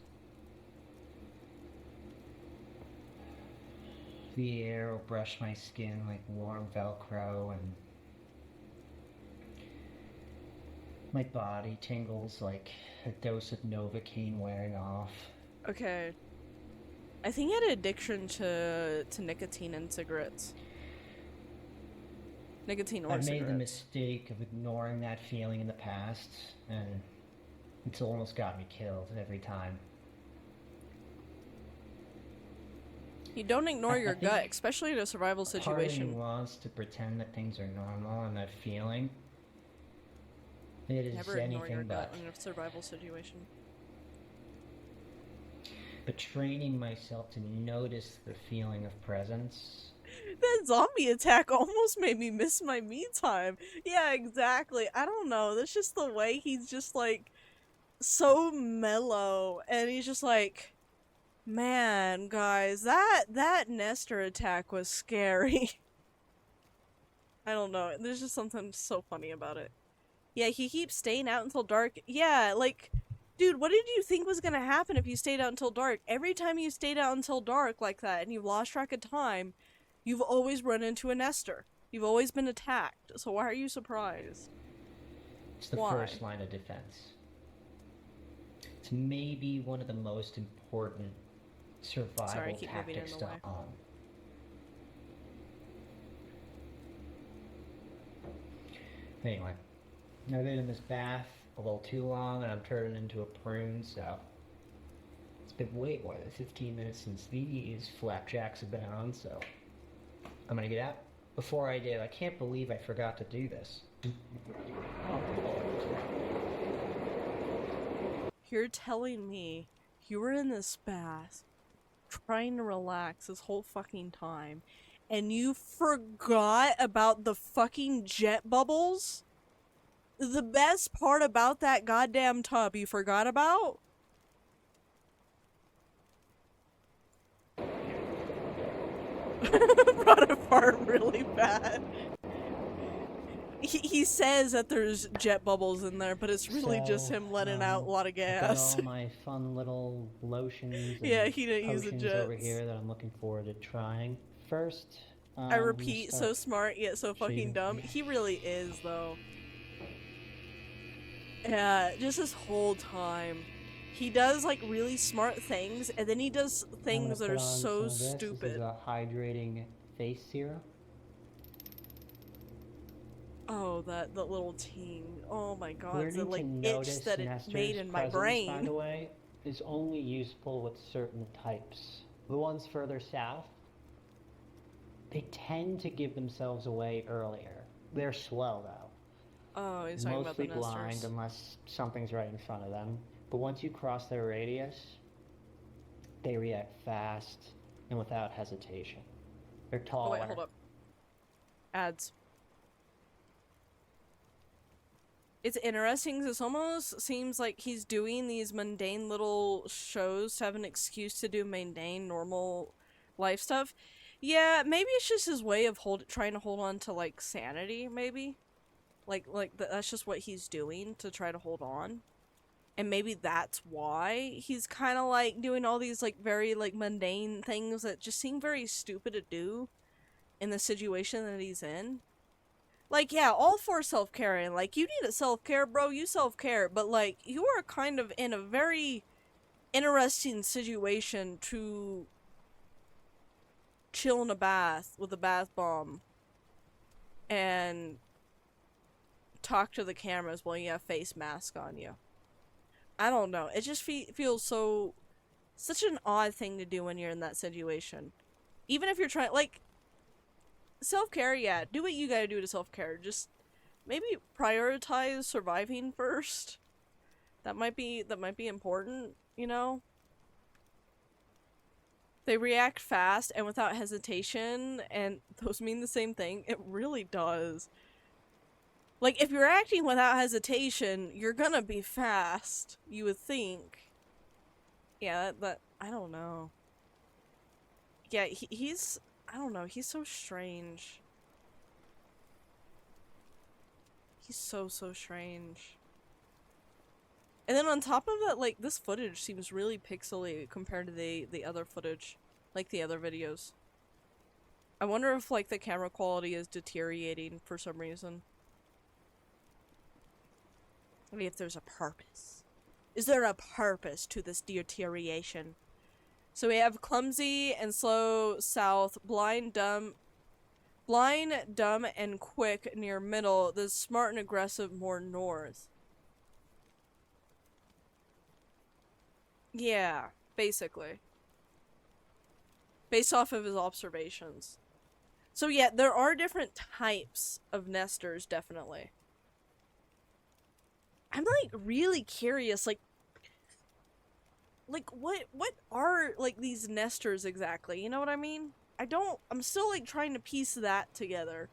Speaker 5: The air will brush my skin like warm Velcro, and my body tingles like a dose of Novocaine wearing off.
Speaker 1: Okay. I think he had an addiction to nicotine and cigarettes. Nicotine or
Speaker 5: I've made
Speaker 1: cigarettes.
Speaker 5: the mistake of ignoring that feeling in the past, and
Speaker 8: It's almost got me killed every time.
Speaker 1: You don't ignore
Speaker 8: I
Speaker 1: your
Speaker 8: think
Speaker 1: gut, especially in a survival
Speaker 8: Part of me
Speaker 1: situation.
Speaker 8: wants to pretend that things are normal and that feeling. It is
Speaker 1: Never ignore your
Speaker 8: anything
Speaker 1: gut
Speaker 8: but.
Speaker 1: in a survival situation.
Speaker 8: But training myself to notice the feeling of presence.
Speaker 1: That zombie attack almost made me miss my me time. Yeah, exactly. I don't know. That's just the way he's just like so mellow, and he's just like, man, guys, that Nestor attack was scary. I don't know. There's just something so funny about it. Yeah, he keeps staying out until dark. Yeah, like, dude, what did you think was gonna happen if you stayed out until dark? Every time you stayed out until dark like that and you've lost track of time, you've always run into a Nestor. You've always been attacked. So why are you surprised?
Speaker 8: It's the
Speaker 1: Why?
Speaker 8: first line of defense. It's maybe one of the most important survival
Speaker 1: Sorry, I keep moving
Speaker 8: tactics
Speaker 1: in
Speaker 8: to
Speaker 1: the way.
Speaker 8: own. Anyway, I've been in this bath a little too long and I'm turning into a prune, so it's been way more than 15 minutes since these flapjacks have been on, so I'm gonna get out. Before I do, I can't believe I forgot to do this.
Speaker 1: You're telling me you were in this bath trying to relax this whole fucking time and you forgot about the fucking jet bubbles? The best part about that goddamn tub you forgot about? Brought apart really bad. He says that there's jet bubbles in there, but it's really just him letting out a lot of
Speaker 4: I've
Speaker 1: gas.
Speaker 4: got all my fun little lotions and
Speaker 1: Yeah, he didn't use the
Speaker 4: potions over
Speaker 1: jets.
Speaker 4: here that I'm looking forward to trying. First,
Speaker 1: I repeat, so smart yet so fucking
Speaker 4: shaving.
Speaker 1: dumb. He really is, though. Yeah, just this whole time. He does, like, really smart things, and then he does things that are so
Speaker 4: This is
Speaker 1: stupid.
Speaker 4: a hydrating face serum.
Speaker 1: Oh, that little ting. Oh my god, the,
Speaker 4: Learning
Speaker 1: like,
Speaker 4: to
Speaker 1: itch
Speaker 4: notice
Speaker 1: that it
Speaker 4: Nestor's
Speaker 1: made in my
Speaker 4: presence, by
Speaker 1: brain.
Speaker 4: the way, is only useful with certain types. The ones further south, they tend to give themselves away earlier. They're slow, though.
Speaker 1: Oh, he's talking about the
Speaker 4: Mostly blind
Speaker 1: Nestors.
Speaker 4: unless something's right in front of them. But once you cross their radius, they react fast and without hesitation. They're taller.
Speaker 1: Oh wait, hold up. Ads. It's interesting 'cause it almost seems like he's doing these mundane little shows to have an excuse to do mundane, normal life stuff. Yeah, maybe it's just his way of trying to hold on to, like, sanity, maybe? That's just what he's doing to try to hold on. And maybe that's why he's kind of, like, doing all these, like, very, like, mundane things that just seem very stupid to do in the situation that he's in. Like, yeah, all for self-care, like, you need a self-care, bro, you self-care, but, like, you are kind of in a very interesting situation to chill in a bath with a bath bomb and talk to the cameras while you have face mask on you. I don't know, it just feels such an odd thing to do when you're in that situation. Even if you're trying, like, self-care, yeah, do what you gotta do to self-care. Just maybe prioritize surviving first. That might be important, you know? They react fast and without hesitation, and those mean the same thing. It really does. Like, if you're acting without hesitation, you're gonna be fast, you would think. Yeah, that I don't know. Yeah, he's... I don't know, he's so strange. He's so strange. And then on top of that, like, this footage seems really pixely compared to the other footage. Like, the other videos. I wonder if, like, the camera quality is deteriorating for some reason. Maybe if there's a purpose. Is there a purpose to this deterioration? So we have clumsy and slow south, blind, dumb, and quick near middle, the smart and aggressive more north. Yeah, basically. Based off of his observations. So yeah, there are different types of nesters, definitely. I'm like really curious, like what are like these nesters exactly? You know what I mean? I'm still like trying to piece that together.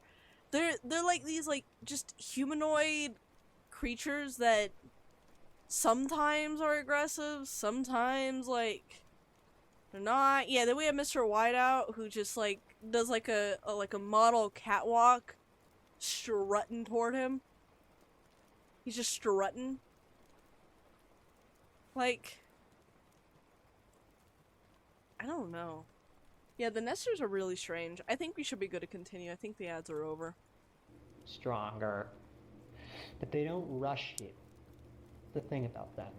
Speaker 1: They're like these like just humanoid creatures that sometimes are aggressive, sometimes like they're not. Yeah, then we have Mr. Whiteout who just like does like a model catwalk strutting toward him. He's just strutting. Like I don't know. Yeah, the nesters are really strange. I think we should be good to continue. I think the ads are over.
Speaker 5: Stronger. But they don't rush you. The thing about them.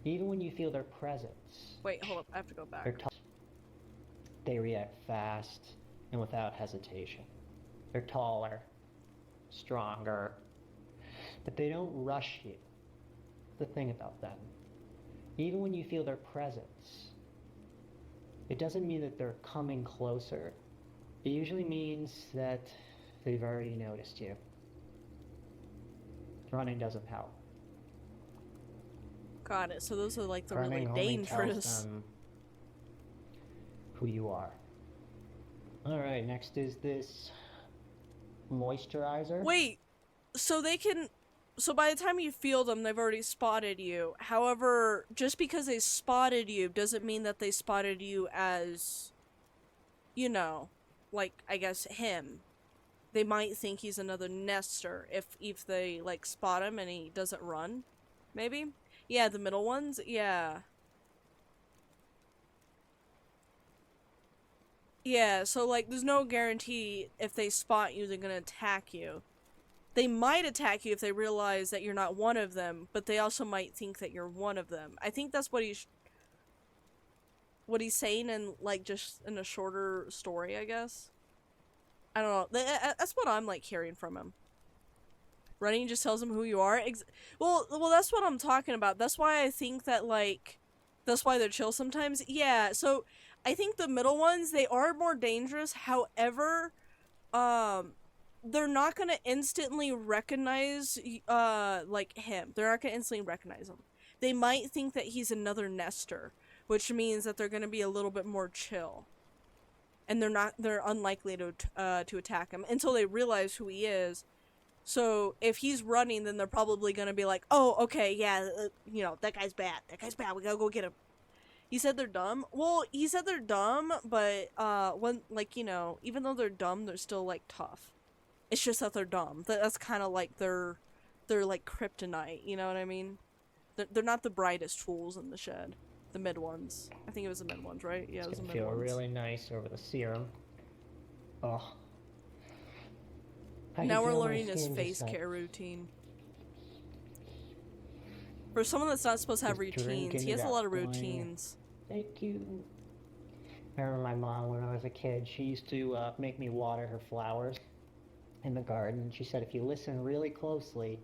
Speaker 5: Even when you feel their presence.
Speaker 1: Wait, hold up. I have to go back.
Speaker 5: They react fast and without hesitation. They're taller, stronger, but they don't rush you. The thing about them. Even when you feel their presence, it doesn't mean that they're coming closer. It usually means that they've already noticed you. Running doesn't help.
Speaker 1: Got it. So those are like the
Speaker 5: Running
Speaker 1: really
Speaker 5: only
Speaker 1: dangerous.
Speaker 5: tells them who you are. Alright, next is this moisturizer.
Speaker 1: Wait, so they can. So by the time you feel them, they've already spotted you. However, just because they spotted you doesn't mean that they spotted you as, you know, like, I guess, him. They might think he's another nester if they, like, spot him and he doesn't run. Maybe? Yeah, the middle ones? Yeah. Yeah, so, like, there's no guarantee if they spot you, they're gonna attack you. They might attack you if they realize that you're not one of them, but they also might think that you're one of them. I think that's what he's saying in, like, just in a shorter story, I guess. I don't know. That's what I'm, like, hearing from him. Running just tells them who you are. Well, that's what I'm talking about. That's why I think that, like, that's why they're chill sometimes. Yeah, so I think the middle ones, they are more dangerous. However, they're not gonna instantly recognize, like, him. They're not gonna instantly recognize him. They might think that he's another nester, which means that they're gonna be a little bit more chill. And they're unlikely to attack him until they realize who he is. So, if he's running, then they're probably gonna be like, oh, okay, yeah, you know, that guy's bad. That guy's bad, we gotta go get him. He said they're dumb? Well, he said they're dumb, but, when, like, you know, even though they're dumb, they're still, like, tough. It's just that they're dumb. That's kind of like their like, kryptonite, you know what I mean? They're not the brightest fools in the shed. The mid ones. I think it was the mid ones, right? Yeah, it was the mid
Speaker 5: feel
Speaker 1: ones.
Speaker 5: Really nice over the serum. Oh.
Speaker 1: Now we're learning his face care routine. For someone that's not supposed to have routines, he has a lot of routines.
Speaker 5: Thank you. I remember my mom when I was a kid, she used to make me water her flowers in the garden. She said if you listen really closely,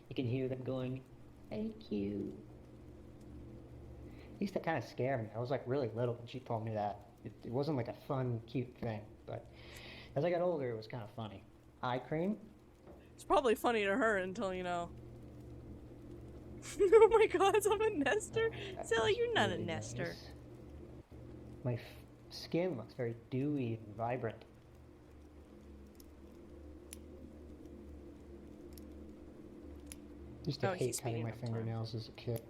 Speaker 5: you can hear them going, thank you. It used to kind of scare me. I was like really little when she told me that. It wasn't like a fun, cute thing, but as I got older, it was kind of funny. Eye cream?
Speaker 1: It's probably funny to her until, you know. Oh my god, I'm a nester? Sally, you're not
Speaker 5: really
Speaker 1: a nester.
Speaker 5: Nice. My skin looks very dewy and vibrant. Used to hate cutting my fingernails as a kid.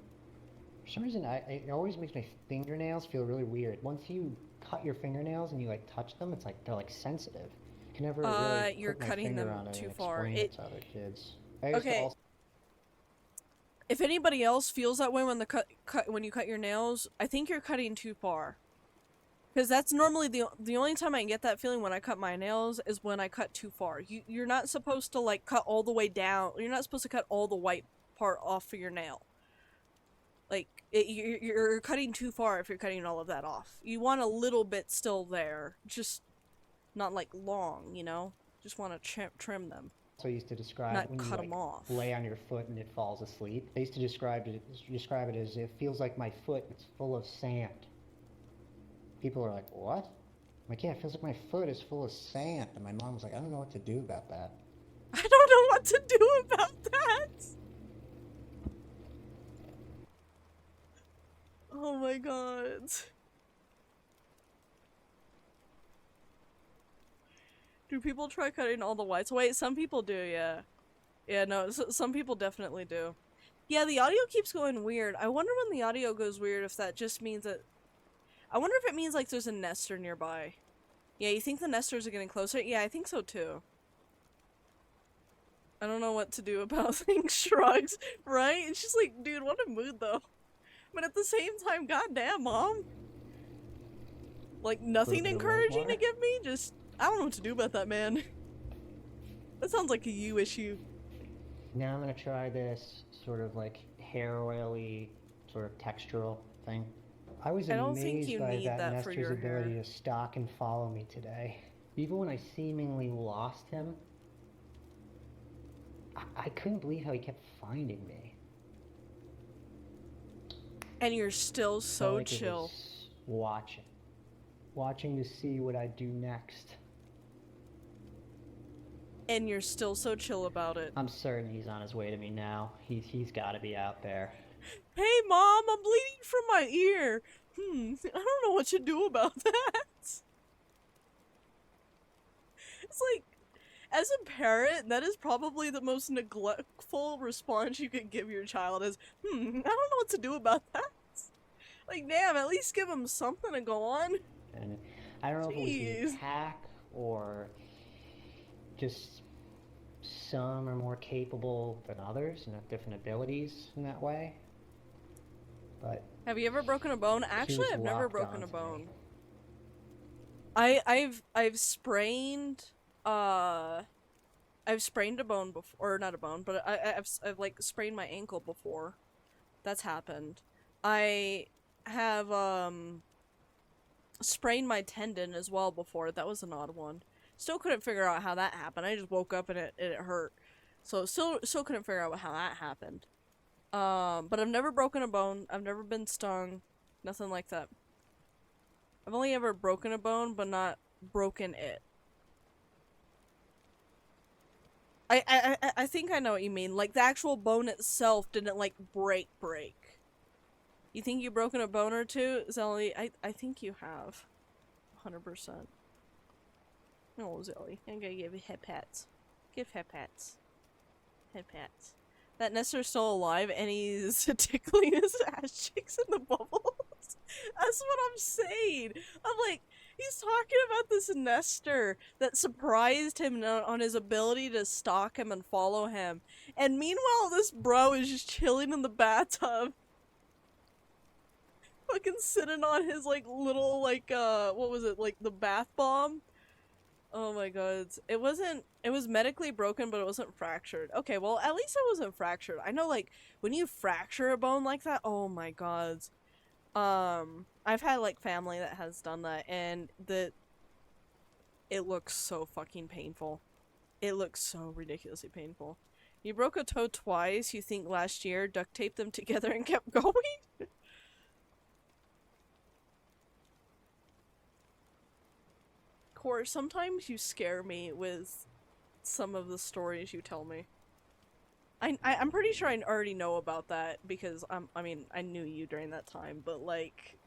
Speaker 5: For some reason, it always makes my fingernails feel really weird. Once you cut your fingernails and you like touch them, it's like they're like sensitive. I can never really
Speaker 1: you're
Speaker 5: put my
Speaker 1: cutting
Speaker 5: finger
Speaker 1: them
Speaker 5: on it
Speaker 1: too
Speaker 5: and
Speaker 1: far.
Speaker 5: explain it to other kids. I used to
Speaker 1: Okay.
Speaker 5: also
Speaker 1: If anybody else feels that way when when you cut your nails, I think you're cutting too far. Because that's normally the only time I can get that feeling when I cut my nails is when I cut too far. You're not supposed to like cut all the way down. You're not supposed to cut all the white part off of your nail. Like you're cutting too far if you're cutting all of that off. You want a little bit still there, just not like long, you know. Just want to trim them.
Speaker 6: used to describe
Speaker 1: Not
Speaker 6: when
Speaker 1: cut
Speaker 6: you
Speaker 1: 'em
Speaker 6: like,
Speaker 1: off.
Speaker 6: lay on your foot and it falls asleep. They used to describe it as it feels like my foot is full of sand. People are like, what? I'm like, yeah, it feels like my foot is full of sand. And my mom was like, I don't know what to do about that.
Speaker 1: I don't know what to do about that. Oh my god. Do people try cutting all the whites? Wait, some people do, yeah. Yeah, no, some people definitely do. Yeah, the audio keeps going weird. I wonder when the audio goes weird if that just means that... I wonder if it means like there's a nester nearby. Yeah, you think the nesters are getting closer? Yeah, I think so too. I don't know what to do about things, shrugs, right? It's just like, dude, what a mood though. But at the same time, goddamn, Mom. Like, nothing
Speaker 6: bit of
Speaker 1: encouraging to
Speaker 6: rosewater?
Speaker 1: give me? Just, I don't know what to do about that, man. That sounds like a you issue.
Speaker 6: Now I'm gonna try this sort of like hair oily, sort of textural thing. I was
Speaker 1: I don't think
Speaker 6: amazed
Speaker 1: you
Speaker 6: by
Speaker 1: need
Speaker 6: that
Speaker 1: that for
Speaker 6: Nestor's
Speaker 1: your
Speaker 6: ability
Speaker 1: hair.
Speaker 6: to stalk and follow me today. Even when I seemingly lost him, I couldn't believe how he kept finding me.
Speaker 1: And you're still
Speaker 6: Felt
Speaker 1: so
Speaker 6: like it
Speaker 1: chill.
Speaker 6: was watching to see what I'd do next.
Speaker 1: And you're still so chill about it.
Speaker 6: I'm certain he's on his way to me now. He's got to be out there.
Speaker 1: Hey, Mom, I'm bleeding from my ear. I don't know what to do about that. It's like, as a parent, that is probably the most neglectful response you could give your child is, I don't know what to do about that. Like, damn, at least give him something to go on.
Speaker 6: And I don't know if it was
Speaker 1: Jeez.
Speaker 6: the attack or just some are more capable than others and have different abilities in that way. But
Speaker 1: Have you ever broken a bone? Actually,
Speaker 6: was
Speaker 1: I've never
Speaker 6: locked
Speaker 1: broken a
Speaker 6: onto
Speaker 1: bone.
Speaker 6: me.
Speaker 1: I've sprained I've sprained a bone before, or not a bone, but I've like sprained my ankle before. That's happened. I have sprained my tendon as well before. That was an odd one. Still couldn't figure out how that happened. I just woke up and it hurt. So still couldn't figure out how that happened. But I've never broken a bone. I've never been stung. Nothing like that. I've only ever broken a bone, but not broken it. I think I know what you mean. Like, the actual bone itself didn't, like, break. You think you've broken a bone or two, Zelly? I think you have. 100%. No, Zelly. I'm gonna give you head pats. Give head pats. Head pats. That Nestor's still alive and he's tickling his ass cheeks in the bubbles. That's what I'm saying. I'm like, he's talking about this Nestor that surprised him on his ability to stalk him and follow him. And meanwhile, this bro is just chilling in the bathtub. Fucking sitting on his, like, little, like, what was it? Like, the bath bomb? Oh my god. It was medically broken, but it wasn't fractured. Okay, well, at least it wasn't fractured. I know, like, when you fracture a bone like that, oh my god. I've had, like, family that has done that, and it looks so fucking painful. It looks so ridiculously painful. You broke a toe twice, you think last year, duct taped them together and kept going? Core, sometimes you scare me with some of the stories you tell me. I'm pretty sure I already know about that because I mean, I knew you during that time, but like...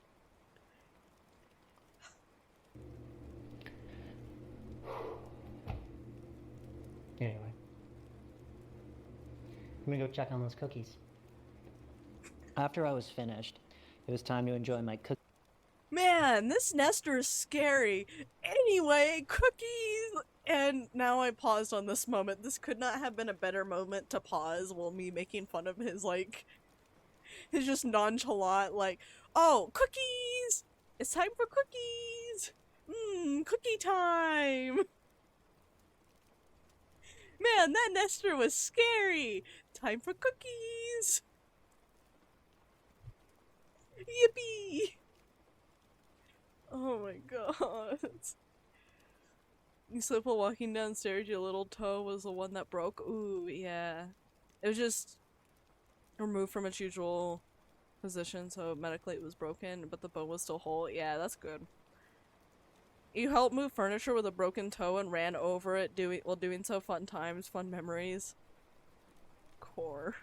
Speaker 6: anyway, I'm gonna go check on those cookies.
Speaker 5: After I was finished, it was time to enjoy my cookies.
Speaker 1: Man, this Nestor is scary. Anyway, cookies! And now I paused on this moment. This could not have been a better moment to pause while me making fun of his, like, his just nonchalant, like, oh, cookies! It's time for cookies! Cookie time! Man, that Nestor was scary! Time for cookies! Yippee! Oh my god. You slip while walking downstairs, your little toe was the one that broke. Ooh, yeah. It was just removed from its usual position, so medically it was broken, but the bone was still whole. Yeah, that's good. You helped move furniture with a broken toe and ran over it while doing so. Fun times, fun memories. Core.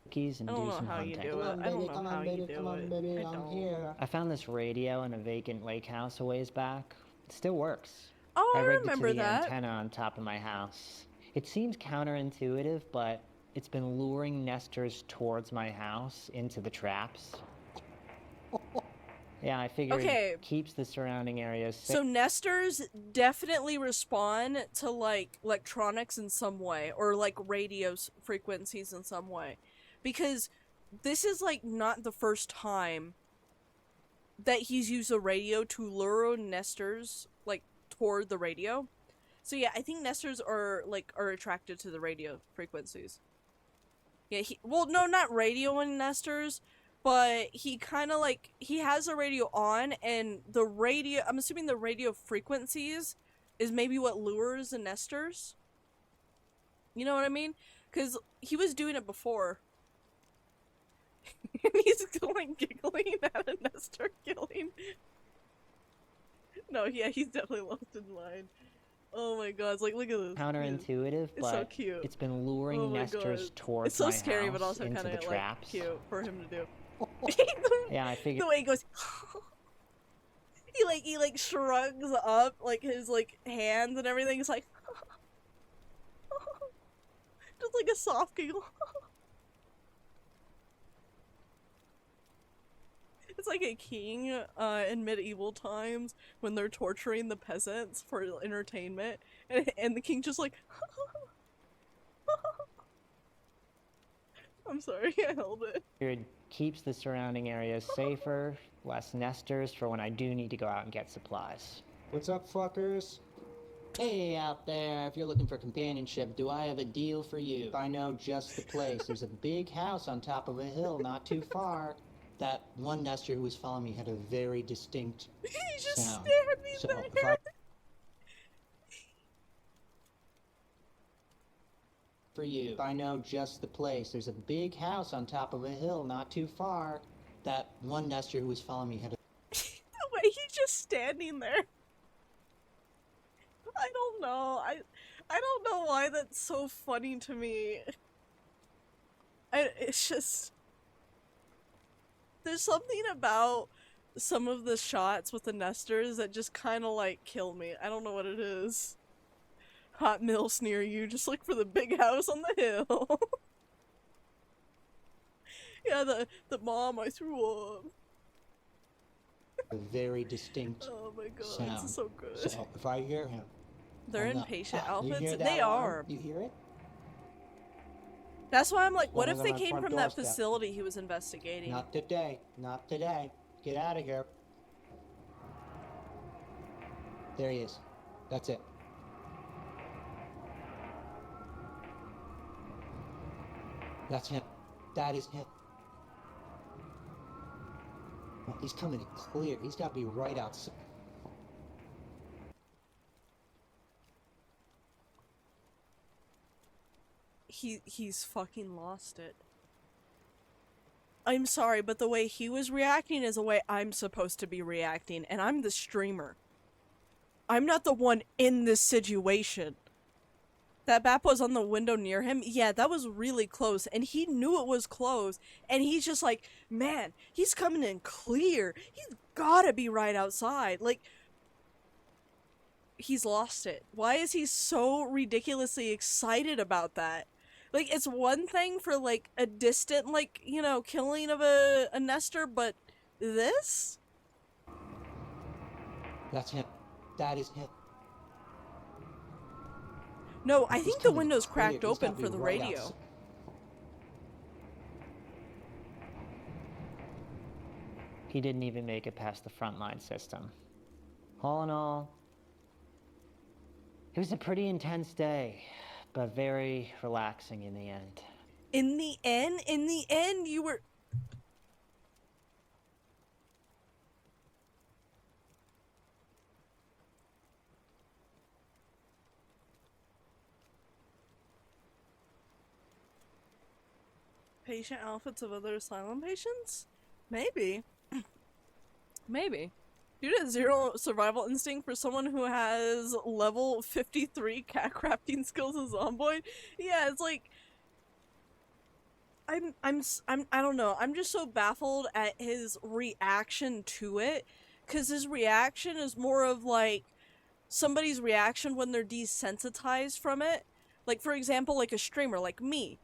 Speaker 5: Cookies and
Speaker 1: I don't
Speaker 5: do
Speaker 1: know
Speaker 5: some
Speaker 1: how you
Speaker 5: hunting.
Speaker 1: do it. I don't know
Speaker 6: come
Speaker 1: how
Speaker 6: on,
Speaker 1: you
Speaker 6: baby,
Speaker 1: do
Speaker 6: come on,
Speaker 1: it.
Speaker 6: baby,
Speaker 1: I
Speaker 6: I'm
Speaker 1: don't.
Speaker 6: here.
Speaker 5: I found this radio in a vacant lake house a ways back. It still works.
Speaker 1: Oh, I
Speaker 5: rigged
Speaker 1: remember
Speaker 5: it to the
Speaker 1: that.
Speaker 5: antenna on top of my house. It seems counterintuitive, but it's been luring nesters towards my house into the traps. Yeah, I figured
Speaker 1: Okay.
Speaker 5: it keeps the surrounding areas safe.
Speaker 1: So nesters definitely respond to like electronics in some way, or like radio frequencies in some way, because this is like not the first time that he's used a radio to lure nesters like toward the radio. So yeah, I think nesters are attracted to the radio frequencies. Yeah, well, no, not radioing nesters, but he kind of like, he has a radio on, and the radio, I'm assuming the radio frequencies is maybe what lures the nesters. You know what I mean? Because he was doing it before. And he's like giggling at a nester killing. No, yeah, he's definitely lost in line. Oh my god, it's like, look at this.
Speaker 5: Counterintuitive,
Speaker 1: It's
Speaker 5: but
Speaker 1: so cute.
Speaker 5: it's been luring
Speaker 1: Oh my
Speaker 5: nesters
Speaker 1: god.
Speaker 5: towards
Speaker 1: It's so
Speaker 5: my
Speaker 1: scary,
Speaker 5: house
Speaker 1: but also
Speaker 5: into
Speaker 1: kind
Speaker 5: the
Speaker 1: of like
Speaker 5: traps.
Speaker 1: cute for him to do.
Speaker 5: Yeah, I figured
Speaker 1: The way he goes, he like shrugs up like his like hands and everything. It's like just like a soft giggle. It's like a king in medieval times when they're torturing the peasants for entertainment, and the king just like I'm sorry, I held it.
Speaker 5: it keeps the surrounding areas safer, less nesters for when I do need to go out and get supplies.
Speaker 6: What's up, fuckers?
Speaker 9: Hey out there, if you're looking for companionship, do I have a deal for you?
Speaker 6: I know just the place. There's a big house on top of a hill not too far.
Speaker 9: That one nester who was following me had a very distinct
Speaker 1: He just
Speaker 9: sound.
Speaker 1: standing
Speaker 9: So
Speaker 1: there.
Speaker 9: if I... For you.
Speaker 6: I know just the place. There's a big house on top of a hill not too far.
Speaker 9: That one nester who was following me had a...
Speaker 1: The way he's just standing there. I don't know. I don't know why that's so funny to me. It's just, there's something about some of the shots with the nesters that just kind of like kill me. I don't know what it is. Hot milfs near you, just look for the big house on the hill. Yeah, the mom I threw up.
Speaker 9: a very distinct
Speaker 1: Oh my god,
Speaker 9: sound.
Speaker 1: it's so good.
Speaker 9: So if I hear him...
Speaker 1: They're
Speaker 9: on
Speaker 1: in
Speaker 9: the-
Speaker 1: patient
Speaker 9: you
Speaker 1: outfits.
Speaker 9: hear that
Speaker 1: They
Speaker 9: alarm?
Speaker 1: are.
Speaker 9: You hear it?
Speaker 1: That's why I'm like, what
Speaker 9: One
Speaker 1: if
Speaker 9: of
Speaker 1: they
Speaker 9: them on
Speaker 1: came
Speaker 9: front
Speaker 1: from that
Speaker 9: doorstep.
Speaker 1: facility he was investigating?
Speaker 9: Not today. Not today. Get out of here. There he is. That's it. That's him. That is him. Well, he's coming in clear. He's got to be right outside.
Speaker 1: He's fucking lost it. I'm sorry, but the way he was reacting is the way I'm supposed to be reacting, and I'm the streamer. I'm not the one in this situation. That Bap was on the window near him, yeah, that was really close, and he knew it was close, and he's just like, man, he's coming in clear. He's gotta be right outside. Like, he's lost it. Why is he so ridiculously excited about that? Like, it's one thing for, like, a distant, like, you know, killing of a nester, but this?
Speaker 9: That's him. That is him.
Speaker 1: No, I
Speaker 9: He's
Speaker 1: think the
Speaker 9: coming in
Speaker 1: window's
Speaker 9: clear.
Speaker 1: cracked
Speaker 9: He's gotta
Speaker 1: open
Speaker 9: be
Speaker 1: for the
Speaker 9: right
Speaker 1: radio.
Speaker 9: outside.
Speaker 5: He didn't even make it past the frontline system. All in all, it was a pretty intense day, but very relaxing in the end.
Speaker 1: In the end, you were... patient outfits of other asylum patients? Maybe. Maybe. Dude has 0 survival instinct for someone who has level 53 cat crafting skills as Zomboid. Yeah, it's like I don't know. I'm just so baffled at his reaction to it, cuz his reaction is more of like somebody's reaction when they're desensitized from it. Like, for example, like a streamer like me.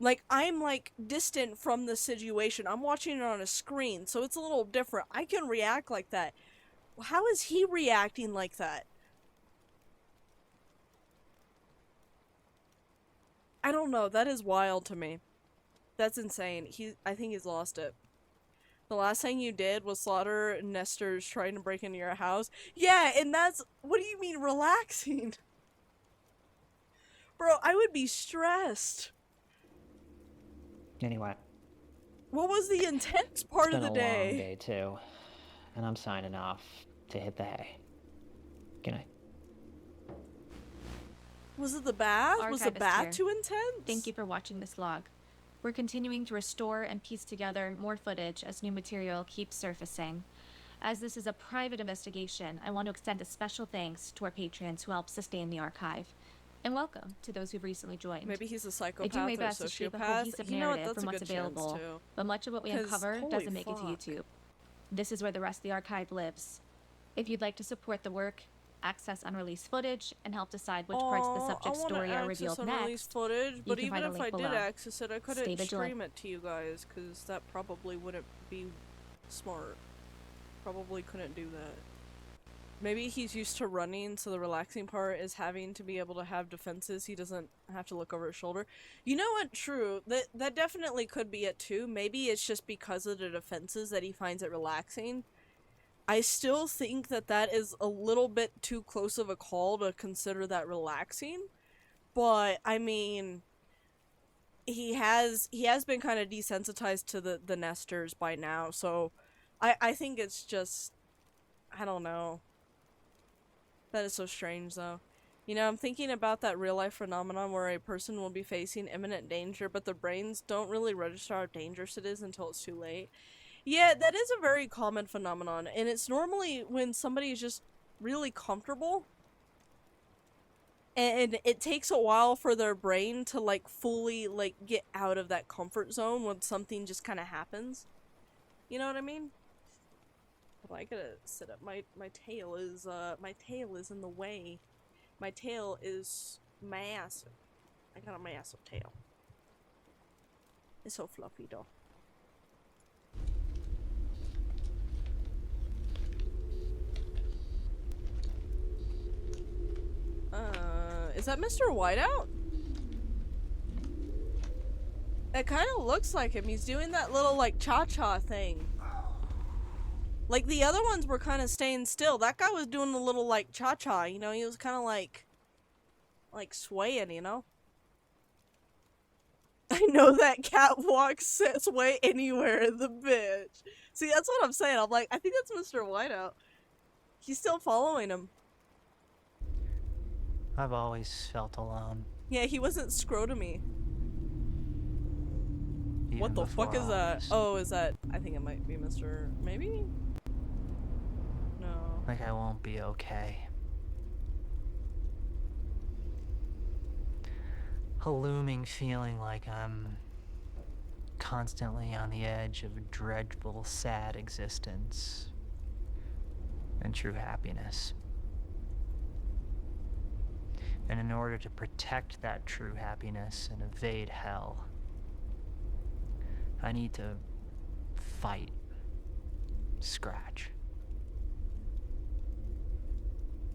Speaker 1: Like, I'm like distant from the situation. I'm watching it on a screen, so it's a little different. I can react like that. How is he reacting like that? I don't know. That is wild to me. That's insane. I think he's lost it. The last thing you did was slaughter nesters trying to break into your house. Yeah, and that's... What do you mean relaxing? Bro, I would be stressed.
Speaker 5: Anyway,
Speaker 1: What was the intense part
Speaker 5: it's
Speaker 1: of
Speaker 5: been
Speaker 1: the
Speaker 5: a long
Speaker 1: day?
Speaker 5: day too, and I'm signing off to hit the hay. Good night.
Speaker 1: Was it the bath? Was the
Speaker 10: Archivist
Speaker 1: bath
Speaker 10: here.
Speaker 1: too intense?
Speaker 10: Thank you for watching this log. We're continuing to restore and piece together more footage as new material keeps surfacing. As this is a private investigation, I want to extend a special thanks to our patrons who help sustain the archive. And welcome to those who've recently joined.
Speaker 1: Maybe he's a
Speaker 10: I
Speaker 1: psychopath
Speaker 10: do my
Speaker 1: or
Speaker 10: best to shape a
Speaker 1: sociopath.
Speaker 10: cohesive
Speaker 1: You know what?
Speaker 10: narrative
Speaker 1: That's
Speaker 10: from
Speaker 1: a
Speaker 10: what's
Speaker 1: good chance,
Speaker 10: available,
Speaker 1: too.
Speaker 10: but much of what we
Speaker 1: 'Cause
Speaker 10: uncover
Speaker 1: holy
Speaker 10: doesn't make it
Speaker 1: fuck.
Speaker 10: to YouTube. This is where the rest of the archive lives. If you'd like to support the work, access unreleased footage, and help decide which parts of the subject story are revealed next,
Speaker 1: footage, but
Speaker 10: can
Speaker 1: even
Speaker 10: find a
Speaker 1: if
Speaker 10: link
Speaker 1: I did
Speaker 10: below.
Speaker 1: access it, I couldn't
Speaker 10: Stay vigilant.
Speaker 1: stream it to you guys, because that probably wouldn't be smart. Probably couldn't do that. Maybe he's used to running, so the relaxing part is having to be able to have defenses. He doesn't have to look over his shoulder. You know what? True. That definitely could be it too. Maybe it's just because of the defenses that he finds it relaxing. I still think that that is a little bit too close of a call to consider that relaxing. But, I mean, he has been kind of desensitized to the nesters by now, so I think it's just, I don't know. That is so strange, though. You know, I'm thinking about that real-life phenomenon where a person will be facing imminent danger, but their brains don't really register how dangerous it is until it's too late. Yeah, that is a very common phenomenon, and it's normally when somebody is just really comfortable, and it takes a while for their brain to, like, fully, like, get out of that comfort zone when something just kind of happens. You know what I mean? Well, I gotta sit up. My tail is in the way. My tail is massive. I got a massive tail. It's so fluffy, though. Is that Mr. Whiteout? It kind of looks like him. He's doing that little, like, cha-cha thing. Like, the other ones were kind of staying still. That guy was doing a little, like, cha-cha, you know? He was kind of, like, swaying, you know? I know that catwalk sway anywhere in the bitch. See, that's what I'm saying. I'm like, I think that's Mr. Whiteout. He's still following him.
Speaker 6: I've always felt alone.
Speaker 1: Yeah, he wasn't scrotumy. What
Speaker 6: even
Speaker 1: the fuck
Speaker 6: before
Speaker 1: is
Speaker 6: all
Speaker 1: that?
Speaker 6: this.
Speaker 1: Oh, is that... I think it might be Mr... Maybe? No.
Speaker 6: Like I won't be okay. A looming feeling like I'm constantly on the edge of a dreadful, sad existence and true happiness. And in order to protect that true happiness and evade hell, I need to fight Scratch.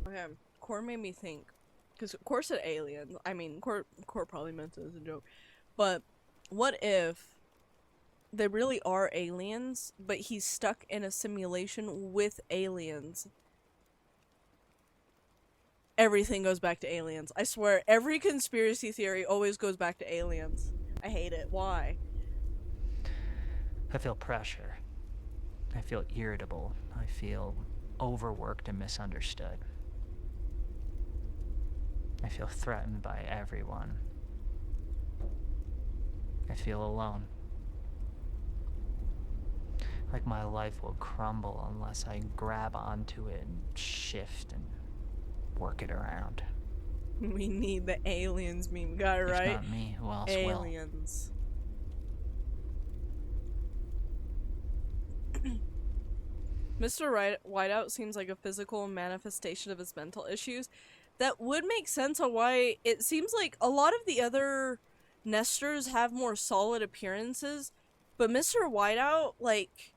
Speaker 1: Okay, Core made me think. Because Core said aliens. I mean, Core probably meant it as a joke. But what if they really are aliens, but he's stuck in a simulation with aliens? Everything goes back to aliens. I swear, every conspiracy theory always goes back to aliens. I hate it. Why?
Speaker 6: I feel pressure. I feel irritable. I feel overworked and misunderstood. I feel threatened by everyone. I feel alone.
Speaker 5: Like my life will crumble unless I grab onto it and shift and work it around.
Speaker 1: We need the aliens meme guy,
Speaker 5: If
Speaker 1: right?
Speaker 5: not me, who else
Speaker 1: Aliens. Mr. Whiteout seems like a physical manifestation of his mental issues. That would make sense on why it seems like a lot of the other nesters have more solid appearances, but Mr. Whiteout, like,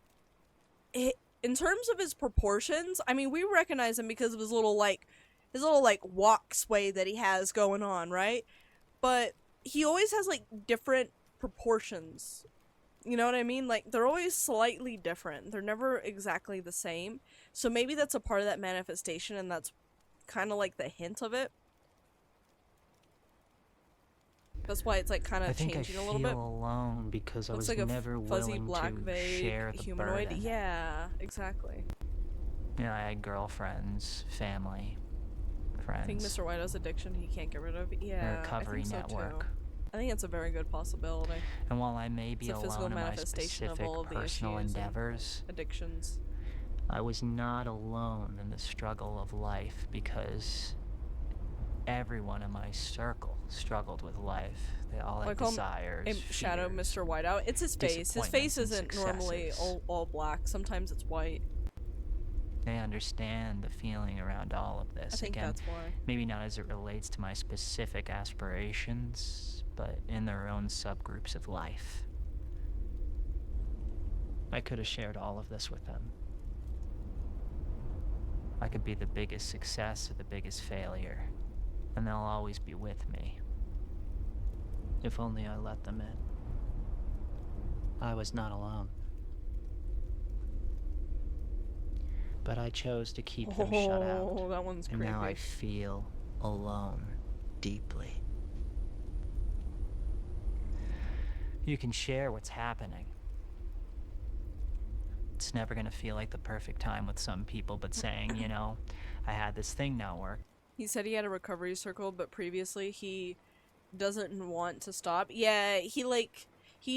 Speaker 1: in terms of his proportions, I mean, we recognize him because of his little walk sway that he has going on, right? But he always has, like, different proportions. You know what I mean? Like, they're always slightly different. They're never exactly the same. So maybe that's a part of that manifestation, and that's kind of like the hint of it. That's why it's, like, kind of changing a little bit.
Speaker 5: I feel alone because I was
Speaker 1: Looks like
Speaker 5: never
Speaker 1: a fuzzy
Speaker 5: willing
Speaker 1: black
Speaker 5: to
Speaker 1: vague
Speaker 5: share the
Speaker 1: humanoid.
Speaker 5: burden.
Speaker 1: Yeah, exactly.
Speaker 5: You know, I had girlfriends, family, friends.
Speaker 1: I think Mr. Whiteout's addiction he can't get rid of. Yeah,
Speaker 5: a recovery
Speaker 1: I think
Speaker 5: network.
Speaker 1: So too. I think it's a very good possibility.
Speaker 5: And while I may be
Speaker 1: It's a physical
Speaker 5: alone in my
Speaker 1: manifestation of
Speaker 5: specific
Speaker 1: all of the
Speaker 5: personal
Speaker 1: issues and
Speaker 5: endeavors,
Speaker 1: addictions.
Speaker 5: I was not alone in the struggle of life because everyone in my circle struggled with life. They all had desires,
Speaker 1: Shadow
Speaker 5: fears,
Speaker 1: Mr. Whiteout. It's his face. His face
Speaker 5: disappointments and
Speaker 1: isn't normally
Speaker 5: successes.
Speaker 1: all black. Sometimes it's white.
Speaker 5: They understand the feeling around all of this.
Speaker 1: I think
Speaker 5: Again,
Speaker 1: that's why.
Speaker 5: maybe not as it relates to my specific aspirations, but in their own subgroups of life. I could have shared all of this with them. I could be the biggest success or the biggest failure, and they'll always be with me. If only I let them in. I was not alone. But I chose to keep them shut out.
Speaker 1: Oh, that one's
Speaker 5: And
Speaker 1: creepy.
Speaker 5: now I feel alone deeply. You can share what's happening. It's never gonna feel like the perfect time with some people, but saying, you know, I had this thing not work.
Speaker 1: He said he had a recovery circle, but previously he doesn't want to stop. Yeah, he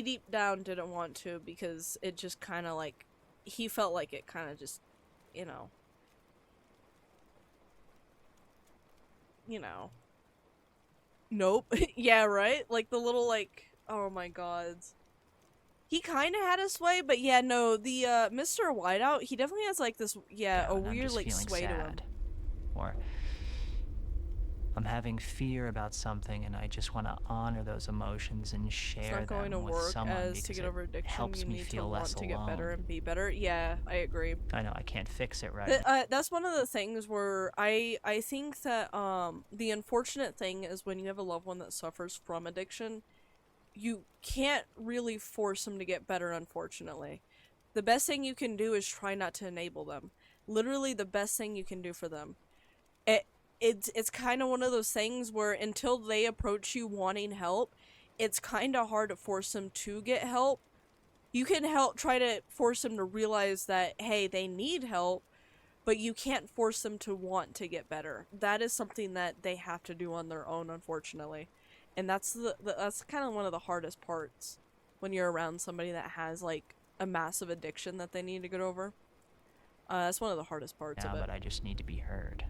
Speaker 1: deep down didn't want to because it just kind of like, he felt like it kind of just, you know. Nope. Yeah, right? Like the little, like, oh my god. He kind of had a sway, but yeah, no, the, Mr. Whiteout, he definitely has, like, this, yeah, a
Speaker 5: And I'm
Speaker 1: weird,
Speaker 5: just
Speaker 1: like,
Speaker 5: feeling
Speaker 1: sway to him.
Speaker 5: sad. Or I'm having fear about something and I just want to honor those emotions and share
Speaker 1: It's not going to
Speaker 5: them with
Speaker 1: work
Speaker 5: someone
Speaker 1: as
Speaker 5: because
Speaker 1: to get
Speaker 5: it
Speaker 1: over addiction.
Speaker 5: helps
Speaker 1: You
Speaker 5: me
Speaker 1: need to
Speaker 5: feel
Speaker 1: want
Speaker 5: less
Speaker 1: to get better
Speaker 5: alone.
Speaker 1: and be better. Yeah, I agree.
Speaker 5: I know I can't fix it right.
Speaker 1: That's one of the things where I think that the unfortunate thing is when you have a loved one that suffers from addiction, you can't really force them to get better, unfortunately. The best thing you can do is try not to enable them. Literally the best thing you can do for them. It's kind of one of those things where until they approach you wanting help, it's kind of hard to force them to get help. You can try to force them to realize that, hey, they need help, but you can't force them to want to get better. That is something that they have to do on their own, unfortunately. And that's that's kind of one of the hardest parts when you're around somebody that has, like, a massive addiction that they need to get over. That's one of the hardest parts of it.
Speaker 5: But I just need to be heard.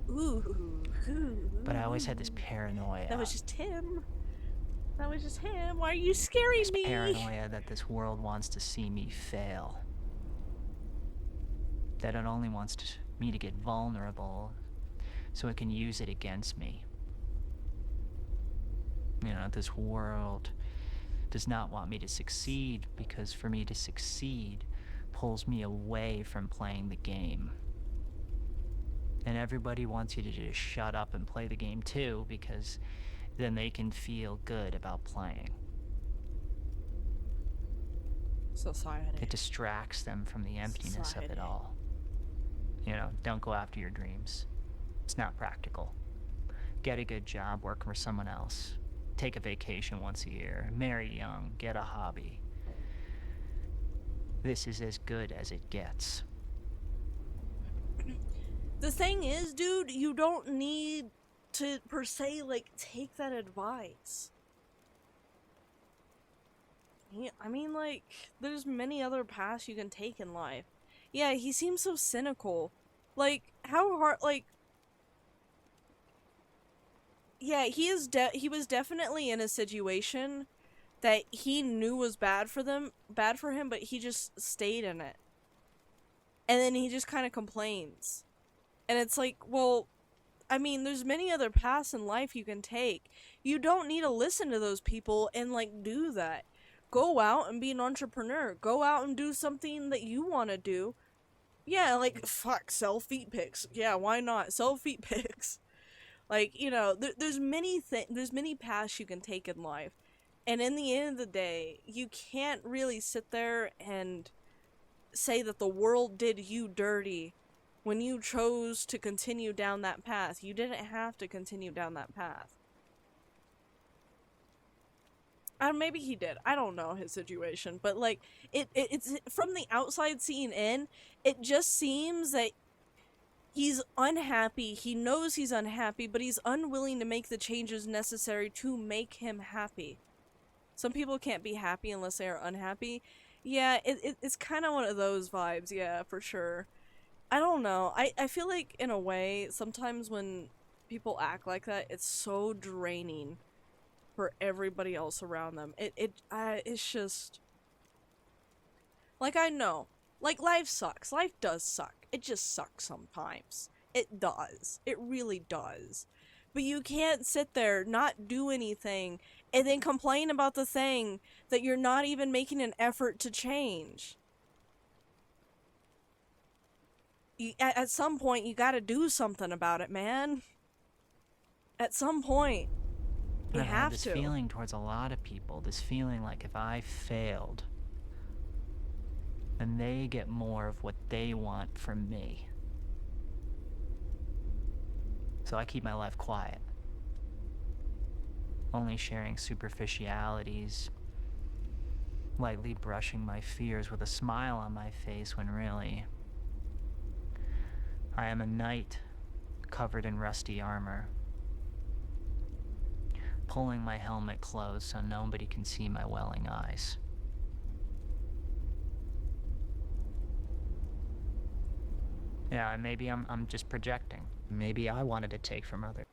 Speaker 1: Ooh.
Speaker 5: But I always had this paranoia.
Speaker 1: That was just him. That was just him. Why are you scaring me?
Speaker 5: Paranoia that this world wants to see me fail. That it only wants me to get vulnerable so it can use it against me. You know, this world does not want me to succeed because for me to succeed pulls me away from playing the game. And everybody wants you to just shut up and play the game too, because then they can feel good about playing.
Speaker 1: Society.
Speaker 5: It distracts them from the emptiness of it all. You know, don't go after your dreams. It's not practical. Get a good job, work for someone else. Take a vacation once a year. Marry young. Get a hobby. This is as good as it gets.
Speaker 1: The thing is, dude, you don't need to, per se, like, take that advice. I mean, like, there's many other paths you can take in life. Yeah, he seems so cynical. Like, how hard, like, yeah, he was definitely in a situation that he knew was bad for him, but he just stayed in it. And then he just kind of complains. And it's like, well, I mean, there's many other paths in life you can take. You don't need to listen to those people and, like, do that. Go out and be an entrepreneur. Go out and do something that you want to do. Yeah, like, fuck, sell feet pics. Yeah, why not? Sell feet pics. Like, you know, there's many paths you can take in life. And in the end of the day, you can't really sit there and say that the world did you dirty when you chose to continue down that path. You didn't have to continue down that path. Maybe he did. I don't know his situation, but like it's from the outside seeing in, it just seems that he's unhappy. He knows he's unhappy, but he's unwilling to make the changes necessary to make him happy. Some people can't be happy unless they are unhappy. Yeah, it's kind of one of those vibes, yeah, for sure. I don't know. I feel like, in a way, sometimes when people act like that, it's so draining for everybody else around them. It's just... Like, I know. Like, life sucks. Life does suck. It just sucks sometimes. It does. It really does. But you can't sit there, not do anything, and then complain about the thing that you're not even making an effort to change. At some point, you gotta do something about it, man. At some point, you
Speaker 5: I've
Speaker 1: have
Speaker 5: had this
Speaker 1: to.
Speaker 5: feeling towards a lot of people. This feeling like if I failed, then they get more of what they want from me. So I keep my life quiet. Only sharing superficialities, lightly brushing my fears with a smile on my face when really I am a knight covered in rusty armor, pulling my helmet close so nobody can see my welling eyes. Yeah, maybe I'm just projecting. Maybe I wanted to take from others.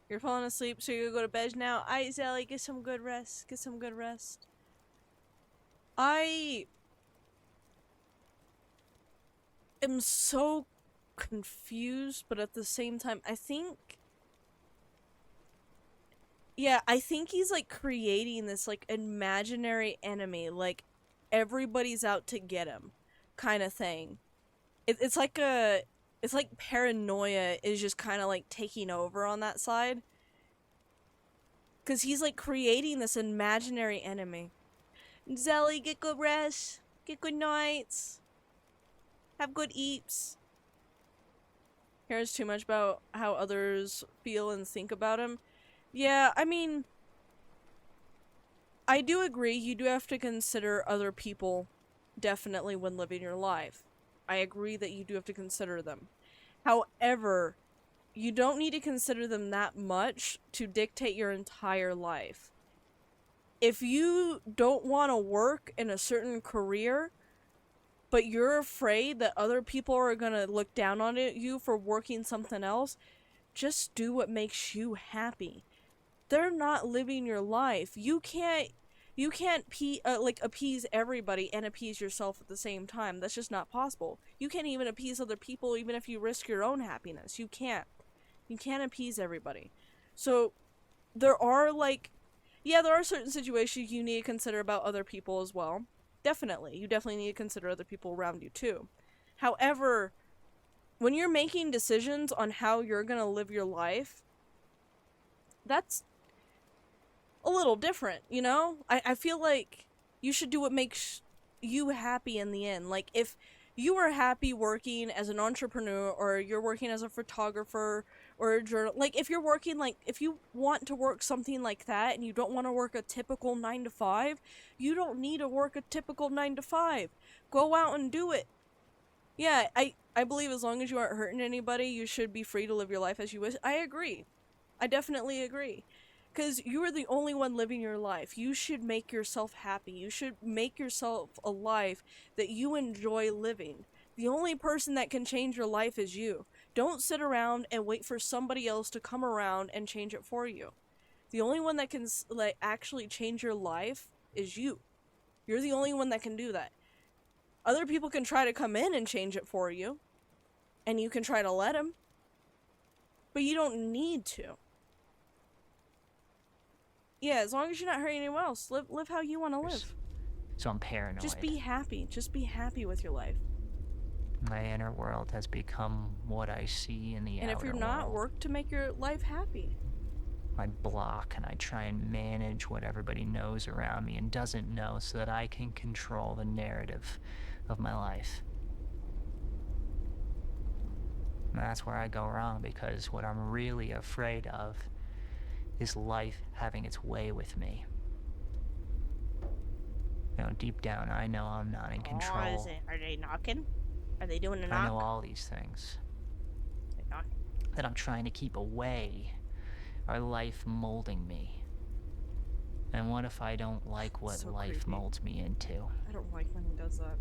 Speaker 1: You're falling asleep, so you go to bed now. Aight, Zelly, get some good rest. Get some good rest. I am so confused, but at the same time, I think... Yeah, I think he's, like, creating this, like, imaginary enemy. Like, everybody's out to get him. Kind of thing. It's like a... It's like paranoia is just kind of, like, taking over on that side. Because he's, like, creating this imaginary enemy. Zelly, get good rest. Get good nights. Have good eats. Cares too much about how others feel and think about him. Yeah, I mean... I do agree, you do have to consider other people, definitely, when living your life. I agree that you do have to consider them. However, you don't need to consider them that much to dictate your entire life. If you don't want to work in a certain career, but you're afraid that other people are going to look down on you for working something else, just do what makes you happy. They're not living your life. You can't appease everybody and appease yourself at the same time. That's just not possible. You can't even appease other people even if you risk your own happiness. You can't. You can't appease everybody. So, there are, like... Yeah, there are certain situations you need to consider about other people as well. Definitely. You definitely need to consider other people around you, too. However, when you're making decisions on how you're gonna live your life, that's a little different, you know? I feel like you should do what makes you happy in the end. Like, if you are happy working as an entrepreneur, or you're working as a photographer, or a journal, like, if you're working, like, if you want to work something like that, and you don't want to work a typical 9 to 5, you don't need to work a typical 9 to 5. Go out and do it. Yeah, I believe as long as you aren't hurting anybody, you should be free to live your life as you wish. I agree. I definitely agree. Because you are the only one living your life. You should make yourself happy. You should make yourself a life that you enjoy living. The only person that can change your life is you. Don't sit around and wait for somebody else to come around and change it for you. The only one that can like actually change your life is you. You're the only one that can do that. Other people can try to come in and change it for you, and you can try to let them, but you don't need to. Yeah, as long as you're not hurting anyone else, live how you want to live.
Speaker 5: So I'm paranoid.
Speaker 1: Just be happy. Just be happy with your life.
Speaker 5: My inner world has become what I see in the outer world.
Speaker 1: And if you're not, work to make your life happy.
Speaker 5: I block and I try and manage what everybody knows around me and doesn't know so that I can control the narrative of my life. And that's where I go wrong, because what I'm really afraid of is life having its way with me. You know, deep down, I know I'm not in control.
Speaker 1: Are they knocking? Are they doing a knock?
Speaker 5: I know all these things that I'm trying to keep away are life molding me. And what if I don't like what life molds me into?
Speaker 1: I don't like when he does that.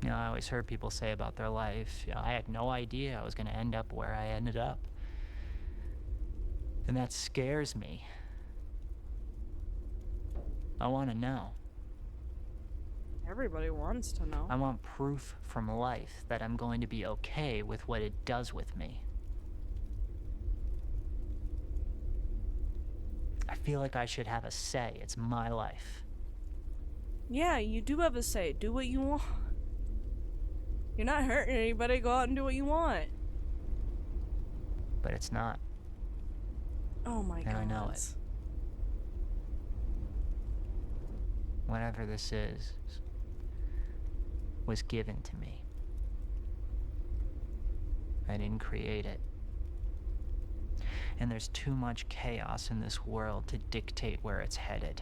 Speaker 5: You know, I always heard people say about their life, you know, I had no idea I was going to end up where I ended up. And that scares me. I want to know.
Speaker 1: Everybody wants to know.
Speaker 5: I want proof from life that I'm going to be okay with what it does with me. I feel like I should have a say. It's my life.
Speaker 1: Yeah, you do have a say. Do what you want. You're not hurting anybody. Go out and do what you want.
Speaker 5: But it's not.
Speaker 1: Oh my god.
Speaker 5: And I know it. Whatever this is was given to me. I didn't create it. And there's too much chaos in this world to dictate where it's headed.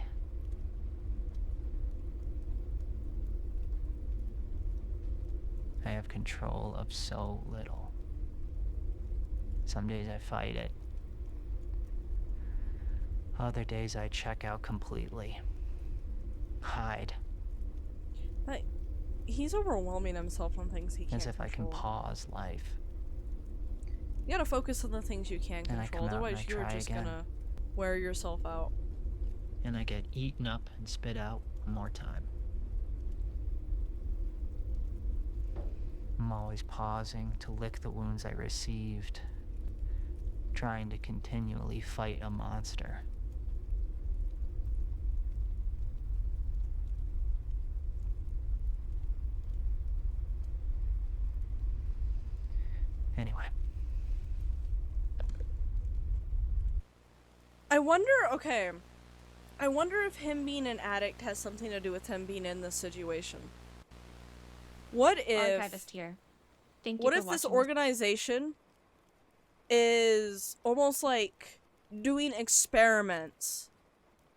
Speaker 5: I have control of so little. Some days I fight it. Other days I check out completely. Hide.
Speaker 1: But he's overwhelming himself on things he can't
Speaker 5: As if
Speaker 1: control.
Speaker 5: I can pause life.
Speaker 1: You gotta focus on the things you can
Speaker 5: And I
Speaker 1: control,
Speaker 5: come out and
Speaker 1: otherwise
Speaker 5: I
Speaker 1: you're
Speaker 5: try
Speaker 1: just
Speaker 5: again.
Speaker 1: gonna wear yourself out.
Speaker 5: And I get eaten up and spit out one more time. I'm always pausing to lick the wounds I received, trying to continually fight a monster. Anyway.
Speaker 1: I wonder if him being an addict has something to do with him being in this situation. What if...
Speaker 10: Archivist here. Thank you
Speaker 1: What
Speaker 10: for
Speaker 1: if this
Speaker 10: watching
Speaker 1: organization is almost like doing experiments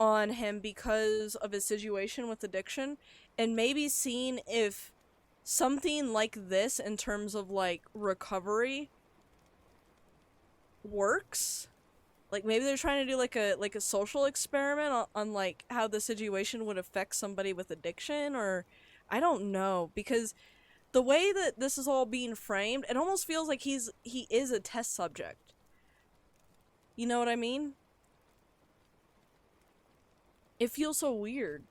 Speaker 1: on him because of his situation with addiction, and maybe seeing if something like this in terms of like recovery works? Like maybe they're trying to do like a social experiment on like how the situation would affect somebody with addiction, or I don't know, because the way that this is all being framed, it almost feels like he is a test subject. You know what I mean? It feels so weird.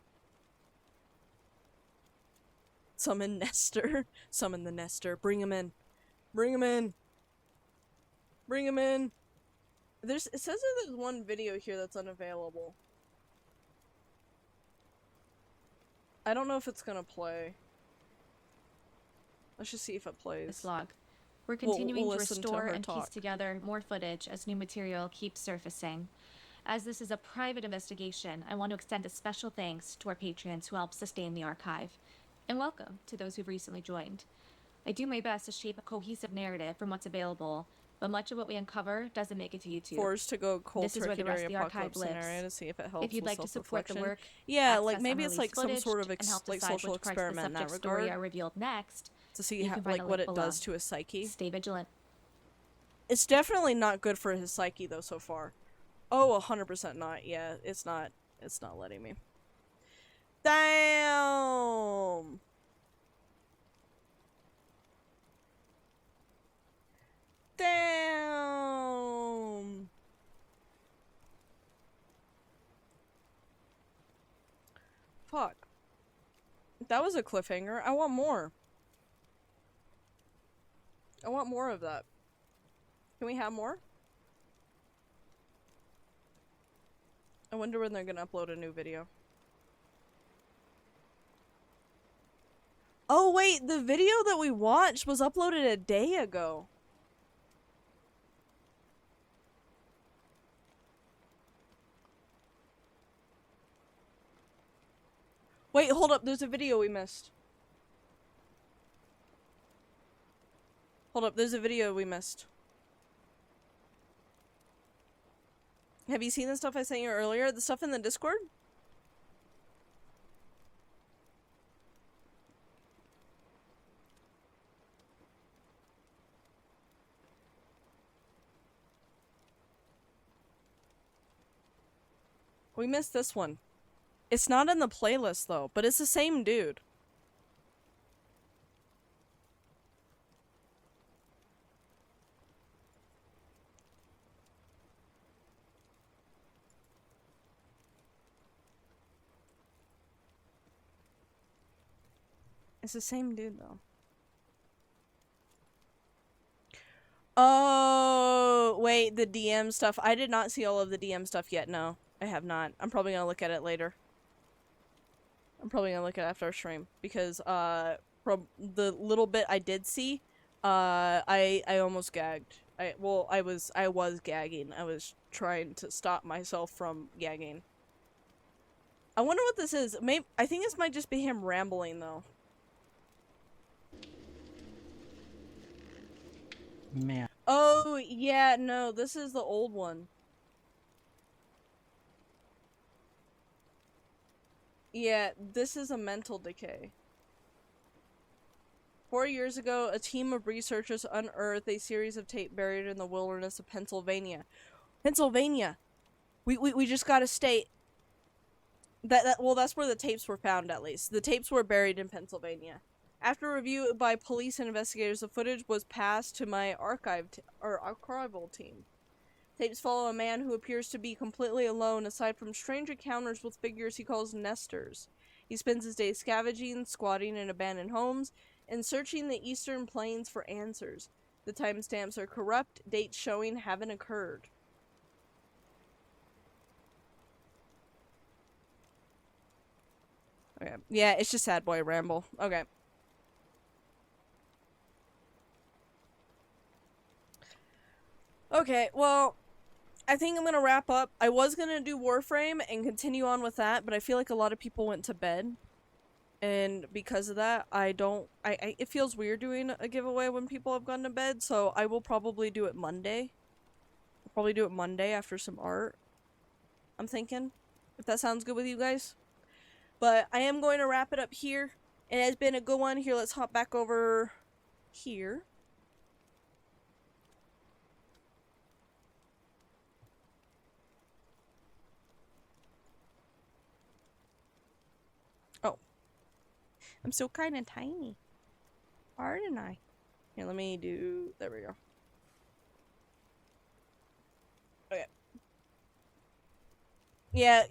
Speaker 1: Summon Nestor. Summon the Nestor. Bring him in. Bring him in. Bring him in. It says that there's one video here that's unavailable. I don't know if it's gonna play. Let's just see if it plays.
Speaker 10: this log. We're continuing
Speaker 1: we'll
Speaker 10: to
Speaker 1: listen to
Speaker 10: restore
Speaker 1: her
Speaker 10: and
Speaker 1: talk.
Speaker 10: piece together more footage as new material keeps surfacing. As this is a private investigation, I want to extend a special thanks to our patrons who help sustain the archive. And welcome to those who've recently joined. I do my best to shape a cohesive narrative from what's available, but much of what we uncover doesn't make it to YouTube.
Speaker 1: Forced to go cold
Speaker 10: This is where
Speaker 1: turkey
Speaker 10: the rest
Speaker 1: during
Speaker 10: of the archive
Speaker 1: apocalypse scenario
Speaker 10: lives.
Speaker 1: to see if it helps
Speaker 10: If you'd
Speaker 1: with
Speaker 10: like to support the
Speaker 1: self-reflection.
Speaker 10: work,
Speaker 1: Yeah,
Speaker 10: access
Speaker 1: like maybe it's like some
Speaker 10: unreleased
Speaker 1: sort of
Speaker 10: footage, and help
Speaker 1: like
Speaker 10: decide
Speaker 1: social
Speaker 10: which parts of the
Speaker 1: experiment in that
Speaker 10: subject story
Speaker 1: regard.
Speaker 10: are revealed next.
Speaker 1: To see
Speaker 10: You
Speaker 1: how,
Speaker 10: can find
Speaker 1: like
Speaker 10: a
Speaker 1: what
Speaker 10: link
Speaker 1: it
Speaker 10: below.
Speaker 1: does to his psyche.
Speaker 10: Stay vigilant.
Speaker 1: It's definitely not good for his psyche though so far. Oh, 100% not. Yeah, it's not. It's not letting me. Damn! Damn! Fuck. That was a cliffhanger. I want more. I want more of that. Can we have more? I wonder when they're gonna upload a new video. Oh wait, the video that we watched was uploaded a day ago. Wait, hold up, there's a video we missed. Hold up, there's a video we missed. Have you seen the stuff I sent you earlier? The stuff in the Discord? We missed this one. It's not in the playlist though, but it's the same dude. It's the same dude though. Oh, wait, the DM stuff. I did not see all of the DM stuff yet. No, I have not. I'm probably gonna look at it later. I'm probably gonna look at it after our stream because from the little bit I did see, I almost gagged. I was gagging. I was trying to stop myself from gagging. I wonder what this is. Maybe I think this might just be him rambling though.
Speaker 4: Man.
Speaker 1: Oh, yeah, no, this is the old one. Yeah, this is a mental decay. 4 years ago, a team of researchers unearthed a series of tape buried in the wilderness of Pennsylvania. Pennsylvania! We just gotta state well, that's where the tapes were found, at least. The tapes were buried in Pennsylvania. After review by police and investigators, the footage was passed to my archival team. Tapes follow a man who appears to be completely alone, aside from strange encounters with figures he calls nesters. He spends his days scavenging, squatting in abandoned homes, and searching the eastern plains for answers. The timestamps are corrupt, dates showing haven't occurred. Okay, yeah, it's just Sad Boy Ramble. Okay. Okay, well, I think I'm gonna wrap up. I was gonna do Warframe and continue on with that, but I feel like a lot of people went to bed. And because of that, it feels weird doing a giveaway when people have gone to bed, so I will probably do it Monday. I'll probably do it Monday after some art. I'm thinking, if that sounds good with you guys. But I am going to wrap it up here. It has been a good one. Here, let's hop back over here. Oh. I'm still kind of tiny. Aren't I? Here, let me do... There we go. Okay. Yeah,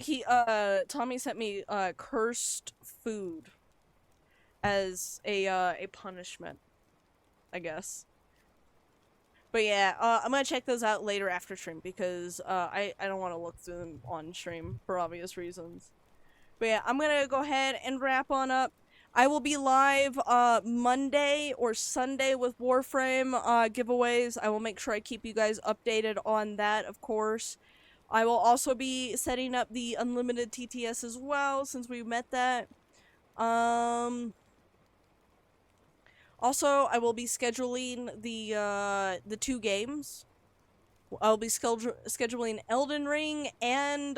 Speaker 1: Tommy sent me, cursed food as a punishment, I guess. But yeah, I'm gonna check those out later after stream because, I don't want to look through them on stream for obvious reasons. But yeah, I'm gonna go ahead and wrap on up. I will be live, Monday or Sunday with Warframe, giveaways. I will make sure I keep you guys updated on that, of course. I will also be setting up the unlimited TTS as well, since we met that. Also, I will be scheduling the 2 games. I'll be scheduling Elden Ring and,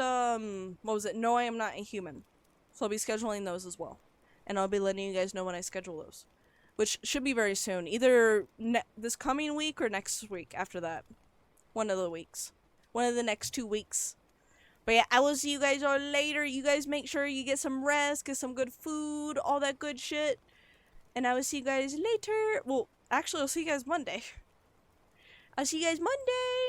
Speaker 1: what was it? No, I Am Not a Human. So I'll be scheduling those as well. And I'll be letting you guys know when I schedule those. Which should be very soon. Either this coming week or next week after that. One of the weeks. one of the next 2 weeks. But yeah, I will see you guys all later. You guys make sure you get some rest, get some good food, all that good shit. And I will see you guys later. Well, actually, I'll see you guys Monday. I'll see you guys Monday.